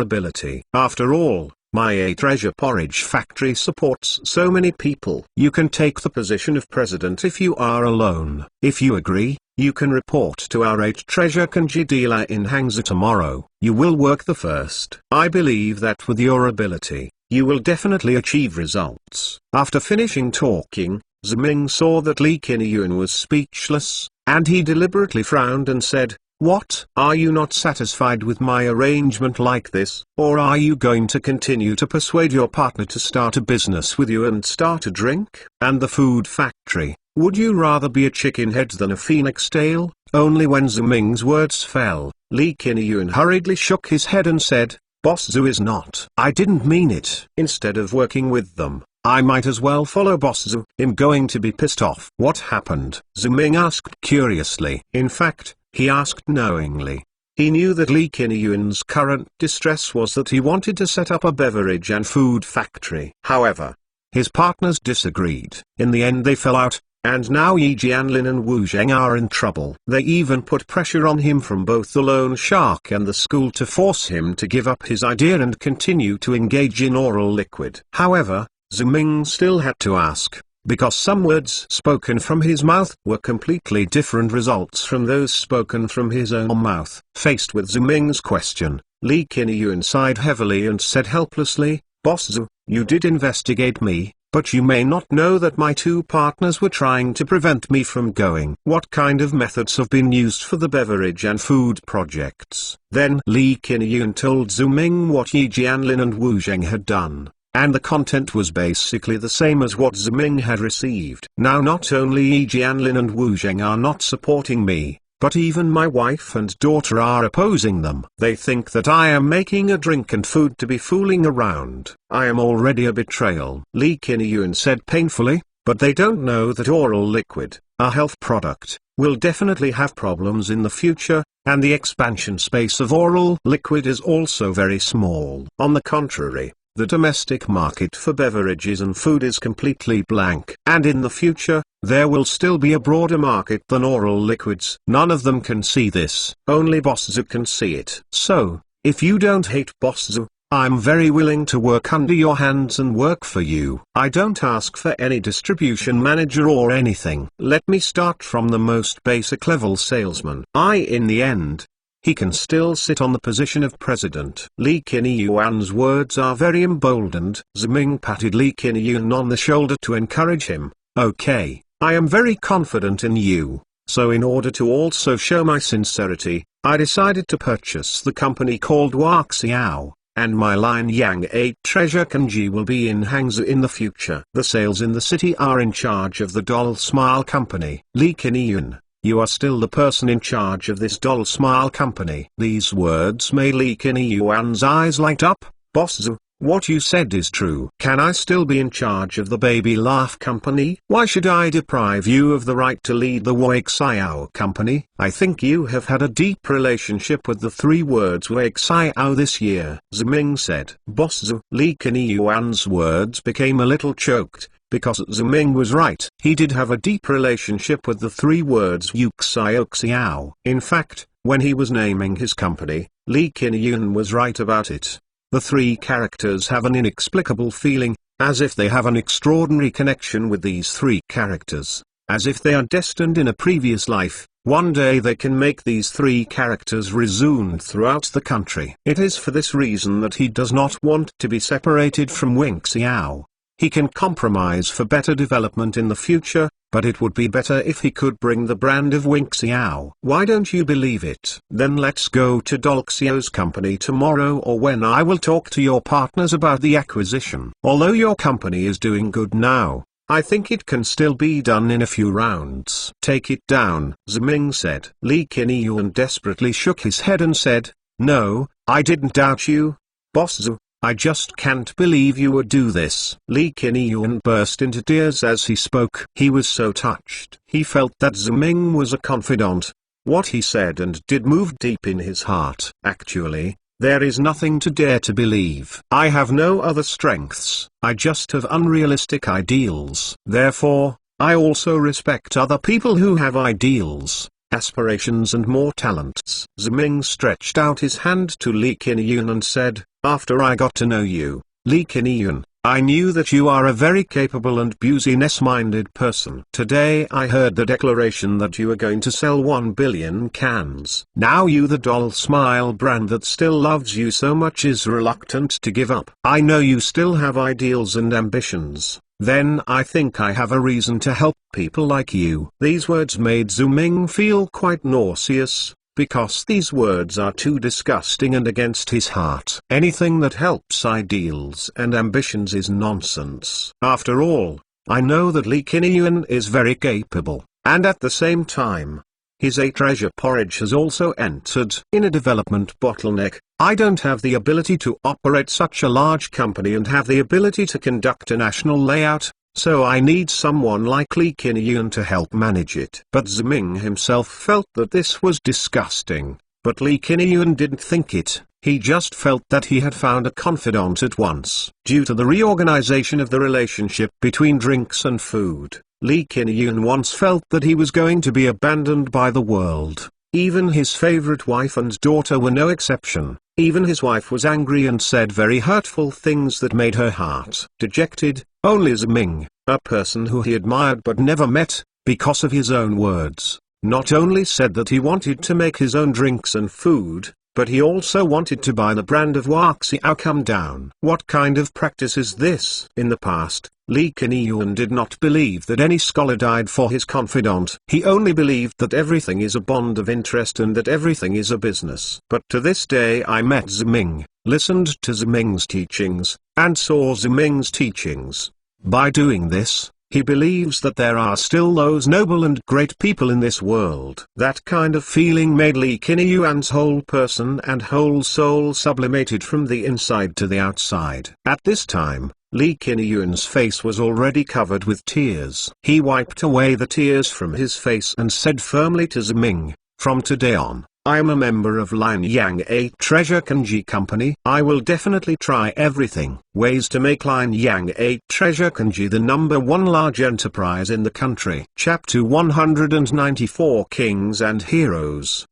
Speaker 1: ability. After all, my treasure porridge factory supports so many people. You can take the position of president if you are alone. If you agree, you can report to our 8 treasure kanji dealer in Hangzhou tomorrow. You will work the first. I believe that with your ability, you will definitely achieve results. After finishing talking, Ziming saw that Li Qingyun was speechless, and he deliberately frowned and said, what? Are you not satisfied with my arrangement like this? Or are you going to continue to persuade your partner to start a business with you and start a drink? And the food factory, would you rather be a chicken head than a phoenix tail? Only when Ziming's words fell, Li Qingyun hurriedly shook his head and said, Boss Zhu is not. I didn't mean it. Instead of working with them, I might as well follow Boss Zhu. I'm going to be pissed off. What happened? Ziming asked curiously. In fact, he asked knowingly. He knew that Li Qingyun's current distress was that he wanted to set up a beverage and food factory. However, his partners disagreed. In the end they fell out, and now Yi Jianlin and Wu Zheng are in trouble. They even put pressure on him from both the loan shark and the school to force him to give up his idea and continue to engage in oral liquid. However, Ziming still had to ask, because some words spoken from his mouth were completely different results from those spoken from his own mouth. Faced with Ziming's question, Li Qingyun sighed heavily and said helplessly, Boss Zhu, you did investigate me, But you may not know that my two partners were trying to prevent me from going. What kind of methods have been used for the beverage and food projects? Then Li Qinyun told Zhu Ming what Yi Jianlin and Wu Zheng had done, and the content was basically the same as what Zhu Ming had received. Now not only Yi Jianlin and Wu Zheng are not supporting me, but even my wife and daughter are opposing them. They think that I am making a drink and food to be fooling around. I am already a betrayal, Li Qinyun said painfully, but they don't know that oral liquid, a health product, will definitely have problems in the future, and the expansion space of oral liquid is also very small. On the contrary, the domestic market for beverages and food is completely blank. And in the future, there will still be a broader market than oral liquids. None of them can see this. Only Boss Zhu can see it. So, if you don't hate Boss Zhu, I'm very willing to work under your hands and work for you. I don't ask for any distribution manager or anything. Let me start from the most basic level salesman. In the end, he can still sit on the position of president. Li Qinyuan's words are very emboldened. Zhu Ming patted Li Qinyun on the shoulder to encourage him. Okay, I am very confident in you, so in order to also show my sincerity, I decided to purchase the company called Waxiao, and my line Yang 8 Treasure Kanji will be in Hangzhou in the future. The sales in the city are in charge of the Doll Smile Company. Li Qinyun, you are still the person in charge of this Doll Smile Company. These words made Li Qinyuan's eyes light up. Boss Zhu, what you said is true. Can I still be in charge of the Baby Laugh Company? Why should I deprive you of the right to lead the Waxiao Company? I think you have had a deep relationship with the three words Waxiao this year, Zhu Ming said. Boss Zhu. Li Qinyuan's words became a little choked, because Zhu Ming was right. He did have a deep relationship with the three words Wuxiao. In fact, when he was naming his company, Li Qinyun was right about it. The three characters have an inexplicable feeling, as if they have an extraordinary connection with these three characters, as if they are destined in a previous life. One day they can make these three characters resound throughout the country. It is for this reason that he does not want to be separated from Wuxiao. He can compromise for better development in the future, but it would be better if he could bring the brand of Wuxiao. Why don't you believe it? Then let's go to Dolxiao's company tomorrow or when I will talk to your partners about the acquisition. Although your company is doing good now, I think it can still be done in a few rounds. Take it down, Zhu Ming said. Li Qinyuan desperately shook his head and said, no, I didn't doubt you, Boss Zhu. I just can't believe you would do this. Li Qinyuan burst into tears as he spoke. He was so touched. He felt that Zhu Ming was a confidant. What he said and did moved deep in his heart. Actually, there is nothing to dare to believe. I have no other strengths. I just have unrealistic ideals. Therefore, I also respect other people who have ideals, aspirations and more talents. Zhu Ming stretched out his hand to Li Qinyun and said, after I got to know you, Li Qinyun, I knew that you are a very capable and business-minded person. Today I heard the declaration that you are going to sell 1 billion cans. Now you, the Doll Smile brand that still loves you so much, is reluctant to give up. I know you still have ideals and ambitions. Then I think I have a reason to help people like you. These words made Zhu Ming feel quite nauseous, because these words are too disgusting and against his heart. Anything that helps ideals and ambitions is nonsense. After all, I know that Li Qinyuan is very capable, and at the same time, his treasure porridge has also entered in a development bottleneck. I don't have the ability to operate such a large company and have the ability to conduct a national layout, so I need someone like Li Qinyuan to help manage it. But Zhu Ming himself felt that this was disgusting, but Li Qinyuan didn't think it. He just felt that he had found a confidant at once. Due to the reorganization of the relationship between drinks and food, Li Qinyuan once felt that he was going to be abandoned by the world. Even his favorite wife and daughter were no exception. Even his wife was angry and said very hurtful things that made her heart dejected. Only Zhu Ming, a person who he admired but never met, because of his own words, not only said that he wanted to make his own drinks and food, but he also wanted to buy the brand of Waxiao. Come down. What kind of practice is this? In the past, Lee Kuan-yew did not believe that any scholar died for his confidant. He only believed that everything is a bond of interest and that everything is a business. But to this day I met Ziming, listened to Ziming's teachings, and saw Ziming's teachings. By doing this, he believes that there are still those noble and great people in this world. That kind of feeling made Lee Kuan-yew's whole person and whole soul sublimated from the inside to the outside. At this time, Lee Kuan-yew's face was already covered with tears. He wiped away the tears from his face and said firmly to Ziming, "From today on, I am a member of Lianyang A Treasure Kanji Company. I will definitely try everything. Ways to make Lianyang A Treasure Kanji the #1 large enterprise in the country." Chapter 194 Kings and Heroes?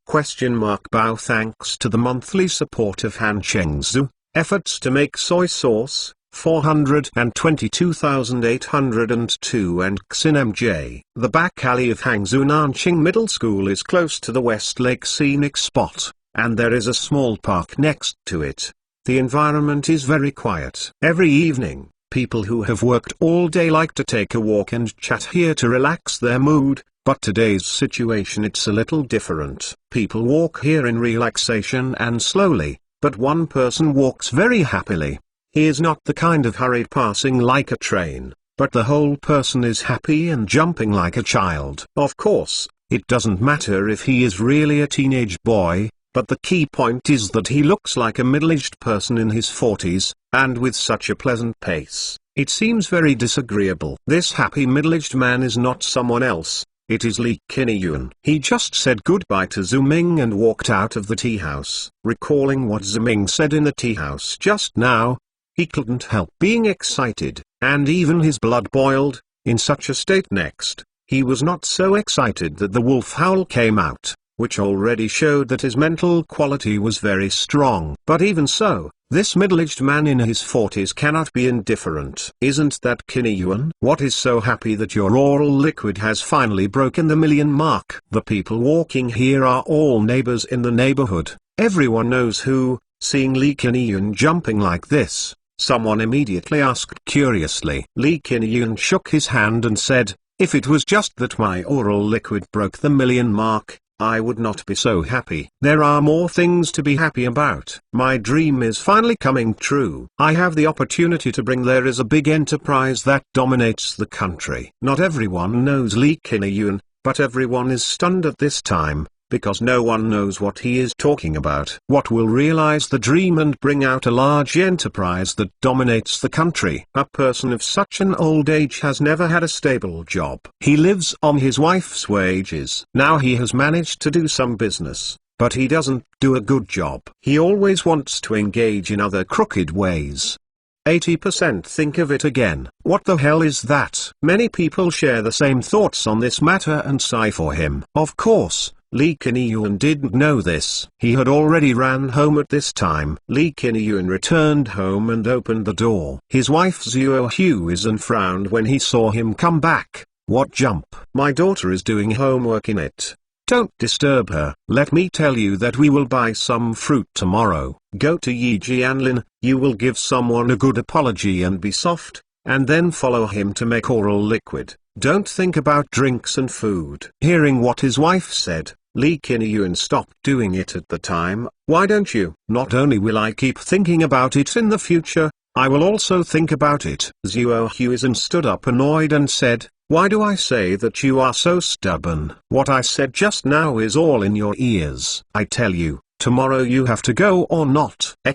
Speaker 1: Bow thanks to the monthly support of Han Chengzu, efforts to make soy sauce, 422,802 and Xin MJ. The back alley of Hangzhou Nanqing Middle School is close to the West Lake scenic spot, and there is a small park next to it. The environment is very quiet. Every evening, people who have worked all day like to take a walk and chat here to relax their mood, but today's situation it's a little different. People walk here in relaxation and slowly, but one person walks very happily. He is not the kind of hurried passing like a train, but the whole person is happy and jumping like a child. Of course, it doesn't matter if he is really a teenage boy, but the key point is that he looks like a middle-aged person in his 40s, and with such a pleasant pace, it seems very disagreeable. This happy middle-aged man is not someone else, it is Lee Kuan-yew. He just said goodbye to Ziming and walked out of the tea house. Recalling what Ziming said in the tea house just now, he couldn't help being excited, and even his blood boiled. In such a state next, he was not so excited that the wolf howl came out, which already showed that his mental quality was very strong. But even so, this middle-aged man in his 40s cannot be indifferent. Isn't that Kuan-yew? What is so happy that your oral liquid has finally broken the million mark? The people walking here are all neighbors in the neighborhood. Everyone knows who. Seeing Lee Kuan-yew jumping like this, someone immediately asked curiously. Lee Kuan-yew shook his hand and said, "If it was just that my oral liquid broke the million mark, I would not be so happy. There are more things to be happy about. My dream is finally coming true. I have the opportunity to bring there is a big enterprise that dominates the country." Not everyone knows Lee Kuan-yew, but everyone is stunned at this time, because no one knows what he is talking about. What will realize the dream and bring out a large enterprise that dominates the country? A person of such an old age has never had a stable job. He lives on his wife's wages. Now he has managed to do some business, but he doesn't do a good job. He always wants to engage in other crooked ways. 80% think of it again. What the hell is that? Many people share the same thoughts on this matter and sigh for him. Of course, Lee Kuan-yew didn't know this. He had already ran home at this time. Lee Kuan-yew returned home and opened the door. His wife Zhuo frowned when he saw him come back. "What jump? My daughter is doing homework in it. Don't disturb her." "Let me tell you that we will buy some fruit tomorrow. Go to Yi Jianlin, you will give someone a good apology and be soft, and then follow him to make oral liquid. Don't think about drinks and food." Hearing what his wife said, Lee Kuan-yew stopped doing it at the time. "Why don't you?" "Not only will I keep thinking about it in the future, I will also think about it." Zhuo stood up annoyed and said, "Why do I say that you are so stubborn? What I said just now is all in your ears. I tell you, tomorrow you have to go or not!" Then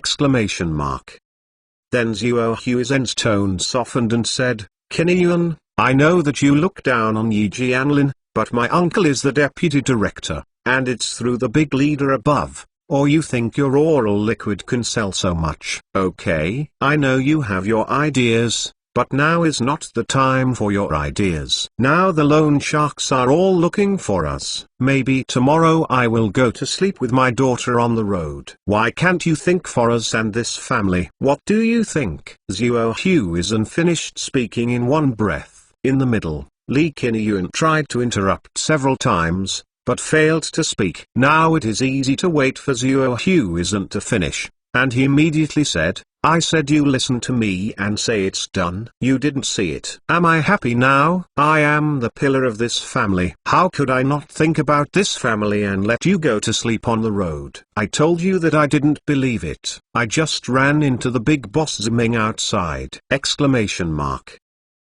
Speaker 1: Zhuo's tone softened and said, "Kuan-yew, I know that you look down on Yi Jianlin, but my uncle is the deputy director, and it's through the big leader above, or you think your oral liquid can sell so much. Okay, I know you have your ideas, but now is not the time for your ideas. Now the loan sharks are all looking for us. Maybe tomorrow I will go to sleep with my daughter on the road. Why can't you think for us and this family?" "What do you think?" Zhuo finished speaking in one breath. In the middle, Lee Kuan-yew tried to interrupt several times, but failed to speak. Now it is easy to wait for Zhuo to finish. and he immediately said, I said you listen to me and say it's done. You didn't see it. Am I happy now? I am the pillar of this family. How could I not think about this family and let you go to sleep on the road? I told you that I didn't believe it. I just ran into the big boss Ziming outside! Exclamation mark.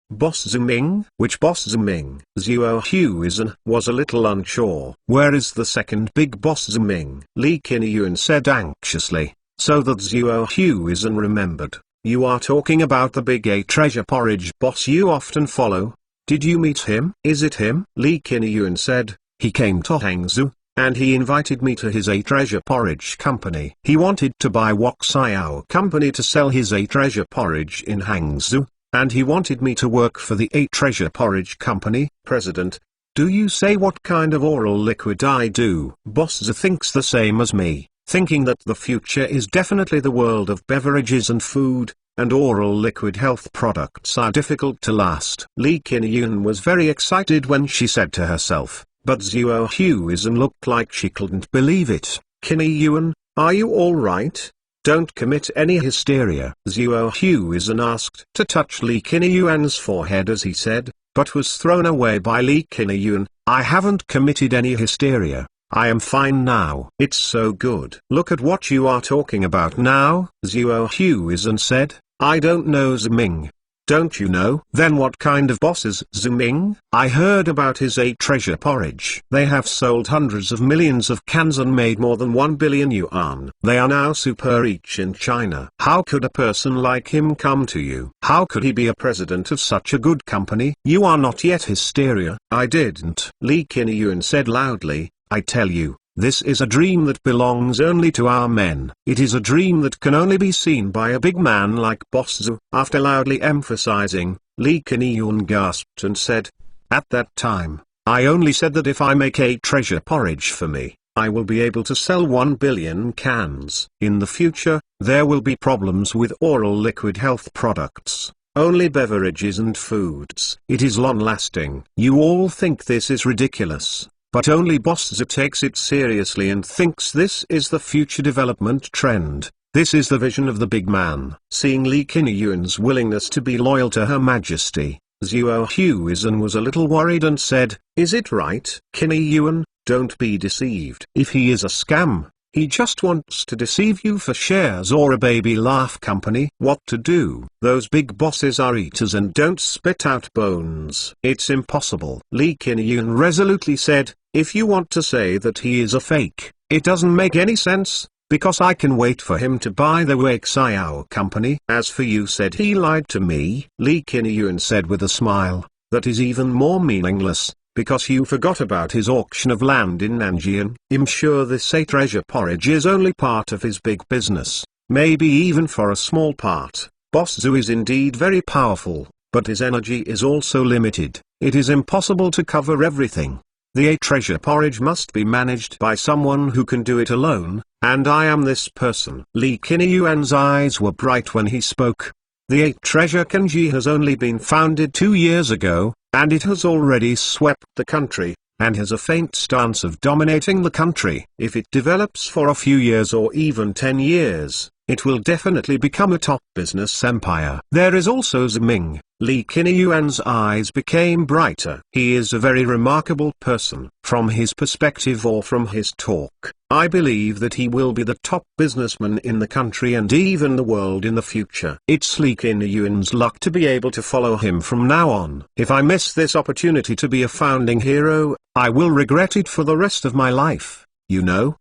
Speaker 1: Boss Ziming? Which boss Ziming? Zuo Huizhen was a little unsure. Where is the second big boss Ziming? Li Qinyuan said anxiously, so that Zuo Huizhen remembered. You are talking about the big A treasure porridge boss you often follow? Did you meet him? Is it him? Li Qinyuan said, he came to Hangzhou, and he invited me to his A treasure porridge company. He wanted to buy Wok Xiao company to sell his A treasure porridge in Hangzhou, and he wanted me to work for the A treasure porridge company. President, do you say what kind of oral liquid I do? Boss Z thinks the same as me, thinking that the future is definitely the world of beverages and food, and oral liquid health products are difficult to last. Li Qinyuan was very excited when she said to herself, but Zuo Huizhen looked like she couldn't believe it. Qinyuan, are you alright? Don't commit any hysteria. Zuo Huizhen asked to touch Li Qinyuan's forehead as he said, but was thrown away by Li Qinyuan. I haven't committed any hysteria. I am fine now. It's so good. Look at what you are talking about now, Zuo Huizhen said. I don't know Ziming. Don't you know? Then what kind of boss is Ziming? I heard about his A treasure porridge. They have sold hundreds of millions of cans and made more than 1 billion yuan. They are now super rich in China. How could a person like him come to you? How could he be a president of such a good company? You are not yet hysteria. I didn't. Li Qinyuan said loudly, I tell you, this is a dream that belongs only to our men. It is a dream that can only be seen by a big man like Boss Zhu. After loudly emphasizing, Li Qinyuan gasped and said, at that time, I only said that if I make a treasure porridge for me, I will be able to sell 1 billion cans. In the future, there will be problems with oral liquid health products. Only beverages and foods. It is long-lasting. You all think this is ridiculous. But only Boss Z takes it seriously and thinks this is the future development trend. This is the vision of the big man. Seeing Li Qinyuan's willingness to be loyal to Her Majesty, Zuo Huizhen was a little worried and said, is it right? Qinyuan, don't be deceived. If he is a scam, he just wants to deceive you for shares or a baby laugh company. What to do? Those big bosses are eaters and don't spit out bones. It's impossible. Li Qinyuan resolutely said, if you want to say that he is a fake, it doesn't make any sense, because I can wait for him to buy the Wok Xiao company. As for you said he lied to me, Li Qinyuan said with a smile, that is even more meaningless. Because you forgot about his auction of land in Nanjian. I'm sure this A treasure porridge is only part of his big business, maybe even for a small part. Boss Zhu is indeed very powerful, but his energy is also limited. It is impossible to cover everything. The A treasure porridge must be managed by someone who can do it alone, and I am this person. Li Qinyuan's eyes were bright when he spoke. The A treasure kanji has only been founded 2 years ago, and it has already swept the country, and has a faint stance of dominating the country. If it develops for a few years or even 10 years, it will definitely become a top business empire. There is also Ziming. Li Qinyuan's eyes became brighter. He is a very remarkable person. From his perspective or from his talk, I believe that he will be the top businessman in the country and even the world in the future. It's Li Qinyuan's luck to be able to follow him from now on. If I miss this opportunity to be a founding hero, I will regret it for the rest of my life, you know.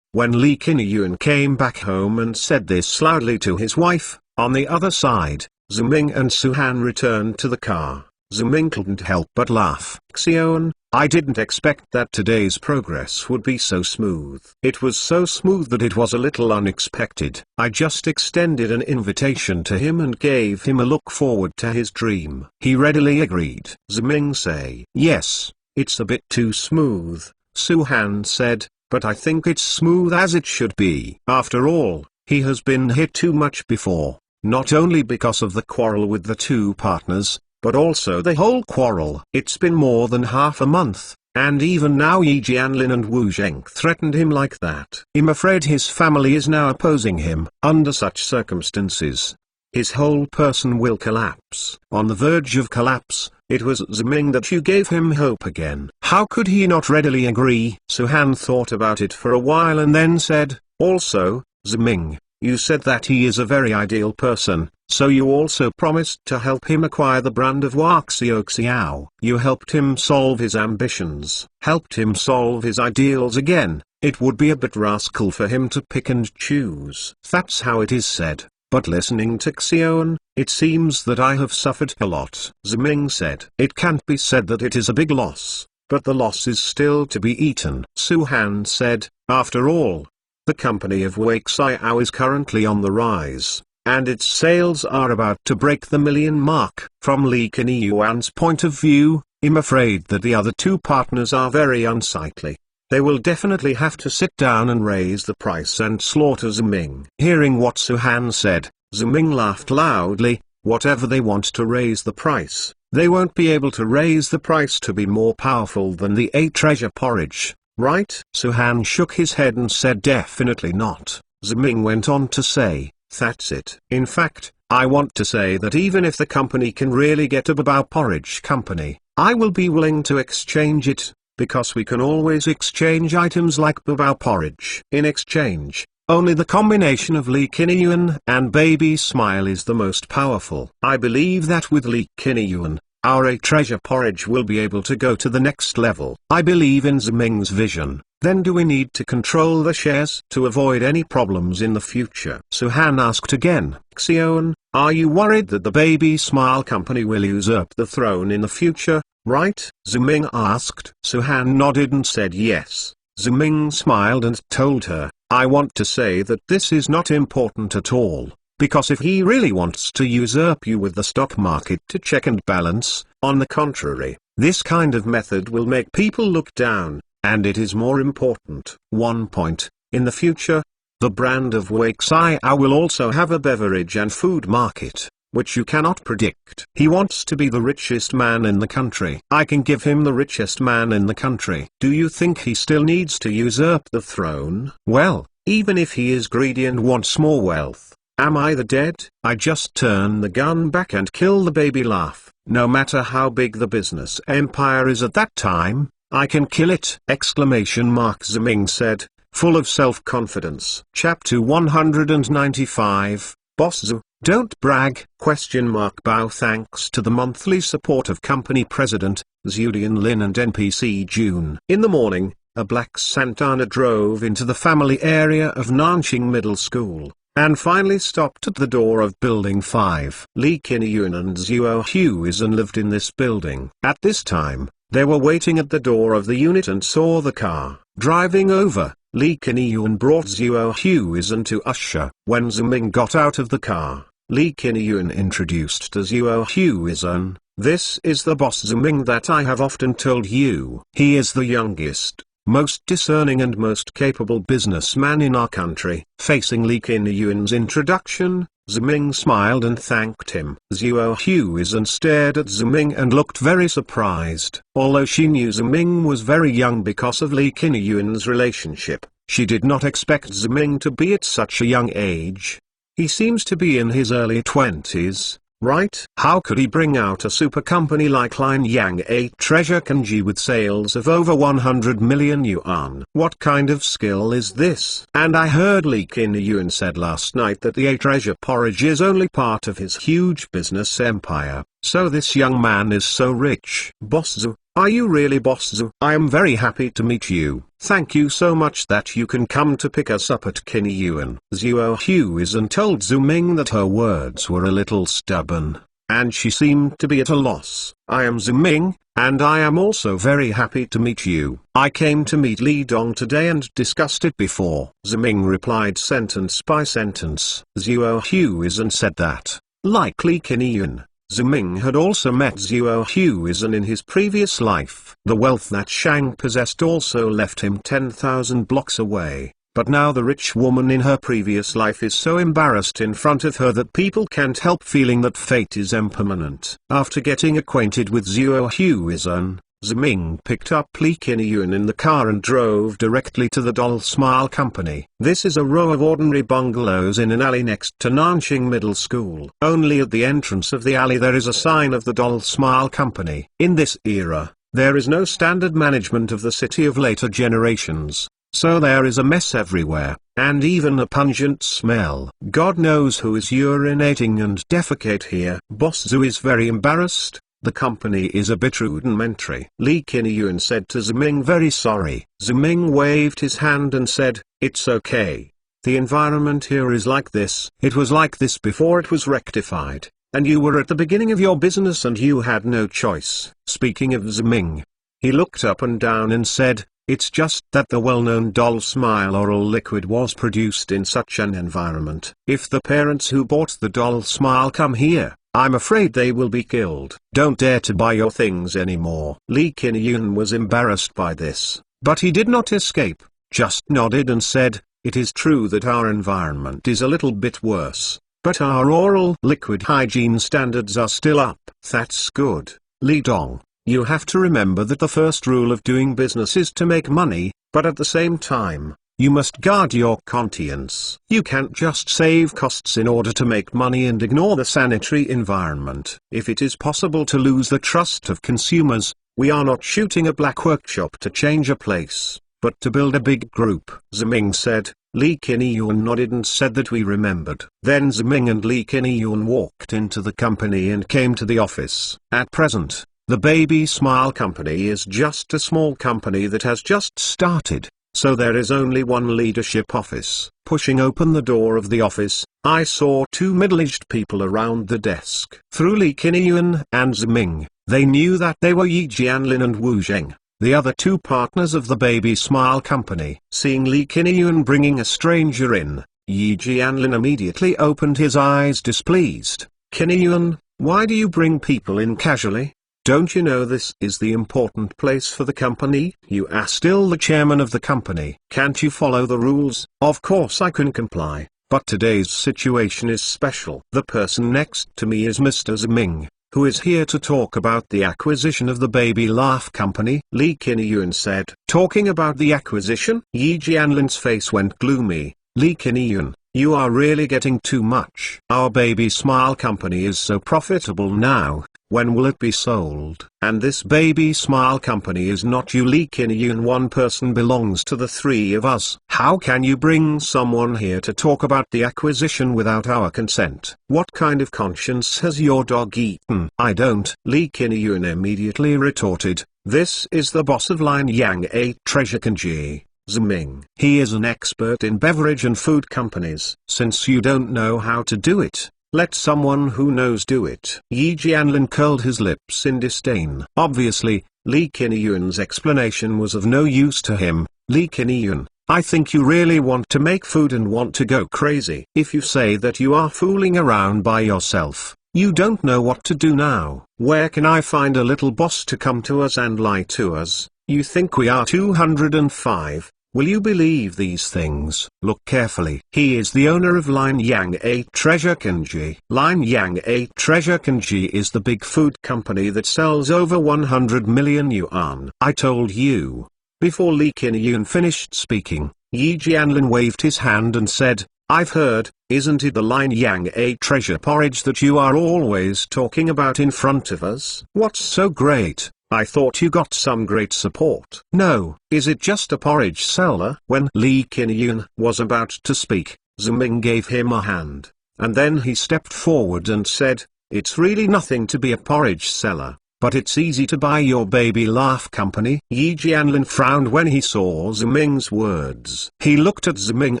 Speaker 1: When Li Qinyuan came back home and said this loudly to his wife, on the other side, Ziming and Suhan returned to the car. Ziming couldn't help but laugh. Xion, I didn't expect that today's progress would be so smooth. It was so smooth that it was a little unexpected. I just extended an invitation to him and gave him a look forward to his dream. He readily agreed. Ziming say, yes, it's a bit too smooth, Suhan said, but I think it's smooth as it should be. After all, he has been hit too much before. Not only because of the quarrel with the two partners, but also the whole quarrel. It's been more than half a month, and even now Yi Jianlin and Wu Zheng threatened him like that. I'm afraid his family is now opposing him. Under such circumstances, his whole person will collapse. On the verge of collapse, it was Ziming that you gave him hope again. How could he not readily agree? Su-Han thought about it for a while and then said, also, Ziming, you said that he is a very ideal person, so you also promised to help him acquire the brand of Waxiao. You helped him solve his ambitions, helped him solve his ideals again. It would be a bit rascal for him to pick and choose. That's how it is said. But listening to Xion, it seems that I have suffered a lot. Ziming said. It can't be said that it is a big loss, but the loss is still to be eaten. Su-Han said, after all, the company of Waxiao is currently on the rise, and its sales are about to break the million mark. From Li Qinyuan's point of view, I'm afraid that the other two partners are very unsightly. They will definitely have to sit down and raise the price and slaughter Ziming. Hearing what Su-Han said, Ziming laughed loudly. Whatever they want to raise the price, they won't be able to raise the price to be more powerful than the 8 treasure porridge, right? Su-Han shook his head and said definitely not. Ziming went on to say, that's it. In fact, I want to say that even if the company can really get a babao porridge company, I will be willing to exchange it. Because we can always exchange items like babao porridge. In exchange, only the combination of Li Qinyuan and Baby Smile is the most powerful. I believe that with Li Qinyuan, our 8 treasure porridge will be able to go to the next level. I believe in Ziming's vision. Then do we need to control the shares to avoid any problems in the future? Su-Han asked again. Xion, are you worried that the Baby Smile company will usurp the throne in the future? Right? Ziming asked. Su-Han nodded and said yes. Ziming smiled and told her, I want to say that this is not important at all, because if he really wants to usurp you with the stock market to check and balance, on the contrary, this kind of method will make people look down, and it is more important. One point, in the future, the brand of Waxiao will also have a beverage and food market, which you cannot predict. He wants to be the richest man in the country. I can give him the richest man in the country. Do you think he still needs to usurp the throne? Well, even if he is greedy and wants more wealth, am I the dead? I just turn the gun back and kill the baby laugh. No matter how big the business empire is at that time, I can kill it! Ziming said, full of self-confidence. Chapter 195, Boss Zhu. Don't brag? Bao thanks to the monthly support of company president, Zhudian Lin and NPC June. In the morning, a black Santana drove into the family area of Nanqing Middle School, and finally stopped at the door of Building 5. Li Qinyuan and Zhuo Huizhen lived in this building. At this time, they were waiting at the door of the unit and saw the car driving over. Li Qinyuan brought Zhuo Huizhen to usher. When Ziming got out of the car, Li Qinyuan introduced to Zhuo Huizhen, this is the boss Ziming that I have often told you. He is the youngest, most discerning and most capable businessman in our country. Facing Li Qinyuan's introduction, Ziming smiled and thanked him. Zhuo Huizhen stared at Ziming and looked very surprised. Although she knew Ziming was very young because of Li Qinyuan's relationship, she did not expect Ziming to be at such a young age. He seems to be in his early 20s, right? How could he bring out a super company like Line Yang 8 Treasure Kanji with sales of over 100 million yuan? What kind of skill is this? And I heard Li Qinyuan said last night that the 8 Treasure Porridge is only part of his huge business empire, so this young man is so rich. Boss Zhu, are you really Boss Zhu? I am very happy to meet you. Thank you so much that you can come to pick us up at Qinyuan. Zhuo Huizhen told Ziming that her words were a little stubborn, and she seemed to be at a loss. I am Ziming, and I am also very happy to meet you. I came to meet Li Dong today and discussed it before. Ziming replied sentence by sentence. Zhuo Huizhen said that, like Li Qinyuan, Ziming had also met Zhuo Huizhen in his previous life. The wealth that Shang possessed also left him 10,000 blocks away, but now the rich woman in her previous life is so embarrassed in front of her that people can't help feeling that fate is impermanent. After getting acquainted with Zhuo Huizhen, Ziming picked up Lee Kin-yun in the car and drove directly to the Doll Smile Company. This is a row of ordinary bungalows in an alley next to Nanjing Middle School. Only at the entrance of the alley there is a sign of the Doll Smile Company. In this era, there is no standard management of the city of later generations, so there is a mess everywhere, and even a pungent smell. God knows who is urinating and defecate here. Boss Zhu is very embarrassed. The company is a bit rudimentary. Lee Kin-yun said to Ziming, very sorry. Ziming waved his hand and said, it's okay. The environment here is like this. It was like this before it was rectified, and you were at the beginning of your business and you had no choice. Speaking of Ziming, he looked up and down and said, it's just that the well-known Doll Smile oral liquid was produced in such an environment. If the parents who bought the Doll Smile come here, I'm afraid they will be killed. Don't dare to buy your things anymore. Lee Kin-yun was embarrassed by this, but he did not escape, just nodded and said, it is true that our environment is a little bit worse, but our oral liquid hygiene standards are still up. That's good. Lee Dong, you have to remember that the first rule of doing business is to make money, but at the same time, you must guard your conscience. You can't just save costs in order to make money and ignore the sanitary environment. If it is possible to lose the trust of consumers, we are not shooting a black workshop to change a place, but to build a big group. Ziming said. Lee Kin-yun nodded and said that we remembered. Then Ziming and Lee Kin-yun walked into the company and came to the office. At present, the Baby Smile Company is just a small company that has just started. So there is only one leadership office. Pushing open the door of the office, I saw two middle-aged people around the desk. Through Lee Kin-yun and Ziming, they knew that they were Yi Jianlin and Wu Zheng, the other two partners of the Baby Smile Company. Seeing Lee Kin-yun bringing a stranger in, Yi Jianlin immediately opened his eyes displeased. Kin-yun, why do you bring people in casually? Don't you know this is the important place for the company? You are still the chairman of the company. Can't you follow the rules? Of course I can comply, but today's situation is special. The person next to me is Mr. Ziming, who is here to talk about the acquisition of the Baby Laugh Company. Lee Kin-yun said. Talking about the acquisition? Yi Jianlin's face went gloomy. Lee Kin-yun, you are really getting too much. Our Baby Smile Company is so profitable now. When will it be sold? And this Baby Smile Company is not you, Lee Kin-yun. One person belongs to the three of us. How can you bring someone here to talk about the acquisition without our consent? What kind of conscience has your dog eaten? I don't. Lee Kin-yun immediately retorted. This is the boss of Line Yang 8 Treasure Kanji, Ziming. He is an expert in beverage and food companies. Since you don't know how to do it, let someone who knows do it. Yi Jianlin curled his lips in disdain. Obviously, Lee Kin-yun's explanation was of no use to him. Lee Kin-yun, I think you really want to make food and want to go crazy. If you say that you are fooling around by yourself, you don't know what to do now. Where can I find a little boss to come to us and lie to us? You think we are 205? Will you believe these things? Look carefully. He is the owner of Line Yang 8 Treasure Kanji. Line Yang 8 Treasure Kanji is the big food company that sells over 100 million yuan. I told you. Before Lee Kin-yun finished speaking, Yi Jianlin waved his hand and said, I've heard, isn't it the Line Yang 8 treasure porridge that you are always talking about in front of us? What's so great? I thought you got some great support. No, is it just a porridge seller? When Lee Kin-yun was about to speak, Ziming gave him a hand, and then he stepped forward and said, it's really nothing to be a porridge seller, but it's easy to buy your Baby Laugh Company. Yi Jianlin frowned when he saw Ziming's words. He looked at Ziming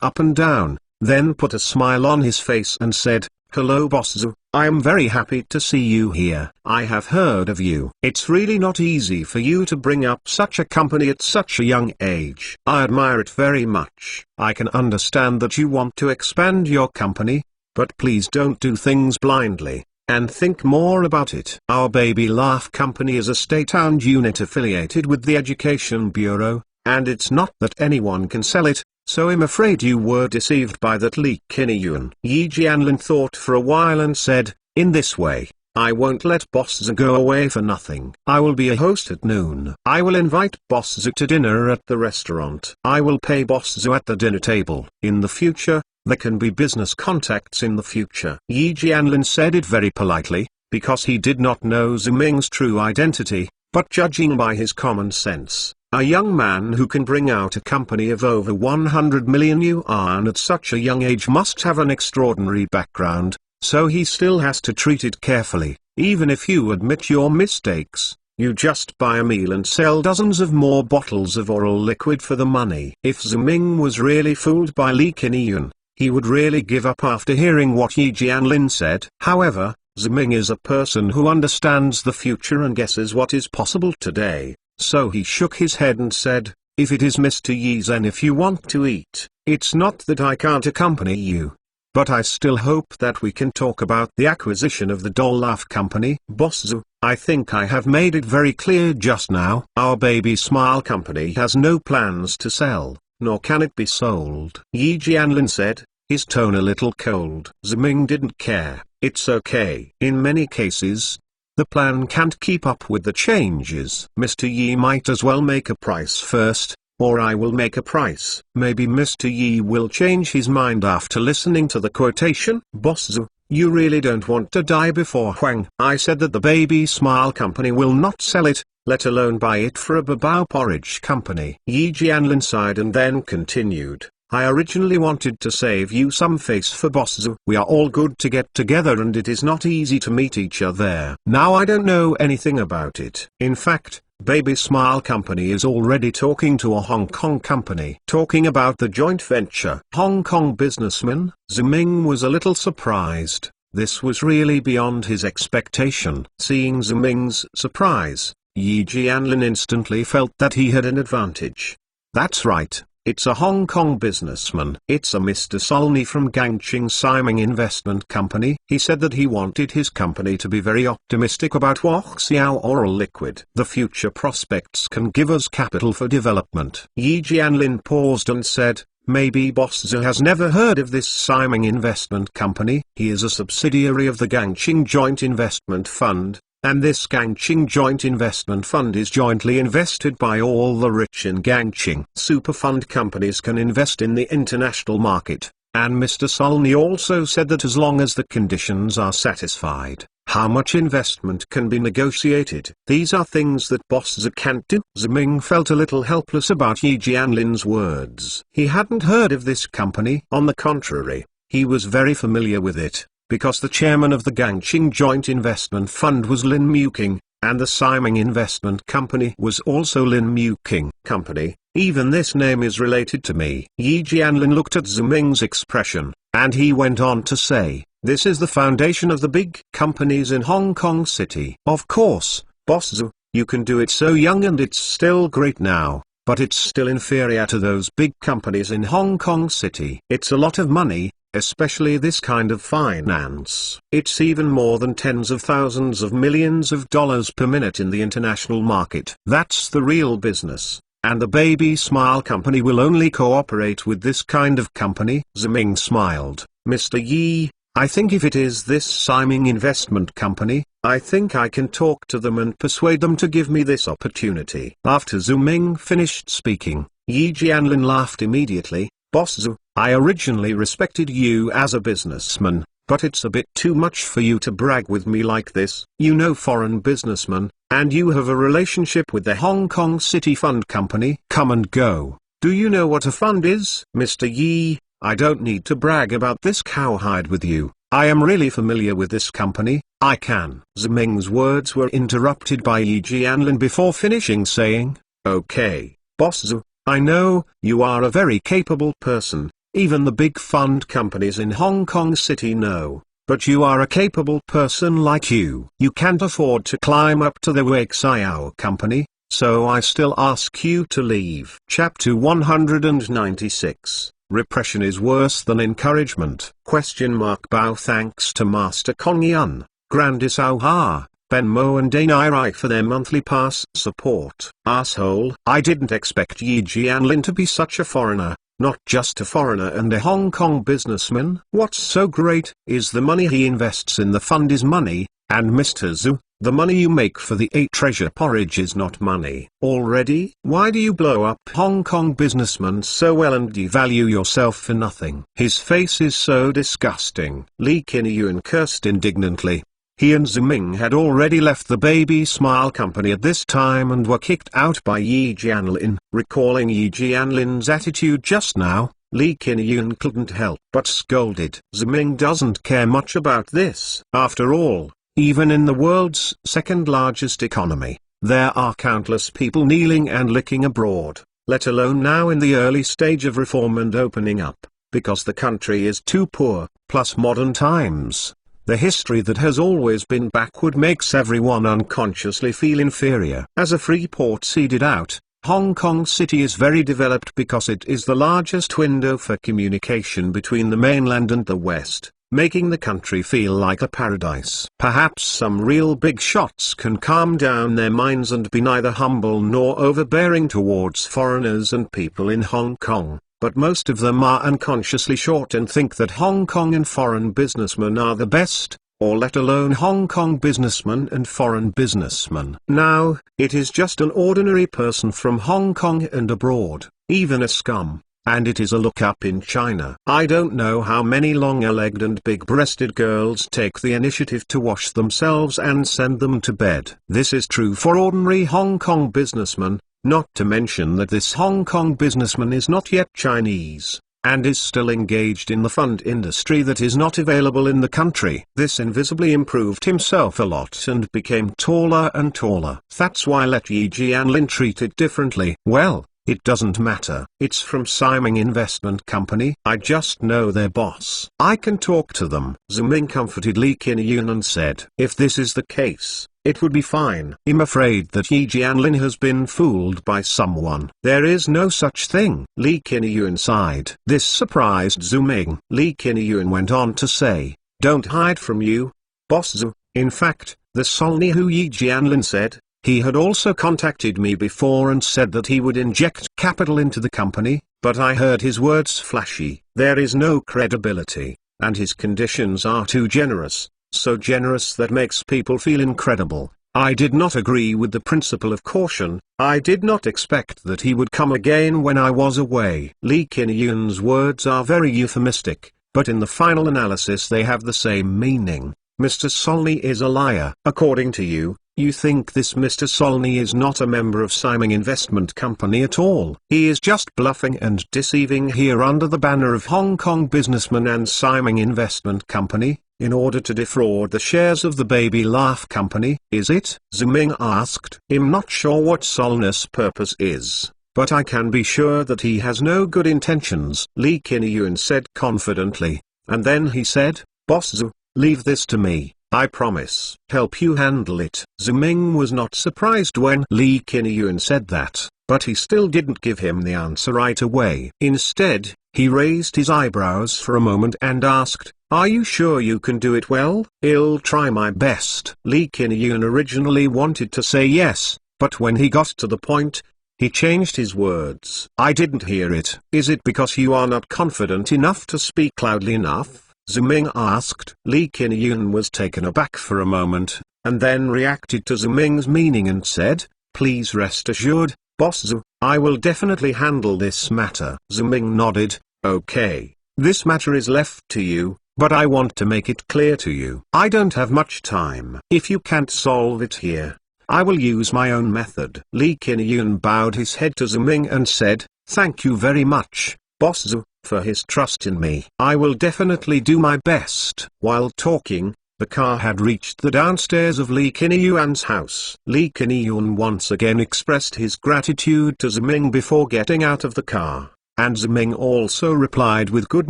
Speaker 1: up and down, then put a smile on his face and said, hello Boss Zhu, I am very happy to see you here. I have heard of you. It's really not easy for you to bring up such a company at such a young age. I admire it very much. I can understand that you want to expand your company, but please don't do things blindly, and think more about it. Our Baby Laugh Company is a state-owned unit affiliated with the Education Bureau, and it's not that anyone can sell it. So I'm afraid you were deceived by that Lee Kin-yun. Yi Jianlin thought for a while and said, in this way, I won't let Boss Zu go away for nothing. I will be a host at noon. I will invite Boss Zu to dinner at the restaurant. I will pay Boss Zu at the dinner table. In the future, there can be business contacts in the future. Yi Jianlin said it very politely, because he did not know Zhu Ming's true identity, but judging by his common sense, a young man who can bring out a company of over 100 million yuan at such a young age must have an extraordinary background, so he still has to treat it carefully. Even if you admit your mistakes, you just buy a meal and sell dozens of more bottles of oral liquid for the money. If Zhu Ming was really fooled by Li Qingyun, he would really give up after hearing what Yi Jianlin said. However, Zhu Ming is a person who understands the future and guesses what is possible today, so he shook his head and said, "If it is Mr. Yi Zhen, if you want to eat, it's not that I can't accompany you. But I still hope that we can talk about the acquisition of the Dolaf company." "Boss Zu, I think I have made it very clear just now. Our Baby Smile company has no plans to sell, nor can it be sold," Yi Jianlin said, his tone a little cold. Zhu Ming didn't care. "It's okay. In many cases, the plan can't keep up with the changes. Mr. Yi might as well make a price first, or I will make a price." Maybe Mr. Yi will change his mind after listening to the quotation. "Boss Zu, you really don't want to die before Huang. I said that the Baby Smile company will not sell it, let alone buy it for a babao porridge company." Yi Jianlin sighed and then continued, "I originally wanted to save you some face for Boss Zu. We are all good to get together and it is not easy to meet each other. Now I don't know anything about it. In fact, Baby Smile company is already talking to a Hong Kong company. Talking about the joint venture." Hong Kong businessman, Zhu Ming was a little surprised. This was really beyond his expectation. Seeing Zhu Ming's surprise, Yi Jianlin instantly felt that he had an advantage. "That's right. It's a Hong Kong businessman. It's a Mr. Solny from Gangqing Siming Investment Company." He said that he wanted his company to be very optimistic about Huaxiao oral liquid. "The future prospects can give us capital for development." Yi Jianlin paused and said, "Maybe Boss Zu has never heard of this Siming Investment Company. He is a subsidiary of the Gangqing Joint Investment Fund, and this Gangqing Joint Investment Fund is jointly invested by all the rich in Gangqing. Super fund companies can invest in the international market, and Mr. Solny also said that as long as the conditions are satisfied, how much investment can be negotiated. These are things that Boss Zu can't do." Zhu Ming felt a little helpless about Yi Jianlin's words. He hadn't heard of this company. On the contrary, he was very familiar with it, because the chairman of the Gangqing Joint Investment Fund was Lin Muqing, and the Siming Investment Company was also Lin Muqing Company. "Even this name is related to me." Yi Jianlin looked at Zhu Ming's expression, and he went on to say, "This is the foundation of the big companies in Hong Kong City." "Of course, Boss Zu, you can do it so young and it's still great now, but it's still inferior to those big companies in Hong Kong City. It's a lot of money, especially this kind of finance. It's even more than tens of thousands of millions of dollars per minute in the international market. That's the real business, and the Baby Smile company will only cooperate with this kind of company." Zhu Ming smiled. "Mr. Yi, I think if it is this Siming Investment Company, I think I can talk to them and persuade them to give me this opportunity." After Zhu Ming finished speaking, Yi Jianlin laughed immediately. "Boss Zu, I originally respected you as a businessman, but it's a bit too much for you to brag with me like this. You know foreign businessman, and you have a relationship with the Hong Kong City Fund Company. Come and go. Do you know what a fund is?" "Mr. Yi, I don't need to brag about this cowhide with you. I am really familiar with this company. I can." Zhu Ming's words were interrupted by Yi Jianlin before finishing saying, "Okay, Boss Zu, I know you are a very capable person. Even the big fund companies in Hong Kong City know. But you are a capable person like you. You can't afford to climb up to the Huaxiao company, so I still ask you to leave." Chapter 196. Repression is worse than encouragement. Bao thanks to Master Kong Yun, Grandis Ha, Ben Mo and Danai for their monthly pass support. Asshole. I didn't expect Yi Jianlin to be such a foreigner. Not just a foreigner and a Hong Kong businessman. What's so great is the money he invests in the fund is money, And Mr. Zhu, the money you make for the 8 treasure porridge is not money. Already? Why do you blow up Hong Kong businessmen so well and devalue yourself for nothing? His face is so disgusting. Li Qinyuan cursed indignantly. He and Ziming had already left the Baby Smile Company at this time and were kicked out by Yi Jianlin. Recalling Yi Jianlin's attitude just now, Li Qinyuan couldn't help but scolded. Ziming doesn't care much about this. After all, even in the world's second largest economy, there are countless people kneeling and licking abroad, let alone now in the early stage of reform and opening up, because the country is too poor, plus modern times. The history that has always been backward makes everyone unconsciously feel inferior. As a free port seeded out, Hong Kong City is very developed because it is the largest window for communication between the mainland and the West, making the country feel like a paradise. Perhaps some real big shots can calm down their minds and be neither humble nor overbearing towards foreigners and people in Hong Kong. But most of them are unconsciously short and think that Hong Kong and foreign businessmen are the best, or let alone Hong Kong businessmen and foreign businessmen. Now, it is just an ordinary person from Hong Kong and abroad, even a scum, and it is a look-up in China. I don't know how many long-legged and big-breasted girls take the initiative to wash themselves and send them to bed. This is true for ordinary Hong Kong businessmen. Not to mention that this Hong Kong businessman is not yet Chinese, and is still engaged in the fund industry that is not available in the country. This invisibly improved himself a lot and became taller and taller. That's why let Yi Jianlin treat it differently. Well, it doesn't matter. It's from Siming Investment Company. I just know their boss. I can talk to them. Ziming comforted Li Qinyuan and said, if this is the case, it would be fine. I'm afraid that Yi Jianlin has been fooled by someone. There is no such thing. Li Qinyuan sighed. This surprised Ziming. Li Qinyuan went on to say, don't hide from you, Boss Zhu. In fact, the Solny who Yi Jianlin said, he had also contacted me before and said that he would inject capital into the company, but I heard his words flashy. There is no credibility, and his conditions are too generous. So generous that makes people feel incredible. I did not agree with the principle of caution. I did not expect that he would come again when I was away. Li Qinyuan's words are very euphemistic, but in the final analysis they have the same meaning. Mr. Solny is a liar. According to you, you think this Mr. Solny is not a member of Siming Investment Company at all. He is just bluffing and deceiving here under the banner of Hong Kong businessman and Siming Investment Company, in order to defraud the shares of the Baby Laugh Company, is it? Ziming asked. I'm not sure what Solnus' purpose is, but I can be sure that he has no good intentions, Li Qinyuan said confidently, and then he said, Boss Zhu, leave this to me. I promise. Help you handle it. Ziming was not surprised when Li Qinyuan said that, but he still didn't give him the answer right away. Instead, he raised his eyebrows for a moment and asked, are you sure you can do it well? I'll try my best. Li Qinyuan originally wanted to say yes, but when he got to the point, he changed his words. I didn't hear it. Is it because you are not confident enough to speak loudly enough? Ziming asked. Li Qinyuan was taken aback for a moment, and then reacted to Ziming's meaning and said, please rest assured, Boss Zhu, I will definitely handle this matter. Ziming nodded. Okay, this matter is left to you, but I want to make it clear to you. I don't have much time. If you can't solve it here, I will use my own method. Li Qinyuan bowed his head to Ziming and said, thank you very much, Boss Zhu, for his trust in me. I will definitely do my best. While talking, the car had reached the downstairs of Li Qinyuan's house. Li Qinyuan once again expressed his gratitude to Ziming before getting out of the car, and Ziming also replied with good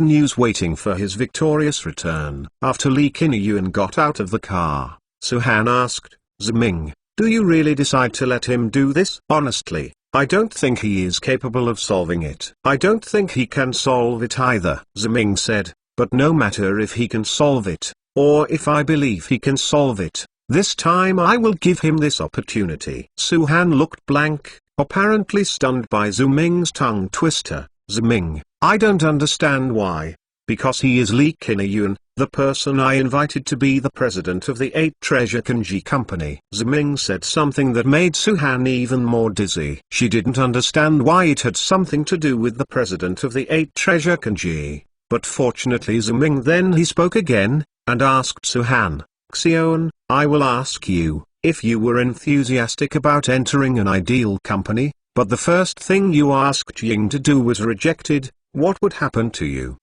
Speaker 1: news waiting for his victorious return. After Li Qinyuan got out of the car, Suhan asked, Ziming, do you really decide to let him do this? Honestly, I don't think he is capable of solving it. I don't think he can solve it either, Ziming said, but no matter if he can solve it, or if I believe he can solve it, this time I will give him this opportunity. Suhan looked blank, apparently stunned by Ziming's tongue twister. Ziming, I don't understand why. because he is Lee Kin-yun, the person I invited to be the president of the 8 Treasure Kanji Company. Ziming said something that made Suhan even more dizzy. She didn't understand why it had something to do with the president of the 8 Treasure Kanji, but fortunately Ziming then he spoke again, and asked Suhan, Xion, I will ask you, if you were enthusiastic about entering an ideal company, but the first thing you asked Ying to do was rejected, what would happen to you?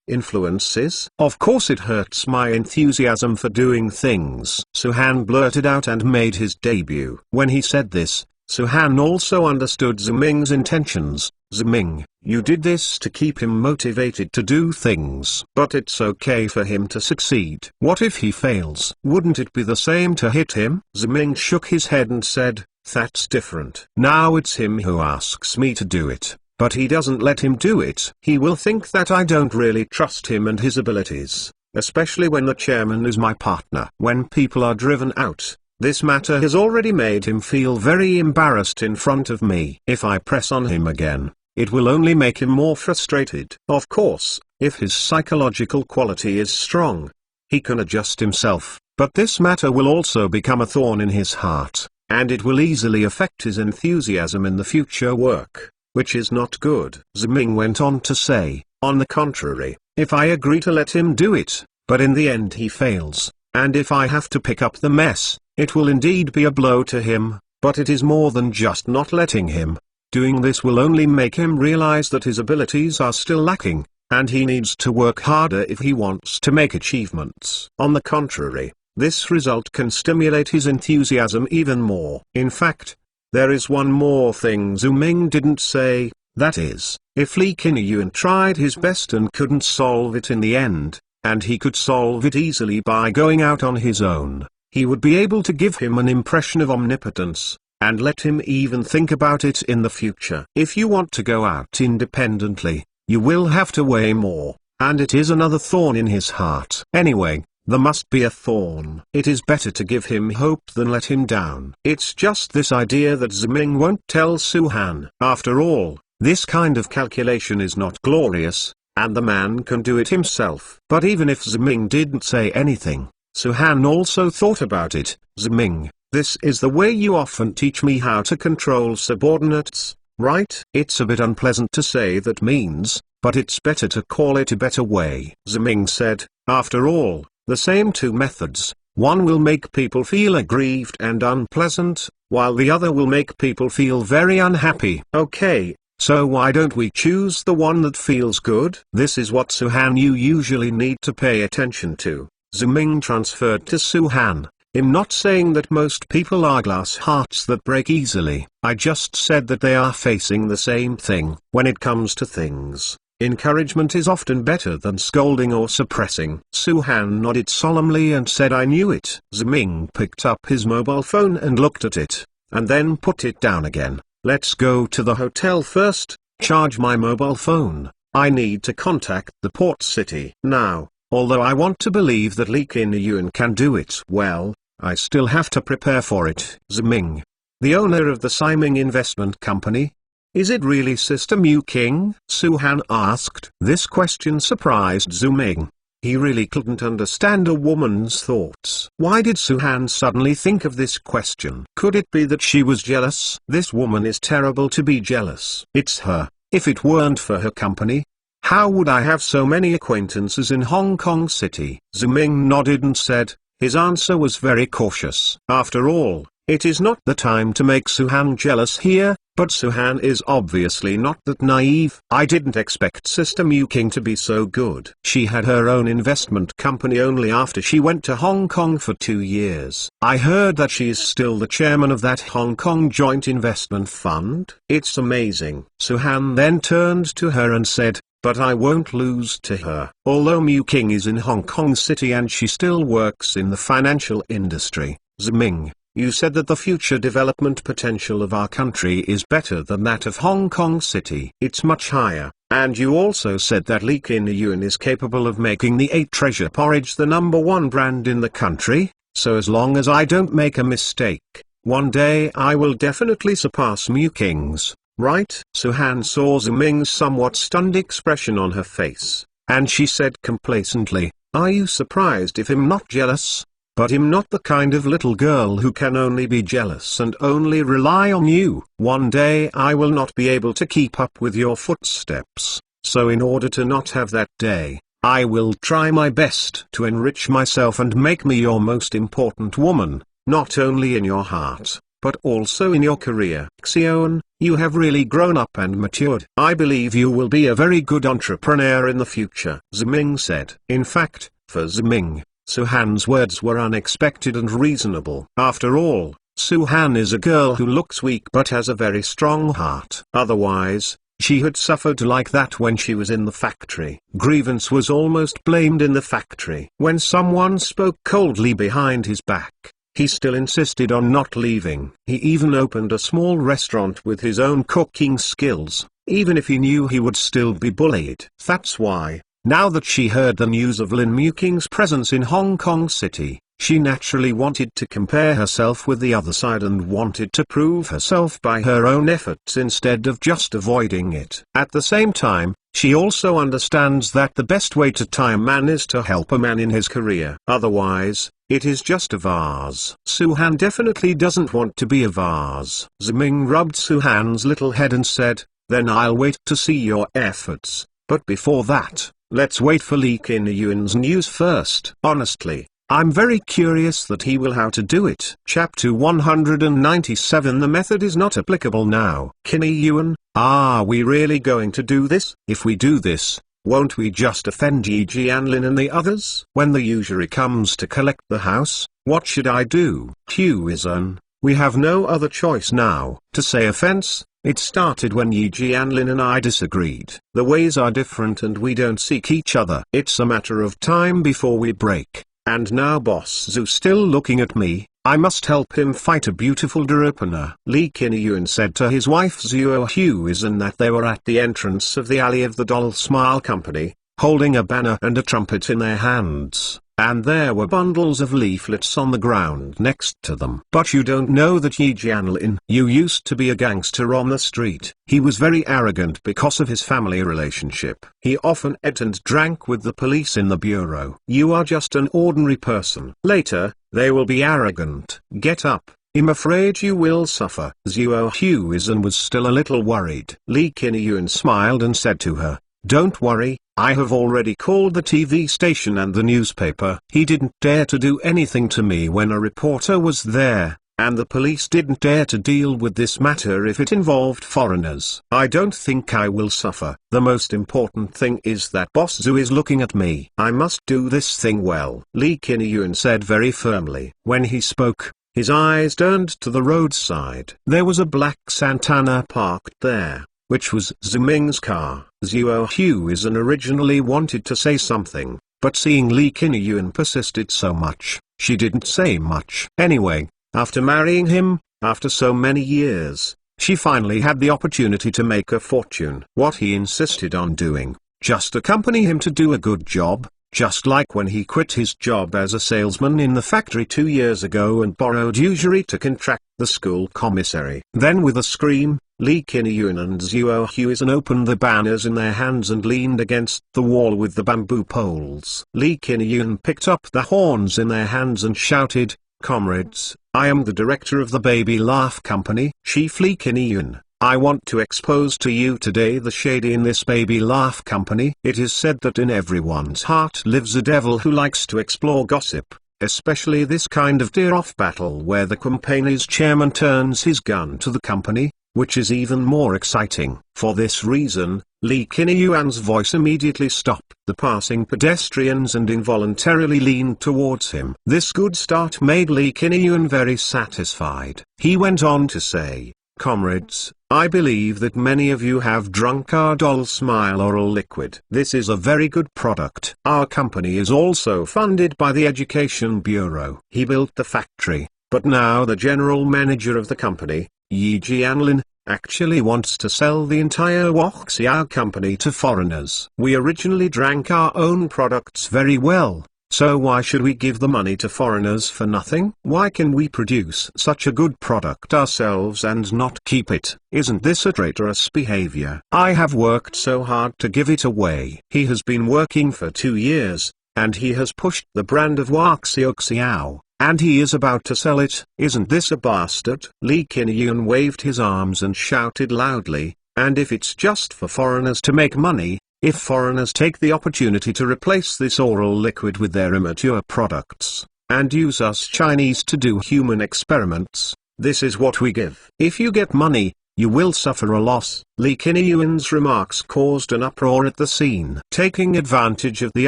Speaker 1: Influences? Of course it hurts my enthusiasm for doing things. Suhan blurted out and made his debut. When he said this, Suhan also understood Ziming's intentions. Ziming, you did this to keep him motivated to do things. But it's okay for him to succeed. What if he fails? Wouldn't it be the same to hit him? Ziming shook his head and said, that's different. Now it's him who asks me to do it. But he doesn't let him do it. He will think that I don't really trust him and his abilities, especially when the chairman is my partner. When people are driven out, this matter has already made him feel very embarrassed in front of me. If I press on him again, it will only make him more frustrated. Of course, if his psychological quality is strong, he can adjust himself, but this matter will also become a thorn in his heart, and it will easily affect his enthusiasm in the future work, which is not good. Ziming went on to say, on the contrary, if I agree to let him do it, but in the end he fails, and if I have to pick up the mess, it will indeed be a blow to him, but it is more than just not letting him. Doing this will only make him realize that his abilities are still lacking, and he needs to work harder if he wants to make achievements. On the contrary, this result can stimulate his enthusiasm even more. In fact, there is one more thing Ziming didn't say, that is, if Lee Kin-yun tried his best and couldn't solve it in the end, and he could solve it easily by going out on his own, he would be able to give him an impression of omnipotence, and let him even think about it in the future. If you want to go out independently, you will have to weigh more, and it is another thorn in his heart. Anyway, there must be a thorn. It is better to give him hope than let him down. It's just this idea that Ziming won't tell Suhan. After all, this kind of calculation is not glorious, and the man can do it himself. But even if Ziming didn't say anything, Suhan also thought about it. Ziming, this is the way you often teach me how to control subordinates, right? It's a bit unpleasant to say that means, but it's better to call it a better way. Ziming said, after all, the same two methods, one will make people feel aggrieved and unpleasant, while the other will make people feel very unhappy. Okay, so why don't we choose the one that feels good? This is what Suhan you usually need to pay attention to. Ziming transferred to Suhan. I'm not saying that most people are glass hearts that break easily. I just said that they are facing the same thing. When it comes to things, encouragement is often better than scolding or suppressing. Suhan nodded solemnly and said I knew it. Ziming picked up his mobile phone and looked at it, and then put it down again. Let's go to the hotel first, charge my mobile phone. I need to contact the port city now. Although I want to believe that Lee Kin-yun can do it well, I still have to prepare for it. Ziming, the owner of the Siming Investment Company? Is it really Sister Mu King? Suhan asked. This question surprised Ziming. He really couldn't understand a woman's thoughts. Why did Suhan suddenly think of this question? Could it be that she was jealous? This woman is terrible to be jealous. It's her. If it weren't for her company, how would I have so many acquaintances in Hong Kong City? Ziming nodded and said, his answer was very cautious. After all, it is not the time to make Suhan jealous here, but Suhan is obviously not that naive. I didn't expect Sister Mu King to be so good. She had her own investment company only after she went to Hong Kong for 2 years. I heard that she is still the chairman of that Hong Kong joint investment fund. It's amazing. Suhan then turned to her and said, but I won't lose to her. Although Mu King is in Hong Kong City and she still works in the financial industry. Ziming, you said that the future development potential of our country is better than that of Hong Kong City. It's much higher. And you also said that Lee Kin-yun is capable of making the 8 Treasure Porridge the #1 brand in the country, so as long as I don't make a mistake, one day I will definitely surpass Mu King's. Right? Suhan saw Ziming's somewhat stunned expression on her face, and she said complacently, "Are you surprised if I'm not jealous? But I'm not the kind of little girl who can only be jealous and only rely on you. One day I will not be able to keep up with your footsteps, so in order to not have that day, I will try my best to enrich myself and make me your most important woman, not only in your heart, but also in your career. Xion, you have really grown up and matured. I believe you will be a very good entrepreneur in the future," Ziming said. In fact, for Ziming, Suhan's words were unexpected and reasonable. After all, Suhan is a girl who looks weak but has a very strong heart. Otherwise, she had suffered like that when she was in the factory. Grievance was almost blamed in the factory. When someone spoke coldly behind his back, he still insisted on not leaving. He even opened a small restaurant with his own cooking skills, even if he knew he would still be bullied. That's why, now that she heard the news of Lin Muking's presence in Hong Kong City, she naturally wanted to compare herself with the other side and wanted to prove herself by her own efforts instead of just avoiding it. At the same time, she also understands that the best way to tie a man is to help a man in his career. Otherwise, it is just a vase. Suhan definitely doesn't want to be a vase. Ziming rubbed Suhan's little head and said, "Then I'll wait to see your efforts, but before that, let's wait for Lee Kin-Yuan's news first." Honestly, I'm very curious that he will how to do it. Chapter 197. The method is not applicable now. Kin-Yuan, are we really going to do this? If we do this, won't we just offend Yi Jianlin and the others? When the usury comes to collect the house, what should I do? Huizhen, we have no other choice now. To say offense, it started when Yi Jianlin and I disagreed. The ways are different and we don't seek each other. It's a matter of time before we break. And now Boss Zhu still looking at me, I must help him fight a beautiful Darupana. Lee Kin-Yuan said to his wife Zhuo Huizhen that they were at the entrance of the alley of the Doll Smile Company, holding a banner and a trumpet in their hands, and there were bundles of leaflets on the ground next to them. But you don't know that Yi Jianlin. You used to be a gangster on the street. He was very arrogant because of his family relationship. He often ate and drank with the police in the bureau. You are just an ordinary person. Later, they will be arrogant. Get up. I'm afraid you will suffer. Zhuo Huizhen was still a little worried. Lee Kin-Yuan smiled and said to her, "Don't worry, I have already called the TV station and the newspaper." He didn't dare to do anything to me when a reporter was there, and the police didn't dare to deal with this matter if it involved foreigners. I don't think I will suffer. The most important thing is that Boss Zhu is looking at me. I must do this thing well. Lee Kin-Yuan said very firmly. When he spoke, his eyes turned to the roadside. There was a black Santana parked there, which was Ziming's car. Zhuo Huizhen originally wanted to say something, but seeing Lee Kin-Yuan persisted so much, she didn't say much. Anyway, after marrying him, after so many years, she finally had the opportunity to make a fortune. What he insisted on doing, just accompany him to do a good job, just like when he quit his job as a salesman in the factory 2 years ago and borrowed usury to contract the school commissary. Then with a scream, Lee Kin-Yuan and Zhuo Huizhen opened the banners in their hands and leaned against the wall with the bamboo poles. Lee Kin-Yuan picked up the horns in their hands and shouted, "Comrades, I am the director of the Baby Laugh Company." Chief Lee Kin-Yuan, I want to expose to you today the shady in this Baby Laugh Company. It is said that in everyone's heart lives a devil who likes to explore gossip, especially this kind of tear-off battle where the company's chairman turns his gun to the company, which is even more exciting. For this reason, Lee Kin-Yuan's voice immediately stopped the passing pedestrians and involuntarily leaned towards him. This good start made Lee Kin-Yuan very satisfied. He went on to say, "Comrades, I believe that many of you have drunk our Doll Smile oral liquid. This is a very good product. Our company is also funded by the Education Bureau." He built the factory, but now the general manager of the company, Yi Jianlin, actually wants to sell the entire Wuxiao company to foreigners. We originally drank our own products very well, So why should we give the money to foreigners for nothing? Why can we produce such a good product ourselves and not keep it? Isn't this a traitorous behavior? I have worked so hard to give it away. He has been working for 2 years, and he has pushed the brand of Waxiao, and he is about to sell it. Isn't this a bastard? Lee Kin-yoon waved his arms and shouted loudly, and if it's just for foreigners to make money, if foreigners take the opportunity to replace this oral liquid with their immature products, and use us Chinese to do human experiments, this is what we give. If you get money, you will suffer a loss. Lee Kin-yoon's remarks caused an uproar at the scene. Taking advantage of the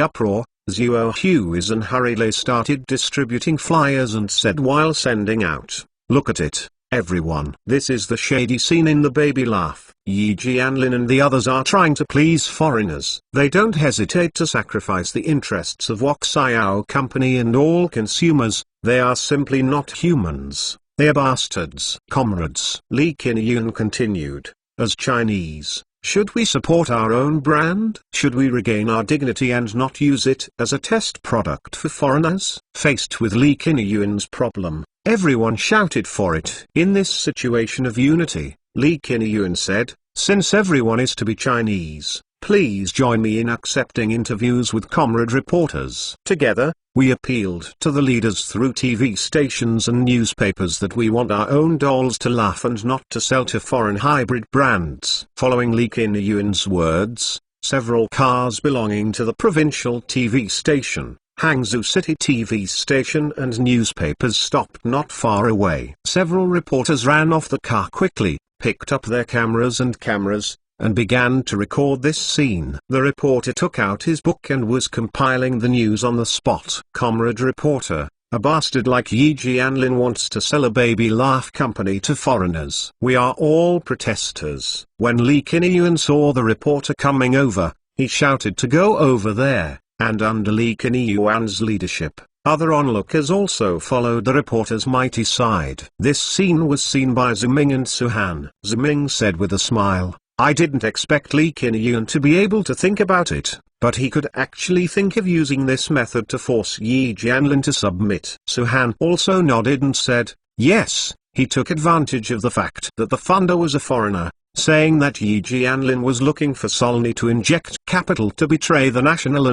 Speaker 1: uproar, Zuo Huizhen hurriedly started distributing flyers and said while sending out, "Look at it, everyone. This is the shady scene in the baby laugh. Yi Jianlin and the others are trying to please foreigners. They don't hesitate to sacrifice the interests of Waxiao Company and all consumers. They are simply not humans. They are bastards." Comrades, Lee Kin-yoon continued, as Chinese, should we support our own brand? Should we regain our dignity and not use it as a test product for foreigners? Faced with Lee Kin-yoon's problem, everyone shouted for it. In this situation of unity, Lee Kin-yoon said, "Since everyone is to be Chinese, please join me in accepting interviews with comrade reporters." Together, we appealed to the leaders through TV stations and newspapers that we want our own dolls to laugh and not to sell to foreign hybrid brands. Following Lee Kin-yoon's words, several cars belonging to the provincial TV station, Hangzhou City TV station and newspapers stopped not far away. Several reporters ran off the car quickly, picked up their cameras, and began to record this scene. The reporter took out his book and was compiling the news on the spot. "Comrade reporter, a bastard like Yi Jianlin wants to sell a baby laugh company to foreigners. We are all protesters." When Lee Kin-yoon saw the reporter coming over, he shouted to go over there, and under Lee Kin-yoon's leadership, other onlookers also followed the reporter's mighty side. This scene was seen by Ziming and Suhan. Ziming said with a smile, "I didn't expect Lee Kin-yoon to be able to think about it, but he could actually think of using this method to force Yi Jianlin to submit." Suhan also nodded and said, "Yes, he took advantage of the fact that the funder was a foreigner, saying that Yi Jianlin was looking for Solny to inject capital to betray the national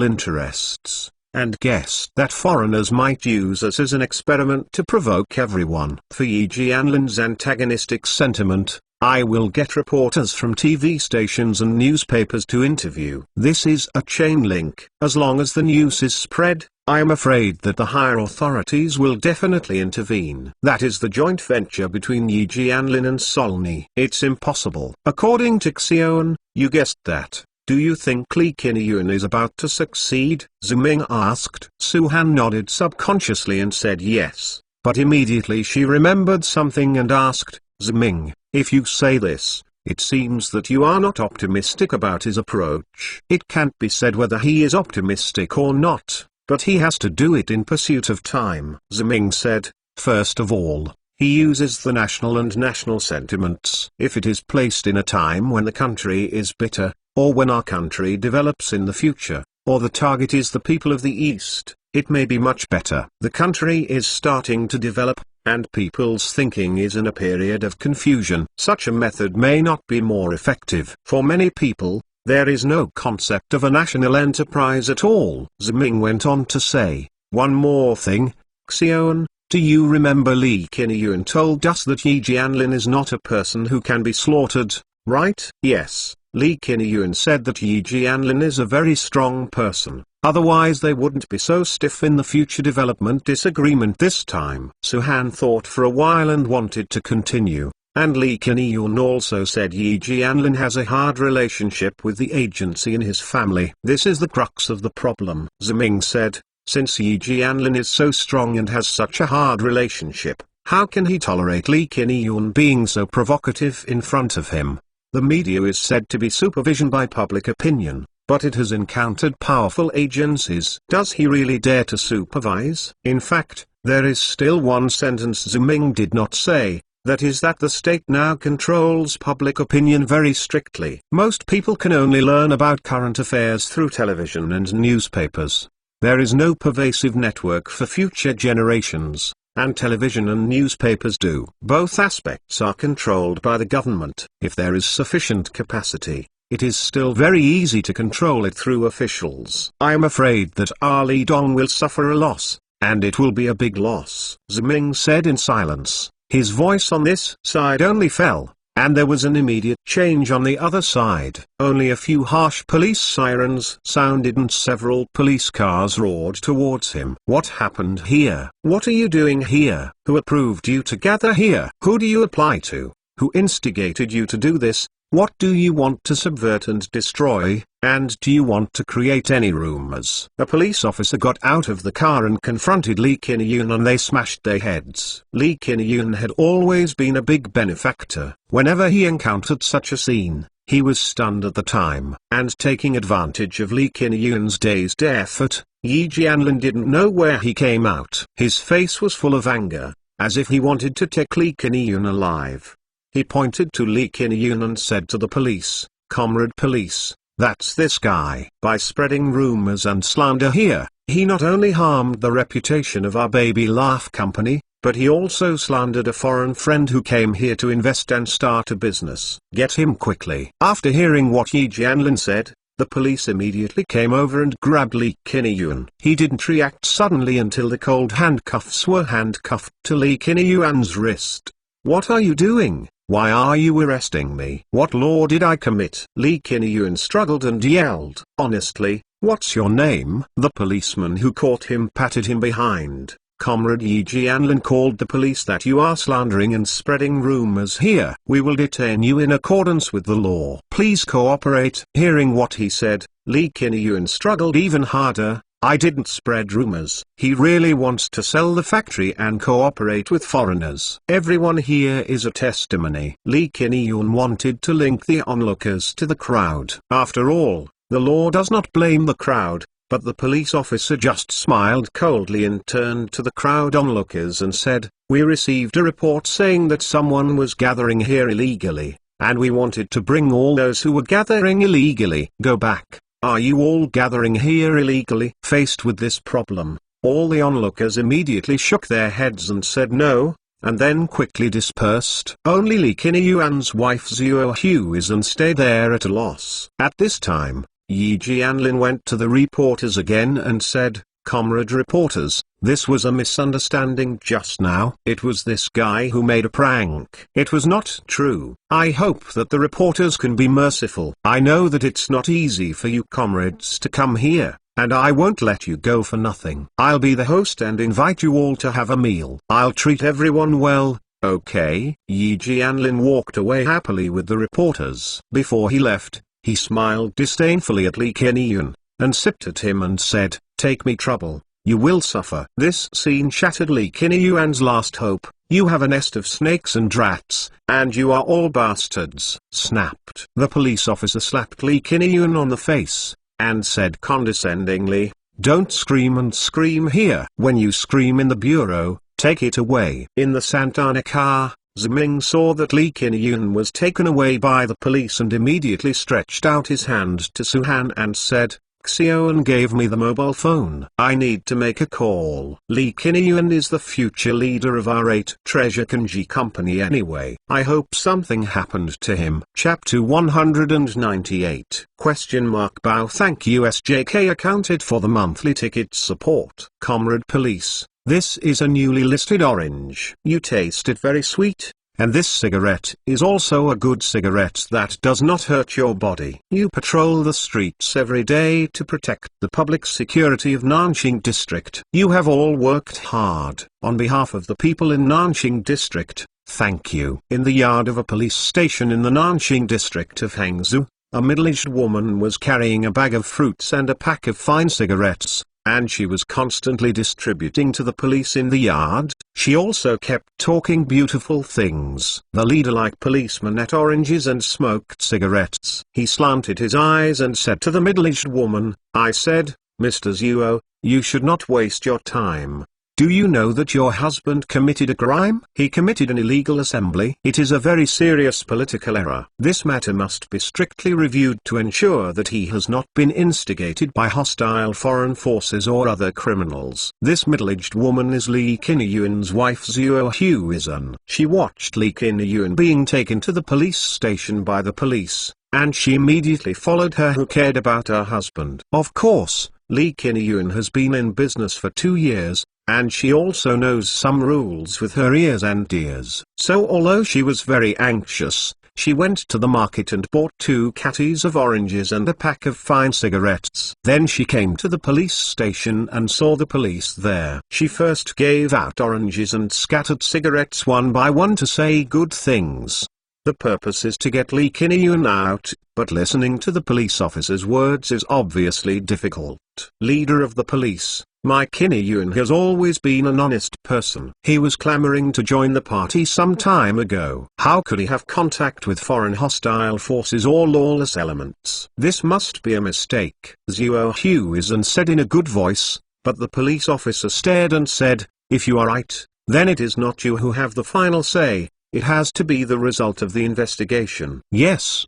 Speaker 1: interests, and guessed that foreigners might use us as an experiment to provoke everyone." For Yi Jianlin's antagonistic sentiment, "I will get reporters from TV stations and newspapers to interview." This is a chain link. As long as the news is spread, I am afraid that the higher authorities will definitely intervene. That is the joint venture between Yi Jianlin and Solny. It's impossible. According to Xion, you guessed that. Do you think Lee Kin-yoon is about to succeed? Ziming asked. Suhan nodded subconsciously and said yes, but immediately she remembered something and asked, "Ziming, if you say this, it seems that you are not optimistic about his approach." It can't be said whether he is optimistic or not, but he has to do it in pursuit of time. Ziming said, "First of all, he uses the national sentiments. If it is placed in a time when the country is bitter, or when our country develops in the future, or the target is the people of the East, it may be much better. The country is starting to develop, and people's thinking is in a period of confusion. Such a method may not be more effective. For many people, there is no concept of a national enterprise at all." Ziming went on to say, "One more thing, Xion, do you remember Lee Kin-yoon told us that Yi Jianlin is not a person who can be slaughtered, right?" "Yes." Lee Kin-yoon said that Yi Jianlin is a very strong person, otherwise they wouldn't be so stiff in the future development disagreement this time. Suhan thought for a while and wanted to continue, and Lee Kin-yoon also said Yi Jianlin has a hard relationship with the agency in his family. This is the crux of the problem. Ziming said, "Since Yi Jianlin is so strong and has such a hard relationship, how can he tolerate Lee Kin-yoon being so provocative in front of him?" The media is said to be supervision by public opinion, but it has encountered powerful agencies. Does he really dare to supervise? In fact, there is still one sentence Ziming did not say, that is that the state now controls public opinion very strictly. Most people can only learn about current affairs through television and newspapers. There is no pervasive network for future generations, and television and newspapers do. Both aspects are controlled by the government. If there is sufficient capacity, it is still very easy to control it through officials. I am afraid that Ali Dong will suffer a loss, and it will be a big loss, Ziming said in silence. His voice on this side only fell, and there was an immediate change on the other side. Only a few harsh police sirens sounded and several police cars roared towards him. What happened here? What are you doing here? Who approved you to gather here? Who do you apply to? Who instigated you to do this? What do you want to subvert and destroy, and do you want to create any rumors? A police officer got out of the car and confronted Lee Kin-yoon and they smashed their heads. Lee Kin-yoon had always been a big benefactor. Whenever he encountered such a scene, he was stunned at the time. And taking advantage of Lee Kin-yoon's dazed effort, Yi Jianlin didn't know where he came out. His face was full of anger, as if he wanted to take Lee Kin-yoon alive. He pointed to Lee Kin-yoon and said to the police, "Comrade police, that's this guy." By spreading rumors and slander here, he not only harmed the reputation of our baby laugh company, but he also slandered a foreign friend who came here to invest and start a business. Get him quickly. After hearing what Yi Jianlin said, the police immediately came over and grabbed Lee Kin-yoon. He didn't react suddenly until the cold handcuffs were handcuffed to Lee Kin-yoon's wrist. "What are you doing? Why are you arresting me? What law did I commit?" Lee Kin-yoon struggled and yelled. "Honestly, what's your name?" The policeman who caught him patted him behind. "Comrade Yi Jianlin called the police that you are slandering and spreading rumors here. We will detain you in accordance with the law. Please cooperate." Hearing what he said, Lee Kin-yoon struggled even harder. "I didn't spread rumors." He really wants to sell the factory and cooperate with foreigners. Everyone here is a testimony. Lee Kin-yoon wanted to link the onlookers to the crowd. After all, the law does not blame the crowd, but the police officer just smiled coldly and turned to the crowd onlookers and said, "We received a report saying that someone was gathering here illegally, and we wanted to bring all those who were gathering illegally. Go back. Are you all gathering here illegally?" Faced with this problem, all the onlookers immediately shook their heads and said no, and then quickly dispersed. Only Lee Kin-yoon's wife Zuo Huizhen stayed there at a loss. At this time, Yi Jianlin went to the reporters again and said, "Comrade reporters, this was a misunderstanding just now. It was this guy who made a prank. It was not true. I hope that the reporters can be merciful. I know that it's not easy for you comrades to come here, and I won't let you go for nothing. I'll be the host and invite you all to have a meal. I'll treat everyone well, okay?" Yi Jianlin walked away happily with the reporters. Before he left, he smiled disdainfully at Lee Kin-yoon, and sipped at him and said, "Take me trouble, you will suffer." This scene shattered Lee Kin-yoon's last hope. "You have a nest of snakes and rats, and you are all bastards." Snapped. The police officer slapped Lee Kin-yoon on the face, and said condescendingly, "Don't scream and scream here. When you scream in the bureau, take it away." In the Santana car, Ziming saw that Lee Kin-yoon was taken away by the police and immediately stretched out his hand to Suhan and said, "Xion gave me the mobile phone. I need to make a call." Lee Kin-yoon is the future leader of our 8 Treasure Kanji company anyway. I hope something happened to him. Chapter 198. Bao thank you SJK accounted for the monthly ticket support. Comrade Police, this is a newly listed orange. You taste it very sweet. And this cigarette is also a good cigarette that does not hurt your body. You patrol the streets every day to protect the public security of Nanjing District. You have all worked hard. On behalf of the people in Nanjing District, thank you. In the yard of a police station in the Nanjing District of Hangzhou, a middle-aged woman was carrying a bag of fruits and a pack of fine cigarettes, and she was constantly distributing to the police in the yard. She also kept talking beautiful things. The leader-like policeman ate oranges and smoked cigarettes. He slanted his eyes and said to the middle-aged woman, "I said, Mr. Zuo, you should not waste your time. Do you know that your husband committed a crime? He committed an illegal assembly. It is a very serious political error. This matter must be strictly reviewed to ensure that he has not been instigated by hostile foreign forces or other criminals. This middle-aged woman is Lee Kin-Eun's wife Zuo Huizun. She watched Lee Kin-Eun being taken to the police station by the police, and she immediately followed her who cared about her husband. Of course, Lee Kin-Eun has been in business for 2 years, and she also knows some rules with her ears and ears. So although she was very anxious, she went to the market and bought 2 caddies of oranges and a pack of fine cigarettes. Then she came to the police station and saw the police there. She first gave out oranges and scattered cigarettes one by one to say good things. The purpose is to get Lee Kin-Eun out, but listening to the police officer's words is obviously difficult. Leader of the police, my Kin-Eun has always been an honest person. He was clamoring to join the party some time ago. How could he have contact with foreign hostile forces or lawless elements? This must be a mistake, Zuo Huizun said in a good voice, but the police officer stared and said, if you are right, then it is not you who have the final say. It has to be the result of the investigation. Yes,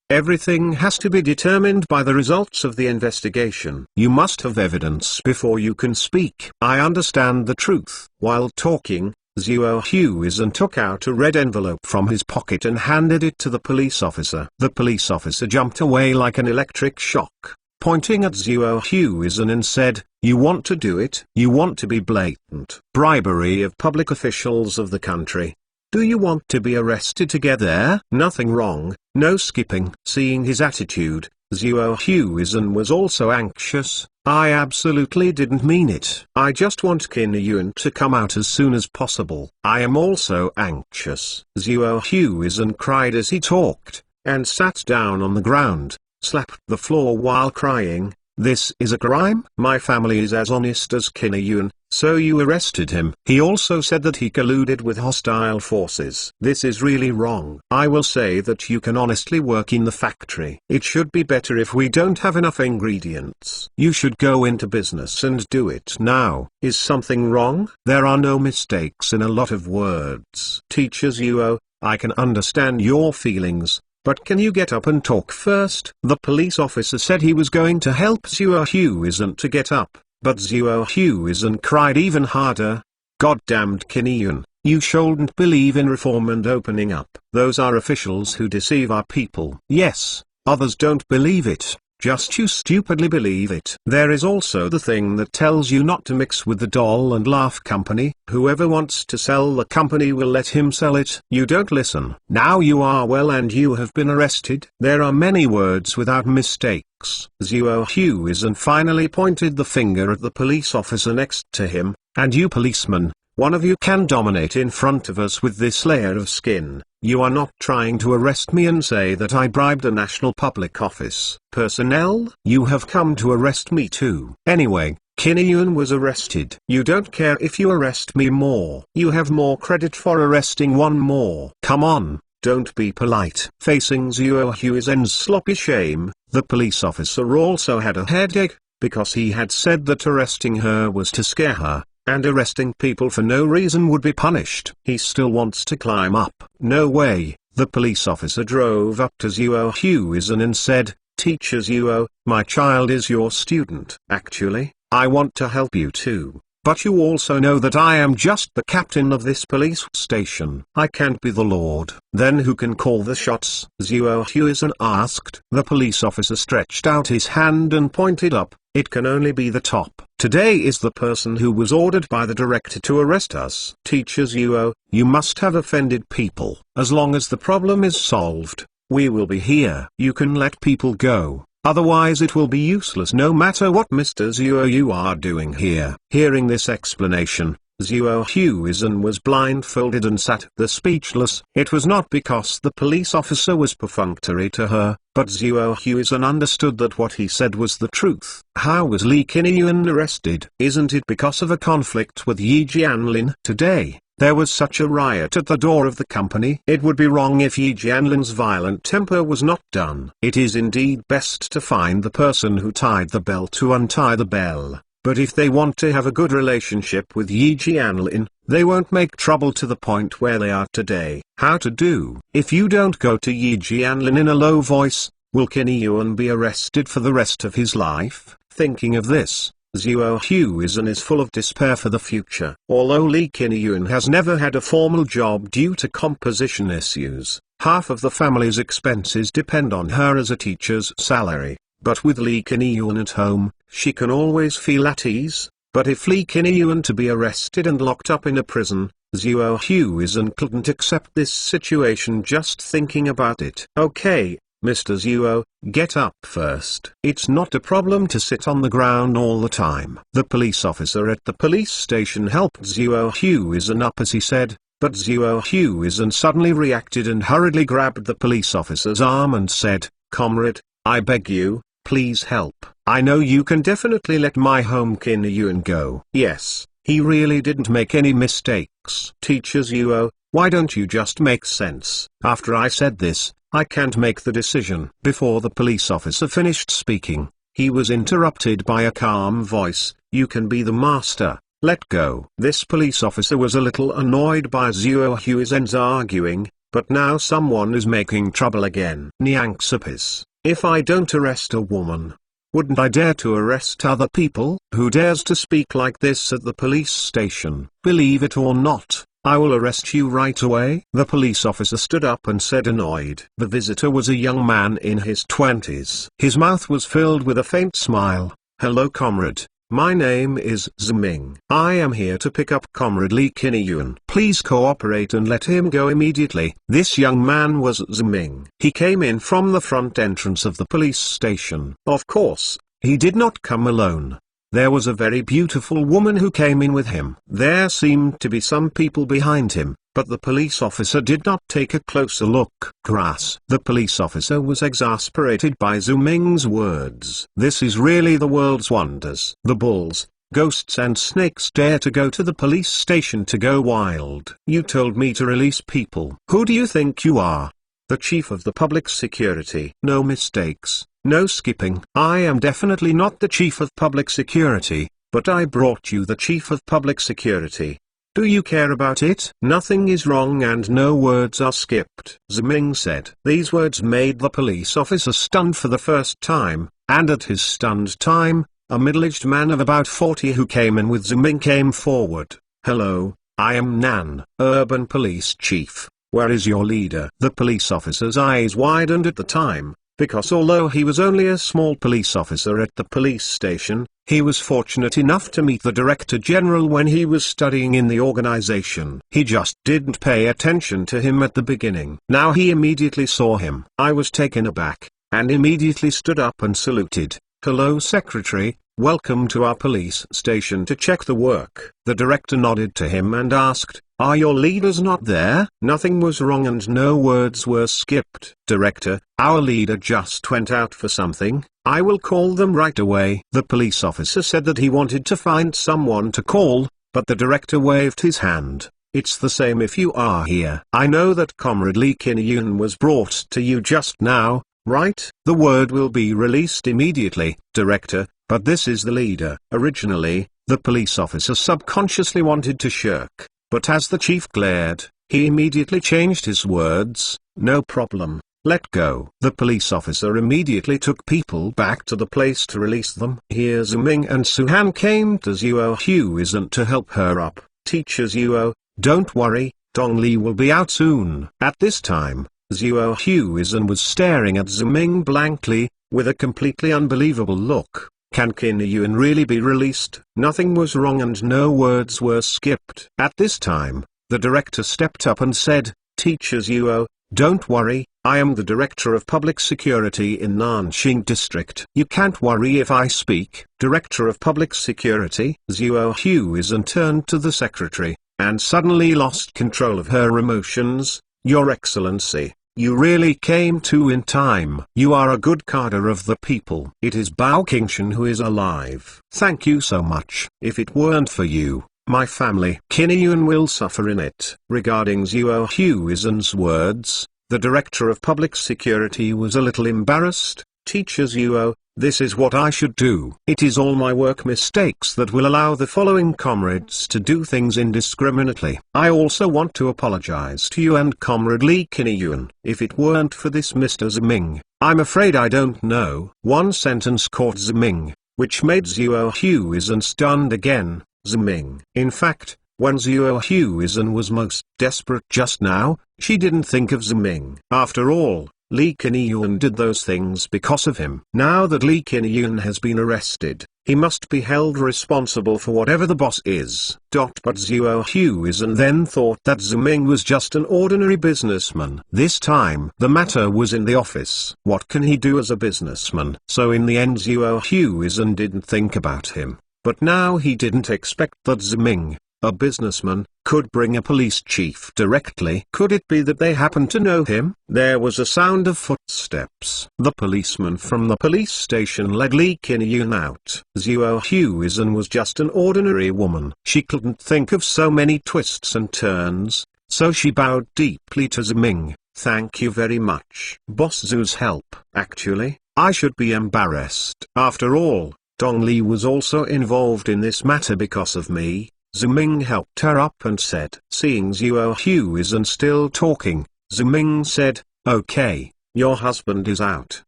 Speaker 1: everything has to be determined by the results of the investigation. You must have evidence before you can speak. I understand the truth. While talking, Zuo Huizun took out a red envelope from his pocket and handed it to the police officer. The police officer jumped away like an electric shock, pointing at Zuo Huizun and said, you want to do it? You want to be blatant? Bribery of public officials of the country. Do you want to be arrested to get there? Nothing wrong, no skipping. Seeing his attitude, Zuo Huizun was also anxious. I absolutely didn't mean it. I just want Kin-Eun to come out as soon as possible. I am also anxious. Zuo Huizun cried as he talked, and sat down on the ground, slapped the floor while crying. This is a crime? My family is as honest as Kin-Eun, so you arrested him. He also said that he colluded with hostile forces. This is really wrong. I will say that you can honestly work in the factory. It should be better if we don't have enough ingredients. You should go into business and do it now. Is something wrong? There are no mistakes in a lot of words. Teacher Zuo, I can understand your feelings. But can you get up and talk first? The police officer said he was going to help Zuo Huizun to get up, but Zuo Huizun cried even harder. Goddamned Kin-Eun, you shouldn't believe in reform and opening up. Those are officials who deceive our people. Yes, others don't believe it. Just you stupidly believe it. There is also the thing that tells you not to mix with the doll and laugh company. Whoever wants to sell the company will let him sell it. You don't listen. Now you are well and you have been arrested. There are many words without mistakes. Zuo Huizun finally pointed the finger at the police officer next to him. And you policeman, one of you can dominate in front of us with this layer of skin. You are not trying to arrest me and say that I bribed a national public office personnel. You have come to arrest me too. Anyway, Kin-Eun was arrested. You don't care if you arrest me more. You have more credit for arresting one more. Come on, don't be polite. Facing Zuo Huizun's sloppy shame, the police officer also had a headache, because he had said that arresting her was to scare her. And arresting people for no reason would be punished. He still wants to climb up. No way. The police officer drove up to Zuo Huizun and said, Teacher Zuo, my child is your student. Actually, I want to help you too. But you also know that I am just the captain of this police station. I can't be the lord. Then who can call the shots? Zuo Huizun asked. The police officer stretched out his hand and pointed up. It can only be the top. Today is the person who was ordered by the director to arrest us. Teacher Zuo, you must have offended people. As long as the problem is solved, we will be here. You can let people go. Otherwise it will be useless no matter what Mr. Zuo you are doing here. Hearing this explanation, Zuo Huizun was blindfolded and sat there speechless. It was not because the police officer was perfunctory to her, but Zuo Huizun understood that what he said was the truth. How was Lee Kin-Eun arrested? Isn't it because of a conflict with Yi Jianlin? Today, there was such a riot at the door of the company. It would be wrong if Yi Jianlin's violent temper was not done. It is indeed best to find the person who tied the bell to untie the bell. But if they want to have a good relationship with Yi Jianlin, they won't make trouble to the point where they are today. How to do? If you don't go to Yi Jianlin in a low voice, will Qin Yuan be arrested for the rest of his life? Thinking of this, Zhuo Huizhen is full of despair for the future. Although Li Qinyuan has never had a formal job due to composition issues, half of the family's expenses depend on her as a teacher's salary. But with Li Qinyuan at home, she can always feel at ease. But if Li Qinyuan to be arrested and locked up in a prison, Zhuo Huizhen couldn't accept this situation just thinking about it. Okay, Mr. Zhuo, get up first. It's not a problem to sit on the ground all the time. The police officer at the police station helped Zhuo Huizhen up as he said, but Zhuo Huizhen suddenly reacted and hurriedly grabbed the police officer's arm and said, "Comrade, I beg you, please help. I know you can definitely let my home Qin Yuan go." Yes, he really didn't make any mistakes. Teacher Zhuo, why don't you just make sense? After I said this, I can't make the decision. Before the police officer finished speaking, he was interrupted by a calm voice, "You can be the master, let go." This police officer was a little annoyed by Zhuo Huizhen's arguing, but now someone is making trouble again. Niangsapis, if I don't arrest a woman, wouldn't I dare to arrest other people? Who dares to speak like this at the police station? Believe it or not, I will arrest you right away. The police officer stood up and said annoyed. The visitor was a young man in his 20s. His mouth was filled with a faint smile. "Hello comrade, my name is Ziming. I am here to pick up Comrade Li Qinyuan. Please cooperate and let him go immediately." This young man was Ziming. He came in from the front entrance of the police station. Of course, he did not come alone. There was a very beautiful woman who came in with him. There seemed to be some people behind him, but the police officer did not take a closer look. Grass. The police officer was exasperated by Zuming's words. This is really the world's wonders. The bulls, ghosts and snakes dare to go to the police station to go wild. You told me to release people. Who do you think you are? The chief of the public security. No mistakes. No skipping. I am definitely not the chief of public security, but I brought you the chief of public security. Do you care about it? Nothing is wrong and no words are skipped, Ziming said. These words made the police officer stunned for the first time, and at his stunned time, a middle-aged man of about 40 who came in with Ziming came forward. "Hello, I am Nan, urban police chief. Where is your leader?" The police officer's eyes widened at the time, because although he was only a small police officer at the police station, he was fortunate enough to meet the Director General when he was studying in the organization. He just didn't pay attention to him at the beginning. Now he immediately saw him. I was taken aback, and immediately stood up and saluted. "Hello Secretary, welcome to our police station to check the work." The director nodded to him and asked, "Are your leaders not there?" Nothing was wrong and no words were skipped. "Director, our leader just went out for something. I will call them right away." The police officer said that he wanted to find someone to call, but the director waved his hand. "It's the same if you are here. I know that Comrade Li Qinyuan was brought to you just now, right? The word will be released immediately, Director, but this is the leader." Originally, the police officer subconsciously wanted to shirk. But as the chief glared, he immediately changed his words. "No problem, let go." The police officer immediately took people back to the place to release them. Here Ziming and Suhan came to Zhuo Huizhen to help her up. "Teacher Zhuo, don't worry, Dong Li will be out soon." At this time, Zhuo Huizhen was staring at Ziming blankly, with a completely unbelievable look. Can Qin Yuan really be released? Nothing was wrong and no words were skipped. At this time, the director stepped up and said, "Teacher Zhuo, don't worry, I am the Director of Public Security in Nanxing District. You can't worry if I speak." Director of Public Security? Zhuo Huizhen turned to the secretary, and suddenly lost control of her emotions. "Your Excellency, you really came too in time. You are a good cadre of the people. It is Bao Qingshan who is alive. Thank you so much. If it weren't for you, my family Qin Yuan will suffer in it." Regarding Zhuo Huizhen's words, the Director of Public Security was a little embarrassed. "Teacher Zhuo, This is what I should do. It is all my work mistakes that will allow the following comrades to do things indiscriminately. I also want to apologize to you and Comrade Lee Kiniyun. If it weren't for this Mr. Ziming, I'm afraid I don't know. One sentence caught Ziming, which made Zuo Huizhen stunned again. Ziming. In fact, when Zuo Huizhen was most desperate just now, she didn't think of Ziming. After all, Lee Kiniyun did those things because of him. Now that Lee Kiniyun has been arrested, he must be held responsible for whatever the boss is. But Zuo Huizhen then thought that Ziming was just an ordinary businessman. This time the matter was in the office. What can he do as a businessman? So in the end Zuo Huizhen didn't think about him. But now he didn't expect that Ziming, a businessman, could bring a police chief directly. Could it be that they happened to know him? There was a sound of footsteps. The policeman from the police station led Lee Kiniyun out. Zuo Huizhen was just an ordinary woman. She couldn't think of so many twists and turns, so she bowed deeply to Ziming. Thank you very much, Boss Zu's help. Actually, I should be embarrassed. After all, Dong Li was also involved in this matter because of me. Ziming helped her up and said. Seeing Zuo Huizhen still talking, Ziming said, okay, your husband is out.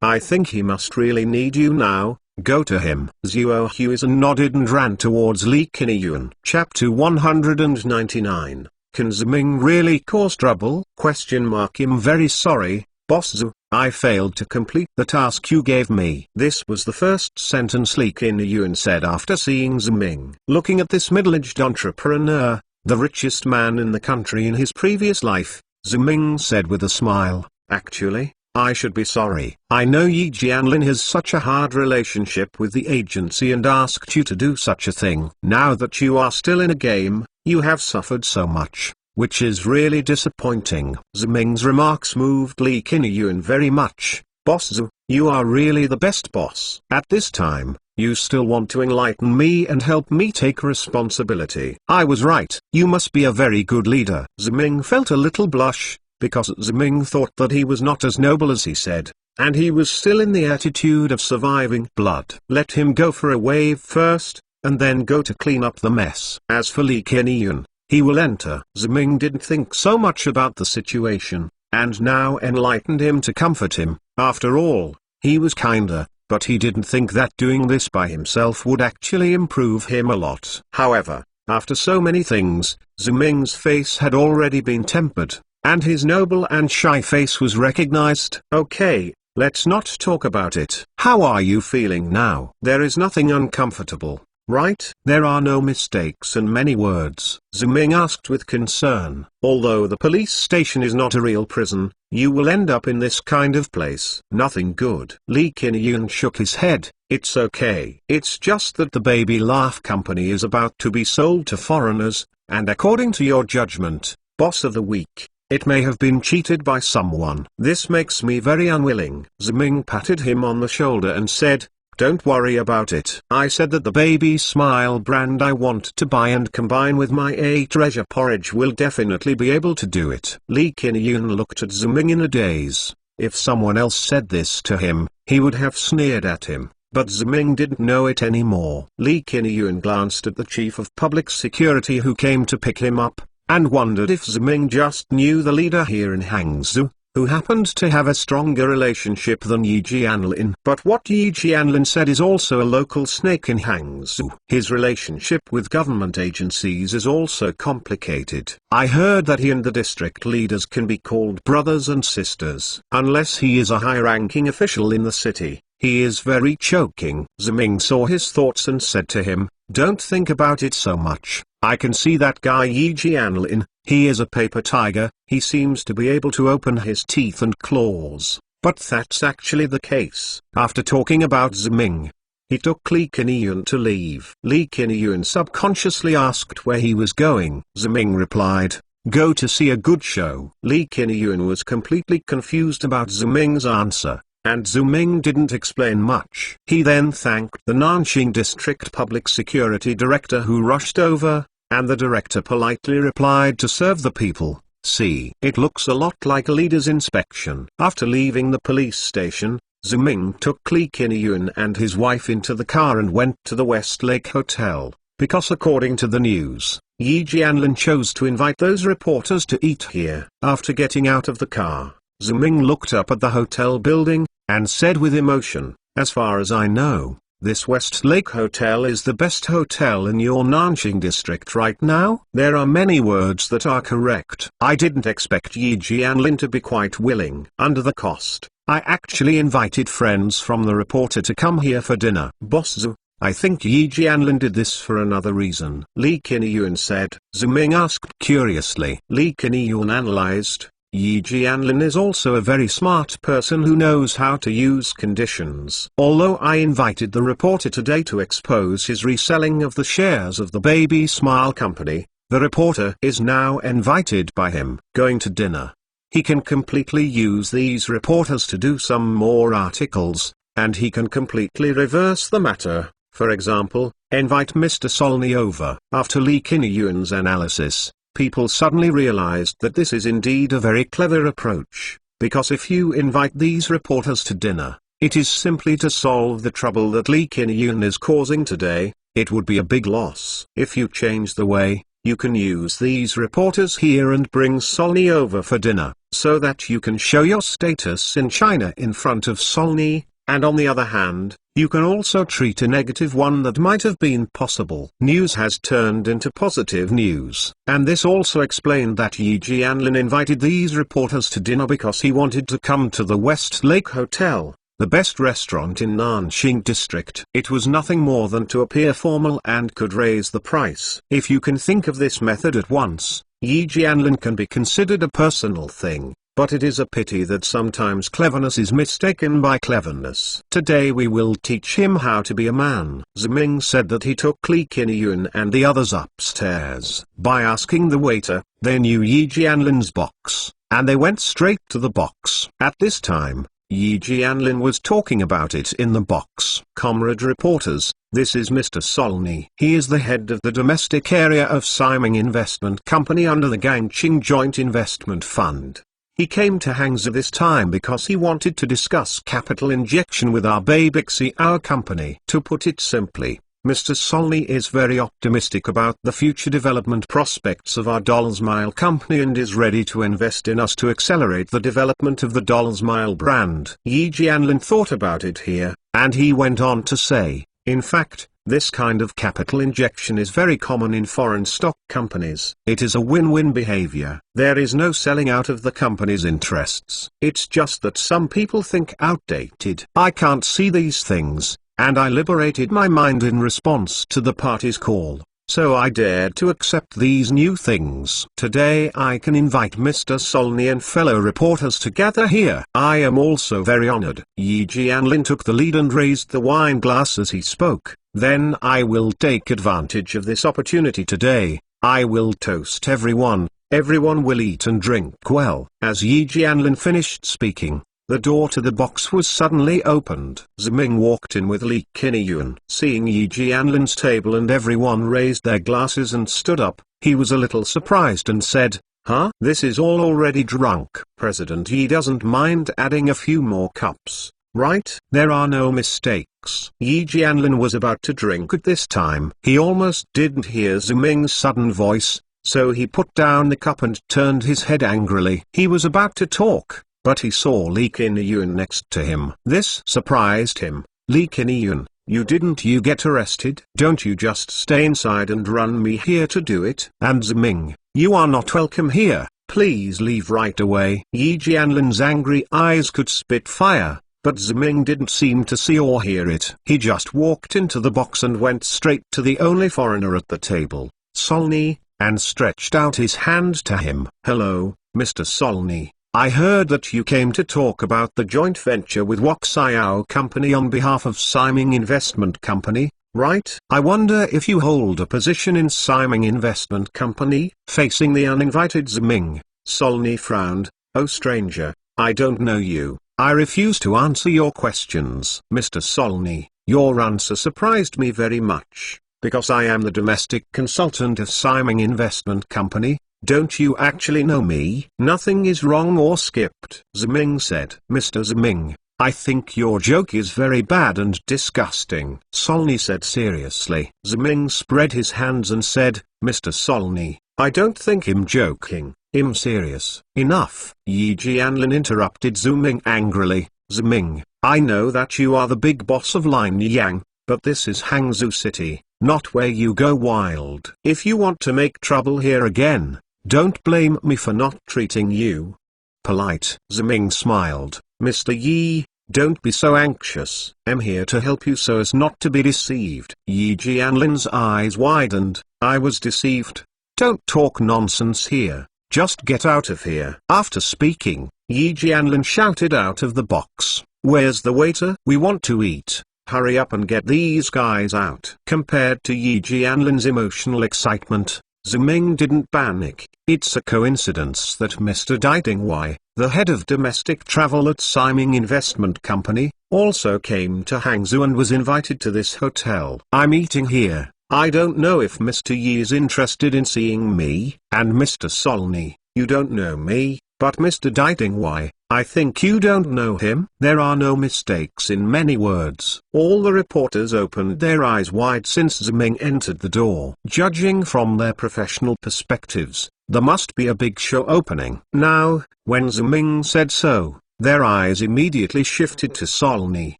Speaker 1: I think he must really need you now. Go to him. Zuo Huizhen nodded and ran towards Lee Kiniyun. Chapter 199. Can Ziming really cause trouble? I'm very sorry, Boss Zu. I failed to complete the task you gave me. This was the first sentence Lee Kiniyun said after seeing Ziming. Looking at this middle-aged entrepreneur, the richest man in the country in his previous life, Ziming said with a smile, actually, I should be sorry. I know Yi Jianlin has such a hard relationship with the agency and asked you to do such a thing. Now that you are still in a game, you have suffered so much, which is really disappointing. Ziming's remarks moved Lee Kiniyun very much. Boss Zu, you are really the best boss. At this time, you still want to enlighten me and help me take responsibility. I was right. You must be a very good leader. Ziming felt a little blush, because Ziming thought that he was not as noble as he said, and he was still in the attitude of surviving blood. Let him go for a wave first, and then go to clean up the mess. As for Lee Kiniyun, he will enter. Ziming didn't think so much about the situation, and now enlightened him to comfort him. After all, he was kinder, but he didn't think that doing this by himself would actually improve him a lot. However, after so many things, Ziming's face had already been tempered, and his noble and shy face was recognized. Okay, let's not talk about it. How are you feeling now? There is nothing uncomfortable, right? There are no mistakes and many words. Ziming asked with concern. Although the police station is not a real prison, you will end up in this kind of place. Nothing good. Lee Kiniyun shook his head. It's okay. It's just that the Baby Laugh Company is about to be sold to foreigners, and according to your judgment, Boss of the Week, it may have been cheated by someone. This makes me very unwilling. Ziming patted him on the shoulder and said, don't worry about it. I said that the Baby Smile brand I want to buy and combine with my treasure porridge will definitely be able to do it. Lee Kiniyun looked at Ziming in a daze. If someone else said this to him, he would have sneered at him, but Ziming didn't know it anymore. Lee Kiniyun glanced at the chief of public security who came to pick him up, and wondered if Ziming just knew the leader here in Hangzhou, who happened to have a stronger relationship than Yi Jianlin. But what Yi Jianlin said is also a local snake in Hangzhou. His relationship with government agencies is also complicated. I heard that he and the district leaders can be called brothers and sisters. Unless he is a high-ranking official in the city, he is very choking. Ziming saw his thoughts and said to him, don't think about it so much. I can see that guy Yi Jianlin. He is a paper tiger. He seems to be able to open his teeth and claws. But that's actually the case. After talking about Ziming, he took Lee Kiniyun to leave. Lee Kiniyun subconsciously asked where he was going. Ziming replied, go to see a good show. Lee Kiniyun was completely confused about Ziming's answer, and Ziming didn't explain much. He then thanked the Nanxing District Public Security Director who rushed over, and the director politely replied to serve the people. See, it looks a lot like a leader's inspection. After leaving the police station, Ziming took Li Qinyuan and his wife into the car and went to the Westlake Hotel, because according to the news, Yi Jianlin chose to invite those reporters to eat here. After getting out of the car, Ziming looked up at the hotel building, and said with emotion, "As far as I know, this Westlake Hotel is the best hotel in your Nanjing district right now." There are many words that are correct. I didn't expect Yi Jianlin to be quite willing. Under the cost, I actually invited friends from the reporter to come here for dinner. Boss Zhu, I think Yi Jianlin did this for another reason. Li Qinyuan said. Ziming asked curiously. Li Qinyuan analyzed. Yi Jianlin is also a very smart person who knows how to use conditions. Although I invited the reporter today to expose his reselling of the shares of the Baby Smile company, the reporter is now invited by him. Going to dinner. He can completely use these reporters to do some more articles, and he can completely reverse the matter. For example, invite Mr. Solney over. After Li Qinyuan's analysis, people suddenly realized that this is indeed a very clever approach, because if you invite these reporters to dinner, it is simply to solve the trouble that Li Qinyuan is causing today. It would be a big loss. If you change the way, you can use these reporters here and bring Solney over for dinner, so that you can show your status in China in front of Solney, and on the other hand, you can also treat a negative one that might have been possible. News has turned into positive news. And this also explained that Yi Jianlin invited these reporters to dinner because he wanted to come to the Westlake Hotel, the best restaurant in Nanjing district. It was nothing more than to appear formal and could raise the price. If you can think of this method at once, Yi Jianlin can be considered a personal thing. But it is a pity that sometimes cleverness is mistaken by cleverness. Today we will teach him how to be a man. Ziming said that he took Li Qinyuan and the others upstairs. By asking the waiter, they knew Yi Jianlin's box, and they went straight to the box. At this time, Yi Jianlin was talking about it in the box. Comrade reporters, this is Mr. Solney. He is the head of the domestic area of Siming Investment Company under the Gangqing Joint Investment Fund. He came to Hangzhou this time because he wanted to discuss capital injection with our Babixi, our company. To put it simply, Mr. Solney is very optimistic about the future development prospects of our Dollars-Mile company and is ready to invest in us to accelerate the development of the Dollars-Mile brand. Yi Jianlin thought about it here, and he went on to say, in fact, this kind of capital injection is very common in foreign stock companies. It is a win-win behavior. There is no selling out of the company's interests. It's just that some people think outdated. I can't see these things, and I liberated my mind in response to the party's call. So I dared to accept these new things. Today I can invite Mr. Solney and fellow reporters to gather here. I am also very honored. Yi Jianlin took the lead and raised the wine glass as he spoke. Then I will take advantage of this opportunity today. I will toast everyone. Everyone will eat and drink well. As Yi Jianlin finished speaking, the door to the box was suddenly opened. Ziming walked in with Li Qinyuan. Seeing Yi Jianlin's table and everyone raised their glasses and stood up, he was a little surprised and said, "Huh? This is all already drunk." President Yi doesn't mind adding a few more cups, right? There are no mistakes. Yi Jianlin was about to drink at this time. He almost didn't hear Ziming's sudden voice, so he put down the cup and turned his head angrily. He was about to talk, but he saw Li Qinyuan next to him. This surprised him. Li Qinyuan, you get arrested? Don't you just stay inside and run me here to do it? And Ziming, you are not welcome here. Please leave right away. Yi Jianlin's angry eyes could spit fire, but Ziming didn't seem to see or hear it. He just walked into the box and went straight to the only foreigner at the table, Solney, and stretched out his hand to him. "Hello, Mr. Solney. I heard that you came to talk about the joint venture with Waxiao Company on behalf of Siming Investment Company, right? I wonder if you hold a position in Siming Investment Company?" Facing the uninvited Ziming, Solney frowned. "Oh stranger, I don't know you. I refuse to answer your questions." "Mr. Solney, your answer surprised me very much, because I am the domestic consultant of Siming Investment Company. Don't you actually know me?" "Nothing is wrong or skipped," Ziming said. "Mr. Ziming, I think your joke is very bad and disgusting. Solny said seriously. Ziming spread his hands and said, Mr. Solny, I don't think him joking, him serious. Enough. Yi Jianlin interrupted Ziming angrily. Ziming, I know that you are the big boss of Linyang, but this is Hangzhou City, not where you go wild. If you want to make trouble here again, don't blame me for not treating you polite. Ziming smiled. Mr. Yi, don't be so anxious. I'm here to help you so as not to be deceived. Yi Jianlin's eyes widened. I was deceived. Don't talk nonsense here. Just get out of here. After speaking, Yi Jianlin shouted out of the box. Where's the waiter? We want to eat. Hurry up and get these guys out. Compared to Yi Jianlin's emotional excitement, Ziming didn't panic. It's a coincidence that Mr. Dai Dingwei, the head of domestic travel at Siming Investment Company, also came to Hangzhou and was invited to this hotel. I'm eating here. I don't know if Mr. Yi is interested in seeing me. And Mr. Solny, you don't know me, but Mr. Dai Dingwei, I think you don't know him. There are no mistakes in many words. All the reporters opened their eyes wide since Ziming entered the door. Judging from their professional perspectives, there must be a big show opening. Now, when Ziming said so, their eyes immediately shifted to Solny.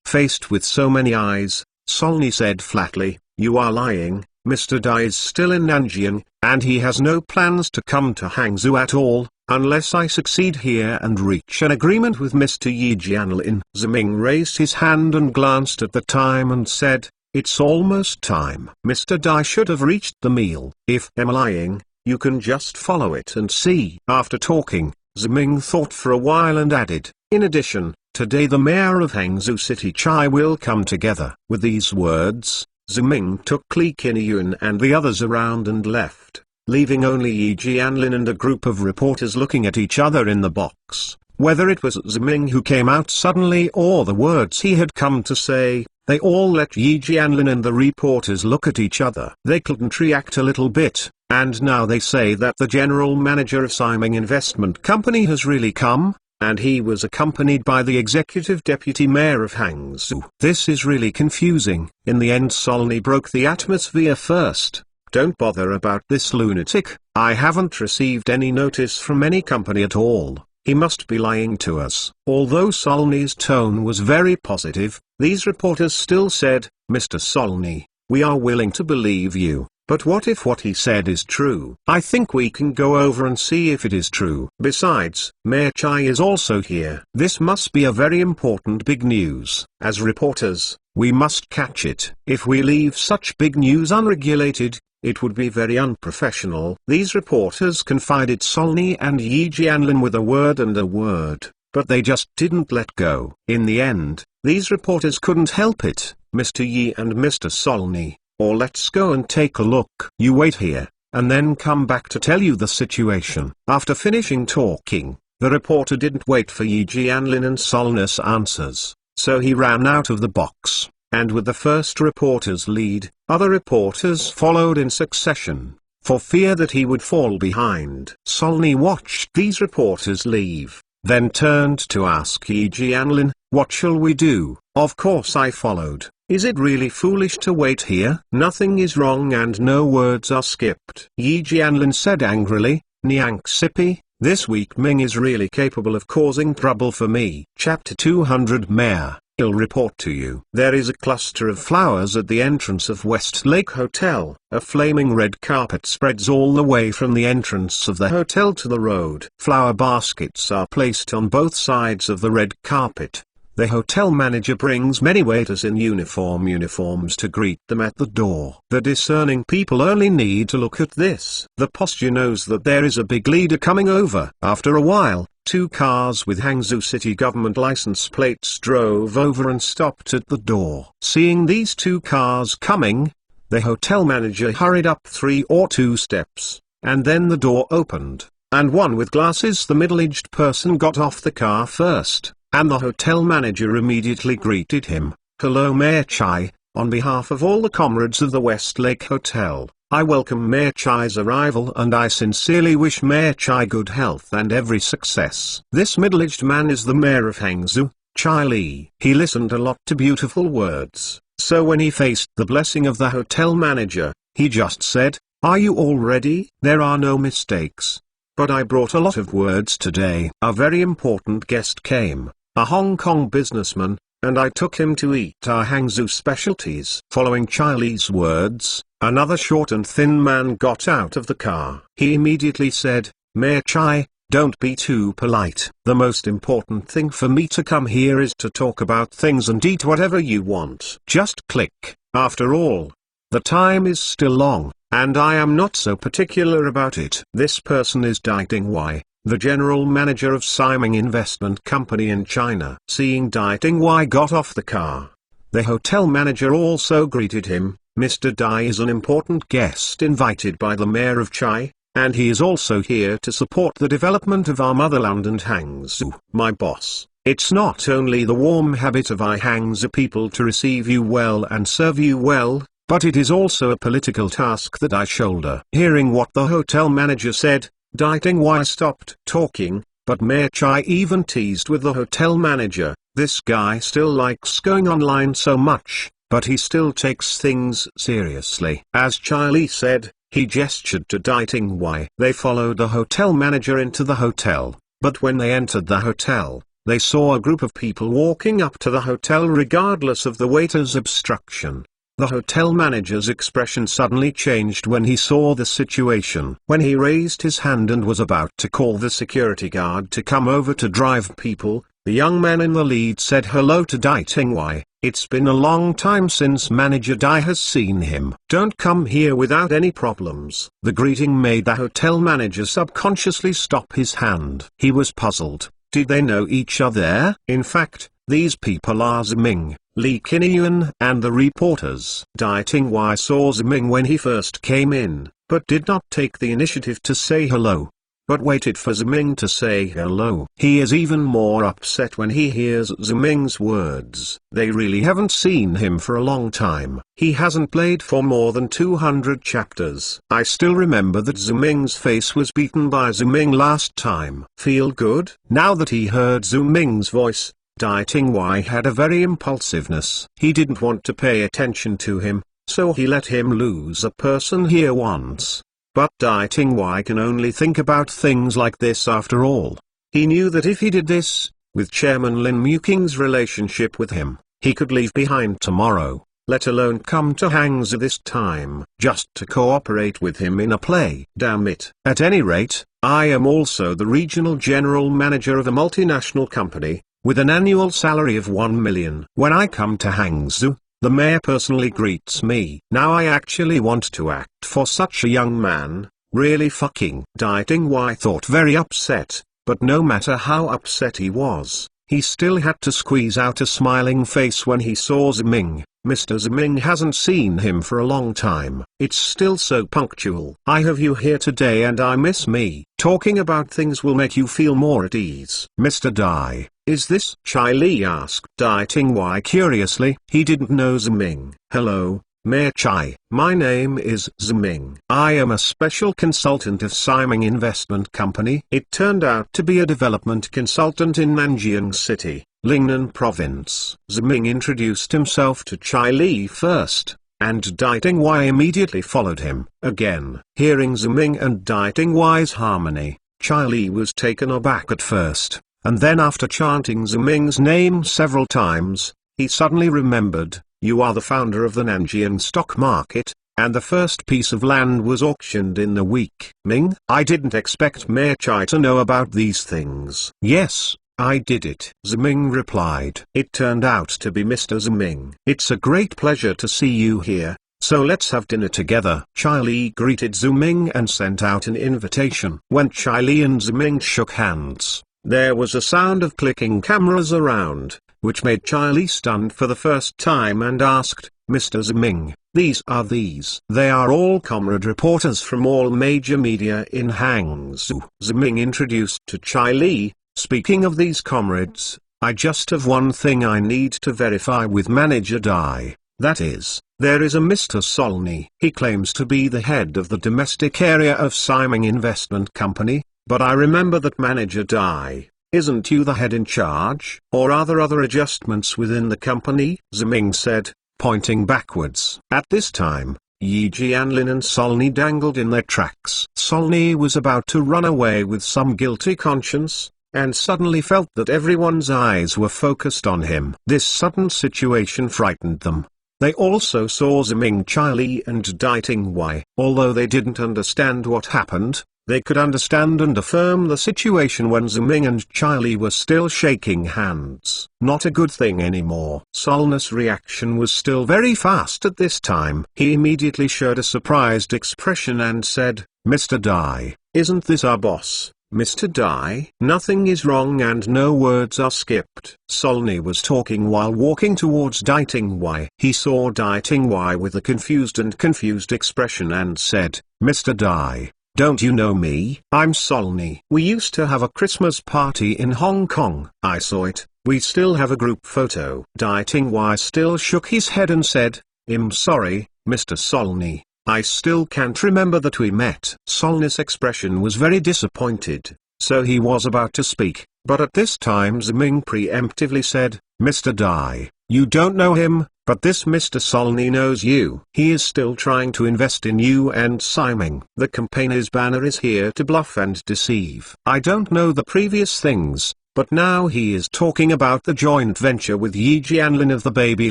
Speaker 1: Faced with so many eyes, Solny said flatly, you are lying. Mr. Dai is still in Nanjing, and he has no plans to come to Hangzhou at all, unless I succeed here and reach an agreement with Mr. Yi Jianlin. Ziming raised his hand and glanced at the time and said, it's almost time. Mr. Dai should have reached the meal. If I'm lying, you can just follow it and see. After talking, Ziming thought for a while and added, in addition, today the mayor of Hangzhou City Chai will come together. With these words, Ziming took Li Qinyun and the others around and left, leaving only Yi Jianlin and a group of reporters looking at each other in the box. Whether it was Ziming who came out suddenly or the words he had come to say, they all let Yi Jianlin and the reporters look at each other. They couldn't react a little bit, and now they say that the general manager of Siming Investment Company has really come, and he was accompanied by the executive deputy mayor of Hangzhou. This is really confusing. In the end Solny broke the atmosphere first. Don't bother about this lunatic. I haven't received any notice from any company at all. He must be lying to us. Although Solny's tone was very positive, these reporters still said, Mr. Solny, we are willing to believe you. But what if what he said is true? I think we can go over and see if it is true. Besides, Mayor Chai is also here. This must be a very important big news. As reporters, we must catch it. If we leave such big news unregulated, it would be very unprofessional. These reporters confided Solny and Yi Jianlin with a word, but they just didn't let go. In the end, these reporters couldn't help it. Mr. Yi and Mr. Solny, or let's go and take a look. You wait here, and then come back to tell you the situation. After finishing talking, the reporter didn't wait for Yi Jianlin and Solny's answers, so he ran out of the box, and with the first reporter's lead, other reporters followed in succession, for fear that he would fall behind. Solny watched these reporters leave, then turned to ask Yi Jianlin, what shall we do? Of course I followed. Is it really foolish to wait here? Nothing is wrong and no words are skipped. Yi Jianlin said angrily, Niang Sipi, this weak Ming is really capable of causing trouble for me. Chapter 200 Mayor, I'll report to you. There is a cluster of flowers at the entrance of West Lake Hotel. A flaming red carpet spreads all the way from the entrance of the hotel to the road. Flower baskets are placed on both sides of the red carpet. The hotel manager brings many waiters in uniforms to greet them at the door. The discerning people only need to look at this. The posture knows that there is a big leader coming over. After a while, two cars with Hangzhou city government license plates drove over and stopped at the door. Seeing these two cars coming, the hotel manager hurried up 3 or 2 steps, and then the door opened, and one with glasses, the middle-aged person, got off the car first. And the hotel manager immediately greeted him. Hello Mayor Chai, on behalf of all the comrades of the Westlake Hotel, I welcome Mayor Chai's arrival and I sincerely wish Mayor Chai good health and every success. This middle-aged man is the mayor of Hangzhou, Chai Li. He listened a lot to beautiful words, so when he faced the blessing of the hotel manager, he just said, "Are you all ready?" There are no mistakes. But I brought a lot of words today. A very important guest came, a Hong Kong businessman, and I took him to eat our Hangzhou specialties. Following Chai Li's words, another short and thin man got out of the car. He immediately said, "Mayor Chai, don't be too polite. The most important thing for me to come here is to talk about things and eat whatever you want. Just click. After all, the time is still long, and I am not so particular about it." This person is Dai Dingwei, the general manager of Siming Investment Company in China. Seeing Dai Dingwei got off the car, the hotel manager also greeted him. Mr. Dai is an important guest invited by the mayor of Chai, and he is also here to support the development of our motherland and Hangzhou. My boss, it's not only the warm habit of our Hangzhou people to receive you well and serve you well, but it is also a political task that I shoulder. Hearing what the hotel manager said, Dai Dingwei stopped talking, but Mayor Chai even teased with the hotel manager, "This guy still likes going online so much, but he still takes things seriously." As Chai Li said, he gestured to Dai Dingwei. They followed the hotel manager into the hotel, but when they entered the hotel, they saw a group of people walking up to the hotel regardless of the waiter's obstruction. The hotel manager's expression suddenly changed when he saw the situation. When he raised his hand and was about to call the security guard to come over to drive people, the young man in the lead said hello to Dai Dingwei. "It's been a long time since Manager Dai has seen him. Don't come here without any problems." The greeting made the hotel manager subconsciously stop his hand. He was puzzled. Did they know each other? In fact, these people are Ziming, Li Qingyuan and the reporters. Dai Dingwei saw Ziming when he first came in, but did not take the initiative to say hello, but waited for Ziming to say hello. He is even more upset when he hears Ziming's words. They really haven't seen him for a long time. He hasn't played for more than 200 chapters. I still remember that Ziming's face was beaten by Ziming last time. Feel good? Now that he heard Ziming's voice, Dai Dingwei had a very impulsiveness. He didn't want to pay attention to him, so he let him lose a person here once. But Dai Dingwei can only think about things like this after all. He knew that if he did this, with Chairman Lin Muking's relationship with him, he could leave behind tomorrow, let alone come to Hangzhou this time, just to cooperate with him in a play. Damn it. At any rate, I am also the regional general manager of a multinational company, with an annual salary of 1 million. When I come to Hangzhou, the mayor personally greets me. Now I actually want to act for such a young man, really fucking. Dai Dingwei thought very upset, but no matter how upset he was, he still had to squeeze out a smiling face when he saw Ziming. Mr. Ziming hasn't seen him for a long time. It's still so punctual. I have you here today and I miss me. Talking about things will make you feel more at ease. Mr. Dai, is this? Chai Li asked Dai Dingwei curiously. He didn't know Ziming. Hello, Mayor Chai. My name is Ziming. I am a special consultant of Siming Investment Company. It turned out to be a development consultant in Nanjing City, Lingnan Province. Ziming introduced himself to Chai Li first, and Dai Dingwei immediately followed him. Again, hearing Ziming and Dai Dingwei's harmony, Chai Li was taken aback at first, and then after chanting Ziming's name several times, he suddenly remembered, "You are the founder of the Nanjing stock market, and the first piece of land was auctioned in the week." Ming, I didn't expect Mayor Chai to know about these things. Yes, I did it. Ziming replied. It turned out to be Mr. Ziming. It's a great pleasure to see you here, so let's have dinner together. Chai Li greeted Ziming and sent out an invitation. When Chai Li and Ziming shook hands, there was a sound of clicking cameras around, which made Chai Li stunned for the first time and asked, "Mr. Ziming, these are these?" "They are all comrade reporters from all major media in Hangzhou." Ziming introduced to Chai Li. "Speaking of these comrades, I just have one thing I need to verify with Manager Dai. That is, there is a Mr. Solney. He claims to be the head of the domestic area of Siming Investment Company, but I remember that Manager Dai. Isn't you the head in charge? Or are there other adjustments within the company? Ziming said, pointing backwards. At this time, Yi Jianlin and Solney dangled in their tracks. Solney was about to run away with some guilty conscience, and suddenly felt that everyone's eyes were focused on him. This sudden situation frightened them. They also saw Ziming Chili and Dai Tingwei. Although they didn't understand what happened, they could understand and affirm the situation when Ziming and Chili were still shaking hands. Not a good thing anymore. Solney's reaction was still very fast at this time. He immediately showed a surprised expression and said, Mr. Dai, isn't this our boss? Mr. Dai? Nothing is wrong and no words are skipped. Solney was talking while walking towards Dai Tingwei. He saw Dai Tingwei with a confused expression and said, Mr. Dai, don't you know me? I'm Solney. We used to have a Christmas party in Hong Kong. I saw it. We still have a group photo. Dai Tingwei still shook his head and said, I'm sorry, Mr. Solney. I still can't remember that we met. Solney's expression was very disappointed, so he was about to speak, but at this time Ziming preemptively said, Mr. Dai, you don't know him, but this Mr. Solney knows you. He is still trying to invest in you and Siming. The campaign's banner is here to bluff and deceive. I don't know the previous things, but now he is talking about the joint venture with Yi Jianlin of the Baby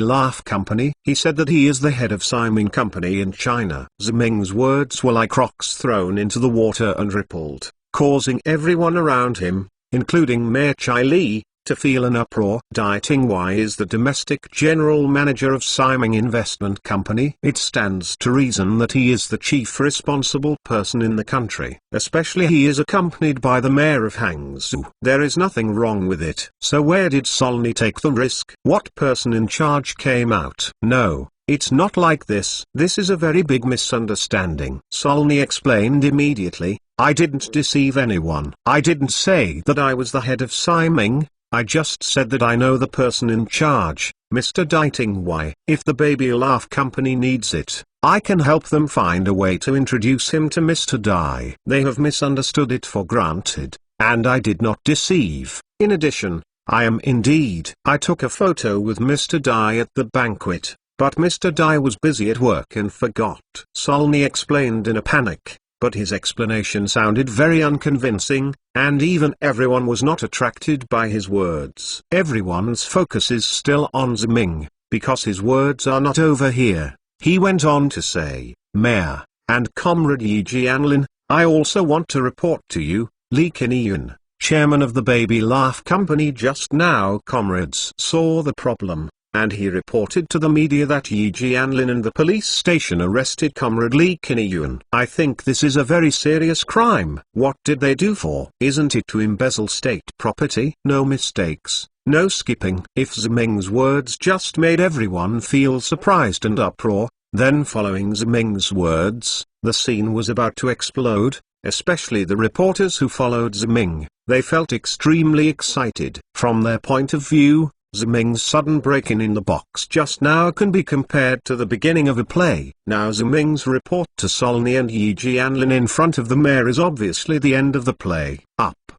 Speaker 1: Laugh Company. He said that he is the head of Siming Company in China. Ziming's words were like rocks thrown into the water and rippled, causing everyone around him, including Mayor Chai Li, to feel an uproar. Dai Tingwei is the domestic general manager of Siming Investment Company. It stands to reason that he is the chief responsible person in the country. Especially he is accompanied by the mayor of Hangzhou. There is nothing wrong with it. So where did Solney take the risk? What person in charge came out? No, it's not like this. This is a very big misunderstanding. Solney explained immediately, I didn't deceive anyone. I didn't say that I was the head of Siming. I just said that I know the person in charge, Mr. Dai Tingwei. If the Baby Laugh Company needs it, I can help them find a way to introduce him to Mr. Dai. They have misunderstood it for granted, and I did not deceive. In addition, I am indeed. I took a photo with Mr. Dai at the banquet, but Mr. Dai was busy at work and forgot. Solney explained in a panic, but his explanation sounded very unconvincing, and even everyone was not attracted by his words. Everyone's focus is still on Ziming, because his words are not over here. He went on to say, Mayor, and Comrade Yi Jianlin, I also want to report to you, Li Qingyun, chairman of the Baby Laugh Company just now. Comrades saw the problem, and he reported to the media that Yi Jianlin and the police station arrested Comrade Li Qingyun. I think this is a very serious crime. What did they do for? Isn't it to embezzle state property? No mistakes, no skipping. If Ziming's words just made everyone feel surprised and uproar, then following Ziming's words, the scene was about to explode, especially the reporters who followed Ziming. They felt extremely excited. From their point of view, Ziming's sudden break-in in the box just now can be compared to the beginning of a play. Now Ziming's report to Solney and Yi Jianlin in front of the mayor is obviously the end of the play.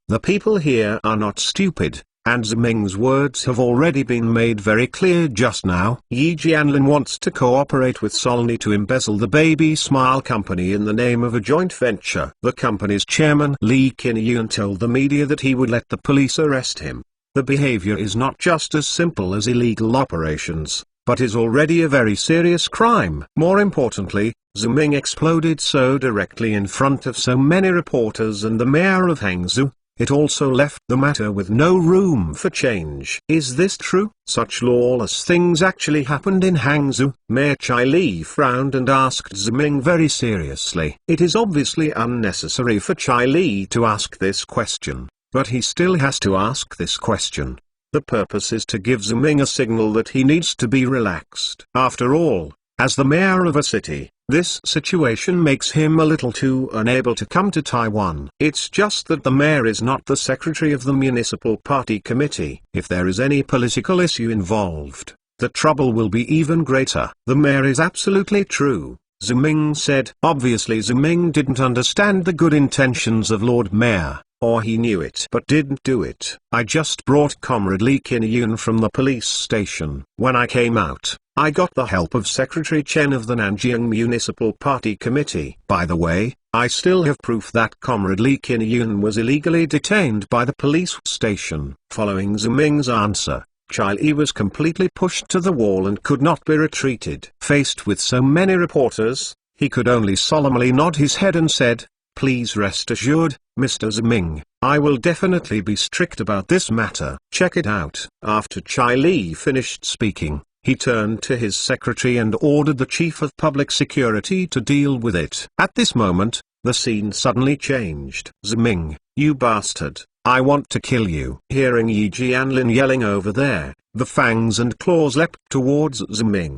Speaker 1: The people here are not stupid, and Ziming's words have already been made very clear just now. Yi Jianlin wants to cooperate with Solney to embezzle the Baby Smile Company in the name of a joint venture. The company's chairman Li Qingyun told the media that he would let the police arrest him. The behavior is not just as simple as illegal operations, but is already a very serious crime. More importantly, Ziming exploded so directly in front of so many reporters and the mayor of Hangzhou, it also left the matter with no room for change. Is this true? Such lawless things actually happened in Hangzhou? Mayor Chai Li frowned and asked Ziming very seriously. It is obviously unnecessary for Chai Li to ask this question, but he still has to ask this question. The purpose is to give Ziming a signal that he needs to be relaxed. After all, as the mayor of a city, this situation makes him a little too unable to come to Taiwan. It's just that the mayor is not the secretary of the municipal party committee. If there is any political issue involved, the trouble will be even greater. The mayor is absolutely true, Ziming said. Obviously Ziming didn't understand the good intentions of Lord Mayor, or he knew it but didn't do it. I just brought Comrade Lee Kin-yoon from the police station. When I came out, I got the help of Secretary Chen of the Nanjing Municipal Party Committee. By the way, I still have proof that Comrade Lee Kin-yoon was illegally detained by the police station. Following Ziming's answer, Chai Li was completely pushed to the wall and could not be retreated. Faced with so many reporters, he could only solemnly nod his head and said, "Please rest assured, Mr. Ziming, I will definitely be strict about this matter. Check it out." After Chai Li finished speaking, he turned to his secretary and ordered the chief of public security to deal with it. At this moment, the scene suddenly changed. "Ziming, you bastard, I want to kill you." Hearing Yi Jianlin yelling over there, the fangs and claws leapt towards Ziming.